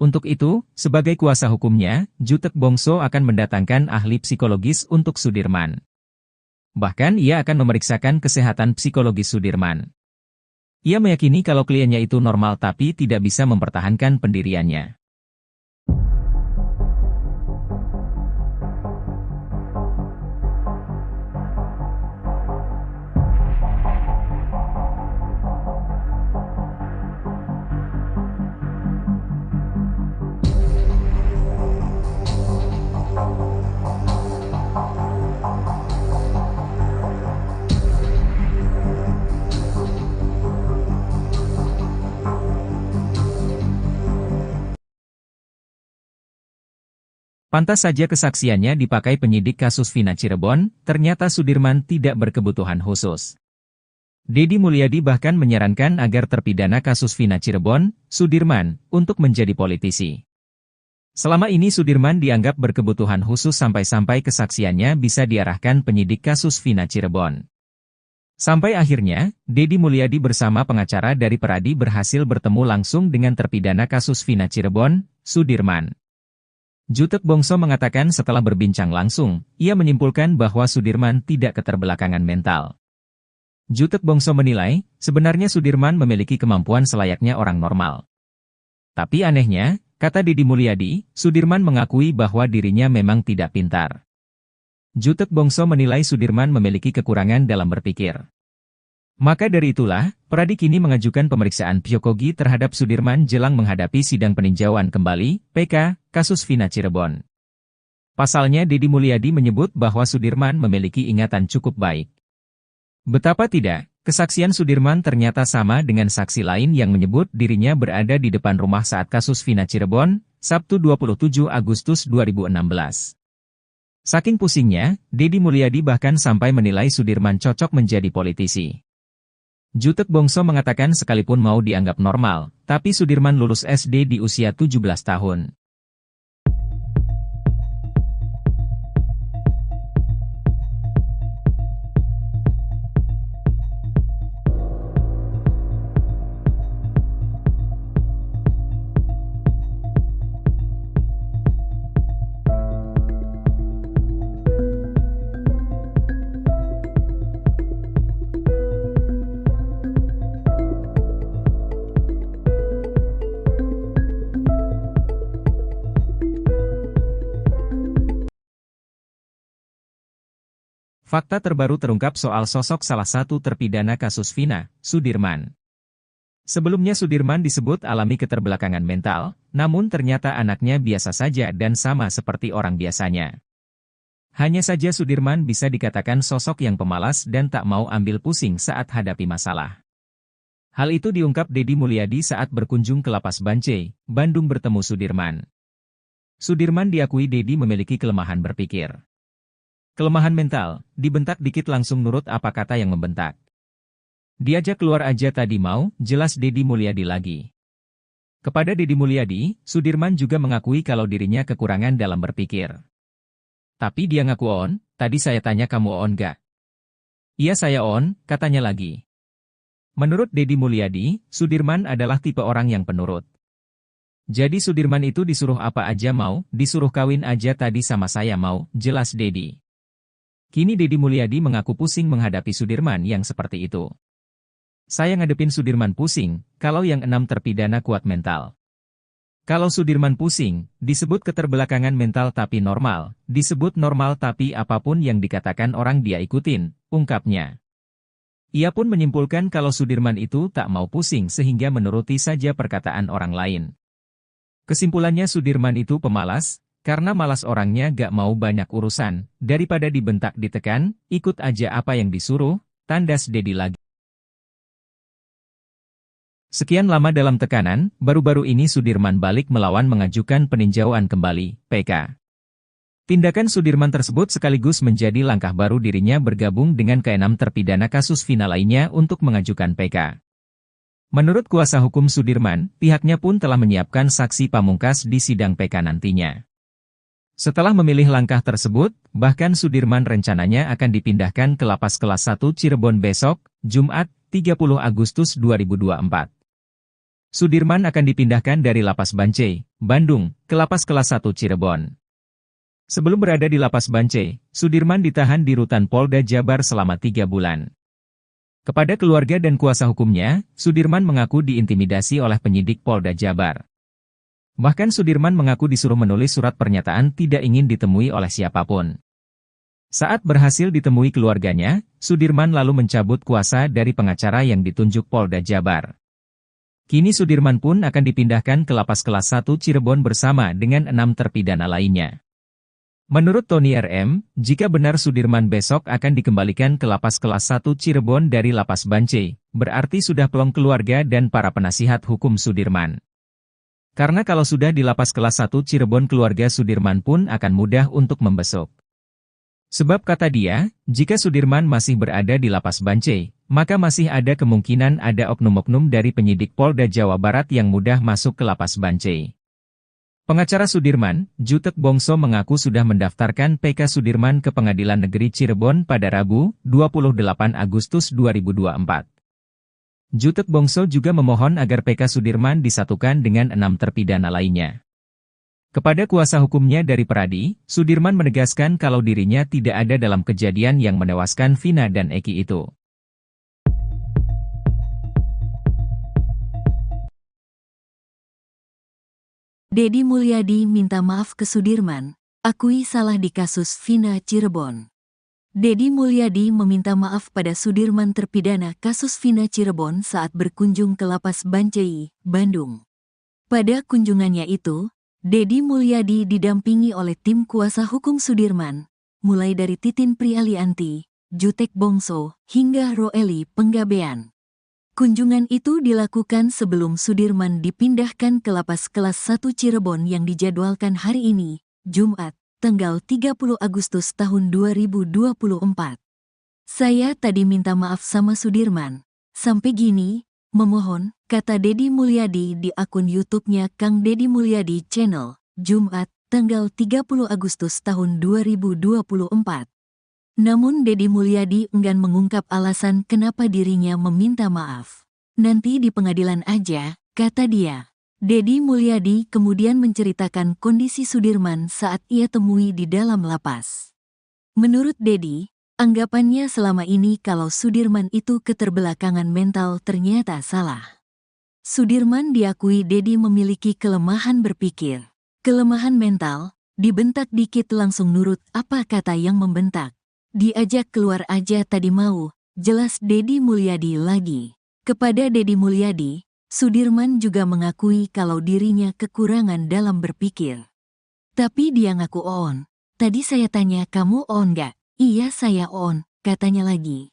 Untuk itu, sebagai kuasa hukumnya, Jutek Bongso akan mendatangkan ahli psikologis untuk Sudirman. Bahkan ia akan memeriksakan kesehatan psikologis Sudirman. Ia meyakini kalau kliennya itu normal tapi tidak bisa mempertahankan pendiriannya. Pantas saja kesaksiannya dipakai penyidik kasus Vina Cirebon, ternyata Sudirman tidak berkebutuhan khusus. Deddy Mulyadi bahkan menyarankan agar terpidana kasus Vina Cirebon, Sudirman, untuk menjadi politisi. Selama ini Sudirman dianggap berkebutuhan khusus sampai-sampai kesaksiannya bisa diarahkan penyidik kasus Vina Cirebon. Sampai akhirnya, Deddy Mulyadi bersama pengacara dari Peradi berhasil bertemu langsung dengan terpidana kasus Vina Cirebon, Sudirman. Jutek Bongso mengatakan setelah berbincang langsung, ia menyimpulkan bahwa Sudirman tidak keterbelakangan mental. Jutek Bongso menilai, sebenarnya Sudirman memiliki kemampuan selayaknya orang normal. Tapi anehnya, kata Deddy Mulyadi, Sudirman mengakui bahwa dirinya memang tidak pintar. Jutek Bongso menilai Sudirman memiliki kekurangan dalam berpikir. Maka dari itulah, Peradi kini mengajukan pemeriksaan psikogi terhadap Sudirman jelang menghadapi sidang peninjauan kembali, PK, kasus Vina Cirebon. Pasalnya Deddy Mulyadi menyebut bahwa Sudirman memiliki ingatan cukup baik. Betapa tidak, kesaksian Sudirman ternyata sama dengan saksi lain yang menyebut dirinya berada di depan rumah saat kasus Vina Cirebon, Sabtu 27 Agustus 2016. Saking pusingnya, Deddy Mulyadi bahkan sampai menilai Sudirman cocok menjadi politisi. Jutek Bongso mengatakan sekalipun mau dianggap normal, tapi Sudirman lulus SD di usia 17 tahun. Fakta terbaru terungkap soal sosok salah satu terpidana kasus Vina, Sudirman. Sebelumnya Sudirman disebut alami keterbelakangan mental, namun ternyata anaknya biasa saja dan sama seperti orang biasanya. Hanya saja Sudirman bisa dikatakan sosok yang pemalas dan tak mau ambil pusing saat hadapi masalah. Hal itu diungkap Deddy Mulyadi saat berkunjung ke Lapas Bancai, Bandung bertemu Sudirman. Sudirman diakui Deddy memiliki kelemahan berpikir. Kelemahan mental, dibentak dikit langsung nurut apa kata yang membentak. Diajak keluar aja tadi mau, jelas Deddy Mulyadi lagi. Kepada Deddy Mulyadi, Sudirman juga mengakui kalau dirinya kekurangan dalam berpikir. Tapi dia ngaku on, tadi saya tanya kamu on gak? Iya saya on, katanya lagi. Menurut Deddy Mulyadi, Sudirman adalah tipe orang yang penurut. Jadi Sudirman itu disuruh apa aja mau, disuruh kawin aja tadi sama saya mau, jelas Deddy. Kini Deddy Mulyadi mengaku pusing menghadapi Sudirman yang seperti itu. Saya ngadepin Sudirman pusing, kalau yang 6 terpidana kuat mental. Kalau Sudirman pusing, disebut keterbelakangan mental tapi normal, disebut normal tapi apapun yang dikatakan orang dia ikutin, ungkapnya. Ia pun menyimpulkan kalau Sudirman itu tak mau pusing sehingga menuruti saja perkataan orang lain. Kesimpulannya Sudirman itu pemalas, karena malas orangnya gak mau banyak urusan, daripada dibentak ditekan, ikut aja apa yang disuruh, tandas Deddy lagi. Sekian lama dalam tekanan, baru-baru ini Sudirman balik melawan mengajukan peninjauan kembali, PK. Tindakan Sudirman tersebut sekaligus menjadi langkah baru dirinya bergabung dengan ke-6 terpidana kasus Vina lainnya untuk mengajukan PK. Menurut kuasa hukum Sudirman, pihaknya pun telah menyiapkan saksi pamungkas di sidang PK nantinya. Setelah memilih langkah tersebut, bahkan Sudirman rencananya akan dipindahkan ke Lapas Kelas 1 Cirebon besok, Jumat, 30 Agustus 2024. Sudirman akan dipindahkan dari Lapas Bancai, Bandung, ke Lapas Kelas 1 Cirebon. Sebelum berada di lapas Bancai, Sudirman ditahan di rutan Polda Jabar selama 3 bulan. Kepada keluarga dan kuasa hukumnya, Sudirman mengaku diintimidasi oleh penyidik Polda Jabar. Bahkan Sudirman mengaku disuruh menulis surat pernyataan tidak ingin ditemui oleh siapapun. Saat berhasil ditemui keluarganya, Sudirman lalu mencabut kuasa dari pengacara yang ditunjuk Polda Jabar. Kini Sudirman pun akan dipindahkan ke lapas kelas 1 Cirebon bersama dengan 6 terpidana lainnya. Menurut Tony RM, jika benar Sudirman besok akan dikembalikan ke lapas kelas 1 Cirebon dari lapas Bancai, berarti sudah plong keluarga dan para penasihat hukum Sudirman. Karena kalau sudah di lapas kelas 1 Cirebon keluarga Sudirman pun akan mudah untuk membesuk. Sebab kata dia, jika Sudirman masih berada di lapas Bancai, maka masih ada kemungkinan ada oknum-oknum dari penyidik Polda Jawa Barat yang mudah masuk ke lapas Bancai. Pengacara Sudirman, Jutek Bongso mengaku sudah mendaftarkan PK Sudirman ke Pengadilan Negeri Cirebon pada Rabu, 28 Agustus 2024. Jutek Bongso juga memohon agar PK Sudirman disatukan dengan 6 terpidana lainnya. Kepada kuasa hukumnya dari Peradi, Sudirman menegaskan kalau dirinya tidak ada dalam kejadian yang menewaskan Vina dan Eki itu. Deddy Mulyadi minta maaf ke Sudirman, akui salah di kasus Vina Cirebon. Deddy Mulyadi meminta maaf pada Sudirman terpidana kasus Vina Cirebon saat berkunjung ke lapas Bancai, Bandung. Pada kunjungannya itu, Deddy Mulyadi didampingi oleh tim kuasa hukum Sudirman, mulai dari Titin Prialianti, Jutek Bongso, hingga Roeli Penggabean. Kunjungan itu dilakukan sebelum Sudirman dipindahkan ke lapas kelas 1 Cirebon yang dijadwalkan hari ini, Jumat, tanggal 30 Agustus tahun 2024. Saya tadi minta maaf sama Sudirman. Sampai gini, memohon, kata Deddy Mulyadi di akun YouTube-nya Kang Deddy Mulyadi Channel, Jumat, tanggal 30 Agustus tahun 2024. Namun Deddy Mulyadi enggan mengungkap alasan kenapa dirinya meminta maaf. Nanti di pengadilan aja, kata dia. Deddy Mulyadi kemudian menceritakan kondisi Sudirman saat ia temui di dalam lapas. Menurut Deddy, anggapannya selama ini kalau Sudirman itu keterbelakangan mental ternyata salah. Sudirman diakui Deddy memiliki kelemahan berpikir. Kelemahan mental, dibentak dikit langsung nurut apa kata yang membentak. Diajak keluar aja tadi mau, jelas Deddy Mulyadi lagi. Kepada Deddy Mulyadi, Sudirman juga mengakui kalau dirinya kekurangan dalam berpikir. Tapi dia ngaku on. Tadi saya tanya kamu on gak? Iya saya on, katanya lagi.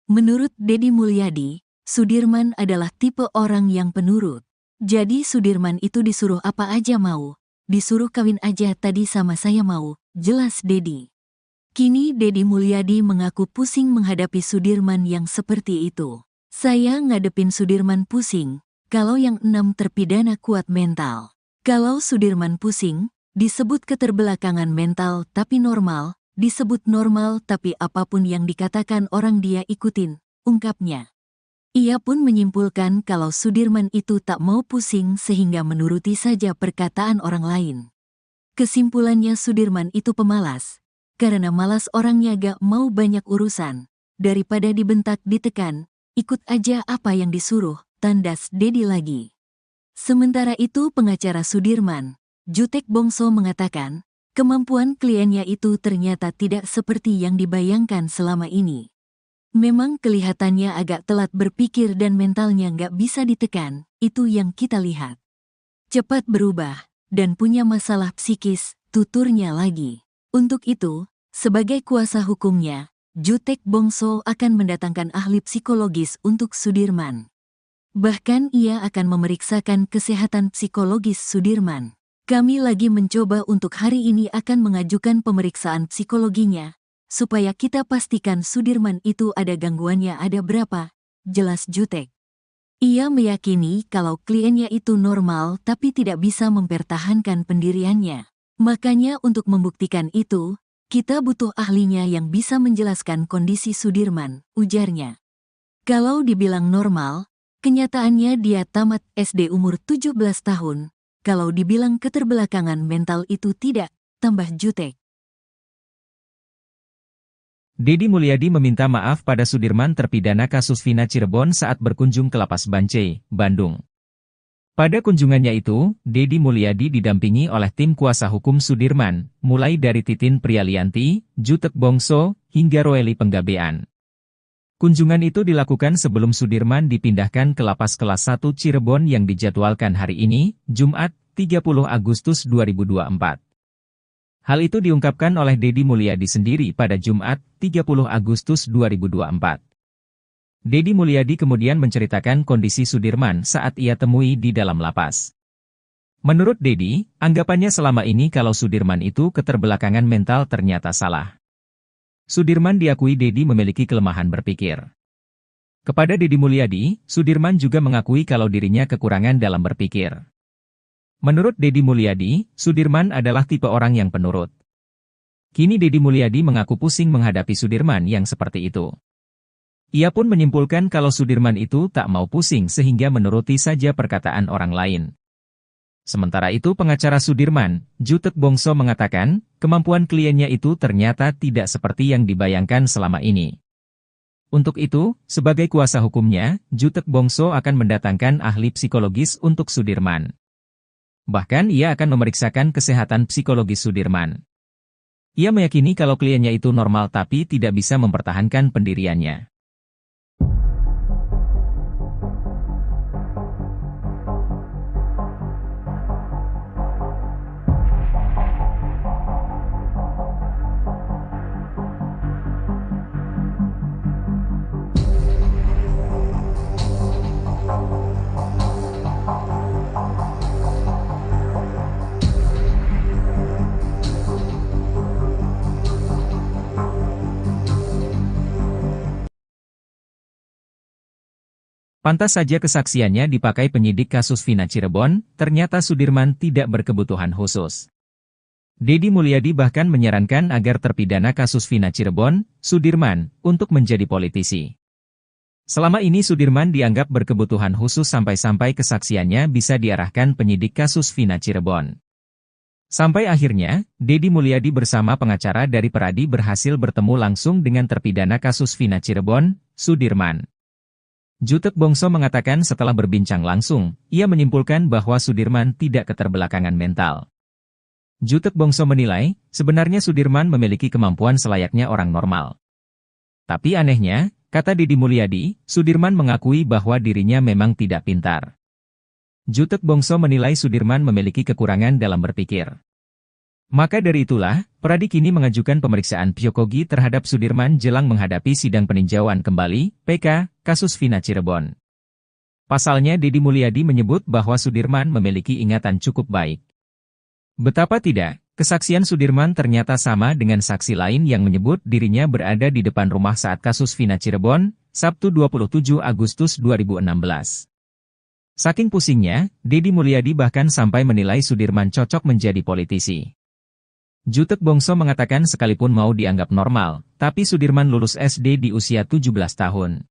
Menurut Deddy Mulyadi, Sudirman adalah tipe orang yang penurut. Jadi Sudirman itu disuruh apa aja mau. Disuruh kawin aja tadi sama saya mau, jelas Deddy. Kini Deddy Mulyadi mengaku pusing menghadapi Sudirman yang seperti itu. Saya ngadepin Sudirman pusing, kalau yang 6 terpidana kuat mental. Kalau Sudirman pusing, disebut keterbelakangan mental tapi normal, disebut normal tapi apapun yang dikatakan orang dia ikutin, ungkapnya. Ia pun menyimpulkan kalau Sudirman itu tak mau pusing sehingga menuruti saja perkataan orang lain. Kesimpulannya Sudirman itu pemalas. Karena malas orangnya gak mau banyak urusan, daripada dibentak ditekan, ikut aja apa yang disuruh, tandas Deddy lagi. Sementara itu pengacara Sudirman, Jutek Bongso mengatakan, kemampuan kliennya itu ternyata tidak seperti yang dibayangkan selama ini. Memang kelihatannya agak telat berpikir dan mentalnya gak bisa ditekan, itu yang kita lihat. Cepat berubah, dan punya masalah psikis, tuturnya lagi. Untuk itu, sebagai kuasa hukumnya, Jutek Bongso akan mendatangkan ahli psikologis untuk Sudirman. Bahkan ia akan memeriksakan kesehatan psikologis Sudirman. Kami lagi mencoba untuk hari ini akan mengajukan pemeriksaan psikologinya, supaya kita pastikan Sudirman itu ada gangguannya ada berapa, jelas Jutek. Ia meyakini kalau kliennya itu normal tapi tidak bisa mempertahankan pendiriannya. Makanya untuk membuktikan itu, kita butuh ahlinya yang bisa menjelaskan kondisi Sudirman, ujarnya. Kalau dibilang normal, kenyataannya dia tamat SD umur 17 tahun. Kalau dibilang keterbelakangan mental itu tidak, tambah Jutek. Deddy Mulyadi meminta maaf pada Sudirman terpidana kasus Vina Cirebon saat berkunjung ke Lapas Bancai, Bandung. Pada kunjungannya itu, Deddy Mulyadi didampingi oleh tim kuasa hukum Sudirman, mulai dari Titin Prialianti, Jutek Bongso, hingga Roeli Penggabean. Kunjungan itu dilakukan sebelum Sudirman dipindahkan ke Lapas Kelas 1 Cirebon yang dijadwalkan hari ini, Jumat, 30 Agustus 2024. Hal itu diungkapkan oleh Deddy Mulyadi sendiri pada Jumat, 30 Agustus 2024. Deddy Mulyadi kemudian menceritakan kondisi Sudirman saat ia temui di dalam lapas. Menurut Deddy, anggapannya selama ini kalau Sudirman itu keterbelakangan mental ternyata salah. Sudirman diakui Deddy memiliki kelemahan berpikir. Kepada Deddy Mulyadi, Sudirman juga mengakui kalau dirinya kekurangan dalam berpikir. Menurut Deddy Mulyadi, Sudirman adalah tipe orang yang penurut. Kini Deddy Mulyadi mengaku pusing menghadapi Sudirman yang seperti itu. Ia pun menyimpulkan kalau Sudirman itu tak mau pusing sehingga menuruti saja perkataan orang lain. Sementara itu pengacara Sudirman, Jutek Bongso mengatakan, kemampuan kliennya itu ternyata tidak seperti yang dibayangkan selama ini. Untuk itu, sebagai kuasa hukumnya, Jutek Bongso akan mendatangkan ahli psikologis untuk Sudirman. Bahkan ia akan memeriksakan kesehatan psikologis Sudirman. Ia meyakini kalau kliennya itu normal tapi tidak bisa mempertahankan pendiriannya. Pantas saja kesaksiannya dipakai penyidik kasus Vina Cirebon, ternyata Sudirman tidak berkebutuhan khusus. Deddy Mulyadi bahkan menyarankan agar terpidana kasus Vina Cirebon, Sudirman, untuk menjadi politisi. Selama ini Sudirman dianggap berkebutuhan khusus sampai-sampai kesaksiannya bisa diarahkan penyidik kasus Vina Cirebon. Sampai akhirnya, Deddy Mulyadi bersama pengacara dari Peradi berhasil bertemu langsung dengan terpidana kasus Vina Cirebon, Sudirman. Jutek Bongso mengatakan setelah berbincang langsung, ia menyimpulkan bahwa Sudirman tidak keterbelakangan mental. Jutek Bongso menilai, sebenarnya Sudirman memiliki kemampuan selayaknya orang normal. Tapi anehnya, kata Deddy Mulyadi, Sudirman mengakui bahwa dirinya memang tidak pintar. Jutek Bongso menilai Sudirman memiliki kekurangan dalam berpikir. Maka dari itulah, Peradi kini mengajukan pemeriksaan psikogi terhadap Sudirman jelang menghadapi sidang peninjauan kembali, PK, kasus Vina Cirebon. Pasalnya Deddy Mulyadi menyebut bahwa Sudirman memiliki ingatan cukup baik. Betapa tidak, kesaksian Sudirman ternyata sama dengan saksi lain yang menyebut dirinya berada di depan rumah saat kasus Vina Cirebon, Sabtu 27 Agustus 2016. Saking pusingnya, Deddy Mulyadi bahkan sampai menilai Sudirman cocok menjadi politisi. Jutek Bongso mengatakan sekalipun mau dianggap normal, tapi Sudirman lulus SD di usia 17 tahun.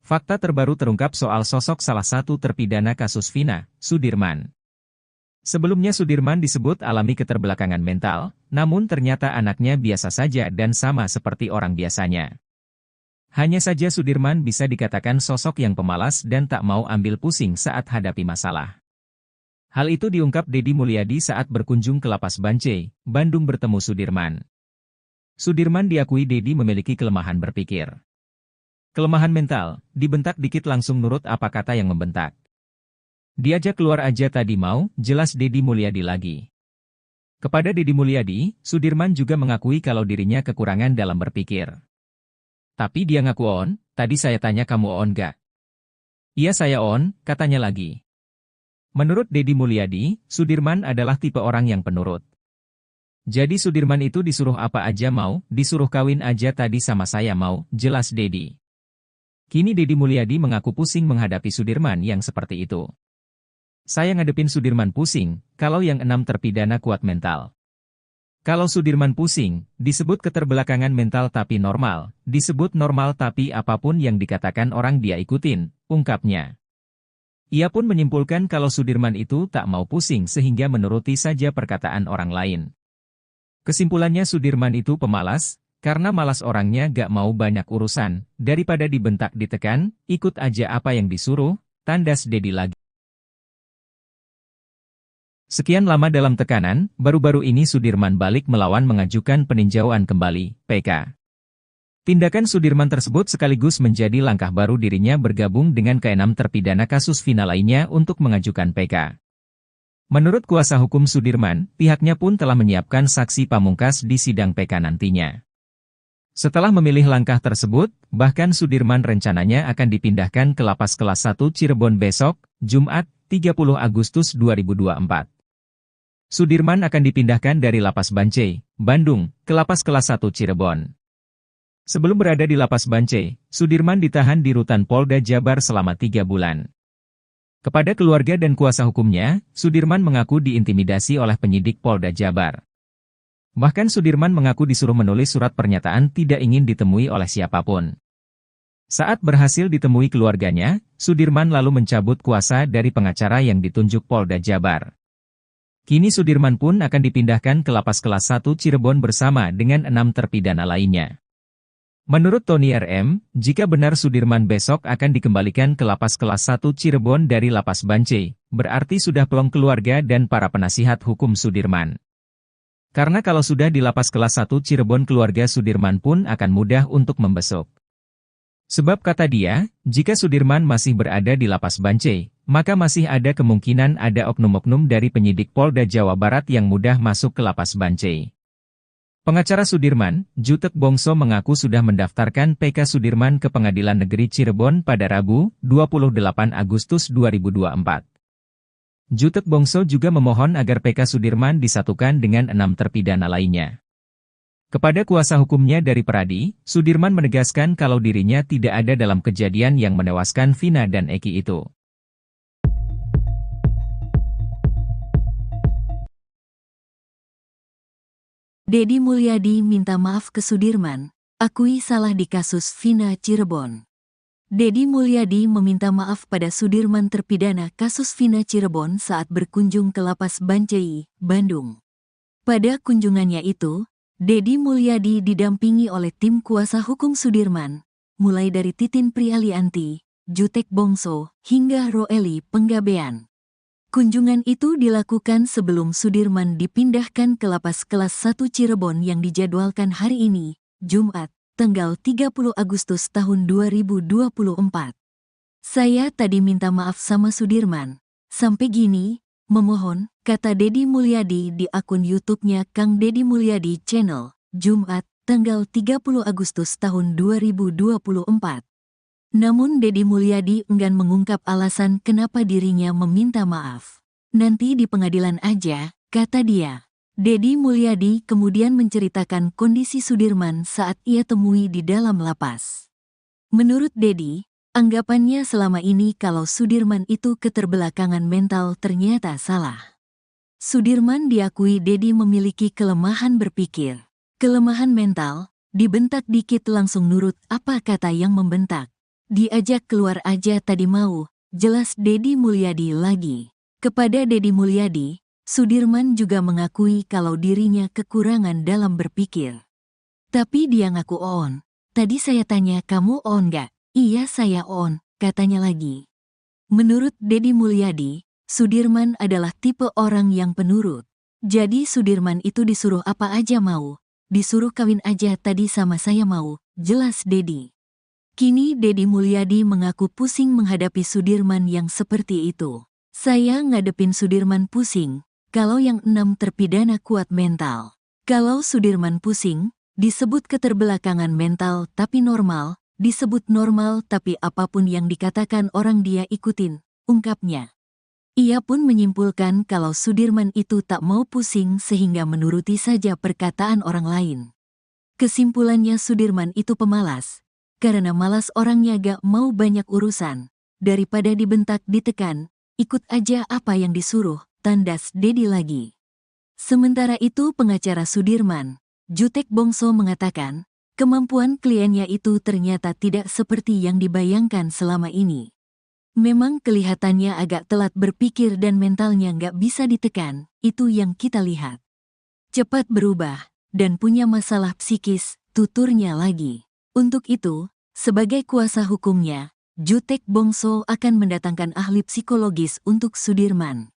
Fakta terbaru terungkap soal sosok salah satu terpidana kasus Vina, Sudirman. Sebelumnya Sudirman disebut alami keterbelakangan mental, namun ternyata anaknya biasa saja dan sama seperti orang biasanya. Hanya saja Sudirman bisa dikatakan sosok yang pemalas dan tak mau ambil pusing saat hadapi masalah. Hal itu diungkap Deddy Mulyadi saat berkunjung ke Lapas Bancai, Bandung bertemu Sudirman. Sudirman diakui Deddy memiliki kelemahan berpikir. Kelemahan mental, dibentak dikit langsung nurut apa kata yang membentak. Diajak keluar aja tadi mau, jelas Deddy Mulyadi lagi. Kepada Deddy Mulyadi, Sudirman juga mengakui kalau dirinya kekurangan dalam berpikir. Tapi dia ngaku on, tadi saya tanya kamu on gak? Iya saya on, katanya lagi. Menurut Deddy Mulyadi, Sudirman adalah tipe orang yang penurut. Jadi Sudirman itu disuruh apa aja mau, disuruh kawin aja tadi sama saya mau, jelas Deddy. Kini Deddy Mulyadi mengaku pusing menghadapi Sudirman yang seperti itu. Saya ngadepin Sudirman pusing, kalau yang 6 terpidana kuat mental. Kalau Sudirman pusing, disebut keterbelakangan mental tapi normal, disebut normal tapi apapun yang dikatakan orang dia ikutin, ungkapnya. Ia pun menyimpulkan kalau Sudirman itu tak mau pusing sehingga menuruti saja perkataan orang lain. Kesimpulannya Sudirman itu pemalas, karena malas orangnya gak mau banyak urusan, daripada dibentak ditekan, ikut aja apa yang disuruh, tandas Deddy lagi. Sekian lama dalam tekanan, baru-baru ini Sudirman balik melawan mengajukan peninjauan kembali, PK. Tindakan Sudirman tersebut sekaligus menjadi langkah baru dirinya bergabung dengan ke-6 terpidana kasus Vina lainnya untuk mengajukan PK. Menurut kuasa hukum Sudirman, pihaknya pun telah menyiapkan saksi pamungkas di sidang PK nantinya. Setelah memilih langkah tersebut, bahkan Sudirman rencananya akan dipindahkan ke Lapas Kelas 1 Cirebon besok, Jumat, 30 Agustus 2024. Sudirman akan dipindahkan dari Lapas Bancai, Bandung, ke Lapas Kelas 1 Cirebon. Sebelum berada di Lapas Bancai, Sudirman ditahan di Rutan Polda Jabar selama 3 bulan. Kepada keluarga dan kuasa hukumnya, Sudirman mengaku diintimidasi oleh penyidik Polda Jabar. Bahkan Sudirman mengaku disuruh menulis surat pernyataan tidak ingin ditemui oleh siapapun. Saat berhasil ditemui keluarganya, Sudirman lalu mencabut kuasa dari pengacara yang ditunjuk Polda Jabar. Kini Sudirman pun akan dipindahkan ke Lapas Kelas 1 Cirebon bersama dengan 6 terpidana lainnya. Menurut Tony RM, jika benar Sudirman besok akan dikembalikan ke Lapas Kelas 1 Cirebon dari Lapas Bancai, berarti sudah plong keluarga dan para penasihat hukum Sudirman. Karena kalau sudah di Lapas Kelas 1 Cirebon keluarga Sudirman pun akan mudah untuk membesuk. Sebab kata dia, jika Sudirman masih berada di Lapas Bancai, maka masih ada kemungkinan ada oknum-oknum dari penyidik Polda Jawa Barat yang mudah masuk ke Lapas Bancai. Pengacara Sudirman, Jutek Bongso mengaku sudah mendaftarkan PK Sudirman ke Pengadilan Negeri Cirebon pada Rabu, 28 Agustus 2024. Jutek Bongso juga memohon agar PK Sudirman disatukan dengan 6 terpidana lainnya. Kepada kuasa hukumnya dari Peradi, Sudirman menegaskan kalau dirinya tidak ada dalam kejadian yang menewaskan Vina dan Eki itu. Deddy Mulyadi minta maaf ke Sudirman, akui salah di kasus Vina Cirebon. Deddy Mulyadi meminta maaf pada Sudirman terpidana kasus Vina Cirebon saat berkunjung ke Lapas Bancai, Bandung. Pada kunjungannya itu, Deddy Mulyadi didampingi oleh tim kuasa hukum Sudirman, mulai dari Titin Prialianti, Jutek Bongso, hingga Roeli Penggabean. Kunjungan itu dilakukan sebelum Sudirman dipindahkan ke Lapas Kelas 1 Cirebon yang dijadwalkan hari ini, Jumat, tanggal 30 Agustus tahun 2024. Saya tadi minta maaf sama Sudirman. Sampai gini, memohon, kata Deddy Mulyadi di akun YouTube-nya Kang Deddy Mulyadi Channel, Jumat, tanggal 30 Agustus tahun 2024. Namun Deddy Mulyadi enggan mengungkap alasan kenapa dirinya meminta maaf. Nanti di pengadilan aja, kata dia. Deddy Mulyadi kemudian menceritakan kondisi Sudirman saat ia temui di dalam lapas. Menurut Deddy, anggapannya selama ini kalau Sudirman itu keterbelakangan mental ternyata salah. Sudirman diakui Deddy memiliki kelemahan berpikir. Kelemahan mental, dibentak dikit langsung nurut apa kata yang membentak. Diajak keluar aja tadi mau, jelas Deddy Mulyadi lagi. Kepada Deddy Mulyadi, Sudirman juga mengakui kalau dirinya kekurangan dalam berpikir. Tapi dia ngaku on. Tadi saya tanya kamu on gak? Iya saya on, katanya lagi. Menurut Deddy Mulyadi, Sudirman adalah tipe orang yang penurut. Jadi Sudirman itu disuruh apa aja mau. Disuruh kawin aja tadi sama saya mau, jelas Deddy. Kini Deddy Mulyadi mengaku pusing menghadapi Sudirman yang seperti itu. Saya ngadepin Sudirman pusing, kalau yang 6 terpidana kuat mental. Kalau Sudirman pusing, disebut keterbelakangan mental tapi normal, disebut normal tapi apapun yang dikatakan orang dia ikutin, ungkapnya. Ia pun menyimpulkan kalau Sudirman itu tak mau pusing sehingga menuruti saja perkataan orang lain. Kesimpulannya Sudirman itu pemalas, karena malas orangnya gak mau banyak urusan. Daripada dibentak ditekan, ikut aja apa yang disuruh, tandas Dedi lagi. Sementara itu pengacara Sudirman, Jutek Bongso mengatakan, kemampuan kliennya itu ternyata tidak seperti yang dibayangkan selama ini. Memang kelihatannya agak telat berpikir dan mentalnya nggak bisa ditekan, itu yang kita lihat. Cepat berubah, dan punya masalah psikis, tuturnya lagi. Untuk itu, sebagai kuasa hukumnya, Jutek Bongso akan mendatangkan ahli psikologis untuk Sudirman.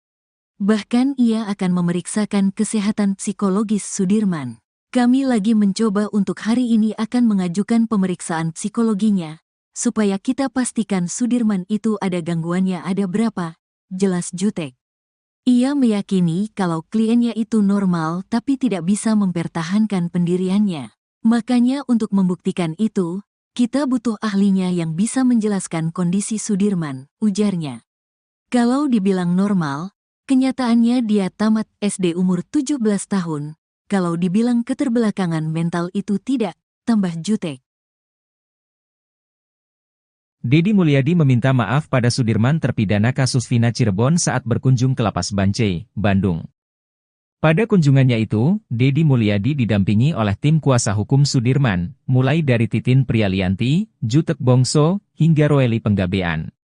Bahkan ia akan memeriksakan kesehatan psikologis Sudirman. Kami lagi mencoba untuk hari ini akan mengajukan pemeriksaan psikologinya, supaya kita pastikan Sudirman itu ada gangguannya ada berapa, jelas Jutek. Ia meyakini kalau kliennya itu normal tapi tidak bisa mempertahankan pendiriannya. Makanya untuk membuktikan itu, kita butuh ahlinya yang bisa menjelaskan kondisi Sudirman, ujarnya. Kalau dibilang normal, kenyataannya dia tamat SD umur 17 tahun. Kalau dibilang keterbelakangan mental itu tidak, tambah Jutek. Dedi Mulyadi meminta maaf pada Sudirman terpidana kasus Vina Cirebon saat berkunjung ke Lapas Bancai, Bandung. Pada kunjungannya itu, Dedi Mulyadi didampingi oleh tim kuasa hukum Sudirman, mulai dari Titin Prialianti, Jutek Bongso, hingga Roeli Penggabean.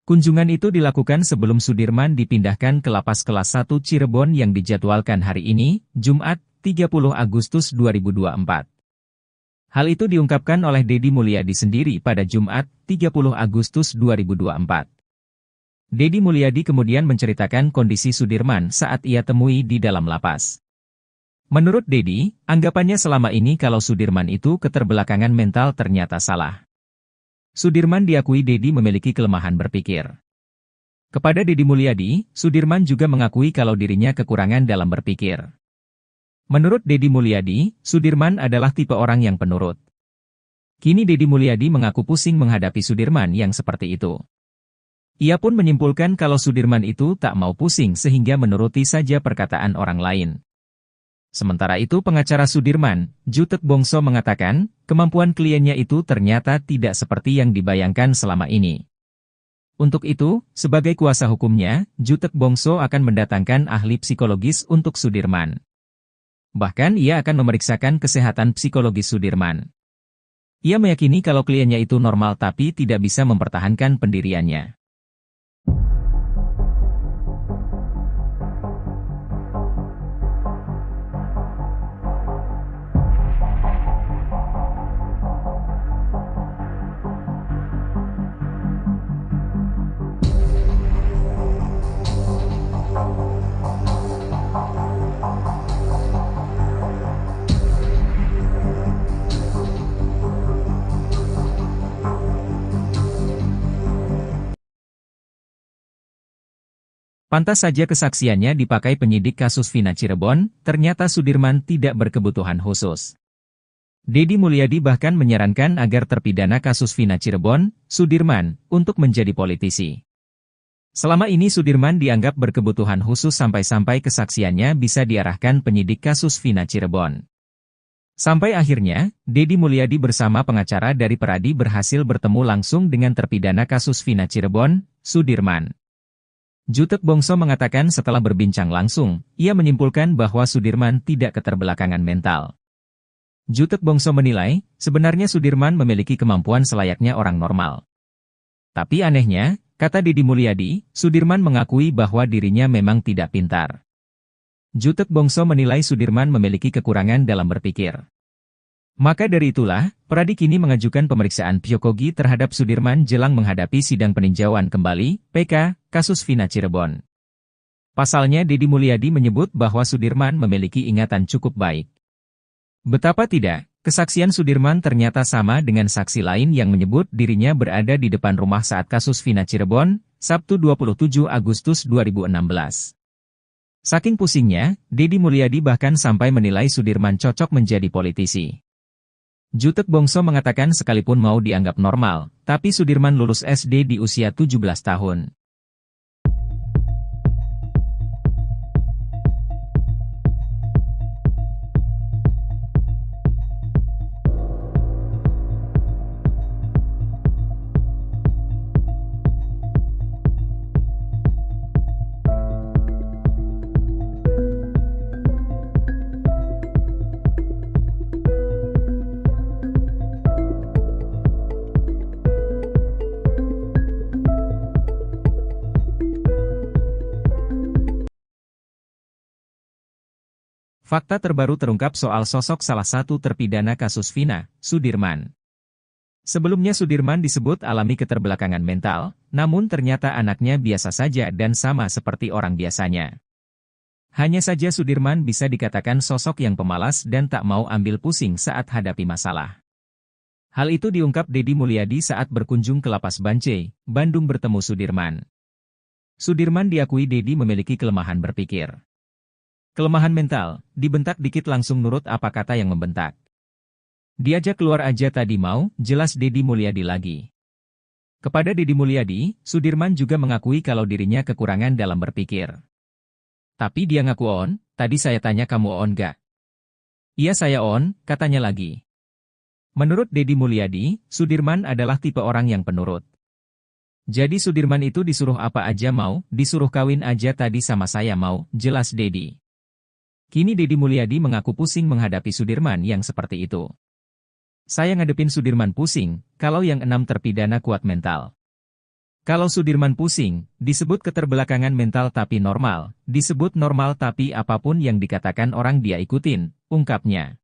Kunjungan itu dilakukan sebelum Sudirman dipindahkan ke Lapas Kelas 1 Cirebon yang dijadwalkan hari ini, Jumat, 30 Agustus 2024. Hal itu diungkapkan oleh Dedi Mulyadi sendiri pada Jumat, 30 Agustus 2024. Dedi Mulyadi kemudian menceritakan kondisi Sudirman saat ia temui di dalam lapas. Menurut Dedi, anggapannya selama ini kalau Sudirman itu keterbelakangan mental ternyata salah. Sudirman diakui Dedi memiliki kelemahan berpikir. Kepada Dedi Mulyadi, Sudirman juga mengakui kalau dirinya kekurangan dalam berpikir. Menurut Dedi Mulyadi, Sudirman adalah tipe orang yang penurut. Kini Dedi Mulyadi mengaku pusing menghadapi Sudirman yang seperti itu. Ia pun menyimpulkan kalau Sudirman itu tak mau pusing sehingga menuruti saja perkataan orang lain. Sementara itu pengacara Sudirman, Jutek Bongso mengatakan, kemampuan kliennya itu ternyata tidak seperti yang dibayangkan selama ini. Untuk itu, sebagai kuasa hukumnya, Jutek Bongso akan mendatangkan ahli psikologis untuk Sudirman. Bahkan ia akan memeriksakan kesehatan psikologis Sudirman. Ia meyakini kalau kliennya itu normal tapi tidak bisa mempertahankan pendiriannya. Pantas saja kesaksiannya dipakai penyidik kasus Vina Cirebon, ternyata Sudirman tidak berkebutuhan khusus. Dedi Mulyadi bahkan menyarankan agar terpidana kasus Vina Cirebon, Sudirman, untuk menjadi politisi. Selama ini Sudirman dianggap berkebutuhan khusus sampai-sampai kesaksiannya bisa diarahkan penyidik kasus Vina Cirebon. Sampai akhirnya, Dedi Mulyadi bersama pengacara dari Peradi berhasil bertemu langsung dengan terpidana kasus Vina Cirebon, Sudirman. Jutek Bongso mengatakan setelah berbincang langsung, ia menyimpulkan bahwa Sudirman tidak keterbelakangan mental. Jutek Bongso menilai, sebenarnya Sudirman memiliki kemampuan selayaknya orang normal. Tapi anehnya, kata Dedi Mulyadi, Sudirman mengakui bahwa dirinya memang tidak pintar. Jutek Bongso menilai Sudirman memiliki kekurangan dalam berpikir. Maka dari itulah, Peradi kini mengajukan pemeriksaan psikologi terhadap Sudirman jelang menghadapi sidang peninjauan kembali, PK, kasus Vina Cirebon. Pasalnya Dedi Mulyadi menyebut bahwa Sudirman memiliki ingatan cukup baik. Betapa tidak, kesaksian Sudirman ternyata sama dengan saksi lain yang menyebut dirinya berada di depan rumah saat kasus Vina Cirebon, Sabtu 27 Agustus 2016. Saking pusingnya, Dedi Mulyadi bahkan sampai menilai Sudirman cocok menjadi politisi. Jutek Bongso mengatakan sekalipun mau dianggap normal, tapi Sudirman lulus SD di usia 17 tahun. Fakta terbaru terungkap soal sosok salah satu terpidana kasus Vina, Sudirman. Sebelumnya Sudirman disebut alami keterbelakangan mental, namun ternyata anaknya biasa saja dan sama seperti orang biasanya. Hanya saja Sudirman bisa dikatakan sosok yang pemalas dan tak mau ambil pusing saat hadapi masalah. Hal itu diungkap Deddy Mulyadi saat berkunjung ke Lapas Bancai, Bandung bertemu Sudirman. Sudirman diakui Deddy memiliki kelemahan berpikir. Kelemahan mental, dibentak dikit langsung nurut apa kata yang membentak. Diajak keluar aja tadi mau, jelas Deddy Mulyadi lagi. Kepada Deddy Mulyadi, Sudirman juga mengakui kalau dirinya kekurangan dalam berpikir. Tapi dia ngaku on, tadi saya tanya kamu on gak? Iya saya on, katanya lagi. Menurut Deddy Mulyadi, Sudirman adalah tipe orang yang penurut. Jadi Sudirman itu disuruh apa aja mau, disuruh kawin aja tadi sama saya mau, jelas Deddy. Kini Deddy Mulyadi mengaku pusing menghadapi Sudirman yang seperti itu. Saya ngadepin Sudirman pusing, kalau yang 6 terpidana kuat mental. Kalau Sudirman pusing, disebut keterbelakangan mental tapi normal, disebut normal tapi apapun yang dikatakan orang dia ikutin, ungkapnya.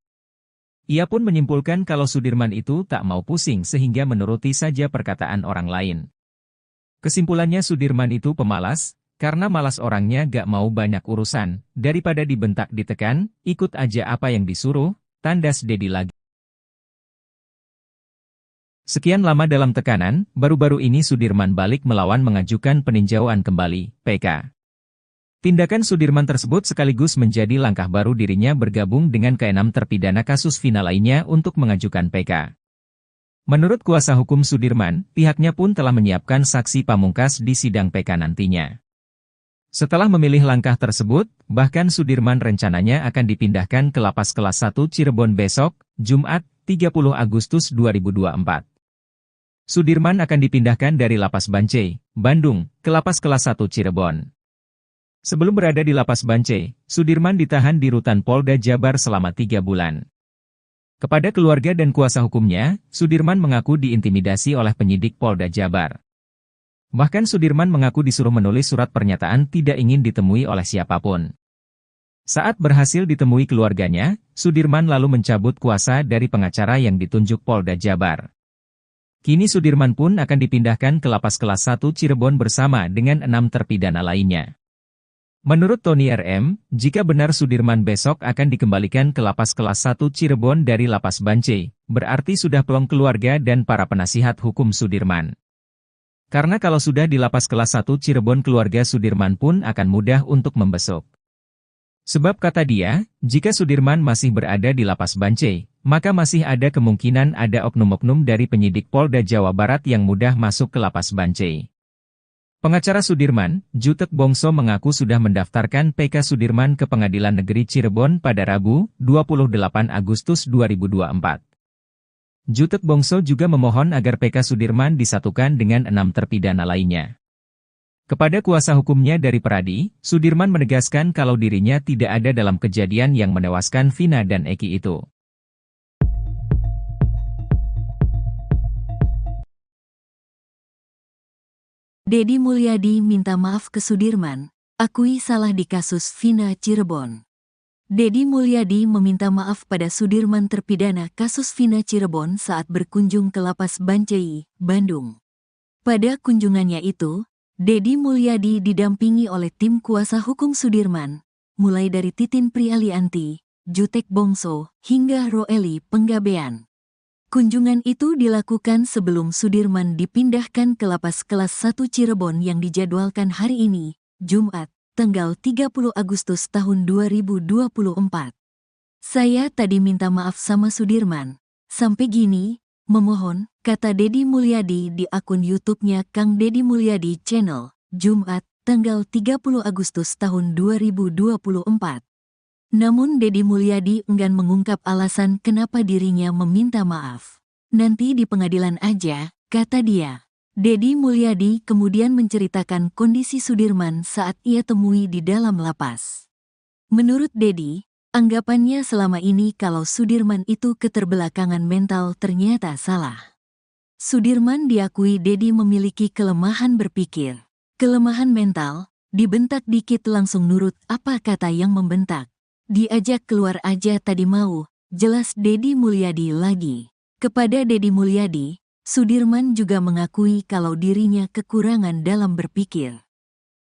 Ia pun menyimpulkan kalau Sudirman itu tak mau pusing sehingga menuruti saja perkataan orang lain. Kesimpulannya Sudirman itu pemalas, karena malas orangnya gak mau banyak urusan, daripada dibentak ditekan, ikut aja apa yang disuruh, tandas Deddy lagi. Sekian lama dalam tekanan, baru-baru ini Sudirman balik melawan mengajukan peninjauan kembali, PK. Tindakan Sudirman tersebut sekaligus menjadi langkah baru dirinya bergabung dengan ke-6 terpidana kasus Vina lainnya untuk mengajukan PK. Menurut kuasa hukum Sudirman, pihaknya pun telah menyiapkan saksi pamungkas di sidang PK nantinya. Setelah memilih langkah tersebut, bahkan Sudirman rencananya akan dipindahkan ke Lapas Kelas 1 Cirebon besok, Jumat, 30 Agustus 2024. Sudirman akan dipindahkan dari Lapas Bancai, Bandung, ke Lapas Kelas 1 Cirebon. Sebelum berada di Lapas Bancai, Sudirman ditahan di Rutan Polda Jabar selama 3 bulan. Kepada keluarga dan kuasa hukumnya, Sudirman mengaku diintimidasi oleh penyidik Polda Jabar. Bahkan Sudirman mengaku disuruh menulis surat pernyataan tidak ingin ditemui oleh siapapun. Saat berhasil ditemui keluarganya, Sudirman lalu mencabut kuasa dari pengacara yang ditunjuk Polda Jabar. Kini Sudirman pun akan dipindahkan ke Lapas Kelas 1 Cirebon bersama dengan 6 terpidana lainnya. Menurut Tony RM, jika benar Sudirman besok akan dikembalikan ke Lapas Kelas 1 Cirebon dari Lapas Bancai, berarti sudah plong keluarga dan para penasihat hukum Sudirman. Karena kalau sudah di Lapas Kelas 1 Cirebon keluarga Sudirman pun akan mudah untuk membesuk. Sebab kata dia, jika Sudirman masih berada di Lapas Bancai, maka masih ada kemungkinan ada oknum-oknum dari penyidik Polda Jawa Barat yang mudah masuk ke Lapas Bancai. Pengacara Sudirman, Jutek Bongso mengaku sudah mendaftarkan PK Sudirman ke Pengadilan Negeri Cirebon pada Rabu, 28 Agustus 2024. Jutek Bongso juga memohon agar PK Sudirman disatukan dengan 6 terpidana lainnya. Kepada kuasa hukumnya dari Peradi, Sudirman menegaskan kalau dirinya tidak ada dalam kejadian yang menewaskan Vina dan Eki itu. Deddy Mulyadi minta maaf ke Sudirman, akui salah di kasus Vina Cirebon. Deddy Mulyadi meminta maaf pada Sudirman terpidana kasus Vina Cirebon saat berkunjung ke Lapas Bancai, Bandung. Pada kunjungannya itu, Deddy Mulyadi didampingi oleh tim kuasa hukum Sudirman, mulai dari Titin Prialianti, Jutek Bongso, hingga Roeli Penggabean. Kunjungan itu dilakukan sebelum Sudirman dipindahkan ke Lapas Kelas 1 Cirebon yang dijadwalkan hari ini, Jumat, tanggal 30 Agustus tahun 2024. Saya tadi minta maaf sama Sudirman. Sampai gini, memohon, kata Deddy Mulyadi di akun YouTube-nya Kang Deddy Mulyadi Channel, Jumat, tanggal 30 Agustus tahun 2024. Namun Deddy Mulyadi enggan mengungkap alasan kenapa dirinya meminta maaf. Nanti di pengadilan aja, kata dia. Deddy Mulyadi kemudian menceritakan kondisi Sudirman saat ia temui di dalam lapas. Menurut Deddy, anggapannya selama ini kalau Sudirman itu keterbelakangan mental ternyata salah. Sudirman diakui Deddy memiliki kelemahan berpikir. Kelemahan mental, dibentak dikit langsung nurut apa kata yang membentak. Diajak keluar aja tadi mau, jelas Dedi Mulyadi lagi. Kepada Dedi Mulyadi, Sudirman juga mengakui kalau dirinya kekurangan dalam berpikir.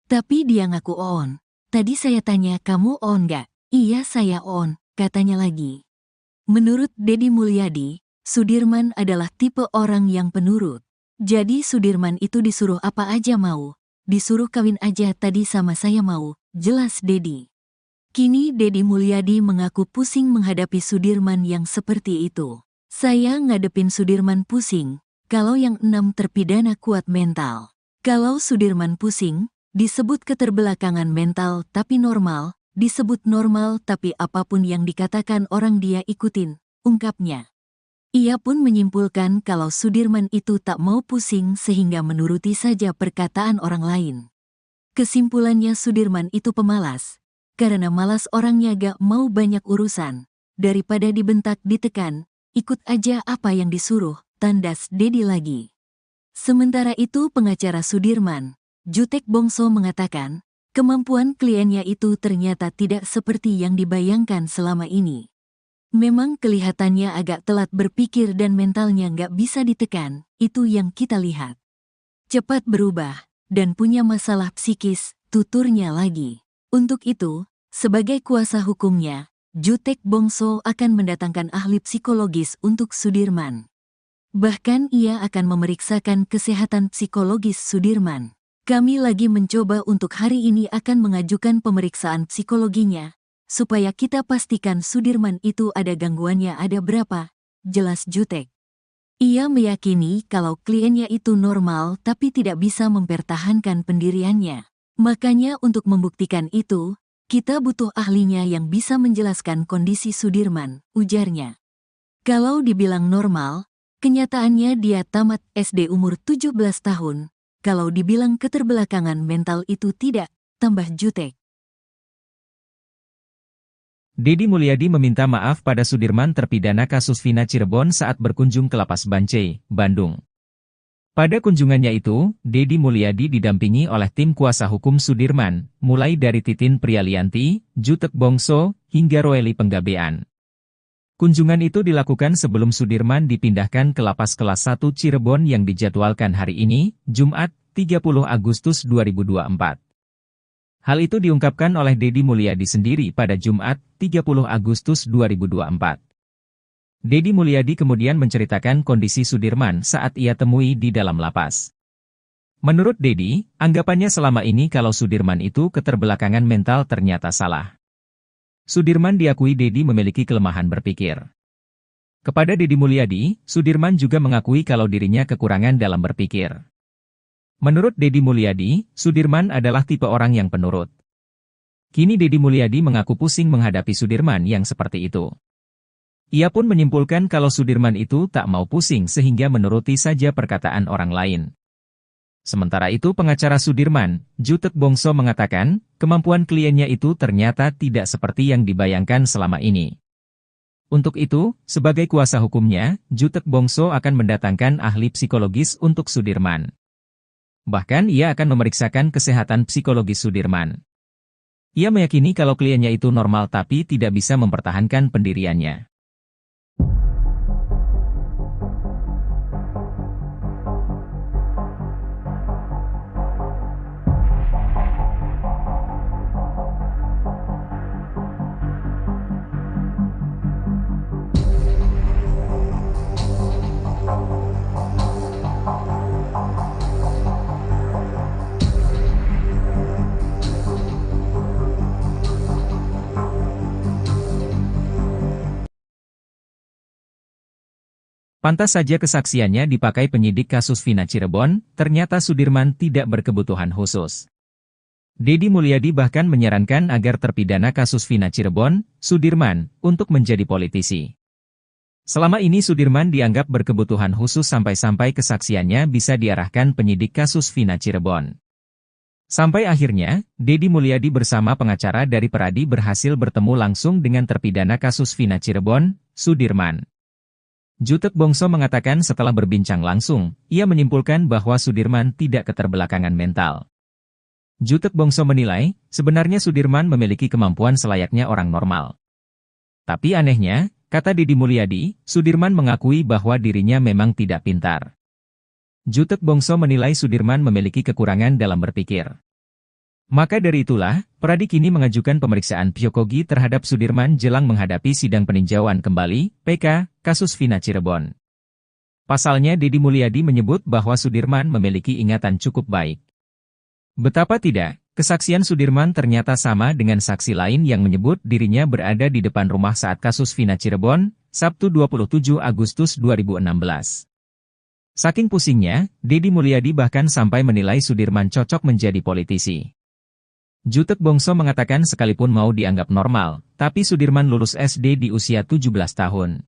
Tapi dia ngaku on. Tadi saya tanya kamu on nggak? Iya saya on, katanya lagi. Menurut Dedi Mulyadi, Sudirman adalah tipe orang yang penurut. Jadi Sudirman itu disuruh apa aja mau. Disuruh kawin aja tadi sama saya mau, jelas Dedi. Kini Dedi Mulyadi mengaku pusing menghadapi Sudirman yang seperti itu. Saya ngadepin Sudirman pusing, kalau yang 6 terpidana kuat mental. Kalau Sudirman pusing, disebut keterbelakangan mental tapi normal, disebut normal tapi apapun yang dikatakan orang dia ikutin, ungkapnya. Ia pun menyimpulkan kalau Sudirman itu tak mau pusing sehingga menuruti saja perkataan orang lain. Kesimpulannya Sudirman itu pemalas, karena malas orangnya gak mau banyak urusan, daripada dibentak ditekan, ikut aja apa yang disuruh, tandas Dedi lagi. Sementara itu pengacara Sudirman, Jutek Bongso mengatakan, kemampuan kliennya itu ternyata tidak seperti yang dibayangkan selama ini. Memang kelihatannya agak telat berpikir dan mentalnya nggak bisa ditekan, itu yang kita lihat. Cepat berubah, dan punya masalah psikis, tuturnya lagi. Untuk itu, sebagai kuasa hukumnya, Jutek Bongso akan mendatangkan ahli psikologis untuk Sudirman. Bahkan ia akan memeriksakan kesehatan psikologis Sudirman. Kami lagi mencoba untuk hari ini akan mengajukan pemeriksaan psikologinya, supaya kita pastikan Sudirman itu ada gangguannya ada berapa, jelas Jutek. Ia meyakini kalau kliennya itu normal tapi tidak bisa mempertahankan pendiriannya. Makanya untuk membuktikan itu, kita butuh ahlinya yang bisa menjelaskan kondisi Sudirman, ujarnya. Kalau dibilang normal, kenyataannya dia tamat SD umur 17 tahun. Kalau dibilang keterbelakangan mental itu tidak, tambah Jutek. Dedi Mulyadi meminta maaf pada Sudirman terpidana kasus Vina Cirebon saat berkunjung ke Lapas Bancai, Bandung. Pada kunjungannya itu, Dedi Mulyadi didampingi oleh tim kuasa hukum Sudirman, mulai dari Titin Prialianti, Jutek Bongso, hingga Roeli Penggabean. Kunjungan itu dilakukan sebelum Sudirman dipindahkan ke Lapas Kelas 1 Cirebon yang dijadwalkan hari ini, Jumat, 30 Agustus 2024. Hal itu diungkapkan oleh Dedi Mulyadi sendiri pada Jumat, 30 Agustus 2024. Dedi Mulyadi kemudian menceritakan kondisi Sudirman saat ia temui di dalam lapas. Menurut Dedi, anggapannya selama ini kalau Sudirman itu keterbelakangan mental ternyata salah. Sudirman diakui Dedi memiliki kelemahan berpikir. Kepada Dedi Mulyadi, Sudirman juga mengakui kalau dirinya kekurangan dalam berpikir. Menurut Dedi Mulyadi, Sudirman adalah tipe orang yang penurut. Kini Dedi Mulyadi mengaku pusing menghadapi Sudirman yang seperti itu. Ia pun menyimpulkan kalau Sudirman itu tak mau pusing sehingga menuruti saja perkataan orang lain. Sementara itu pengacara Sudirman, Jutek Bongso mengatakan, kemampuan kliennya itu ternyata tidak seperti yang dibayangkan selama ini. Untuk itu, sebagai kuasa hukumnya, Jutek Bongso akan mendatangkan ahli psikologis untuk Sudirman. Bahkan ia akan memeriksakan kesehatan psikologis Sudirman. Ia meyakini kalau kliennya itu normal tapi tidak bisa mempertahankan pendiriannya. Pantas saja kesaksiannya dipakai penyidik kasus Vina Cirebon, ternyata Sudirman tidak berkebutuhan khusus. Dedi Mulyadi bahkan menyarankan agar terpidana kasus Vina Cirebon, Sudirman, untuk menjadi politisi. Selama ini Sudirman dianggap berkebutuhan khusus sampai-sampai kesaksiannya bisa diarahkan penyidik kasus Vina Cirebon. Sampai akhirnya, Dedi Mulyadi bersama pengacara dari Peradi berhasil bertemu langsung dengan terpidana kasus Vina Cirebon, Sudirman. Jutek Bongso mengatakan setelah berbincang langsung, ia menyimpulkan bahwa Sudirman tidak keterbelakangan mental. Jutek Bongso menilai, sebenarnya Sudirman memiliki kemampuan selayaknya orang normal. Tapi anehnya, kata Deddy Mulyadi, Sudirman mengakui bahwa dirinya memang tidak pintar. Jutek Bongso menilai Sudirman memiliki kekurangan dalam berpikir. Maka dari itulah, Pradi kini mengajukan pemeriksaan psikogi terhadap Sudirman jelang menghadapi sidang peninjauan kembali, PK, kasus Vina Cirebon. Pasalnya Deddy Mulyadi menyebut bahwa Sudirman memiliki ingatan cukup baik. Betapa tidak, kesaksian Sudirman ternyata sama dengan saksi lain yang menyebut dirinya berada di depan rumah saat kasus Vina Cirebon, Sabtu 27 Agustus 2016. Saking pusingnya, Deddy Mulyadi bahkan sampai menilai Sudirman cocok menjadi politisi. Jutek Bongso mengatakan sekalipun mau dianggap normal, tapi Sudirman lulus SD di usia 17 tahun.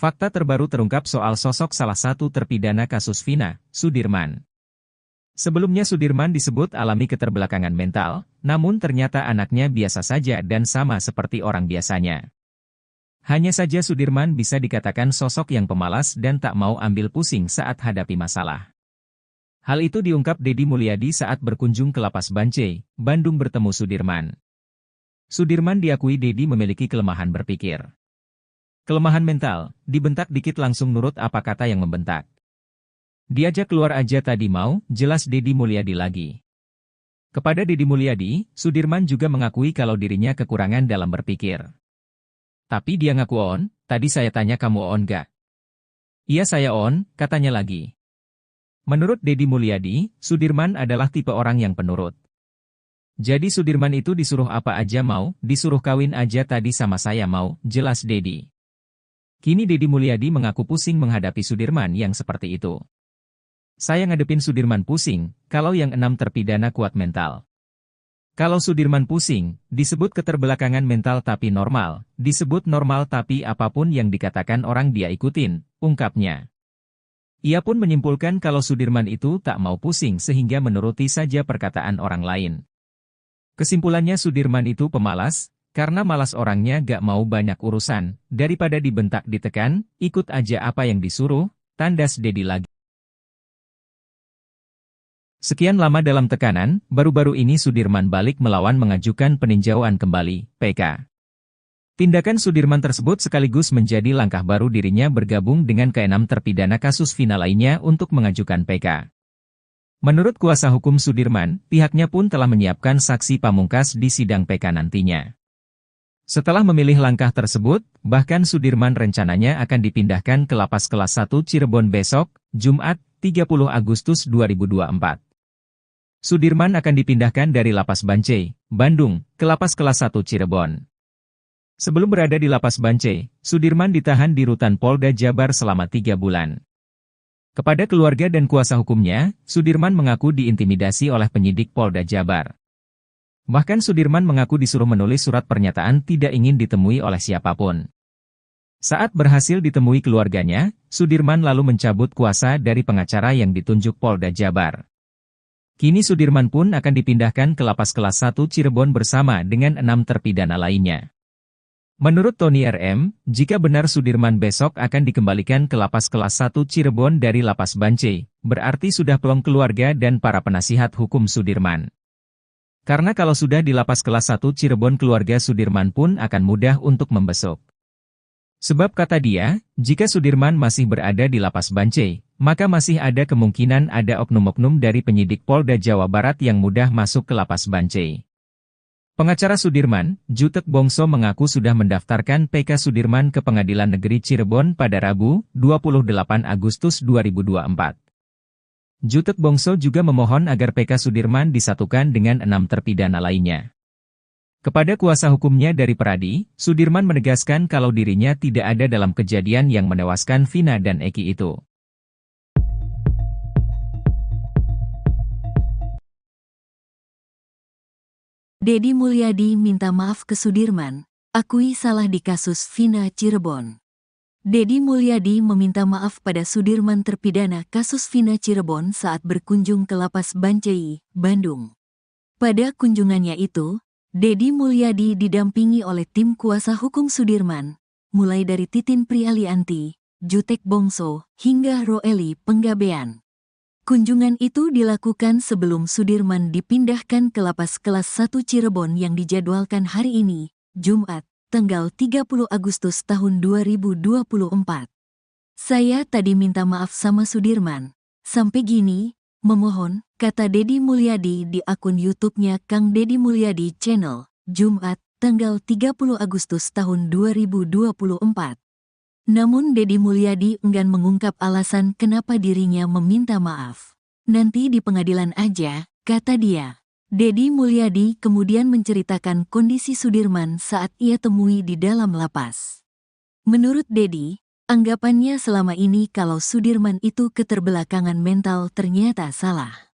Fakta terbaru terungkap soal sosok salah satu terpidana kasus Vina, Sudirman. Sebelumnya Sudirman disebut alami keterbelakangan mental, namun ternyata anaknya biasa saja dan sama seperti orang biasanya. Hanya saja Sudirman bisa dikatakan sosok yang pemalas dan tak mau ambil pusing saat hadapi masalah. Hal itu diungkap Deddy Mulyadi saat berkunjung ke Lapas Bancai, Bandung bertemu Sudirman. Sudirman diakui Deddy memiliki kelemahan berpikir. Kelemahan mental, dibentak dikit langsung nurut apa kata yang membentak. Diajak keluar aja tadi mau, jelas Deddy Mulyadi lagi. Kepada Deddy Mulyadi, Sudirman juga mengakui kalau dirinya kekurangan dalam berpikir. Tapi dia ngaku on, tadi saya tanya kamu on gak? Iya saya on, katanya lagi. Menurut Deddy Mulyadi, Sudirman adalah tipe orang yang penurut. Jadi Sudirman itu disuruh apa aja mau, disuruh kawin aja tadi sama saya mau, jelas Deddy. Kini Deddy Mulyadi mengaku pusing menghadapi Sudirman yang seperti itu. Saya ngadepin Sudirman pusing, kalau yang 6 terpidana kuat mental. Kalau Sudirman pusing, disebut keterbelakangan mental tapi normal, disebut normal tapi apapun yang dikatakan orang dia ikutin, ungkapnya. Ia pun menyimpulkan kalau Sudirman itu tak mau pusing sehingga menuruti saja perkataan orang lain. Kesimpulannya Sudirman itu pemalas, karena malas orangnya gak mau banyak urusan, daripada dibentak ditekan, ikut aja apa yang disuruh, tandas Deddy lagi. Sekian lama dalam tekanan, baru-baru ini Sudirman balik melawan mengajukan peninjauan kembali, PK. Tindakan Sudirman tersebut sekaligus menjadi langkah baru dirinya bergabung dengan ke-6 terpidana kasus Vina lainnya untuk mengajukan PK. Menurut kuasa hukum Sudirman, pihaknya pun telah menyiapkan saksi pamungkas di sidang PK nantinya. Setelah memilih langkah tersebut, bahkan Sudirman rencananya akan dipindahkan ke Lapas Kelas 1 Cirebon besok, Jumat, 30 Agustus 2024. Sudirman akan dipindahkan dari Lapas Bancai, Bandung, ke Lapas Kelas 1 Cirebon. Sebelum berada di Lapas Bancai, Sudirman ditahan di Rutan Polda Jabar selama 3 bulan. Kepada keluarga dan kuasa hukumnya, Sudirman mengaku diintimidasi oleh penyidik Polda Jabar. Bahkan Sudirman mengaku disuruh menulis surat pernyataan tidak ingin ditemui oleh siapapun. Saat berhasil ditemui keluarganya, Sudirman lalu mencabut kuasa dari pengacara yang ditunjuk Polda Jabar. Kini Sudirman pun akan dipindahkan ke Lapas Kelas 1 Cirebon bersama dengan 6 terpidana lainnya. Menurut Tony RM, jika benar Sudirman besok akan dikembalikan ke Lapas Kelas 1 Cirebon dari Lapas Bancai, berarti sudah plong keluarga dan para penasihat hukum Sudirman. Karena kalau sudah di Lapas Kelas 1 Cirebon keluarga Sudirman pun akan mudah untuk membesuk. Sebab kata dia, jika Sudirman masih berada di Lapas Bancai, maka masih ada kemungkinan ada oknum-oknum dari penyidik Polda Jawa Barat yang mudah masuk ke Lapas Bancai. Pengacara Sudirman, Jutek Bongso mengaku sudah mendaftarkan PK Sudirman ke Pengadilan Negeri Cirebon pada Rabu, 28 Agustus 2024. Jutek Bongso juga memohon agar PK Sudirman disatukan dengan 6 terpidana lainnya. Kepada kuasa hukumnya dari Pradi, Sudirman menegaskan kalau dirinya tidak ada dalam kejadian yang menewaskan Vina dan Eki itu. Deddy Mulyadi minta maaf ke Sudirman, akui salah di kasus Vina Cirebon. Deddy Mulyadi meminta maaf pada Sudirman terpidana kasus Vina Cirebon saat berkunjung ke Lapas Bancai, Bandung. Pada kunjungannya itu, Deddy Mulyadi didampingi oleh tim kuasa hukum Sudirman, mulai dari Titin Prialianti, Jutek Bongso, hingga Roeli Penggabean. Kunjungan itu dilakukan sebelum Sudirman dipindahkan ke Lapas Kelas 1 Cirebon yang dijadwalkan hari ini, Jumat, tanggal 30 Agustus tahun 2024. Saya tadi minta maaf sama Sudirman. Sampai gini, memohon, kata Deddy Mulyadi di akun YouTube-nya Kang Deddy Mulyadi Channel, Jumat, tanggal 30 Agustus tahun 2024. Namun Deddy Mulyadi enggan mengungkap alasan kenapa dirinya meminta maaf. Nanti di pengadilan aja, kata dia. Deddy Mulyadi kemudian menceritakan kondisi Sudirman saat ia temui di dalam lapas. Menurut Deddy, anggapannya selama ini kalau Sudirman itu keterbelakangan mental ternyata salah.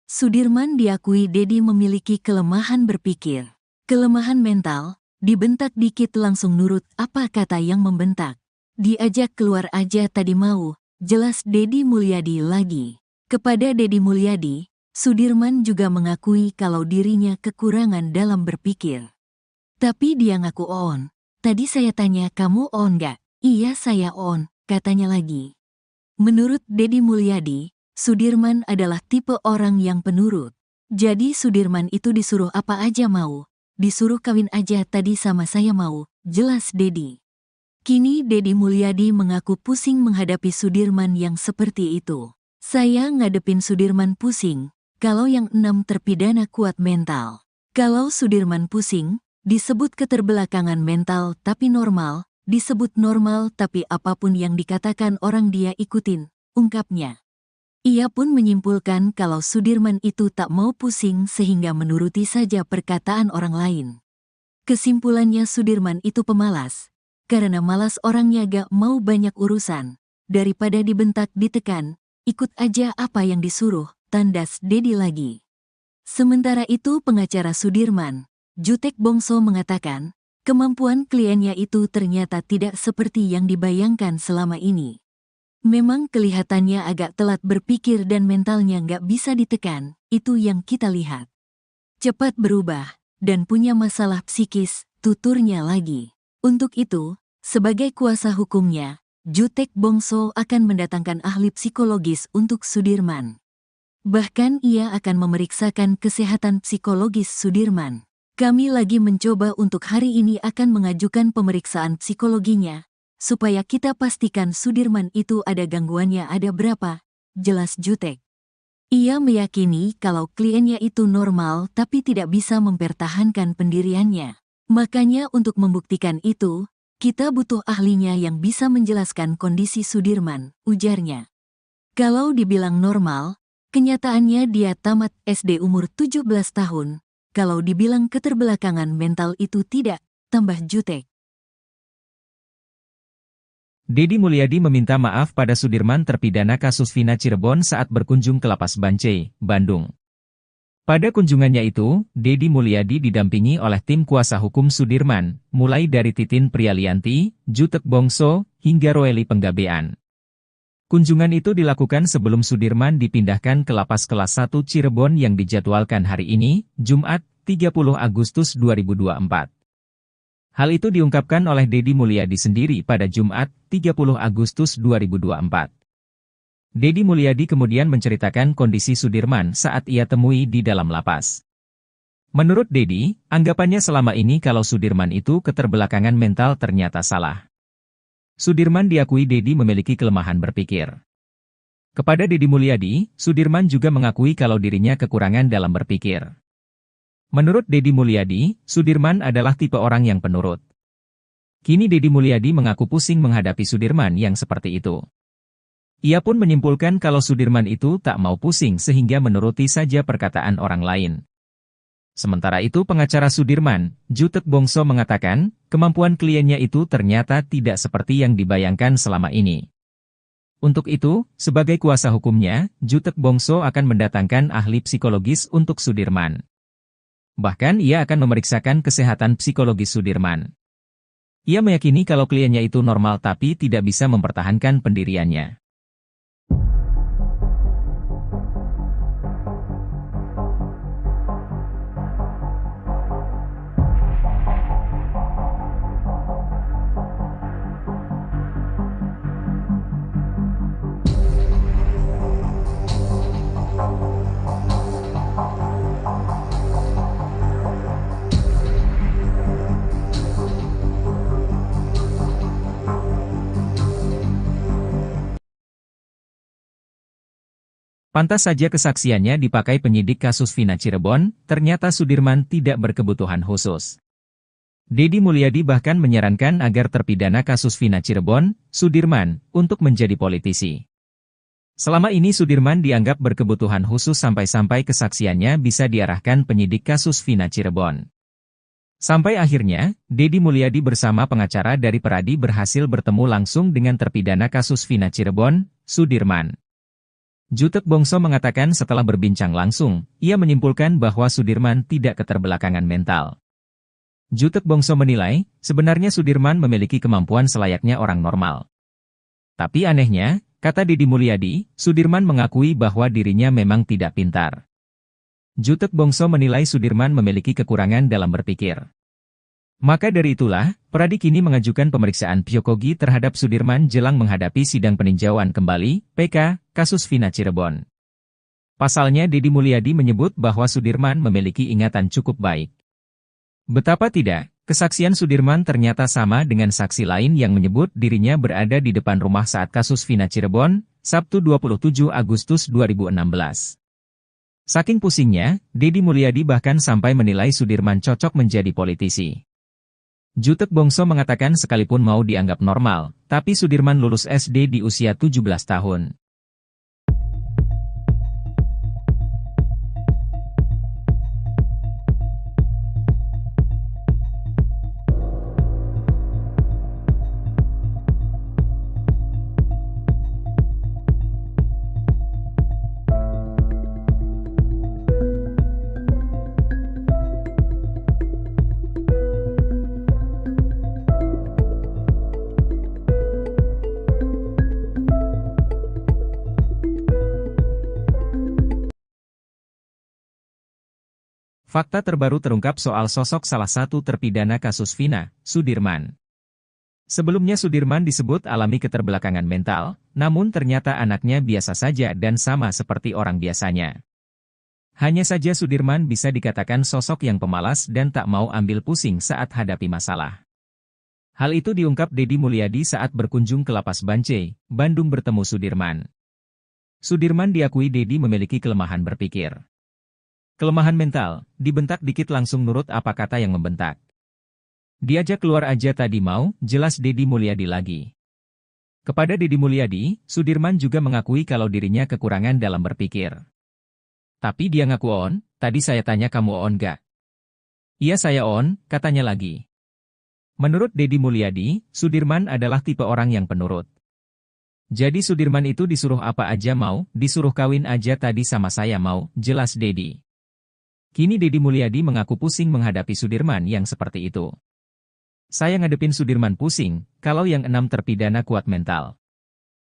Sudirman diakui Deddy memiliki kelemahan berpikir. Kelemahan mental, dibentak dikit langsung nurut apa kata yang membentak. Diajak keluar aja tadi mau, jelas Deddy Mulyadi lagi. Kepada Deddy Mulyadi, Sudirman juga mengakui kalau dirinya kekurangan dalam berpikir. Tapi dia ngaku on. Tadi saya tanya kamu on gak? Iya saya on, katanya lagi. Menurut Deddy Mulyadi, Sudirman adalah tipe orang yang penurut. Jadi Sudirman itu disuruh apa aja mau. Disuruh kawin aja tadi sama saya mau, jelas Deddy. Kini Deddy Mulyadi mengaku pusing menghadapi Sudirman yang seperti itu. Saya ngadepin Sudirman pusing, kalau yang 6 terpidana kuat mental. Kalau Sudirman pusing, disebut keterbelakangan mental tapi normal, disebut normal tapi apapun yang dikatakan orang dia ikutin, ungkapnya. Ia pun menyimpulkan kalau Sudirman itu tak mau pusing sehingga menuruti saja perkataan orang lain. Kesimpulannya Sudirman itu pemalas. Karena malas orangnya gak mau banyak urusan. Daripada dibentak ditekan, ikut aja apa yang disuruh, tandas Deddy lagi. Sementara itu pengacara Sudirman, Jutek Bongso mengatakan, kemampuan kliennya itu ternyata tidak seperti yang dibayangkan selama ini. Memang kelihatannya agak telat berpikir dan mentalnya gak bisa ditekan, itu yang kita lihat. Cepat berubah, dan punya masalah psikis, tuturnya lagi. Untuk itu, sebagai kuasa hukumnya, Jutek Bongso akan mendatangkan ahli psikologis untuk Sudirman. Bahkan ia akan memeriksakan kesehatan psikologis Sudirman. Kami lagi mencoba untuk hari ini akan mengajukan pemeriksaan psikologinya, supaya kita pastikan Sudirman itu ada gangguannya ada berapa, jelas Jutek. Ia meyakini kalau kliennya itu normal tapi tidak bisa mempertahankan pendiriannya. Makanya untuk membuktikan itu, kita butuh ahlinya yang bisa menjelaskan kondisi Sudirman, ujarnya. Kalau dibilang normal, kenyataannya dia tamat SD umur 17 tahun. Kalau dibilang keterbelakangan mental itu tidak, tambah Jutek. Deddy Mulyadi meminta maaf pada Sudirman terpidana kasus Vina Cirebon saat berkunjung ke Lapas Bancai, Bandung. Pada kunjungannya itu, Deddy Mulyadi didampingi oleh tim kuasa hukum Sudirman, mulai dari Titin Prialianti, Jutek Bongso, hingga Roeli Penggabean. Kunjungan itu dilakukan sebelum Sudirman dipindahkan ke Lapas Kelas 1 Cirebon yang dijadwalkan hari ini, Jumat, 30 Agustus 2024. Hal itu diungkapkan oleh Deddy Mulyadi sendiri pada Jumat, 30 Agustus 2024. Deddy Mulyadi kemudian menceritakan kondisi Sudirman saat ia temui di dalam lapas. Menurut Deddy, anggapannya selama ini kalau Sudirman itu keterbelakangan mental ternyata salah. Sudirman diakui Deddy memiliki kelemahan berpikir. Kepada Deddy Mulyadi, Sudirman juga mengakui kalau dirinya kekurangan dalam berpikir. Menurut Deddy Mulyadi, Sudirman adalah tipe orang yang penurut. Kini Deddy Mulyadi mengaku pusing menghadapi Sudirman yang seperti itu. Ia pun menyimpulkan kalau Sudirman itu tak mau pusing sehingga menuruti saja perkataan orang lain. Sementara itu pengacara Sudirman, Jutek Bongso mengatakan, kemampuan kliennya itu ternyata tidak seperti yang dibayangkan selama ini. Untuk itu, sebagai kuasa hukumnya, Jutek Bongso akan mendatangkan ahli psikologis untuk Sudirman. Bahkan ia akan memeriksakan kesehatan psikologis Sudirman. Ia meyakini kalau kliennya itu normal tapi tidak bisa mempertahankan pendiriannya. Pantas saja kesaksiannya dipakai penyidik kasus Vina Cirebon, ternyata Sudirman tidak berkebutuhan khusus. Deddy Mulyadi bahkan menyarankan agar terpidana kasus Vina Cirebon, Sudirman, untuk menjadi politisi. Selama ini Sudirman dianggap berkebutuhan khusus sampai-sampai kesaksiannya bisa diarahkan penyidik kasus Vina Cirebon. Sampai akhirnya, Deddy Mulyadi bersama pengacara dari Peradi berhasil bertemu langsung dengan terpidana kasus Vina Cirebon, Sudirman. Jutek Bongso mengatakan setelah berbincang langsung, ia menyimpulkan bahwa Sudirman tidak keterbelakangan mental. Jutek Bongso menilai, sebenarnya Sudirman memiliki kemampuan selayaknya orang normal. Tapi anehnya, kata Deddy Mulyadi, Sudirman mengakui bahwa dirinya memang tidak pintar. Jutek Bongso menilai Sudirman memiliki kekurangan dalam berpikir. Maka dari itulah, Peradi kini mengajukan pemeriksaan psikogi terhadap Sudirman jelang menghadapi sidang peninjauan kembali, PK, kasus Vina Cirebon. Pasalnya Deddy Mulyadi menyebut bahwa Sudirman memiliki ingatan cukup baik. Betapa tidak, kesaksian Sudirman ternyata sama dengan saksi lain yang menyebut dirinya berada di depan rumah saat kasus Vina Cirebon, Sabtu 27 Agustus 2016. Saking pusingnya, Deddy Mulyadi bahkan sampai menilai Sudirman cocok menjadi politisi. Jutek Bongso mengatakan sekalipun mau dianggap normal, tapi Sudirman lulus SD di usia 17 tahun. Fakta terbaru terungkap soal sosok salah satu terpidana kasus Vina, Sudirman. Sebelumnya Sudirman disebut alami keterbelakangan mental, namun ternyata anaknya biasa saja dan sama seperti orang biasanya. Hanya saja Sudirman bisa dikatakan sosok yang pemalas dan tak mau ambil pusing saat hadapi masalah. Hal itu diungkap Deddy Mulyadi saat berkunjung ke Lapas Bancai, Bandung bertemu Sudirman. Sudirman diakui Deddy memiliki kelemahan berpikir. Kelemahan mental, dibentak dikit langsung nurut apa kata yang membentak. Diajak keluar aja tadi mau, jelas Deddy Mulyadi lagi. Kepada Deddy Mulyadi, Sudirman juga mengakui kalau dirinya kekurangan dalam berpikir. Tapi dia ngaku on, tadi saya tanya kamu on gak? Iya saya on, katanya lagi. Menurut Deddy Mulyadi, Sudirman adalah tipe orang yang penurut. Jadi Sudirman itu disuruh apa aja mau, disuruh kawin aja tadi sama saya mau, jelas Deddy. Kini Deddy Mulyadi mengaku pusing menghadapi Sudirman yang seperti itu. Saya ngadepin Sudirman pusing, kalau yang 6 terpidana kuat mental.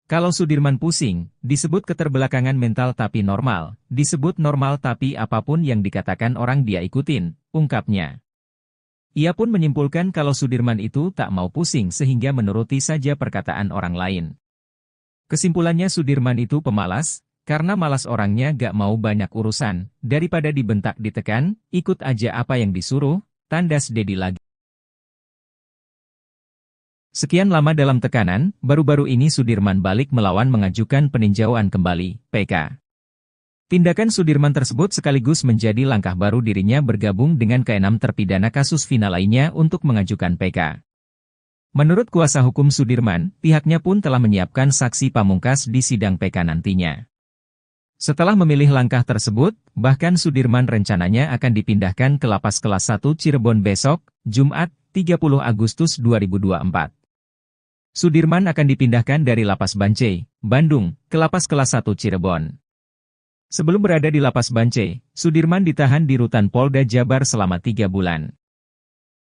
Kalau Sudirman pusing, disebut keterbelakangan mental tapi normal, disebut normal tapi apapun yang dikatakan orang dia ikutin, ungkapnya. Ia pun menyimpulkan kalau Sudirman itu tak mau pusing sehingga menuruti saja perkataan orang lain. Kesimpulannya Sudirman itu pemalas, karena malas orangnya gak mau banyak urusan, daripada dibentak ditekan, ikut aja apa yang disuruh, tandas Deddy lagi. Sekian lama dalam tekanan, baru-baru ini Sudirman balik melawan mengajukan peninjauan kembali, PK. Tindakan Sudirman tersebut sekaligus menjadi langkah baru dirinya bergabung dengan ke-6 terpidana kasus Vina lainnya untuk mengajukan PK. Menurut kuasa hukum Sudirman, pihaknya pun telah menyiapkan saksi pamungkas di sidang PK nantinya. Setelah memilih langkah tersebut, bahkan Sudirman rencananya akan dipindahkan ke Lapas Kelas 1 Cirebon besok, Jumat, 30 Agustus 2024. Sudirman akan dipindahkan dari Lapas Bancai, Bandung, ke Lapas Kelas 1 Cirebon. Sebelum berada di lapas Bancai, Sudirman ditahan di rutan Polda Jabar selama 3 bulan.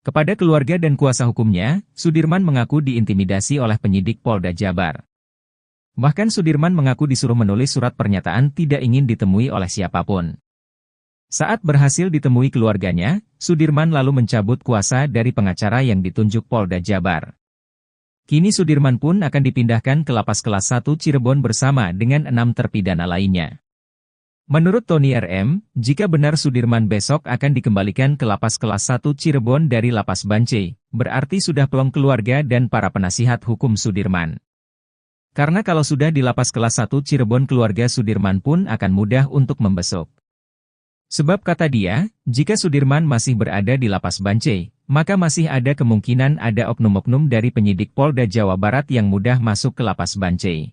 Kepada keluarga dan kuasa hukumnya, Sudirman mengaku diintimidasi oleh penyidik Polda Jabar. Bahkan Sudirman mengaku disuruh menulis surat pernyataan tidak ingin ditemui oleh siapapun. Saat berhasil ditemui keluarganya, Sudirman lalu mencabut kuasa dari pengacara yang ditunjuk Polda Jabar. Kini Sudirman pun akan dipindahkan ke lapas kelas 1 Cirebon bersama dengan 6 terpidana lainnya. Menurut Tony RM, jika benar Sudirman besok akan dikembalikan ke lapas kelas 1 Cirebon dari lapas Bancai, berarti sudah plong keluarga dan para penasihat hukum Sudirman. Karena kalau sudah di lapas kelas 1 Cirebon keluarga Sudirman pun akan mudah untuk membesuk. Sebab kata dia, jika Sudirman masih berada di lapas Bancai, maka masih ada kemungkinan ada oknum-oknum dari penyidik Polda Jawa Barat yang mudah masuk ke lapas Bancai.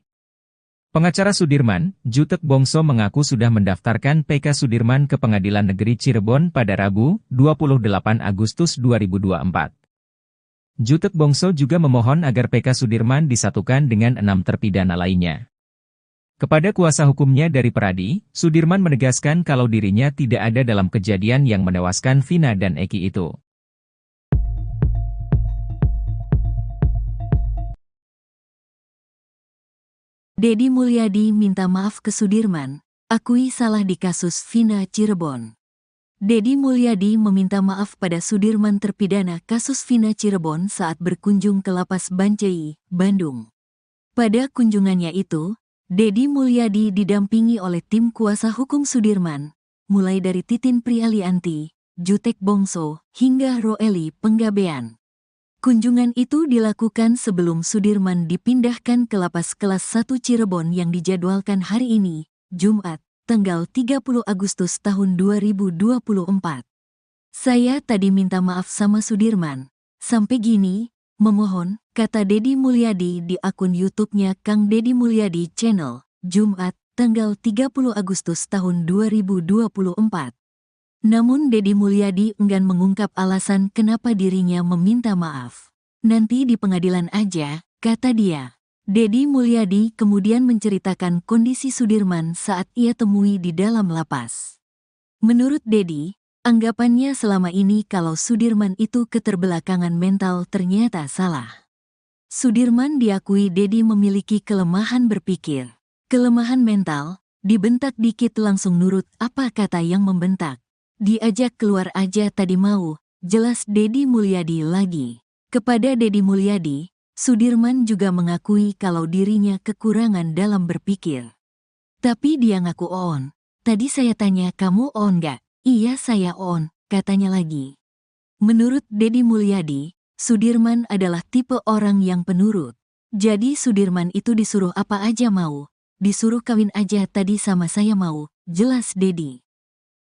Pengacara Sudirman, Jutek Bongso mengaku sudah mendaftarkan PK Sudirman ke Pengadilan Negeri Cirebon pada Rabu, 28 Agustus 2024. Jutek Bongso juga memohon agar PK Sudirman disatukan dengan 6 terpidana lainnya. Kepada kuasa hukumnya dari Peradi, Sudirman menegaskan kalau dirinya tidak ada dalam kejadian yang menewaskan Vina dan Eki itu. Deddy Mulyadi minta maaf ke Sudirman, akui salah di kasus Vina Cirebon. Deddy Mulyadi meminta maaf pada Sudirman terpidana kasus Vina Cirebon saat berkunjung ke lapas Bancai, Bandung. Pada kunjungannya itu, Deddy Mulyadi didampingi oleh tim kuasa hukum Sudirman, mulai dari Titin Prialianti, Jutek Bongso, hingga Roeli Penggabean. Kunjungan itu dilakukan sebelum Sudirman dipindahkan ke lapas kelas 1 Cirebon yang dijadwalkan hari ini, Jumat, tanggal 30 Agustus tahun 2024. Saya tadi minta maaf sama Sudirman, sampai gini, memohon, kata Deddy Mulyadi di akun YouTube-nya Kang Deddy Mulyadi Channel, Jumat, tanggal 30 Agustus tahun 2024. Namun Deddy Mulyadi enggan mengungkap alasan kenapa dirinya meminta maaf. Nanti di pengadilan aja, kata dia. Deddy Mulyadi kemudian menceritakan kondisi Sudirman saat ia temui di dalam lapas. Menurut Deddy, anggapannya selama ini kalau Sudirman itu keterbelakangan mental ternyata salah. Sudirman diakui Deddy memiliki kelemahan berpikir. Kelemahan mental, dibentak dikit langsung nurut apa kata yang membentak. Diajak keluar aja tadi mau, jelas Deddy Mulyadi lagi. Kepada Deddy Mulyadi, Sudirman juga mengakui kalau dirinya kekurangan dalam berpikir. Tapi dia ngaku on. Tadi saya tanya kamu on gak? Iya saya on, katanya lagi. Menurut Deddy Mulyadi, Sudirman adalah tipe orang yang penurut. Jadi Sudirman itu disuruh apa aja mau. Disuruh kawin aja tadi sama saya mau, jelas Deddy.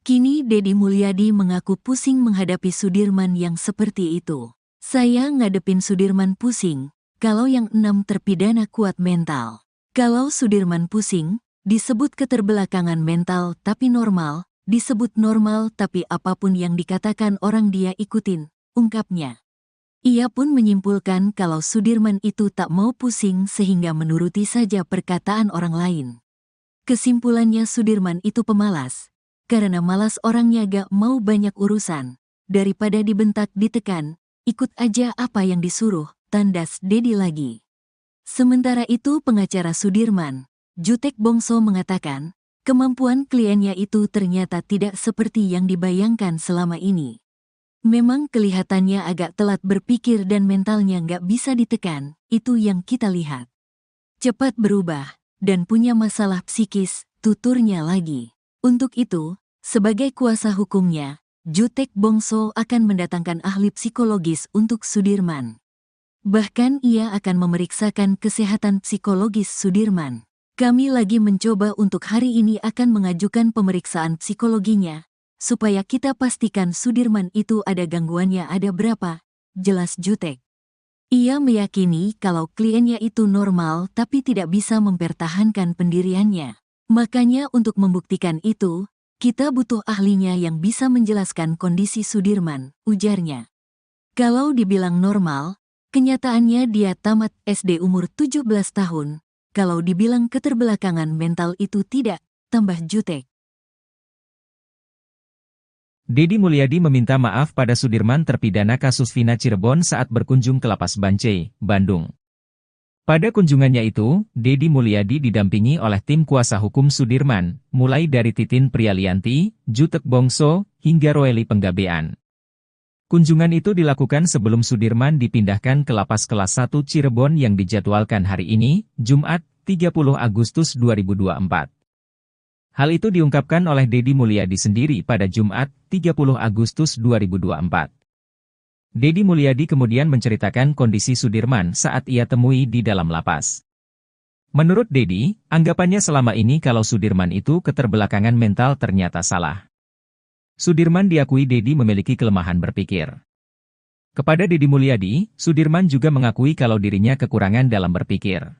Kini Deddy Mulyadi mengaku pusing menghadapi Sudirman yang seperti itu. Saya ngadepin Sudirman pusing, kalau yang 6 terpidana kuat mental. Kalau Sudirman pusing, disebut keterbelakangan mental tapi normal, disebut normal tapi apapun yang dikatakan orang dia ikutin, ungkapnya. Ia pun menyimpulkan kalau Sudirman itu tak mau pusing sehingga menuruti saja perkataan orang lain. Kesimpulannya Sudirman itu pemalas. Karena malas orangnya gak mau banyak urusan, daripada dibentak ditekan, ikut aja apa yang disuruh, tandas Deddy lagi. Sementara itu pengacara Sudirman, Jutek Bongso mengatakan, kemampuan kliennya itu ternyata tidak seperti yang dibayangkan selama ini. Memang kelihatannya agak telat berpikir dan mentalnya gak bisa ditekan, itu yang kita lihat. Cepat berubah, dan punya masalah psikis, tuturnya lagi. Untuk itu, sebagai kuasa hukumnya, Jutek Bongso akan mendatangkan ahli psikologis untuk Sudirman. Bahkan ia akan memeriksakan kesehatan psikologis Sudirman. Kami lagi mencoba untuk hari ini akan mengajukan pemeriksaan psikologinya, supaya kita pastikan Sudirman itu ada gangguannya ada berapa, jelas Jutek. Ia meyakini kalau kliennya itu normal tapi tidak bisa mempertahankan pendiriannya. Makanya untuk membuktikan itu, kita butuh ahlinya yang bisa menjelaskan kondisi Sudirman, ujarnya. Kalau dibilang normal, kenyataannya dia tamat SD umur 17 tahun. Kalau dibilang keterbelakangan mental itu tidak, tambah Jutek. Deddy Mulyadi meminta maaf pada Sudirman terpidana kasus Vina Cirebon saat berkunjung ke Lapas Bancai, Bandung. Pada kunjungannya itu, Deddy Mulyadi didampingi oleh tim kuasa hukum Sudirman, mulai dari Titin Prialianti, Jutek Bongso, hingga Roeli Penggabean. Kunjungan itu dilakukan sebelum Sudirman dipindahkan ke Lapas Kelas 1 Cirebon yang dijadwalkan hari ini, Jumat, 30 Agustus 2024. Hal itu diungkapkan oleh Deddy Mulyadi sendiri pada Jumat, 30 Agustus 2024. Deddy Mulyadi kemudian menceritakan kondisi Sudirman saat ia temui di dalam lapas. Menurut Deddy, anggapannya selama ini kalau Sudirman itu keterbelakangan mental ternyata salah. Sudirman diakui Deddy memiliki kelemahan berpikir. Kepada Deddy Mulyadi, Sudirman juga mengakui kalau dirinya kekurangan dalam berpikir.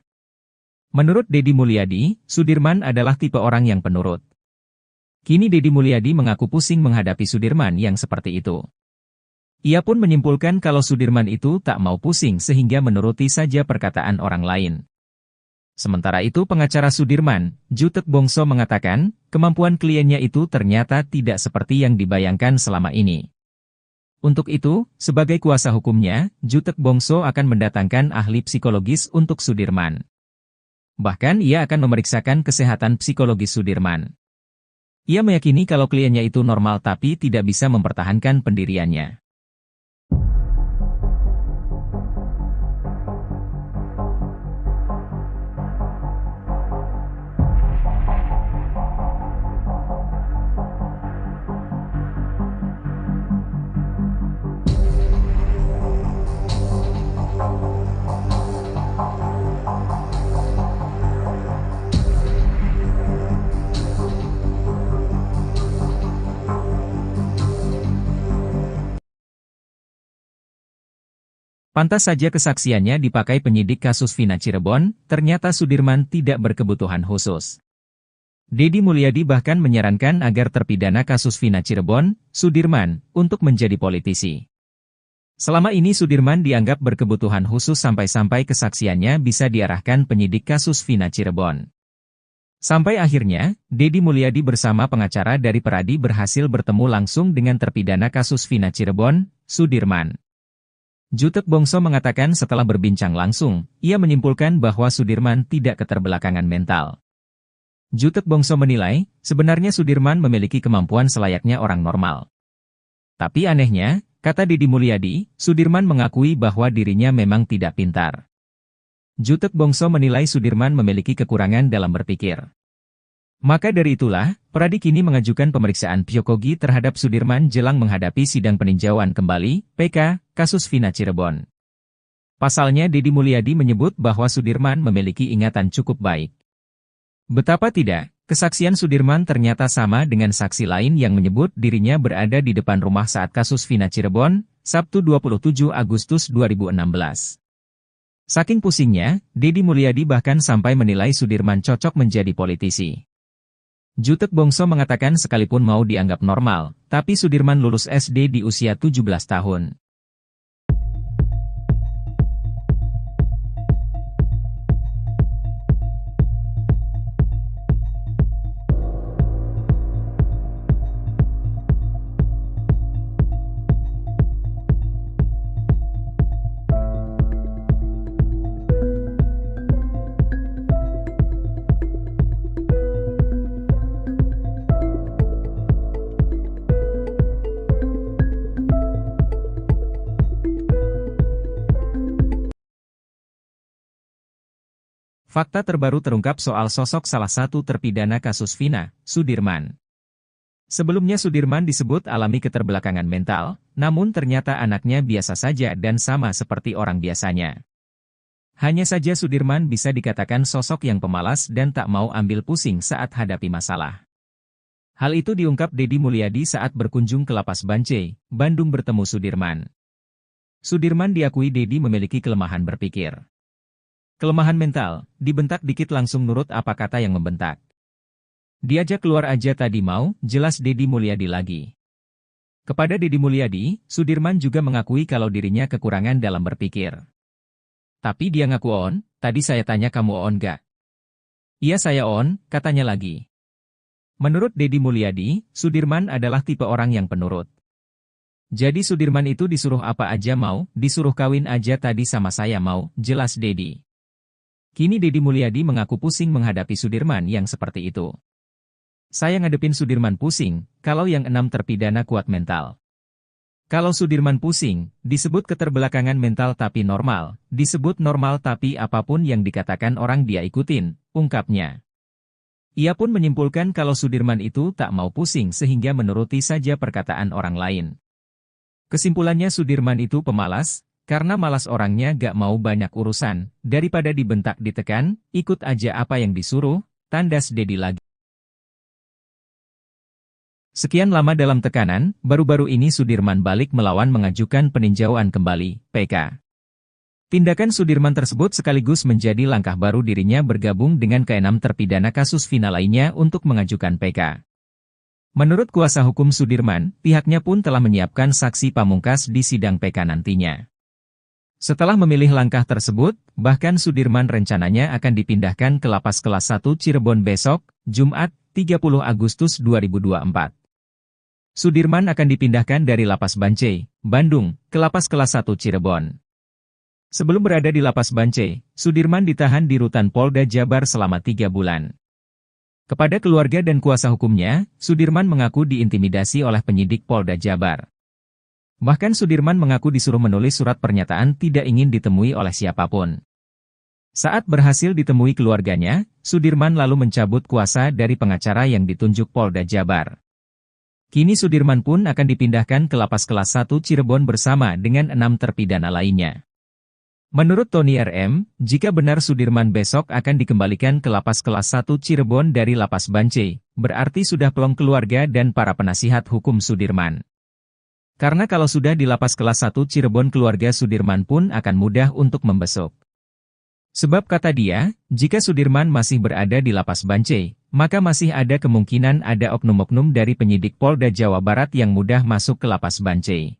Menurut Deddy Mulyadi, Sudirman adalah tipe orang yang penurut. Kini Deddy Mulyadi mengaku pusing menghadapi Sudirman yang seperti itu. Ia pun menyimpulkan kalau Sudirman itu tak mau pusing sehingga menuruti saja perkataan orang lain. Sementara itu pengacara Sudirman, Jutek Bongso mengatakan, kemampuan kliennya itu ternyata tidak seperti yang dibayangkan selama ini. Untuk itu, sebagai kuasa hukumnya, Jutek Bongso akan mendatangkan ahli psikologis untuk Sudirman. Bahkan ia akan memeriksakan kesehatan psikologis Sudirman. Ia meyakini kalau kliennya itu normal tapi tidak bisa mempertahankan pendiriannya. Pantas saja kesaksiannya dipakai penyidik kasus Vina Cirebon, ternyata Sudirman tidak berkebutuhan khusus. Deddy Mulyadi bahkan menyarankan agar terpidana kasus Vina Cirebon, Sudirman, untuk menjadi politisi. Selama ini Sudirman dianggap berkebutuhan khusus sampai-sampai kesaksiannya bisa diarahkan penyidik kasus Vina Cirebon. Sampai akhirnya, Deddy Mulyadi bersama pengacara dari Peradi berhasil bertemu langsung dengan terpidana kasus Vina Cirebon, Sudirman. Jutek Bongso mengatakan setelah berbincang langsung, ia menyimpulkan bahwa Sudirman tidak keterbelakangan mental. Jutek Bongso menilai, sebenarnya Sudirman memiliki kemampuan selayaknya orang normal. Tapi anehnya, kata Deddy Mulyadi, Sudirman mengakui bahwa dirinya memang tidak pintar. Jutek Bongso menilai Sudirman memiliki kekurangan dalam berpikir. Maka dari itulah, Peradi kini mengajukan pemeriksaan psikogi terhadap Sudirman jelang menghadapi sidang peninjauan kembali, PK, kasus Vina Cirebon. Pasalnya Deddy Mulyadi menyebut bahwa Sudirman memiliki ingatan cukup baik. Betapa tidak, kesaksian Sudirman ternyata sama dengan saksi lain yang menyebut dirinya berada di depan rumah saat kasus Vina Cirebon, Sabtu 27 Agustus 2016. Saking pusingnya, Deddy Mulyadi bahkan sampai menilai Sudirman cocok menjadi politisi. Jutek Bongso mengatakan sekalipun mau dianggap normal, tapi Sudirman lulus SD di usia 17 tahun. Fakta terbaru terungkap soal sosok salah satu terpidana kasus Vina, Sudirman. Sebelumnya Sudirman disebut alami keterbelakangan mental, namun ternyata anaknya biasa saja dan sama seperti orang biasanya. Hanya saja Sudirman bisa dikatakan sosok yang pemalas dan tak mau ambil pusing saat hadapi masalah. Hal itu diungkap Deddy Mulyadi saat berkunjung ke Lapas Bancai, Bandung bertemu Sudirman. Sudirman diakui Deddy memiliki kelemahan berpikir. Kelemahan mental, dibentak dikit langsung nurut apa kata yang membentak. Diajak keluar aja tadi mau, jelas Deddy Mulyadi lagi. Kepada Deddy Mulyadi, Sudirman juga mengakui kalau dirinya kekurangan dalam berpikir. Tapi dia ngaku on, tadi saya tanya kamu on gak? Iya saya on, katanya lagi. Menurut Deddy Mulyadi, Sudirman adalah tipe orang yang penurut. Jadi Sudirman itu disuruh apa aja mau, disuruh kawin aja tadi sama saya mau, jelas Deddy. Kini Deddy Mulyadi mengaku pusing menghadapi Sudirman yang seperti itu. Saya ngadepin Sudirman pusing, kalau yang 6 terpidana kuat mental. Kalau Sudirman pusing, disebut keterbelakangan mental tapi normal, disebut normal tapi apapun yang dikatakan orang dia ikutin, ungkapnya. Ia pun menyimpulkan kalau Sudirman itu tak mau pusing sehingga menuruti saja perkataan orang lain. Kesimpulannya Sudirman itu pemalas, karena malas orangnya gak mau banyak urusan, daripada dibentak ditekan, ikut aja apa yang disuruh, tandas Deddy lagi. Sekian lama dalam tekanan, baru-baru ini Sudirman balik melawan mengajukan peninjauan kembali, PK. Tindakan Sudirman tersebut sekaligus menjadi langkah baru dirinya bergabung dengan ke-6 terpidana kasus Vina lainnya untuk mengajukan PK. Menurut kuasa hukum Sudirman, pihaknya pun telah menyiapkan saksi pamungkas di sidang PK nantinya. Setelah memilih langkah tersebut, bahkan Sudirman rencananya akan dipindahkan ke Lapas Kelas 1 Cirebon besok, Jumat, 30 Agustus 2024. Sudirman akan dipindahkan dari Lapas Bancai, Bandung, ke Lapas Kelas 1 Cirebon. Sebelum berada di Lapas Bancai, Sudirman ditahan di Rutan Polda Jabar selama 3 bulan. Kepada keluarga dan kuasa hukumnya, Sudirman mengaku diintimidasi oleh penyidik Polda Jabar. Bahkan Sudirman mengaku disuruh menulis surat pernyataan tidak ingin ditemui oleh siapapun. Saat berhasil ditemui keluarganya, Sudirman lalu mencabut kuasa dari pengacara yang ditunjuk Polda Jabar. Kini Sudirman pun akan dipindahkan ke Lapas Kelas 1 Cirebon bersama dengan 6 terpidana lainnya. Menurut Tony RM, jika benar Sudirman besok akan dikembalikan ke Lapas Kelas 1 Cirebon dari Lapas Bancai, berarti sudah plong keluarga dan para penasihat hukum Sudirman. Karena kalau sudah di Lapas Kelas 1 Cirebon keluarga Sudirman pun akan mudah untuk membesuk. Sebab kata dia, jika Sudirman masih berada di Lapas Bancai, maka masih ada kemungkinan ada oknum-oknum dari penyidik Polda Jawa Barat yang mudah masuk ke Lapas Bancai.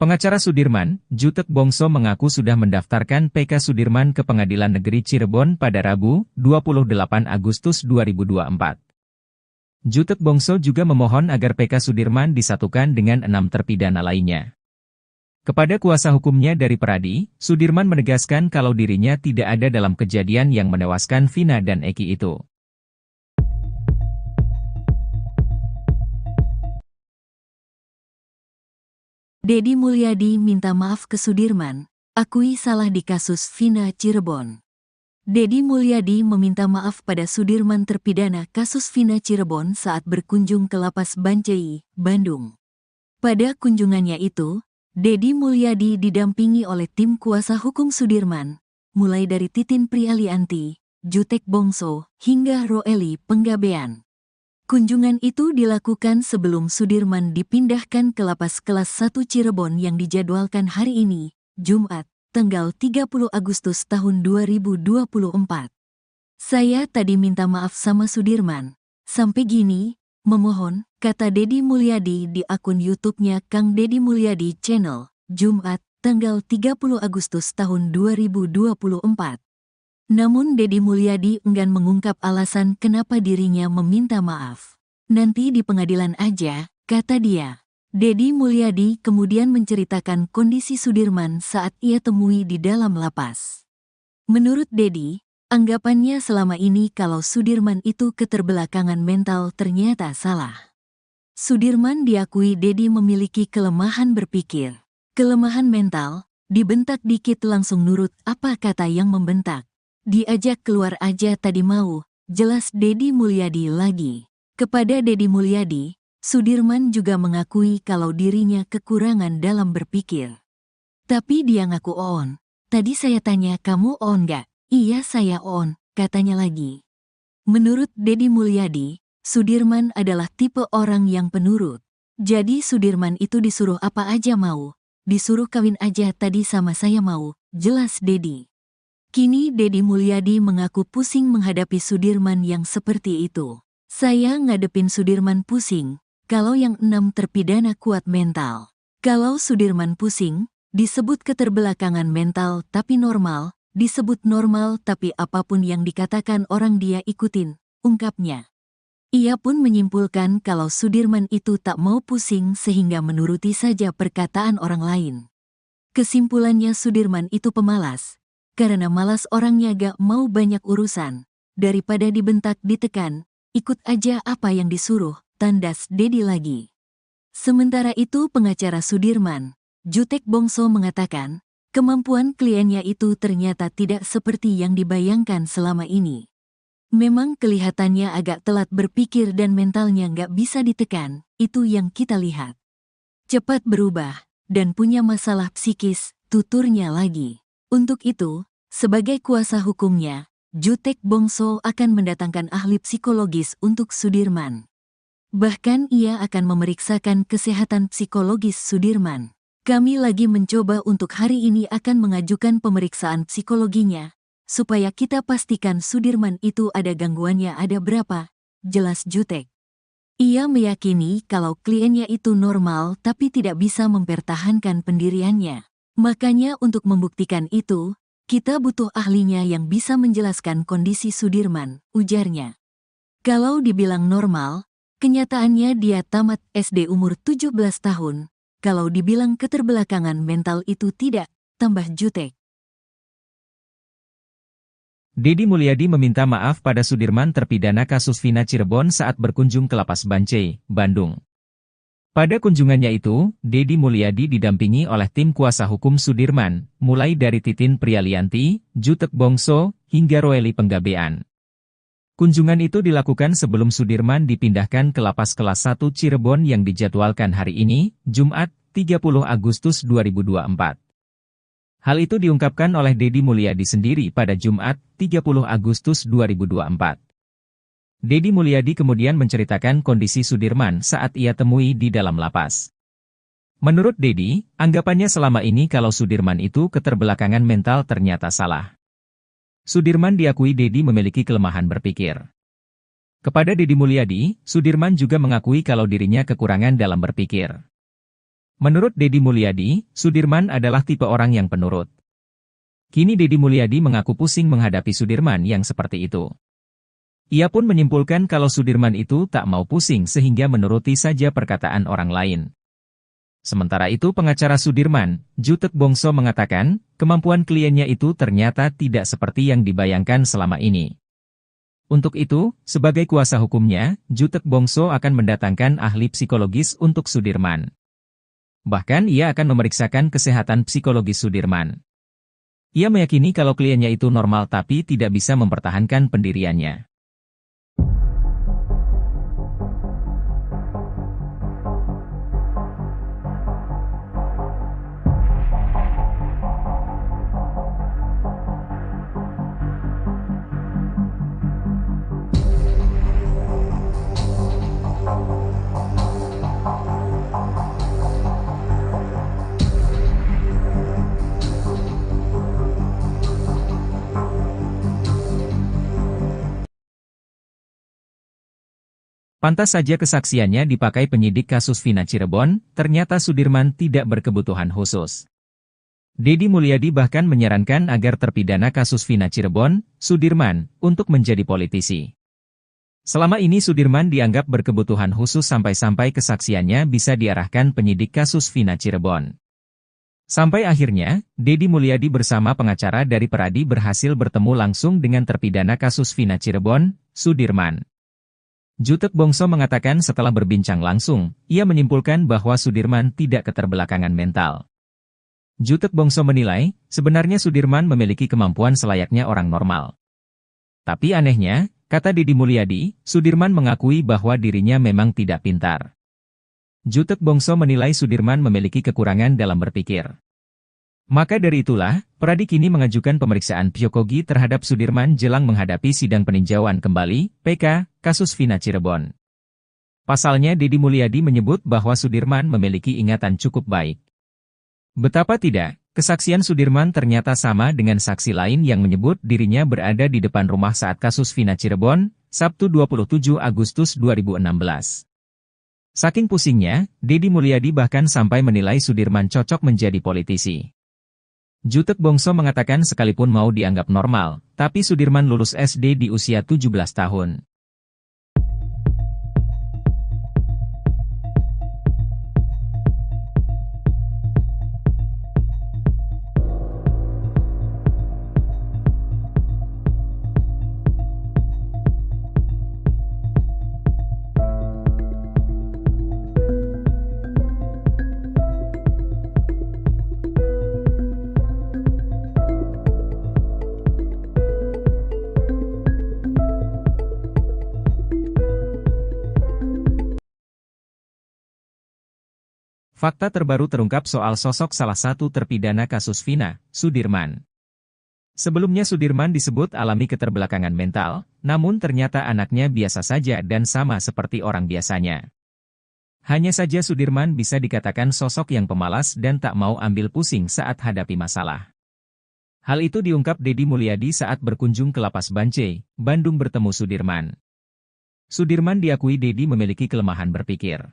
Pengacara Sudirman, Jutek Bongso mengaku sudah mendaftarkan PK Sudirman ke Pengadilan Negeri Cirebon pada Rabu, 28 Agustus 2024. Jutek Bongso juga memohon agar PK Sudirman disatukan dengan 6 terpidana lainnya. Kepada kuasa hukumnya dari Peradi, Sudirman menegaskan kalau dirinya tidak ada dalam kejadian yang menewaskan Vina dan Eki itu. Deddy Mulyadi minta maaf ke Sudirman, akui salah di kasus Vina Cirebon. Deddy Mulyadi meminta maaf pada Sudirman terpidana kasus Vina Cirebon saat berkunjung ke Lapas Bancai, Bandung. Pada kunjungannya itu, Deddy Mulyadi didampingi oleh tim kuasa hukum Sudirman, mulai dari Titin Prialianti, Jutek Bongso, hingga Roeli Penggabean. Kunjungan itu dilakukan sebelum Sudirman dipindahkan ke Lapas Kelas 1 Cirebon yang dijadwalkan hari ini, Jumat, tanggal 30 Agustus tahun 2024. Saya tadi minta maaf sama Sudirman. Sampai gini, memohon, kata Deddy Mulyadi di akun YouTube-nya Kang Deddy Mulyadi Channel, Jumat, tanggal 30 Agustus tahun 2024. Namun Deddy Mulyadi enggan mengungkap alasan kenapa dirinya meminta maaf. Nanti di pengadilan aja, kata dia. Deddy Mulyadi kemudian menceritakan kondisi Sudirman saat ia temui di dalam lapas. Menurut Deddy, anggapannya selama ini kalau Sudirman itu keterbelakangan mental ternyata salah. Sudirman diakui Deddy memiliki kelemahan berpikir. Kelemahan mental, dibentak dikit langsung nurut apa kata yang membentak. Diajak keluar aja tadi mau, jelas Deddy Mulyadi lagi. Kepada Deddy Mulyadi, Sudirman juga mengakui kalau dirinya kekurangan dalam berpikir. Tapi dia ngaku on. Tadi saya tanya kamu on gak? Iya saya on, katanya lagi. Menurut Deddy Mulyadi, Sudirman adalah tipe orang yang penurut. Jadi Sudirman itu disuruh apa aja mau. Disuruh kawin aja tadi sama saya mau, jelas Deddy. Kini Deddy Mulyadi mengaku pusing menghadapi Sudirman yang seperti itu. Saya ngadepin Sudirman pusing, kalau yang 6 terpidana kuat mental. Kalau Sudirman pusing, disebut keterbelakangan mental tapi normal, disebut normal tapi apapun yang dikatakan orang dia ikutin, ungkapnya. Ia pun menyimpulkan kalau Sudirman itu tak mau pusing sehingga menuruti saja perkataan orang lain. Kesimpulannya Sudirman itu pemalas, karena malas orangnya gak mau banyak urusan. Daripada dibentak ditekan, ikut aja apa yang disuruh, tandas Dedi lagi. Sementara itu pengacara Sudirman, Jutek Bongso mengatakan, kemampuan kliennya itu ternyata tidak seperti yang dibayangkan selama ini. Memang kelihatannya agak telat berpikir dan mentalnya nggak bisa ditekan, itu yang kita lihat. Cepat berubah, dan punya masalah psikis, tuturnya lagi. Untuk itu, sebagai kuasa hukumnya, Jutek Bongso akan mendatangkan ahli psikologis untuk Sudirman. Bahkan ia akan memeriksakan kesehatan psikologis Sudirman. Kami lagi mencoba untuk hari ini akan mengajukan pemeriksaan psikologinya, supaya kita pastikan Sudirman itu ada gangguannya ada berapa, jelas Jutek. Ia meyakini kalau kliennya itu normal tapi tidak bisa mempertahankan pendiriannya. Makanya untuk membuktikan itu, kita butuh ahlinya yang bisa menjelaskan kondisi Sudirman, ujarnya. Kalau dibilang normal, kenyataannya dia tamat SD umur 17 tahun. Kalau dibilang keterbelakangan mental itu tidak, tambah Jutek. Dedi Mulyadi meminta maaf pada Sudirman terpidana kasus Vina Cirebon saat berkunjung ke Lapas Bancai, Bandung. Pada kunjungannya itu, Dedi Mulyadi didampingi oleh tim kuasa hukum Sudirman, mulai dari Titin Prialianti, Jutek Bongso, hingga Roeli Penggabean. Kunjungan itu dilakukan sebelum Sudirman dipindahkan ke Lapas Kelas 1 Cirebon yang dijadwalkan hari ini, Jumat, 30 Agustus 2024. Hal itu diungkapkan oleh Dedi Mulyadi sendiri pada Jumat, 30 Agustus 2024. Dedi Mulyadi kemudian menceritakan kondisi Sudirman saat ia temui di dalam lapas. Menurut Dedi, anggapannya selama ini kalau Sudirman itu keterbelakangan mental ternyata salah. Sudirman diakui Dedi memiliki kelemahan berpikir. Kepada Dedi Mulyadi, Sudirman juga mengakui kalau dirinya kekurangan dalam berpikir. Menurut Dedi Mulyadi, Sudirman adalah tipe orang yang penurut. Kini Dedi Mulyadi mengaku pusing menghadapi Sudirman yang seperti itu. Ia pun menyimpulkan kalau Sudirman itu tak mau pusing sehingga menuruti saja perkataan orang lain. Sementara itu pengacara Sudirman, Jutek Bongso mengatakan, kemampuan kliennya itu ternyata tidak seperti yang dibayangkan selama ini. Untuk itu, sebagai kuasa hukumnya, Jutek Bongso akan mendatangkan ahli psikologis untuk Sudirman. Bahkan ia akan memeriksakan kesehatan psikologis Sudirman. Ia meyakini kalau kliennya itu normal tapi tidak bisa mempertahankan pendiriannya. Pantas saja kesaksiannya dipakai penyidik kasus Vina Cirebon, ternyata Sudirman tidak berkebutuhan khusus. Dedi Mulyadi bahkan menyarankan agar terpidana kasus Vina Cirebon, Sudirman, untuk menjadi politisi. Selama ini Sudirman dianggap berkebutuhan khusus sampai-sampai kesaksiannya bisa diarahkan penyidik kasus Vina Cirebon. Sampai akhirnya, Dedi Mulyadi bersama pengacara dari Peradi berhasil bertemu langsung dengan terpidana kasus Vina Cirebon, Sudirman. Jutek Bongso mengatakan setelah berbincang langsung, ia menyimpulkan bahwa Sudirman tidak keterbelakangan mental. Jutek Bongso menilai, sebenarnya Sudirman memiliki kemampuan selayaknya orang normal. Tapi anehnya, kata Dedi Mulyadi, Sudirman mengakui bahwa dirinya memang tidak pintar. Jutek Bongso menilai Sudirman memiliki kekurangan dalam berpikir. Maka dari itulah, Peradi kini mengajukan pemeriksaan psikologi terhadap Sudirman jelang menghadapi sidang peninjauan kembali, PK, kasus Vina Cirebon. Pasalnya Dedi Mulyadi menyebut bahwa Sudirman memiliki ingatan cukup baik. Betapa tidak, kesaksian Sudirman ternyata sama dengan saksi lain yang menyebut dirinya berada di depan rumah saat kasus Vina Cirebon, Sabtu 27 Agustus 2016. Saking pusingnya, Dedi Mulyadi bahkan sampai menilai Sudirman cocok menjadi politisi. Jutek Bongso mengatakan sekalipun mau dianggap normal, tapi Sudirman lulus SD di usia 17 tahun. Fakta terbaru terungkap soal sosok salah satu terpidana kasus Vina, Sudirman. Sebelumnya Sudirman disebut alami keterbelakangan mental, namun ternyata anaknya biasa saja dan sama seperti orang biasanya. Hanya saja Sudirman bisa dikatakan sosok yang pemalas dan tak mau ambil pusing saat hadapi masalah. Hal itu diungkap Deddy Mulyadi saat berkunjung ke Lapas Bancai, Bandung bertemu Sudirman. Sudirman diakui Deddy memiliki kelemahan berpikir.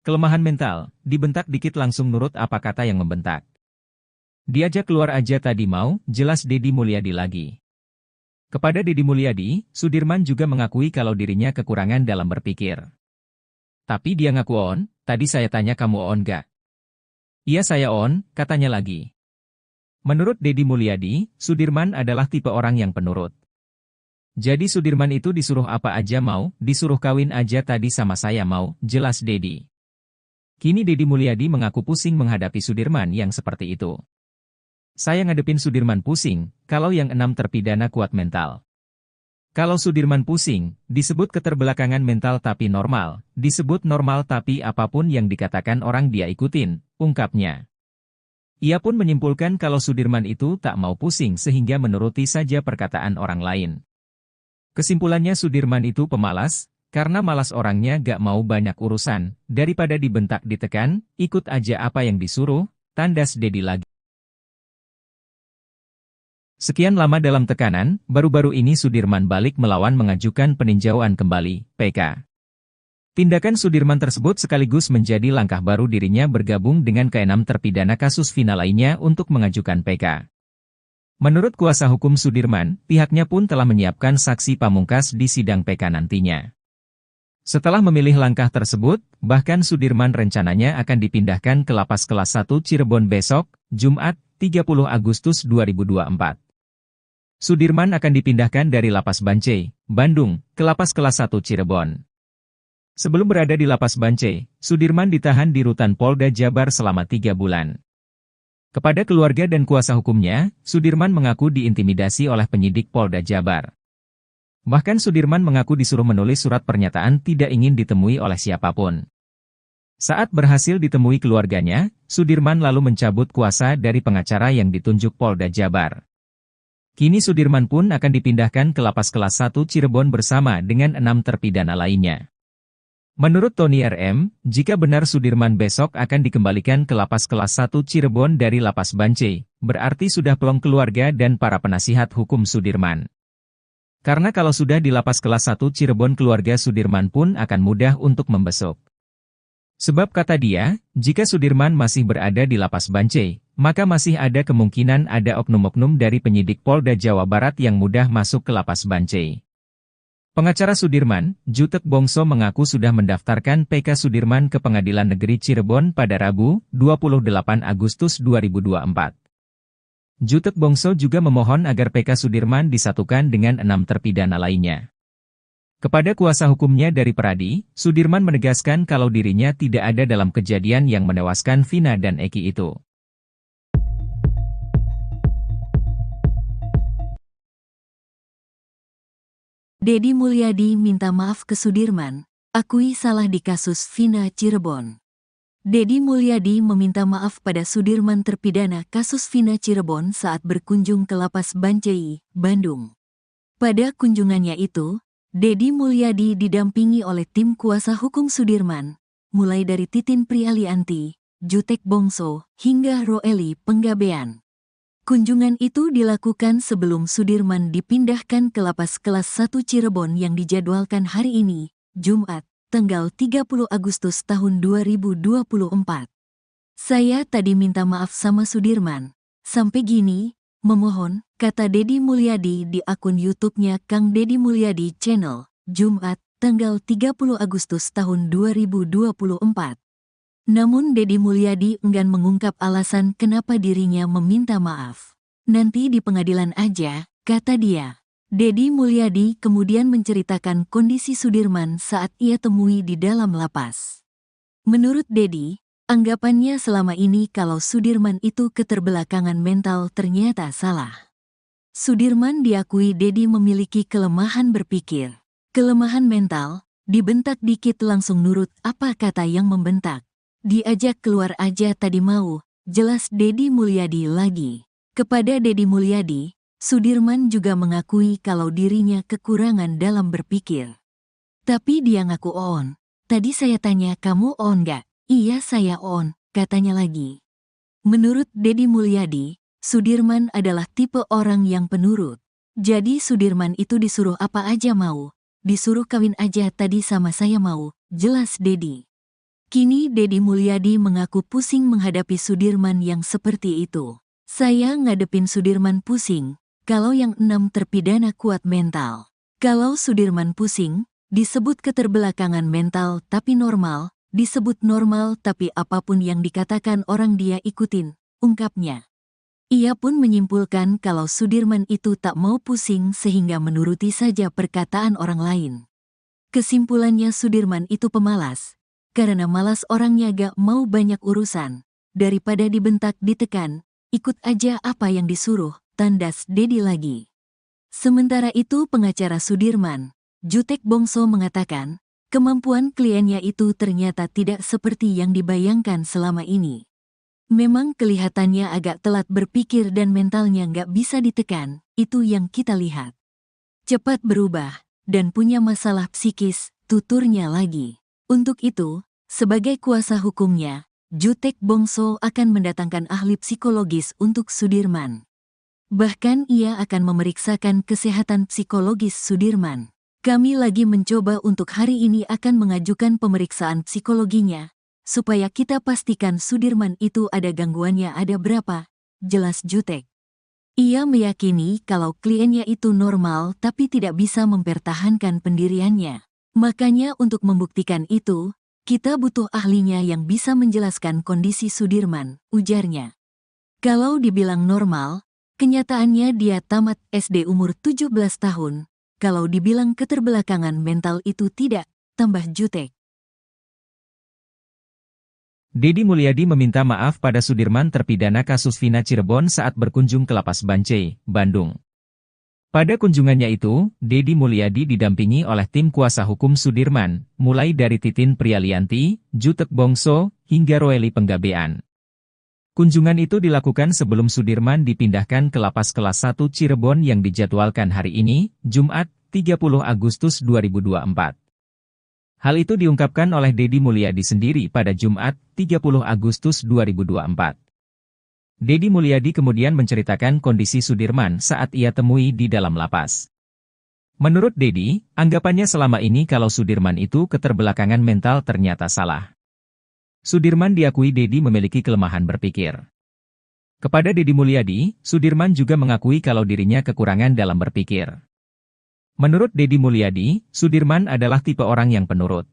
Kelemahan mental, dibentak dikit langsung nurut apa kata yang membentak. Diajak keluar aja tadi mau, jelas Deddy Mulyadi lagi. Kepada Deddy Mulyadi, Sudirman juga mengakui kalau dirinya kekurangan dalam berpikir. Tapi dia ngaku on, tadi saya tanya kamu on gak? Iya saya on, katanya lagi. Menurut Deddy Mulyadi, Sudirman adalah tipe orang yang penurut. Jadi Sudirman itu disuruh apa aja mau, disuruh kawin aja tadi sama saya mau, jelas Deddy. Kini Deddy Mulyadi mengaku pusing menghadapi Sudirman yang seperti itu. Saya ngadepin Sudirman pusing, kalau yang 6 terpidana kuat mental. Kalau Sudirman pusing, disebut keterbelakangan mental tapi normal, disebut normal tapi apapun yang dikatakan orang dia ikutin, ungkapnya. Ia pun menyimpulkan kalau Sudirman itu tak mau pusing sehingga menuruti saja perkataan orang lain. Kesimpulannya Sudirman itu pemalas, karena malas orangnya gak mau banyak urusan, daripada dibentak ditekan, ikut aja apa yang disuruh, tandas Deddy lagi. Sekian lama dalam tekanan, baru-baru ini Sudirman balik melawan mengajukan peninjauan kembali, PK. Tindakan Sudirman tersebut sekaligus menjadi langkah baru dirinya bergabung dengan ke-6 terpidana kasus Vina lainnya untuk mengajukan PK. Menurut kuasa hukum Sudirman, pihaknya pun telah menyiapkan saksi pamungkas di sidang PK nantinya. Setelah memilih langkah tersebut, bahkan Sudirman rencananya akan dipindahkan ke Lapas Kelas 1 Cirebon besok, Jumat, 30 Agustus 2024. Sudirman akan dipindahkan dari Lapas Bancai, Bandung, ke Lapas Kelas 1 Cirebon. Sebelum berada di Lapas Bancai, Sudirman ditahan di Rutan Polda Jabar selama 3 bulan. Kepada keluarga dan kuasa hukumnya, Sudirman mengaku diintimidasi oleh penyidik Polda Jabar. Bahkan Sudirman mengaku disuruh menulis surat pernyataan tidak ingin ditemui oleh siapapun. Saat berhasil ditemui keluarganya, Sudirman lalu mencabut kuasa dari pengacara yang ditunjuk Polda Jabar. Kini Sudirman pun akan dipindahkan ke Lapas Kelas 1 Cirebon bersama dengan 6 terpidana lainnya. Menurut Tony RM, jika benar Sudirman besok akan dikembalikan ke Lapas Kelas 1 Cirebon dari Lapas Bancai, berarti sudah plong keluarga dan para penasihat hukum Sudirman. Karena kalau sudah di Lapas Kelas 1 Cirebon keluarga Sudirman pun akan mudah untuk membesuk. Sebab kata dia, jika Sudirman masih berada di Lapas Bancai, maka masih ada kemungkinan ada oknum-oknum dari penyidik Polda Jawa Barat yang mudah masuk ke Lapas Bancai. Pengacara Sudirman, Jutek Bongso mengaku sudah mendaftarkan PK Sudirman ke Pengadilan Negeri Cirebon pada Rabu, 28 Agustus 2024. Jutek Bongso juga memohon agar PK Sudirman disatukan dengan 6 terpidana lainnya. Kepada kuasa hukumnya dari Peradi, Sudirman menegaskan kalau dirinya tidak ada dalam kejadian yang menewaskan Vina dan Eki itu. Deddy Mulyadi minta maaf ke Sudirman, akui salah di kasus Vina Cirebon. Deddy Mulyadi meminta maaf pada Sudirman terpidana kasus Vina Cirebon saat berkunjung ke Lapas Bancai, Bandung. Pada kunjungannya itu, Deddy Mulyadi didampingi oleh tim kuasa hukum Sudirman, mulai dari Titin Prialianti, Jutek Bongso, hingga Roeli Penggabean. Kunjungan itu dilakukan sebelum Sudirman dipindahkan ke Lapas Kelas 1 Cirebon yang dijadwalkan hari ini, Jumat, tanggal 30 Agustus tahun 2024. Saya tadi minta maaf sama Sudirman. Sampai gini, memohon, kata Deddy Mulyadi di akun YouTube-nya Kang Deddy Mulyadi Channel, Jumat, tanggal 30 Agustus tahun 2024. Namun Deddy Mulyadi enggan mengungkap alasan kenapa dirinya meminta maaf. Nanti di pengadilan aja, kata dia. Deddy Mulyadi kemudian menceritakan kondisi Sudirman saat ia temui di dalam lapas. Menurut Deddy, anggapannya selama ini kalau Sudirman itu keterbelakangan mental ternyata salah. Sudirman diakui Deddy memiliki kelemahan berpikir. Kelemahan mental, dibentak dikit langsung nurut apa kata yang membentak. Diajak keluar aja tadi mau, jelas Deddy Mulyadi lagi. Kepada Deddy Mulyadi, Sudirman juga mengakui kalau dirinya kekurangan dalam berpikir. Tapi dia ngaku on. Tadi saya tanya kamu on gak? Iya saya on, katanya lagi. Menurut Deddy Mulyadi, Sudirman adalah tipe orang yang penurut. Jadi Sudirman itu disuruh apa aja mau. Disuruh kawin aja tadi sama saya mau, jelas Deddy. Kini Deddy Mulyadi mengaku pusing menghadapi Sudirman yang seperti itu. Saya ngadepin Sudirman pusing, kalau yang 6 terpidana kuat mental. Kalau Sudirman pusing, disebut keterbelakangan mental tapi normal, disebut normal tapi apapun yang dikatakan orang dia ikutin, ungkapnya. Ia pun menyimpulkan kalau Sudirman itu tak mau pusing sehingga menuruti saja perkataan orang lain. Kesimpulannya Sudirman itu pemalas, karena malas orangnya gak mau banyak urusan, daripada dibentak ditekan, ikut aja apa yang disuruh, tandas Deddy lagi. Sementara itu pengacara Sudirman, Jutek Bongso mengatakan, kemampuan kliennya itu ternyata tidak seperti yang dibayangkan selama ini. Memang kelihatannya agak telat berpikir dan mentalnya nggak bisa ditekan, itu yang kita lihat. Cepat berubah, dan punya masalah psikis, tuturnya lagi. Untuk itu, sebagai kuasa hukumnya, Jutek Bongso akan mendatangkan ahli psikologis untuk Sudirman. Bahkan ia akan memeriksakan kesehatan psikologis Sudirman. Kami lagi mencoba untuk hari ini akan mengajukan pemeriksaan psikologinya, supaya kita pastikan Sudirman itu ada gangguannya ada berapa, jelas Jutek. Ia meyakini kalau kliennya itu normal tapi tidak bisa mempertahankan pendiriannya. Makanya untuk membuktikan itu, kita butuh ahlinya yang bisa menjelaskan kondisi Sudirman, ujarnya. Kalau dibilang normal, kenyataannya dia tamat SD umur 17 tahun. Kalau dibilang keterbelakangan mental itu tidak, tambah Jutek. Deddy Mulyadi meminta maaf pada Sudirman terpidana kasus Vina Cirebon saat berkunjung ke Lapas Bancai, Bandung. Pada kunjungannya itu, Deddy Mulyadi didampingi oleh tim kuasa hukum Sudirman, mulai dari Titin Prialianti, Jutek Bongso, hingga Roeli Penggabean. Kunjungan itu dilakukan sebelum Sudirman dipindahkan ke Lapas Kelas 1 Cirebon yang dijadwalkan hari ini, Jumat, 30 Agustus 2024. Hal itu diungkapkan oleh Deddy Mulyadi sendiri pada Jumat, 30 Agustus 2024. Deddy Mulyadi kemudian menceritakan kondisi Sudirman saat ia temui di dalam lapas. Menurut Deddy, anggapannya selama ini kalau Sudirman itu keterbelakangan mental ternyata salah. Sudirman diakui Deddy memiliki kelemahan berpikir. Kepada Deddy Mulyadi, Sudirman juga mengakui kalau dirinya kekurangan dalam berpikir. Menurut Deddy Mulyadi, Sudirman adalah tipe orang yang penurut.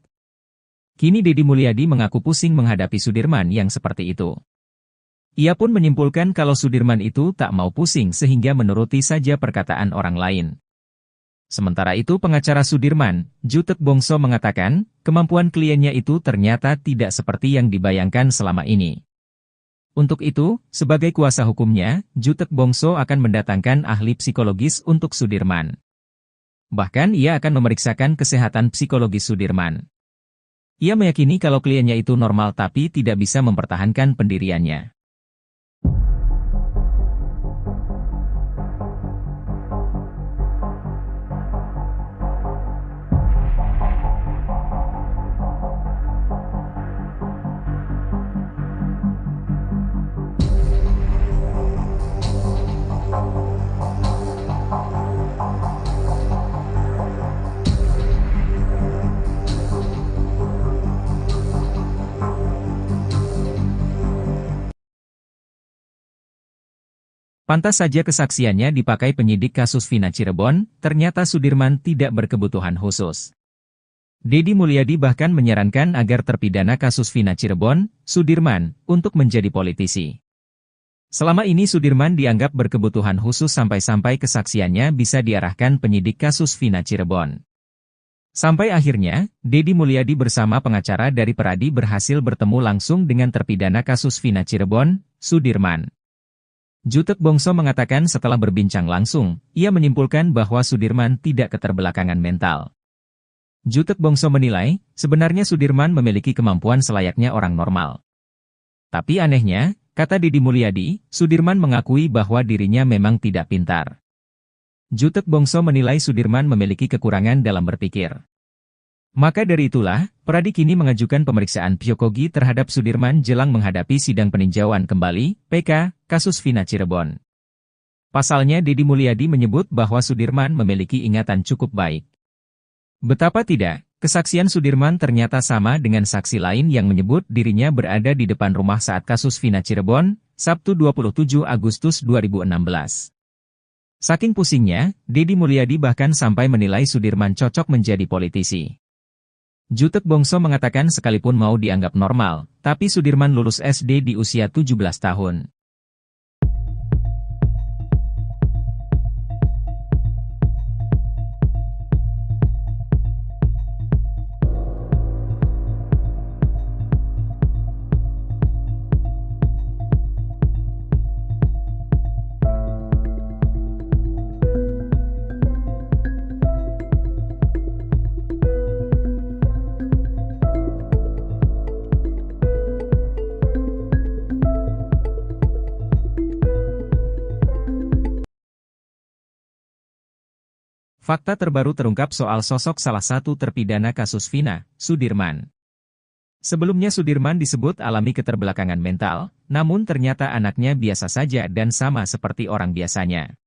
Kini Deddy Mulyadi mengaku pusing menghadapi Sudirman yang seperti itu. Ia pun menyimpulkan kalau Sudirman itu tak mau pusing sehingga menuruti saja perkataan orang lain. Sementara itu pengacara Sudirman, Jutek Bongso mengatakan, kemampuan kliennya itu ternyata tidak seperti yang dibayangkan selama ini. Untuk itu, sebagai kuasa hukumnya, Jutek Bongso akan mendatangkan ahli psikologis untuk Sudirman. Bahkan ia akan memeriksakan kesehatan psikologis Sudirman. Ia meyakini kalau kliennya itu normal tapi tidak bisa mempertahankan pendiriannya. Pantas saja kesaksiannya dipakai penyidik kasus Vina Cirebon, ternyata Sudirman tidak berkebutuhan khusus. Deddy Mulyadi bahkan menyarankan agar terpidana kasus Vina Cirebon, Sudirman, untuk menjadi politisi. Selama ini Sudirman dianggap berkebutuhan khusus sampai-sampai kesaksiannya bisa diarahkan penyidik kasus Vina Cirebon. Sampai akhirnya, Deddy Mulyadi bersama pengacara dari Peradi berhasil bertemu langsung dengan terpidana kasus Vina Cirebon, Sudirman. Jutek Bongso mengatakan setelah berbincang langsung, ia menyimpulkan bahwa Sudirman tidak keterbelakangan mental. Jutek Bongso menilai, sebenarnya Sudirman memiliki kemampuan selayaknya orang normal. Tapi anehnya, kata Deddy Mulyadi, Sudirman mengakui bahwa dirinya memang tidak pintar. Jutek Bongso menilai Sudirman memiliki kekurangan dalam berpikir. Maka dari itulah, Pradi kini mengajukan pemeriksaan psikogi terhadap Sudirman jelang menghadapi sidang peninjauan kembali, PK, kasus Vina Cirebon. Pasalnya Deddy Mulyadi menyebut bahwa Sudirman memiliki ingatan cukup baik. Betapa tidak, kesaksian Sudirman ternyata sama dengan saksi lain yang menyebut dirinya berada di depan rumah saat kasus Vina Cirebon, Sabtu 27 Agustus 2016. Saking pusingnya, Deddy Mulyadi bahkan sampai menilai Sudirman cocok menjadi politisi. Jutek Bongso mengatakan sekalipun mau dianggap normal, tapi Sudirman lulus SD di usia 17 tahun. Fakta terbaru terungkap soal sosok salah satu terpidana kasus Vina, Sudirman. Sebelumnya Sudirman disebut alami keterbelakangan mental, namun ternyata anaknya biasa saja dan sama seperti orang biasanya.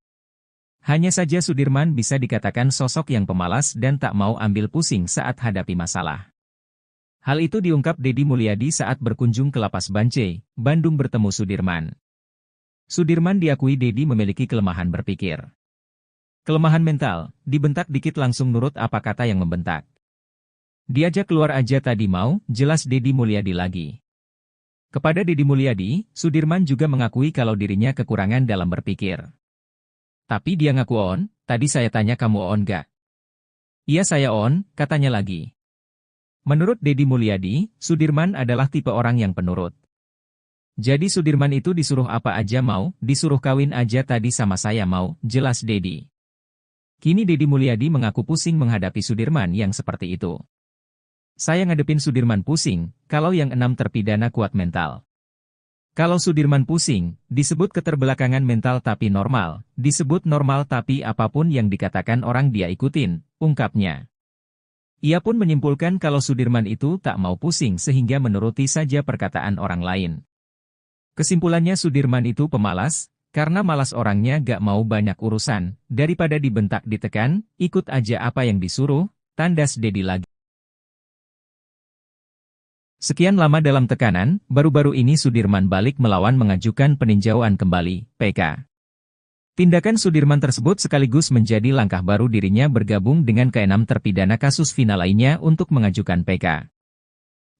Hanya saja Sudirman bisa dikatakan sosok yang pemalas dan tak mau ambil pusing saat hadapi masalah. Hal itu diungkap Deddy Mulyadi saat berkunjung ke Lapas Bancai, Bandung bertemu Sudirman. Sudirman diakui Deddy memiliki kelemahan berpikir. Kelemahan mental, dibentak dikit langsung nurut apa kata yang membentak. Diajak keluar aja tadi mau, jelas Deddy Mulyadi lagi. Kepada Deddy Mulyadi, Sudirman juga mengakui kalau dirinya kekurangan dalam berpikir. Tapi dia ngaku on, tadi saya tanya kamu on gak? Iya saya on, katanya lagi. Menurut Deddy Mulyadi, Sudirman adalah tipe orang yang penurut. Jadi Sudirman itu disuruh apa aja mau, disuruh kawin aja tadi sama saya mau, jelas Deddy. Kini Deddy Mulyadi mengaku pusing menghadapi Sudirman yang seperti itu. Saya ngadepin Sudirman pusing, kalau yang 6 terpidana kuat mental. Kalau Sudirman pusing, disebut keterbelakangan mental tapi normal, disebut normal tapi apapun yang dikatakan orang dia ikutin, ungkapnya. Ia pun menyimpulkan kalau Sudirman itu tak mau pusing sehingga menuruti saja perkataan orang lain. Kesimpulannya Sudirman itu pemalas, karena malas orangnya gak mau banyak urusan, daripada dibentak ditekan, ikut aja apa yang disuruh, tandas Deddy lagi. Sekian lama dalam tekanan, baru-baru ini Sudirman balik melawan mengajukan peninjauan kembali, PK. Tindakan Sudirman tersebut sekaligus menjadi langkah baru dirinya bergabung dengan ke-6 terpidana kasus Vina lainnya untuk mengajukan PK.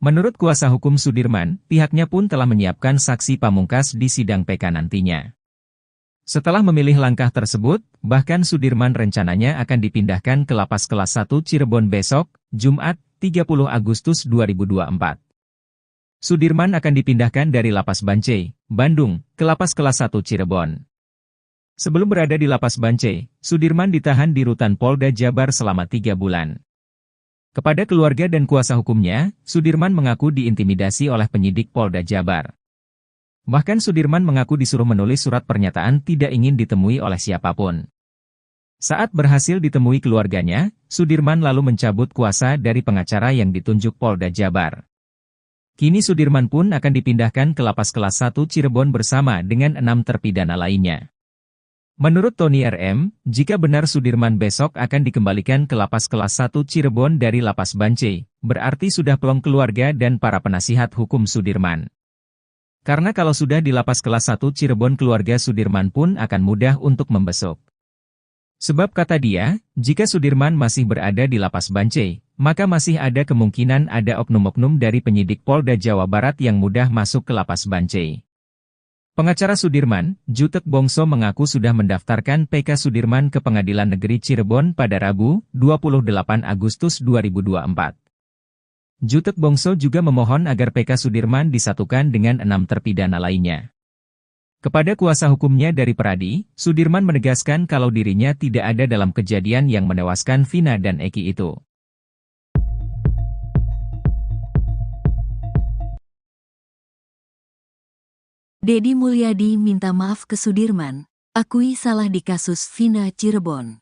Menurut kuasa hukum Sudirman, pihaknya pun telah menyiapkan saksi pamungkas di sidang PK nantinya. Setelah memilih langkah tersebut, bahkan Sudirman rencananya akan dipindahkan ke Lapas Kelas 1 Cirebon besok, Jumat, 30 Agustus 2024. Sudirman akan dipindahkan dari Lapas Bancai, Bandung, ke Lapas Kelas 1 Cirebon. Sebelum berada di Lapas Bancai, Sudirman ditahan di Rutan Polda Jabar selama 3 bulan. Kepada keluarga dan kuasa hukumnya, Sudirman mengaku diintimidasi oleh penyidik Polda Jabar. Bahkan Sudirman mengaku disuruh menulis surat pernyataan tidak ingin ditemui oleh siapapun. Saat berhasil ditemui keluarganya, Sudirman lalu mencabut kuasa dari pengacara yang ditunjuk Polda Jabar. Kini Sudirman pun akan dipindahkan ke Lapas Kelas 1 Cirebon bersama dengan 6 terpidana lainnya. Menurut Tony RM, jika benar Sudirman besok akan dikembalikan ke Lapas Kelas 1 Cirebon dari Lapas Bancai, berarti sudah plong keluarga dan para penasihat hukum Sudirman. Karena kalau sudah di Lapas Kelas 1 Cirebon keluarga Sudirman pun akan mudah untuk membesuk. Sebab kata dia, jika Sudirman masih berada di Lapas Bancai, maka masih ada kemungkinan ada oknum-oknum dari penyidik Polda Jawa Barat yang mudah masuk ke Lapas Bancai. Pengacara Sudirman, Jutek Bongso mengaku sudah mendaftarkan PK Sudirman ke Pengadilan Negeri Cirebon pada Rabu, 28 Agustus 2024. Jutek Bongso juga memohon agar PK Sudirman disatukan dengan 6 terpidana lainnya. Kepada kuasa hukumnya dari Pradi, Sudirman menegaskan kalau dirinya tidak ada dalam kejadian yang menewaskan Vina dan Eki itu. Dedi Mulyadi minta maaf ke Sudirman, akui salah di kasus Vina Cirebon.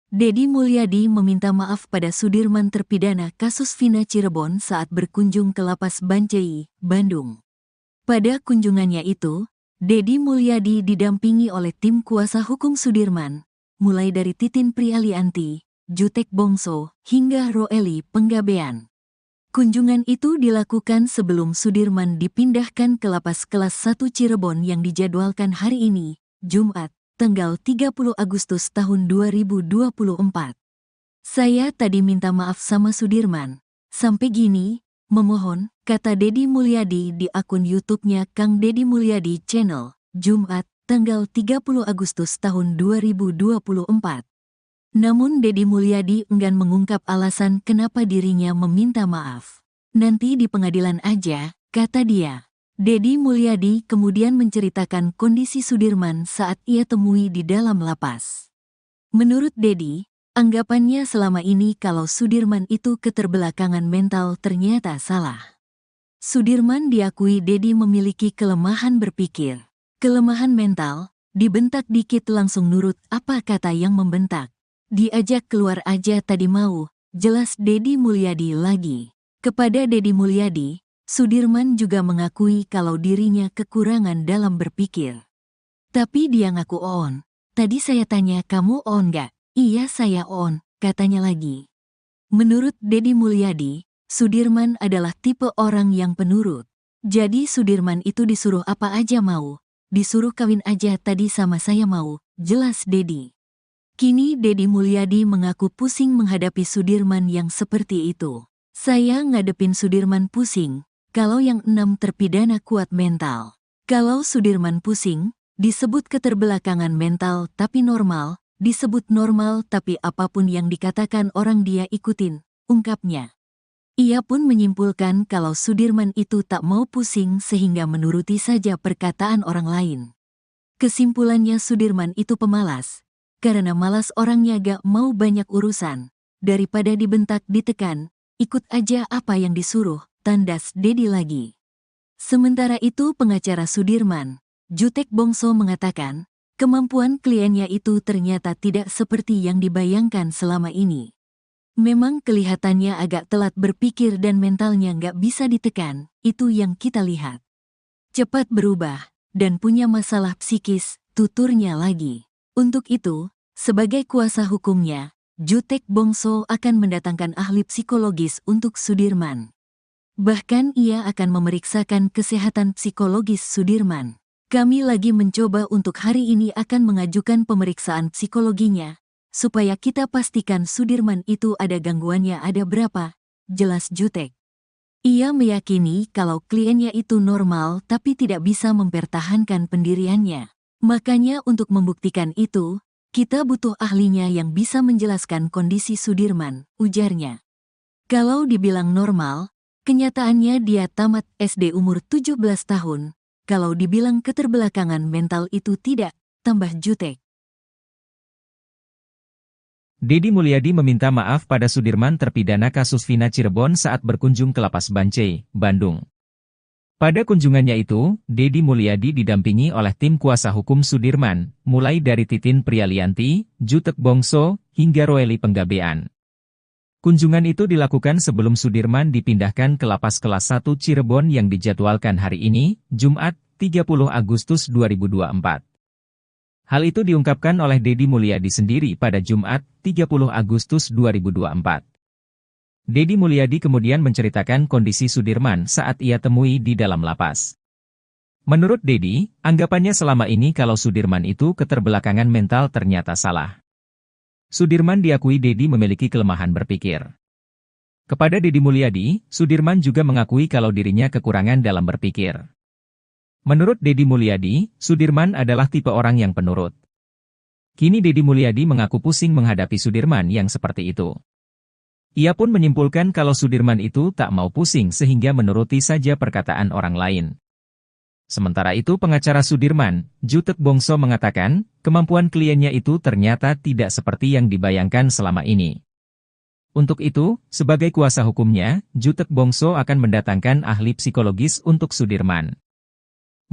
Dedi Mulyadi meminta maaf pada Sudirman terpidana kasus Vina Cirebon saat berkunjung ke Lapas Bancai, Bandung. Pada kunjungannya itu, Dedi Mulyadi didampingi oleh tim kuasa hukum Sudirman, mulai dari Titin Prialianti, Jutek Bongso, hingga Roeli Penggabean. Kunjungan itu dilakukan sebelum Sudirman dipindahkan ke Lapas Kelas 1 Cirebon yang dijadwalkan hari ini, Jumat, tanggal 30 Agustus tahun 2024. Saya tadi minta maaf sama Sudirman. Sampai gini, memohon, kata Dedi Mulyadi di akun YouTube-nya Kang Dedi Mulyadi Channel, Jumat, tanggal 30 Agustus tahun 2024. Namun Dedi Mulyadi enggan mengungkap alasan kenapa dirinya meminta maaf. Nanti di pengadilan aja, kata dia. Dedi Mulyadi kemudian menceritakan kondisi Sudirman saat ia temui di dalam lapas. Menurut Dedi, anggapannya selama ini kalau Sudirman itu keterbelakangan mental ternyata salah. Sudirman diakui Dedi memiliki kelemahan berpikir. Kelemahan mental, dibentak dikit langsung nurut apa kata yang membentak. Diajak keluar aja tadi mau, jelas Dedi Mulyadi lagi. Kepada Dedi Mulyadi, Sudirman juga mengakui kalau dirinya kekurangan dalam berpikir. Tapi dia ngaku on. Tadi saya tanya kamu on gak? Iya saya on, katanya lagi. Menurut Dedi Mulyadi, Sudirman adalah tipe orang yang penurut. Jadi Sudirman itu disuruh apa aja mau. Disuruh kawin aja tadi sama saya mau, jelas Dedi. Kini Dedi Mulyadi mengaku pusing menghadapi Sudirman yang seperti itu. Saya ngadepin Sudirman pusing, kalau yang 6 terpidana kuat mental. Kalau Sudirman pusing, disebut keterbelakangan mental tapi normal, disebut normal tapi apapun yang dikatakan orang dia ikutin, ungkapnya. Ia pun menyimpulkan kalau Sudirman itu tak mau pusing sehingga menuruti saja perkataan orang lain. Kesimpulannya Sudirman itu pemalas. Karena malas orangnya gak mau banyak urusan. Daripada dibentak ditekan, ikut aja apa yang disuruh, tandas Dedi lagi. Sementara itu pengacara Sudirman, Jutek Bongso mengatakan, kemampuan kliennya itu ternyata tidak seperti yang dibayangkan selama ini. Memang kelihatannya agak telat berpikir dan mentalnya gak bisa ditekan, itu yang kita lihat. Cepat berubah, dan punya masalah psikis, tuturnya lagi. Untuk itu, sebagai kuasa hukumnya, Jutek Bongso akan mendatangkan ahli psikologis untuk Sudirman. Bahkan ia akan memeriksakan kesehatan psikologis Sudirman. Kami lagi mencoba untuk hari ini akan mengajukan pemeriksaan psikologinya, supaya kita pastikan Sudirman itu ada gangguannya ada berapa, jelas Jutek. Ia meyakini kalau kliennya itu normal tapi tidak bisa mempertahankan pendiriannya. Makanya untuk membuktikan itu, kita butuh ahlinya yang bisa menjelaskan kondisi Sudirman, ujarnya. Kalau dibilang normal, kenyataannya dia tamat SD umur 17 tahun. Kalau dibilang keterbelakangan mental itu tidak, tambah Jutek. Dedi Mulyadi meminta maaf pada Sudirman terpidana kasus Vina Cirebon saat berkunjung ke Lapas Bancai, Bandung. Pada kunjungannya itu, Dedi Mulyadi didampingi oleh tim kuasa hukum Sudirman, mulai dari Titin Prialianti, Jutek Bongso, hingga Roeli Penggabean. Kunjungan itu dilakukan sebelum Sudirman dipindahkan ke Lapas Kelas 1 Cirebon yang dijadwalkan hari ini, Jumat, 30 Agustus 2024. Hal itu diungkapkan oleh Dedi Mulyadi sendiri pada Jumat, 30 Agustus 2024. Dedi Mulyadi kemudian menceritakan kondisi Sudirman saat ia temui di dalam lapas. Menurut Dedi, anggapannya selama ini kalau Sudirman itu keterbelakangan mental ternyata salah. Sudirman diakui Dedi memiliki kelemahan berpikir. Kepada Dedi Mulyadi, Sudirman juga mengakui kalau dirinya kekurangan dalam berpikir. Menurut Dedi Mulyadi, Sudirman adalah tipe orang yang penurut. Kini Dedi Mulyadi mengaku pusing menghadapi Sudirman yang seperti itu. Ia pun menyimpulkan kalau Sudirman itu tak mau pusing sehingga menuruti saja perkataan orang lain. Sementara itu pengacara Sudirman, Jutek Bongso mengatakan, kemampuan kliennya itu ternyata tidak seperti yang dibayangkan selama ini. Untuk itu, sebagai kuasa hukumnya, Jutek Bongso akan mendatangkan ahli psikologis untuk Sudirman.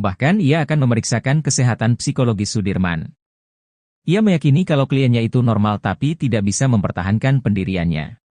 Bahkan ia akan memeriksakan kesehatan psikologis Sudirman. Ia meyakini kalau kliennya itu normal tapi tidak bisa mempertahankan pendiriannya.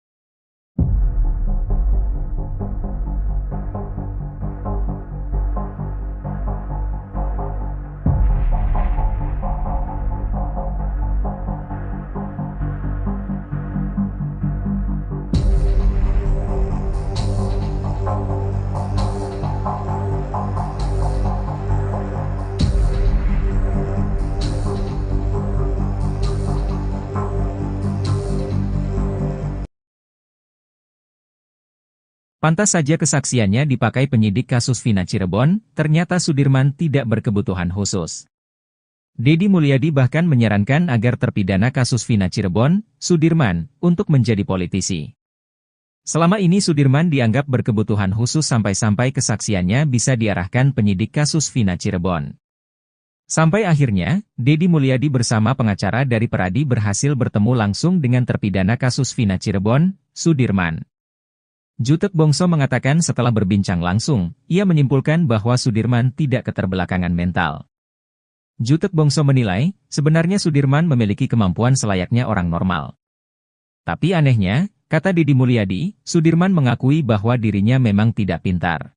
Pantas saja kesaksiannya dipakai penyidik kasus Vina Cirebon, ternyata Sudirman tidak berkebutuhan khusus. Deddy Mulyadi bahkan menyarankan agar terpidana kasus Vina Cirebon, Sudirman, untuk menjadi politisi. Selama ini Sudirman dianggap berkebutuhan khusus sampai-sampai kesaksiannya bisa diarahkan penyidik kasus Vina Cirebon. Sampai akhirnya, Deddy Mulyadi bersama pengacara dari Peradi berhasil bertemu langsung dengan terpidana kasus Vina Cirebon, Sudirman. Jutek Bongso mengatakan setelah berbincang langsung, ia menyimpulkan bahwa Sudirman tidak keterbelakangan mental. Jutek Bongso menilai, sebenarnya Sudirman memiliki kemampuan selayaknya orang normal. Tapi anehnya, kata Deddy Mulyadi, Sudirman mengakui bahwa dirinya memang tidak pintar.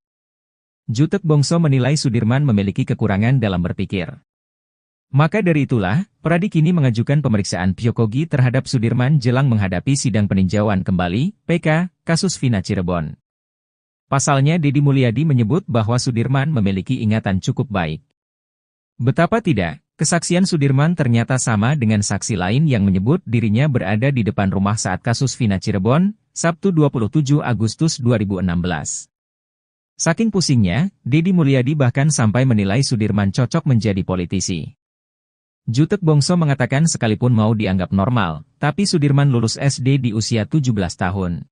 Jutek Bongso menilai Sudirman memiliki kekurangan dalam berpikir. Maka dari itulah, Peradi kini mengajukan pemeriksaan psikogi terhadap Sudirman jelang menghadapi sidang peninjauan kembali, PK, kasus Vina Cirebon. Pasalnya Deddy Mulyadi menyebut bahwa Sudirman memiliki ingatan cukup baik. Betapa tidak, kesaksian Sudirman ternyata sama dengan saksi lain yang menyebut dirinya berada di depan rumah saat kasus Vina Cirebon, Sabtu 27 Agustus 2016. Saking pusingnya, Deddy Mulyadi bahkan sampai menilai Sudirman cocok menjadi politisi. Jutek Bongso mengatakan sekalipun mau dianggap normal, tapi Sudirman lulus SD di usia 17 tahun.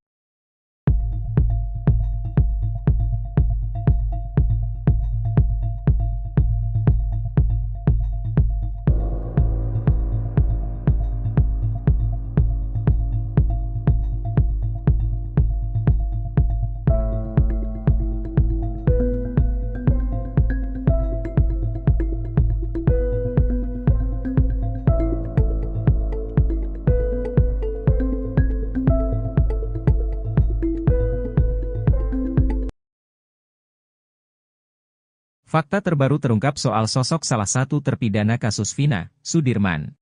Fakta terbaru terungkap soal sosok salah satu terpidana kasus Vina, Sudirman.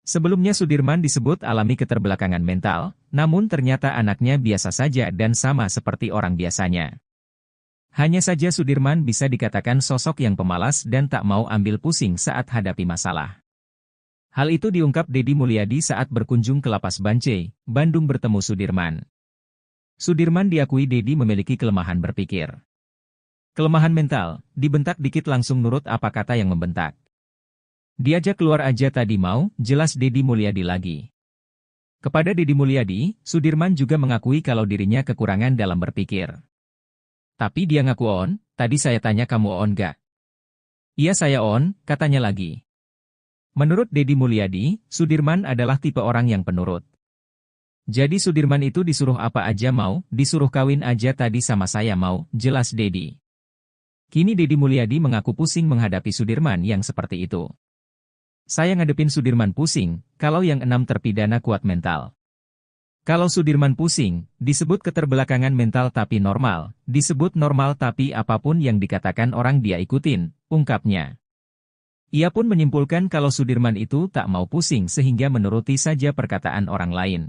Sebelumnya Sudirman disebut alami keterbelakangan mental, namun ternyata anaknya biasa saja dan sama seperti orang biasanya. Hanya saja Sudirman bisa dikatakan sosok yang pemalas dan tak mau ambil pusing saat hadapi masalah. Hal itu diungkap Deddy Mulyadi saat berkunjung ke Lapas Bancai, Bandung bertemu Sudirman. Sudirman diakui Deddy memiliki kelemahan berpikir. Kelemahan mental, dibentak dikit langsung nurut apa kata yang membentak. Diajak keluar aja tadi mau, jelas Deddy Mulyadi lagi. Kepada Deddy Mulyadi, Sudirman juga mengakui kalau dirinya kekurangan dalam berpikir. Tapi dia ngaku on, tadi saya tanya kamu on gak? Iya saya on, katanya lagi. Menurut Deddy Mulyadi, Sudirman adalah tipe orang yang penurut. Jadi Sudirman itu disuruh apa aja mau, disuruh kawin aja tadi sama saya mau, jelas Deddy. Kini Deddy Mulyadi mengaku pusing menghadapi Sudirman yang seperti itu. Saya ngadepin Sudirman pusing, kalau yang 6 terpidana kuat mental. Kalau Sudirman pusing, disebut keterbelakangan mental tapi normal, disebut normal tapi apapun yang dikatakan orang dia ikutin, ungkapnya. Ia pun menyimpulkan kalau Sudirman itu tak mau pusing sehingga menuruti saja perkataan orang lain.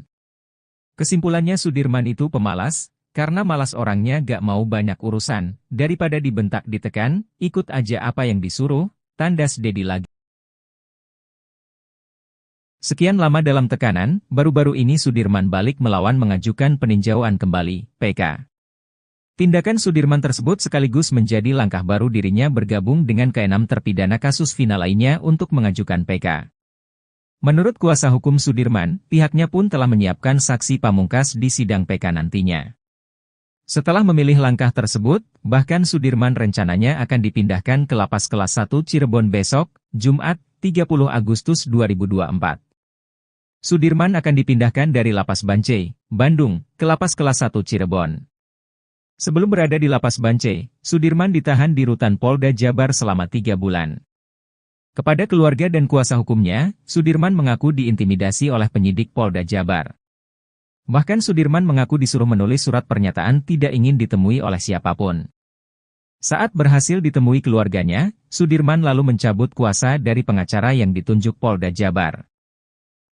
Kesimpulannya Sudirman itu pemalas, karena malas orangnya gak mau banyak urusan, daripada dibentak ditekan, ikut aja apa yang disuruh, tandas Deddy lagi. Sekian lama dalam tekanan, baru-baru ini Sudirman balik melawan mengajukan peninjauan kembali, PK. Tindakan Sudirman tersebut sekaligus menjadi langkah baru dirinya bergabung dengan ke-6 terpidana kasus Vina lainnya untuk mengajukan PK. Menurut kuasa hukum Sudirman, pihaknya pun telah menyiapkan saksi pamungkas di sidang PK nantinya. Setelah memilih langkah tersebut, bahkan Sudirman rencananya akan dipindahkan ke Lapas Kelas 1 Cirebon besok, Jumat, 30 Agustus 2024. Sudirman akan dipindahkan dari Lapas Bancai, Bandung, ke Lapas Kelas 1 Cirebon. Sebelum berada di lapas Bancai, Sudirman ditahan di rutan Polda Jabar selama 3 bulan. Kepada keluarga dan kuasa hukumnya, Sudirman mengaku diintimidasi oleh penyidik Polda Jabar. Bahkan Sudirman mengaku disuruh menulis surat pernyataan tidak ingin ditemui oleh siapapun. Saat berhasil ditemui keluarganya, Sudirman lalu mencabut kuasa dari pengacara yang ditunjuk Polda Jabar.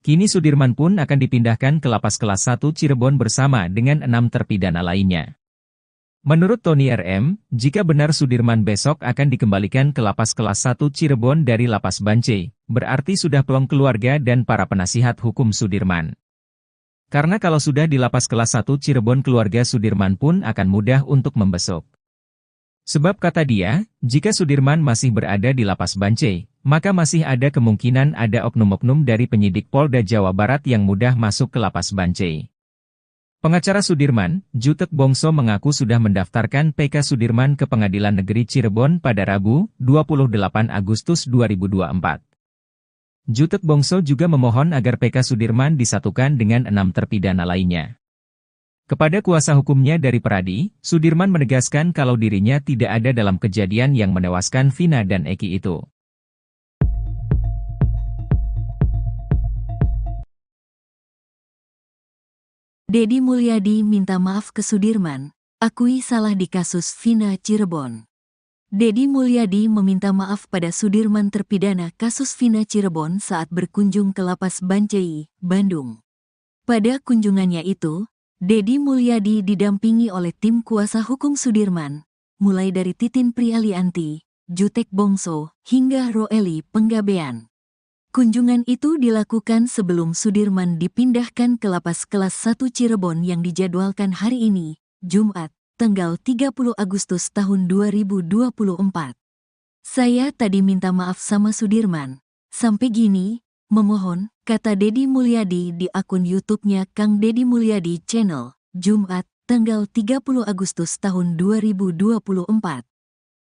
Kini Sudirman pun akan dipindahkan ke lapas kelas 1 Cirebon bersama dengan 6 terpidana lainnya. Menurut Tony RM, jika benar Sudirman besok akan dikembalikan ke lapas kelas 1 Cirebon dari lapas Bancai, berarti sudah plong keluarga dan para penasihat hukum Sudirman. Karena kalau sudah di lapas kelas 1 Cirebon keluarga Sudirman pun akan mudah untuk membesuk. Sebab kata dia, jika Sudirman masih berada di lapas Bancai, maka masih ada kemungkinan ada oknum-oknum dari penyidik Polda Jawa Barat yang mudah masuk ke lapas Bancai. Pengacara Sudirman, Jutek Bongso mengaku sudah mendaftarkan PK Sudirman ke Pengadilan Negeri Cirebon pada Rabu, 28 Agustus 2024. Jutek Bongso juga memohon agar PK Sudirman disatukan dengan 6 terpidana lainnya. Kepada kuasa hukumnya dari Peradi, Sudirman menegaskan kalau dirinya tidak ada dalam kejadian yang menewaskan Vina dan Eki itu. Deddy Mulyadi minta maaf ke Sudirman, akui salah di kasus Vina Cirebon. Deddy Mulyadi meminta maaf pada Sudirman terpidana kasus Vina Cirebon saat berkunjung ke lapas Bancai, Bandung. Pada kunjungannya itu, Deddy Mulyadi didampingi oleh tim kuasa hukum Sudirman, mulai dari Titin Prialianti, Jutek Bongso, hingga Roeli Penggabean. Kunjungan itu dilakukan sebelum Sudirman dipindahkan ke lapas kelas 1 Cirebon yang dijadwalkan hari ini, Jumat, tanggal 30 Agustus tahun 2024. Saya tadi minta maaf sama Sudirman. Sampai gini, memohon, kata Deddy Mulyadi di akun YouTube-nya Kang Deddy Mulyadi Channel, Jumat, tanggal 30 Agustus tahun 2024.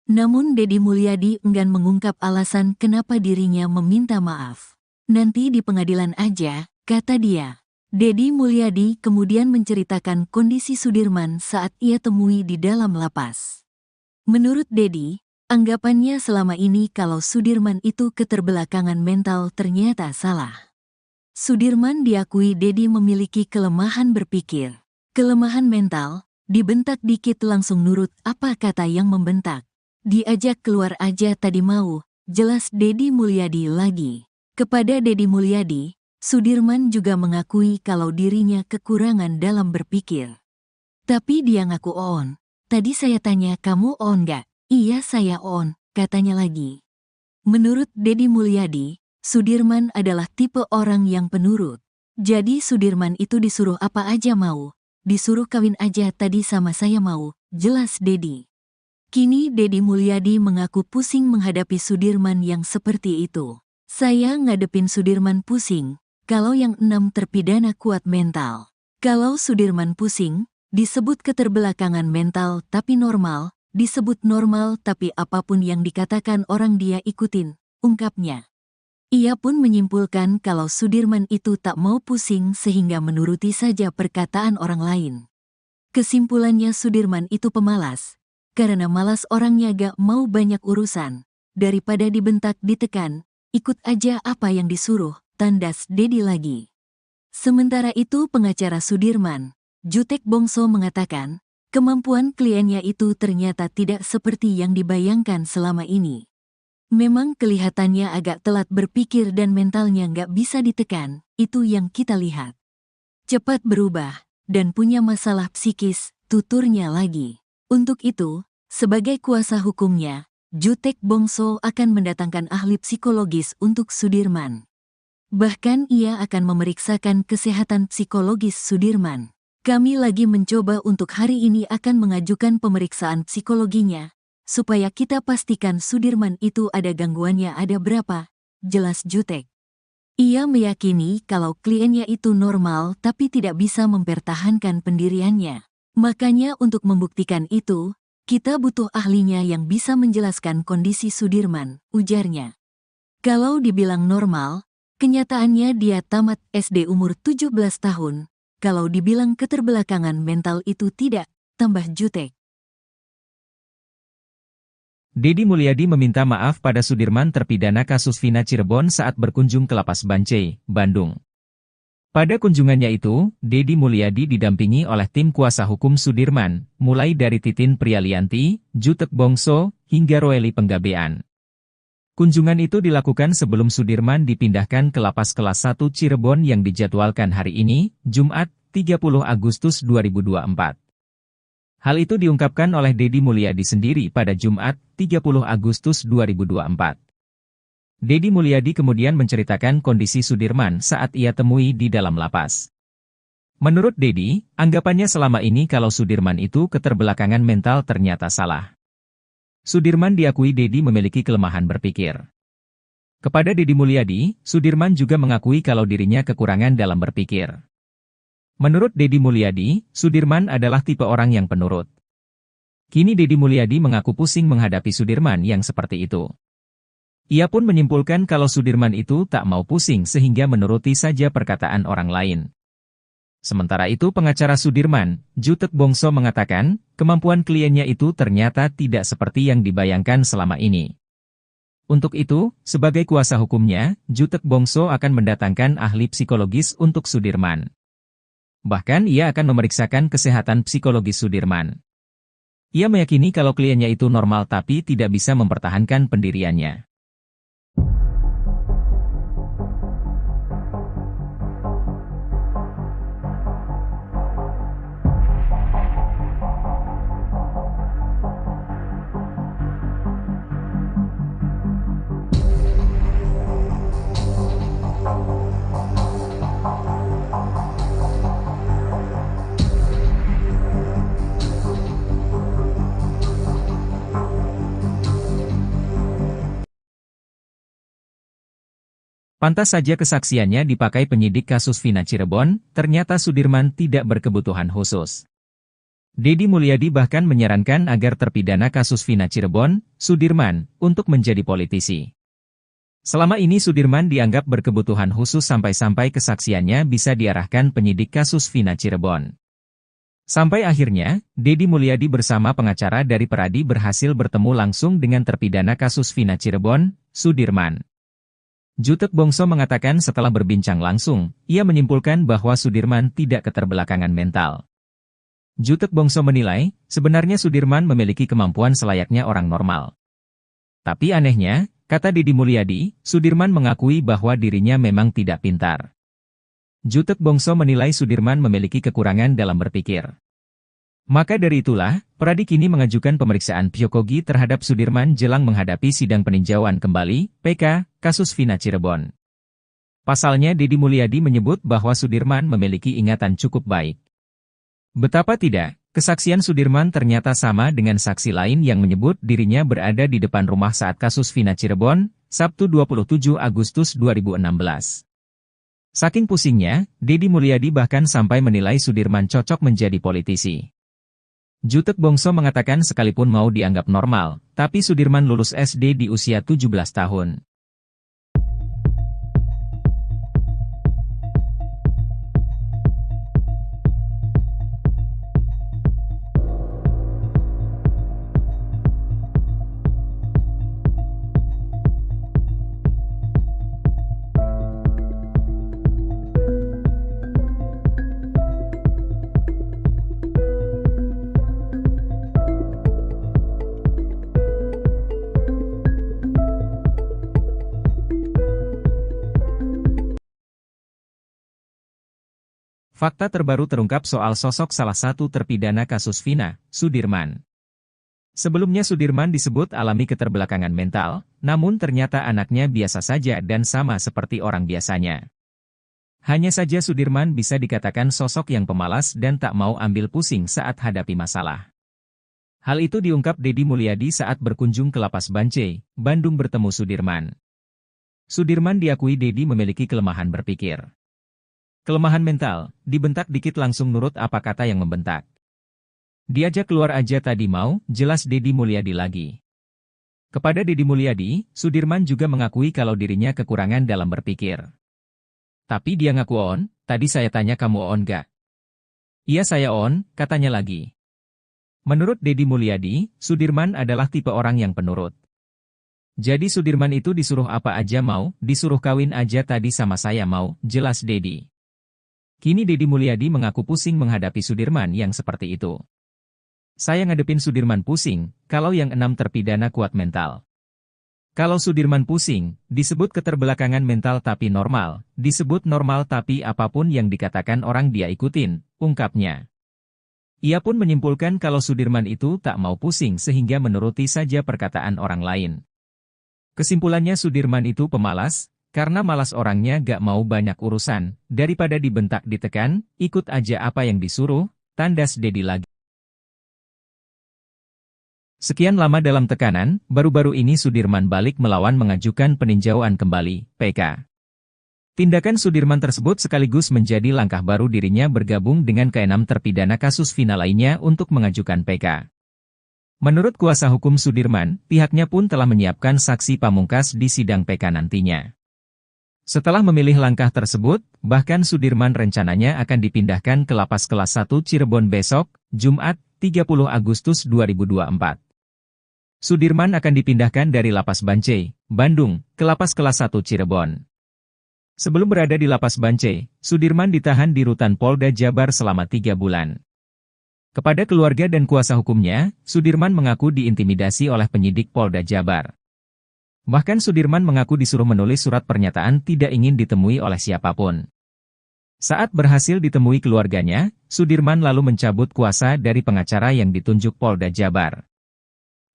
Namun Deddy Mulyadi enggan mengungkap alasan kenapa dirinya meminta maaf. Nanti di pengadilan aja, kata dia. Deddy Mulyadi kemudian menceritakan kondisi Sudirman saat ia temui di dalam lapas. Menurut Deddy, anggapannya selama ini kalau Sudirman itu keterbelakangan mental ternyata salah. Sudirman diakui Deddy memiliki kelemahan berpikir. Kelemahan mental, dibentak dikit langsung nurut apa kata yang membentak. Diajak keluar aja tadi mau, jelas Deddy Mulyadi lagi. Kepada Deddy Mulyadi, Sudirman juga mengakui kalau dirinya kekurangan dalam berpikir. Tapi dia ngaku on. Tadi saya tanya kamu on gak? Iya saya on, katanya lagi. Menurut Deddy Mulyadi, Sudirman adalah tipe orang yang penurut. Jadi Sudirman itu disuruh apa aja mau. Disuruh kawin aja tadi sama saya mau, jelas Deddy. Kini Deddy Mulyadi mengaku pusing menghadapi Sudirman yang seperti itu. Saya ngadepin Sudirman pusing, kalau yang 6 terpidana kuat mental. Kalau Sudirman pusing, disebut keterbelakangan mental tapi normal, disebut normal tapi apapun yang dikatakan orang dia ikutin, ungkapnya. Ia pun menyimpulkan kalau Sudirman itu tak mau pusing sehingga menuruti saja perkataan orang lain. Kesimpulannya Sudirman itu pemalas. Karena malas orangnya gak mau banyak urusan, daripada dibentak ditekan, ikut aja apa yang disuruh, tandas Deddy lagi. Sementara itu pengacara Sudirman, Jutek Bongso mengatakan, kemampuan kliennya itu ternyata tidak seperti yang dibayangkan selama ini. Memang kelihatannya agak telat berpikir dan mentalnya gak bisa ditekan, itu yang kita lihat. Cepat berubah, dan punya masalah psikis, tuturnya lagi. Untuk itu, sebagai kuasa hukumnya, Jutek Bongso akan mendatangkan ahli psikologis untuk Sudirman. Bahkan ia akan memeriksakan kesehatan psikologis Sudirman. Kami lagi mencoba untuk hari ini akan mengajukan pemeriksaan psikologinya, supaya kita pastikan Sudirman itu ada gangguannya ada berapa, jelas Jutek. Ia meyakini kalau kliennya itu normal tapi tidak bisa mempertahankan pendiriannya. Makanya untuk membuktikan itu, kita butuh ahlinya yang bisa menjelaskan kondisi Sudirman, ujarnya. Kalau dibilang normal, kenyataannya dia tamat SD umur 17 tahun. Kalau dibilang keterbelakangan mental itu tidak, tambah Jutek. Deddy Mulyadi meminta maaf pada Sudirman terpidana kasus Vina Cirebon saat berkunjung ke Lapas Bancai, Bandung. Pada kunjungannya itu, Deddy Mulyadi didampingi oleh tim kuasa hukum Sudirman, mulai dari Titin Prialianti, Jutek Bongso, hingga Roeli Penggabean. Kunjungan itu dilakukan sebelum Sudirman dipindahkan ke Lapas Kelas 1 Cirebon yang dijadwalkan hari ini, Jumat, 30 Agustus 2024. Hal itu diungkapkan oleh Deddy Mulyadi sendiri pada Jumat, 30 Agustus 2024. Deddy Mulyadi kemudian menceritakan kondisi Sudirman saat ia temui di dalam lapas. Menurut Deddy, anggapannya selama ini kalau Sudirman itu keterbelakangan mental ternyata salah. Sudirman diakui Deddy memiliki kelemahan berpikir. Kepada Deddy Mulyadi, Sudirman juga mengakui kalau dirinya kekurangan dalam berpikir. Menurut Deddy Mulyadi, Sudirman adalah tipe orang yang penurut. Kini Deddy Mulyadi mengaku pusing menghadapi Sudirman yang seperti itu. Ia pun menyimpulkan kalau Sudirman itu tak mau pusing sehingga menuruti saja perkataan orang lain. Sementara itu pengacara Sudirman, Jutek Bongso mengatakan, kemampuan kliennya itu ternyata tidak seperti yang dibayangkan selama ini. Untuk itu, sebagai kuasa hukumnya, Jutek Bongso akan mendatangkan ahli psikologis untuk Sudirman. Bahkan ia akan memeriksakan kesehatan psikologis Sudirman. Ia meyakini kalau kliennya itu normal tapi tidak bisa mempertahankan pendiriannya. Pantas saja kesaksiannya dipakai penyidik kasus Vina Cirebon, ternyata Sudirman tidak berkebutuhan khusus. Deddy Mulyadi bahkan menyarankan agar terpidana kasus Vina Cirebon, Sudirman, untuk menjadi politisi. Selama ini Sudirman dianggap berkebutuhan khusus sampai-sampai kesaksiannya bisa diarahkan penyidik kasus Vina Cirebon. Sampai akhirnya, Deddy Mulyadi bersama pengacara dari Peradi berhasil bertemu langsung dengan terpidana kasus Vina Cirebon, Sudirman. Jutek Bongso mengatakan setelah berbincang langsung, ia menyimpulkan bahwa Sudirman tidak keterbelakangan mental. Jutek Bongso menilai, sebenarnya Sudirman memiliki kemampuan selayaknya orang normal. Tapi anehnya, kata Deddy Mulyadi, Sudirman mengakui bahwa dirinya memang tidak pintar. Jutek Bongso menilai Sudirman memiliki kekurangan dalam berpikir. Maka dari itulah, Peradi kini mengajukan pemeriksaan psikogi terhadap Sudirman jelang menghadapi sidang peninjauan kembali, PK, kasus Vina Cirebon. Pasalnya Deddy Mulyadi menyebut bahwa Sudirman memiliki ingatan cukup baik. Betapa tidak, kesaksian Sudirman ternyata sama dengan saksi lain yang menyebut dirinya berada di depan rumah saat kasus Vina Cirebon, Sabtu 27 Agustus 2016. Saking pusingnya, Deddy Mulyadi bahkan sampai menilai Sudirman cocok menjadi politisi. Jutek Bongso mengatakan sekalipun mau dianggap normal, tapi Sudirman lulus SD di usia 17 tahun. Fakta terbaru terungkap soal sosok salah satu terpidana kasus Vina, Sudirman. Sebelumnya Sudirman disebut alami keterbelakangan mental, namun ternyata anaknya biasa saja dan sama seperti orang biasanya. Hanya saja Sudirman bisa dikatakan sosok yang pemalas dan tak mau ambil pusing saat hadapi masalah. Hal itu diungkap Deddy Mulyadi saat berkunjung ke Lapas Bancai, Bandung bertemu Sudirman. Sudirman diakui Deddy memiliki kelemahan berpikir. Kelemahan mental, dibentak dikit langsung nurut apa kata yang membentak. Diajak keluar aja tadi mau, jelas Deddy Mulyadi lagi. Kepada Deddy Mulyadi, Sudirman juga mengakui kalau dirinya kekurangan dalam berpikir. Tapi dia ngaku on, tadi saya tanya kamu on gak? Iya saya on, katanya lagi. Menurut Deddy Mulyadi, Sudirman adalah tipe orang yang penurut. Jadi Sudirman itu disuruh apa aja mau, disuruh kawin aja tadi sama saya mau, jelas Deddy. Kini Deddy Mulyadi mengaku pusing menghadapi Sudirman yang seperti itu. Saya ngadepin Sudirman pusing, kalau yang 6 terpidana kuat mental. Kalau Sudirman pusing, disebut keterbelakangan mental tapi normal, disebut normal tapi apapun yang dikatakan orang dia ikutin, ungkapnya. Ia pun menyimpulkan kalau Sudirman itu tak mau pusing sehingga menuruti saja perkataan orang lain. Kesimpulannya Sudirman itu pemalas, karena malas orangnya gak mau banyak urusan, daripada dibentak ditekan, ikut aja apa yang disuruh, tandas Deddy lagi. Sekian lama dalam tekanan, baru-baru ini Sudirman balik melawan mengajukan peninjauan kembali, PK. Tindakan Sudirman tersebut sekaligus menjadi langkah baru dirinya bergabung dengan ke-6 terpidana kasus Vina lainnya untuk mengajukan PK. Menurut kuasa hukum Sudirman, pihaknya pun telah menyiapkan saksi pamungkas di sidang PK nantinya. Setelah memilih langkah tersebut, bahkan Sudirman rencananya akan dipindahkan ke Lapas Kelas 1 Cirebon besok, Jumat, 30 Agustus 2024. Sudirman akan dipindahkan dari Lapas Bancai, Bandung, ke Lapas Kelas 1 Cirebon. Sebelum berada di Lapas Bancai, Sudirman ditahan di Rutan Polda Jabar selama 3 bulan. Kepada keluarga dan kuasa hukumnya, Sudirman mengaku diintimidasi oleh penyidik Polda Jabar. Bahkan Sudirman mengaku disuruh menulis surat pernyataan tidak ingin ditemui oleh siapapun. Saat berhasil ditemui keluarganya, Sudirman lalu mencabut kuasa dari pengacara yang ditunjuk Polda Jabar.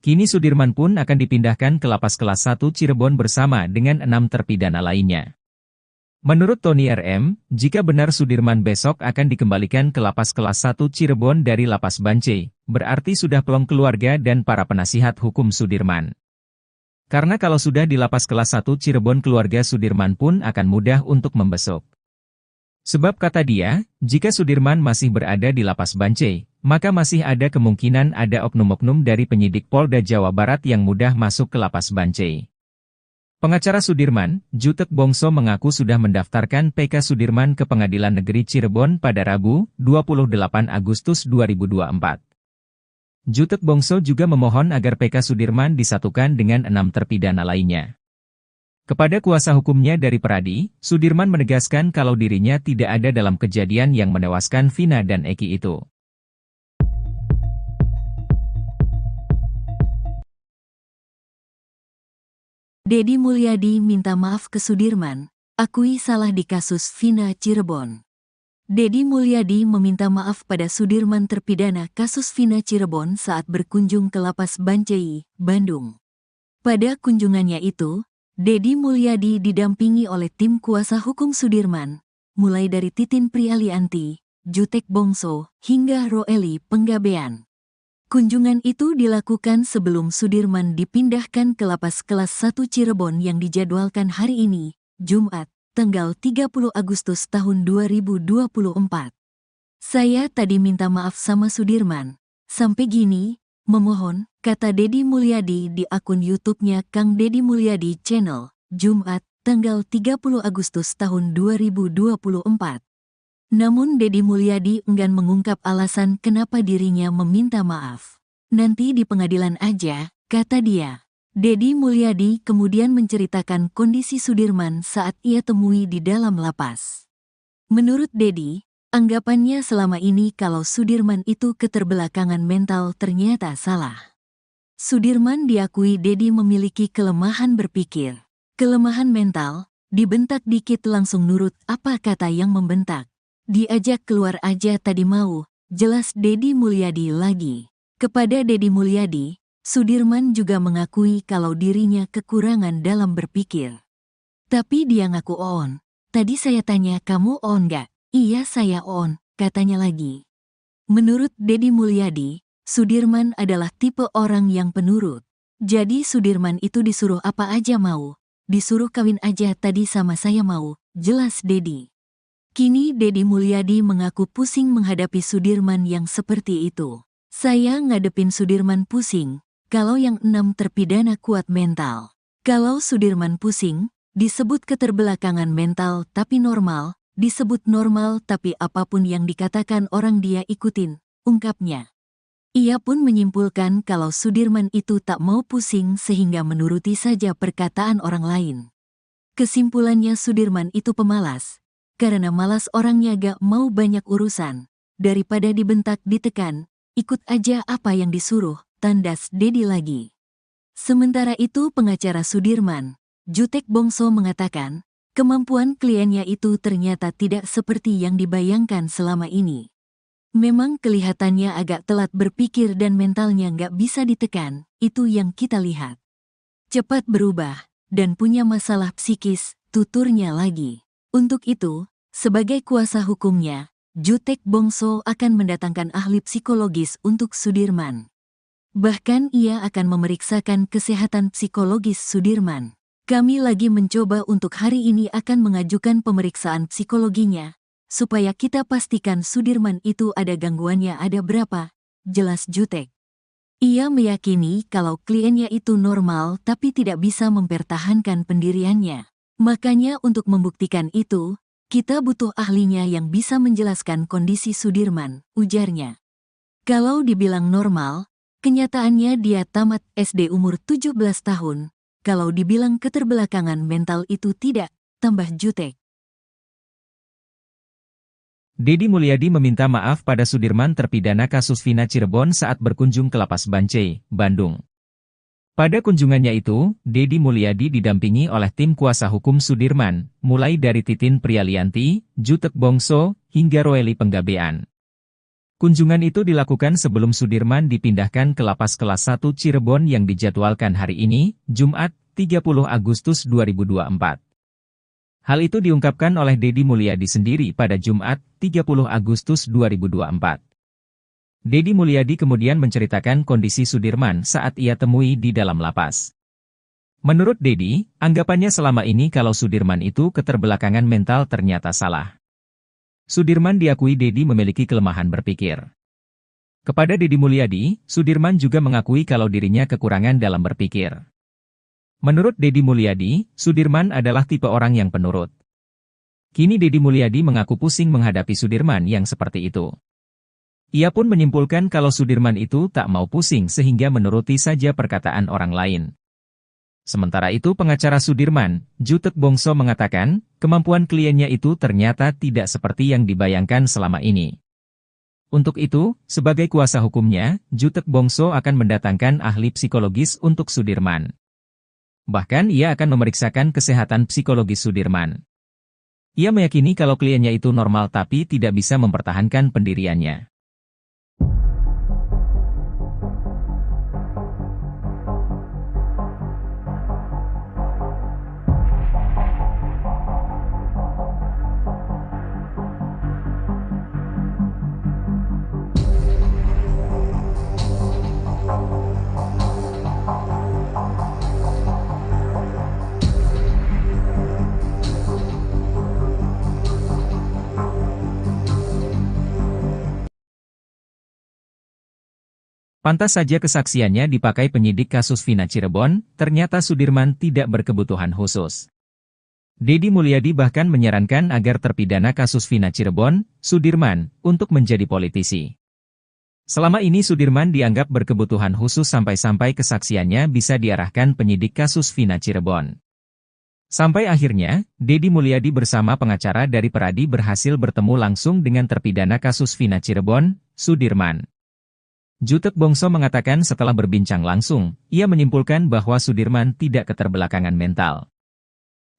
Kini Sudirman pun akan dipindahkan ke Lapas Kelas 1 Cirebon bersama dengan 6 terpidana lainnya. Menurut Tony RM, jika benar Sudirman besok akan dikembalikan ke Lapas Kelas 1 Cirebon dari Lapas Bancai, berarti sudah plong keluarga dan para penasihat hukum Sudirman. Karena kalau sudah di Lapas Kelas 1 Cirebon keluarga Sudirman pun akan mudah untuk membesuk. Sebab kata dia, jika Sudirman masih berada di Lapas Bancai, maka masih ada kemungkinan ada oknum-oknum dari penyidik Polda Jawa Barat yang mudah masuk ke Lapas Bancai. Pengacara Sudirman, Jutek Bongso mengaku sudah mendaftarkan PK Sudirman ke Pengadilan Negeri Cirebon pada Rabu, 28 Agustus 2024. Jutek Bongso juga memohon agar PK Sudirman disatukan dengan 6 terpidana lainnya. Kepada kuasa hukumnya dari Peradi, Sudirman menegaskan kalau dirinya tidak ada dalam kejadian yang menewaskan Vina dan Eki itu. Deddy Mulyadi minta maaf ke Sudirman, akui salah di kasus Vina Cirebon. Deddy Mulyadi meminta maaf pada Sudirman terpidana kasus Vina Cirebon saat berkunjung ke Lapas Bancai, Bandung. Pada kunjungannya itu, Deddy Mulyadi didampingi oleh tim kuasa hukum Sudirman, mulai dari Titin Prialianti, Jutek Bongso, hingga Roeli Penggabean. Kunjungan itu dilakukan sebelum Sudirman dipindahkan ke Lapas Kelas 1 Cirebon yang dijadwalkan hari ini, Jumat, tanggal 30 Agustus tahun 2024. Saya tadi minta maaf sama Sudirman. Sampai gini, memohon, kata Deddy Mulyadi di akun YouTube-nya Kang Deddy Mulyadi Channel, Jumat, tanggal 30 Agustus tahun 2024. Namun Deddy Mulyadi enggan mengungkap alasan kenapa dirinya meminta maaf. Nanti di pengadilan aja, kata dia. Deddy Mulyadi kemudian menceritakan kondisi Sudirman saat ia temui di dalam lapas. Menurut Deddy, anggapannya selama ini kalau Sudirman itu keterbelakangan mental ternyata salah. Sudirman diakui Deddy memiliki kelemahan berpikir. Kelemahan mental, dibentak dikit langsung nurut apa kata yang membentak. Diajak keluar aja tadi mau, jelas Deddy Mulyadi lagi. Kepada Deddy Mulyadi, Sudirman juga mengakui kalau dirinya kekurangan dalam berpikir. Tapi dia ngaku on. Tadi saya tanya kamu on gak? Iya saya on, katanya lagi. Menurut Deddy Mulyadi, Sudirman adalah tipe orang yang penurut. Jadi Sudirman itu disuruh apa aja mau. Disuruh kawin aja tadi sama saya mau, jelas Deddy. Kini Deddy Mulyadi mengaku pusing menghadapi Sudirman yang seperti itu. Saya ngadepin Sudirman pusing, kalau yang 6 terpidana kuat mental. Kalau Sudirman pusing, disebut keterbelakangan mental tapi normal, disebut normal tapi apapun yang dikatakan orang dia ikutin, ungkapnya. Ia pun menyimpulkan kalau Sudirman itu tak mau pusing sehingga menuruti saja perkataan orang lain. Kesimpulannya Sudirman itu pemalas, karena malas orangnya gak mau banyak urusan. Daripada dibentak ditekan, ikut aja apa yang disuruh, tandas Dedi lagi. Sementara itu pengacara Sudirman, Jutek Bongso mengatakan, kemampuan kliennya itu ternyata tidak seperti yang dibayangkan selama ini. Memang kelihatannya agak telat berpikir dan mentalnya nggak bisa ditekan, itu yang kita lihat. Cepat berubah, dan punya masalah psikis, tuturnya lagi. Untuk itu, sebagai kuasa hukumnya, Jutek Bongso akan mendatangkan ahli psikologis untuk Sudirman. Bahkan ia akan memeriksakan kesehatan psikologis Sudirman. Kami lagi mencoba untuk hari ini akan mengajukan pemeriksaan psikologinya, supaya kita pastikan Sudirman itu ada gangguannya ada berapa, jelas Jutek. Ia meyakini kalau kliennya itu normal tapi tidak bisa mempertahankan pendiriannya. Makanya untuk membuktikan itu, kita butuh ahlinya yang bisa menjelaskan kondisi Sudirman, ujarnya. Kalau dibilang normal, kenyataannya dia tamat SD umur 17 tahun. Kalau dibilang keterbelakangan mental itu tidak, tambah Jutek. Dedi Mulyadi meminta maaf pada Sudirman terpidana kasus Vina Cirebon saat berkunjung ke Lapas Bancai, Bandung. Pada kunjungannya itu, Dedi Mulyadi didampingi oleh tim kuasa hukum Sudirman, mulai dari Titin Prialianti, Jutek Bongso, hingga Roeli Penggabean. Kunjungan itu dilakukan sebelum Sudirman dipindahkan ke Lapas Kelas 1 Cirebon yang dijadwalkan hari ini, Jumat, 30 Agustus 2024. Hal itu diungkapkan oleh Dedi Mulyadi sendiri pada Jumat, 30 Agustus 2024. Dedi Mulyadi kemudian menceritakan kondisi Sudirman saat ia temui di dalam lapas. Menurut Dedi, anggapannya selama ini kalau Sudirman itu keterbelakangan mental ternyata salah. Sudirman diakui Dedi memiliki kelemahan berpikir. Kepada Dedi Mulyadi, Sudirman juga mengakui kalau dirinya kekurangan dalam berpikir. Menurut Dedi Mulyadi, Sudirman adalah tipe orang yang penurut. Kini Dedi Mulyadi mengaku pusing menghadapi Sudirman yang seperti itu. Ia pun menyimpulkan kalau Sudirman itu tak mau pusing sehingga menuruti saja perkataan orang lain. Sementara itu pengacara Sudirman, Jutek Bongso mengatakan, kemampuan kliennya itu ternyata tidak seperti yang dibayangkan selama ini. Untuk itu, sebagai kuasa hukumnya, Jutek Bongso akan mendatangkan ahli psikologis untuk Sudirman. Bahkan ia akan memeriksakan kesehatan psikologis Sudirman. Ia meyakini kalau kliennya itu normal tapi tidak bisa mempertahankan pendiriannya. Pantas saja kesaksiannya dipakai penyidik kasus Vina Cirebon, ternyata Sudirman tidak berkebutuhan khusus. Dedi Mulyadi bahkan menyarankan agar terpidana kasus Vina Cirebon, Sudirman, untuk menjadi politisi. Selama ini Sudirman dianggap berkebutuhan khusus sampai-sampai kesaksiannya bisa diarahkan penyidik kasus Vina Cirebon. Sampai akhirnya, Dedi Mulyadi bersama pengacara dari Peradi berhasil bertemu langsung dengan terpidana kasus Vina Cirebon, Sudirman. Jutek Bongso mengatakan setelah berbincang langsung, ia menyimpulkan bahwa Sudirman tidak keterbelakangan mental.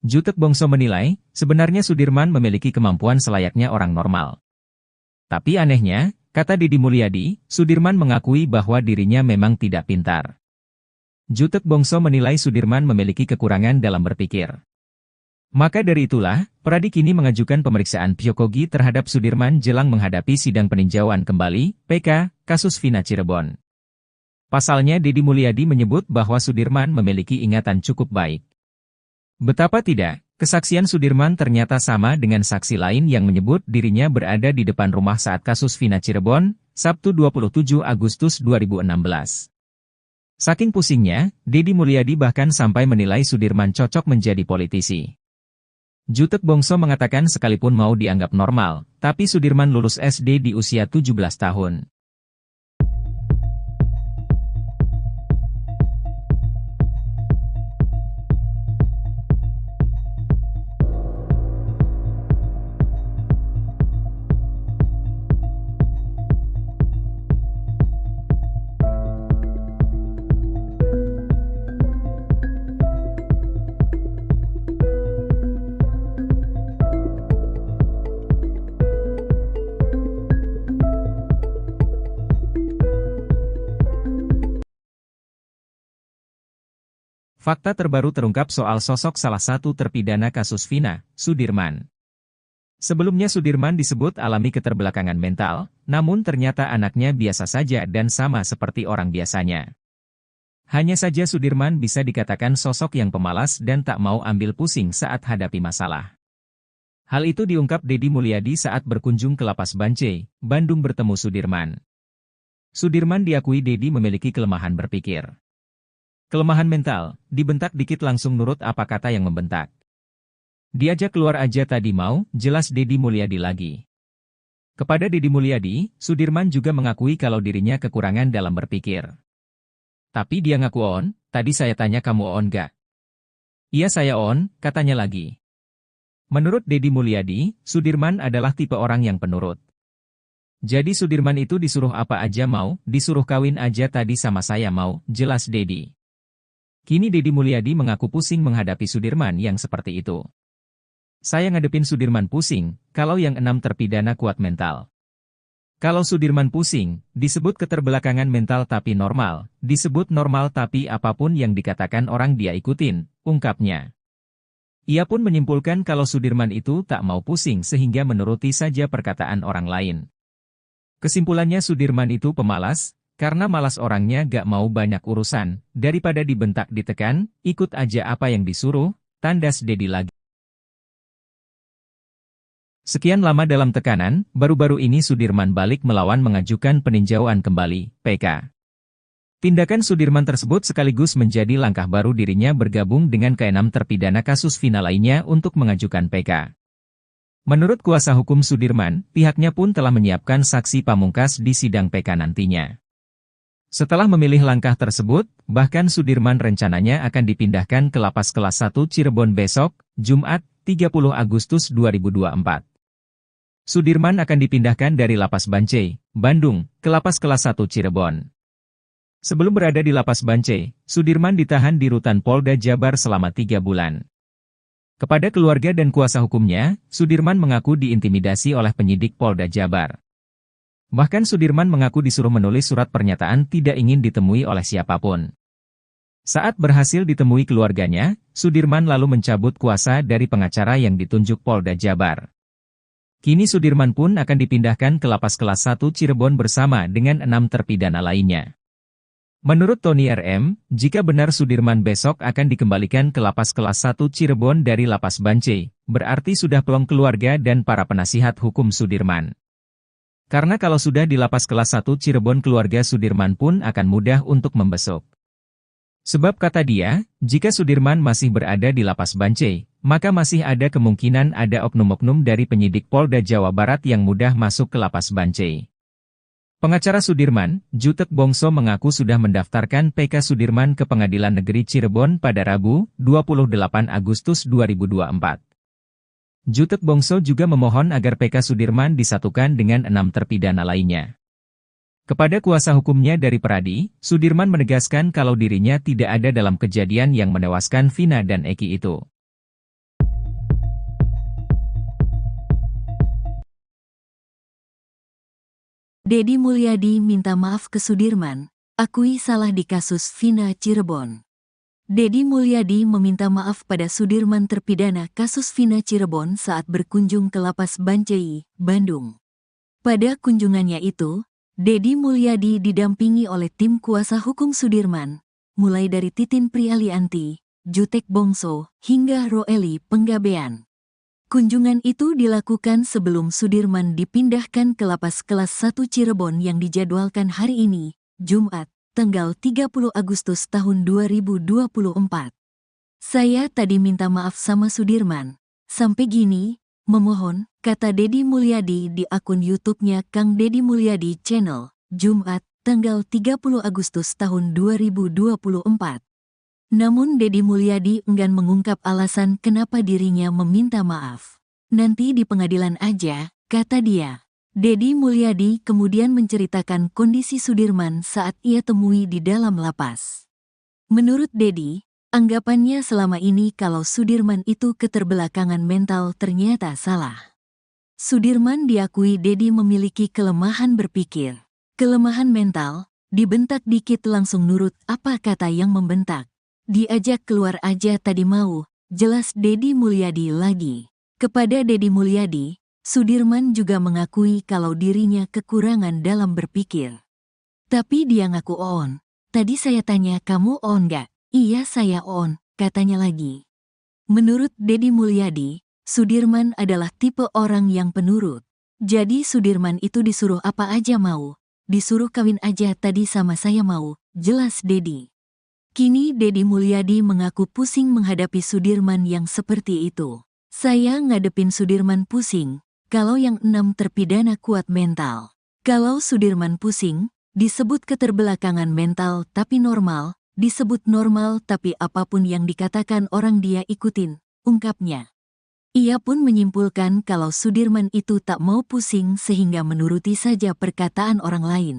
Jutek Bongso menilai, sebenarnya Sudirman memiliki kemampuan selayaknya orang normal. Tapi anehnya, kata Dedi Mulyadi, Sudirman mengakui bahwa dirinya memang tidak pintar. Jutek Bongso menilai Sudirman memiliki kekurangan dalam berpikir. Maka dari itulah, Peradi kini mengajukan pemeriksaan psikologi terhadap Sudirman jelang menghadapi sidang peninjauan kembali, PK, kasus Vina Cirebon. Pasalnya Dedi Mulyadi menyebut bahwa Sudirman memiliki ingatan cukup baik. Betapa tidak, kesaksian Sudirman ternyata sama dengan saksi lain yang menyebut dirinya berada di depan rumah saat kasus Vina Cirebon, Sabtu 27 Agustus 2016. Saking pusingnya, Dedi Mulyadi bahkan sampai menilai Sudirman cocok menjadi politisi. Jutek Bongso mengatakan sekalipun mau dianggap normal, tapi Sudirman lulus SD di usia 17 tahun. Fakta terbaru terungkap soal sosok salah satu terpidana kasus Vina, Sudirman. Sebelumnya Sudirman disebut alami keterbelakangan mental, namun ternyata anaknya biasa saja dan sama seperti orang biasanya. Hanya saja Sudirman bisa dikatakan sosok yang pemalas dan tak mau ambil pusing saat hadapi masalah. Hal itu diungkap Deddy Mulyadi saat berkunjung ke Lapas Bancai, Bandung bertemu Sudirman. Sudirman diakui Deddy memiliki kelemahan berpikir. Kelemahan mental, dibentak dikit langsung nurut apa kata yang membentak. Diajak keluar aja tadi mau, jelas Deddy Mulyadi lagi. Kepada Deddy Mulyadi, Sudirman juga mengakui kalau dirinya kekurangan dalam berpikir. Tapi dia ngaku on, tadi saya tanya kamu on gak? Iya saya on, katanya lagi. Menurut Deddy Mulyadi, Sudirman adalah tipe orang yang penurut. Jadi Sudirman itu disuruh apa aja mau, disuruh kawin aja tadi sama saya mau, jelas Deddy. Kini Deddy Mulyadi mengaku pusing menghadapi Sudirman yang seperti itu. Saya ngadepin Sudirman pusing, kalau yang 6 terpidana kuat mental. Kalau Sudirman pusing, disebut keterbelakangan mental tapi normal, disebut normal tapi apapun yang dikatakan orang dia ikutin, ungkapnya. Ia pun menyimpulkan kalau Sudirman itu tak mau pusing sehingga menuruti saja perkataan orang lain. Kesimpulannya Sudirman itu pemalas, karena malas orangnya gak mau banyak urusan, daripada dibentak ditekan, ikut aja apa yang disuruh, tandas Deddy lagi. Sekian lama dalam tekanan, baru-baru ini Sudirman balik melawan mengajukan peninjauan kembali, PK. Tindakan Sudirman tersebut sekaligus menjadi langkah baru dirinya bergabung dengan ke-6 terpidana kasus Vina lainnya untuk mengajukan PK. Menurut kuasa hukum Sudirman, pihaknya pun telah menyiapkan saksi pamungkas di sidang PK nantinya. Setelah memilih langkah tersebut, bahkan Sudirman rencananya akan dipindahkan ke Lapas Kelas 1 Cirebon besok, Jumat, 30 Agustus 2024. Sudirman akan dipindahkan dari Lapas Bancai, Bandung, ke Lapas Kelas 1 Cirebon. Sebelum berada di Lapas Bancai, Sudirman ditahan di Rutan Polda Jabar selama 3 bulan. Kepada keluarga dan kuasa hukumnya, Sudirman mengaku diintimidasi oleh penyidik Polda Jabar. Bahkan Sudirman mengaku disuruh menulis surat pernyataan tidak ingin ditemui oleh siapapun. Saat berhasil ditemui keluarganya, Sudirman lalu mencabut kuasa dari pengacara yang ditunjuk Polda Jabar. Kini Sudirman pun akan dipindahkan ke Lapas Kelas 1 Cirebon bersama dengan 6 terpidana lainnya. Menurut Tony RM, jika benar Sudirman besok akan dikembalikan ke Lapas Kelas 1 Cirebon dari Lapas Bancai, berarti sudah plong keluarga dan para penasihat hukum Sudirman. Karena kalau sudah di Lapas Kelas 1 Cirebon keluarga Sudirman pun akan mudah untuk membesuk. Sebab kata dia, jika Sudirman masih berada di Lapas Bancai, maka masih ada kemungkinan ada oknum-oknum dari penyidik Polda Jawa Barat yang mudah masuk ke Lapas Bancai. Pengacara Sudirman, Jutek Bongso mengaku sudah mendaftarkan PK Sudirman ke Pengadilan Negeri Cirebon pada Rabu, 28 Agustus 2024. Jutek Bongso juga memohon agar PK Sudirman disatukan dengan 6 terpidana lainnya. Kepada kuasa hukumnya dari Peradi, Sudirman menegaskan kalau dirinya tidak ada dalam kejadian yang menewaskan Vina dan Eki itu. Deddy Mulyadi minta maaf ke Sudirman, akui salah di kasus Vina Cirebon. Deddy Mulyadi meminta maaf pada Sudirman terpidana kasus Vina Cirebon saat berkunjung ke Lapas Bancai, Bandung. Pada kunjungannya itu, Deddy Mulyadi didampingi oleh tim kuasa hukum Sudirman, mulai dari Titin Prialianti, Jutek Bongso, hingga Roeli Penggabean. Kunjungan itu dilakukan sebelum Sudirman dipindahkan ke Lapas Kelas 1 Cirebon yang dijadwalkan hari ini, Jumat, tanggal 30 Agustus tahun 2024. Saya tadi minta maaf sama Sudirman. Sampai gini, memohon, kata Deddy Mulyadi di akun YouTube-nya Kang Deddy Mulyadi Channel, Jumat, tanggal 30 Agustus tahun 2024. Namun Deddy Mulyadi enggan mengungkap alasan kenapa dirinya meminta maaf. Nanti di pengadilan aja, kata dia. Deddy Mulyadi kemudian menceritakan kondisi Sudirman saat ia temui di dalam lapas. Menurut Deddy, anggapannya selama ini kalau Sudirman itu keterbelakangan mental ternyata salah. Sudirman diakui Deddy memiliki kelemahan berpikir. Kelemahan mental, dibentak dikit langsung nurut apa kata yang membentak. Diajak keluar aja tadi mau, jelas Deddy Mulyadi lagi. Kepada Deddy Mulyadi, Sudirman juga mengakui kalau dirinya kekurangan dalam berpikir. Tapi dia ngaku on. Tadi saya tanya kamu on gak? Iya saya on, katanya lagi. Menurut Deddy Mulyadi, Sudirman adalah tipe orang yang penurut. Jadi Sudirman itu disuruh apa aja mau. Disuruh kawin aja tadi sama saya mau, jelas Deddy. Kini Deddy Mulyadi mengaku pusing menghadapi Sudirman yang seperti itu. Saya ngadepin Sudirman pusing, kalau yang 6 terpidana kuat mental. Kalau Sudirman pusing, disebut keterbelakangan mental tapi normal, disebut normal tapi apapun yang dikatakan orang dia ikutin, ungkapnya. Ia pun menyimpulkan kalau Sudirman itu tak mau pusing sehingga menuruti saja perkataan orang lain.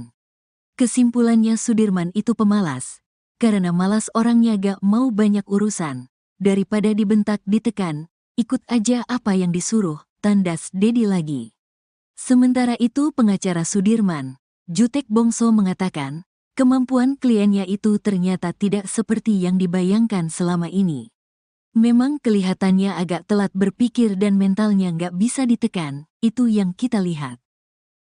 Kesimpulannya Sudirman itu pemalas, karena malas orangnya gak mau banyak urusan. Daripada dibentak ditekan, ikut aja apa yang disuruh, tandas Deddy lagi. Sementara itu pengacara Sudirman, Jutek Bongso mengatakan, kemampuan kliennya itu ternyata tidak seperti yang dibayangkan selama ini. Memang kelihatannya agak telat berpikir dan mentalnya nggak bisa ditekan, itu yang kita lihat.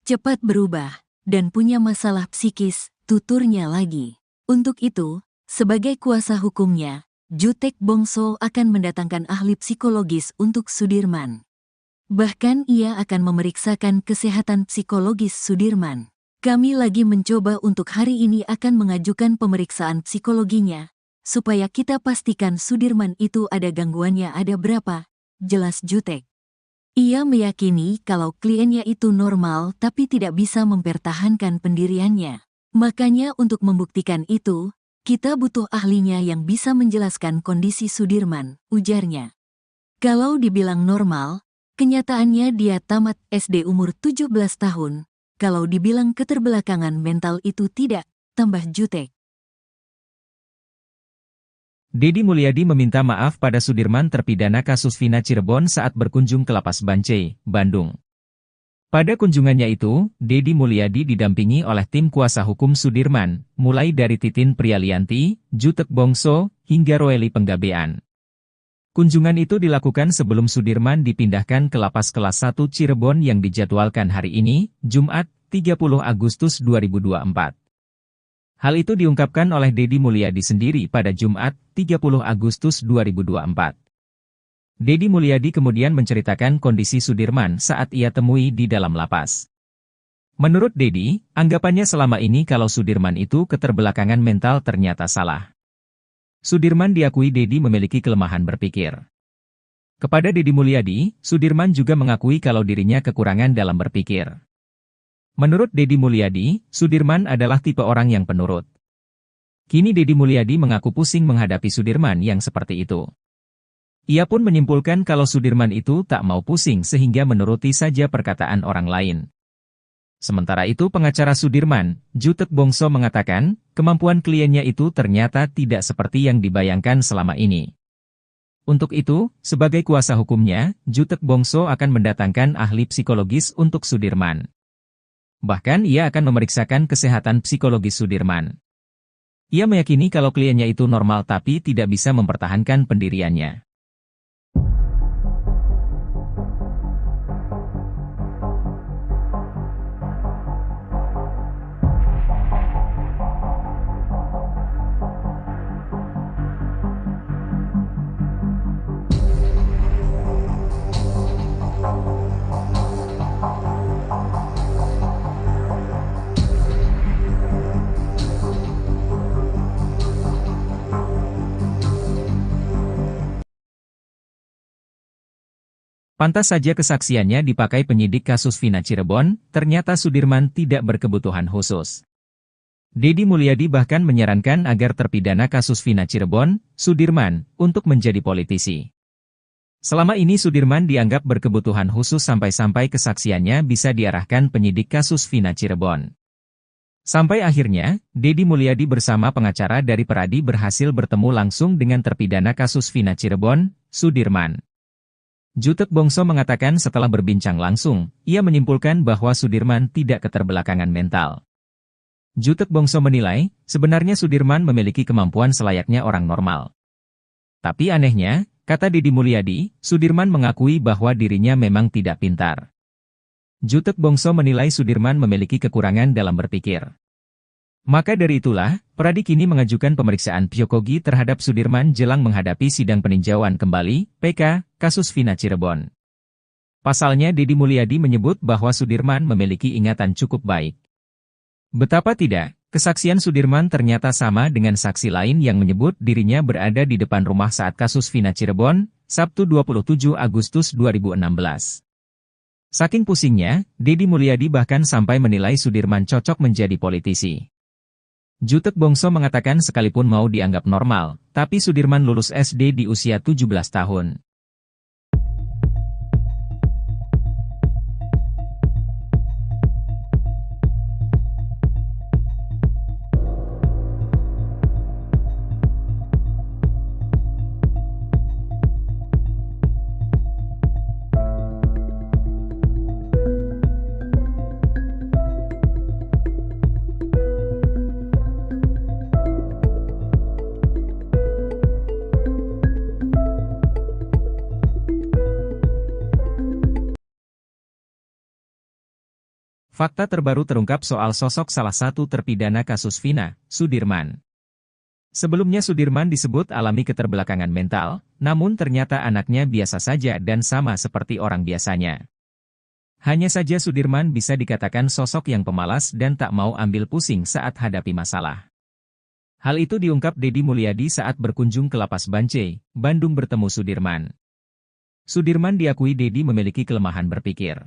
Cepat berubah, dan punya masalah psikis, tuturnya lagi. Untuk itu, sebagai kuasa hukumnya, Jutek Bongso akan mendatangkan ahli psikologis untuk Sudirman. Bahkan ia akan memeriksakan kesehatan psikologis Sudirman. Kami lagi mencoba untuk hari ini akan mengajukan pemeriksaan psikologinya, supaya kita pastikan Sudirman itu ada gangguannya ada berapa, jelas Jutek. Ia meyakini kalau kliennya itu normal tapi tidak bisa mempertahankan pendiriannya. Makanya untuk membuktikan itu, kita butuh ahlinya yang bisa menjelaskan kondisi Sudirman, ujarnya. Kalau dibilang normal, kenyataannya dia tamat SD umur 17 tahun. Kalau dibilang keterbelakangan mental itu tidak, tambah Jutek. Deddy Mulyadi meminta maaf pada Sudirman terpidana kasus Vina Cirebon saat berkunjung ke Lapas Bancai, Bandung. Pada kunjungannya itu, Deddy Mulyadi didampingi oleh tim kuasa hukum Sudirman, mulai dari Titin Prialianti, Jutek Bongso, hingga Roeli Penggabean. Kunjungan itu dilakukan sebelum Sudirman dipindahkan ke Lapas Kelas 1 Cirebon yang dijadwalkan hari ini, Jumat, 30 Agustus 2024. Hal itu diungkapkan oleh Deddy Mulyadi sendiri pada Jumat, 30 Agustus 2024. Deddy Mulyadi kemudian menceritakan kondisi Sudirman saat ia temui di dalam lapas. Menurut Deddy, anggapannya selama ini kalau Sudirman itu keterbelakangan mental ternyata salah. Sudirman diakui Deddy memiliki kelemahan berpikir. Kepada Deddy Mulyadi, Sudirman juga mengakui kalau dirinya kekurangan dalam berpikir. Menurut Deddy Mulyadi, Sudirman adalah tipe orang yang penurut. Kini Deddy Mulyadi mengaku pusing menghadapi Sudirman yang seperti itu. Ia pun menyimpulkan kalau Sudirman itu tak mau pusing sehingga menuruti saja perkataan orang lain. Sementara itu pengacara Sudirman, Jutek Bongso mengatakan, kemampuan kliennya itu ternyata tidak seperti yang dibayangkan selama ini. Untuk itu, sebagai kuasa hukumnya, Jutek Bongso akan mendatangkan ahli psikologis untuk Sudirman. Bahkan ia akan memeriksakan kesehatan psikologis Sudirman. Ia meyakini kalau kliennya itu normal tapi tidak bisa mempertahankan pendiriannya. Pantas saja kesaksiannya dipakai penyidik kasus Vina Cirebon, ternyata Sudirman tidak berkebutuhan khusus. Deddy Mulyadi bahkan menyarankan agar terpidana kasus Vina Cirebon, Sudirman, untuk menjadi politisi. Selama ini Sudirman dianggap berkebutuhan khusus sampai-sampai kesaksiannya bisa diarahkan penyidik kasus Vina Cirebon. Sampai akhirnya, Deddy Mulyadi bersama pengacara dari Peradi berhasil bertemu langsung dengan terpidana kasus Vina Cirebon, Sudirman. Jutek Bongso mengatakan setelah berbincang langsung, ia menyimpulkan bahwa Sudirman tidak keterbelakangan mental. Jutek Bongso menilai, sebenarnya Sudirman memiliki kemampuan selayaknya orang normal. Tapi anehnya, kata Deddy Mulyadi, Sudirman mengakui bahwa dirinya memang tidak pintar. Jutek Bongso menilai Sudirman memiliki kekurangan dalam berpikir. Maka dari itulah, Pradi kini mengajukan pemeriksaan psikogi terhadap Sudirman jelang menghadapi sidang peninjauan kembali, PK, kasus Vina Cirebon. Pasalnya Deddy Mulyadi menyebut bahwa Sudirman memiliki ingatan cukup baik. Betapa tidak, kesaksian Sudirman ternyata sama dengan saksi lain yang menyebut dirinya berada di depan rumah saat kasus Vina Cirebon, Sabtu 27 Agustus 2016. Saking pusingnya, Deddy Mulyadi bahkan sampai menilai Sudirman cocok menjadi politisi. Jutek Bongso mengatakan sekalipun mau dianggap normal, tapi Sudirman lulus SD di usia 17 tahun. Fakta terbaru terungkap soal sosok salah satu terpidana kasus Vina, Sudirman. Sebelumnya Sudirman disebut alami keterbelakangan mental, namun ternyata anaknya biasa saja dan sama seperti orang biasanya. Hanya saja Sudirman bisa dikatakan sosok yang pemalas dan tak mau ambil pusing saat hadapi masalah. Hal itu diungkap Deddy Mulyadi saat berkunjung ke Lapas Bancai, Bandung bertemu Sudirman. Sudirman diakui Deddy memiliki kelemahan berpikir.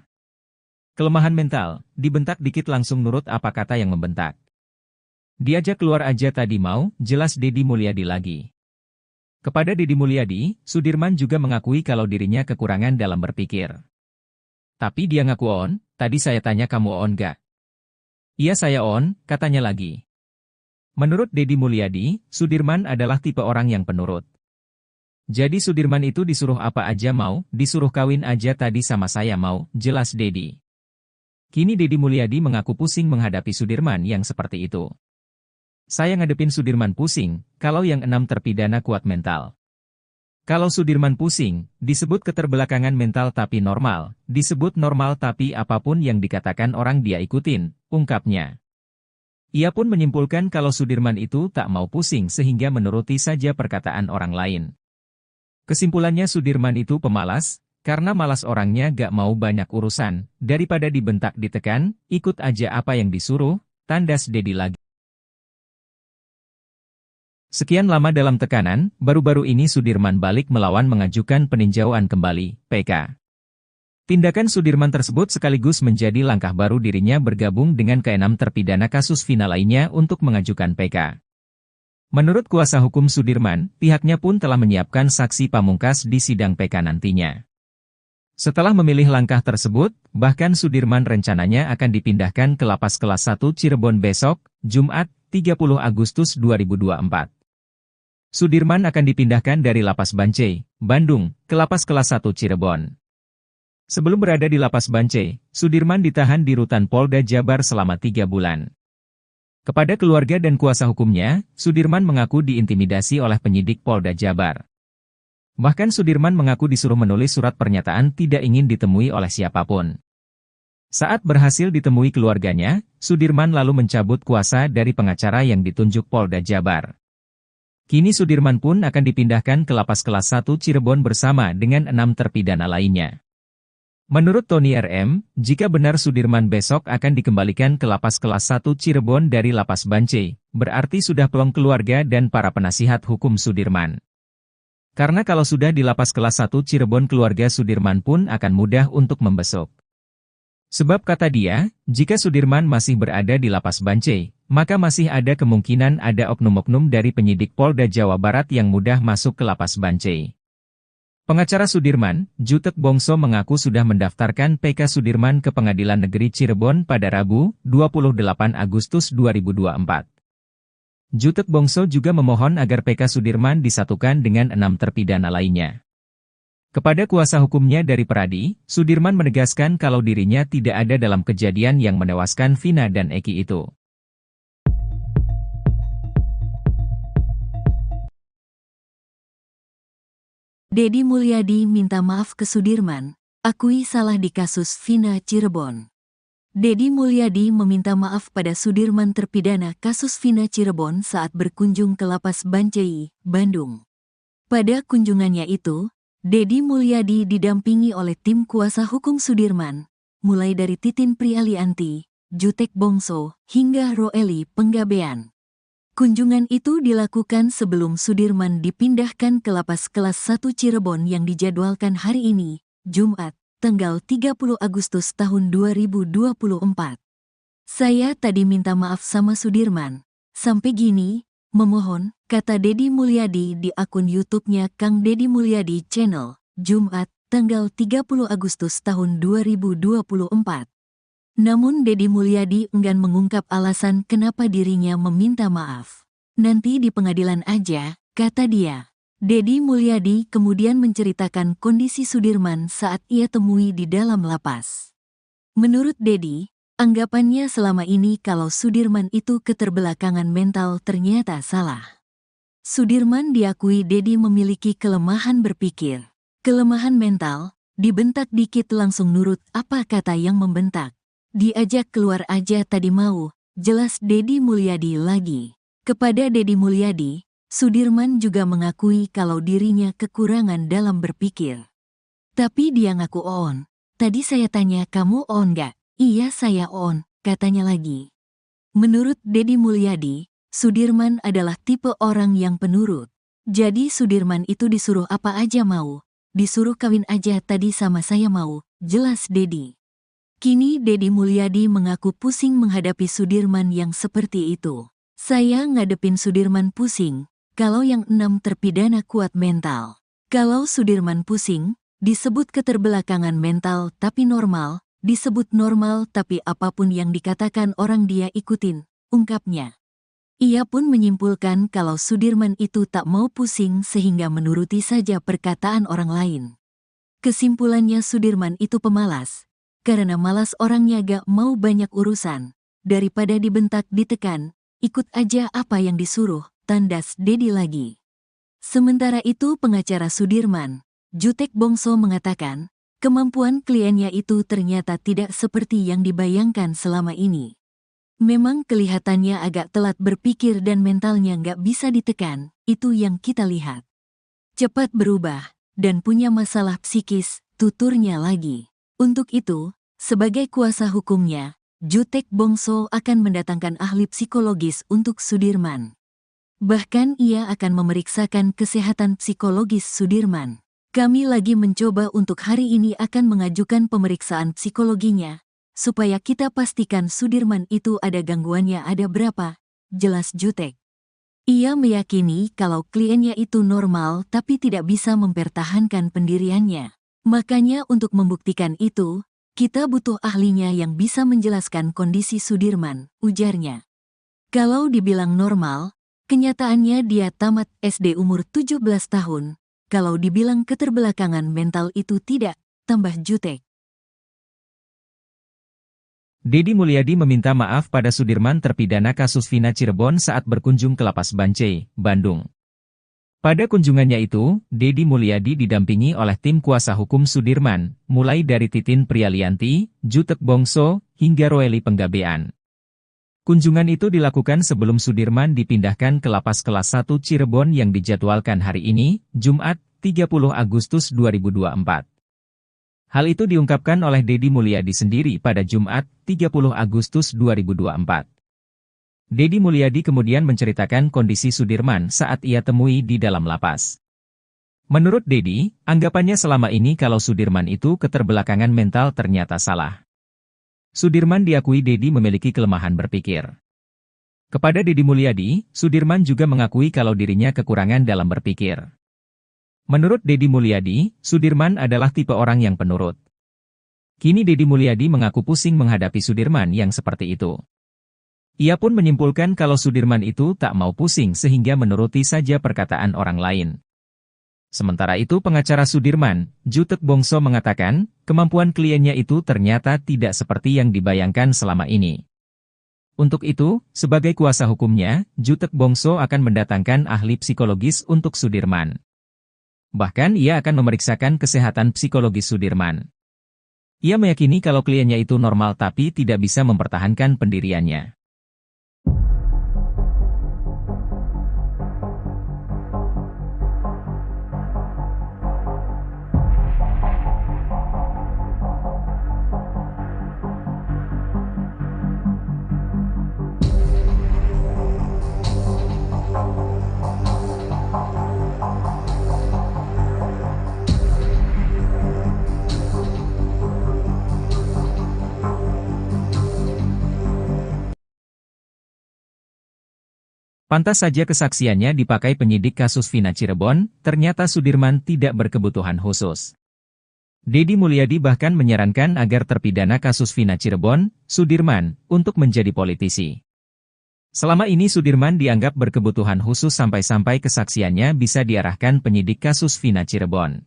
Kelemahan mental, dibentak dikit langsung nurut apa kata yang membentak. Diajak keluar aja tadi mau, jelas Deddy Mulyadi lagi. Kepada Deddy Mulyadi, Sudirman juga mengakui kalau dirinya kekurangan dalam berpikir. Tapi dia ngaku on, tadi saya tanya kamu on gak? Iya saya on, katanya lagi. Menurut Deddy Mulyadi, Sudirman adalah tipe orang yang penurut. Jadi Sudirman itu disuruh apa aja mau, disuruh kawin aja tadi sama saya mau, jelas Deddy. Kini Deddy Mulyadi mengaku pusing menghadapi Sudirman yang seperti itu. Saya ngadepin Sudirman pusing, kalau yang 6 terpidana kuat mental. Kalau Sudirman pusing, disebut keterbelakangan mental tapi normal, disebut normal tapi apapun yang dikatakan orang dia ikutin, ungkapnya. Ia pun menyimpulkan kalau Sudirman itu tak mau pusing sehingga menuruti saja perkataan orang lain. Kesimpulannya Sudirman itu pemalas, karena malas orangnya gak mau banyak urusan, daripada dibentak ditekan, ikut aja apa yang disuruh, tandas Deddy lagi. Sekian lama dalam tekanan, baru-baru ini Sudirman balik melawan mengajukan peninjauan kembali, PK. Tindakan Sudirman tersebut sekaligus menjadi langkah baru dirinya bergabung dengan ke-6 terpidana kasus Vina lainnya untuk mengajukan PK. Menurut kuasa hukum Sudirman, pihaknya pun telah menyiapkan saksi pamungkas di sidang PK nantinya. Setelah memilih langkah tersebut, bahkan Sudirman rencananya akan dipindahkan ke Lapas Kelas 1 Cirebon besok, Jumat, 30 Agustus 2024. Sudirman akan dipindahkan dari Lapas Bancai, Bandung, ke Lapas Kelas 1 Cirebon. Sebelum berada di Lapas Bancai, Sudirman ditahan di Rutan Polda Jabar selama 3 bulan. Kepada keluarga dan kuasa hukumnya, Sudirman mengaku diintimidasi oleh penyidik Polda Jabar. Bahkan Sudirman mengaku disuruh menulis surat pernyataan tidak ingin ditemui oleh siapapun. Saat berhasil ditemui keluarganya, Sudirman lalu mencabut kuasa dari pengacara yang ditunjuk Polda Jabar. Kini Sudirman pun akan dipindahkan ke Lapas Kelas 1 Cirebon bersama dengan 6 terpidana lainnya. Menurut Tony RM, jika benar Sudirman besok akan dikembalikan ke Lapas Kelas 1 Cirebon dari Lapas Bancai, berarti sudah plong keluarga dan para penasihat hukum Sudirman. Karena kalau sudah di Lapas Kelas 1 Cirebon keluarga Sudirman pun akan mudah untuk membesuk. Sebab kata dia, jika Sudirman masih berada di Lapas Bancai, maka masih ada kemungkinan ada oknum-oknum dari penyidik Polda Jawa Barat yang mudah masuk ke Lapas Bancai. Pengacara Sudirman, Jutek Bongso mengaku sudah mendaftarkan PK Sudirman ke Pengadilan Negeri Cirebon pada Rabu, 28 Agustus 2024. Jutek Bongso juga memohon agar PK Sudirman disatukan dengan 6 terpidana lainnya. Kepada kuasa hukumnya dari Pradi, Sudirman menegaskan kalau dirinya tidak ada dalam kejadian yang menewaskan Vina dan Eki itu. Deddy Mulyadi minta maaf ke Sudirman, akui salah di kasus Vina Cirebon. Deddy Mulyadi meminta maaf pada Sudirman terpidana kasus Vina Cirebon saat berkunjung ke Lapas Bancai, Bandung. Pada kunjungannya itu, Deddy Mulyadi didampingi oleh tim kuasa hukum Sudirman, mulai dari Titin Prialianti, Jutek Bongso, hingga Roeli Penggabean. Kunjungan itu dilakukan sebelum Sudirman dipindahkan ke Lapas Kelas 1 Cirebon yang dijadwalkan hari ini, Jumat, tanggal 30 Agustus tahun 2024. Saya tadi minta maaf sama Sudirman. Sampai gini, memohon, kata Deddy Mulyadi di akun YouTube-nya Kang Deddy Mulyadi Channel, Jumat, tanggal 30 Agustus tahun 2024. Namun Deddy Mulyadi enggan mengungkap alasan kenapa dirinya meminta maaf. Nanti di pengadilan aja, kata dia. Deddy Mulyadi kemudian menceritakan kondisi Sudirman saat ia temui di dalam lapas. Menurut Deddy, anggapannya selama ini kalau Sudirman itu keterbelakangan mental ternyata salah. Sudirman diakui Deddy memiliki kelemahan berpikir. Kelemahan mental, dibentak dikit langsung nurut apa kata yang membentak. Diajak keluar aja tadi mau, jelas Deddy Mulyadi lagi. Kepada Deddy Mulyadi, Sudirman juga mengakui kalau dirinya kekurangan dalam berpikir. Tapi dia ngaku on. Tadi saya tanya kamu on gak? Iya saya on, katanya lagi. Menurut Deddy Mulyadi, Sudirman adalah tipe orang yang penurut. Jadi Sudirman itu disuruh apa aja mau. Disuruh kawin aja tadi sama saya mau, jelas Deddy. Kini Deddy Mulyadi mengaku pusing menghadapi Sudirman yang seperti itu. Saya ngadepin Sudirman pusing, kalau yang 6 terpidana kuat mental. Kalau Sudirman pusing, disebut keterbelakangan mental tapi normal, disebut normal tapi apapun yang dikatakan orang dia ikutin, ungkapnya. Ia pun menyimpulkan kalau Sudirman itu tak mau pusing sehingga menuruti saja perkataan orang lain. Kesimpulannya Sudirman itu pemalas. Karena malas orangnya gak mau banyak urusan, daripada dibentak ditekan, ikut aja apa yang disuruh, tandas Deddy lagi. Sementara itu pengacara Sudirman, Jutek Bongso mengatakan, kemampuan kliennya itu ternyata tidak seperti yang dibayangkan selama ini. Memang kelihatannya agak telat berpikir dan mentalnya gak bisa ditekan, itu yang kita lihat. Cepat berubah, dan punya masalah psikis, tuturnya lagi. Untuk itu, sebagai kuasa hukumnya, Jutek Bongso akan mendatangkan ahli psikologis untuk Sudirman. Bahkan ia akan memeriksakan kesehatan psikologis Sudirman. Kami lagi mencoba untuk hari ini akan mengajukan pemeriksaan psikologinya, supaya kita pastikan Sudirman itu ada gangguannya ada berapa, jelas Jutek. Ia meyakini kalau kliennya itu normal tapi tidak bisa mempertahankan pendiriannya. Makanya untuk membuktikan itu, kita butuh ahlinya yang bisa menjelaskan kondisi Sudirman, ujarnya. Kalau dibilang normal, kenyataannya dia tamat SD umur 17 tahun. Kalau dibilang keterbelakangan mental itu tidak, tambah Jutek. Deddy Mulyadi meminta maaf pada Sudirman terpidana kasus Vina Cirebon saat berkunjung ke Lapas Bancai, Bandung. Pada kunjungannya itu, Deddy Mulyadi didampingi oleh tim kuasa hukum Sudirman, mulai dari Titin Prialianti, Jutek Bongso, hingga Roeli Penggabean. Kunjungan itu dilakukan sebelum Sudirman dipindahkan ke Lapas Kelas 1 Cirebon yang dijadwalkan hari ini, Jumat, 30 Agustus 2024. Hal itu diungkapkan oleh Deddy Mulyadi sendiri pada Jumat, 30 Agustus 2024. Deddy Mulyadi kemudian menceritakan kondisi Sudirman saat ia temui di dalam lapas. Menurut Deddy, anggapannya selama ini kalau Sudirman itu keterbelakangan mental ternyata salah. Sudirman diakui Deddy memiliki kelemahan berpikir. Kepada Deddy Mulyadi, Sudirman juga mengakui kalau dirinya kekurangan dalam berpikir. Menurut Deddy Mulyadi, Sudirman adalah tipe orang yang penurut. Kini Deddy Mulyadi mengaku pusing menghadapi Sudirman yang seperti itu. Ia pun menyimpulkan kalau Sudirman itu tak mau pusing sehingga menuruti saja perkataan orang lain. Sementara itu pengacara Sudirman, Jutek Bongso mengatakan, kemampuan kliennya itu ternyata tidak seperti yang dibayangkan selama ini. Untuk itu, sebagai kuasa hukumnya, Jutek Bongso akan mendatangkan ahli psikologis untuk Sudirman. Bahkan ia akan memeriksakan kesehatan psikologis Sudirman. Ia meyakini kalau kliennya itu normal tapi tidak bisa mempertahankan pendiriannya. Pantas saja kesaksiannya dipakai penyidik kasus Vina Cirebon, ternyata Sudirman tidak berkebutuhan khusus. Deddy Mulyadi bahkan menyarankan agar terpidana kasus Vina Cirebon, Sudirman, untuk menjadi politisi. Selama ini Sudirman dianggap berkebutuhan khusus sampai-sampai kesaksiannya bisa diarahkan penyidik kasus Vina Cirebon.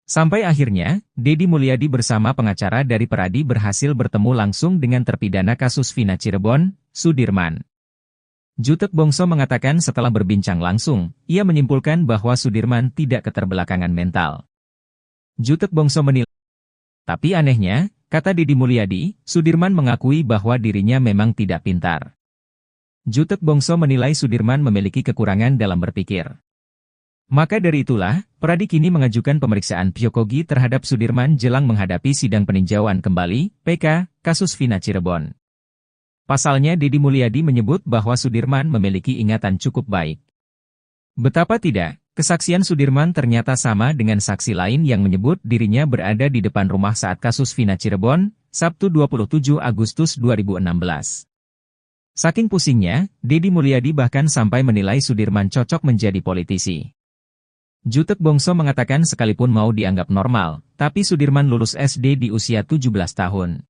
Sampai akhirnya, Deddy Mulyadi bersama pengacara dari Peradi berhasil bertemu langsung dengan terpidana kasus Vina Cirebon, Sudirman. Jutek Bongso mengatakan setelah berbincang langsung, ia menyimpulkan bahwa Sudirman tidak keterbelakangan mental. Jutek Bongso menilai. Tapi anehnya, kata Deddy Mulyadi, Sudirman mengakui bahwa dirinya memang tidak pintar. Jutek Bongso menilai Sudirman memiliki kekurangan dalam berpikir. Maka dari itulah, Peradi kini mengajukan pemeriksaan psikologi terhadap Sudirman jelang menghadapi sidang peninjauan kembali, PK, kasus Vina Cirebon. Pasalnya Deddy Mulyadi menyebut bahwa Sudirman memiliki ingatan cukup baik. Betapa tidak, kesaksian Sudirman ternyata sama dengan saksi lain yang menyebut dirinya berada di depan rumah saat kasus Vina Cirebon, Sabtu 27 Agustus 2016. Saking pusingnya, Deddy Mulyadi bahkan sampai menilai Sudirman cocok menjadi politisi. Jutek Bongso mengatakan sekalipun mau dianggap normal, tapi Sudirman lulus SD di usia 17 tahun.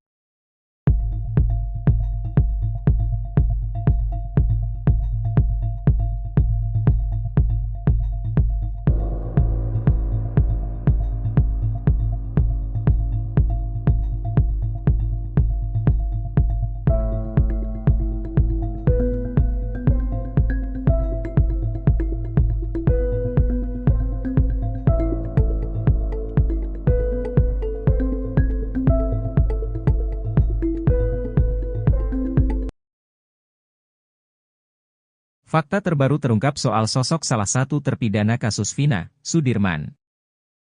Fakta terbaru terungkap soal sosok salah satu terpidana kasus Vina, Sudirman.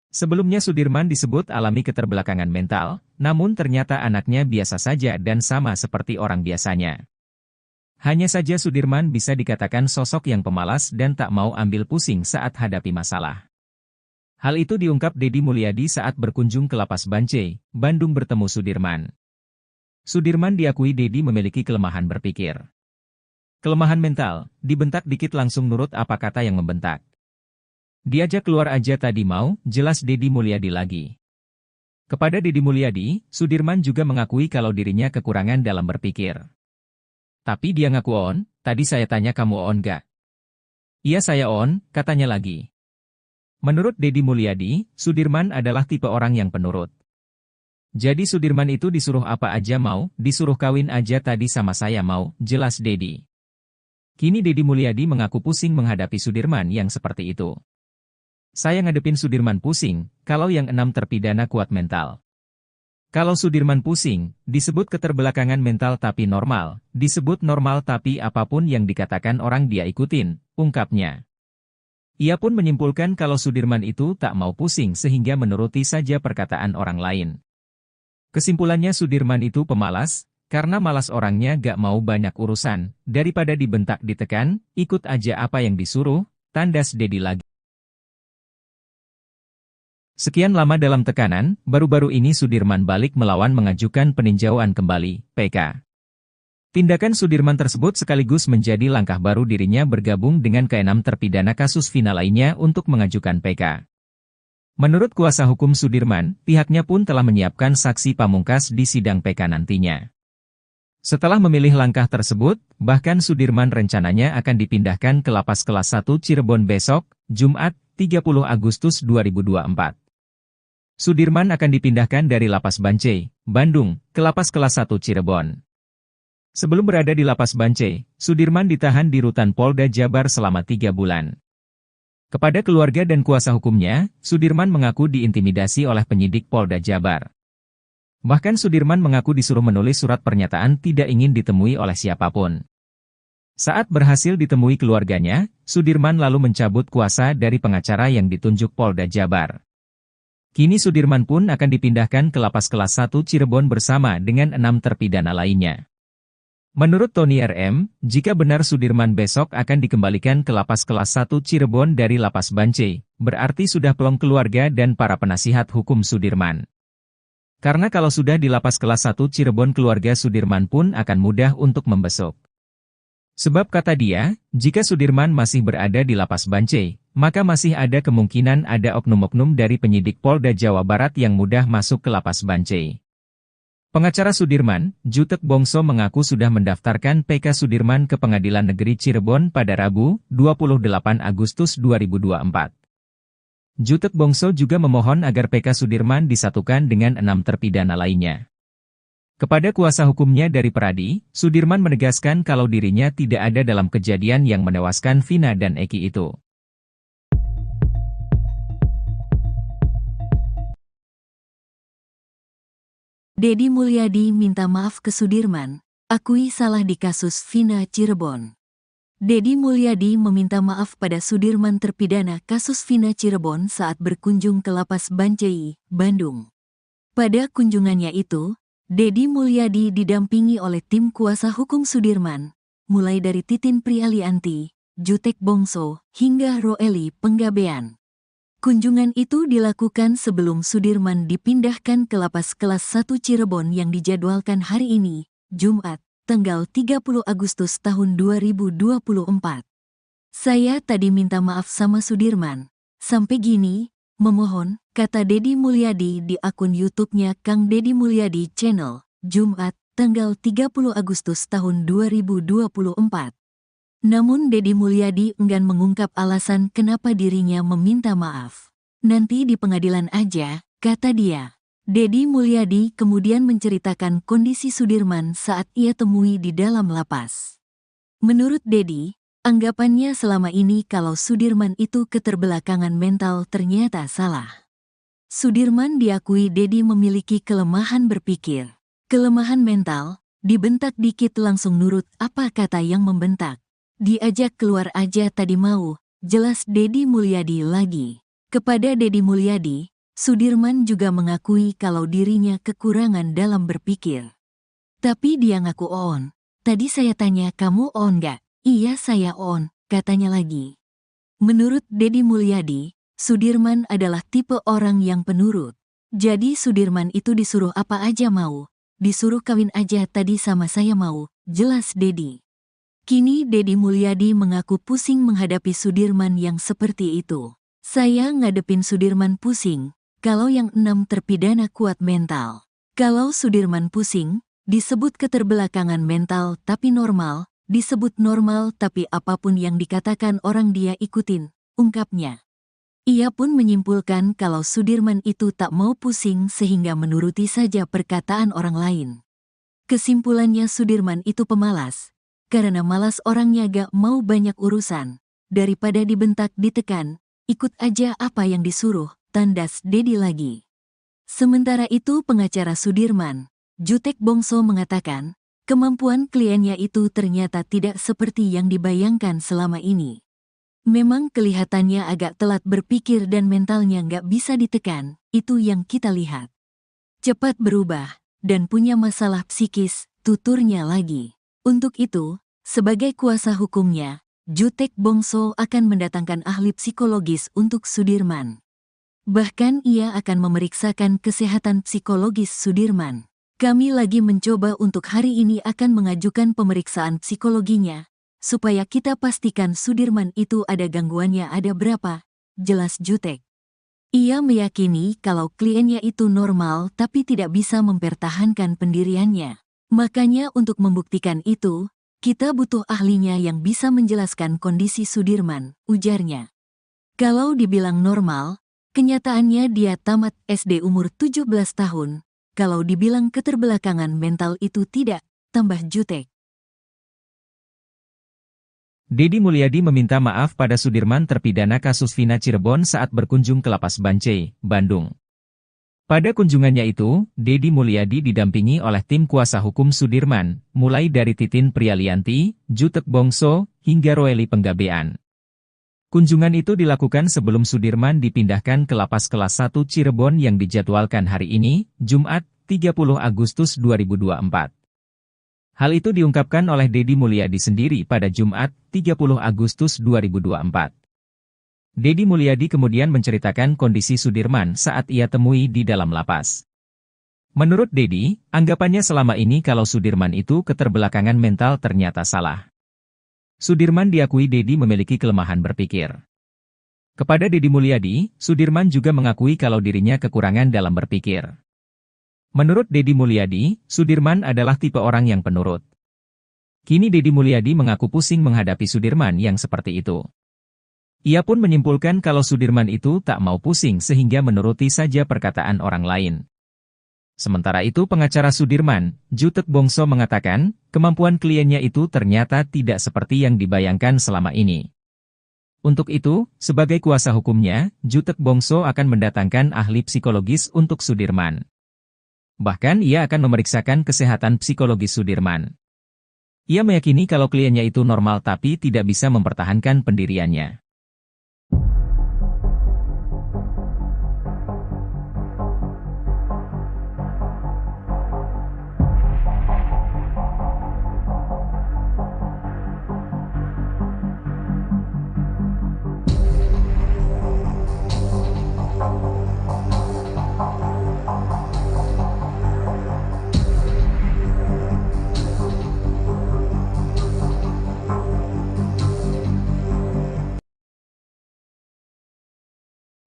Sebelumnya Sudirman disebut alami keterbelakangan mental, namun ternyata anaknya biasa saja dan sama seperti orang biasanya. Hanya saja Sudirman bisa dikatakan sosok yang pemalas dan tak mau ambil pusing saat hadapi masalah. Hal itu diungkap Deddy Mulyadi saat berkunjung ke Lapas Bancai, Bandung bertemu Sudirman. Sudirman diakui Deddy memiliki kelemahan berpikir. Kelemahan mental, dibentak dikit langsung nurut apa kata yang membentak. Diajak keluar aja tadi mau, jelas Deddy Mulyadi lagi. Kepada Deddy Mulyadi, Sudirman juga mengakui kalau dirinya kekurangan dalam berpikir. Tapi dia ngaku on, tadi saya tanya kamu on gak? Iya saya on, katanya lagi. Menurut Deddy Mulyadi, Sudirman adalah tipe orang yang penurut. Jadi Sudirman itu disuruh apa aja mau, disuruh kawin aja tadi sama saya mau, jelas Deddy. Kini Deddy Mulyadi mengaku pusing menghadapi Sudirman yang seperti itu. Saya ngadepin Sudirman pusing, kalau yang 6 terpidana kuat mental. Kalau Sudirman pusing, disebut keterbelakangan mental tapi normal, disebut normal tapi apapun yang dikatakan orang dia ikutin, ungkapnya. Ia pun menyimpulkan kalau Sudirman itu tak mau pusing sehingga menuruti saja perkataan orang lain. Kesimpulannya Sudirman itu pemalas, karena malas orangnya gak mau banyak urusan, daripada dibentak ditekan, ikut aja apa yang disuruh, tandas Deddy lagi. Sekian lama dalam tekanan, baru-baru ini Sudirman balik melawan mengajukan peninjauan kembali, PK. Tindakan Sudirman tersebut sekaligus menjadi langkah baru dirinya bergabung dengan ke-6 terpidana kasus Vina lainnya untuk mengajukan PK. Menurut kuasa hukum Sudirman, pihaknya pun telah menyiapkan saksi pamungkas di sidang PK nantinya. Setelah memilih langkah tersebut, bahkan Sudirman rencananya akan dipindahkan ke Lapas Kelas 1 Cirebon besok, Jumat, 30 Agustus 2024. Sudirman akan dipindahkan dari Lapas Bancai, Bandung, ke Lapas Kelas 1 Cirebon. Sebelum berada di Lapas Bancai, Sudirman ditahan di Rutan Polda Jabar selama 3 bulan. Kepada keluarga dan kuasa hukumnya, Sudirman mengaku diintimidasi oleh penyidik Polda Jabar. Bahkan Sudirman mengaku disuruh menulis surat pernyataan tidak ingin ditemui oleh siapapun. Saat berhasil ditemui keluarganya, Sudirman lalu mencabut kuasa dari pengacara yang ditunjuk Polda Jabar. Kini Sudirman pun akan dipindahkan ke Lapas Kelas 1 Cirebon bersama dengan 6 terpidana lainnya. Menurut Tony RM, jika benar Sudirman besok akan dikembalikan ke Lapas Kelas 1 Cirebon dari Lapas Bancai, berarti sudah plong keluarga dan para penasihat hukum Sudirman. Karena kalau sudah di Lapas Kelas 1 Cirebon keluarga Sudirman pun akan mudah untuk membesuk. Sebab kata dia, jika Sudirman masih berada di Lapas Bancai, maka masih ada kemungkinan ada oknum-oknum dari penyidik Polda Jawa Barat yang mudah masuk ke Lapas Bancai. Pengacara Sudirman, Jutek Bongso mengaku sudah mendaftarkan PK Sudirman ke Pengadilan Negeri Cirebon pada Rabu, 28 Agustus 2024. Jutek Bongso juga memohon agar PK Sudirman disatukan dengan 6 terpidana lainnya. Kepada kuasa hukumnya dari Peradi, Sudirman menegaskan kalau dirinya tidak ada dalam kejadian yang menewaskan Vina dan Eki itu. Deddy Mulyadi minta maaf ke Sudirman, akui salah di kasus Vina Cirebon. Deddy Mulyadi meminta maaf pada Sudirman terpidana kasus Vina Cirebon saat berkunjung ke Lapas Bancai, Bandung. Pada kunjungannya itu, Deddy Mulyadi didampingi oleh tim kuasa hukum Sudirman, mulai dari Titin Prialianti, Jutek Bongso, hingga Roeli Penggabean. Kunjungan itu dilakukan sebelum Sudirman dipindahkan ke Lapas Kelas 1 Cirebon yang dijadwalkan hari ini, Jumat, tanggal 30 Agustus tahun 2024. Saya tadi minta maaf sama Sudirman. Sampai gini, memohon, kata Deddy Mulyadi di akun YouTube-nya Kang Deddy Mulyadi Channel, Jumat, tanggal 30 Agustus tahun 2024. Namun Deddy Mulyadi enggan mengungkap alasan kenapa dirinya meminta maaf. Nanti di pengadilan aja, kata dia. Deddy Mulyadi kemudian menceritakan kondisi Sudirman saat ia temui di dalam lapas. Menurut Deddy, anggapannya selama ini kalau Sudirman itu keterbelakangan mental ternyata salah. Sudirman diakui Deddy memiliki kelemahan berpikir. Kelemahan mental, dibentak dikit langsung nurut apa kata yang membentak. Diajak keluar aja tadi mau, jelas Deddy Mulyadi lagi. Kepada Deddy Mulyadi, Sudirman juga mengakui kalau dirinya kekurangan dalam berpikir. Tapi dia ngaku on. Tadi saya tanya kamu on gak? Iya saya on, katanya lagi. Menurut Deddy Mulyadi, Sudirman adalah tipe orang yang penurut. Jadi Sudirman itu disuruh apa aja mau. Disuruh kawin aja tadi sama saya mau, jelas Deddy. Kini Deddy Mulyadi mengaku pusing menghadapi Sudirman yang seperti itu. Saya ngadepin Sudirman pusing, kalau yang 6 terpidana kuat mental. Kalau Sudirman pusing, disebut keterbelakangan mental tapi normal, disebut normal tapi apapun yang dikatakan orang dia ikutin, ungkapnya. Ia pun menyimpulkan kalau Sudirman itu tak mau pusing sehingga menuruti saja perkataan orang lain. Kesimpulannya Sudirman itu pemalas. Karena malas orangnya gak mau banyak urusan. Daripada dibentak ditekan, ikut aja apa yang disuruh, tandas Deddy lagi. Sementara itu pengacara Sudirman, Jutek Bongso mengatakan, kemampuan kliennya itu ternyata tidak seperti yang dibayangkan selama ini. Memang kelihatannya agak telat berpikir dan mentalnya gak bisa ditekan, itu yang kita lihat. Cepat berubah, dan punya masalah psikis, tuturnya lagi. Untuk itu, sebagai kuasa hukumnya, Jutek Bongso akan mendatangkan ahli psikologis untuk Sudirman. Bahkan ia akan memeriksakan kesehatan psikologis Sudirman. Kami lagi mencoba untuk hari ini akan mengajukan pemeriksaan psikologinya, supaya kita pastikan Sudirman itu ada gangguannya ada berapa, jelas Jutek. Ia meyakini kalau kliennya itu normal tapi tidak bisa mempertahankan pendiriannya. Makanya untuk membuktikan itu, kita butuh ahlinya yang bisa menjelaskan kondisi Sudirman, ujarnya. Kalau dibilang normal, kenyataannya dia tamat SD umur 17 tahun. Kalau dibilang keterbelakangan mental itu tidak, tambah Jutek. Deddy Mulyadi meminta maaf pada Sudirman terpidana kasus Vina Cirebon saat berkunjung ke Lapas Bancai, Bandung. Pada kunjungannya itu, Deddy Mulyadi didampingi oleh tim kuasa hukum Sudirman, mulai dari Titin Prialianti, Jutek Bongso, hingga Roeli Penggabean. Kunjungan itu dilakukan sebelum Sudirman dipindahkan ke Lapas Kelas 1 Cirebon yang dijadwalkan hari ini, Jumat, 30 Agustus 2024. Hal itu diungkapkan oleh Deddy Mulyadi sendiri pada Jumat, 30 Agustus 2024. Deddy Mulyadi kemudian menceritakan kondisi Sudirman saat ia temui di dalam lapas. Menurut Deddy, anggapannya selama ini kalau Sudirman itu keterbelakangan mental ternyata salah. Sudirman diakui Deddy memiliki kelemahan berpikir. Kepada Deddy Mulyadi, Sudirman juga mengakui kalau dirinya kekurangan dalam berpikir. Menurut Deddy Mulyadi, Sudirman adalah tipe orang yang penurut. Kini Deddy Mulyadi mengaku pusing menghadapi Sudirman yang seperti itu. Ia pun menyimpulkan kalau Sudirman itu tak mau pusing sehingga menuruti saja perkataan orang lain. Sementara itu pengacara Sudirman, Jutek Bongso mengatakan, kemampuan kliennya itu ternyata tidak seperti yang dibayangkan selama ini. Untuk itu, sebagai kuasa hukumnya, Jutek Bongso akan mendatangkan ahli psikologis untuk Sudirman. Bahkan ia akan memeriksakan kesehatan psikologis Sudirman. Ia meyakini kalau kliennya itu normal tapi tidak bisa mempertahankan pendiriannya.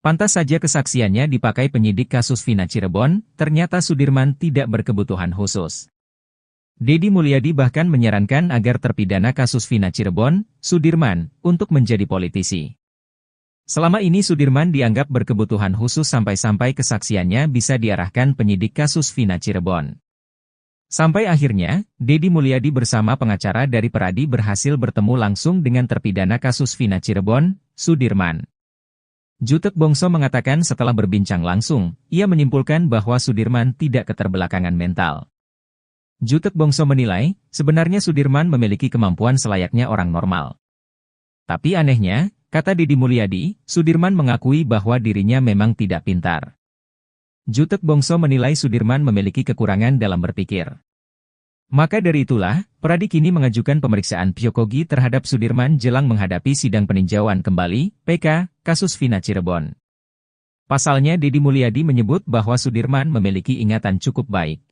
Pantas saja kesaksiannya dipakai penyidik kasus Vina Cirebon, ternyata Sudirman tidak berkebutuhan khusus. Deddy Mulyadi bahkan menyarankan agar terpidana kasus Vina Cirebon, Sudirman, untuk menjadi politisi. Selama ini Sudirman dianggap berkebutuhan khusus sampai-sampai kesaksiannya bisa diarahkan penyidik kasus Vina Cirebon. Sampai akhirnya, Deddy Mulyadi bersama pengacara dari Peradi berhasil bertemu langsung dengan terpidana kasus Vina Cirebon, Sudirman. Jutek Bongso mengatakan setelah berbincang langsung, ia menyimpulkan bahwa Sudirman tidak keterbelakangan mental. Jutek Bongso menilai, sebenarnya Sudirman memiliki kemampuan selayaknya orang normal. Tapi anehnya, kata Deddy Mulyadi, Sudirman mengakui bahwa dirinya memang tidak pintar. Jutek Bongso menilai Sudirman memiliki kekurangan dalam berpikir. Maka dari itulah, Peradi kini mengajukan pemeriksaan psikogi terhadap Sudirman jelang menghadapi sidang peninjauan kembali, PK, kasus Vina Cirebon. Pasalnya Deddy Mulyadi menyebut bahwa Sudirman memiliki ingatan cukup baik.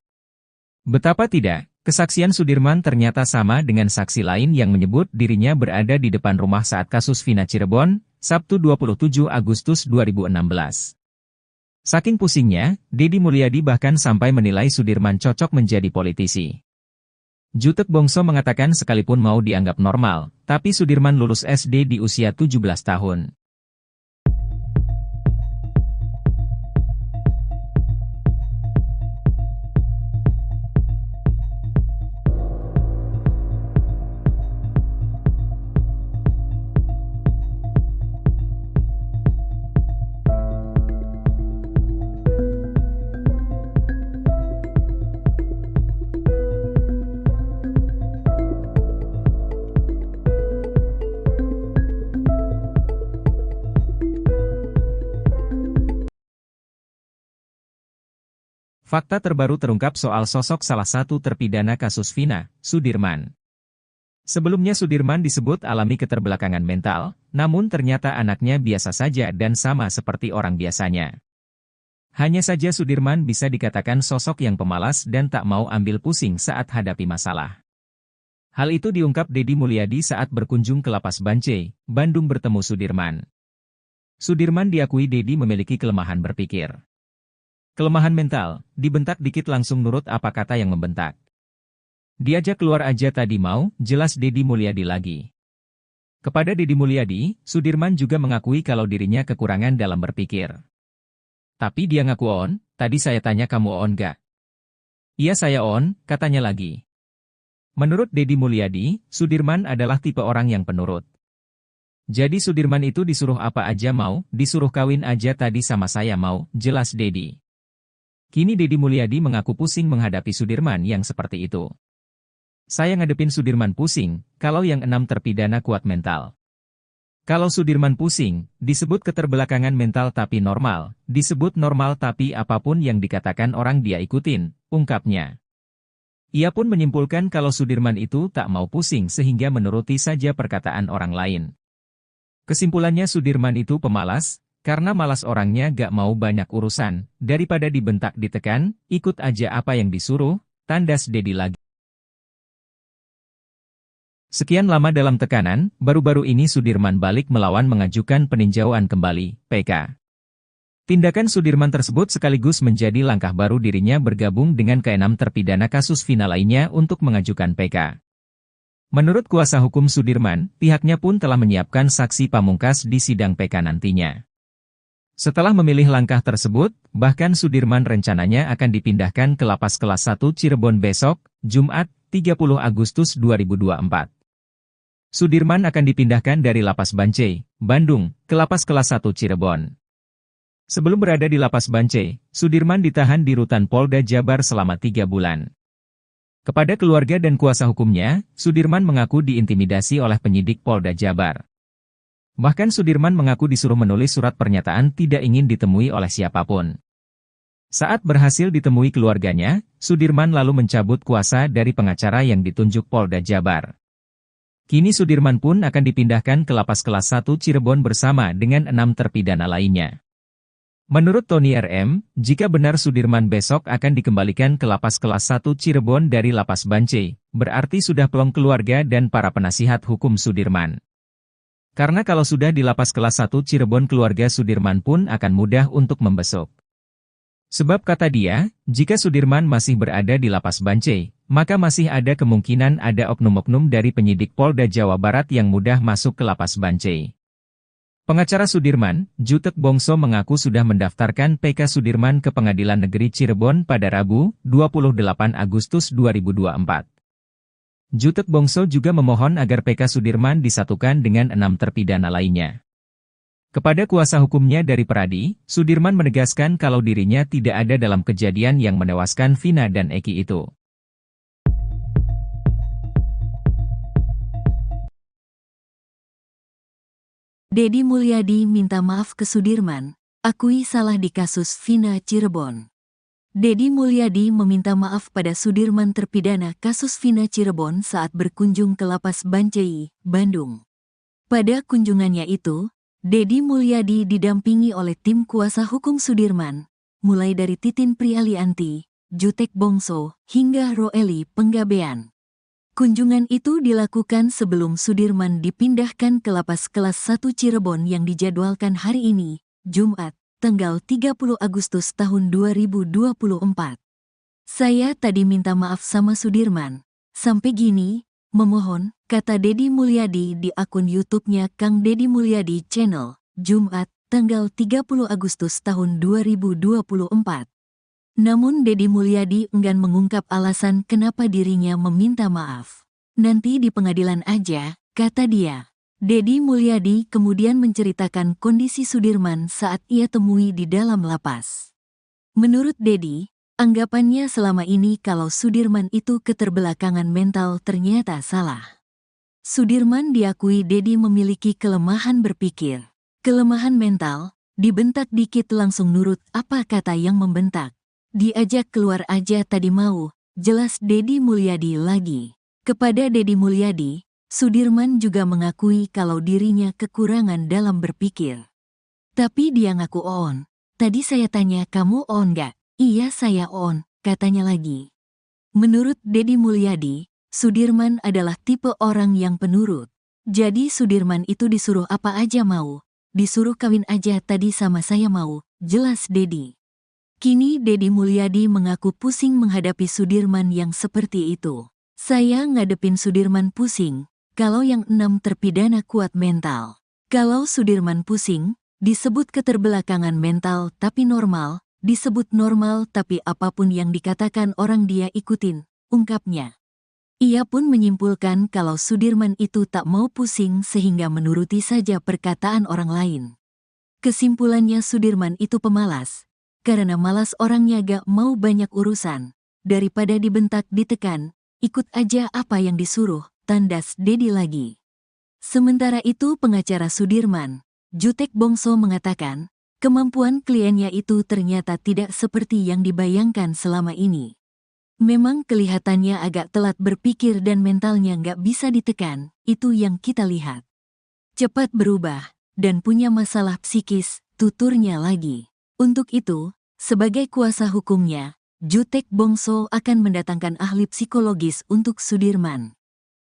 Betapa tidak, kesaksian Sudirman ternyata sama dengan saksi lain yang menyebut dirinya berada di depan rumah saat kasus Vina Cirebon, Sabtu 27 Agustus 2016. Saking pusingnya, Deddy Mulyadi bahkan sampai menilai Sudirman cocok menjadi politisi. Jutek Bongso mengatakan sekalipun mau dianggap normal, tapi Sudirman lulus SD di usia 17 tahun. Fakta terbaru terungkap soal sosok salah satu terpidana kasus Vina, Sudirman. Sebelumnya Sudirman disebut alami keterbelakangan mental, namun ternyata anaknya biasa saja dan sama seperti orang biasanya. Hanya saja Sudirman bisa dikatakan sosok yang pemalas dan tak mau ambil pusing saat hadapi masalah. Hal itu diungkap Deddy Mulyadi saat berkunjung ke Lapas Bancai, Bandung bertemu Sudirman. Sudirman diakui Deddy memiliki kelemahan berpikir. Kelemahan mental, dibentak dikit langsung nurut apa kata yang membentak. Diajak keluar aja tadi mau, jelas Deddy Mulyadi lagi. Kepada Deddy Mulyadi, Sudirman juga mengakui kalau dirinya kekurangan dalam berpikir. Tapi dia ngaku on, tadi saya tanya kamu on gak? Iya saya on, katanya lagi. Menurut Deddy Mulyadi, Sudirman adalah tipe orang yang penurut. Jadi Sudirman itu disuruh apa aja mau, disuruh kawin aja tadi sama saya mau, jelas Deddy. Kini Deddy Mulyadi mengaku pusing menghadapi Sudirman yang seperti itu. Saya ngadepin Sudirman pusing, kalau yang 6 terpidana kuat mental. Kalau Sudirman pusing, disebut keterbelakangan mental tapi normal, disebut normal tapi apapun yang dikatakan orang dia ikutin, ungkapnya. Ia pun menyimpulkan kalau Sudirman itu tak mau pusing sehingga menuruti saja perkataan orang lain. Kesimpulannya Sudirman itu pemalas, karena malas orangnya gak mau banyak urusan, daripada dibentak ditekan, ikut aja apa yang disuruh, tandas Deddy lagi. Sekian lama dalam tekanan, baru-baru ini Sudirman balik melawan mengajukan peninjauan kembali, PK. Tindakan Sudirman tersebut sekaligus menjadi langkah baru dirinya bergabung dengan ke-6 terpidana kasus Vina lainnya untuk mengajukan PK. Menurut kuasa hukum Sudirman, pihaknya pun telah menyiapkan saksi pamungkas di sidang PK nantinya. Setelah memilih langkah tersebut, bahkan Sudirman rencananya akan dipindahkan ke Lapas Kelas 1 Cirebon besok, Jumat, 30 Agustus 2024. Sudirman akan dipindahkan dari Lapas Bancai, Bandung, ke Lapas Kelas 1 Cirebon. Sebelum berada di Lapas Bancai, Sudirman ditahan di Rutan Polda Jabar selama 3 bulan. Kepada keluarga dan kuasa hukumnya, Sudirman mengaku diintimidasi oleh penyidik Polda Jabar. Bahkan Sudirman mengaku disuruh menulis surat pernyataan tidak ingin ditemui oleh siapapun. Saat berhasil ditemui keluarganya, Sudirman lalu mencabut kuasa dari pengacara yang ditunjuk Polda Jabar. Kini Sudirman pun akan dipindahkan ke Lapas Kelas 1 Cirebon bersama dengan 6 terpidana lainnya. Menurut Tony RM, jika benar Sudirman besok akan dikembalikan ke Lapas Kelas 1 Cirebon dari Lapas Bancai, berarti sudah plong keluarga dan para penasihat hukum Sudirman. Karena kalau sudah di Lapas Kelas 1 Cirebon keluarga Sudirman pun akan mudah untuk membesuk. Sebab kata dia, jika Sudirman masih berada di Lapas Bancai, maka masih ada kemungkinan ada oknum-oknum dari penyidik Polda Jawa Barat yang mudah masuk ke Lapas Bancai. Pengacara Sudirman, Jutek Bongso mengaku sudah mendaftarkan PK Sudirman ke Pengadilan Negeri Cirebon pada Rabu, 28 Agustus 2024. Jutek Bongso juga memohon agar PK Sudirman disatukan dengan 6 terpidana lainnya. Kepada kuasa hukumnya dari Peradi, Sudirman menegaskan kalau dirinya tidak ada dalam kejadian yang menewaskan Vina dan Eki itu. Deddy Mulyadi minta maaf ke Sudirman, akui salah di kasus Vina Cirebon. Deddy Mulyadi meminta maaf pada Sudirman terpidana kasus Vina Cirebon saat berkunjung ke Lapas Bancai, Bandung. Pada kunjungannya itu, Deddy Mulyadi didampingi oleh tim kuasa hukum Sudirman, mulai dari Titin Prialianti, Jutek Bongso, hingga Roeli Penggabean. Kunjungan itu dilakukan sebelum Sudirman dipindahkan ke Lapas Kelas 1 Cirebon yang dijadwalkan hari ini, Jumat, tanggal 30 Agustus tahun 2024. Saya tadi minta maaf sama Sudirman. Sampai gini, memohon, kata Deddy Mulyadi di akun YouTube-nya Kang Deddy Mulyadi Channel, Jumat, tanggal 30 Agustus tahun 2024. Namun Deddy Mulyadi enggan mengungkap alasan kenapa dirinya meminta maaf. Nanti di pengadilan aja, kata dia. Deddy Mulyadi kemudian menceritakan kondisi Sudirman saat ia temui di dalam lapas. Menurut Deddy, anggapannya selama ini kalau Sudirman itu keterbelakangan mental ternyata salah. Sudirman diakui Deddy memiliki kelemahan berpikir. Kelemahan mental, dibentak dikit langsung nurut apa kata yang membentak. Diajak keluar aja tadi mau, jelas Deddy Mulyadi lagi. Kepada Deddy Mulyadi, Sudirman juga mengakui kalau dirinya kekurangan dalam berpikir. Tapi dia ngaku on. Tadi saya tanya kamu on gak? Iya saya on, katanya lagi. Menurut Deddy Mulyadi, Sudirman adalah tipe orang yang penurut. Jadi Sudirman itu disuruh apa aja mau. Disuruh kawin aja tadi sama saya mau, jelas Deddy. Kini Deddy Mulyadi mengaku pusing menghadapi Sudirman yang seperti itu. Saya ngadepin Sudirman pusing, kalau yang 6 terpidana kuat mental. Kalau Sudirman pusing, disebut keterbelakangan mental tapi normal, disebut normal tapi apapun yang dikatakan orang dia ikutin, ungkapnya. Ia pun menyimpulkan kalau Sudirman itu tak mau pusing sehingga menuruti saja perkataan orang lain. Kesimpulannya Sudirman itu pemalas, karena malas orangnya gak mau banyak urusan. Daripada dibentak ditekan, ikut aja apa yang disuruh, tandas Dedi lagi. Sementara itu pengacara Sudirman, Jutek Bongso mengatakan, kemampuan kliennya itu ternyata tidak seperti yang dibayangkan selama ini. Memang kelihatannya agak telat berpikir dan mentalnya nggak bisa ditekan, itu yang kita lihat. Cepat berubah, dan punya masalah psikis, tuturnya lagi. Untuk itu, sebagai kuasa hukumnya, Jutek Bongso akan mendatangkan ahli psikologis untuk Sudirman.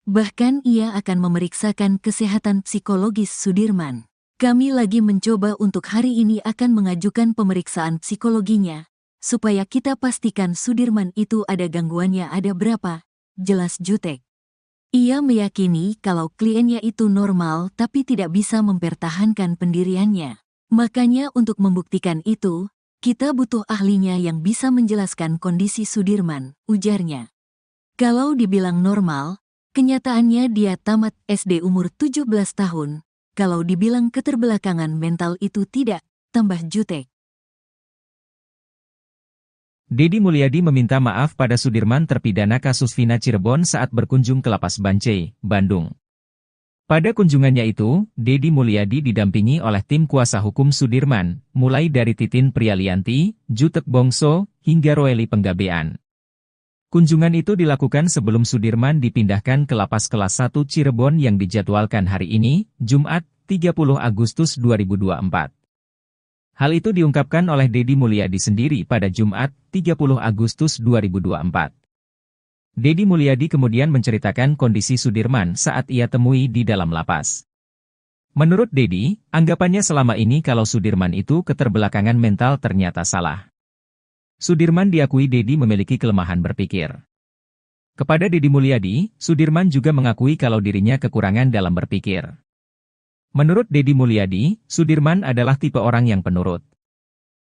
Bahkan ia akan memeriksakan kesehatan psikologis Sudirman. Kami lagi mencoba untuk hari ini akan mengajukan pemeriksaan psikologinya, supaya kita pastikan Sudirman itu ada gangguannya ada berapa, jelas Jutek. Ia meyakini kalau kliennya itu normal tapi tidak bisa mempertahankan pendiriannya. Makanya untuk membuktikan itu, kita butuh ahlinya yang bisa menjelaskan kondisi Sudirman, ujarnya. Kalau dibilang normal, kenyataannya dia tamat SD umur 17 tahun. Kalau dibilang keterbelakangan mental itu tidak, tambah Jutek. Dedi Mulyadi meminta maaf pada Sudirman terpidana kasus Vina Cirebon saat berkunjung ke Lapas Bancai, Bandung. Pada kunjungannya itu, Dedi Mulyadi didampingi oleh tim kuasa hukum Sudirman, mulai dari Titin Prialianti, Jutek Bongso, hingga Roeli Penggabean. Kunjungan itu dilakukan sebelum Sudirman dipindahkan ke Lapas Kelas 1 Cirebon yang dijadwalkan hari ini, Jumat, 30 Agustus 2024. Hal itu diungkapkan oleh Dedi Mulyadi sendiri pada Jumat, 30 Agustus 2024. Dedi Mulyadi kemudian menceritakan kondisi Sudirman saat ia temui di dalam lapas. Menurut Dedi, anggapannya selama ini kalau Sudirman itu keterbelakangan mental ternyata salah. Sudirman diakui Dedi memiliki kelemahan berpikir. Kepada Dedi Mulyadi, Sudirman juga mengakui kalau dirinya kekurangan dalam berpikir. Menurut Dedi Mulyadi, Sudirman adalah tipe orang yang penurut.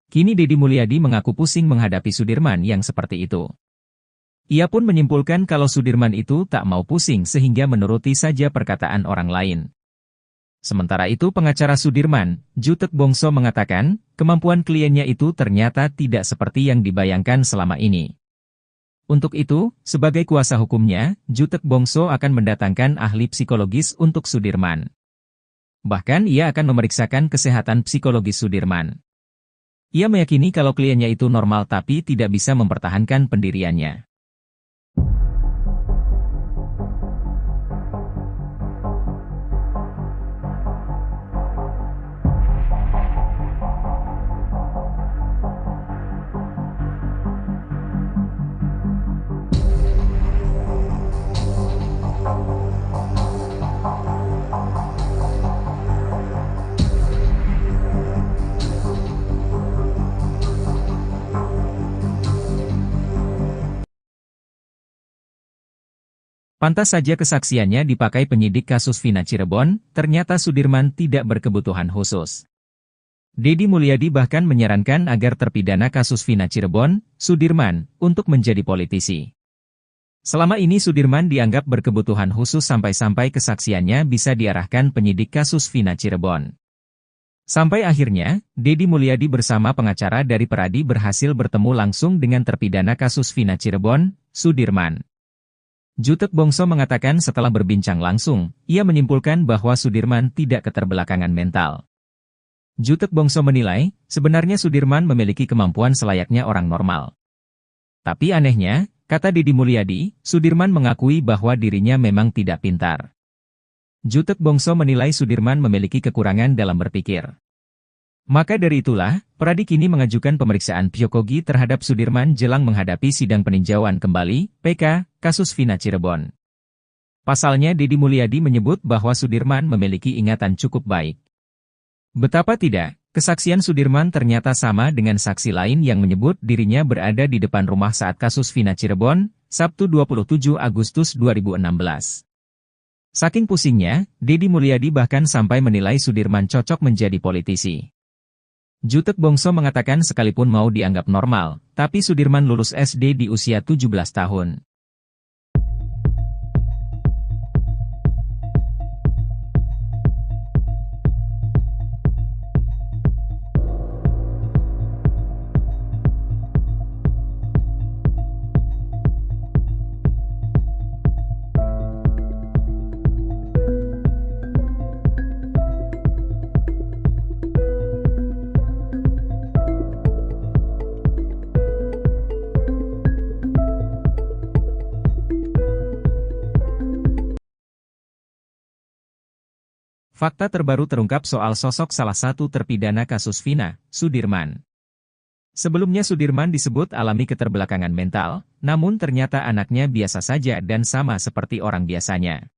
Kini Dedi Mulyadi mengaku pusing menghadapi Sudirman yang seperti itu. Ia pun menyimpulkan kalau Sudirman itu tak mau pusing sehingga menuruti saja perkataan orang lain. Sementara itu pengacara Sudirman, Jutek Bongso mengatakan, kemampuan kliennya itu ternyata tidak seperti yang dibayangkan selama ini. Untuk itu, sebagai kuasa hukumnya, Jutek Bongso akan mendatangkan ahli psikologis untuk Sudirman. Bahkan ia akan memeriksakan kesehatan psikologis Sudirman. Ia meyakini kalau kliennya itu normal tapi tidak bisa mempertahankan pendiriannya. Pantas saja kesaksiannya dipakai penyidik kasus Vina Cirebon, ternyata Sudirman tidak berkebutuhan khusus. Dedi Mulyadi bahkan menyarankan agar terpidana kasus Vina Cirebon, Sudirman, untuk menjadi politisi. Selama ini Sudirman dianggap berkebutuhan khusus sampai-sampai kesaksiannya bisa diarahkan penyidik kasus Vina Cirebon. Sampai akhirnya, Dedi Mulyadi bersama pengacara dari Peradi berhasil bertemu langsung dengan terpidana kasus Vina Cirebon, Sudirman. Jutek Bongso mengatakan setelah berbincang langsung, ia menyimpulkan bahwa Sudirman tidak keterbelakangan mental. Jutek Bongso menilai, sebenarnya Sudirman memiliki kemampuan selayaknya orang normal. Tapi anehnya, kata Dedi Mulyadi, Sudirman mengakui bahwa dirinya memang tidak pintar. Jutek Bongso menilai Sudirman memiliki kekurangan dalam berpikir. Maka dari itulah, Peradi kini mengajukan pemeriksaan psikologi terhadap Sudirman jelang menghadapi sidang peninjauan kembali, PK, kasus Vina Cirebon. Pasalnya Dedi Mulyadi menyebut bahwa Sudirman memiliki ingatan cukup baik. Betapa tidak, kesaksian Sudirman ternyata sama dengan saksi lain yang menyebut dirinya berada di depan rumah saat kasus Vina Cirebon, Sabtu 27 Agustus 2016. Saking pusingnya, Dedi Mulyadi bahkan sampai menilai Sudirman cocok menjadi politisi. Jutek Bongso mengatakan sekalipun mau dianggap normal, tapi Sudirman lulus SD di usia 17 tahun. Fakta terbaru terungkap soal sosok salah satu terpidana kasus Vina, Sudirman. Sebelumnya Sudirman disebut alami keterbelakangan mental, namun ternyata anaknya biasa saja dan sama seperti orang biasanya.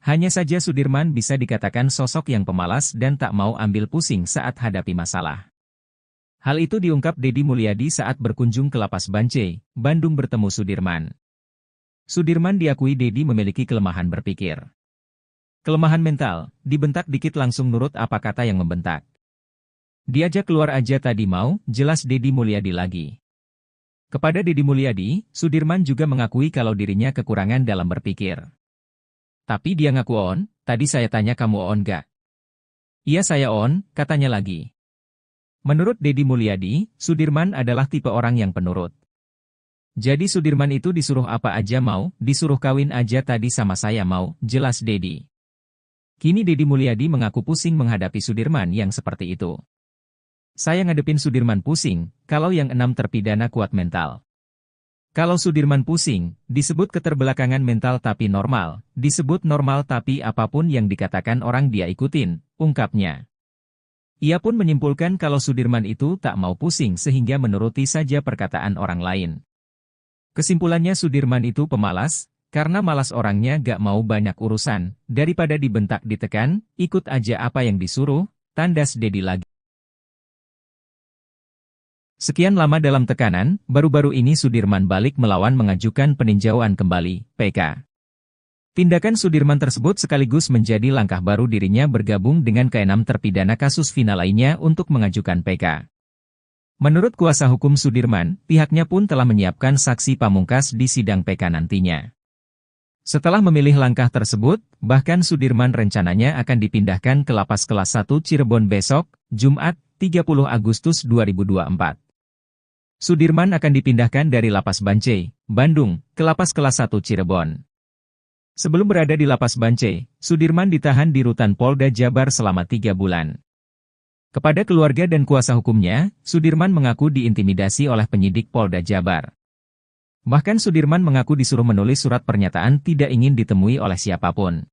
Hanya saja Sudirman bisa dikatakan sosok yang pemalas dan tak mau ambil pusing saat hadapi masalah. Hal itu diungkap Deddy Mulyadi saat berkunjung ke Lapas Bancai, Bandung bertemu Sudirman. Sudirman diakui Deddy memiliki kelemahan berpikir. Kelemahan mental, dibentak dikit langsung nurut apa kata yang membentak. Diajak keluar aja tadi mau, jelas Deddy Mulyadi lagi. Kepada Deddy Mulyadi, Sudirman juga mengakui kalau dirinya kekurangan dalam berpikir. Tapi dia ngaku on, tadi saya tanya kamu on gak? Iya saya on, katanya lagi. Menurut Deddy Mulyadi, Sudirman adalah tipe orang yang penurut. Jadi Sudirman itu disuruh apa aja mau, disuruh kawin aja tadi sama saya mau, jelas Deddy. Kini Deddy Mulyadi mengaku pusing menghadapi Sudirman yang seperti itu. Saya ngadepin Sudirman pusing, kalau yang 6 terpidana kuat mental. Kalau Sudirman pusing, disebut keterbelakangan mental tapi normal, disebut normal tapi apapun yang dikatakan orang dia ikutin, ungkapnya. Ia pun menyimpulkan kalau Sudirman itu tak mau pusing sehingga menuruti saja perkataan orang lain. Kesimpulannya Sudirman itu pemalas, karena malas orangnya gak mau banyak urusan, daripada dibentak ditekan, ikut aja apa yang disuruh, tandas Deddy lagi. Sekian lama dalam tekanan, baru-baru ini Sudirman balik melawan mengajukan peninjauan kembali, PK. Tindakan Sudirman tersebut sekaligus menjadi langkah baru dirinya bergabung dengan ke-6 terpidana kasus Vina lainnya untuk mengajukan PK. Menurut kuasa hukum Sudirman, pihaknya pun telah menyiapkan saksi pamungkas di sidang PK nantinya. Setelah memilih langkah tersebut, bahkan Sudirman rencananya akan dipindahkan ke Lapas Kelas 1 Cirebon besok, Jumat, 30 Agustus 2024. Sudirman akan dipindahkan dari Lapas Bancai, Bandung, ke Lapas Kelas 1 Cirebon. Sebelum berada di Lapas Bancai, Sudirman ditahan di Rutan Polda Jabar selama 3 bulan. Kepada keluarga dan kuasa hukumnya, Sudirman mengaku diintimidasi oleh penyidik Polda Jabar. Bahkan Sudirman mengaku disuruh menulis surat pernyataan tidak ingin ditemui oleh siapapun.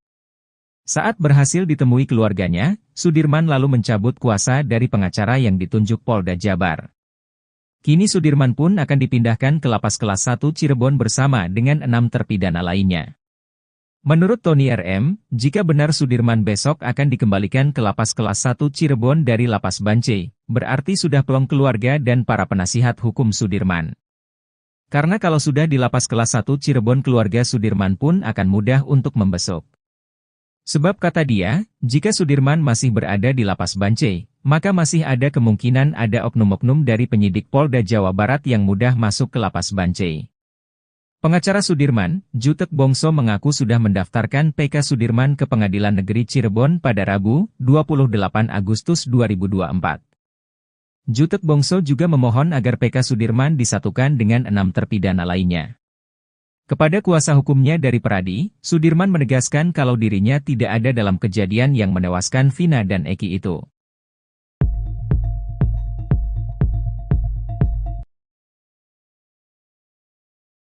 Saat berhasil ditemui keluarganya, Sudirman lalu mencabut kuasa dari pengacara yang ditunjuk Polda Jabar. Kini Sudirman pun akan dipindahkan ke Lapas Kelas 1 Cirebon bersama dengan 6 terpidana lainnya. Menurut Tony RM, jika benar Sudirman besok akan dikembalikan ke Lapas Kelas 1 Cirebon dari Lapas Bancai, berarti sudah plong keluarga dan para penasihat hukum Sudirman. Karena kalau sudah di Lapas Kelas 1 Cirebon keluarga Sudirman pun akan mudah untuk membesuk. Sebab kata dia, jika Sudirman masih berada di Lapas Bancai, maka masih ada kemungkinan ada oknum-oknum dari penyidik Polda Jawa Barat yang mudah masuk ke Lapas Bancai. Pengacara Sudirman, Jutek Bongso mengaku sudah mendaftarkan PK Sudirman ke Pengadilan Negeri Cirebon pada Rabu, 28 Agustus 2024. Jutek Bongso juga memohon agar PK Sudirman disatukan dengan 6 terpidana lainnya. Kepada kuasa hukumnya dari Peradi, Sudirman menegaskan kalau dirinya tidak ada dalam kejadian yang menewaskan Vina dan Eki itu.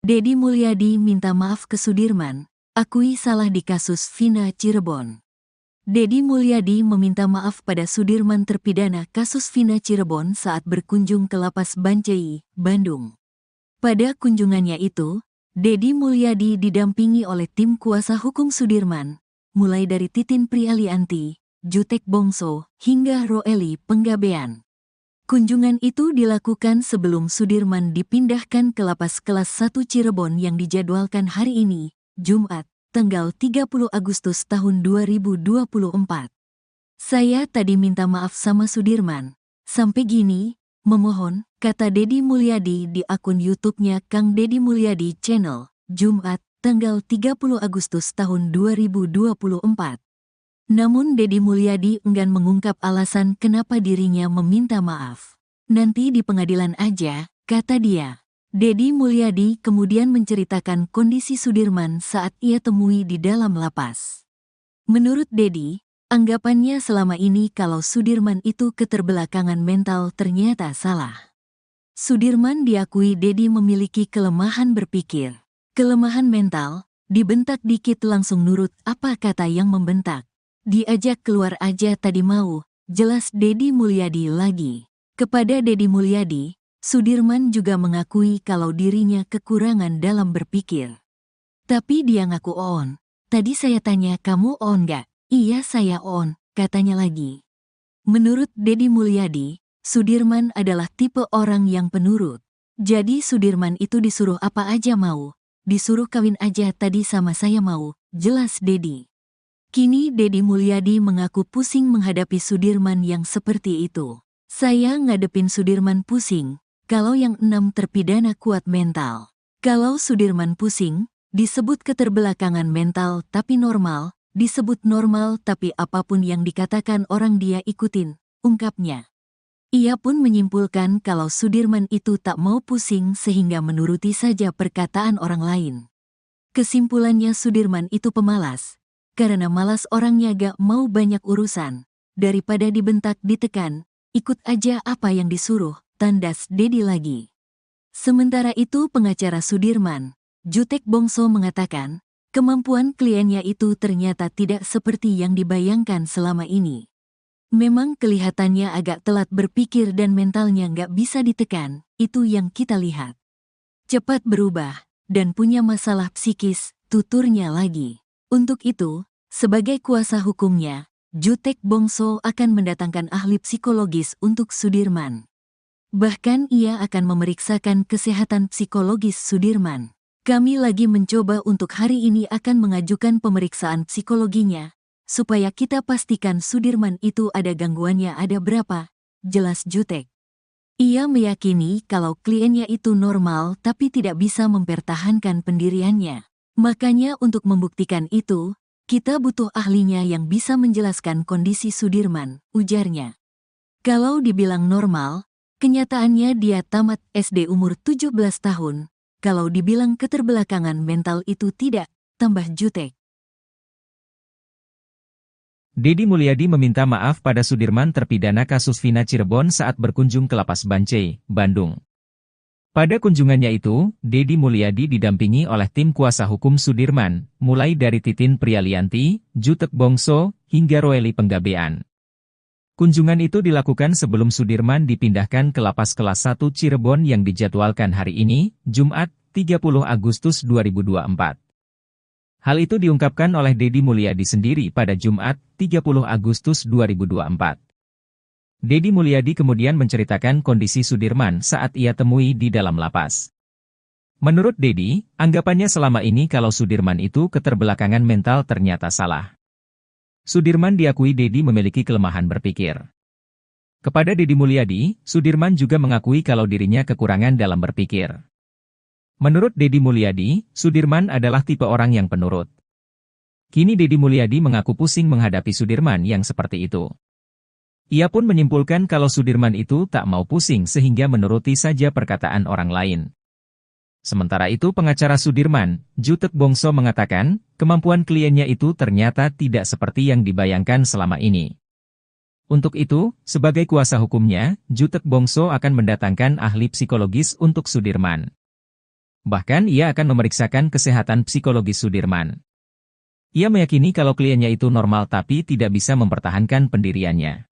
Deddy Mulyadi minta maaf ke Sudirman, akui salah di kasus Vina Cirebon. Deddy Mulyadi meminta maaf pada Sudirman terpidana kasus Vina Cirebon saat berkunjung ke Lapas Bancai, Bandung. Pada kunjungannya itu, Deddy Mulyadi didampingi oleh tim kuasa hukum Sudirman, mulai dari Titin Prialianti, Jutek Bongso, hingga Roeli Penggabean. Kunjungan itu dilakukan sebelum Sudirman dipindahkan ke Lapas Kelas 1 Cirebon yang dijadwalkan hari ini, Jumat, tanggal 30 Agustus tahun 2024. Saya tadi minta maaf sama Sudirman. Sampai gini, memohon, kata Deddy Mulyadi di akun YouTube-nya Kang Deddy Mulyadi Channel, Jumat, tanggal 30 Agustus tahun 2024. Namun Deddy Mulyadi enggan mengungkap alasan kenapa dirinya meminta maaf. Nanti di pengadilan aja, kata dia. Deddy Mulyadi kemudian menceritakan kondisi Sudirman saat ia temui di dalam lapas. Menurut Deddy, anggapannya selama ini kalau Sudirman itu keterbelakangan mental ternyata salah. Sudirman diakui Deddy memiliki kelemahan berpikir. Kelemahan mental, dibentak dikit langsung nurut apa kata yang membentak. Diajak keluar aja tadi mau, jelas Dedi Mulyadi lagi. Kepada Dedi Mulyadi, Sudirman juga mengakui kalau dirinya kekurangan dalam berpikir. Tapi dia ngaku on. Tadi saya tanya kamu on gak? Iya saya on, katanya lagi. Menurut Dedi Mulyadi, Sudirman adalah tipe orang yang penurut. Jadi Sudirman itu disuruh apa aja mau. Disuruh kawin aja tadi sama saya mau, jelas Dedi. Kini Dedi Mulyadi mengaku pusing menghadapi Sudirman yang seperti itu. Saya ngadepin Sudirman pusing, kalau yang 6 terpidana kuat mental. Kalau Sudirman pusing, disebut keterbelakangan mental tapi normal, disebut normal tapi apapun yang dikatakan orang dia ikutin, ungkapnya. Ia pun menyimpulkan kalau Sudirman itu tak mau pusing sehingga menuruti saja perkataan orang lain. Kesimpulannya Sudirman itu pemalas, karena malas orangnya gak mau banyak urusan, daripada dibentak ditekan, ikut aja apa yang disuruh, tandas Dedi lagi. Sementara itu pengacara Sudirman, Jutek Bongso mengatakan, kemampuan kliennya itu ternyata tidak seperti yang dibayangkan selama ini. Memang kelihatannya agak telat berpikir dan mentalnya nggak bisa ditekan, itu yang kita lihat. Cepat berubah, dan punya masalah psikis, tuturnya lagi. Untuk itu, sebagai kuasa hukumnya, Jutek Bongso akan mendatangkan ahli psikologis untuk Sudirman. Bahkan ia akan memeriksakan kesehatan psikologis Sudirman. Kami lagi mencoba untuk hari ini akan mengajukan pemeriksaan psikologinya, supaya kita pastikan Sudirman itu ada gangguannya ada berapa, jelas Jutek. Ia meyakini kalau kliennya itu normal tapi tidak bisa mempertahankan pendiriannya. Makanya untuk membuktikan itu, kita butuh ahlinya yang bisa menjelaskan kondisi Sudirman, ujarnya. Kalau dibilang normal, kenyataannya dia tamat SD umur 17 tahun. Kalau dibilang keterbelakangan mental itu tidak, tambah Jutek. Dedi Mulyadi meminta maaf pada Sudirman terpidana kasus Vina Cirebon saat berkunjung ke Lapas Bancai, Bandung. Pada kunjungannya itu, Dedi Mulyadi didampingi oleh tim kuasa hukum Sudirman, mulai dari Titin Prialianti, Jutek Bongso, hingga Roeli Penggabean. Kunjungan itu dilakukan sebelum Sudirman dipindahkan ke Lapas Kelas 1 Cirebon yang dijadwalkan hari ini, Jumat, 30 Agustus 2024. Hal itu diungkapkan oleh Dedi Mulyadi sendiri pada Jumat, 30 Agustus 2024. Dedi Mulyadi kemudian menceritakan kondisi Sudirman saat ia temui di dalam lapas. Menurut Dedi, anggapannya selama ini kalau Sudirman itu keterbelakangan mental ternyata salah. Sudirman diakui Dedi memiliki kelemahan berpikir. Kepada Dedi Mulyadi, Sudirman juga mengakui kalau dirinya kekurangan dalam berpikir. Menurut Dedi Mulyadi, Sudirman adalah tipe orang yang penurut. Kini Dedi Mulyadi mengaku pusing menghadapi Sudirman yang seperti itu. Ia pun menyimpulkan kalau Sudirman itu tak mau pusing sehingga menuruti saja perkataan orang lain. Sementara itu pengacara Sudirman, Jutek Bongso mengatakan, kemampuan kliennya itu ternyata tidak seperti yang dibayangkan selama ini. Untuk itu, sebagai kuasa hukumnya, Jutek Bongso akan mendatangkan ahli psikologis untuk Sudirman. Bahkan ia akan memeriksakan kesehatan psikologis Sudirman. Ia meyakini kalau kliennya itu normal tapi tidak bisa mempertahankan pendiriannya.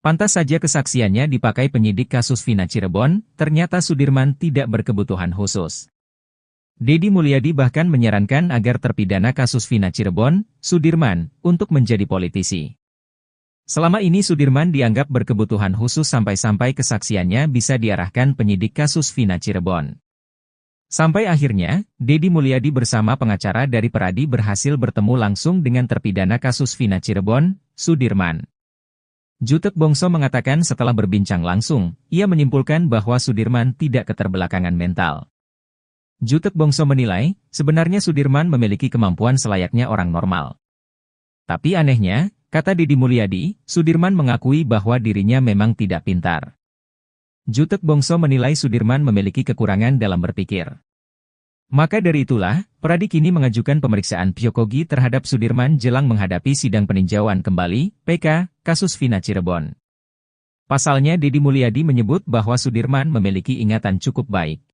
Pantas saja kesaksiannya dipakai penyidik kasus Vina Cirebon, ternyata Sudirman tidak berkebutuhan khusus. Dedi Mulyadi bahkan menyarankan agar terpidana kasus Vina Cirebon, Sudirman, untuk menjadi politisi. Selama ini Sudirman dianggap berkebutuhan khusus sampai-sampai kesaksiannya bisa diarahkan penyidik kasus Vina Cirebon. Sampai akhirnya, Dedi Mulyadi bersama pengacara dari Peradi berhasil bertemu langsung dengan terpidana kasus Vina Cirebon, Sudirman. Jutek Bongso mengatakan setelah berbincang langsung, ia menyimpulkan bahwa Sudirman tidak keterbelakangan mental. Jutek Bongso menilai, sebenarnya Sudirman memiliki kemampuan selayaknya orang normal. Tapi anehnya, kata Deddy Mulyadi, Sudirman mengakui bahwa dirinya memang tidak pintar. Jutek Bongso menilai Sudirman memiliki kekurangan dalam berpikir. Maka dari itulah, Pradi kini mengajukan pemeriksaan psikogi terhadap Sudirman jelang menghadapi sidang peninjauan kembali, PK, kasus Vina Cirebon. Pasalnya Deddy Mulyadi menyebut bahwa Sudirman memiliki ingatan cukup baik.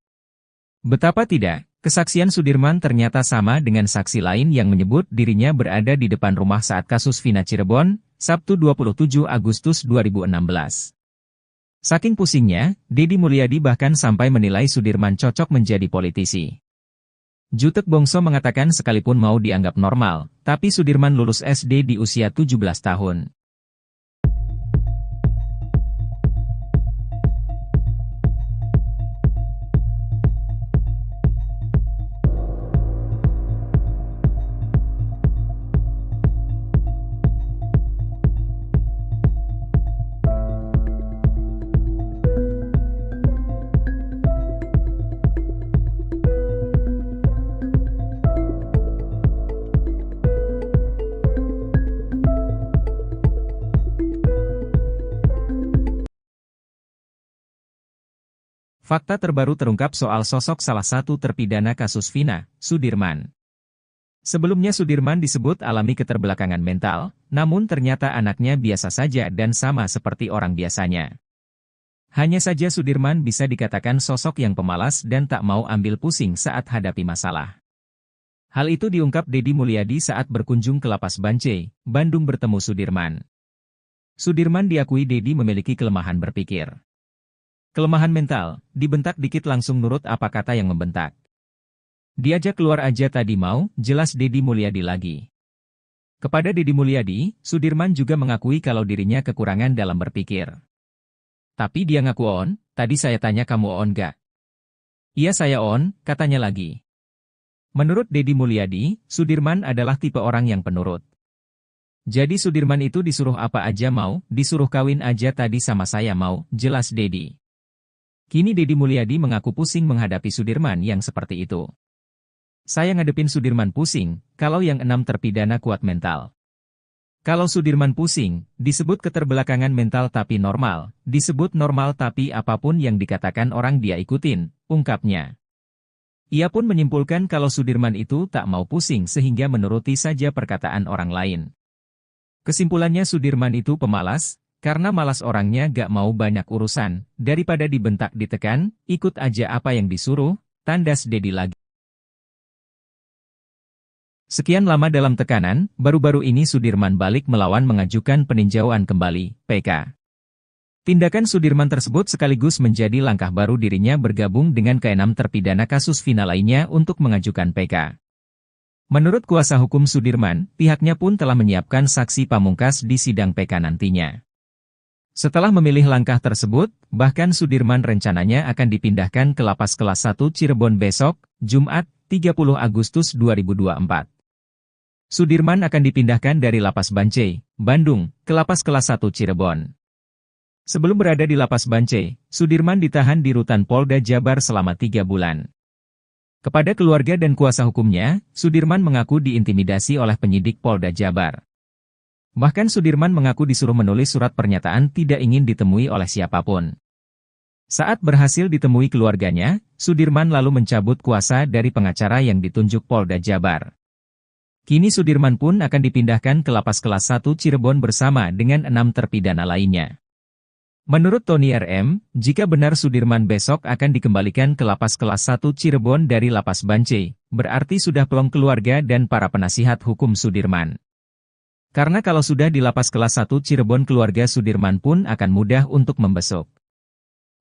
Betapa tidak, kesaksian Sudirman ternyata sama dengan saksi lain yang menyebut dirinya berada di depan rumah saat kasus Vina Cirebon, Sabtu 27 Agustus 2016. Saking pusingnya, Deddy Mulyadi bahkan sampai menilai Sudirman cocok menjadi politisi. Jutek Bongso mengatakan sekalipun mau dianggap normal, tapi Sudirman lulus SD di usia 17 tahun. Fakta terbaru terungkap soal sosok salah satu terpidana kasus Vina, Sudirman. Sebelumnya Sudirman disebut alami keterbelakangan mental, namun ternyata anaknya biasa saja dan sama seperti orang biasanya. Hanya saja Sudirman bisa dikatakan sosok yang pemalas dan tak mau ambil pusing saat hadapi masalah. Hal itu diungkap Deddy Mulyadi saat berkunjung ke Lapas Bancai, Bandung bertemu Sudirman. Sudirman diakui Deddy memiliki kelemahan berpikir. Kelemahan mental, dibentak dikit langsung nurut apa kata yang membentak. Diajak keluar aja tadi mau, jelas Deddy Mulyadi lagi. Kepada Deddy Mulyadi, Sudirman juga mengakui kalau dirinya kekurangan dalam berpikir. Tapi dia ngaku on, tadi saya tanya kamu on gak? Iya saya on, katanya lagi. Menurut Deddy Mulyadi, Sudirman adalah tipe orang yang penurut. Jadi Sudirman itu disuruh apa aja mau, disuruh kawin aja tadi sama saya mau, jelas Deddy. Kini Deddy Mulyadi mengaku pusing menghadapi Sudirman yang seperti itu. Saya ngadepin Sudirman pusing, kalau yang 6 terpidana kuat mental. Kalau Sudirman pusing, disebut keterbelakangan mental tapi normal, disebut normal tapi apapun yang dikatakan orang dia ikutin, ungkapnya. Ia pun menyimpulkan kalau Sudirman itu tak mau pusing sehingga menuruti saja perkataan orang lain. Kesimpulannya Sudirman itu pemalas, karena malas orangnya gak mau banyak urusan, daripada dibentak ditekan, ikut aja apa yang disuruh, tandas Deddy lagi. Sekian lama dalam tekanan, baru-baru ini Sudirman balik melawan mengajukan peninjauan kembali, PK. Tindakan Sudirman tersebut sekaligus menjadi langkah baru dirinya bergabung dengan ke-6 terpidana kasus Vina lainnya untuk mengajukan PK. Menurut kuasa hukum Sudirman, pihaknya pun telah menyiapkan saksi pamungkas di sidang PK nantinya. Setelah memilih langkah tersebut, bahkan Sudirman rencananya akan dipindahkan ke Lapas Kelas 1 Cirebon besok, Jumat, 30 Agustus 2024. Sudirman akan dipindahkan dari Lapas Bancai, Bandung, ke Lapas Kelas 1 Cirebon. Sebelum berada di Lapas Bancai, Sudirman ditahan di Rutan Polda Jabar selama 3 bulan. Kepada keluarga dan kuasa hukumnya, Sudirman mengaku diintimidasi oleh penyidik Polda Jabar. Bahkan Sudirman mengaku disuruh menulis surat pernyataan tidak ingin ditemui oleh siapapun. Saat berhasil ditemui keluarganya, Sudirman lalu mencabut kuasa dari pengacara yang ditunjuk Polda Jabar. Kini Sudirman pun akan dipindahkan ke Lapas Kelas 1 Cirebon bersama dengan 6 terpidana lainnya. Menurut Tony RM, jika benar Sudirman besok akan dikembalikan ke Lapas Kelas 1 Cirebon dari Lapas Bancai, berarti sudah plong keluarga dan para penasihat hukum Sudirman. Karena kalau sudah di Lapas Kelas 1 Cirebon keluarga Sudirman pun akan mudah untuk membesuk.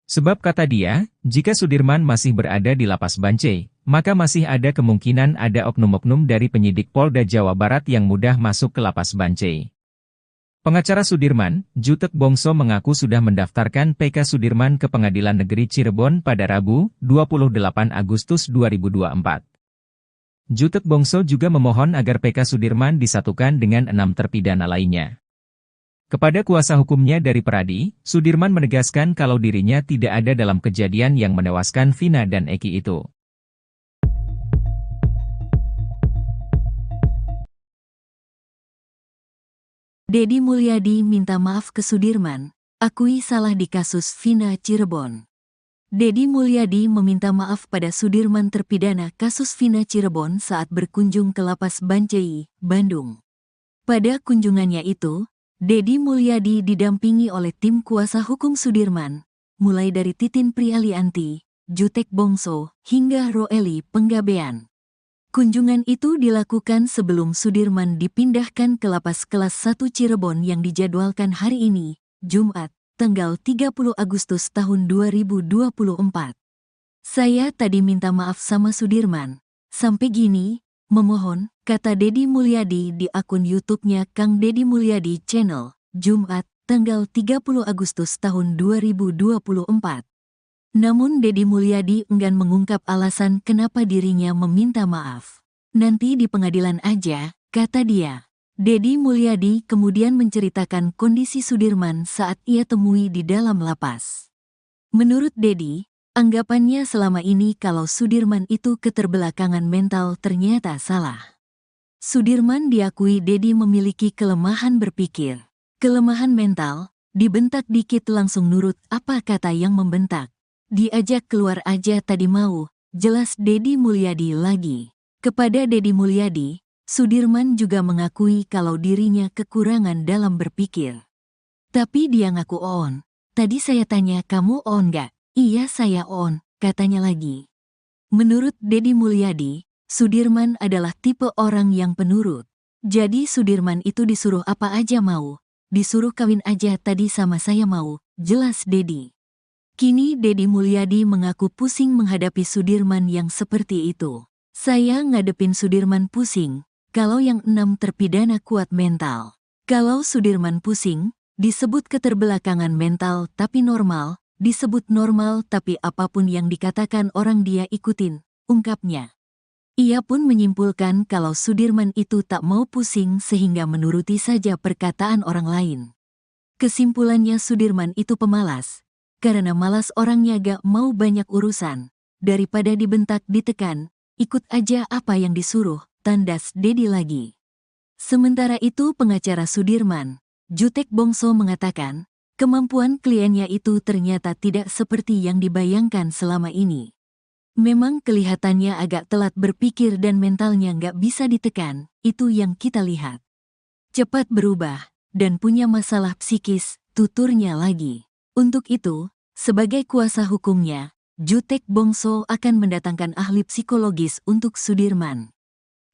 Sebab kata dia, jika Sudirman masih berada di Lapas Bancai, maka masih ada kemungkinan ada oknum-oknum dari penyidik Polda Jawa Barat yang mudah masuk ke Lapas Bancai. Pengacara Sudirman, Jutek Bongso mengaku sudah mendaftarkan PK Sudirman ke Pengadilan Negeri Cirebon pada Rabu, 28 Agustus 2024. Jutek Bongso juga memohon agar PK Sudirman disatukan dengan 6 terpidana lainnya. Kepada kuasa hukumnya dari Pradi, Sudirman menegaskan kalau dirinya tidak ada dalam kejadian yang menewaskan Vina dan Eki itu. Deddy Mulyadi minta maaf ke Sudirman, akui salah di kasus Vina Cirebon. Deddy Mulyadi meminta maaf pada Sudirman terpidana kasus Vina Cirebon saat berkunjung ke Lapas Bancai, Bandung. Pada kunjungannya itu, Deddy Mulyadi didampingi oleh tim kuasa hukum Sudirman, mulai dari Titin Prialianti, Jutek Bongso, hingga Roeli Penggabean. Kunjungan itu dilakukan sebelum Sudirman dipindahkan ke Lapas Kelas 1 Cirebon yang dijadwalkan hari ini, Jumat, tanggal 30 Agustus tahun 2024. Saya tadi minta maaf sama Sudirman. Sampai gini, memohon, kata Deddy Mulyadi di akun YouTube-nya Kang Deddy Mulyadi Channel, Jumat, tanggal 30 Agustus tahun 2024. Namun Deddy Mulyadi enggan mengungkap alasan kenapa dirinya meminta maaf. Nanti di pengadilan aja, kata dia. Deddy Mulyadi kemudian menceritakan kondisi Sudirman saat ia temui di dalam lapas. Menurut Deddy, anggapannya selama ini kalau Sudirman itu keterbelakangan mental ternyata salah. Sudirman diakui Deddy memiliki kelemahan berpikir. Kelemahan mental, dibentak dikit langsung nurut apa kata yang membentak. Diajak keluar aja tadi mau, jelas Deddy Mulyadi lagi. Kepada Deddy Mulyadi, Sudirman juga mengakui kalau dirinya kekurangan dalam berpikir. Tapi dia ngaku on. Tadi saya tanya kamu on gak? Iya saya on, katanya lagi. Menurut Deddy Mulyadi, Sudirman adalah tipe orang yang penurut. Jadi Sudirman itu disuruh apa aja mau. Disuruh kawin aja tadi sama saya mau, jelas Deddy. Kini Deddy Mulyadi mengaku pusing menghadapi Sudirman yang seperti itu. Saya ngadepin Sudirman pusing, kalau yang 6 terpidana kuat mental. Kalau Sudirman pusing, disebut keterbelakangan mental tapi normal, disebut normal tapi apapun yang dikatakan orang dia ikutin, ungkapnya. Ia pun menyimpulkan kalau Sudirman itu tak mau pusing sehingga menuruti saja perkataan orang lain. Kesimpulannya Sudirman itu pemalas. Karena malas orangnya gak mau banyak urusan, daripada dibentak ditekan, ikut aja apa yang disuruh, tandas Deddy lagi. Sementara itu pengacara Sudirman, Jutek Bongso mengatakan, kemampuan kliennya itu ternyata tidak seperti yang dibayangkan selama ini. Memang kelihatannya agak telat berpikir dan mentalnya gak bisa ditekan, itu yang kita lihat. Cepat berubah, dan punya masalah psikis, tuturnya lagi. Untuk itu, sebagai kuasa hukumnya, Jutek Bongso akan mendatangkan ahli psikologis untuk Sudirman.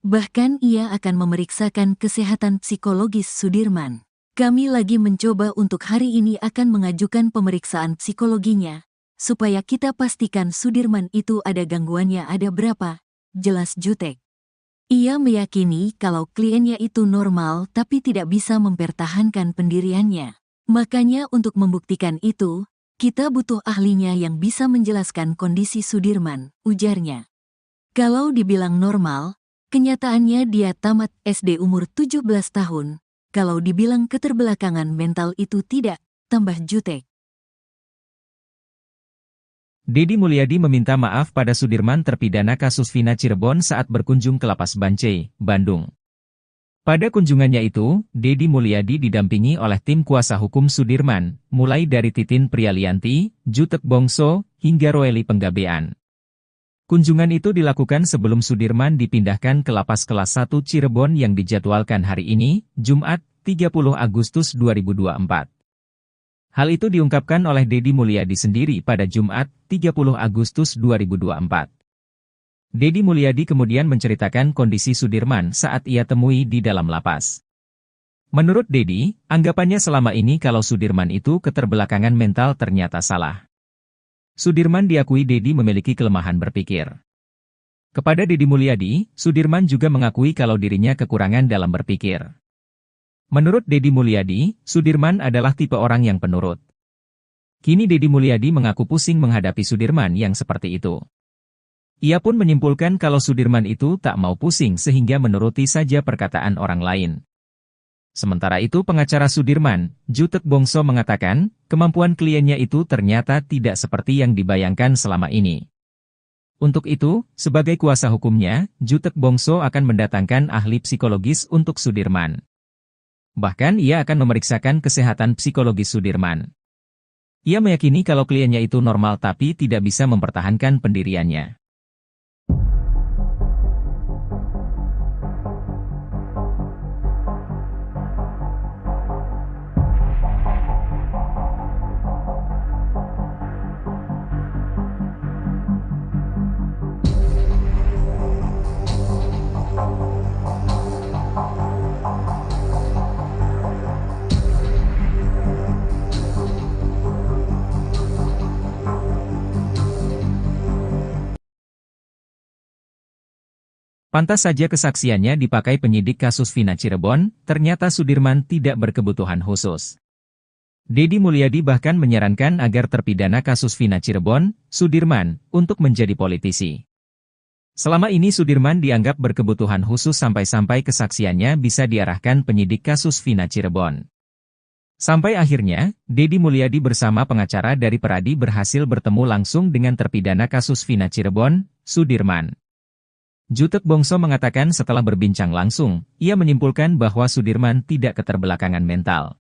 Bahkan ia akan memeriksakan kesehatan psikologis Sudirman. Kami lagi mencoba untuk hari ini akan mengajukan pemeriksaan psikologinya, supaya kita pastikan Sudirman itu ada gangguannya ada berapa, jelas Jutek. Ia meyakini kalau kliennya itu normal tapi tidak bisa mempertahankan pendiriannya. Makanya untuk membuktikan itu, kita butuh ahlinya yang bisa menjelaskan kondisi Sudirman, ujarnya. Kalau dibilang normal, kenyataannya dia tamat SD umur 17 tahun. Kalau dibilang keterbelakangan mental itu tidak, tambah Jutek. Deddy Mulyadi meminta maaf pada Sudirman terpidana kasus Vina Cirebon saat berkunjung ke Lapas Bancai, Bandung. Pada kunjungannya itu, Deddy Mulyadi didampingi oleh tim kuasa hukum Sudirman, mulai dari Titin Prialianti, Jutek Bongso, hingga Roeli Penggabean. Kunjungan itu dilakukan sebelum Sudirman dipindahkan ke Lapas Kelas 1 Cirebon yang dijadwalkan hari ini, Jumat, 30 Agustus 2024. Hal itu diungkapkan oleh Deddy Mulyadi sendiri pada Jumat, 30 Agustus 2024. Deddy Mulyadi kemudian menceritakan kondisi Sudirman saat ia temui di dalam lapas. Menurut Deddy, anggapannya selama ini kalau Sudirman itu keterbelakangan mental ternyata salah. Sudirman diakui Deddy memiliki kelemahan berpikir. Kepada Deddy Mulyadi, Sudirman juga mengakui kalau dirinya kekurangan dalam berpikir. Menurut Deddy Mulyadi, Sudirman adalah tipe orang yang penurut. Kini Deddy Mulyadi mengaku pusing menghadapi Sudirman yang seperti itu. Ia pun menyimpulkan kalau Sudirman itu tak mau pusing sehingga menuruti saja perkataan orang lain. Sementara itu pengacara Sudirman, Jutek Bongso mengatakan, kemampuan kliennya itu ternyata tidak seperti yang dibayangkan selama ini. Untuk itu, sebagai kuasa hukumnya, Jutek Bongso akan mendatangkan ahli psikologis untuk Sudirman. Bahkan ia akan memeriksakan kesehatan psikologis Sudirman. Ia meyakini kalau kliennya itu normal tapi tidak bisa mempertahankan pendiriannya. Pantas saja kesaksiannya dipakai penyidik kasus Vina Cirebon, ternyata Sudirman tidak berkebutuhan khusus. Deddy Mulyadi bahkan menyarankan agar terpidana kasus Vina Cirebon, Sudirman, untuk menjadi politisi. Selama ini Sudirman dianggap berkebutuhan khusus sampai-sampai kesaksiannya bisa diarahkan penyidik kasus Vina Cirebon. Sampai akhirnya, Deddy Mulyadi bersama pengacara dari Peradi berhasil bertemu langsung dengan terpidana kasus Vina Cirebon, Sudirman. Jutek Bongso mengatakan setelah berbincang langsung, ia menyimpulkan bahwa Sudirman tidak keterbelakangan mental.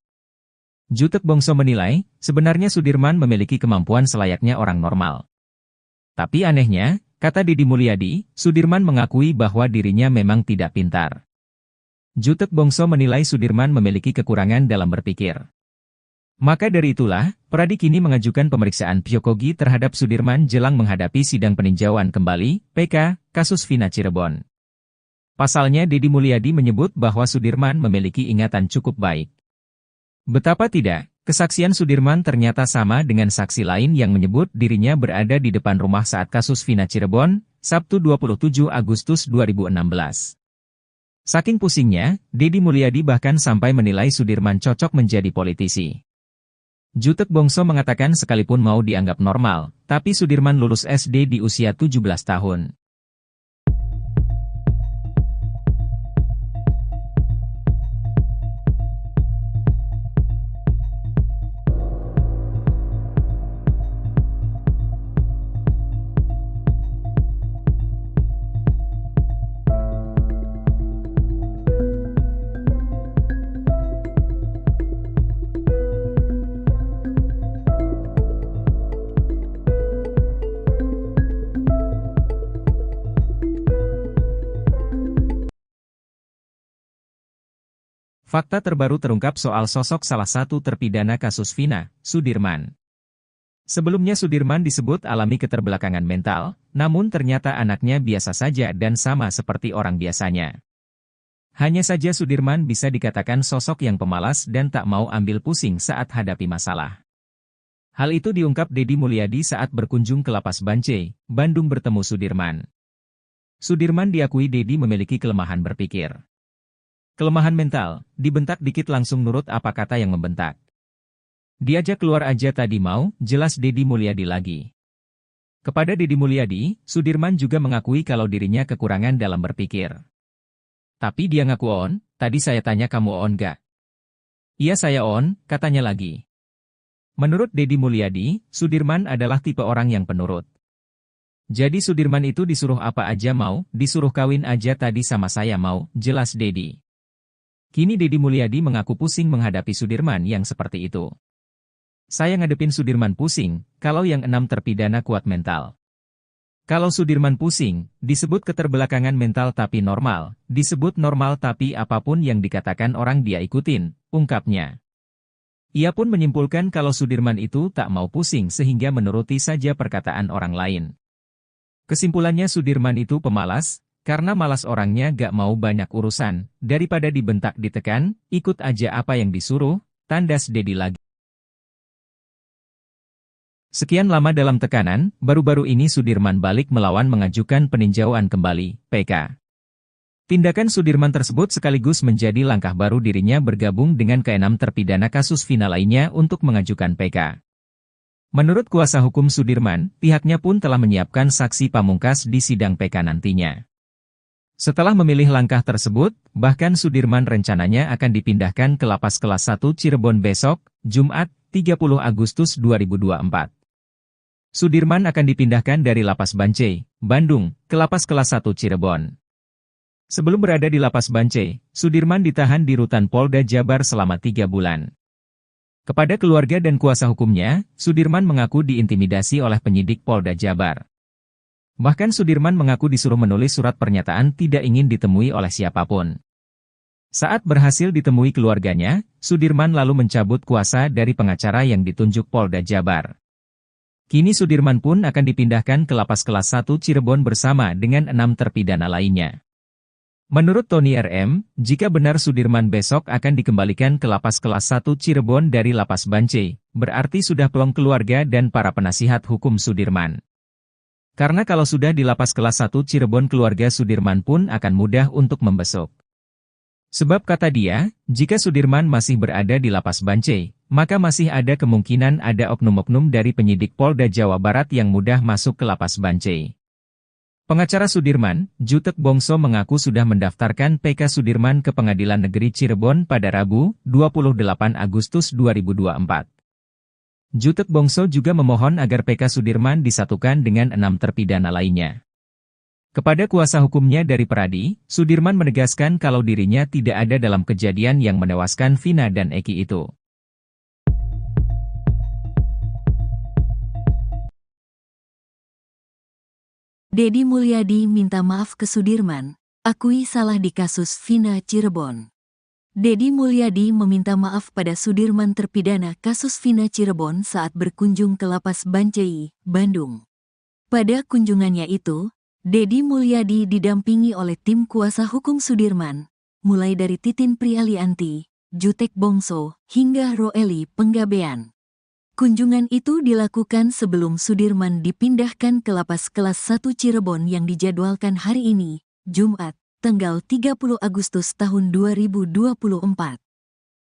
Jutek Bongso menilai, sebenarnya Sudirman memiliki kemampuan selayaknya orang normal. Tapi anehnya, kata Deddy Mulyadi, Sudirman mengakui bahwa dirinya memang tidak pintar. Jutek Bongso menilai Sudirman memiliki kekurangan dalam berpikir. Maka dari itulah, Peradi kini mengajukan pemeriksaan psikogi terhadap Sudirman jelang menghadapi sidang peninjauan kembali, PK, kasus Vina Cirebon. Pasalnya Deddy Mulyadi menyebut bahwa Sudirman memiliki ingatan cukup baik. Betapa tidak, kesaksian Sudirman ternyata sama dengan saksi lain yang menyebut dirinya berada di depan rumah saat kasus Vina Cirebon, Sabtu 27 Agustus 2016. Saking pusingnya, Deddy Mulyadi bahkan sampai menilai Sudirman cocok menjadi politisi. Jutek Bongso mengatakan sekalipun mau dianggap normal, tapi Sudirman lulus SD di usia 17 tahun. Fakta terbaru terungkap soal sosok salah satu terpidana kasus Vina, Sudirman. Sebelumnya Sudirman disebut alami keterbelakangan mental, namun ternyata anaknya biasa saja dan sama seperti orang biasanya. Hanya saja Sudirman bisa dikatakan sosok yang pemalas dan tak mau ambil pusing saat hadapi masalah. Hal itu diungkap Deddy Mulyadi saat berkunjung ke Lapas Bancai, Bandung bertemu Sudirman. Sudirman diakui Deddy memiliki kelemahan berpikir. Kelemahan mental, dibentak dikit langsung nurut apa kata yang membentak. Diajak keluar aja tadi mau, jelas Deddy Mulyadi lagi. Kepada Deddy Mulyadi, Sudirman juga mengakui kalau dirinya kekurangan dalam berpikir. Tapi dia ngaku on, tadi saya tanya kamu on gak? Iya saya on, katanya lagi. Menurut Deddy Mulyadi, Sudirman adalah tipe orang yang penurut. Jadi Sudirman itu disuruh apa aja mau, disuruh kawin aja tadi sama saya mau, jelas Deddy. Kini Deddy Mulyadi mengaku pusing menghadapi Sudirman yang seperti itu. Saya ngadepin Sudirman pusing, kalau yang 6 terpidana kuat mental. Kalau Sudirman pusing, disebut keterbelakangan mental tapi normal, disebut normal tapi apapun yang dikatakan orang dia ikutin, ungkapnya. Ia pun menyimpulkan kalau Sudirman itu tak mau pusing sehingga menuruti saja perkataan orang lain. Kesimpulannya Sudirman itu pemalas, karena malas orangnya gak mau banyak urusan, daripada dibentak ditekan, ikut aja apa yang disuruh, tandas Deddy lagi. Sekian lama dalam tekanan, baru-baru ini Sudirman balik melawan mengajukan peninjauan kembali, PK. Tindakan Sudirman tersebut sekaligus menjadi langkah baru dirinya bergabung dengan ke-6 terpidana kasus Vina lainnya untuk mengajukan PK. Menurut kuasa hukum Sudirman, pihaknya pun telah menyiapkan saksi pamungkas di sidang PK nantinya. Setelah memilih langkah tersebut, bahkan Sudirman rencananya akan dipindahkan ke Lapas Kelas 1 Cirebon besok, Jumat, 30 Agustus 2024. Sudirman akan dipindahkan dari Lapas Bancai, Bandung, ke Lapas Kelas 1 Cirebon. Sebelum berada di lapas Bancai, Sudirman ditahan di rutan Polda Jabar selama 3 bulan. Kepada keluarga dan kuasa hukumnya, Sudirman mengaku diintimidasi oleh penyidik Polda Jabar. Bahkan Sudirman mengaku disuruh menulis surat pernyataan tidak ingin ditemui oleh siapapun. Saat berhasil ditemui keluarganya, Sudirman lalu mencabut kuasa dari pengacara yang ditunjuk Polda Jabar. Kini Sudirman pun akan dipindahkan ke lapas kelas 1 Cirebon bersama dengan 6 terpidana lainnya. Menurut Tony RM, jika benar Sudirman besok akan dikembalikan ke lapas kelas 1 Cirebon dari lapas Bancai, berarti sudah plong keluarga dan para penasihat hukum Sudirman. Karena kalau sudah di lapas kelas 1 Cirebon keluarga Sudirman pun akan mudah untuk membesuk. Sebab kata dia, jika Sudirman masih berada di lapas Bancai, maka masih ada kemungkinan ada oknum-oknum dari penyidik Polda Jawa Barat yang mudah masuk ke lapas Bancai. Pengacara Sudirman, Jutek Bongso mengaku sudah mendaftarkan PK Sudirman ke Pengadilan Negeri Cirebon pada Rabu, 28 Agustus 2024. Jutek Bongso juga memohon agar PK Sudirman disatukan dengan 6 terpidana lainnya. Kepada kuasa hukumnya dari Peradi, Sudirman menegaskan kalau dirinya tidak ada dalam kejadian yang menewaskan Vina dan Eki itu. Deddy Mulyadi minta maaf ke Sudirman, akui salah di kasus Vina Cirebon. Deddy Mulyadi meminta maaf pada Sudirman terpidana kasus Vina Cirebon saat berkunjung ke lapas Bancai, Bandung. Pada kunjungannya itu, Deddy Mulyadi didampingi oleh tim kuasa hukum Sudirman, mulai dari Titin Prialianti, Jutek Bongso, hingga Roeli Penggabean. Kunjungan itu dilakukan sebelum Sudirman dipindahkan ke lapas kelas 1 Cirebon yang dijadwalkan hari ini, Jumat, tanggal 30 Agustus tahun 2024.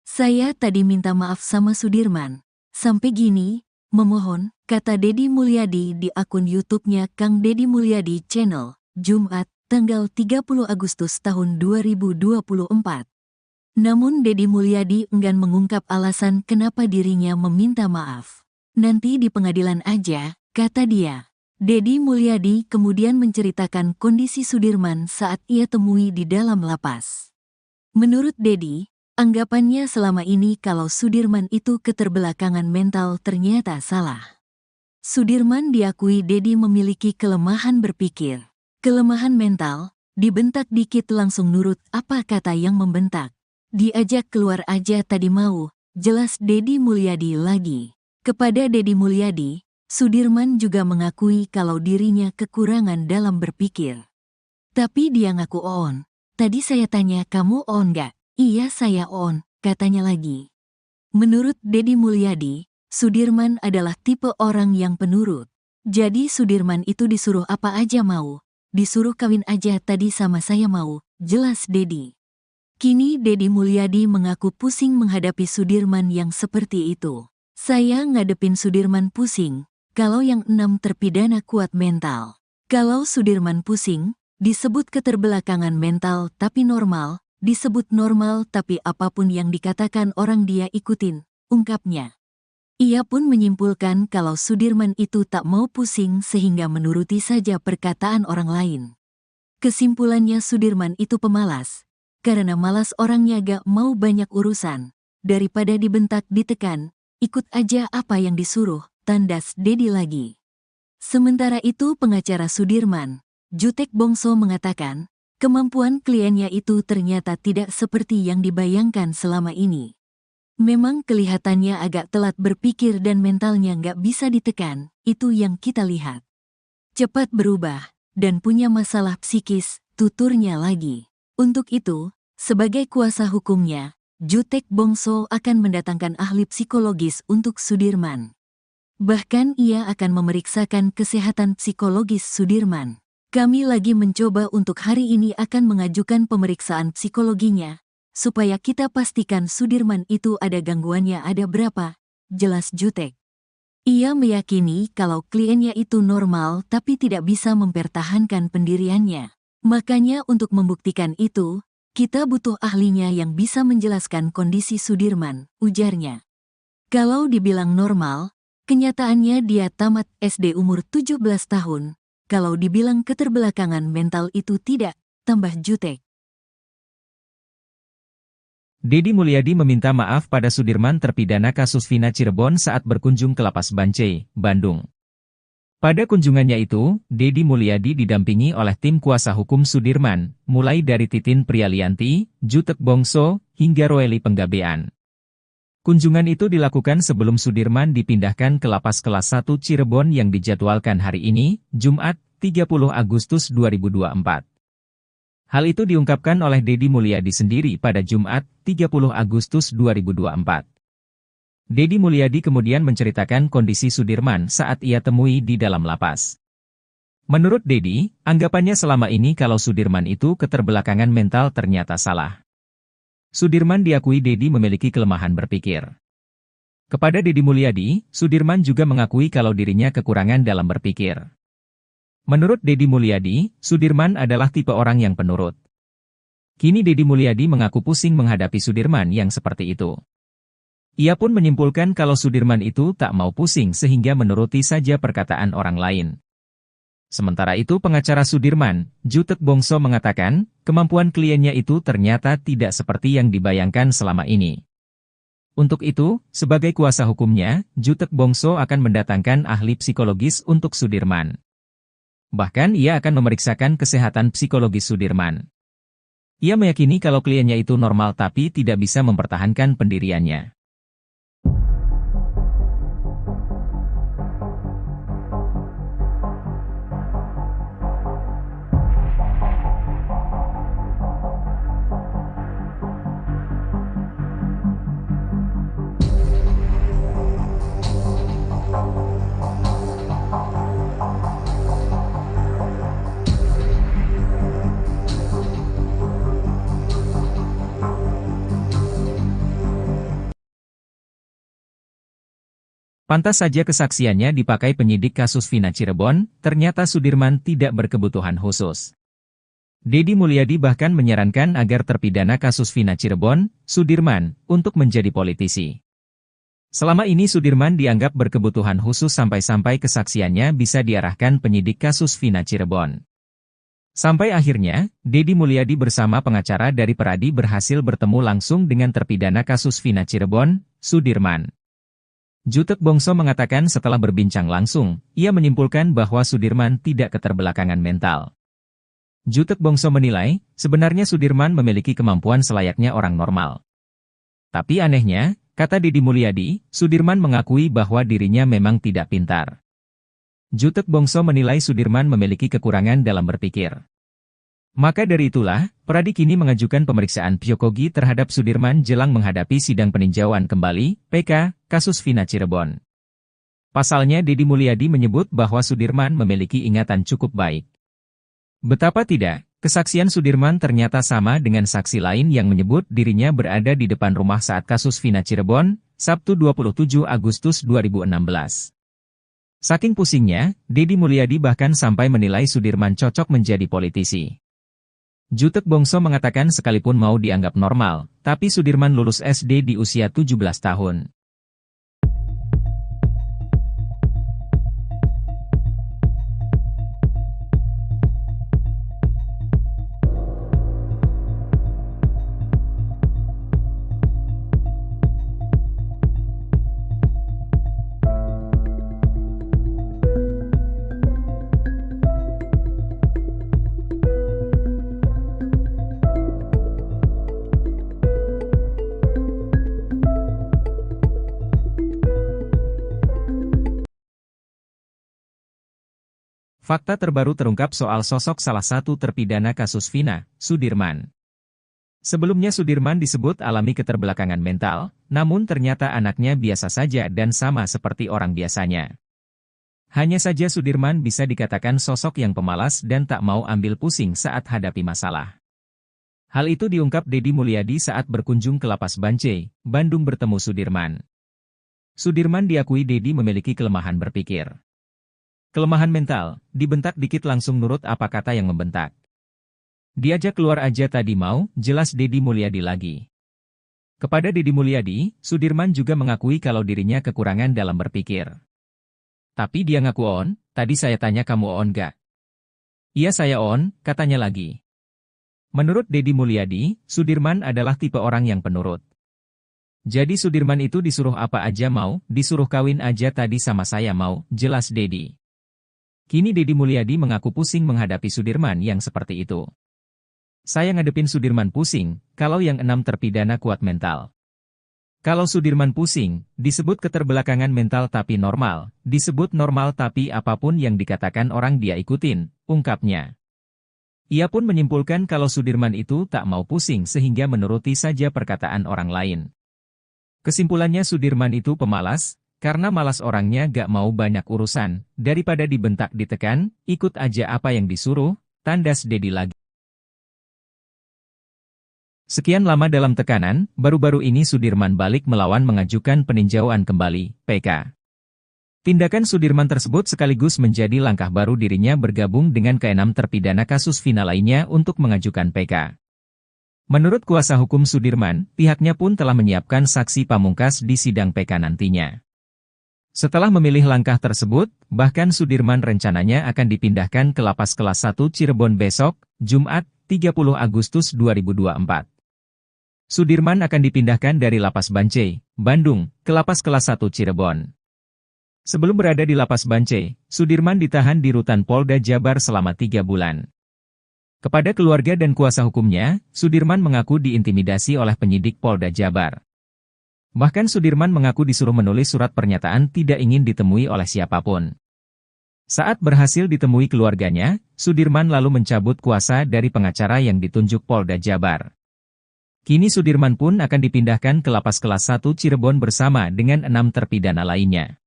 Saya tadi minta maaf sama Sudirman. Sampai gini, memohon, kata Deddy Mulyadi di akun YouTube-nya Kang Deddy Mulyadi Channel, Jumat, tanggal 30 Agustus tahun 2024. Namun Deddy Mulyadi enggan mengungkap alasan kenapa dirinya meminta maaf. Nanti di pengadilan aja, kata dia. Deddy Mulyadi kemudian menceritakan kondisi Sudirman saat ia temui di dalam lapas. Menurut Deddy, anggapannya selama ini kalau Sudirman itu keterbelakangan mental ternyata salah. Sudirman diakui Deddy memiliki kelemahan berpikir. Kelemahan mental, dibentak dikit langsung nurut apa kata yang membentak. Diajak keluar aja tadi mau, jelas Deddy Mulyadi lagi. Kepada Deddy Mulyadi, Sudirman juga mengakui kalau dirinya kekurangan dalam berpikir. Tapi dia ngaku on. Tadi saya tanya kamu on gak? Iya saya on, katanya lagi. Menurut Deddy Mulyadi, Sudirman adalah tipe orang yang penurut. Jadi Sudirman itu disuruh apa aja mau. Disuruh kawin aja tadi sama saya mau, jelas Deddy. Kini Deddy Mulyadi mengaku pusing menghadapi Sudirman yang seperti itu. Saya ngadepin Sudirman pusing, kalau yang 6 terpidana kuat mental. Kalau Sudirman pusing, disebut keterbelakangan mental tapi normal, disebut normal tapi apapun yang dikatakan orang dia ikutin, ungkapnya. Ia pun menyimpulkan kalau Sudirman itu tak mau pusing sehingga menuruti saja perkataan orang lain. Kesimpulannya Sudirman itu pemalas. Karena malas orangnya gak mau banyak urusan, daripada dibentak ditekan, ikut aja apa yang disuruh, tandas Deddy lagi. Sementara itu pengacara Sudirman, Jutek Bongso mengatakan, kemampuan kliennya itu ternyata tidak seperti yang dibayangkan selama ini. Memang kelihatannya agak telat berpikir dan mentalnya gak bisa ditekan, itu yang kita lihat. Cepat berubah, dan punya masalah psikis, tuturnya lagi. Untuk itu, sebagai kuasa hukumnya, Jutek Bongso akan mendatangkan ahli psikologis untuk Sudirman. Bahkan ia akan memeriksakan kesehatan psikologis Sudirman. Kami lagi mencoba untuk hari ini akan mengajukan pemeriksaan psikologinya, supaya kita pastikan Sudirman itu ada gangguannya ada berapa, jelas Jutek. Ia meyakini kalau kliennya itu normal tapi tidak bisa mempertahankan pendiriannya. Makanya untuk membuktikan itu, kita butuh ahlinya yang bisa menjelaskan kondisi Sudirman, ujarnya. Kalau dibilang normal, kenyataannya dia tamat SD umur 17 tahun. Kalau dibilang keterbelakangan mental itu tidak, tambah Jutek. Deddy Mulyadi meminta maaf pada Sudirman terpidana kasus Vina Cirebon saat berkunjung ke Lapas Bancai, Bandung. Pada kunjungannya itu, Deddy Mulyadi didampingi oleh tim kuasa hukum Sudirman, mulai dari Titin Prialianti, Jutek Bongso, hingga Roeli Penggabean. Kunjungan itu dilakukan sebelum Sudirman dipindahkan ke Lapas Kelas 1 Cirebon yang dijadwalkan hari ini, Jumat, 30 Agustus 2024. Hal itu diungkapkan oleh Deddy Mulyadi sendiri pada Jumat, 30 Agustus 2024. Deddy Mulyadi kemudian menceritakan kondisi Sudirman saat ia temui di dalam lapas. Menurut Deddy, anggapannya selama ini kalau Sudirman itu keterbelakangan mental ternyata salah. Sudirman diakui Deddy memiliki kelemahan berpikir. Kepada Deddy Mulyadi, Sudirman juga mengakui kalau dirinya kekurangan dalam berpikir. Menurut Deddy Mulyadi, Sudirman adalah tipe orang yang penurut. Kini Deddy Mulyadi mengaku pusing menghadapi Sudirman yang seperti itu. Ia pun menyimpulkan kalau Sudirman itu tak mau pusing sehingga menuruti saja perkataan orang lain. Sementara itu pengacara Sudirman, Jutek Bongso mengatakan, kemampuan kliennya itu ternyata tidak seperti yang dibayangkan selama ini. Untuk itu, sebagai kuasa hukumnya, Jutek Bongso akan mendatangkan ahli psikologis untuk Sudirman. Bahkan ia akan memeriksakan kesehatan psikologis Sudirman. Ia meyakini kalau kliennya itu normal tapi tidak bisa mempertahankan pendiriannya. Pantas saja kesaksiannya dipakai penyidik kasus Vina Cirebon, ternyata Sudirman tidak berkebutuhan khusus. Deddy Mulyadi bahkan menyarankan agar terpidana kasus Vina Cirebon, Sudirman, untuk menjadi politisi. Selama ini Sudirman dianggap berkebutuhan khusus sampai-sampai kesaksiannya bisa diarahkan penyidik kasus Vina Cirebon. Sampai akhirnya, Deddy Mulyadi bersama pengacara dari Peradi berhasil bertemu langsung dengan terpidana kasus Vina Cirebon, Sudirman. Jutek Bongso mengatakan setelah berbincang langsung, ia menyimpulkan bahwa Sudirman tidak keterbelakangan mental. Jutek Bongso menilai, sebenarnya Sudirman memiliki kemampuan selayaknya orang normal. Tapi anehnya, kata Deddy Mulyadi, Sudirman mengakui bahwa dirinya memang tidak pintar. Jutek Bongso menilai Sudirman memiliki kekurangan dalam berpikir. Maka dari itulah, Peradi kini mengajukan pemeriksaan psikologi terhadap Sudirman jelang menghadapi sidang peninjauan kembali, PK, kasus Vina Cirebon. Pasalnya Deddy Mulyadi menyebut bahwa Sudirman memiliki ingatan cukup baik. Betapa tidak, kesaksian Sudirman ternyata sama dengan saksi lain yang menyebut dirinya berada di depan rumah saat kasus Vina Cirebon, Sabtu 27 Agustus 2016. Saking pusingnya, Deddy Mulyadi bahkan sampai menilai Sudirman cocok menjadi politisi. Jutek Bongso mengatakan sekalipun mau dianggap normal, tapi Sudirman lulus SD di usia 17 tahun. Fakta terbaru terungkap soal sosok salah satu terpidana kasus Vina, Sudirman. Sebelumnya Sudirman disebut alami keterbelakangan mental, namun ternyata anaknya biasa saja dan sama seperti orang biasanya. Hanya saja Sudirman bisa dikatakan sosok yang pemalas dan tak mau ambil pusing saat hadapi masalah. Hal itu diungkap Deddy Mulyadi saat berkunjung ke Lapas Bancai, Bandung bertemu Sudirman. Sudirman diakui Deddy memiliki kelemahan berpikir. Kelemahan mental, dibentak dikit langsung nurut apa kata yang membentak. Diajak keluar aja tadi mau, jelas Deddy Mulyadi lagi. Kepada Deddy Mulyadi, Sudirman juga mengakui kalau dirinya kekurangan dalam berpikir. Tapi dia ngaku on, tadi saya tanya kamu on gak? Iya saya on, katanya lagi. Menurut Deddy Mulyadi, Sudirman adalah tipe orang yang penurut. Jadi Sudirman itu disuruh apa aja mau, disuruh kawin aja tadi sama saya mau, jelas Deddy. Kini Deddy Mulyadi mengaku pusing menghadapi Sudirman yang seperti itu. Saya ngadepin Sudirman pusing, kalau yang 6 terpidana kuat mental. Kalau Sudirman pusing, disebut keterbelakangan mental tapi normal, disebut normal tapi apapun yang dikatakan orang dia ikutin, ungkapnya. Ia pun menyimpulkan kalau Sudirman itu tak mau pusing sehingga menuruti saja perkataan orang lain. Kesimpulannya Sudirman itu pemalas, karena malas orangnya gak mau banyak urusan, daripada dibentak ditekan, ikut aja apa yang disuruh, tandas Deddy lagi. Sekian lama dalam tekanan, baru-baru ini Sudirman balik melawan mengajukan peninjauan kembali, PK. Tindakan Sudirman tersebut sekaligus menjadi langkah baru dirinya bergabung dengan ke-6 terpidana kasus Vina lainnya untuk mengajukan PK. Menurut kuasa hukum Sudirman, pihaknya pun telah menyiapkan saksi pamungkas di sidang PK nantinya. Setelah memilih langkah tersebut, bahkan Sudirman rencananya akan dipindahkan ke Lapas Kelas 1 Cirebon besok, Jumat, 30 Agustus 2024. Sudirman akan dipindahkan dari Lapas Bancai, Bandung, ke Lapas Kelas 1 Cirebon. Sebelum berada di Lapas Bancai, Sudirman ditahan di Rutan Polda Jabar selama 3 bulan. Kepada keluarga dan kuasa hukumnya, Sudirman mengaku diintimidasi oleh penyidik Polda Jabar. Bahkan Sudirman mengaku disuruh menulis surat pernyataan tidak ingin ditemui oleh siapapun. Saat berhasil ditemui keluarganya, Sudirman lalu mencabut kuasa dari pengacara yang ditunjuk Polda Jabar. Kini Sudirman pun akan dipindahkan ke Lapas Kelas 1 Cirebon bersama dengan 6 terpidana lainnya.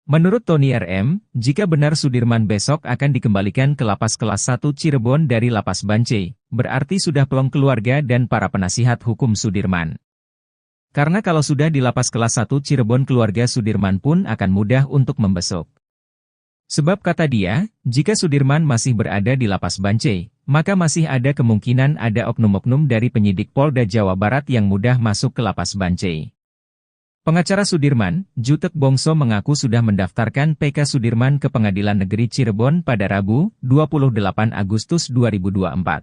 Menurut Tony RM, jika benar Sudirman besok akan dikembalikan ke Lapas Kelas 1 Cirebon dari Lapas Bancai, berarti sudah plong keluarga dan para penasihat hukum Sudirman. Karena kalau sudah di Lapas Kelas 1 Cirebon keluarga Sudirman pun akan mudah untuk membesuk. Sebab kata dia, jika Sudirman masih berada di Lapas Bancai, maka masih ada kemungkinan ada oknum-oknum dari penyidik Polda Jawa Barat yang mudah masuk ke Lapas Bancai. Pengacara Sudirman, Jutek Bongso mengaku sudah mendaftarkan PK Sudirman ke Pengadilan Negeri Cirebon pada Rabu, 28 Agustus 2024.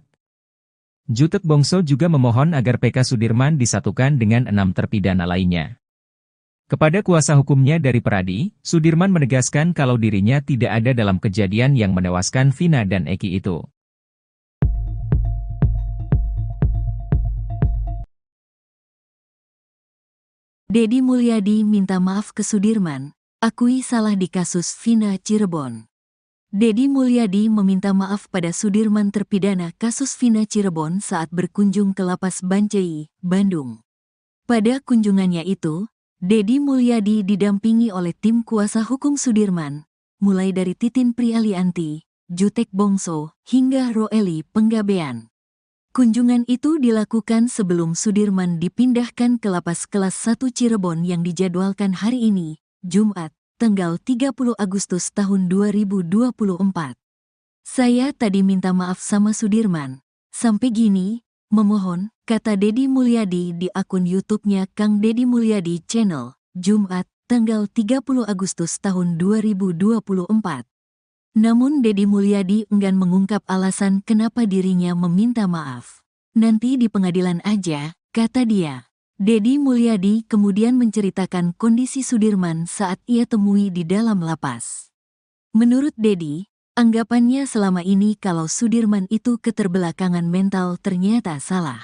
Jutek Bongso juga memohon agar PK Sudirman disatukan dengan 6 terpidana lainnya. Kepada kuasa hukumnya dari Peradi, Sudirman menegaskan kalau dirinya tidak ada dalam kejadian yang menewaskan Vina dan Eki itu. Deddy Mulyadi minta maaf ke Sudirman, akui salah di kasus Vina Cirebon. Deddy Mulyadi meminta maaf pada Sudirman terpidana kasus Vina Cirebon saat berkunjung ke Lapas Bancai, Bandung. Pada kunjungannya itu, Deddy Mulyadi didampingi oleh tim kuasa hukum Sudirman, mulai dari Titin Prialianti, Jutek Bongso, hingga Roeli Penggabean. Kunjungan itu dilakukan sebelum Sudirman dipindahkan ke Lapas Kelas 1 Cirebon yang dijadwalkan hari ini, Jumat, tanggal 30 Agustus tahun 2024. Saya tadi minta maaf sama Sudirman. Sampai gini, memohon, kata Deddy Mulyadi di akun YouTube-nya Kang Deddy Mulyadi Channel, Jumat, tanggal 30 Agustus tahun 2024. Namun Deddy Mulyadi enggan mengungkap alasan kenapa dirinya meminta maaf. Nanti di pengadilan aja, kata dia. Deddy Mulyadi kemudian menceritakan kondisi Sudirman saat ia temui di dalam lapas. Menurut Deddy, anggapannya selama ini kalau Sudirman itu keterbelakangan mental ternyata salah.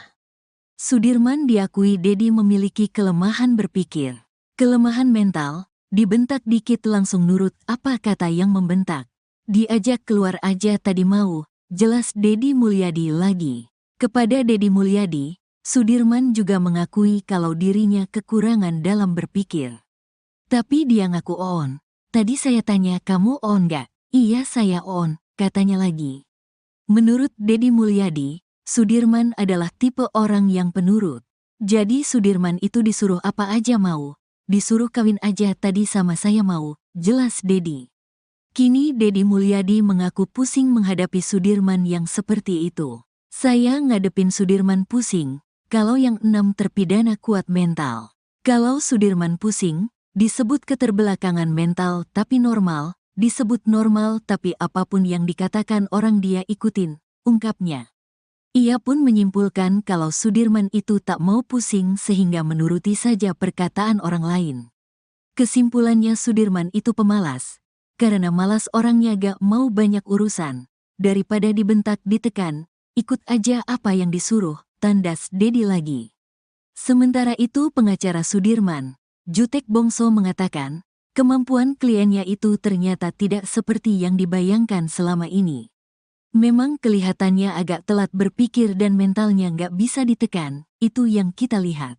Sudirman diakui Deddy memiliki kelemahan berpikir. Kelemahan mental, dibentak dikit langsung nurut apa kata yang membentak. Diajak keluar aja tadi mau, jelas Deddy Mulyadi lagi. Kepada Deddy Mulyadi, Sudirman juga mengakui kalau dirinya kekurangan dalam berpikir. Tapi dia ngaku on. Tadi saya tanya kamu on gak? Iya saya on, katanya lagi. Menurut Deddy Mulyadi, Sudirman adalah tipe orang yang penurut. Jadi Sudirman itu disuruh apa aja mau. Disuruh kawin aja tadi sama saya mau, jelas Deddy. Kini Deddy Mulyadi mengaku pusing menghadapi Sudirman yang seperti itu. Saya ngadepin Sudirman pusing, kalau yang 6 terpidana kuat mental. Kalau Sudirman pusing, disebut keterbelakangan mental tapi normal, disebut normal tapi apapun yang dikatakan orang dia ikutin, ungkapnya. Ia pun menyimpulkan kalau Sudirman itu tak mau pusing sehingga menuruti saja perkataan orang lain. Kesimpulannya Sudirman itu pemalas, karena malas orangnya gak mau banyak urusan. Daripada dibentak ditekan, ikut aja apa yang disuruh, tandas Dedi lagi. Sementara itu pengacara Sudirman, Jutek Bongso mengatakan, kemampuan kliennya itu ternyata tidak seperti yang dibayangkan selama ini. Memang kelihatannya agak telat berpikir dan mentalnya nggak bisa ditekan, itu yang kita lihat.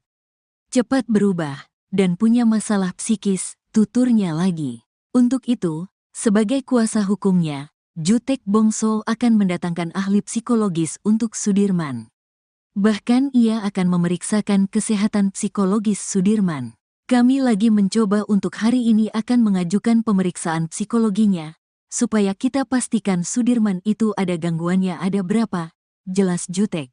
Cepat berubah, dan punya masalah psikis, tuturnya lagi. Untuk itu, sebagai kuasa hukumnya, Jutek Bongso akan mendatangkan ahli psikologis untuk Sudirman. Bahkan ia akan memeriksakan kesehatan psikologis Sudirman. Kami lagi mencoba untuk hari ini akan mengajukan pemeriksaan psikologinya, supaya kita pastikan Sudirman itu ada gangguannya ada berapa, jelas Jutek.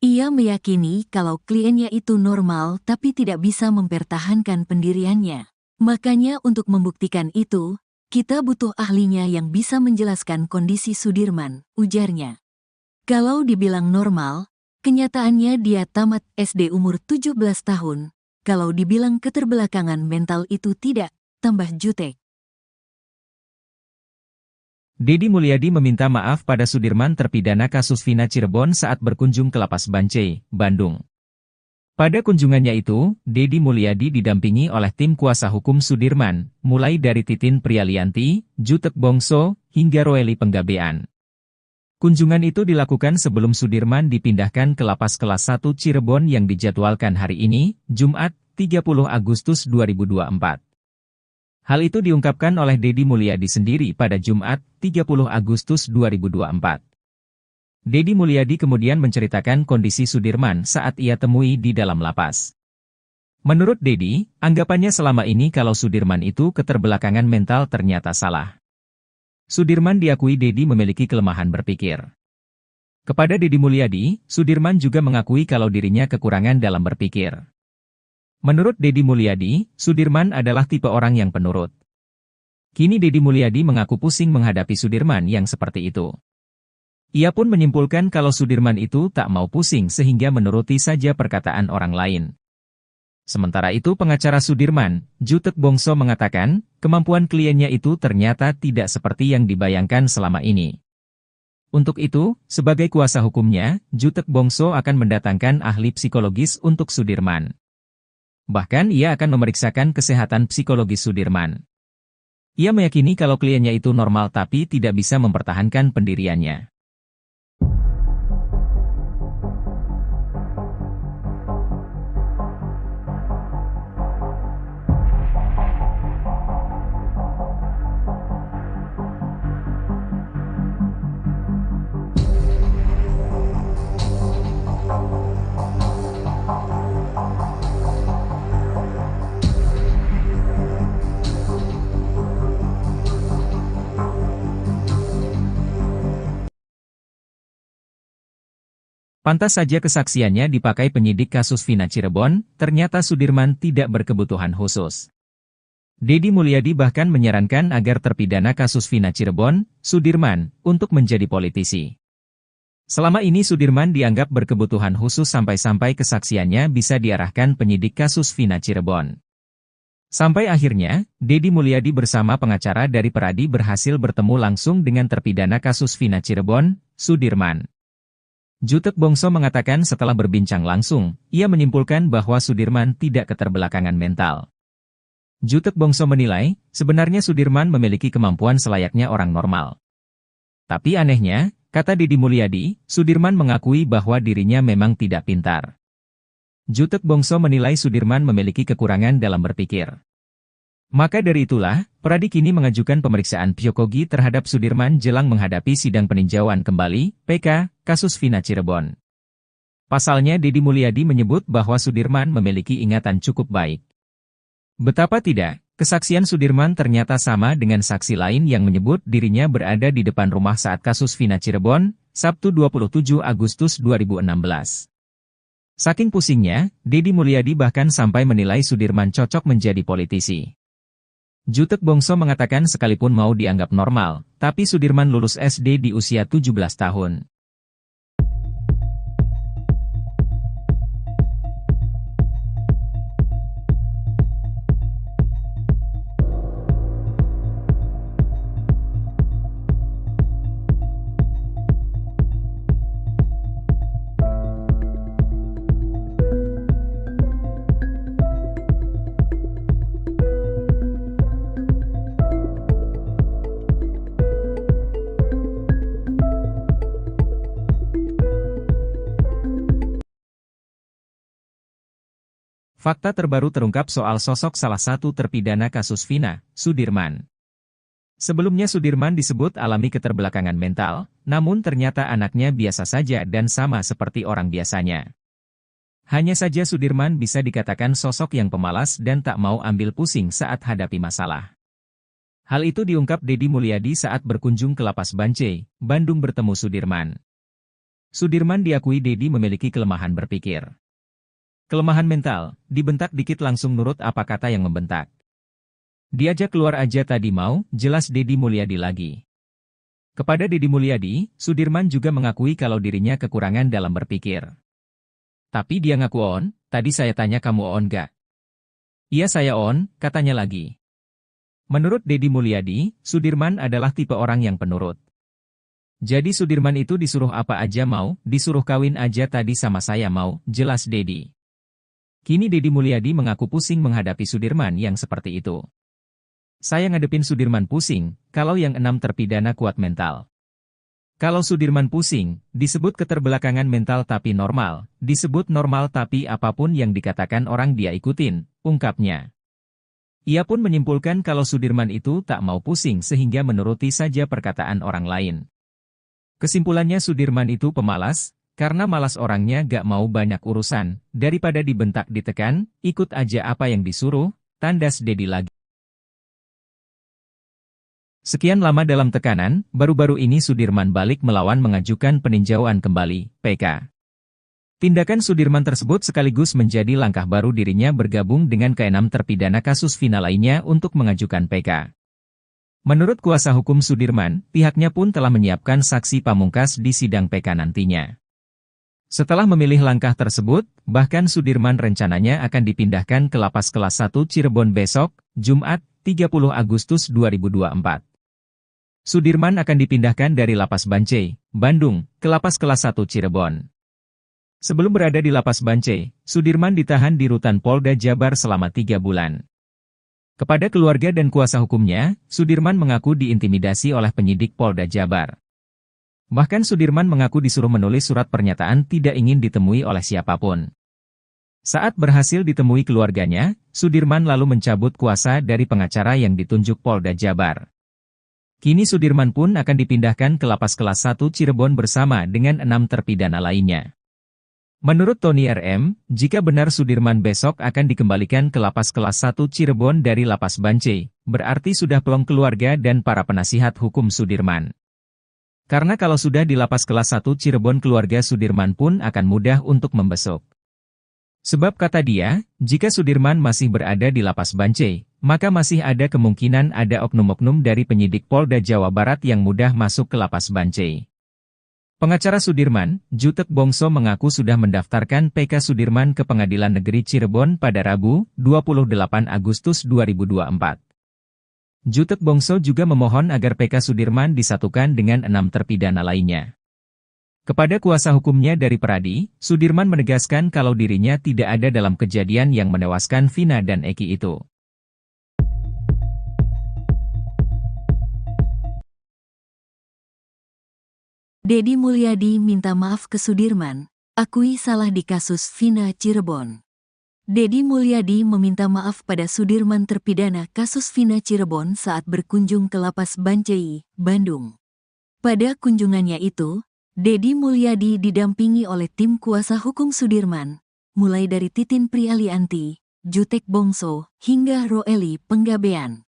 Ia meyakini kalau kliennya itu normal tapi tidak bisa mempertahankan pendiriannya. Makanya untuk membuktikan itu, kita butuh ahlinya yang bisa menjelaskan kondisi Sudirman, ujarnya. Kalau dibilang normal, kenyataannya dia tamat SD umur 17 tahun. Kalau dibilang keterbelakangan mental itu tidak, tambah Jutek. Dedi Mulyadi meminta maaf pada Sudirman terpidana kasus Vina Cirebon saat berkunjung ke Lapas Bancai, Bandung. Pada kunjungannya itu, Dedi Mulyadi didampingi oleh tim kuasa hukum Sudirman, mulai dari Titin Prialianti, Jutek Bongso, hingga Roeli Penggabean. Kunjungan itu dilakukan sebelum Sudirman dipindahkan ke Lapas Kelas 1 Cirebon yang dijadwalkan hari ini, Jumat, 30 Agustus 2024. Hal itu diungkapkan oleh Dedi Mulyadi sendiri pada Jumat, 30 Agustus 2024. Dedi Mulyadi kemudian menceritakan kondisi Sudirman saat ia temui di dalam lapas. Menurut Dedi, anggapannya selama ini kalau Sudirman itu keterbelakangan mental ternyata salah. Sudirman diakui Dedi memiliki kelemahan berpikir. Kepada Dedi Mulyadi, Sudirman juga mengakui kalau dirinya kekurangan dalam berpikir. Menurut Dedi Mulyadi, Sudirman adalah tipe orang yang penurut. Kini Dedi Mulyadi mengaku pusing menghadapi Sudirman yang seperti itu. Ia pun menyimpulkan kalau Sudirman itu tak mau pusing sehingga menuruti saja perkataan orang lain. Sementara itu pengacara Sudirman, Jutek Bongso mengatakan, kemampuan kliennya itu ternyata tidak seperti yang dibayangkan selama ini. Untuk itu, sebagai kuasa hukumnya, Jutek Bongso akan mendatangkan ahli psikologis untuk Sudirman. Bahkan ia akan memeriksakan kesehatan psikologis Sudirman. Ia meyakini kalau kliennya itu normal tapi tidak bisa mempertahankan pendiriannya. Pantas saja kesaksiannya dipakai penyidik kasus Vina Cirebon, ternyata Sudirman tidak berkebutuhan khusus. Dedi Mulyadi bahkan menyarankan agar terpidana kasus Vina Cirebon, Sudirman, untuk menjadi politisi. Selama ini Sudirman dianggap berkebutuhan khusus sampai-sampai kesaksiannya bisa diarahkan penyidik kasus Vina Cirebon. Sampai akhirnya, Dedi Mulyadi bersama pengacara dari Peradi berhasil bertemu langsung dengan terpidana kasus Vina Cirebon, Sudirman. Jutek Bongso mengatakan setelah berbincang langsung, ia menyimpulkan bahwa Sudirman tidak keterbelakangan mental. Jutek Bongso menilai, sebenarnya Sudirman memiliki kemampuan selayaknya orang normal. Tapi anehnya, kata Dedi Mulyadi, Sudirman mengakui bahwa dirinya memang tidak pintar. Jutek Bongso menilai Sudirman memiliki kekurangan dalam berpikir. Maka dari itulah, Peradi kini mengajukan pemeriksaan psikologi terhadap Sudirman jelang menghadapi sidang peninjauan kembali, PK, kasus Vina Cirebon. Pasalnya Dedi Mulyadi menyebut bahwa Sudirman memiliki ingatan cukup baik. Betapa tidak, kesaksian Sudirman ternyata sama dengan saksi lain yang menyebut dirinya berada di depan rumah saat kasus Vina Cirebon, Sabtu 27 Agustus 2016. Saking pusingnya, Dedi Mulyadi bahkan sampai menilai Sudirman cocok menjadi politisi. Jutek Bongso mengatakan sekalipun mau dianggap normal, tapi Sudirman lulus SD di usia 17 tahun. Fakta terbaru terungkap soal sosok salah satu terpidana kasus Vina, Sudirman. Sebelumnya Sudirman disebut alami keterbelakangan mental, namun ternyata anaknya biasa saja dan sama seperti orang biasanya. Hanya saja Sudirman bisa dikatakan sosok yang pemalas dan tak mau ambil pusing saat hadapi masalah. Hal itu diungkap Deddy Mulyadi saat berkunjung ke Lapas Bancai, Bandung bertemu Sudirman. Sudirman diakui Deddy memiliki kelemahan berpikir. Kelemahan mental, dibentak dikit langsung nurut apa kata yang membentak. Diajak keluar aja tadi mau, jelas Deddy Mulyadi lagi. Kepada Deddy Mulyadi, Sudirman juga mengakui kalau dirinya kekurangan dalam berpikir. Tapi dia ngaku on, tadi saya tanya kamu on gak? Iya saya on, katanya lagi. Menurut Deddy Mulyadi, Sudirman adalah tipe orang yang penurut. Jadi Sudirman itu disuruh apa aja mau, disuruh kawin aja tadi sama saya mau, jelas Deddy. Kini Deddy Mulyadi mengaku pusing menghadapi Sudirman yang seperti itu. Saya ngadepin Sudirman pusing, kalau yang 6 terpidana kuat mental. Kalau Sudirman pusing, disebut keterbelakangan mental tapi normal, disebut normal tapi apapun yang dikatakan orang dia ikutin, ungkapnya. Ia pun menyimpulkan kalau Sudirman itu tak mau pusing sehingga menuruti saja perkataan orang lain. Kesimpulannya Sudirman itu pemalas, karena malas orangnya gak mau banyak urusan, daripada dibentak ditekan, ikut aja apa yang disuruh, tandas Deddy lagi. Sekian lama dalam tekanan, baru-baru ini Sudirman balik melawan mengajukan peninjauan kembali, PK. Tindakan Sudirman tersebut sekaligus menjadi langkah baru dirinya bergabung dengan ke-6 terpidana kasus Vina lainnya untuk mengajukan PK. Menurut kuasa hukum Sudirman, pihaknya pun telah menyiapkan saksi pamungkas di sidang PK nantinya. Setelah memilih langkah tersebut, bahkan Sudirman rencananya akan dipindahkan ke Lapas Kelas 1 Cirebon besok, Jumat, 30 Agustus 2024. Sudirman akan dipindahkan dari Lapas Bancai, Bandung, ke Lapas Kelas 1 Cirebon. Sebelum berada di Lapas Bancai, Sudirman ditahan di Rutan Polda Jabar selama 3 bulan. Kepada keluarga dan kuasa hukumnya, Sudirman mengaku diintimidasi oleh penyidik Polda Jabar. Bahkan Sudirman mengaku disuruh menulis surat pernyataan tidak ingin ditemui oleh siapapun. Saat berhasil ditemui keluarganya, Sudirman lalu mencabut kuasa dari pengacara yang ditunjuk Polda Jabar. Kini Sudirman pun akan dipindahkan ke Lapas Kelas 1 Cirebon bersama dengan 6 terpidana lainnya. Menurut Tony RM, jika benar Sudirman besok akan dikembalikan ke Lapas Kelas 1 Cirebon dari Lapas Bancai, berarti sudah plong keluarga dan para penasihat hukum Sudirman. Karena kalau sudah di Lapas Kelas 1 Cirebon keluarga Sudirman pun akan mudah untuk membesuk. Sebab kata dia, jika Sudirman masih berada di Lapas Bancai, maka masih ada kemungkinan ada oknum-oknum dari penyidik Polda Jawa Barat yang mudah masuk ke Lapas Bancai. Pengacara Sudirman, Jutek Bongso mengaku sudah mendaftarkan PK Sudirman ke Pengadilan Negeri Cirebon pada Rabu, 28 Agustus 2024. Jutek Bongso juga memohon agar PK Sudirman disatukan dengan 6 terpidana lainnya. Kepada kuasa hukumnya dari Peradi, Sudirman menegaskan kalau dirinya tidak ada dalam kejadian yang menewaskan Vina dan Eki itu. Deddy Mulyadi minta maaf ke Sudirman, akui salah di kasus Vina Cirebon. Deddy Mulyadi meminta maaf pada Sudirman terpidana kasus Vina Cirebon saat berkunjung ke Lapas Bancai, Bandung. Pada kunjungannya itu, Deddy Mulyadi didampingi oleh tim kuasa hukum Sudirman, mulai dari Titin Prialianti, Jutek Bongso, hingga Roeli Penggabean.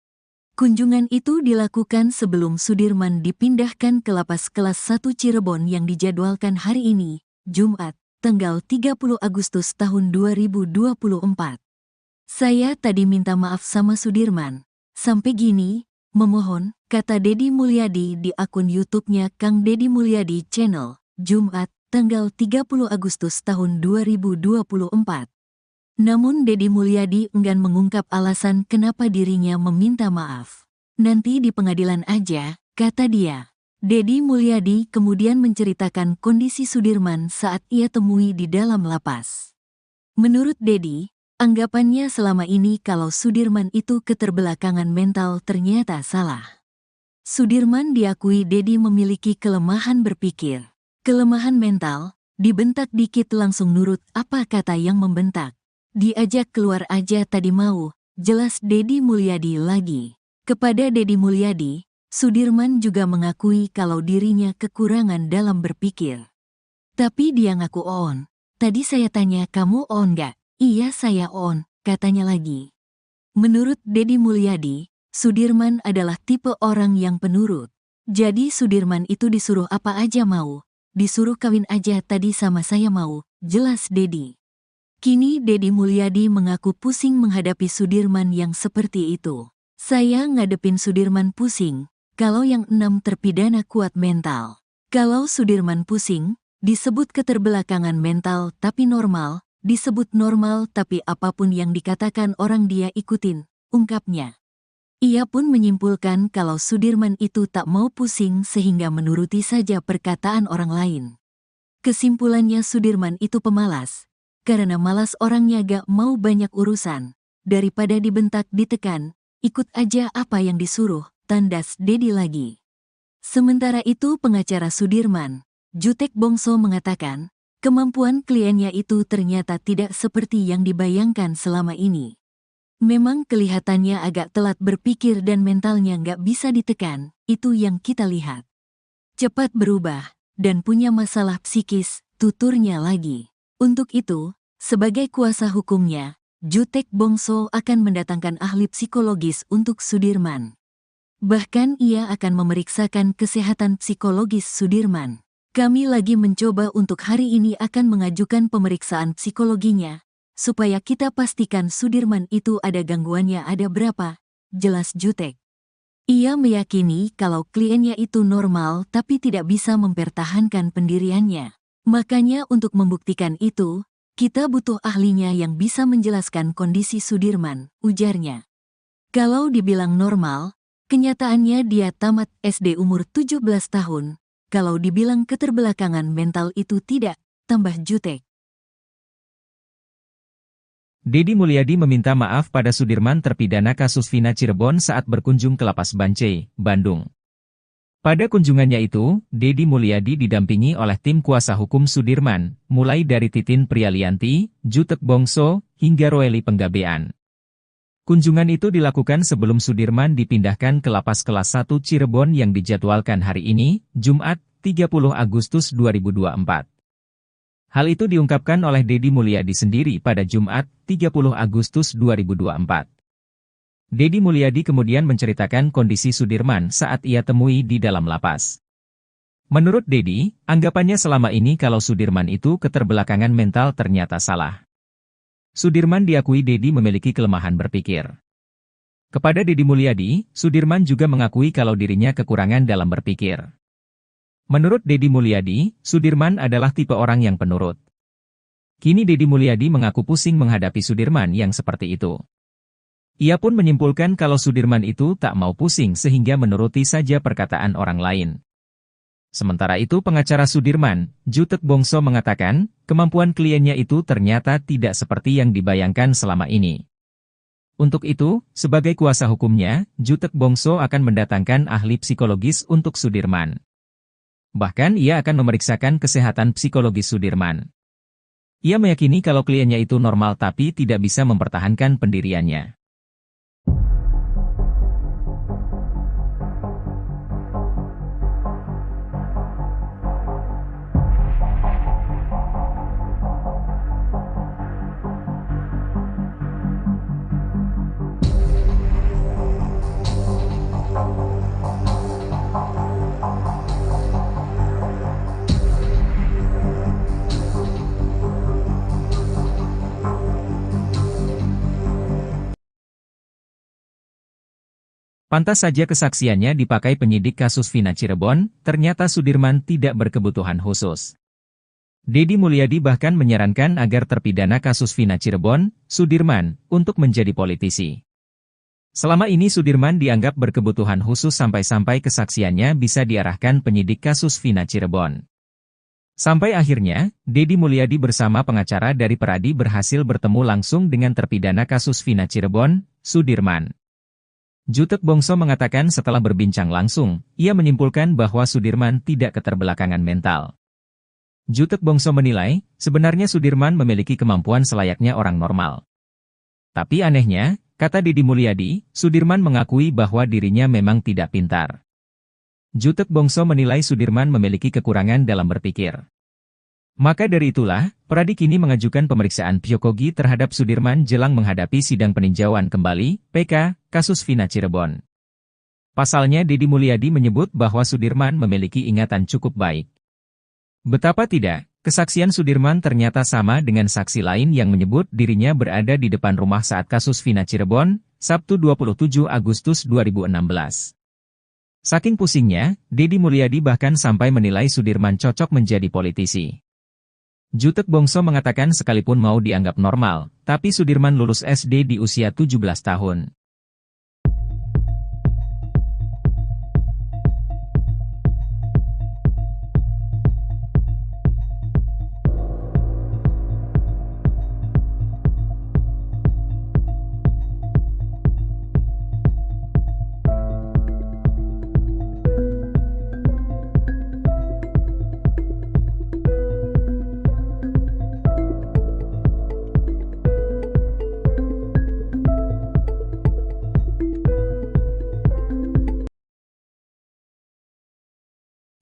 Kunjungan itu dilakukan sebelum Sudirman dipindahkan ke Lapas Kelas 1 Cirebon yang dijadwalkan hari ini, Jumat, tanggal 30 Agustus tahun 2024. Saya tadi minta maaf sama Sudirman. Sampai gini, memohon, kata Deddy Mulyadi di akun YouTube-nya Kang Deddy Mulyadi Channel, Jumat, tanggal 30 Agustus tahun 2024. Namun Deddy Mulyadi enggan mengungkap alasan kenapa dirinya meminta maaf. Nanti di pengadilan aja, kata dia. Deddy Mulyadi kemudian menceritakan kondisi Sudirman saat ia temui di dalam lapas. Menurut Deddy, anggapannya selama ini kalau Sudirman itu keterbelakangan mental ternyata salah. Sudirman diakui Deddy memiliki kelemahan berpikir. Kelemahan mental, dibentak dikit langsung nurut apa kata yang membentak. Diajak keluar aja tadi mau, jelas Deddy Mulyadi lagi. Kepada Deddy Mulyadi, Sudirman juga mengakui kalau dirinya kekurangan dalam berpikir. Tapi dia ngaku on. Tadi saya tanya kamu on gak? Iya saya on, katanya lagi. Menurut Deddy Mulyadi, Sudirman adalah tipe orang yang penurut. Jadi Sudirman itu disuruh apa aja mau. Disuruh kawin aja tadi sama saya mau, jelas Deddy. Kini Deddy Mulyadi mengaku pusing menghadapi Sudirman yang seperti itu. Saya ngadepin Sudirman pusing, kalau yang 6 terpidana kuat mental. Kalau Sudirman pusing, disebut keterbelakangan mental tapi normal, disebut normal tapi apapun yang dikatakan orang dia ikutin, ungkapnya. Ia pun menyimpulkan kalau Sudirman itu tak mau pusing sehingga menuruti saja perkataan orang lain. Kesimpulannya Sudirman itu pemalas. Karena malas orangnya gak mau banyak urusan. Daripada dibentak ditekan, ikut aja apa yang disuruh, tandas Deddy lagi. Sementara itu pengacara Sudirman, Jutek Bongso mengatakan, kemampuan kliennya itu ternyata tidak seperti yang dibayangkan selama ini. Memang kelihatannya agak telat berpikir dan mentalnya gak bisa ditekan, itu yang kita lihat. Cepat berubah, dan punya masalah psikis, tuturnya lagi. Untuk itu, sebagai kuasa hukumnya, Jutek Bongso akan mendatangkan ahli psikologis untuk Sudirman. Bahkan ia akan memeriksakan kesehatan psikologis Sudirman. Kami lagi mencoba untuk hari ini akan mengajukan pemeriksaan psikologinya, supaya kita pastikan Sudirman itu ada gangguannya ada berapa, jelas Jutek. Ia meyakini kalau kliennya itu normal tapi tidak bisa mempertahankan pendiriannya. Makanya untuk membuktikan itu, kita butuh ahlinya yang bisa menjelaskan kondisi Sudirman, ujarnya. Kalau dibilang normal, kenyataannya dia tamat SD umur 17 tahun. Kalau dibilang keterbelakangan mental itu tidak, tambah Jutek. Deddy Mulyadi meminta maaf pada Sudirman terpidana kasus Vina Cirebon saat berkunjung ke Lapas Bancai, Bandung. Pada kunjungannya itu, Deddy Mulyadi didampingi oleh tim kuasa hukum Sudirman, mulai dari Titin Prialianti, Jutek Bongso, hingga Roeli Penggabean. Kunjungan itu dilakukan sebelum Sudirman dipindahkan ke Lapas Kelas 1 Cirebon yang dijadwalkan hari ini, Jumat, 30 Agustus 2024. Hal itu diungkapkan oleh Deddy Mulyadi sendiri pada Jumat, 30 Agustus 2024. Deddy Mulyadi kemudian menceritakan kondisi Sudirman saat ia temui di dalam lapas. Menurut Deddy, anggapannya selama ini kalau Sudirman itu keterbelakangan mental ternyata salah. Sudirman diakui Deddy memiliki kelemahan berpikir. Kepada Deddy Mulyadi, Sudirman juga mengakui kalau dirinya kekurangan dalam berpikir. Menurut Deddy Mulyadi, Sudirman adalah tipe orang yang penurut. Kini Deddy Mulyadi mengaku pusing menghadapi Sudirman yang seperti itu. Ia pun menyimpulkan kalau Sudirman itu tak mau pusing sehingga menuruti saja perkataan orang lain. Sementara itu pengacara Sudirman, Jutek Bongso mengatakan, kemampuan kliennya itu ternyata tidak seperti yang dibayangkan selama ini. Untuk itu, sebagai kuasa hukumnya, Jutek Bongso akan mendatangkan ahli psikologis untuk Sudirman. Bahkan ia akan memeriksakan kesehatan psikologis Sudirman. Ia meyakini kalau kliennya itu normal tapi tidak bisa mempertahankan pendiriannya. Pantas saja kesaksiannya dipakai penyidik kasus Vina Cirebon, ternyata Sudirman tidak berkebutuhan khusus. Deddy Mulyadi bahkan menyarankan agar terpidana kasus Vina Cirebon, Sudirman, untuk menjadi politisi. Selama ini Sudirman dianggap berkebutuhan khusus sampai-sampai kesaksiannya bisa diarahkan penyidik kasus Vina Cirebon. Sampai akhirnya, Deddy Mulyadi bersama pengacara dari Peradi berhasil bertemu langsung dengan terpidana kasus Vina Cirebon, Sudirman. Jutek Bongso mengatakan setelah berbincang langsung, ia menyimpulkan bahwa Sudirman tidak keterbelakangan mental. Jutek Bongso menilai, sebenarnya Sudirman memiliki kemampuan selayaknya orang normal. Tapi anehnya, kata Deddy Mulyadi, Sudirman mengakui bahwa dirinya memang tidak pintar. Jutek Bongso menilai Sudirman memiliki kekurangan dalam berpikir. Maka dari itulah, Pradi kini mengajukan pemeriksaan psikogi terhadap Sudirman jelang menghadapi sidang peninjauan kembali, PK, kasus Vina Cirebon. Pasalnya Deddy Mulyadi menyebut bahwa Sudirman memiliki ingatan cukup baik. Betapa tidak, kesaksian Sudirman ternyata sama dengan saksi lain yang menyebut dirinya berada di depan rumah saat kasus Vina Cirebon, Sabtu 27 Agustus 2016. Saking pusingnya, Deddy Mulyadi bahkan sampai menilai Sudirman cocok menjadi politisi. Jutek Bongso mengatakan sekalipun mau dianggap normal, tapi Sudirman lulus SD di usia 17 tahun.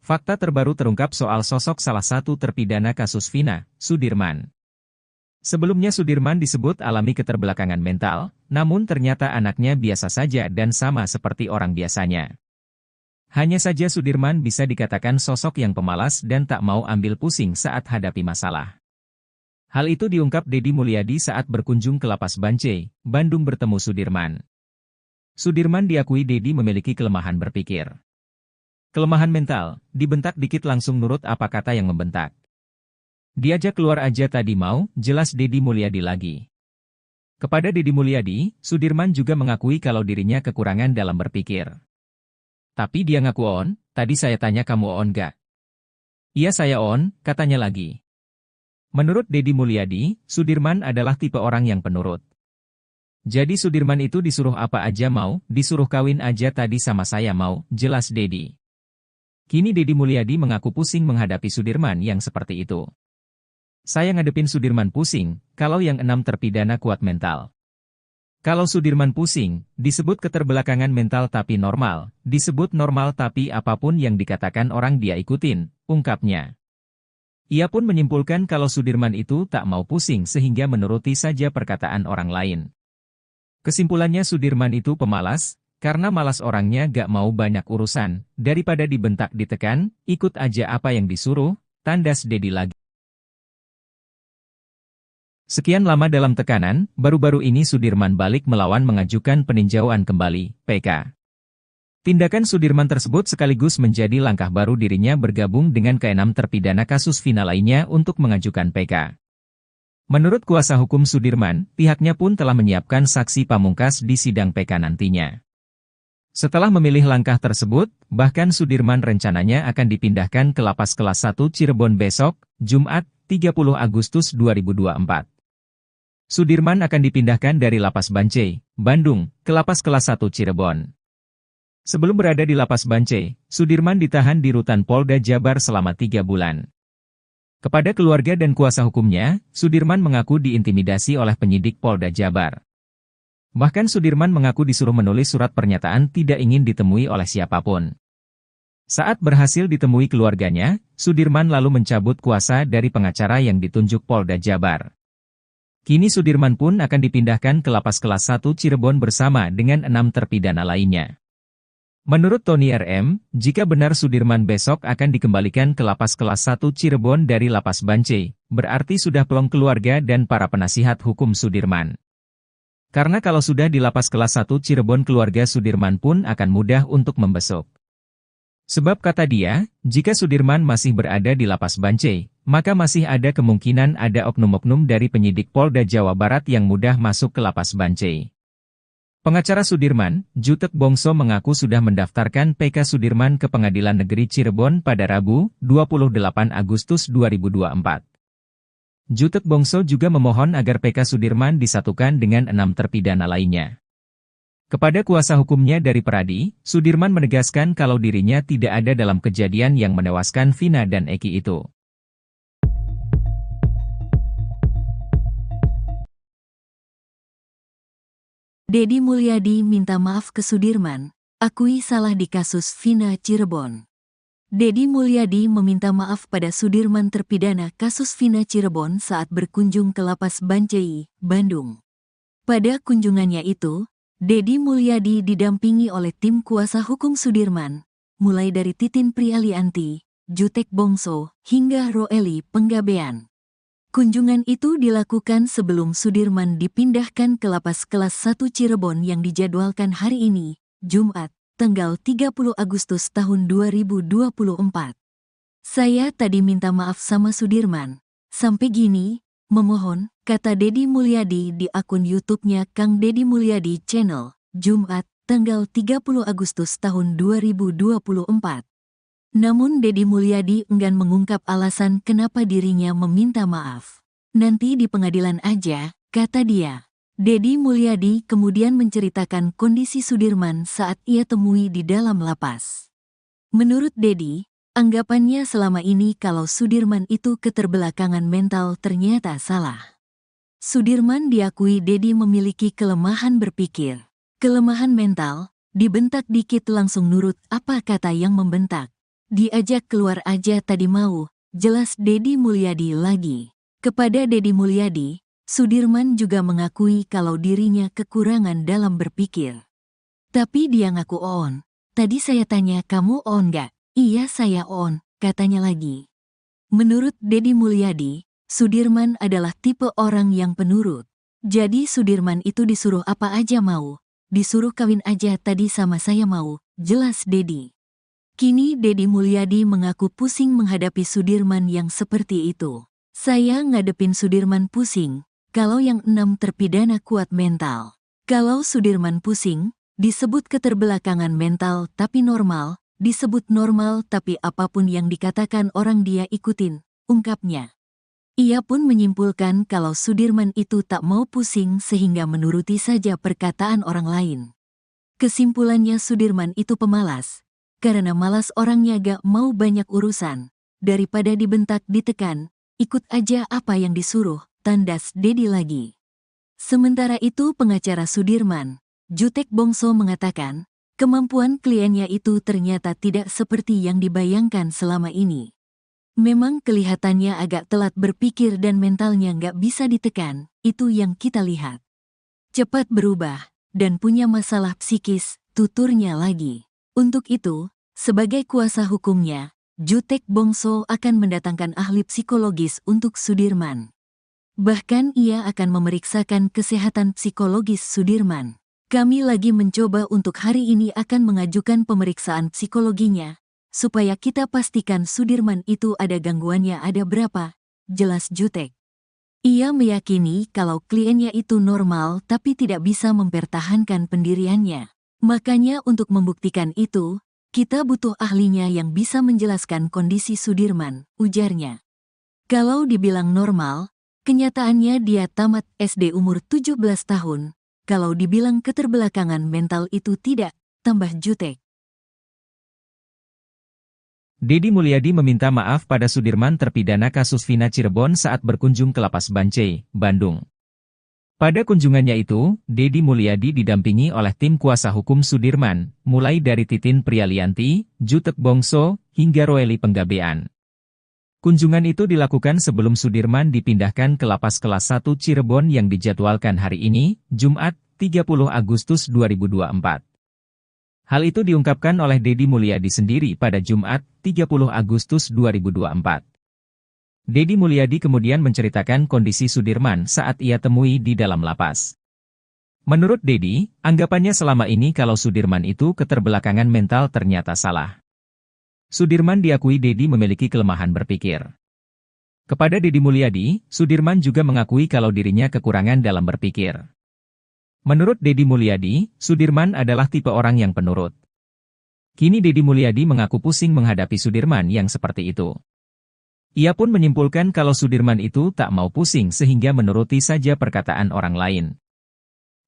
Fakta terbaru terungkap soal sosok salah satu terpidana kasus Vina, Sudirman. Sebelumnya Sudirman disebut alami keterbelakangan mental, namun ternyata anaknya biasa saja dan sama seperti orang biasanya. Hanya saja Sudirman bisa dikatakan sosok yang pemalas dan tak mau ambil pusing saat hadapi masalah. Hal itu diungkap Deddy Mulyadi saat berkunjung ke Lapas Bancai, Bandung bertemu Sudirman. Sudirman diakui Deddy memiliki kelemahan berpikir. Kelemahan mental, dibentak dikit langsung nurut apa kata yang membentak. Diajak keluar aja tadi mau, jelas Deddy Mulyadi lagi. Kepada Deddy Mulyadi, Sudirman juga mengakui kalau dirinya kekurangan dalam berpikir. Tapi dia ngaku on, tadi saya tanya kamu on gak? Iya saya on, katanya lagi. Menurut Deddy Mulyadi, Sudirman adalah tipe orang yang penurut. Jadi Sudirman itu disuruh apa aja mau, disuruh kawin aja tadi sama saya mau, jelas Deddy. Kini Deddy Mulyadi mengaku pusing menghadapi Sudirman yang seperti itu. Saya ngadepin Sudirman pusing, kalau yang 6 terpidana kuat mental. Kalau Sudirman pusing, disebut keterbelakangan mental tapi normal, disebut normal tapi apapun yang dikatakan orang dia ikutin, ungkapnya. Ia pun menyimpulkan kalau Sudirman itu tak mau pusing sehingga menuruti saja perkataan orang lain. Kesimpulannya Sudirman itu pemalas, karena malas orangnya gak mau banyak urusan, daripada dibentak ditekan, ikut aja apa yang disuruh, tandas Deddy lagi. Sekian lama dalam tekanan, baru-baru ini Sudirman balik melawan mengajukan peninjauan kembali, PK. Tindakan Sudirman tersebut sekaligus menjadi langkah baru dirinya bergabung dengan ke-6 terpidana kasus Vina lainnya untuk mengajukan PK. Menurut kuasa hukum Sudirman, pihaknya pun telah menyiapkan saksi pamungkas di sidang PK nantinya. Setelah memilih langkah tersebut, bahkan Sudirman rencananya akan dipindahkan ke Lapas Kelas 1 Cirebon besok, Jumat, 30 Agustus 2024. Sudirman akan dipindahkan dari Lapas Bancai, Bandung, ke Lapas Kelas 1 Cirebon. Sebelum berada di Lapas Bancai, Sudirman ditahan di Rutan Polda Jabar selama 3 bulan. Kepada keluarga dan kuasa hukumnya, Sudirman mengaku diintimidasi oleh penyidik Polda Jabar. Bahkan Sudirman mengaku disuruh menulis surat pernyataan tidak ingin ditemui oleh siapapun. Saat berhasil ditemui keluarganya, Sudirman lalu mencabut kuasa dari pengacara yang ditunjuk Polda Jabar. Kini Sudirman pun akan dipindahkan ke Lapas Kelas 1 Cirebon bersama dengan 6 terpidana lainnya. Menurut Tony RM, jika benar Sudirman besok akan dikembalikan ke Lapas Kelas 1 Cirebon dari Lapas Bancai, berarti sudah plong keluarga dan para penasihat hukum Sudirman. Karena kalau sudah di Lapas Kelas 1 Cirebon keluarga Sudirman pun akan mudah untuk membesuk. Sebab kata dia, jika Sudirman masih berada di Lapas Bancai, maka masih ada kemungkinan ada oknum-oknum dari penyidik Polda Jawa Barat yang mudah masuk ke Lapas Bancai. Pengacara Sudirman, Jutek Bongso mengaku sudah mendaftarkan PK Sudirman ke Pengadilan Negeri Cirebon pada Rabu, 28 Agustus 2024. Jutek Bongso juga memohon agar PK Sudirman disatukan dengan 6 terpidana lainnya. Kepada kuasa hukumnya dari Pradi, Sudirman menegaskan kalau dirinya tidak ada dalam kejadian yang menewaskan Vina dan Eki itu. Dedi Mulyadi minta maaf ke Sudirman, akui salah di kasus Vina Cirebon. Dedi Mulyadi meminta maaf pada Sudirman terpidana kasus Vina Cirebon saat berkunjung ke Lapas Bancai, Bandung. Pada kunjungannya itu, Dedi Mulyadi didampingi oleh tim kuasa hukum Sudirman, mulai dari Titin Prialianti, Jutek Bongso, hingga Roeli Penggabean. Kunjungan itu dilakukan sebelum Sudirman dipindahkan ke Lapas Kelas 1 Cirebon yang dijadwalkan hari ini, Jumat, tanggal 30 Agustus tahun 2024. Saya tadi minta maaf sama Sudirman. Sampai gini, memohon, kata Dedi Mulyadi di akun YouTube-nya Kang Dedi Mulyadi Channel, Jumat, tanggal 30 Agustus tahun 2024. Namun Dedi Mulyadi enggan mengungkap alasan kenapa dirinya meminta maaf. Nanti di pengadilan aja, kata dia. Dedi Mulyadi kemudian menceritakan kondisi Sudirman saat ia temui di dalam lapas. Menurut Dedi, anggapannya selama ini kalau Sudirman itu keterbelakangan mental ternyata salah. Sudirman diakui Dedi memiliki kelemahan berpikir. Kelemahan mental, dibentak dikit langsung nurut apa kata yang membentak. Diajak keluar aja tadi mau, jelas Dedi Mulyadi lagi. Kepada Dedi Mulyadi, Sudirman juga mengakui kalau dirinya kekurangan dalam berpikir. Tapi dia ngaku on. Tadi saya tanya kamu on gak? Iya saya on, katanya lagi. Menurut Dedi Mulyadi, Sudirman adalah tipe orang yang penurut. Jadi Sudirman itu disuruh apa aja mau. Disuruh kawin aja tadi sama saya mau, jelas Dedi. Kini Dedi Mulyadi mengaku pusing menghadapi Sudirman yang seperti itu. Saya ngadepin Sudirman pusing. Kalau yang 6 terpidana kuat mental. Kalau Sudirman pusing, disebut keterbelakangan mental tapi normal, disebut normal tapi apapun yang dikatakan orang dia ikutin, ungkapnya. Ia pun menyimpulkan kalau Sudirman itu tak mau pusing sehingga menuruti saja perkataan orang lain. Kesimpulannya Sudirman itu pemalas, karena malas orangnya gak mau banyak urusan, daripada dibentak ditekan, ikut aja apa yang disuruh. Tandas Dedi lagi. Sementara itu pengacara Sudirman, Jutek Bongso mengatakan, kemampuan kliennya itu ternyata tidak seperti yang dibayangkan selama ini. Memang kelihatannya agak telat berpikir dan mentalnya nggak bisa ditekan, itu yang kita lihat. Cepat berubah, dan punya masalah psikis, tuturnya lagi. Untuk itu, sebagai kuasa hukumnya, Jutek Bongso akan mendatangkan ahli psikologis untuk Sudirman. Bahkan ia akan memeriksakan kesehatan psikologis Sudirman. Kami lagi mencoba untuk hari ini akan mengajukan pemeriksaan psikologinya, supaya kita pastikan Sudirman itu ada gangguannya ada berapa, jelas Jutek. Ia meyakini kalau kliennya itu normal tapi tidak bisa mempertahankan pendiriannya. Makanya untuk membuktikan itu, kita butuh ahlinya yang bisa menjelaskan kondisi Sudirman, ujarnya. Kalau dibilang normal, kenyataannya dia tamat SD umur 17 tahun, kalau dibilang keterbelakangan mental itu tidak, tambah Jutek. Dedi Mulyadi meminta maaf pada Sudirman terpidana kasus Vina Cirebon saat berkunjung ke Lapas Bancai, Bandung. Pada kunjungannya itu, Dedi Mulyadi didampingi oleh tim kuasa hukum Sudirman, mulai dari Titin Prialianti, Jutek Bongso, hingga Roeli Penggabean. Kunjungan itu dilakukan sebelum Sudirman dipindahkan ke Lapas Kelas 1 Cirebon yang dijadwalkan hari ini, Jumat, 30 Agustus 2024. Hal itu diungkapkan oleh Dedi Mulyadi sendiri pada Jumat, 30 Agustus 2024. Dedi Mulyadi kemudian menceritakan kondisi Sudirman saat ia temui di dalam lapas. Menurut Dedi, anggapannya selama ini kalau Sudirman itu keterbelakangan mental ternyata salah. Sudirman diakui Dedi memiliki kelemahan berpikir. Kepada Dedi Mulyadi, Sudirman juga mengakui kalau dirinya kekurangan dalam berpikir. Menurut Dedi Mulyadi, Sudirman adalah tipe orang yang penurut. Kini Dedi Mulyadi mengaku pusing menghadapi Sudirman yang seperti itu. Ia pun menyimpulkan kalau Sudirman itu tak mau pusing sehingga menuruti saja perkataan orang lain.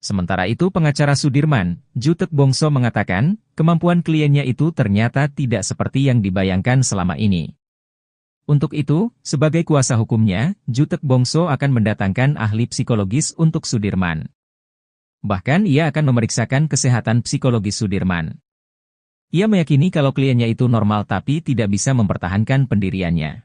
Sementara itu pengacara Sudirman, Jutek Bongso mengatakan, kemampuan kliennya itu ternyata tidak seperti yang dibayangkan selama ini. Untuk itu, sebagai kuasa hukumnya, Jutek Bongso akan mendatangkan ahli psikologis untuk Sudirman. Bahkan ia akan memeriksakan kesehatan psikologis Sudirman. Ia meyakini kalau kliennya itu normal tapi tidak bisa mempertahankan pendiriannya.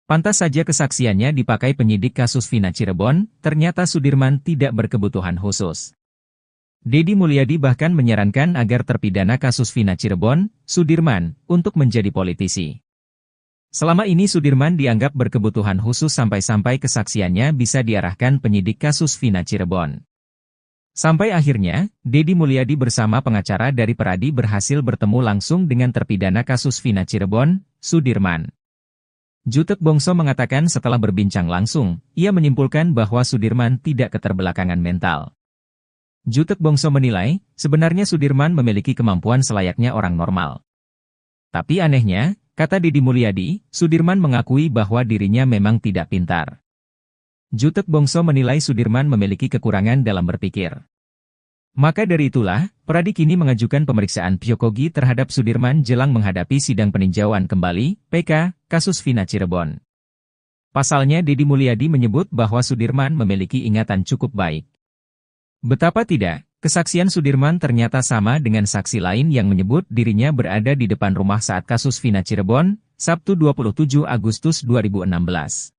Pantas saja kesaksiannya dipakai penyidik kasus Vina Cirebon, ternyata Sudirman tidak berkebutuhan khusus. Deddy Mulyadi bahkan menyarankan agar terpidana kasus Vina Cirebon, Sudirman, untuk menjadi politisi. Selama ini Sudirman dianggap berkebutuhan khusus sampai-sampai kesaksiannya bisa diarahkan penyidik kasus Vina Cirebon. Sampai akhirnya, Deddy Mulyadi bersama pengacara dari Peradi berhasil bertemu langsung dengan terpidana kasus Vina Cirebon, Sudirman. Jutek Bongso mengatakan setelah berbincang langsung, ia menyimpulkan bahwa Sudirman tidak keterbelakangan mental. Jutek Bongso menilai, sebenarnya Sudirman memiliki kemampuan selayaknya orang normal. Tapi anehnya, kata Deddy Mulyadi, Sudirman mengakui bahwa dirinya memang tidak pintar. Jutek Bongso menilai Sudirman memiliki kekurangan dalam berpikir. Maka dari itulah, Peradi kini mengajukan pemeriksaan psikogi terhadap Sudirman jelang menghadapi sidang peninjauan kembali, PK, kasus Vina Cirebon. Pasalnya Deddy Mulyadi menyebut bahwa Sudirman memiliki ingatan cukup baik. Betapa tidak, kesaksian Sudirman ternyata sama dengan saksi lain yang menyebut dirinya berada di depan rumah saat kasus Vina Cirebon, Sabtu 27 Agustus 2016.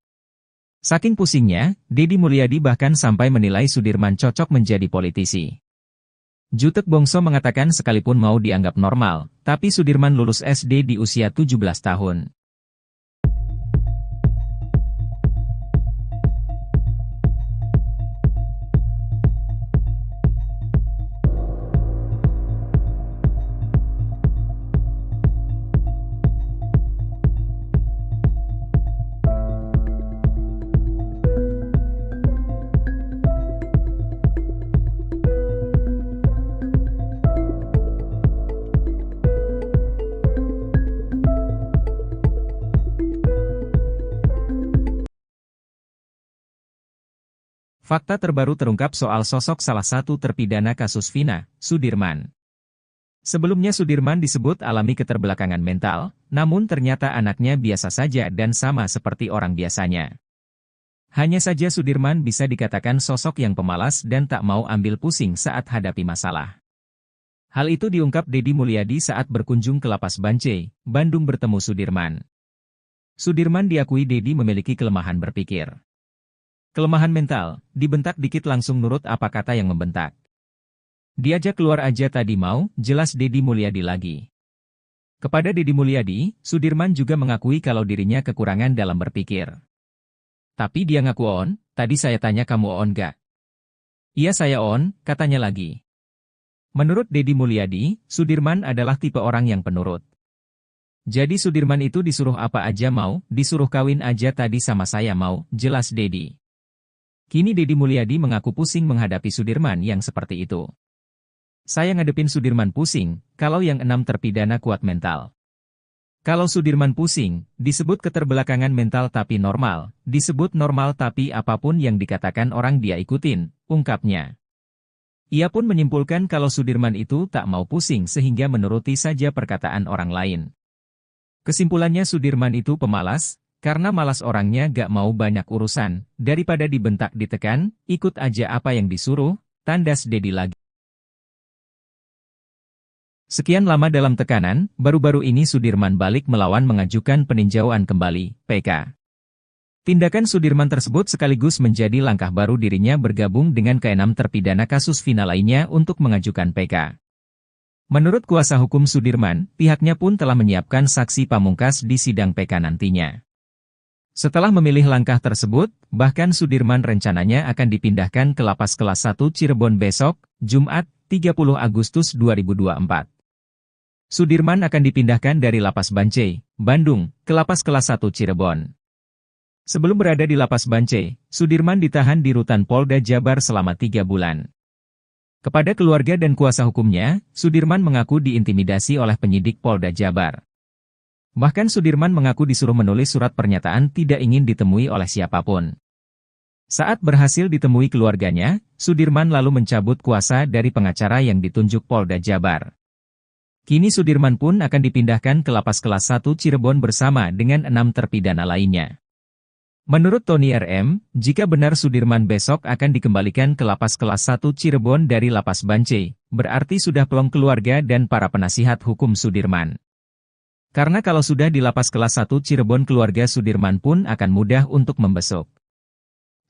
Saking pusingnya, Deddy Mulyadi bahkan sampai menilai Sudirman cocok menjadi politisi. Jutek Bongso mengatakan sekalipun mau dianggap normal, tapi Sudirman lulus SD di usia 17 tahun. Fakta terbaru terungkap soal sosok salah satu terpidana kasus Vina, Sudirman. Sebelumnya Sudirman disebut alami keterbelakangan mental, namun ternyata anaknya biasa saja dan sama seperti orang biasanya. Hanya saja Sudirman bisa dikatakan sosok yang pemalas dan tak mau ambil pusing saat hadapi masalah. Hal itu diungkap Deddy Mulyadi saat berkunjung ke Lapas Bancai, Bandung bertemu Sudirman. Sudirman diakui Deddy memiliki kelemahan berpikir. Kelemahan mental, dibentak dikit langsung nurut apa kata yang membentak. Diajak keluar aja tadi mau, jelas Deddy Mulyadi lagi. Kepada Deddy Mulyadi, Sudirman juga mengakui kalau dirinya kekurangan dalam berpikir. Tapi dia ngaku on, tadi saya tanya kamu on gak? Iya saya on, katanya lagi. Menurut Deddy Mulyadi, Sudirman adalah tipe orang yang penurut. Jadi Sudirman itu disuruh apa aja mau, disuruh kawin aja tadi sama saya mau, jelas Deddy. Kini Deddy Mulyadi mengaku pusing menghadapi Sudirman yang seperti itu. Saya ngadepin Sudirman pusing, kalau yang 6 terpidana kuat mental. Kalau Sudirman pusing, disebut keterbelakangan mental tapi normal, disebut normal tapi apapun yang dikatakan orang dia ikutin, ungkapnya. Ia pun menyimpulkan kalau Sudirman itu tak mau pusing sehingga menuruti saja perkataan orang lain. Kesimpulannya Sudirman itu pemalas, karena malas orangnya gak mau banyak urusan, daripada dibentak ditekan, ikut aja apa yang disuruh, tandas Deddy lagi. Sekian lama dalam tekanan, baru-baru ini Sudirman balik melawan mengajukan peninjauan kembali, PK. Tindakan Sudirman tersebut sekaligus menjadi langkah baru dirinya bergabung dengan ke-6 terpidana kasus Vina lainnya untuk mengajukan PK. Menurut kuasa hukum Sudirman, pihaknya pun telah menyiapkan saksi pamungkas di sidang PK nantinya. Setelah memilih langkah tersebut, bahkan Sudirman rencananya akan dipindahkan ke Lapas Kelas 1 Cirebon besok, Jumat, 30 Agustus 2024. Sudirman akan dipindahkan dari Lapas Bancai, Bandung, ke Lapas Kelas 1 Cirebon. Sebelum berada di lapas Bancai, Sudirman ditahan di rutan Polda Jabar selama 3 bulan. Kepada keluarga dan kuasa hukumnya, Sudirman mengaku diintimidasi oleh penyidik Polda Jabar. Bahkan Sudirman mengaku disuruh menulis surat pernyataan tidak ingin ditemui oleh siapapun. Saat berhasil ditemui keluarganya, Sudirman lalu mencabut kuasa dari pengacara yang ditunjuk Polda Jabar. Kini Sudirman pun akan dipindahkan ke lapas kelas 1 Cirebon bersama dengan 6 terpidana lainnya. Menurut Tony RM, jika benar Sudirman besok akan dikembalikan ke lapas kelas 1 Cirebon dari lapas Bancai, berarti sudah plong keluarga dan para penasihat hukum Sudirman. Karena kalau sudah di lapas kelas 1 Cirebon keluarga Sudirman pun akan mudah untuk membesuk.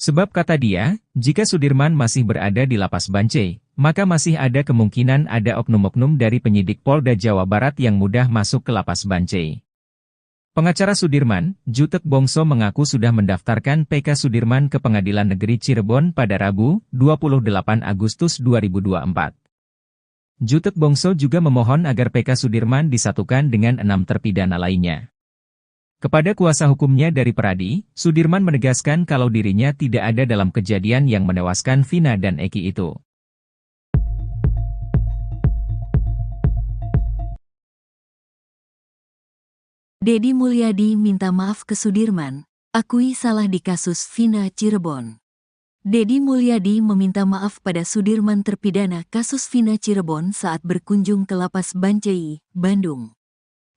Sebab kata dia, jika Sudirman masih berada di lapas Bancai, maka masih ada kemungkinan ada oknum-oknum dari penyidik Polda Jawa Barat yang mudah masuk ke lapas Bancai. Pengacara Sudirman, Jutek Bongso mengaku sudah mendaftarkan PK Sudirman ke Pengadilan Negeri Cirebon pada Rabu, 28 Agustus 2024. Jutek Bongso juga memohon agar PK Sudirman disatukan dengan 6 terpidana lainnya. Kepada kuasa hukumnya dari Peradi, Sudirman menegaskan kalau dirinya tidak ada dalam kejadian yang menewaskan Vina dan Eki itu. Deddy Mulyadi minta maaf ke Sudirman, akui salah di kasus Vina Cirebon. Deddy Mulyadi meminta maaf pada Sudirman terpidana kasus Vina Cirebon saat berkunjung ke lapas Bancai, Bandung.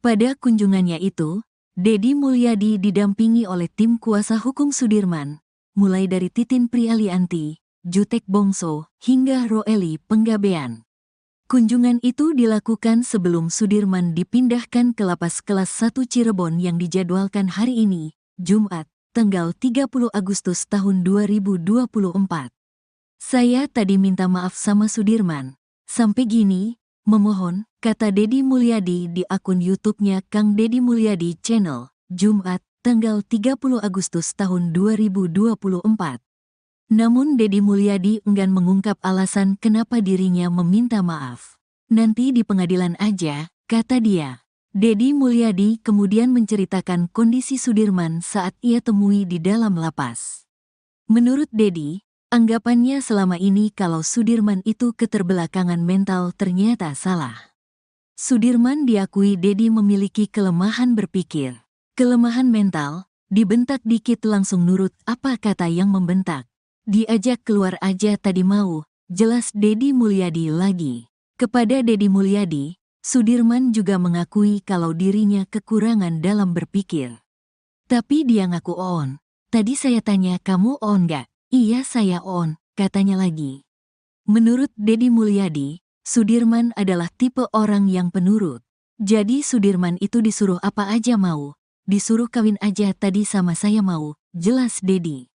Pada kunjungannya itu, Deddy Mulyadi didampingi oleh tim kuasa hukum Sudirman, mulai dari Titin Prialianti, Jutek Bongso, hingga Roeli Penggabean. Kunjungan itu dilakukan sebelum Sudirman dipindahkan ke lapas kelas 1 Cirebon yang dijadwalkan hari ini, Jumat, tanggal 30 Agustus tahun 2024. Saya tadi minta maaf sama Sudirman. Sampai gini, memohon, kata Deddy Mulyadi di akun YouTube-nya Kang Deddy Mulyadi Channel, Jumat, tanggal 30 Agustus tahun 2024. Namun Deddy Mulyadi enggan mengungkap alasan kenapa dirinya meminta maaf. Nanti di pengadilan aja, kata dia. Deddy Mulyadi kemudian menceritakan kondisi Sudirman saat ia temui di dalam lapas. Menurut Deddy, anggapannya selama ini kalau Sudirman itu keterbelakangan mental ternyata salah. Sudirman diakui Deddy memiliki kelemahan berpikir. Kelemahan mental, dibentak dikit langsung nurut apa kata yang membentak. Diajak keluar aja tadi mau, jelas Deddy Mulyadi lagi. Kepada Deddy Mulyadi, Sudirman juga mengakui kalau dirinya kekurangan dalam berpikir. Tapi dia ngaku on. Tadi saya tanya kamu on gak? Iya saya on, katanya lagi. Menurut Deddy Mulyadi, Sudirman adalah tipe orang yang penurut. Jadi Sudirman itu disuruh apa aja mau. Disuruh kawin aja tadi sama saya mau, jelas Deddy.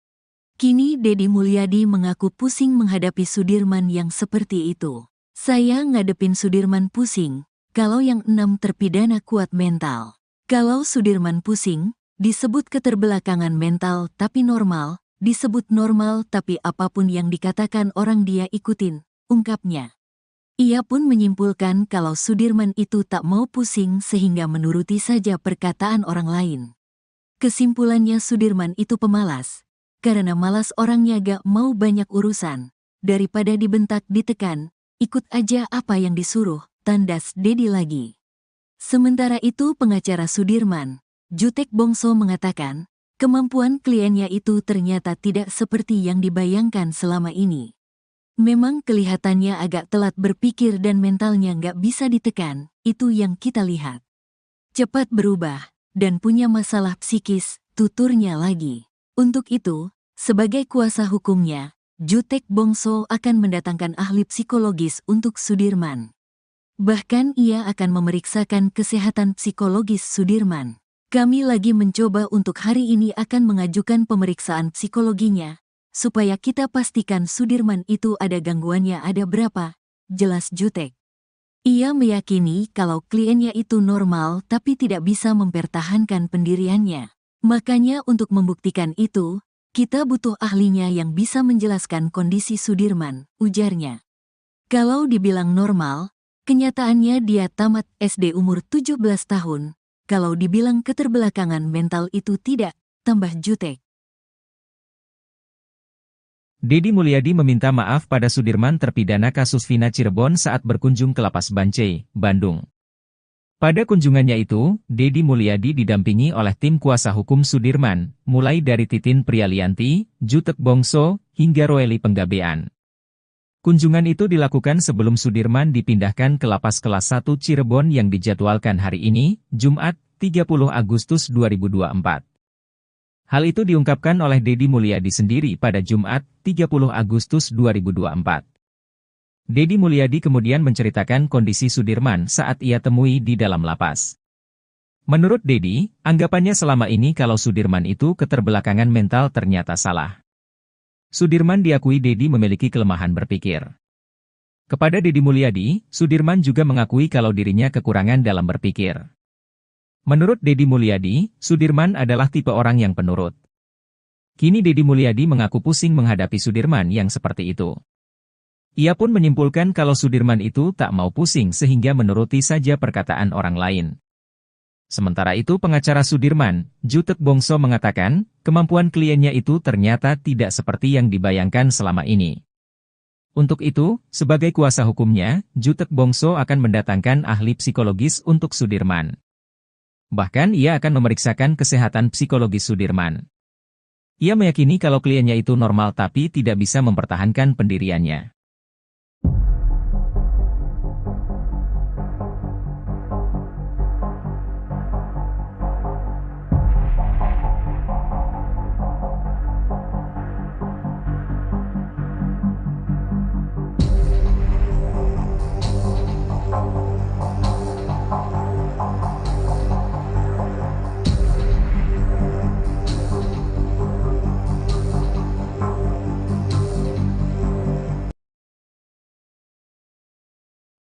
Kini Deddy Mulyadi mengaku pusing menghadapi Sudirman yang seperti itu. Saya ngadepin Sudirman pusing, kalau yang 6 terpidana kuat mental. Kalau Sudirman pusing, disebut keterbelakangan mental tapi normal, disebut normal tapi apapun yang dikatakan orang dia ikutin, ungkapnya. Ia pun menyimpulkan kalau Sudirman itu tak mau pusing sehingga menuruti saja perkataan orang lain. Kesimpulannya Sudirman itu pemalas. Karena malas orangnya gak mau banyak urusan, daripada dibentak ditekan, ikut aja apa yang disuruh, tandas Deddy lagi. Sementara itu pengacara Sudirman, Jutek Bongso mengatakan, kemampuan kliennya itu ternyata tidak seperti yang dibayangkan selama ini. Memang kelihatannya agak telat berpikir dan mentalnya gak bisa ditekan, itu yang kita lihat. Cepat berubah, dan punya masalah psikis, tuturnya lagi. Untuk itu, sebagai kuasa hukumnya, Jutek Bongso akan mendatangkan ahli psikologis untuk Sudirman. Bahkan ia akan memeriksakan kesehatan psikologis Sudirman. Kami lagi mencoba untuk hari ini akan mengajukan pemeriksaan psikologinya, supaya kita pastikan Sudirman itu ada gangguannya ada berapa, jelas Jutek. Ia meyakini kalau kliennya itu normal tapi tidak bisa mempertahankan pendiriannya. Makanya untuk membuktikan itu, kita butuh ahlinya yang bisa menjelaskan kondisi Sudirman, ujarnya. Kalau dibilang normal, kenyataannya dia tamat SD umur 17 tahun. Kalau dibilang keterbelakangan mental itu tidak, tambah Jutek. Deddy Mulyadi meminta maaf pada Sudirman terpidana kasus Vina Cirebon saat berkunjung ke Lapas Bancai, Bandung. Pada kunjungannya itu, Deddy Mulyadi didampingi oleh tim kuasa hukum Sudirman, mulai dari Titin Prialianti, Jutek Bongso, hingga Roeli Penggabean. Kunjungan itu dilakukan sebelum Sudirman dipindahkan ke Lapas Kelas 1 Cirebon yang dijadwalkan hari ini, Jumat, 30 Agustus 2024. Hal itu diungkapkan oleh Deddy Mulyadi sendiri pada Jumat, 30 Agustus 2024. Deddy Mulyadi kemudian menceritakan kondisi Sudirman saat ia temui di dalam lapas. Menurut Deddy, anggapannya selama ini kalau Sudirman itu keterbelakangan mental ternyata salah. Sudirman diakui Deddy memiliki kelemahan berpikir. Kepada Deddy Mulyadi, Sudirman juga mengakui kalau dirinya kekurangan dalam berpikir. Menurut Deddy Mulyadi, Sudirman adalah tipe orang yang penurut. Kini Deddy Mulyadi mengaku pusing menghadapi Sudirman yang seperti itu. Ia pun menyimpulkan kalau Sudirman itu tak mau pusing sehingga menuruti saja perkataan orang lain. Sementara itu pengacara Sudirman, Jutek Bongso mengatakan, kemampuan kliennya itu ternyata tidak seperti yang dibayangkan selama ini. Untuk itu, sebagai kuasa hukumnya, Jutek Bongso akan mendatangkan ahli psikologis untuk Sudirman. Bahkan ia akan memeriksakan kesehatan psikologis Sudirman. Ia meyakini kalau kliennya itu normal tapi tidak bisa mempertahankan pendiriannya.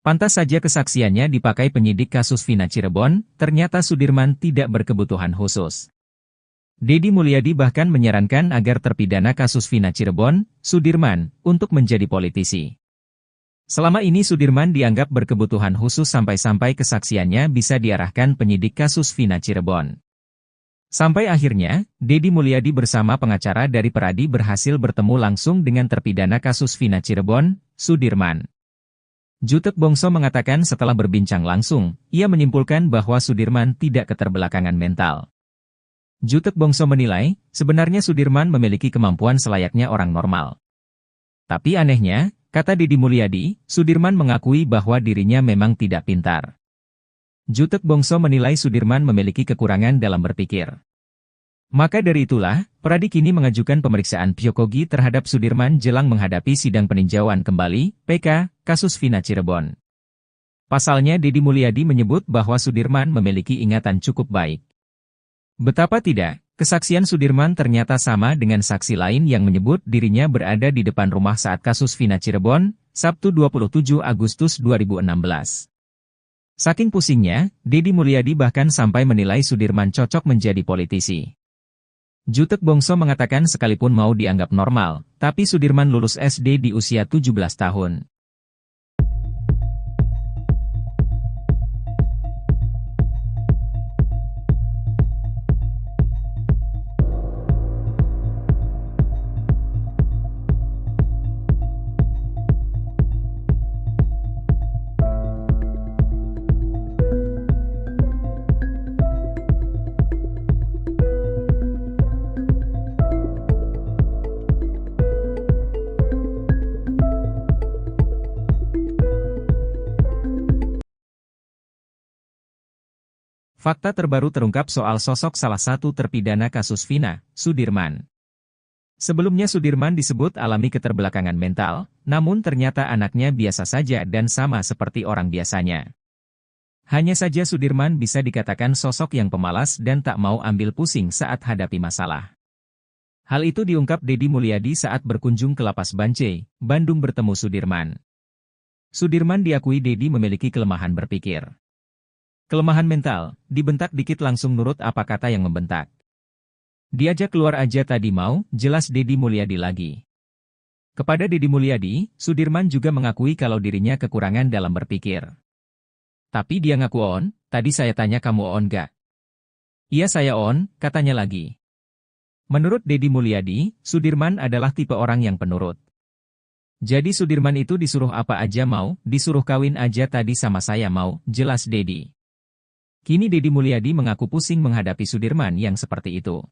Pantas saja kesaksiannya dipakai penyidik kasus Vina Cirebon, ternyata Sudirman tidak berkebutuhan khusus. Deddy Mulyadi bahkan menyarankan agar terpidana kasus Vina Cirebon, Sudirman, untuk menjadi politisi. Selama ini Sudirman dianggap berkebutuhan khusus sampai-sampai kesaksiannya bisa diarahkan penyidik kasus Vina Cirebon. Sampai akhirnya, Deddy Mulyadi bersama pengacara dari Peradi berhasil bertemu langsung dengan terpidana kasus Vina Cirebon, Sudirman. Jutek Bongso mengatakan setelah berbincang langsung, ia menyimpulkan bahwa Sudirman tidak keterbelakangan mental. Jutek Bongso menilai, sebenarnya Sudirman memiliki kemampuan selayaknya orang normal. Tapi anehnya, kata Deddy Mulyadi, Sudirman mengakui bahwa dirinya memang tidak pintar. Jutek Bongso menilai Sudirman memiliki kekurangan dalam berpikir. Maka dari itulah, Peradi kini mengajukan pemeriksaan psikogi terhadap Sudirman jelang menghadapi sidang peninjauan kembali, PK, kasus Vina Cirebon. Pasalnya Deddy Mulyadi menyebut bahwa Sudirman memiliki ingatan cukup baik. Betapa tidak, kesaksian Sudirman ternyata sama dengan saksi lain yang menyebut dirinya berada di depan rumah saat kasus Vina Cirebon, Sabtu 27 Agustus 2016. Saking pusingnya, Deddy Mulyadi bahkan sampai menilai Sudirman cocok menjadi politisi. Jutek Bongso mengatakan sekalipun mau dianggap normal, tapi Sudirman lulus SD di usia 17 tahun. Fakta terbaru terungkap soal sosok salah satu terpidana kasus Vina, Sudirman. Sebelumnya Sudirman disebut alami keterbelakangan mental, namun ternyata anaknya biasa saja dan sama seperti orang biasanya. Hanya saja Sudirman bisa dikatakan sosok yang pemalas dan tak mau ambil pusing saat hadapi masalah. Hal itu diungkap Deddy Mulyadi saat berkunjung ke Lapas Bancai, Bandung bertemu Sudirman. Sudirman diakui Deddy memiliki kelemahan berpikir. Kelemahan mental, dibentak dikit langsung nurut apa kata yang membentak. Diajak keluar aja tadi mau, jelas Deddy Mulyadi lagi. Kepada Deddy Mulyadi, Sudirman juga mengakui kalau dirinya kekurangan dalam berpikir. Tapi dia ngaku on, tadi saya tanya kamu on gak? Iya saya on, katanya lagi. Menurut Deddy Mulyadi, Sudirman adalah tipe orang yang penurut. Jadi Sudirman itu disuruh apa aja mau, disuruh kawin aja tadi sama saya mau, jelas Deddy. Kini Deddy Mulyadi mengaku pusing menghadapi Sudirman yang seperti itu.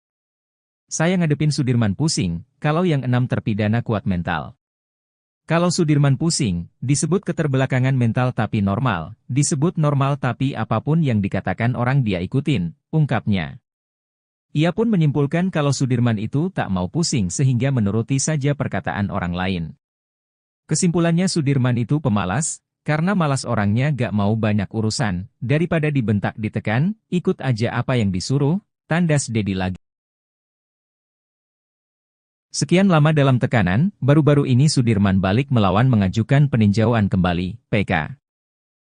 Saya ngadepin Sudirman pusing, kalau yang 6 terpidana kuat mental. Kalau Sudirman pusing, disebut keterbelakangan mental tapi normal, disebut normal tapi apapun yang dikatakan orang dia ikutin, ungkapnya. Ia pun menyimpulkan kalau Sudirman itu tak mau pusing sehingga menuruti saja perkataan orang lain. Kesimpulannya Sudirman itu pemalas, karena malas orangnya gak mau banyak urusan, daripada dibentak ditekan, ikut aja apa yang disuruh, tandas Deddy lagi. Sekian lama dalam tekanan, baru-baru ini Sudirman balik melawan mengajukan peninjauan kembali, PK.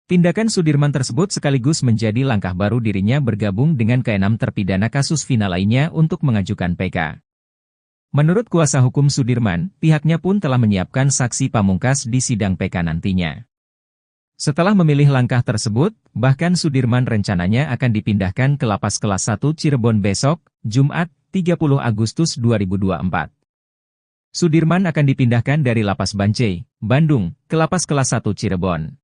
Tindakan Sudirman tersebut sekaligus menjadi langkah baru dirinya bergabung dengan ke-6 terpidana kasus Vina lainnya untuk mengajukan PK. Menurut kuasa hukum Sudirman, pihaknya pun telah menyiapkan saksi pamungkas di sidang PK nantinya. Setelah memilih langkah tersebut, bahkan Sudirman rencananya akan dipindahkan ke Lapas Kelas 1 Cirebon besok, Jumat, 30 Agustus 2024. Sudirman akan dipindahkan dari Lapas Bancai, Bandung, ke Lapas Kelas 1 Cirebon.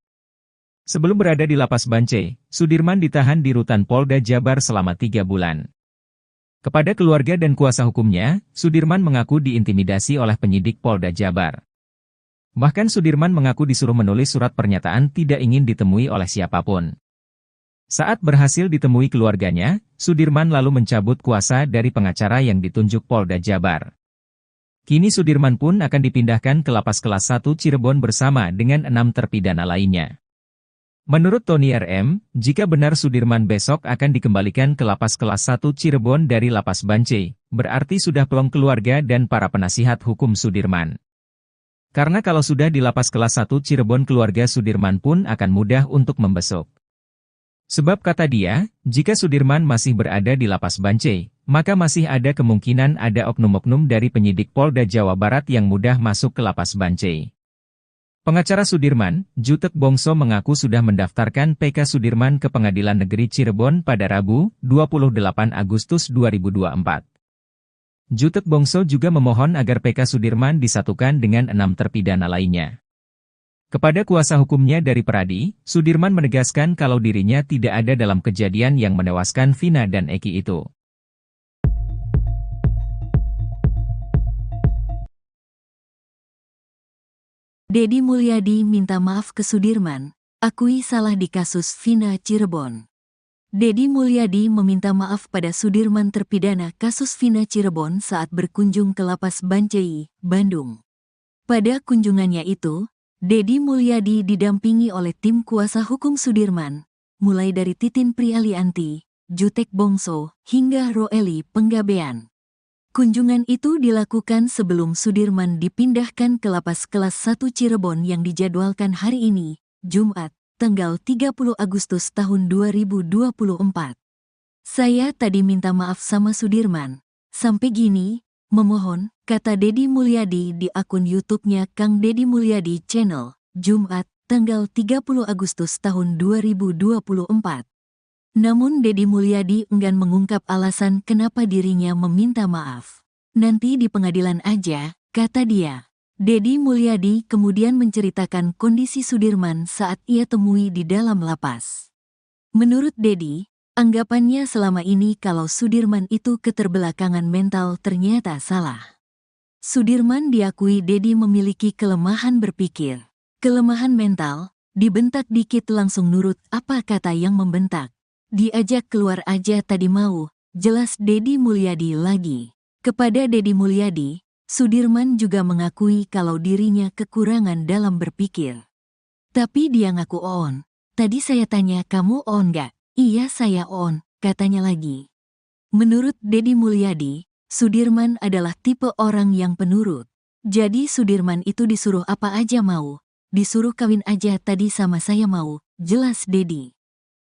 Sebelum berada di Lapas Bancai, Sudirman ditahan di Rutan Polda Jabar selama 3 bulan. Kepada keluarga dan kuasa hukumnya, Sudirman mengaku diintimidasi oleh penyidik Polda Jabar. Bahkan Sudirman mengaku disuruh menulis surat pernyataan tidak ingin ditemui oleh siapapun. Saat berhasil ditemui keluarganya, Sudirman lalu mencabut kuasa dari pengacara yang ditunjuk Polda Jabar. Kini Sudirman pun akan dipindahkan ke Lapas Kelas 1 Cirebon bersama dengan 6 terpidana lainnya. Menurut Tony RM, jika benar Sudirman besok akan dikembalikan ke Lapas Kelas 1 Cirebon dari Lapas Bancai, berarti sudah plong keluarga dan para penasihat hukum Sudirman. Karena kalau sudah di Lapas Kelas 1 Cirebon keluarga Sudirman pun akan mudah untuk membesuk. Sebab kata dia, jika Sudirman masih berada di Lapas Bancai, maka masih ada kemungkinan ada oknum-oknum dari penyidik Polda Jawa Barat yang mudah masuk ke Lapas Bancai. Pengacara Sudirman, Jutek Bongso mengaku sudah mendaftarkan PK Sudirman ke Pengadilan Negeri Cirebon pada Rabu, 28 Agustus 2024. Jutek Bongso juga memohon agar PK Sudirman disatukan dengan 6 terpidana lainnya. Kepada kuasa hukumnya dari Peradi, Sudirman menegaskan kalau dirinya tidak ada dalam kejadian yang menewaskan Vina dan Eki itu. Deddy Mulyadi minta maaf ke Sudirman, akui salah di kasus Vina Cirebon. Deddy Mulyadi meminta maaf pada Sudirman terpidana kasus Vina Cirebon saat berkunjung ke Lapas Bancai, Bandung. Pada kunjungannya itu, Deddy Mulyadi didampingi oleh tim kuasa hukum Sudirman, mulai dari Titin Prialianti, Jutek Bongso, hingga Roeli Penggabean. Kunjungan itu dilakukan sebelum Sudirman dipindahkan ke Lapas Kelas 1 Cirebon yang dijadwalkan hari ini, Jumat, tanggal 30 Agustus tahun 2024. Saya tadi minta maaf sama Sudirman. Sampai gini, memohon, kata Deddy Mulyadi di akun YouTube-nya Kang Deddy Mulyadi Channel, Jumat, tanggal 30 Agustus tahun 2024. Namun Deddy Mulyadi enggan mengungkap alasan kenapa dirinya meminta maaf. Nanti di pengadilan aja, kata dia. Deddy Mulyadi kemudian menceritakan kondisi Sudirman saat ia temui di dalam lapas. Menurut Deddy, anggapannya selama ini kalau Sudirman itu keterbelakangan mental ternyata salah. Sudirman diakui Deddy memiliki kelemahan berpikir. Kelemahan mental, dibentak dikit langsung nurut apa kata yang membentak. Diajak keluar aja tadi mau, jelas Deddy Mulyadi lagi. Kepada Deddy Mulyadi, Sudirman juga mengakui kalau dirinya kekurangan dalam berpikir. Tapi dia ngaku on. Tadi saya tanya kamu on gak? Iya saya on, katanya lagi. Menurut Deddy Mulyadi, Sudirman adalah tipe orang yang penurut. Jadi Sudirman itu disuruh apa aja mau. Disuruh kawin aja tadi sama saya mau, jelas Deddy.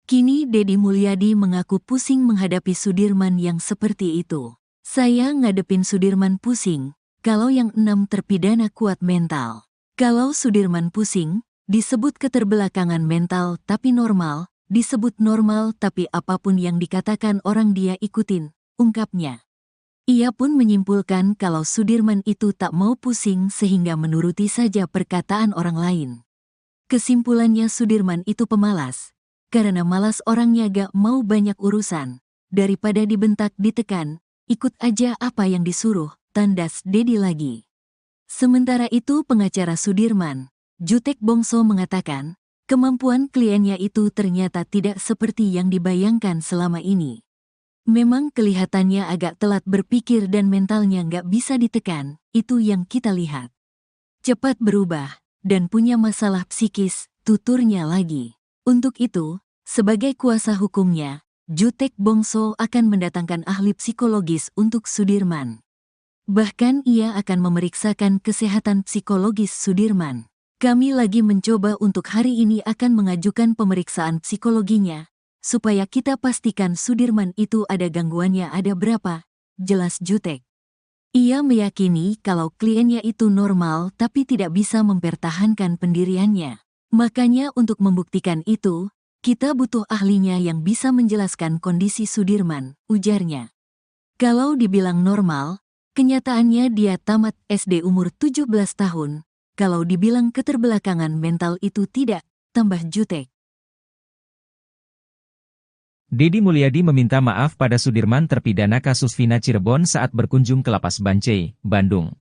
Kini Deddy Mulyadi mengaku pusing menghadapi Sudirman yang seperti itu. Saya ngadepin Sudirman pusing, kalau yang 6 terpidana kuat mental. Kalau Sudirman pusing, disebut keterbelakangan mental tapi normal, disebut normal tapi apapun yang dikatakan orang dia ikutin, ungkapnya. Ia pun menyimpulkan kalau Sudirman itu tak mau pusing sehingga menuruti saja perkataan orang lain. Kesimpulannya Sudirman itu pemalas, karena malas orangnya gak mau banyak urusan. Daripada dibentak ditekan, ikut aja apa yang disuruh, tandas Dedi lagi. Sementara itu pengacara Sudirman, Jutek Bongso mengatakan, kemampuan kliennya itu ternyata tidak seperti yang dibayangkan selama ini. Memang kelihatannya agak telat berpikir dan mentalnya nggak bisa ditekan, itu yang kita lihat. Cepat berubah, dan punya masalah psikis, tuturnya lagi. Untuk itu, sebagai kuasa hukumnya, Jutek Bongso akan mendatangkan ahli psikologis untuk Sudirman. Bahkan ia akan memeriksakan kesehatan psikologis Sudirman. Kami lagi mencoba untuk hari ini akan mengajukan pemeriksaan psikologinya, supaya kita pastikan Sudirman itu ada gangguannya ada berapa, jelas Jutek. Ia meyakini kalau kliennya itu normal tapi tidak bisa mempertahankan pendiriannya. Makanya untuk membuktikan itu, kita butuh ahlinya yang bisa menjelaskan kondisi Sudirman, ujarnya. Kalau dibilang normal, kenyataannya dia tamat SD umur 17 tahun. Kalau dibilang keterbelakangan mental itu tidak, tambah Jutek. Dedi Mulyadi meminta maaf pada Sudirman terpidana kasus Vina Cirebon saat berkunjung ke Lapas Bancai, Bandung.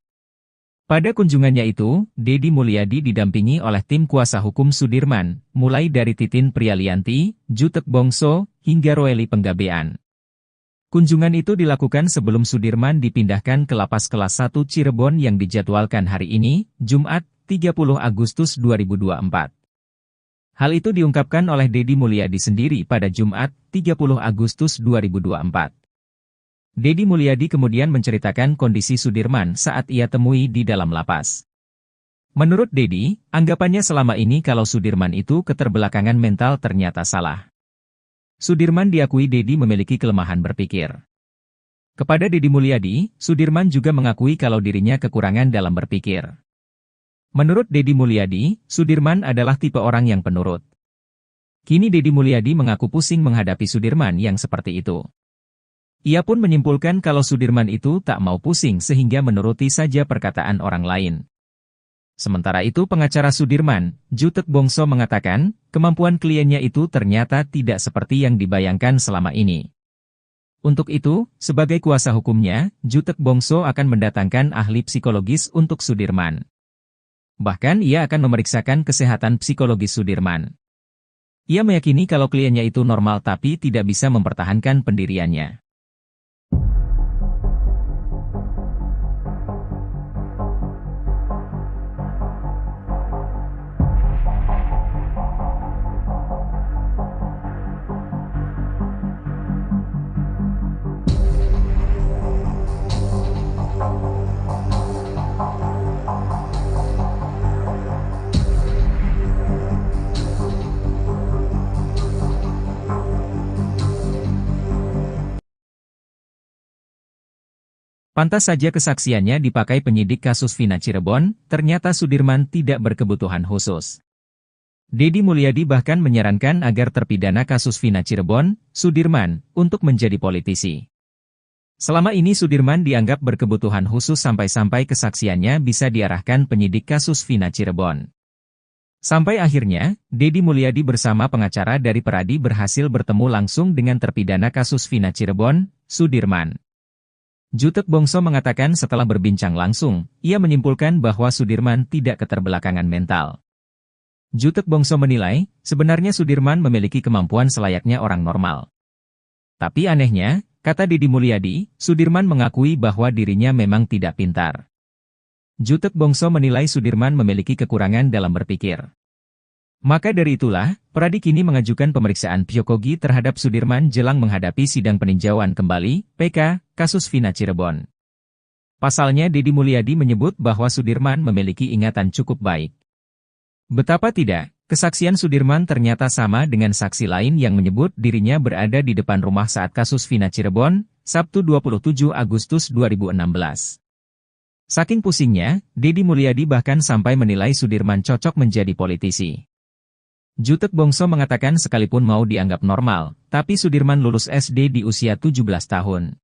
Pada kunjungannya itu, Dedi Mulyadi didampingi oleh tim kuasa hukum Sudirman, mulai dari Titin Prialianti, Jutek Bongso, hingga Roeli Penggabean. Kunjungan itu dilakukan sebelum Sudirman dipindahkan ke Lapas Kelas 1 Cirebon yang dijadwalkan hari ini, Jumat, 30 Agustus 2024. Hal itu diungkapkan oleh Dedi Mulyadi sendiri pada Jumat, 30 Agustus 2024. Dedi Mulyadi kemudian menceritakan kondisi Sudirman saat ia temui di dalam lapas. Menurut Dedi, anggapannya selama ini kalau Sudirman itu keterbelakangan mental ternyata salah. Sudirman diakui Dedi memiliki kelemahan berpikir. Kepada Dedi Mulyadi, Sudirman juga mengakui kalau dirinya kekurangan dalam berpikir. Menurut Dedi Mulyadi, Sudirman adalah tipe orang yang penurut. Kini Dedi Mulyadi mengaku pusing menghadapi Sudirman yang seperti itu. Ia pun menyimpulkan kalau Sudirman itu tak mau pusing sehingga menuruti saja perkataan orang lain. Sementara itu pengacara Sudirman, Jutek Bongso mengatakan, kemampuan kliennya itu ternyata tidak seperti yang dibayangkan selama ini. Untuk itu, sebagai kuasa hukumnya, Jutek Bongso akan mendatangkan ahli psikologis untuk Sudirman. Bahkan ia akan memeriksakan kesehatan psikologis Sudirman. Ia meyakini kalau kliennya itu normal tapi tidak bisa mempertahankan pendiriannya. Pantas saja kesaksiannya dipakai penyidik kasus Vina Cirebon, ternyata Sudirman tidak berkebutuhan khusus. Dedi Mulyadi bahkan menyarankan agar terpidana kasus Vina Cirebon, Sudirman, untuk menjadi politisi. Selama ini Sudirman dianggap berkebutuhan khusus sampai-sampai kesaksiannya bisa diarahkan penyidik kasus Vina Cirebon. Sampai akhirnya, Dedi Mulyadi bersama pengacara dari Peradi berhasil bertemu langsung dengan terpidana kasus Vina Cirebon, Sudirman. Jutek Bongso mengatakan setelah berbincang langsung, ia menyimpulkan bahwa Sudirman tidak keterbelakangan mental. Jutek Bongso menilai, sebenarnya Sudirman memiliki kemampuan selayaknya orang normal. Tapi anehnya, kata Dedi Mulyadi, Sudirman mengakui bahwa dirinya memang tidak pintar. Jutek Bongso menilai Sudirman memiliki kekurangan dalam berpikir. Maka dari itulah, Peradi kini mengajukan pemeriksaan psikologi terhadap Sudirman jelang menghadapi sidang peninjauan kembali, PK, kasus Vina Cirebon. Pasalnya Dedi Mulyadi menyebut bahwa Sudirman memiliki ingatan cukup baik. Betapa tidak, kesaksian Sudirman ternyata sama dengan saksi lain yang menyebut dirinya berada di depan rumah saat kasus Vina Cirebon, Sabtu 27 Agustus 2016. Saking pusingnya, Dedi Mulyadi bahkan sampai menilai Sudirman cocok menjadi politisi. Jutek Bongso mengatakan sekalipun mau dianggap normal, tapi Sudirman lulus SD di usia 17 tahun.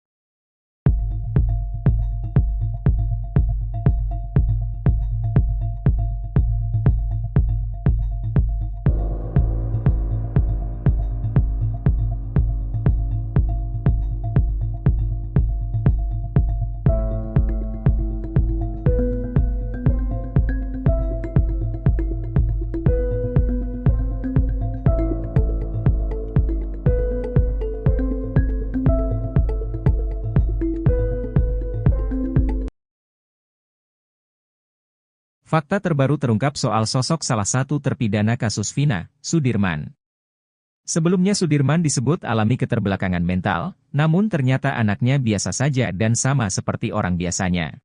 Fakta terbaru terungkap soal sosok salah satu terpidana kasus Vina, Sudirman. Sebelumnya Sudirman disebut alami keterbelakangan mental, namun ternyata anaknya biasa saja dan sama seperti orang biasanya.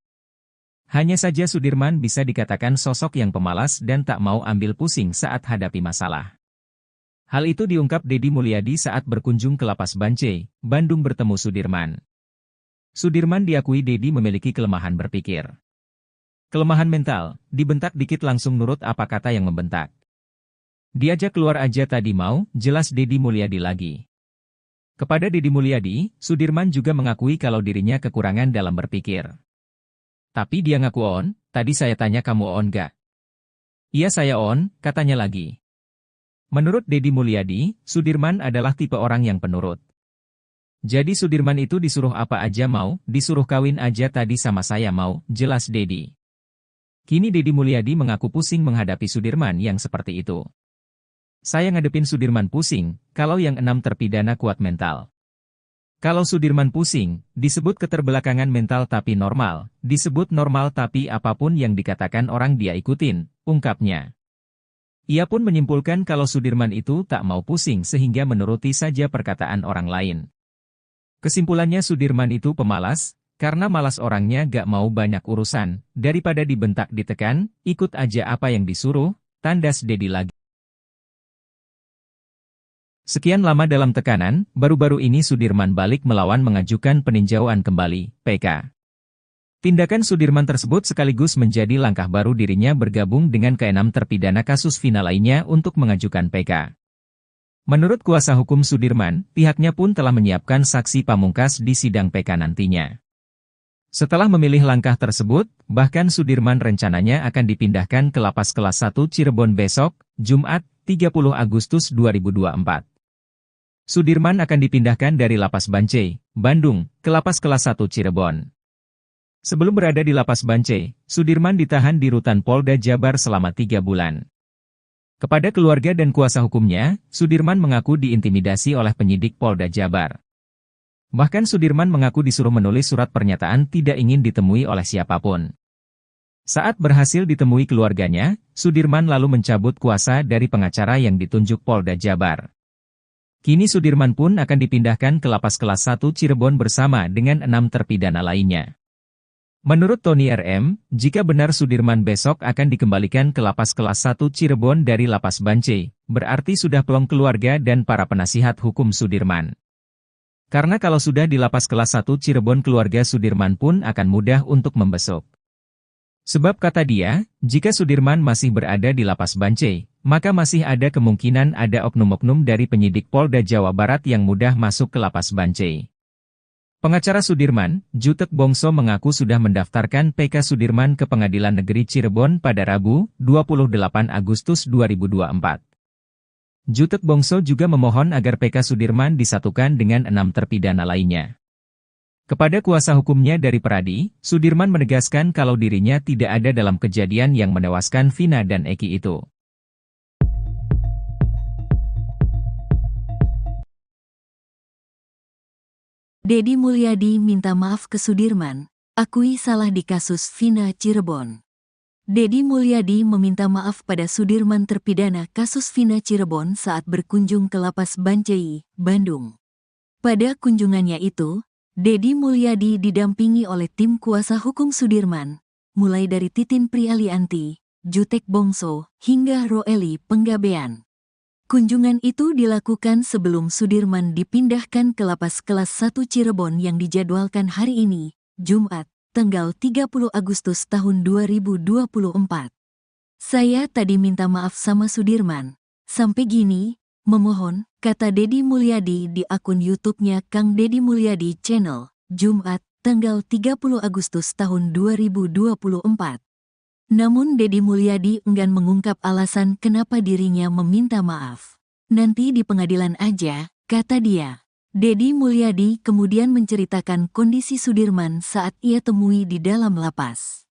Hanya saja Sudirman bisa dikatakan sosok yang pemalas dan tak mau ambil pusing saat hadapi masalah. Hal itu diungkap Deddy Mulyadi saat berkunjung ke Lapas Bancai, Bandung bertemu Sudirman. Sudirman diakui Deddy memiliki kelemahan berpikir. Kelemahan mental, dibentak dikit langsung nurut apa kata yang membentak. Diajak keluar aja tadi mau, jelas Deddy Mulyadi lagi. Kepada Deddy Mulyadi, Sudirman juga mengakui kalau dirinya kekurangan dalam berpikir. Tapi dia ngaku on, tadi saya tanya kamu on gak? Iya saya on, katanya lagi. Menurut Deddy Mulyadi, Sudirman adalah tipe orang yang penurut. Jadi Sudirman itu disuruh apa aja mau, disuruh kawin aja tadi sama saya mau, jelas Deddy. Kini Deddy Mulyadi mengaku pusing menghadapi Sudirman yang seperti itu. Saya ngadepin Sudirman pusing, kalau yang 6 terpidana kuat mental. Kalau Sudirman pusing, disebut keterbelakangan mental tapi normal, disebut normal tapi apapun yang dikatakan orang dia ikutin, ungkapnya. Ia pun menyimpulkan kalau Sudirman itu tak mau pusing sehingga menuruti saja perkataan orang lain. Kesimpulannya Sudirman itu pemalas, karena malas orangnya gak mau banyak urusan, daripada dibentak ditekan, ikut aja apa yang disuruh, tandas Deddy lagi. Sekian lama dalam tekanan, baru-baru ini Sudirman balik melawan mengajukan peninjauan kembali, PK. Tindakan Sudirman tersebut sekaligus menjadi langkah baru dirinya bergabung dengan ke-6 terpidana kasus Vina lainnya untuk mengajukan PK. Menurut kuasa hukum Sudirman, pihaknya pun telah menyiapkan saksi pamungkas di sidang PK nantinya. Setelah memilih langkah tersebut, bahkan Sudirman rencananya akan dipindahkan ke Lapas Kelas 1 Cirebon besok, Jumat, 30 Agustus 2024. Sudirman akan dipindahkan dari Lapas Bancai, Bandung, ke Lapas Kelas 1 Cirebon. Sebelum berada di Lapas Bancai, Sudirman ditahan di Rutan Polda Jabar selama 3 bulan. Kepada keluarga dan kuasa hukumnya, Sudirman mengaku diintimidasi oleh penyidik Polda Jabar. Bahkan Sudirman mengaku disuruh menulis surat pernyataan tidak ingin ditemui oleh siapapun. Saat berhasil ditemui keluarganya, Sudirman lalu mencabut kuasa dari pengacara yang ditunjuk Polda Jabar. Kini Sudirman pun akan dipindahkan ke Lapas Kelas 1 Cirebon bersama dengan 6 terpidana lainnya. Menurut Tony RM, jika benar Sudirman besok akan dikembalikan ke Lapas Kelas 1 Cirebon dari Lapas Bancai, berarti sudah plong keluarga dan para penasihat hukum Sudirman. Karena kalau sudah di Lapas Kelas 1 Cirebon keluarga Sudirman pun akan mudah untuk membesuk. Sebab kata dia, jika Sudirman masih berada di Lapas Bancai, maka masih ada kemungkinan ada oknum-oknum dari penyidik Polda Jawa Barat yang mudah masuk ke Lapas Bancai. Pengacara Sudirman, Jutek Bongso mengaku sudah mendaftarkan PK Sudirman ke Pengadilan Negeri Cirebon pada Rabu, 28 Agustus 2024. Jutek Bongso juga memohon agar PK Sudirman disatukan dengan 6 terpidana lainnya. Kepada kuasa hukumnya dari Peradi, Sudirman menegaskan kalau dirinya tidak ada dalam kejadian yang menewaskan Vina dan Eki itu. Deddy Mulyadi minta maaf ke Sudirman, akui salah di kasus Vina Cirebon. Deddy Mulyadi meminta maaf pada Sudirman terpidana kasus Vina Cirebon saat berkunjung ke Lapas Bancai, Bandung. Pada kunjungannya itu, Deddy Mulyadi didampingi oleh tim kuasa hukum Sudirman, mulai dari Titin Prialianti, Jutek Bongso, hingga Roeli Penggabean. Kunjungan itu dilakukan sebelum Sudirman dipindahkan ke Lapas Kelas 1 Cirebon yang dijadwalkan hari ini, Jumat, tanggal 30 Agustus tahun 2024. Saya tadi minta maaf sama Sudirman. Sampai gini, memohon, kata Deddy Mulyadi di akun YouTube-nya Kang Deddy Mulyadi Channel, Jumat, tanggal 30 Agustus tahun 2024. Namun Deddy Mulyadi enggan mengungkap alasan kenapa dirinya meminta maaf. Nanti di pengadilan aja, kata dia. Deddy Mulyadi kemudian menceritakan kondisi Sudirman saat ia temui di dalam lapas.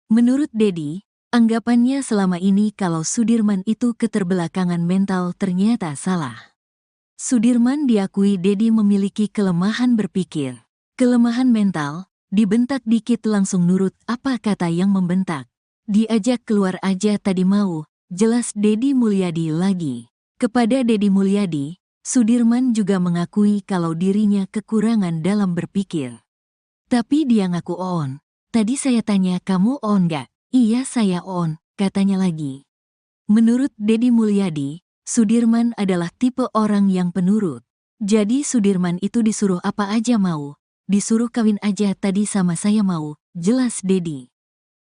Menurut Deddy, anggapannya selama ini kalau Sudirman itu keterbelakangan mental ternyata salah. Sudirman diakui Deddy memiliki kelemahan berpikir. Kelemahan mental, dibentak dikit langsung nurut apa kata yang membentak. Diajak keluar aja tadi mau, jelas Deddy Mulyadi lagi. Kepada Deddy Mulyadi, Sudirman juga mengakui kalau dirinya kekurangan dalam berpikir. Tapi dia ngaku on. Tadi saya tanya kamu on gak? Iya saya on, katanya lagi. Menurut Deddy Mulyadi, Sudirman adalah tipe orang yang penurut. Jadi Sudirman itu disuruh apa aja mau. Disuruh kawin aja tadi sama saya mau, jelas Deddy.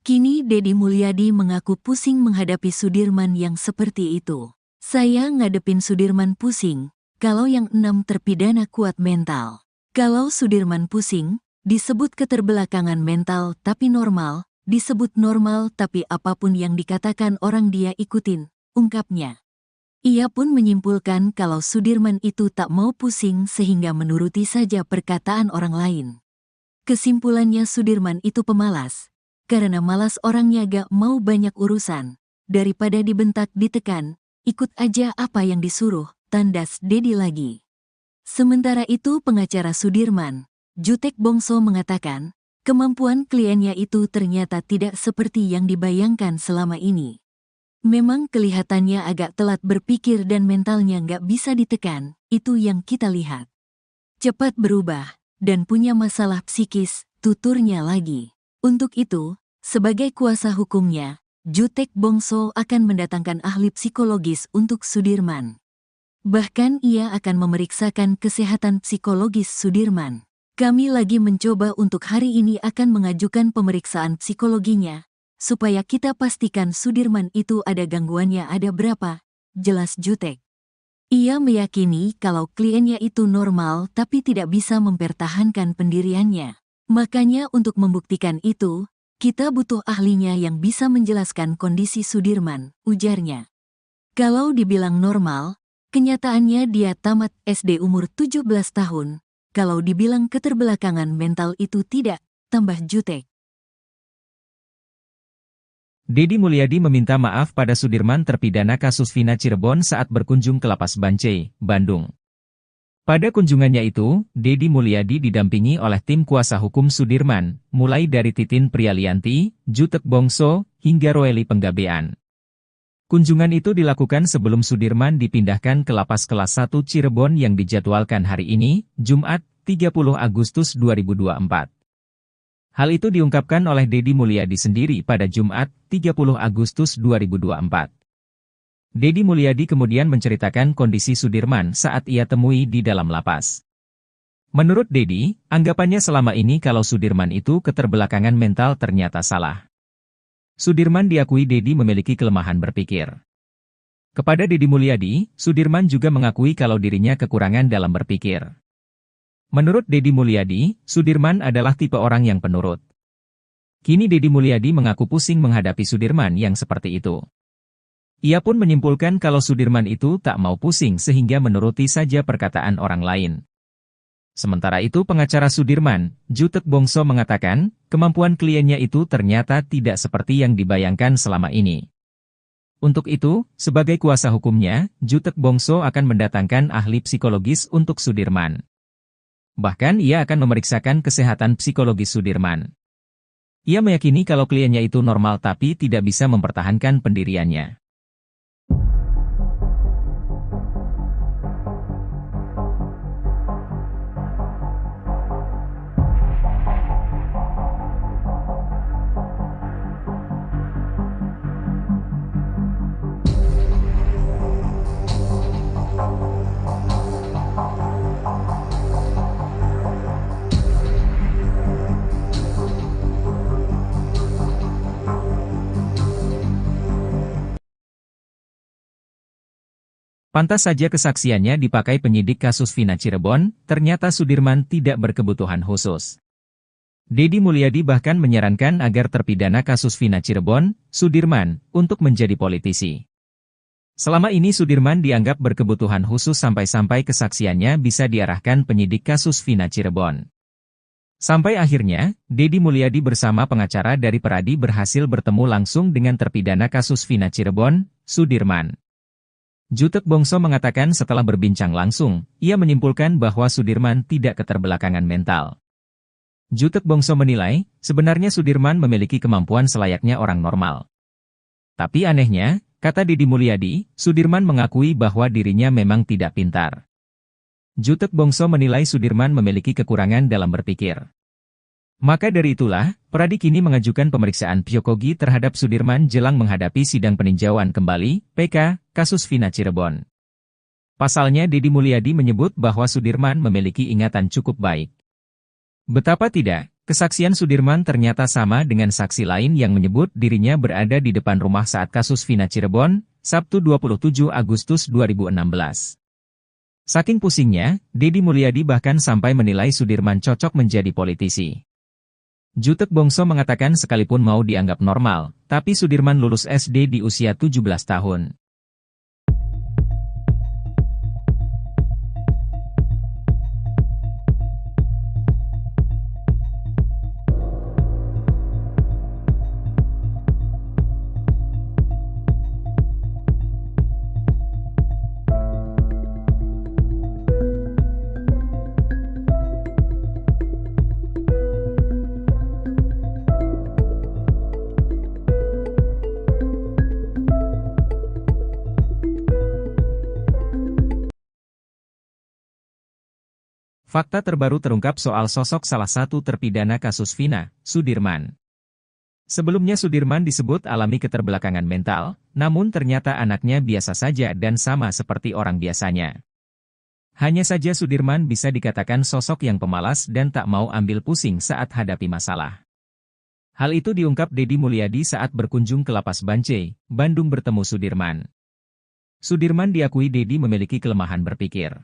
Kini Deddy Mulyadi mengaku pusing menghadapi Sudirman yang seperti itu. Saya ngadepin Sudirman pusing, kalau yang 6 terpidana kuat mental. Kalau Sudirman pusing, disebut keterbelakangan mental tapi normal, disebut normal tapi apapun yang dikatakan orang dia ikutin, ungkapnya. Ia pun menyimpulkan kalau Sudirman itu tak mau pusing sehingga menuruti saja perkataan orang lain. Kesimpulannya Sudirman itu pemalas, karena malas orangnya gak mau banyak urusan, daripada dibentak ditekan, ikut aja apa yang disuruh, tandas Deddy lagi. Sementara itu pengacara Sudirman, Jutek Bongso mengatakan, kemampuan kliennya itu ternyata tidak seperti yang dibayangkan selama ini. Memang kelihatannya agak telat berpikir dan mentalnya nggak bisa ditekan, itu yang kita lihat. Cepat berubah, dan punya masalah psikis, tuturnya lagi. Untuk itu, sebagai kuasa hukumnya, Jutek Bongso akan mendatangkan ahli psikologis untuk Sudirman. Bahkan ia akan memeriksakan kesehatan psikologis Sudirman. Kami lagi mencoba untuk hari ini akan mengajukan pemeriksaan psikologinya, supaya kita pastikan Sudirman itu ada gangguannya ada berapa, jelas Jutek. Ia meyakini kalau kliennya itu normal tapi tidak bisa mempertahankan pendiriannya. Makanya untuk membuktikan itu, kita butuh ahlinya yang bisa menjelaskan kondisi Sudirman, ujarnya. Kalau dibilang normal, kenyataannya dia tamat SD umur 17 tahun. Kalau dibilang keterbelakangan mental itu tidak, tambah Jutek. Deddy Mulyadi meminta maaf pada Sudirman terpidana kasus Vina Cirebon saat berkunjung ke Lapas Bancai, Bandung. Pada kunjungannya itu, Deddy Mulyadi didampingi oleh tim kuasa hukum Sudirman, mulai dari Titin Prialianti, Jutek Bongso, hingga Roeli Penggabean. Kunjungan itu dilakukan sebelum Sudirman dipindahkan ke Lapas Kelas 1 Cirebon yang dijadwalkan hari ini, Jumat, 30 Agustus 2024. Hal itu diungkapkan oleh Deddy Mulyadi sendiri pada Jumat, 30 Agustus 2024. Deddy Mulyadi kemudian menceritakan kondisi Sudirman saat ia temui di dalam lapas. Menurut Deddy, anggapannya selama ini kalau Sudirman itu keterbelakangan mental ternyata salah. Sudirman diakui Deddy memiliki kelemahan berpikir. Kepada Deddy Mulyadi, Sudirman juga mengakui kalau dirinya kekurangan dalam berpikir. Menurut Deddy Mulyadi, Sudirman adalah tipe orang yang penurut. Kini Deddy Mulyadi mengaku pusing menghadapi Sudirman yang seperti itu. Ia pun menyimpulkan kalau Sudirman itu tak mau pusing sehingga menuruti saja perkataan orang lain. Sementara itu pengacara Sudirman, Jutek Bongso mengatakan, kemampuan kliennya itu ternyata tidak seperti yang dibayangkan selama ini. Untuk itu, sebagai kuasa hukumnya, Jutek Bongso akan mendatangkan ahli psikologis untuk Sudirman. Bahkan ia akan memeriksakan kesehatan psikologis Sudirman. Ia meyakini kalau kliennya itu normal tapi tidak bisa mempertahankan pendiriannya. Pantas saja kesaksiannya dipakai penyidik kasus Vina Cirebon, ternyata Sudirman tidak berkebutuhan khusus. Deddy Mulyadi bahkan menyarankan agar terpidana kasus Vina Cirebon, Sudirman, untuk menjadi politisi. Selama ini Sudirman dianggap berkebutuhan khusus sampai-sampai kesaksiannya bisa diarahkan penyidik kasus Vina Cirebon. Sampai akhirnya, Deddy Mulyadi bersama pengacara dari Peradi berhasil bertemu langsung dengan terpidana kasus Vina Cirebon, Sudirman. Jutek Bongso mengatakan setelah berbincang langsung, ia menyimpulkan bahwa Sudirman tidak keterbelakangan mental. Jutek Bongso menilai, sebenarnya Sudirman memiliki kemampuan selayaknya orang normal. Tapi anehnya, kata Deddy Mulyadi, Sudirman mengakui bahwa dirinya memang tidak pintar. Jutek Bongso menilai Sudirman memiliki kekurangan dalam berpikir. Maka dari itulah, Pradi kini mengajukan pemeriksaan psikogi terhadap Sudirman jelang menghadapi sidang peninjauan kembali, PK, kasus Vina Cirebon. Pasalnya Deddy Mulyadi menyebut bahwa Sudirman memiliki ingatan cukup baik. Betapa tidak, kesaksian Sudirman ternyata sama dengan saksi lain yang menyebut dirinya berada di depan rumah saat kasus Vina Cirebon, Sabtu 27 Agustus 2016. Saking pusingnya, Deddy Mulyadi bahkan sampai menilai Sudirman cocok menjadi politisi. Jutek Bongso mengatakan sekalipun mau dianggap normal, tapi Sudirman lulus SD di usia 17 tahun. Fakta terbaru terungkap soal sosok salah satu terpidana kasus Vina, Sudirman. Sebelumnya Sudirman disebut alami keterbelakangan mental, namun ternyata anaknya biasa saja dan sama seperti orang biasanya. Hanya saja Sudirman bisa dikatakan sosok yang pemalas dan tak mau ambil pusing saat hadapi masalah. Hal itu diungkap Deddy Mulyadi saat berkunjung ke Lapas Bancai, Bandung bertemu Sudirman. Sudirman diakui Deddy memiliki kelemahan berpikir.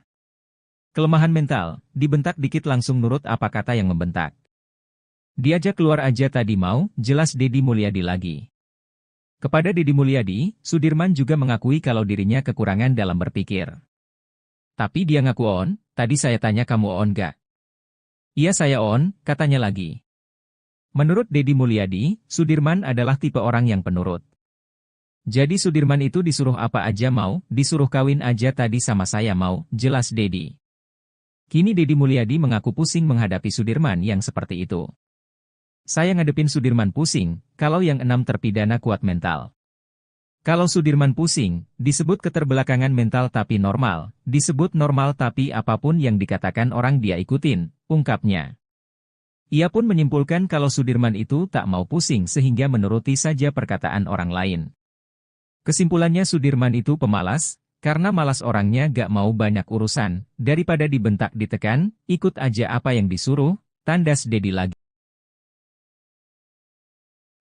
Kelemahan mental, dibentak dikit langsung nurut apa kata yang membentak. Diajak keluar aja tadi mau, jelas Deddy Mulyadi lagi. Kepada Deddy Mulyadi, Sudirman juga mengakui kalau dirinya kekurangan dalam berpikir. Tapi dia ngaku on, tadi saya tanya kamu on gak? Iya saya on, katanya lagi. Menurut Deddy Mulyadi, Sudirman adalah tipe orang yang penurut. Jadi Sudirman itu disuruh apa aja mau, disuruh kawin aja tadi sama saya mau, jelas Deddy. Kini Deddy Mulyadi mengaku pusing menghadapi Sudirman yang seperti itu. Saya ngadepin Sudirman pusing, kalau yang 6 terpidana kuat mental. Kalau Sudirman pusing, disebut keterbelakangan mental tapi normal, disebut normal tapi apapun yang dikatakan orang dia ikutin, ungkapnya. Ia pun menyimpulkan kalau Sudirman itu tak mau pusing sehingga menuruti saja perkataan orang lain. Kesimpulannya Sudirman itu pemalas, karena malas orangnya gak mau banyak urusan, daripada dibentak ditekan, ikut aja apa yang disuruh, tandas Deddy lagi.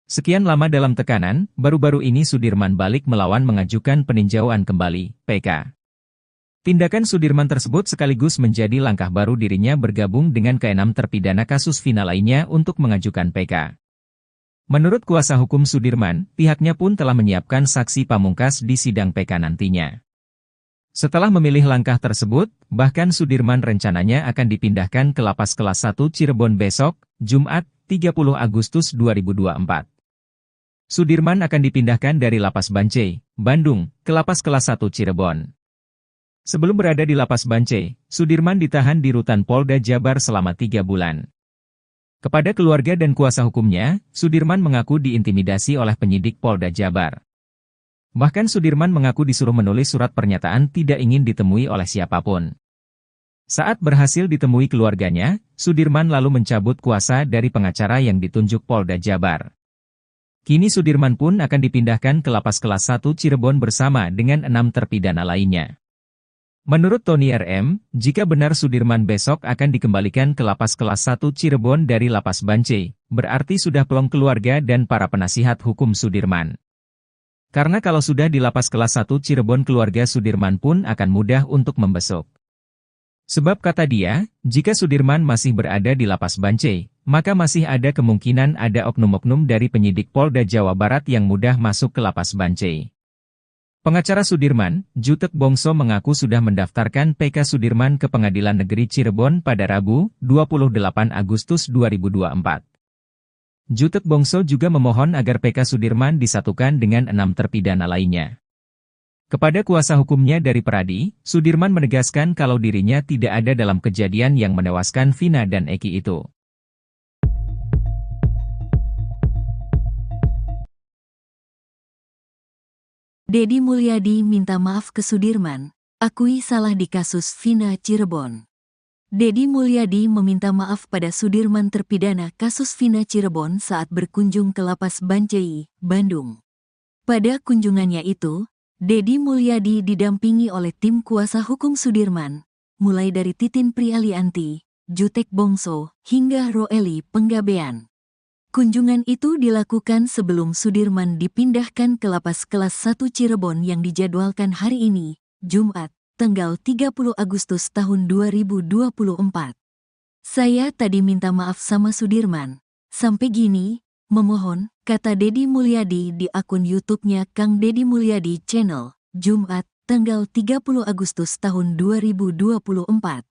Sekian lama dalam tekanan, baru-baru ini Sudirman balik melawan mengajukan peninjauan kembali, PK. Tindakan Sudirman tersebut sekaligus menjadi langkah baru dirinya bergabung dengan ke-6 terpidana kasus Vina lainnya untuk mengajukan PK. Menurut kuasa hukum Sudirman, pihaknya pun telah menyiapkan saksi pamungkas di sidang PK nantinya. Setelah memilih langkah tersebut, bahkan Sudirman rencananya akan dipindahkan ke Lapas Kelas 1 Cirebon besok, Jumat, 30 Agustus 2024. Sudirman akan dipindahkan dari Lapas Bancai, Bandung, ke Lapas Kelas 1 Cirebon. Sebelum berada di Lapas Bancai, Sudirman ditahan di Rutan Polda Jabar selama 3 bulan. Kepada keluarga dan kuasa hukumnya, Sudirman mengaku diintimidasi oleh penyidik Polda Jabar. Bahkan Sudirman mengaku disuruh menulis surat pernyataan tidak ingin ditemui oleh siapapun. Saat berhasil ditemui keluarganya, Sudirman lalu mencabut kuasa dari pengacara yang ditunjuk Polda Jabar. Kini Sudirman pun akan dipindahkan ke Lapas Kelas 1 Cirebon bersama dengan 6 terpidana lainnya. Menurut Tony RM, jika benar Sudirman besok akan dikembalikan ke Lapas Kelas 1 Cirebon dari Lapas Bancai, berarti sudah plong keluarga dan para penasihat hukum Sudirman. Karena kalau sudah di Lapas Kelas 1 Cirebon keluarga Sudirman pun akan mudah untuk membesuk. Sebab kata dia, jika Sudirman masih berada di Lapas Bancai, maka masih ada kemungkinan ada oknum-oknum dari penyidik Polda Jawa Barat yang mudah masuk ke Lapas Bancai. Pengacara Sudirman, Jutek Bongso mengaku sudah mendaftarkan PK Sudirman ke Pengadilan Negeri Cirebon pada Rabu, 28 Agustus 2024. Jutek Bongso juga memohon agar PK Sudirman disatukan dengan 6 terpidana lainnya. Kepada kuasa hukumnya dari Pradi, Sudirman menegaskan kalau dirinya tidak ada dalam kejadian yang menewaskan Vina dan Eki itu. Deddy Mulyadi minta maaf ke Sudirman, akui salah di kasus Vina Cirebon. Deddy Mulyadi meminta maaf pada Sudirman terpidana kasus Vina Cirebon saat berkunjung ke Lapas Bancai, Bandung. Pada kunjungannya itu, Deddy Mulyadi didampingi oleh tim kuasa hukum Sudirman, mulai dari Titin Prialianti, Jutek Bongso, hingga Roeli Penggabean. Kunjungan itu dilakukan sebelum Sudirman dipindahkan ke Lapas Kelas 1 Cirebon yang dijadwalkan hari ini, Jumat, tanggal 30 Agustus tahun 2024. Saya tadi minta maaf sama Sudirman. Sampai gini, memohon, kata Deddy Mulyadi di akun YouTube-nya Kang Deddy Mulyadi Channel, Jumat, tanggal 30 Agustus tahun 2024.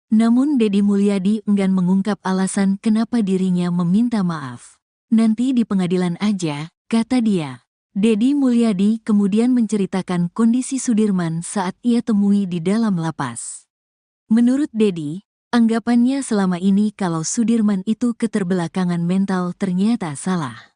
Namun Deddy Mulyadi enggan mengungkap alasan kenapa dirinya meminta maaf. Nanti di pengadilan aja, kata dia. Deddy Mulyadi kemudian menceritakan kondisi Sudirman saat ia temui di dalam lapas. Menurut Deddy, anggapannya selama ini kalau Sudirman itu keterbelakangan mental ternyata salah.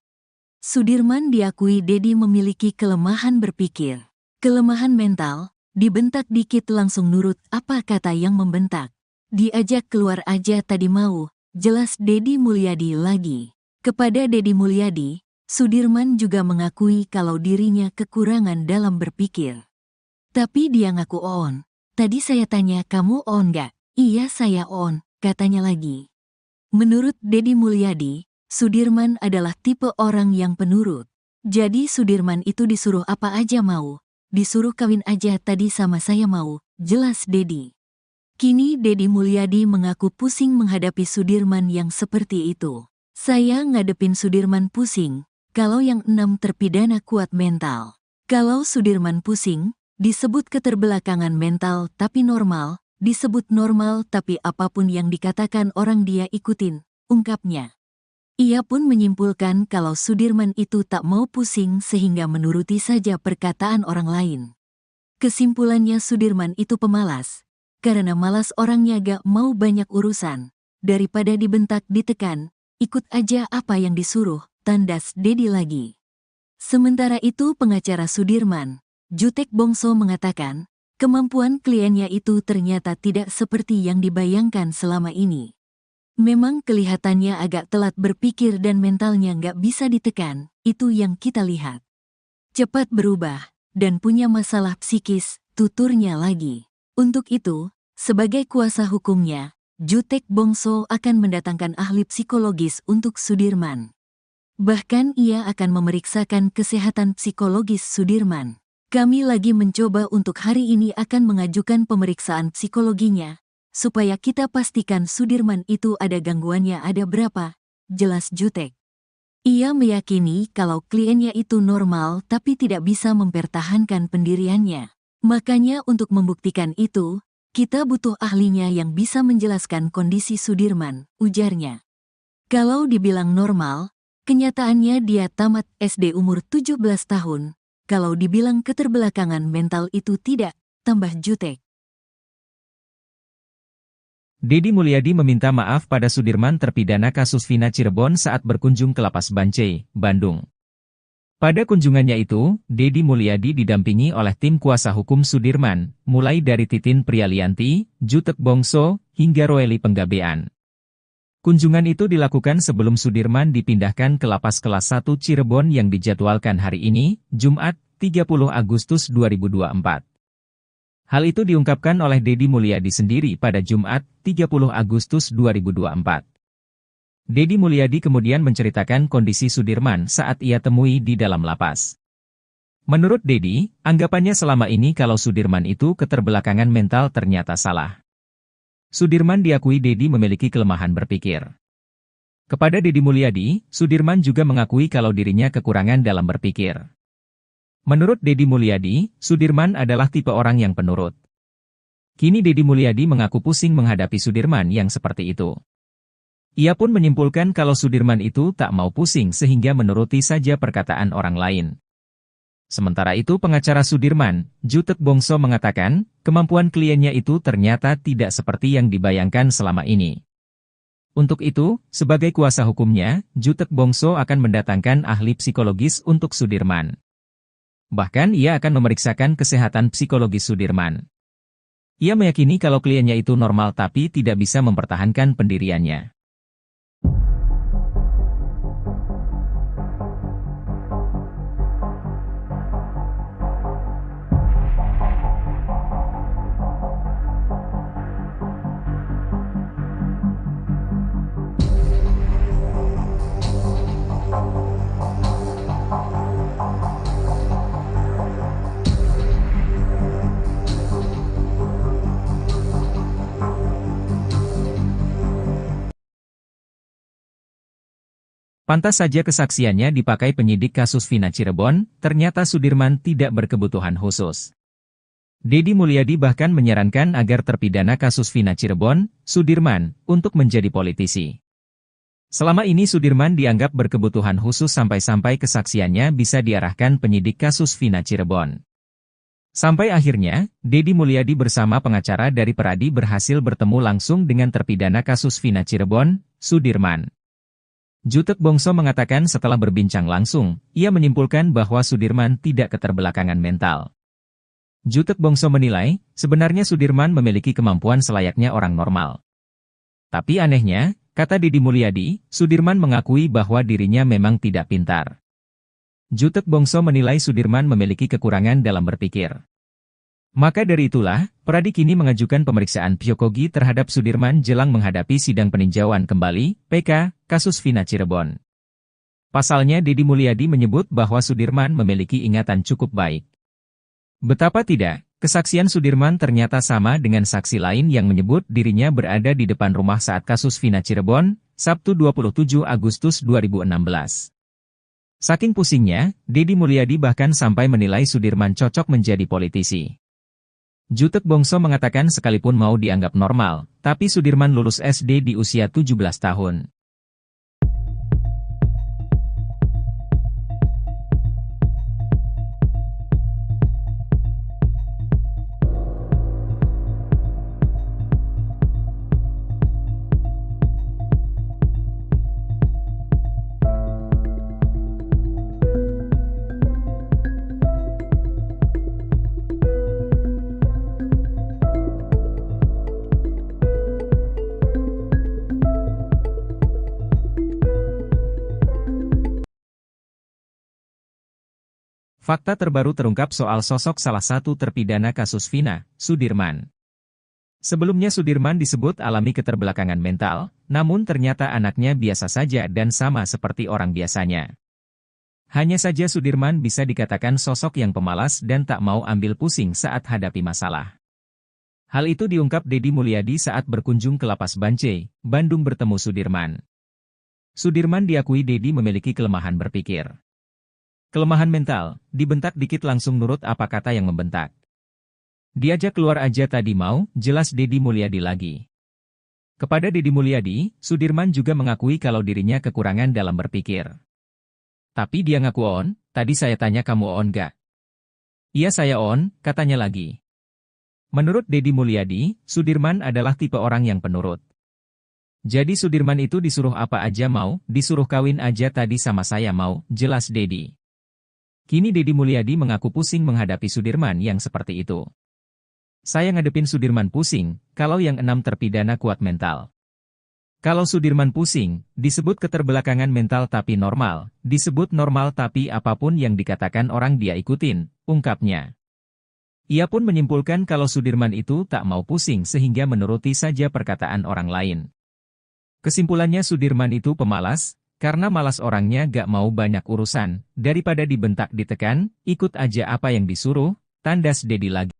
Sudirman diakui Deddy memiliki kelemahan berpikir. Kelemahan mental, dibentak dikit langsung nurut apa kata yang membentak. Diajak keluar aja tadi mau, jelas Deddy Mulyadi lagi. Kepada Deddy Mulyadi, Sudirman juga mengakui kalau dirinya kekurangan dalam berpikir. Tapi dia ngaku on. Tadi saya tanya kamu on gak? Iya saya on, katanya lagi. Menurut Deddy Mulyadi, Sudirman adalah tipe orang yang penurut. Jadi Sudirman itu disuruh apa aja mau. Disuruh kawin aja tadi sama saya mau, jelas Deddy. Kini Deddy Mulyadi mengaku pusing menghadapi Sudirman yang seperti itu. Saya ngadepin Sudirman pusing, kalau yang 6 terpidana kuat mental. Kalau Sudirman pusing, disebut keterbelakangan mental tapi normal, disebut normal tapi apapun yang dikatakan orang dia ikutin, ungkapnya. Ia pun menyimpulkan kalau Sudirman itu tak mau pusing sehingga menuruti saja perkataan orang lain. Kesimpulannya Sudirman itu pemalas. Karena malas orangnya gak mau banyak urusan. Daripada dibentak ditekan, ikut aja apa yang disuruh, tandas Deddy lagi. Sementara itu pengacara Sudirman, Jutek Bongso mengatakan, kemampuan kliennya itu ternyata tidak seperti yang dibayangkan selama ini. Memang kelihatannya agak telat berpikir dan mentalnya gak bisa ditekan, itu yang kita lihat. Cepat berubah, dan punya masalah psikis, tuturnya lagi. Untuk itu, sebagai kuasa hukumnya, Jutek Bongso akan mendatangkan ahli psikologis untuk Sudirman. Bahkan ia akan memeriksakan kesehatan psikologis Sudirman. Kami lagi mencoba untuk hari ini akan mengajukan pemeriksaan psikologinya, supaya kita pastikan Sudirman itu ada gangguannya ada berapa, jelas Jutek. Ia meyakini kalau kliennya itu normal tapi tidak bisa mempertahankan pendiriannya. Makanya untuk membuktikan itu, kita butuh ahlinya yang bisa menjelaskan kondisi Sudirman, ujarnya. Kalau dibilang normal, kenyataannya dia tamat SD umur 17 tahun. Kalau dibilang keterbelakangan mental itu tidak, tambah Jutek. Deddy Mulyadi meminta maaf pada Sudirman terpidana kasus Vina Cirebon saat berkunjung ke Lapas Bancai, Bandung. Pada kunjungannya itu, Deddy Mulyadi didampingi oleh tim kuasa hukum Sudirman, mulai dari Titin Prialianti, Jutek Bongso, hingga Roeli Penggabean. Kunjungan itu dilakukan sebelum Sudirman dipindahkan ke Lapas Kelas 1 Cirebon yang dijadwalkan hari ini, Jumat, 30 Agustus 2024. Hal itu diungkapkan oleh Deddy Mulyadi sendiri pada Jumat, 30 Agustus 2024. Deddy Mulyadi kemudian menceritakan kondisi Sudirman saat ia temui di dalam lapas. Menurut Deddy, anggapannya selama ini kalau Sudirman itu keterbelakangan mental ternyata salah. Sudirman diakui Deddy memiliki kelemahan berpikir. Kepada Deddy Mulyadi, Sudirman juga mengakui kalau dirinya kekurangan dalam berpikir. Menurut Deddy Mulyadi, Sudirman adalah tipe orang yang penurut. Kini Deddy Mulyadi mengaku pusing menghadapi Sudirman yang seperti itu. Ia pun menyimpulkan kalau Sudirman itu tak mau pusing sehingga menuruti saja perkataan orang lain. Sementara itu pengacara Sudirman, Jutek Bongso mengatakan, kemampuan kliennya itu ternyata tidak seperti yang dibayangkan selama ini. Untuk itu, sebagai kuasa hukumnya, Jutek Bongso akan mendatangkan ahli psikologis untuk Sudirman. Bahkan ia akan memeriksakan kesehatan psikologis Sudirman. Ia meyakini kalau kliennya itu normal tapi tidak bisa mempertahankan pendiriannya. Pantas saja kesaksiannya dipakai penyidik kasus Vina Cirebon, ternyata Sudirman tidak berkebutuhan khusus. Deddy Mulyadi bahkan menyarankan agar terpidana kasus Vina Cirebon, Sudirman, untuk menjadi politisi. Selama ini Sudirman dianggap berkebutuhan khusus sampai-sampai kesaksiannya bisa diarahkan penyidik kasus Vina Cirebon. Sampai akhirnya, Deddy Mulyadi bersama pengacara dari Peradi berhasil bertemu langsung dengan terpidana kasus Vina Cirebon, Sudirman. Jutek Bongso mengatakan setelah berbincang langsung, ia menyimpulkan bahwa Sudirman tidak keterbelakangan mental. Jutek Bongso menilai, sebenarnya Sudirman memiliki kemampuan selayaknya orang normal. Tapi anehnya, kata Deddy Mulyadi, Sudirman mengakui bahwa dirinya memang tidak pintar. Jutek Bongso menilai Sudirman memiliki kekurangan dalam berpikir. Maka dari itulah, Peradi kini mengajukan pemeriksaan psikogi terhadap Sudirman jelang menghadapi sidang peninjauan kembali, PK, kasus Vina Cirebon. Pasalnya Deddy Mulyadi menyebut bahwa Sudirman memiliki ingatan cukup baik. Betapa tidak, kesaksian Sudirman ternyata sama dengan saksi lain yang menyebut dirinya berada di depan rumah saat kasus Vina Cirebon, Sabtu 27 Agustus 2016. Saking pusingnya, Deddy Mulyadi bahkan sampai menilai Sudirman cocok menjadi politisi. Jutek Bongso mengatakan sekalipun mau dianggap normal, tapi Sudirman lulus SD di usia 17 tahun. Fakta terbaru terungkap soal sosok salah satu terpidana kasus Vina, Sudirman. Sebelumnya Sudirman disebut alami keterbelakangan mental, namun ternyata anaknya biasa saja dan sama seperti orang biasanya. Hanya saja Sudirman bisa dikatakan sosok yang pemalas dan tak mau ambil pusing saat hadapi masalah. Hal itu diungkap Deddy Mulyadi saat berkunjung ke Lapas Bancai, Bandung bertemu Sudirman. Sudirman diakui Deddy memiliki kelemahan berpikir. Kelemahan mental, dibentak dikit langsung nurut apa kata yang membentak. Diajak keluar aja tadi mau, jelas Deddy Mulyadi lagi. Kepada Deddy Mulyadi, Sudirman juga mengakui kalau dirinya kekurangan dalam berpikir. Tapi dia ngaku on, tadi saya tanya kamu on gak? Iya saya on, katanya lagi. Menurut Deddy Mulyadi, Sudirman adalah tipe orang yang penurut. Jadi Sudirman itu disuruh apa aja mau, disuruh kawin aja tadi sama saya mau, jelas Deddy. Kini Deddy Mulyadi mengaku pusing menghadapi Sudirman yang seperti itu. Saya ngadepin Sudirman pusing, kalau yang 6 terpidana kuat mental. Kalau Sudirman pusing, disebut keterbelakangan mental tapi normal, disebut normal tapi apapun yang dikatakan orang dia ikutin, ungkapnya. Ia pun menyimpulkan kalau Sudirman itu tak mau pusing sehingga menuruti saja perkataan orang lain. Kesimpulannya Sudirman itu pemalas, karena malas orangnya gak mau banyak urusan, daripada dibentak ditekan, ikut aja apa yang disuruh, tandas Deddy lagi.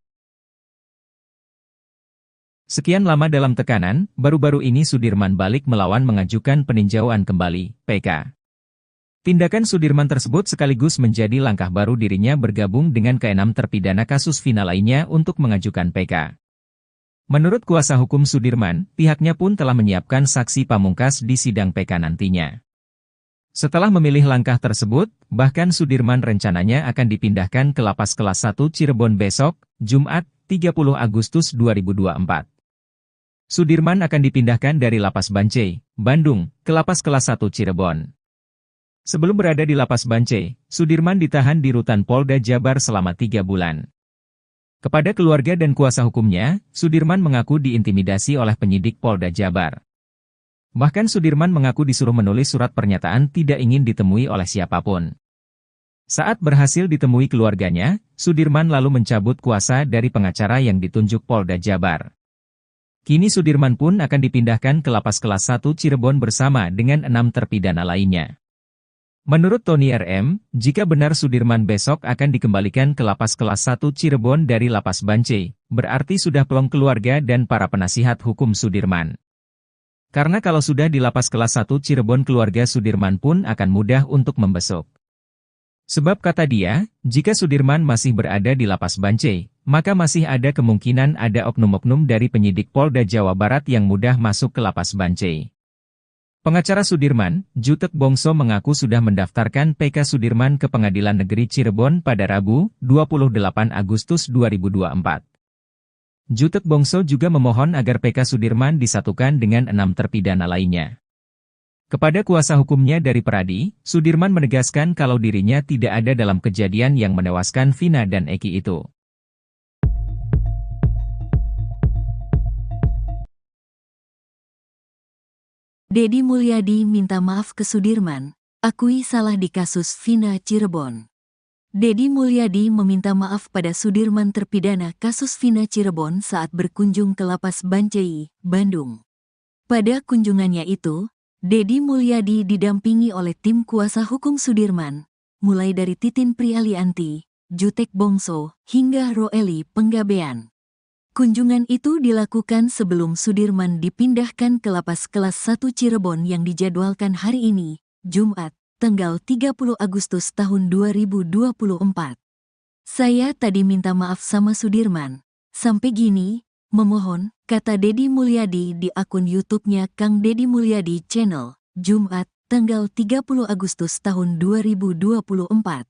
Sekian lama dalam tekanan, baru-baru ini Sudirman balik melawan mengajukan peninjauan kembali, PK. Tindakan Sudirman tersebut sekaligus menjadi langkah baru dirinya bergabung dengan ke-6 terpidana kasus Vina lainnya untuk mengajukan PK. Menurut kuasa hukum Sudirman, pihaknya pun telah menyiapkan saksi pamungkas di sidang PK nantinya. Setelah memilih langkah tersebut, bahkan Sudirman rencananya akan dipindahkan ke Lapas Kelas 1 Cirebon besok, Jumat, 30 Agustus 2024. Sudirman akan dipindahkan dari Lapas Bancai, Bandung, ke Lapas Kelas 1 Cirebon. Sebelum berada di lapas Bancai, Sudirman ditahan di rutan Polda Jabar selama 3 bulan. Kepada keluarga dan kuasa hukumnya, Sudirman mengaku diintimidasi oleh penyidik Polda Jabar. Bahkan Sudirman mengaku disuruh menulis surat pernyataan tidak ingin ditemui oleh siapapun. Saat berhasil ditemui keluarganya, Sudirman lalu mencabut kuasa dari pengacara yang ditunjuk Polda Jabar. Kini Sudirman pun akan dipindahkan ke lapas kelas 1 Cirebon bersama dengan 6 terpidana lainnya. Menurut Tony RM, jika benar Sudirman besok akan dikembalikan ke lapas kelas 1 Cirebon dari lapas Bancai, berarti sudah plong keluarga dan para penasihat hukum Sudirman. Karena kalau sudah di lapas kelas 1 Cirebon keluarga Sudirman pun akan mudah untuk membesuk. Sebab kata dia, jika Sudirman masih berada di lapas Bancai, maka masih ada kemungkinan ada oknum-oknum dari penyidik Polda Jawa Barat yang mudah masuk ke lapas Bancai. Pengacara Sudirman, Jutek Bongso mengaku sudah mendaftarkan PK Sudirman ke Pengadilan Negeri Cirebon pada Rabu, 28 Agustus 2024. Jutek Bongso juga memohon agar PK Sudirman disatukan dengan 6 terpidana lainnya. Kepada kuasa hukumnya dari Peradi, Sudirman menegaskan kalau dirinya tidak ada dalam kejadian yang menewaskan Vina dan Eki itu. Deddy Mulyadi minta maaf ke Sudirman, akui salah di kasus Vina Cirebon. Deddy Mulyadi meminta maaf pada Sudirman terpidana kasus Vina Cirebon saat berkunjung ke lapas Bancai, Bandung. Pada kunjungannya itu, Deddy Mulyadi didampingi oleh tim kuasa hukum Sudirman, mulai dari Titin Prialianti, Jutek Bongso, hingga Roeli Penggabean. Kunjungan itu dilakukan sebelum Sudirman dipindahkan ke lapas kelas 1 Cirebon yang dijadwalkan hari ini, Jumat, tanggal 30 Agustus tahun 2024. Saya tadi minta maaf sama Sudirman. Sampai gini, memohon, kata Deddy Mulyadi di akun YouTube-nya Kang Deddy Mulyadi Channel, Jumat, tanggal 30 Agustus tahun 2024.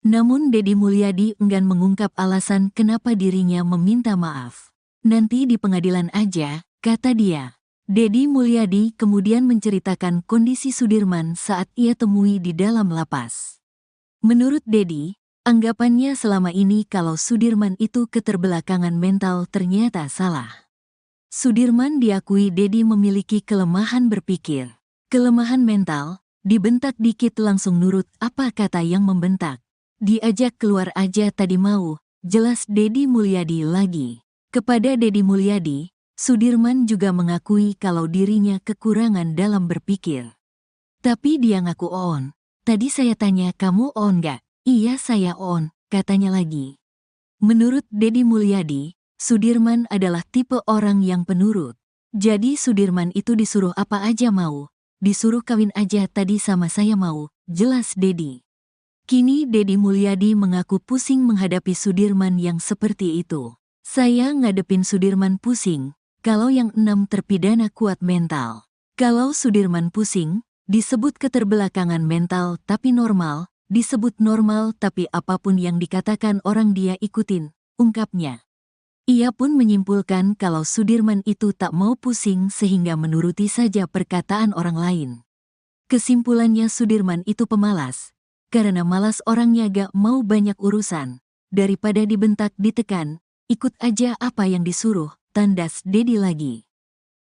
Namun Deddy Mulyadi enggan mengungkap alasan kenapa dirinya meminta maaf. Nanti di pengadilan aja, kata dia. Deddy Mulyadi kemudian menceritakan kondisi Sudirman saat ia temui di dalam lapas. Menurut Deddy, anggapannya selama ini kalau Sudirman itu keterbelakangan mental ternyata salah. Sudirman diakui Deddy memiliki kelemahan berpikir. Kelemahan mental, dibentak dikit langsung nurut apa kata yang membentak. Diajak keluar aja tadi mau, jelas Deddy Mulyadi lagi. Kepada Deddy Mulyadi, Sudirman juga mengakui kalau dirinya kekurangan dalam berpikir. Tapi dia ngaku on. Tadi saya tanya kamu on gak? Iya saya on, katanya lagi. Menurut Deddy Mulyadi, Sudirman adalah tipe orang yang penurut. Jadi Sudirman itu disuruh apa aja mau. Disuruh kawin aja tadi sama saya mau, jelas Deddy. Kini Deddy Mulyadi mengaku pusing menghadapi Sudirman yang seperti itu. Saya ngadepin Sudirman pusing, kalau yang 6 terpidana kuat mental. Kalau Sudirman pusing, disebut keterbelakangan mental tapi normal, disebut normal tapi apapun yang dikatakan orang dia ikutin, ungkapnya. Ia pun menyimpulkan kalau Sudirman itu tak mau pusing sehingga menuruti saja perkataan orang lain. Kesimpulannya Sudirman itu pemalas. Karena malas orangnya gak mau banyak urusan. Daripada dibentak ditekan, ikut aja apa yang disuruh, tandas Deddy lagi.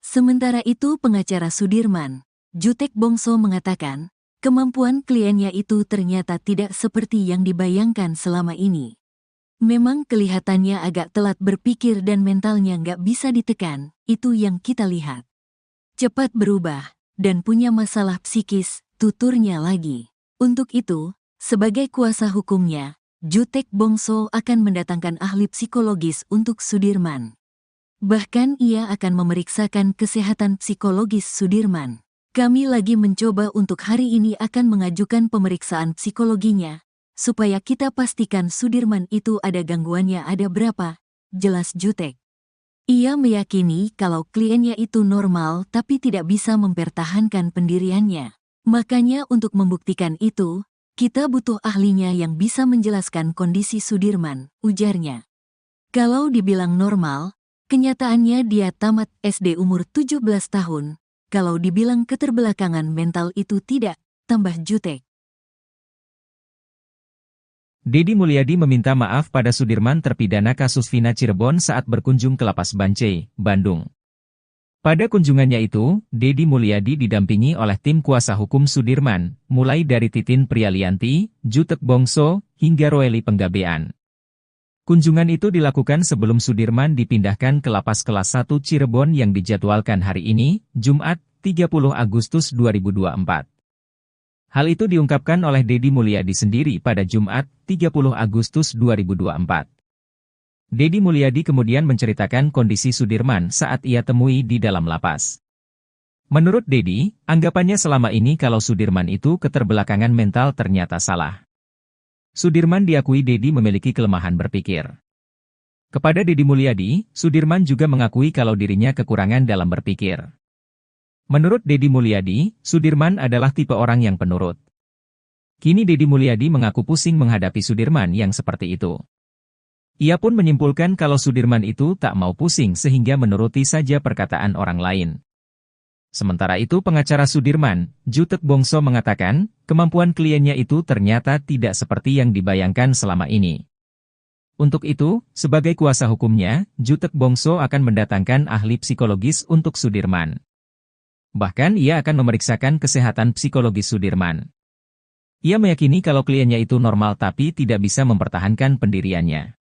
Sementara itu pengacara Sudirman, Jutek Bongso mengatakan, kemampuan kliennya itu ternyata tidak seperti yang dibayangkan selama ini. Memang kelihatannya agak telat berpikir dan mentalnya gak bisa ditekan, itu yang kita lihat. Cepat berubah, dan punya masalah psikis, tuturnya lagi. Untuk itu, sebagai kuasa hukumnya, Jutek Bongso akan mendatangkan ahli psikologis untuk Sudirman. Bahkan ia akan memeriksakan kesehatan psikologis Sudirman. Kami lagi mencoba untuk hari ini akan mengajukan pemeriksaan psikologinya, supaya kita pastikan Sudirman itu ada gangguannya ada berapa, jelas Jutek. Ia meyakini kalau kliennya itu normal tapi tidak bisa mempertahankan pendiriannya. Makanya untuk membuktikan itu, kita butuh ahlinya yang bisa menjelaskan kondisi Sudirman, ujarnya. Kalau dibilang normal, kenyataannya dia tamat SD umur 17 tahun. Kalau dibilang keterbelakangan mental itu tidak, tambah Jutek. Deddy Mulyadi meminta maaf pada Sudirman terpidana kasus Vina Cirebon saat berkunjung ke Lapas Bancai, Bandung. Pada kunjungannya itu, Deddy Mulyadi didampingi oleh tim kuasa hukum Sudirman, mulai dari Titin Prialianti, Jutek Bongso, hingga Roeli Penggabean. Kunjungan itu dilakukan sebelum Sudirman dipindahkan ke Lapas Kelas 1 Cirebon yang dijadwalkan hari ini, Jumat, 30 Agustus 2024. Hal itu diungkapkan oleh Deddy Mulyadi sendiri pada Jumat, 30 Agustus 2024. Deddy Mulyadi kemudian menceritakan kondisi Sudirman saat ia temui di dalam lapas. Menurut Deddy, anggapannya selama ini kalau Sudirman itu keterbelakangan mental ternyata salah. Sudirman diakui Deddy memiliki kelemahan berpikir. Kepada Deddy Mulyadi, Sudirman juga mengakui kalau dirinya kekurangan dalam berpikir. Menurut Deddy Mulyadi, Sudirman adalah tipe orang yang penurut. Kini Deddy Mulyadi mengaku pusing menghadapi Sudirman yang seperti itu. Ia pun menyimpulkan kalau Sudirman itu tak mau pusing sehingga menuruti saja perkataan orang lain. Sementara itu pengacara Sudirman, Jutek Bongso mengatakan, kemampuan kliennya itu ternyata tidak seperti yang dibayangkan selama ini. Untuk itu, sebagai kuasa hukumnya, Jutek Bongso akan mendatangkan ahli psikologis untuk Sudirman. Bahkan ia akan memeriksakan kesehatan psikologis Sudirman. Ia meyakini kalau kliennya itu normal tapi tidak bisa mempertahankan pendiriannya.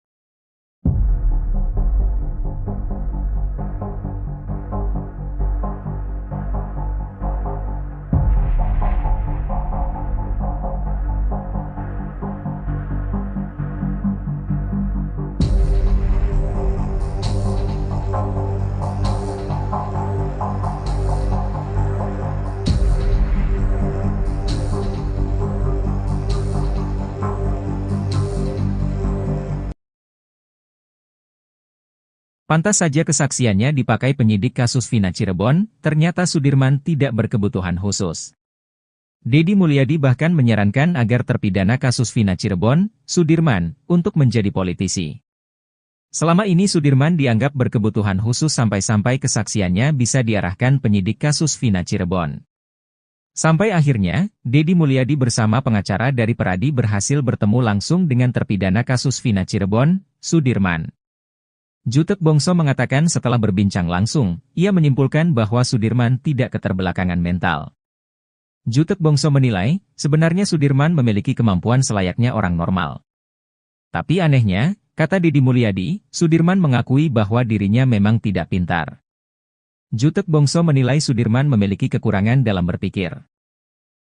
Pantas saja kesaksiannya dipakai penyidik kasus Vina Cirebon, ternyata Sudirman tidak berkebutuhan khusus. Deddy Mulyadi bahkan menyarankan agar terpidana kasus Vina Cirebon, Sudirman, untuk menjadi politisi. Selama ini Sudirman dianggap berkebutuhan khusus sampai-sampai kesaksiannya bisa diarahkan penyidik kasus Vina Cirebon. Sampai akhirnya, Deddy Mulyadi bersama pengacara dari Peradi berhasil bertemu langsung dengan terpidana kasus Vina Cirebon, Sudirman. Jutek Bongso mengatakan setelah berbincang langsung, ia menyimpulkan bahwa Sudirman tidak keterbelakangan mental. Jutek Bongso menilai, sebenarnya Sudirman memiliki kemampuan selayaknya orang normal. Tapi anehnya, kata Deddy Mulyadi, Sudirman mengakui bahwa dirinya memang tidak pintar. Jutek Bongso menilai Sudirman memiliki kekurangan dalam berpikir.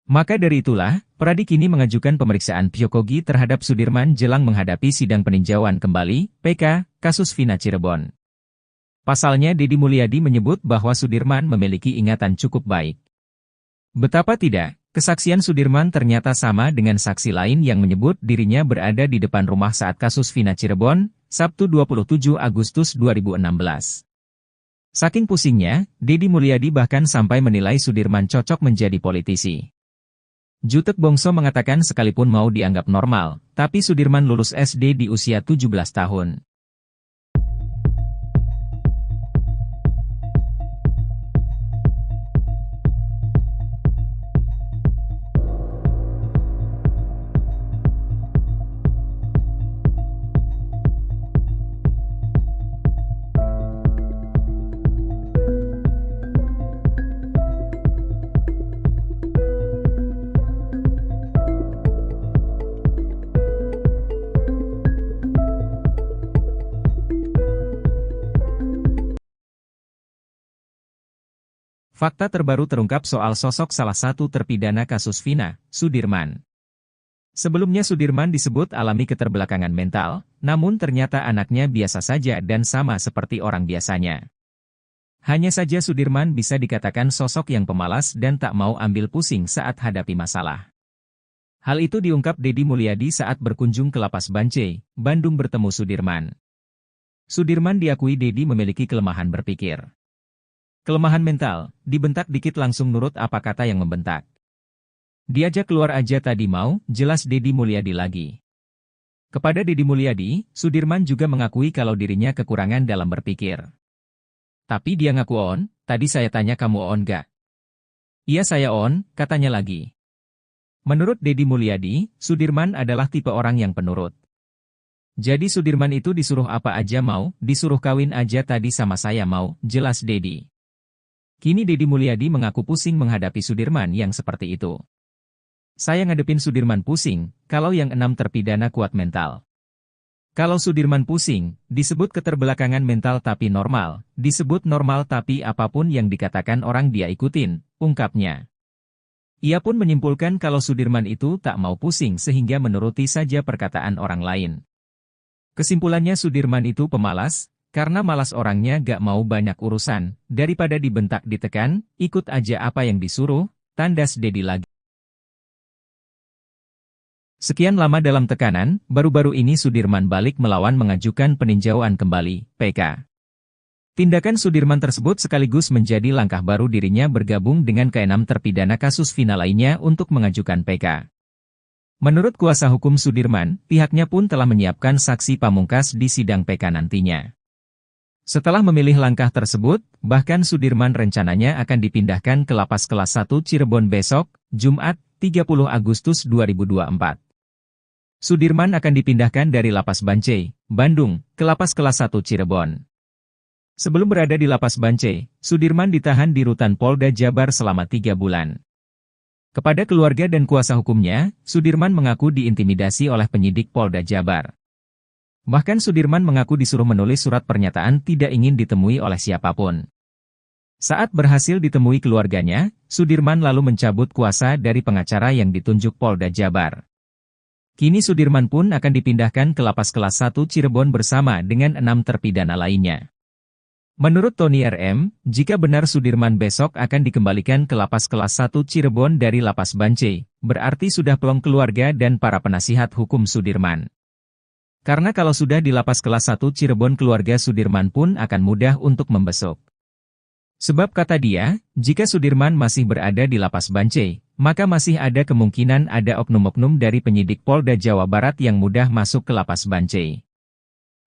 Maka dari itulah, Peradi kini mengajukan pemeriksaan psikogi terhadap Sudirman jelang menghadapi sidang peninjauan kembali, PK, kasus Vina Cirebon. Pasalnya Deddy Mulyadi menyebut bahwa Sudirman memiliki ingatan cukup baik. Betapa tidak, kesaksian Sudirman ternyata sama dengan saksi lain yang menyebut dirinya berada di depan rumah saat kasus Vina Cirebon, Sabtu 27 Agustus 2016. Saking pusingnya, Deddy Mulyadi bahkan sampai menilai Sudirman cocok menjadi politisi. Jutek Bongso mengatakan sekalipun mau dianggap normal, tapi Sudirman lulus SD di usia 17 tahun. Fakta terbaru terungkap soal sosok salah satu terpidana kasus Vina, Sudirman. Sebelumnya Sudirman disebut alami keterbelakangan mental, namun ternyata anaknya biasa saja dan sama seperti orang biasanya. Hanya saja Sudirman bisa dikatakan sosok yang pemalas dan tak mau ambil pusing saat hadapi masalah. Hal itu diungkap Deddy Mulyadi saat berkunjung ke Lapas Bancai, Bandung bertemu Sudirman. Sudirman diakui Deddy memiliki kelemahan berpikir. Kelemahan mental, dibentak dikit langsung nurut apa kata yang membentak. Diajak keluar aja tadi mau, jelas Deddy Mulyadi lagi. Kepada Deddy Mulyadi, Sudirman juga mengakui kalau dirinya kekurangan dalam berpikir. Tapi dia ngaku on, tadi saya tanya kamu on gak? Iya saya on, katanya lagi. Menurut Deddy Mulyadi, Sudirman adalah tipe orang yang penurut. Jadi Sudirman itu disuruh apa aja mau, disuruh kawin aja tadi sama saya mau, jelas Deddy. Kini Deddy Mulyadi mengaku pusing menghadapi Sudirman yang seperti itu. Saya ngadepin Sudirman pusing, kalau yang 6 terpidana kuat mental. Kalau Sudirman pusing, disebut keterbelakangan mental tapi normal, disebut normal tapi apapun yang dikatakan orang dia ikutin, ungkapnya. Ia pun menyimpulkan kalau Sudirman itu tak mau pusing sehingga menuruti saja perkataan orang lain. Kesimpulannya Sudirman itu pemalas, karena malas orangnya gak mau banyak urusan, daripada dibentak ditekan, ikut aja apa yang disuruh, tandas Deddy lagi. Sekian lama dalam tekanan, baru-baru ini Sudirman balik melawan mengajukan peninjauan kembali, PK. Tindakan Sudirman tersebut sekaligus menjadi langkah baru dirinya bergabung dengan ke-6 terpidana kasus Vina lainnya untuk mengajukan PK. Menurut kuasa hukum Sudirman, pihaknya pun telah menyiapkan saksi pamungkas di sidang PK nantinya. Setelah memilih langkah tersebut, bahkan Sudirman rencananya akan dipindahkan ke Lapas Kelas 1 Cirebon besok, Jumat, 30 Agustus 2024. Sudirman akan dipindahkan dari Lapas Bancai, Bandung, ke Lapas Kelas 1 Cirebon. Sebelum berada di Lapas Bancai, Sudirman ditahan di Rutan Polda Jabar selama 3 bulan. Kepada keluarga dan kuasa hukumnya, Sudirman mengaku diintimidasi oleh penyidik Polda Jabar. Bahkan Sudirman mengaku disuruh menulis surat pernyataan tidak ingin ditemui oleh siapapun. Saat berhasil ditemui keluarganya, Sudirman lalu mencabut kuasa dari pengacara yang ditunjuk Polda Jabar. Kini Sudirman pun akan dipindahkan ke Lapas Kelas 1 Cirebon bersama dengan 6 terpidana lainnya. Menurut Tony RM, jika benar Sudirman besok akan dikembalikan ke Lapas Kelas 1 Cirebon dari Lapas Bancai, berarti sudah plong keluarga dan para penasihat hukum Sudirman. Karena kalau sudah di Lapas Kelas 1 Cirebon keluarga Sudirman pun akan mudah untuk membesuk. Sebab kata dia, jika Sudirman masih berada di Lapas Bancai, maka masih ada kemungkinan ada oknum-oknum dari penyidik Polda Jawa Barat yang mudah masuk ke Lapas Bancai.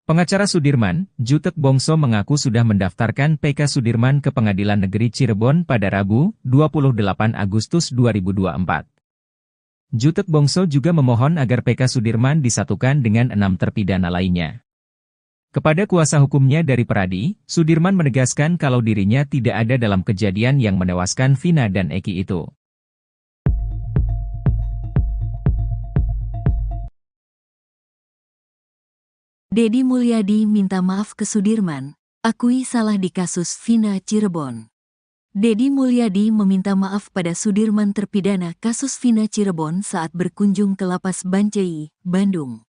Pengacara Sudirman, Jutek Bongso mengaku sudah mendaftarkan PK Sudirman ke Pengadilan Negeri Cirebon pada Rabu, 28 Agustus 2024. Jutek Bongso juga memohon agar PK Sudirman disatukan dengan 6 terpidana lainnya. Kepada kuasa hukumnya dari Peradi, Sudirman menegaskan kalau dirinya tidak ada dalam kejadian yang menewaskan Vina dan Eki itu. Deddy Mulyadi minta maaf ke Sudirman, akui salah di kasus Vina Cirebon. Deddy Mulyadi meminta maaf pada Sudirman terpidana kasus Vina Cirebon saat berkunjung ke Lapas Bancai, Bandung.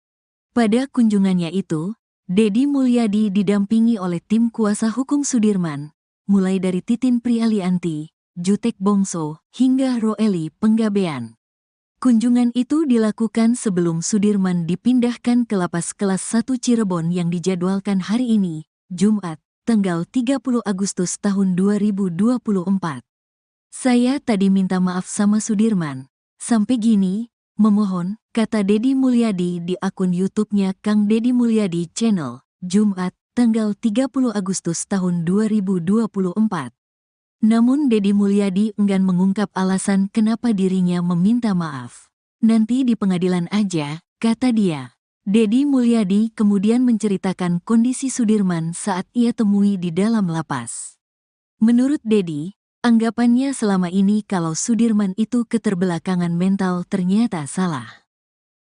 Pada kunjungannya itu, Deddy Mulyadi didampingi oleh tim kuasa hukum Sudirman, mulai dari Titin Prialianti, Jutek Bongso, hingga Roeli Penggabean. Kunjungan itu dilakukan sebelum Sudirman dipindahkan ke Lapas Kelas 1 Cirebon yang dijadwalkan hari ini, Jumat, tanggal 30 Agustus tahun 2024. Saya tadi minta maaf sama Sudirman. Sampai gini, memohon, kata Deddy Mulyadi di akun YouTube-nya Kang Deddy Mulyadi Channel, Jumat, tanggal 30 Agustus tahun 2024. Namun Deddy Mulyadi enggan mengungkap alasan kenapa dirinya meminta maaf. Nanti di pengadilan aja, kata dia. Deddy Mulyadi kemudian menceritakan kondisi Sudirman saat ia temui di dalam lapas. Menurut Deddy, anggapannya selama ini kalau Sudirman itu keterbelakangan mental ternyata salah.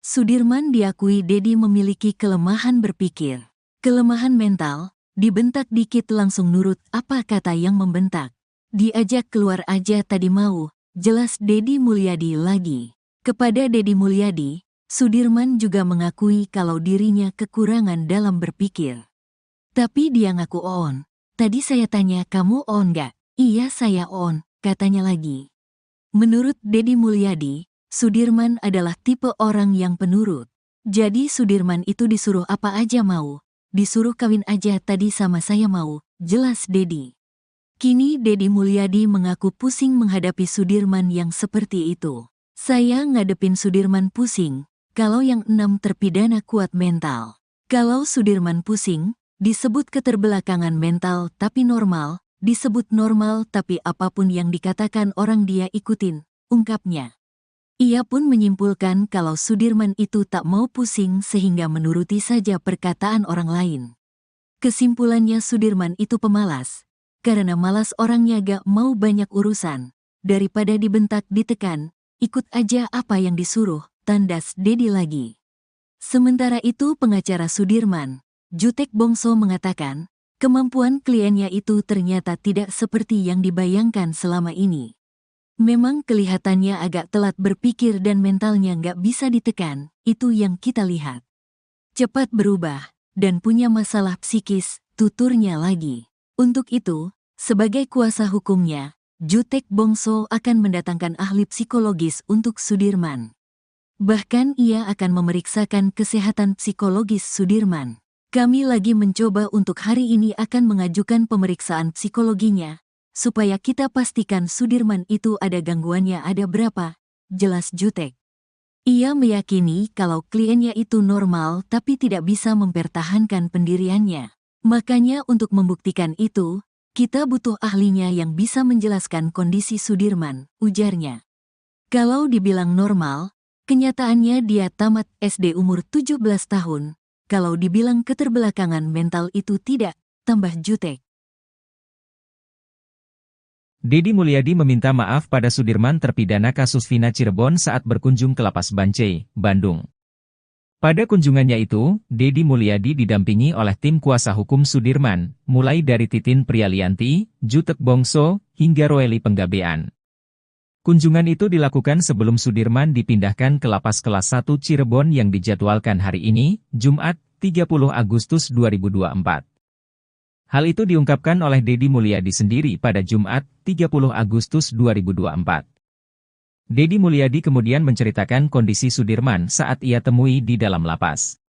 Sudirman diakui Deddy memiliki kelemahan berpikir. Kelemahan mental, dibentak dikit langsung nurut apa kata yang membentak. Diajak keluar aja tadi mau, jelas Deddy Mulyadi lagi. Kepada Deddy Mulyadi, Sudirman juga mengakui kalau dirinya kekurangan dalam berpikir. Tapi dia ngaku on. Tadi saya tanya kamu on gak? Iya saya on, katanya lagi. Menurut Deddy Mulyadi, Sudirman adalah tipe orang yang penurut. Jadi Sudirman itu disuruh apa aja mau. Disuruh kawin aja tadi sama saya mau, jelas Deddy. Kini Deddy Mulyadi mengaku pusing menghadapi Sudirman yang seperti itu. Saya ngadepin Sudirman pusing, kalau yang 6 terpidana kuat mental. Kalau Sudirman pusing, disebut keterbelakangan mental tapi normal, disebut normal tapi apapun yang dikatakan orang dia ikutin, ungkapnya. Ia pun menyimpulkan kalau Sudirman itu tak mau pusing sehingga menuruti saja perkataan orang lain. Kesimpulannya Sudirman itu pemalas, karena malas orangnya gak mau banyak urusan. Daripada dibentak ditekan, ikut aja apa yang disuruh, tandas Dedi lagi. Sementara itu pengacara Sudirman, Jutek Bongso mengatakan, kemampuan kliennya itu ternyata tidak seperti yang dibayangkan selama ini. Memang kelihatannya agak telat berpikir dan mentalnya nggak bisa ditekan, itu yang kita lihat. Cepat berubah, dan punya masalah psikis, tuturnya lagi. Untuk itu, sebagai kuasa hukumnya, Jutek Bongso akan mendatangkan ahli psikologis untuk Sudirman. Bahkan ia akan memeriksakan kesehatan psikologis Sudirman. Kami lagi mencoba untuk hari ini akan mengajukan pemeriksaan psikologinya, supaya kita pastikan Sudirman itu ada gangguannya ada berapa, jelas Jutek. Ia meyakini kalau kliennya itu normal tapi tidak bisa mempertahankan pendiriannya. Makanya untuk membuktikan itu, kita butuh ahlinya yang bisa menjelaskan kondisi Sudirman, ujarnya. Kalau dibilang normal, kenyataannya dia tamat SD umur 17 tahun. Kalau dibilang keterbelakangan mental itu tidak, tambah Jutek. Dedi Mulyadi meminta maaf pada Sudirman terpidana kasus Vina Cirebon saat berkunjung ke Lapas Bancai, Bandung. Pada kunjungannya itu, Dedi Mulyadi didampingi oleh tim kuasa hukum Sudirman, mulai dari Titin Prialianti, Jutek Bongso, hingga Roeli Penggabean. Kunjungan itu dilakukan sebelum Sudirman dipindahkan ke Lapas Kelas 1 Cirebon yang dijadwalkan hari ini, Jumat, 30 Agustus 2024. Hal itu diungkapkan oleh Dedi Mulyadi sendiri pada Jumat, 30 Agustus 2024. Dedi Mulyadi kemudian menceritakan kondisi Sudirman saat ia temui di dalam lapas.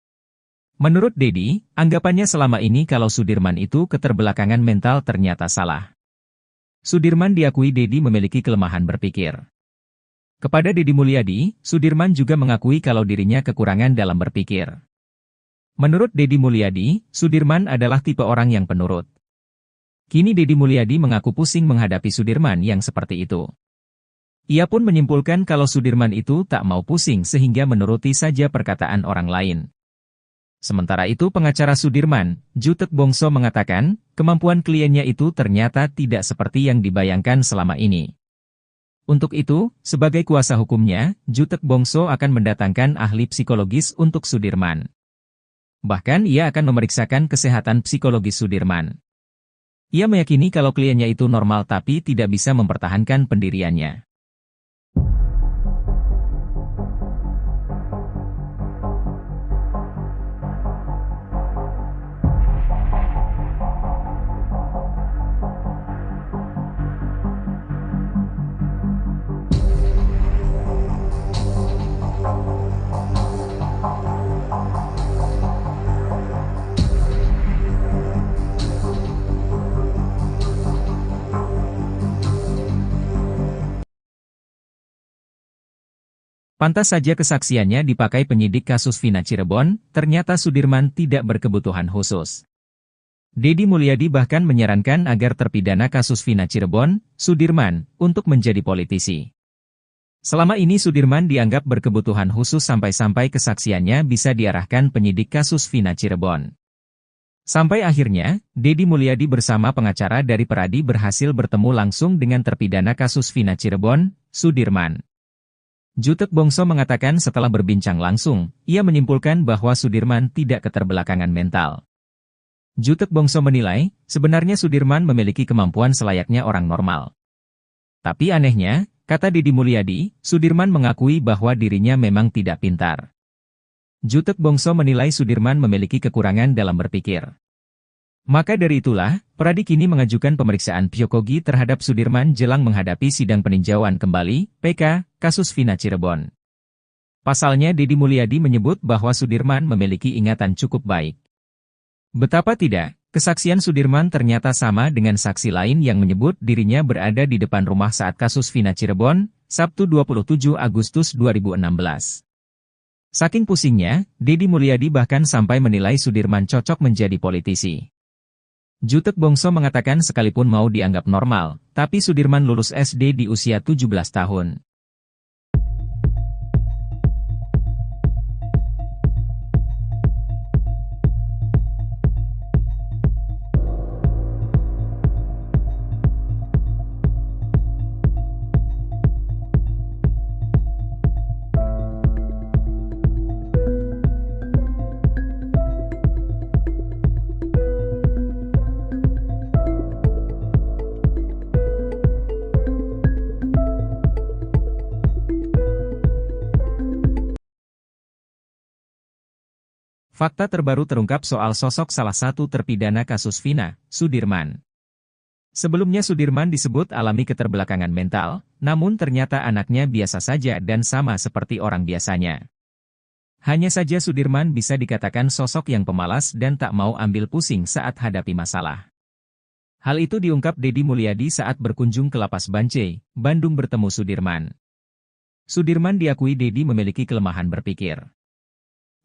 Menurut Dedi, anggapannya selama ini kalau Sudirman itu keterbelakangan mental ternyata salah. Sudirman diakui Dedi memiliki kelemahan berpikir. Kepada Dedi Mulyadi, Sudirman juga mengakui kalau dirinya kekurangan dalam berpikir. Menurut Dedi Mulyadi, Sudirman adalah tipe orang yang penurut. Kini Dedi Mulyadi mengaku pusing menghadapi Sudirman yang seperti itu. Ia pun menyimpulkan kalau Sudirman itu tak mau pusing sehingga menuruti saja perkataan orang lain. Sementara itu pengacara Sudirman, Jutek Bongso mengatakan, kemampuan kliennya itu ternyata tidak seperti yang dibayangkan selama ini. Untuk itu, sebagai kuasa hukumnya, Jutek Bongso akan mendatangkan ahli psikologis untuk Sudirman. Bahkan ia akan memeriksakan kesehatan psikologis Sudirman. Ia meyakini kalau kliennya itu normal tapi tidak bisa mempertahankan pendiriannya. Pantas saja kesaksiannya dipakai penyidik kasus Vina Cirebon, ternyata Sudirman tidak berkebutuhan khusus. Dedi Mulyadi bahkan menyarankan agar terpidana kasus Vina Cirebon, Sudirman, untuk menjadi politisi. Selama ini Sudirman dianggap berkebutuhan khusus sampai-sampai kesaksiannya bisa diarahkan penyidik kasus Vina Cirebon. Sampai akhirnya, Dedi Mulyadi bersama pengacara dari Peradi berhasil bertemu langsung dengan terpidana kasus Vina Cirebon, Sudirman. Jutek Bongso mengatakan setelah berbincang langsung, ia menyimpulkan bahwa Sudirman tidak keterbelakangan mental. Jutek Bongso menilai, sebenarnya Sudirman memiliki kemampuan selayaknya orang normal. Tapi anehnya, kata Dedi Mulyadi, Sudirman mengakui bahwa dirinya memang tidak pintar. Jutek Bongso menilai Sudirman memiliki kekurangan dalam berpikir. Maka dari itulah, Peradi kini mengajukan pemeriksaan psikologi terhadap Sudirman jelang menghadapi sidang peninjauan kembali, PK, kasus Vina Cirebon. Pasalnya Dedi Mulyadi menyebut bahwa Sudirman memiliki ingatan cukup baik. Betapa tidak, kesaksian Sudirman ternyata sama dengan saksi lain yang menyebut dirinya berada di depan rumah saat kasus Vina Cirebon, Sabtu 27 Agustus 2016. Saking pusingnya, Dedi Mulyadi bahkan sampai menilai Sudirman cocok menjadi politisi. Jutek Bongso mengatakan sekalipun mau dianggap normal, tapi Sudirman lulus SD di usia 17 tahun. Fakta terbaru terungkap soal sosok salah satu terpidana kasus Vina, Sudirman. Sebelumnya Sudirman disebut alami keterbelakangan mental, namun ternyata anaknya biasa saja dan sama seperti orang biasanya. Hanya saja Sudirman bisa dikatakan sosok yang pemalas dan tak mau ambil pusing saat hadapi masalah. Hal itu diungkap Deddy Mulyadi saat berkunjung ke Lapas Bancai, Bandung bertemu Sudirman. Sudirman diakui Deddy memiliki kelemahan berpikir.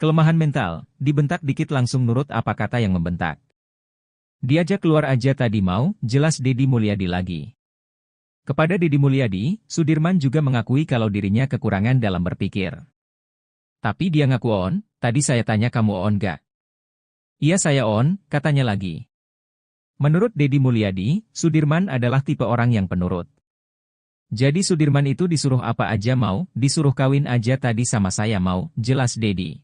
Kelemahan mental, dibentak dikit langsung nurut apa kata yang membentak. Diajak keluar aja tadi mau, jelas Deddy Mulyadi lagi. Kepada Deddy Mulyadi, Sudirman juga mengakui kalau dirinya kekurangan dalam berpikir. Tapi dia ngaku on, tadi saya tanya kamu on gak? Iya saya on, katanya lagi. Menurut Deddy Mulyadi, Sudirman adalah tipe orang yang penurut. Jadi Sudirman itu disuruh apa aja mau, disuruh kawin aja tadi sama saya mau, jelas Deddy.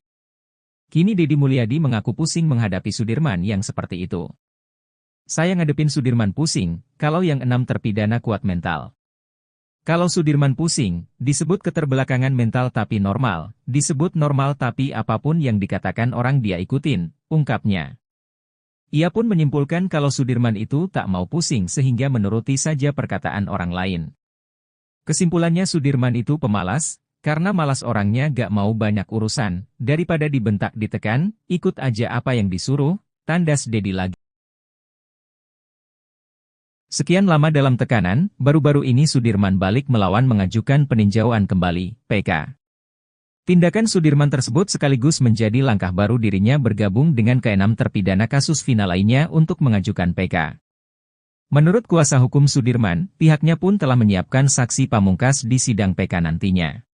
Kini Deddy Mulyadi mengaku pusing menghadapi Sudirman yang seperti itu. Saya ngadepin Sudirman pusing, kalau yang 6 terpidana kuat mental. Kalau Sudirman pusing, disebut keterbelakangan mental tapi normal, disebut normal tapi apapun yang dikatakan orang dia ikutin, ungkapnya. Ia pun menyimpulkan kalau Sudirman itu tak mau pusing sehingga menuruti saja perkataan orang lain. Kesimpulannya Sudirman itu pemalas, karena malas orangnya gak mau banyak urusan, daripada dibentak ditekan, ikut aja apa yang disuruh, tandas Deddy lagi. Sekian lama dalam tekanan, baru-baru ini Sudirman balik melawan mengajukan peninjauan kembali, PK. Tindakan Sudirman tersebut sekaligus menjadi langkah baru dirinya bergabung dengan ke-6 terpidana kasus Vina lainnya untuk mengajukan PK. Menurut kuasa hukum Sudirman, pihaknya pun telah menyiapkan saksi pamungkas di sidang PK nantinya.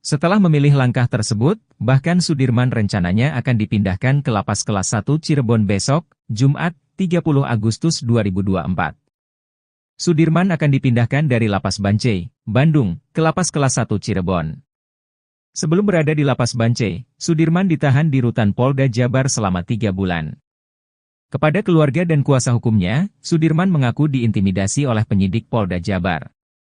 Setelah memilih langkah tersebut, bahkan Sudirman rencananya akan dipindahkan ke Lapas Kelas 1 Cirebon besok, Jumat, 30 Agustus 2024. Sudirman akan dipindahkan dari Lapas Bancai, Bandung, ke Lapas Kelas 1 Cirebon. Sebelum berada di Lapas Bancai, Sudirman ditahan di Rutan Polda Jabar selama 3 bulan. Kepada keluarga dan kuasa hukumnya, Sudirman mengaku diintimidasi oleh penyidik Polda Jabar.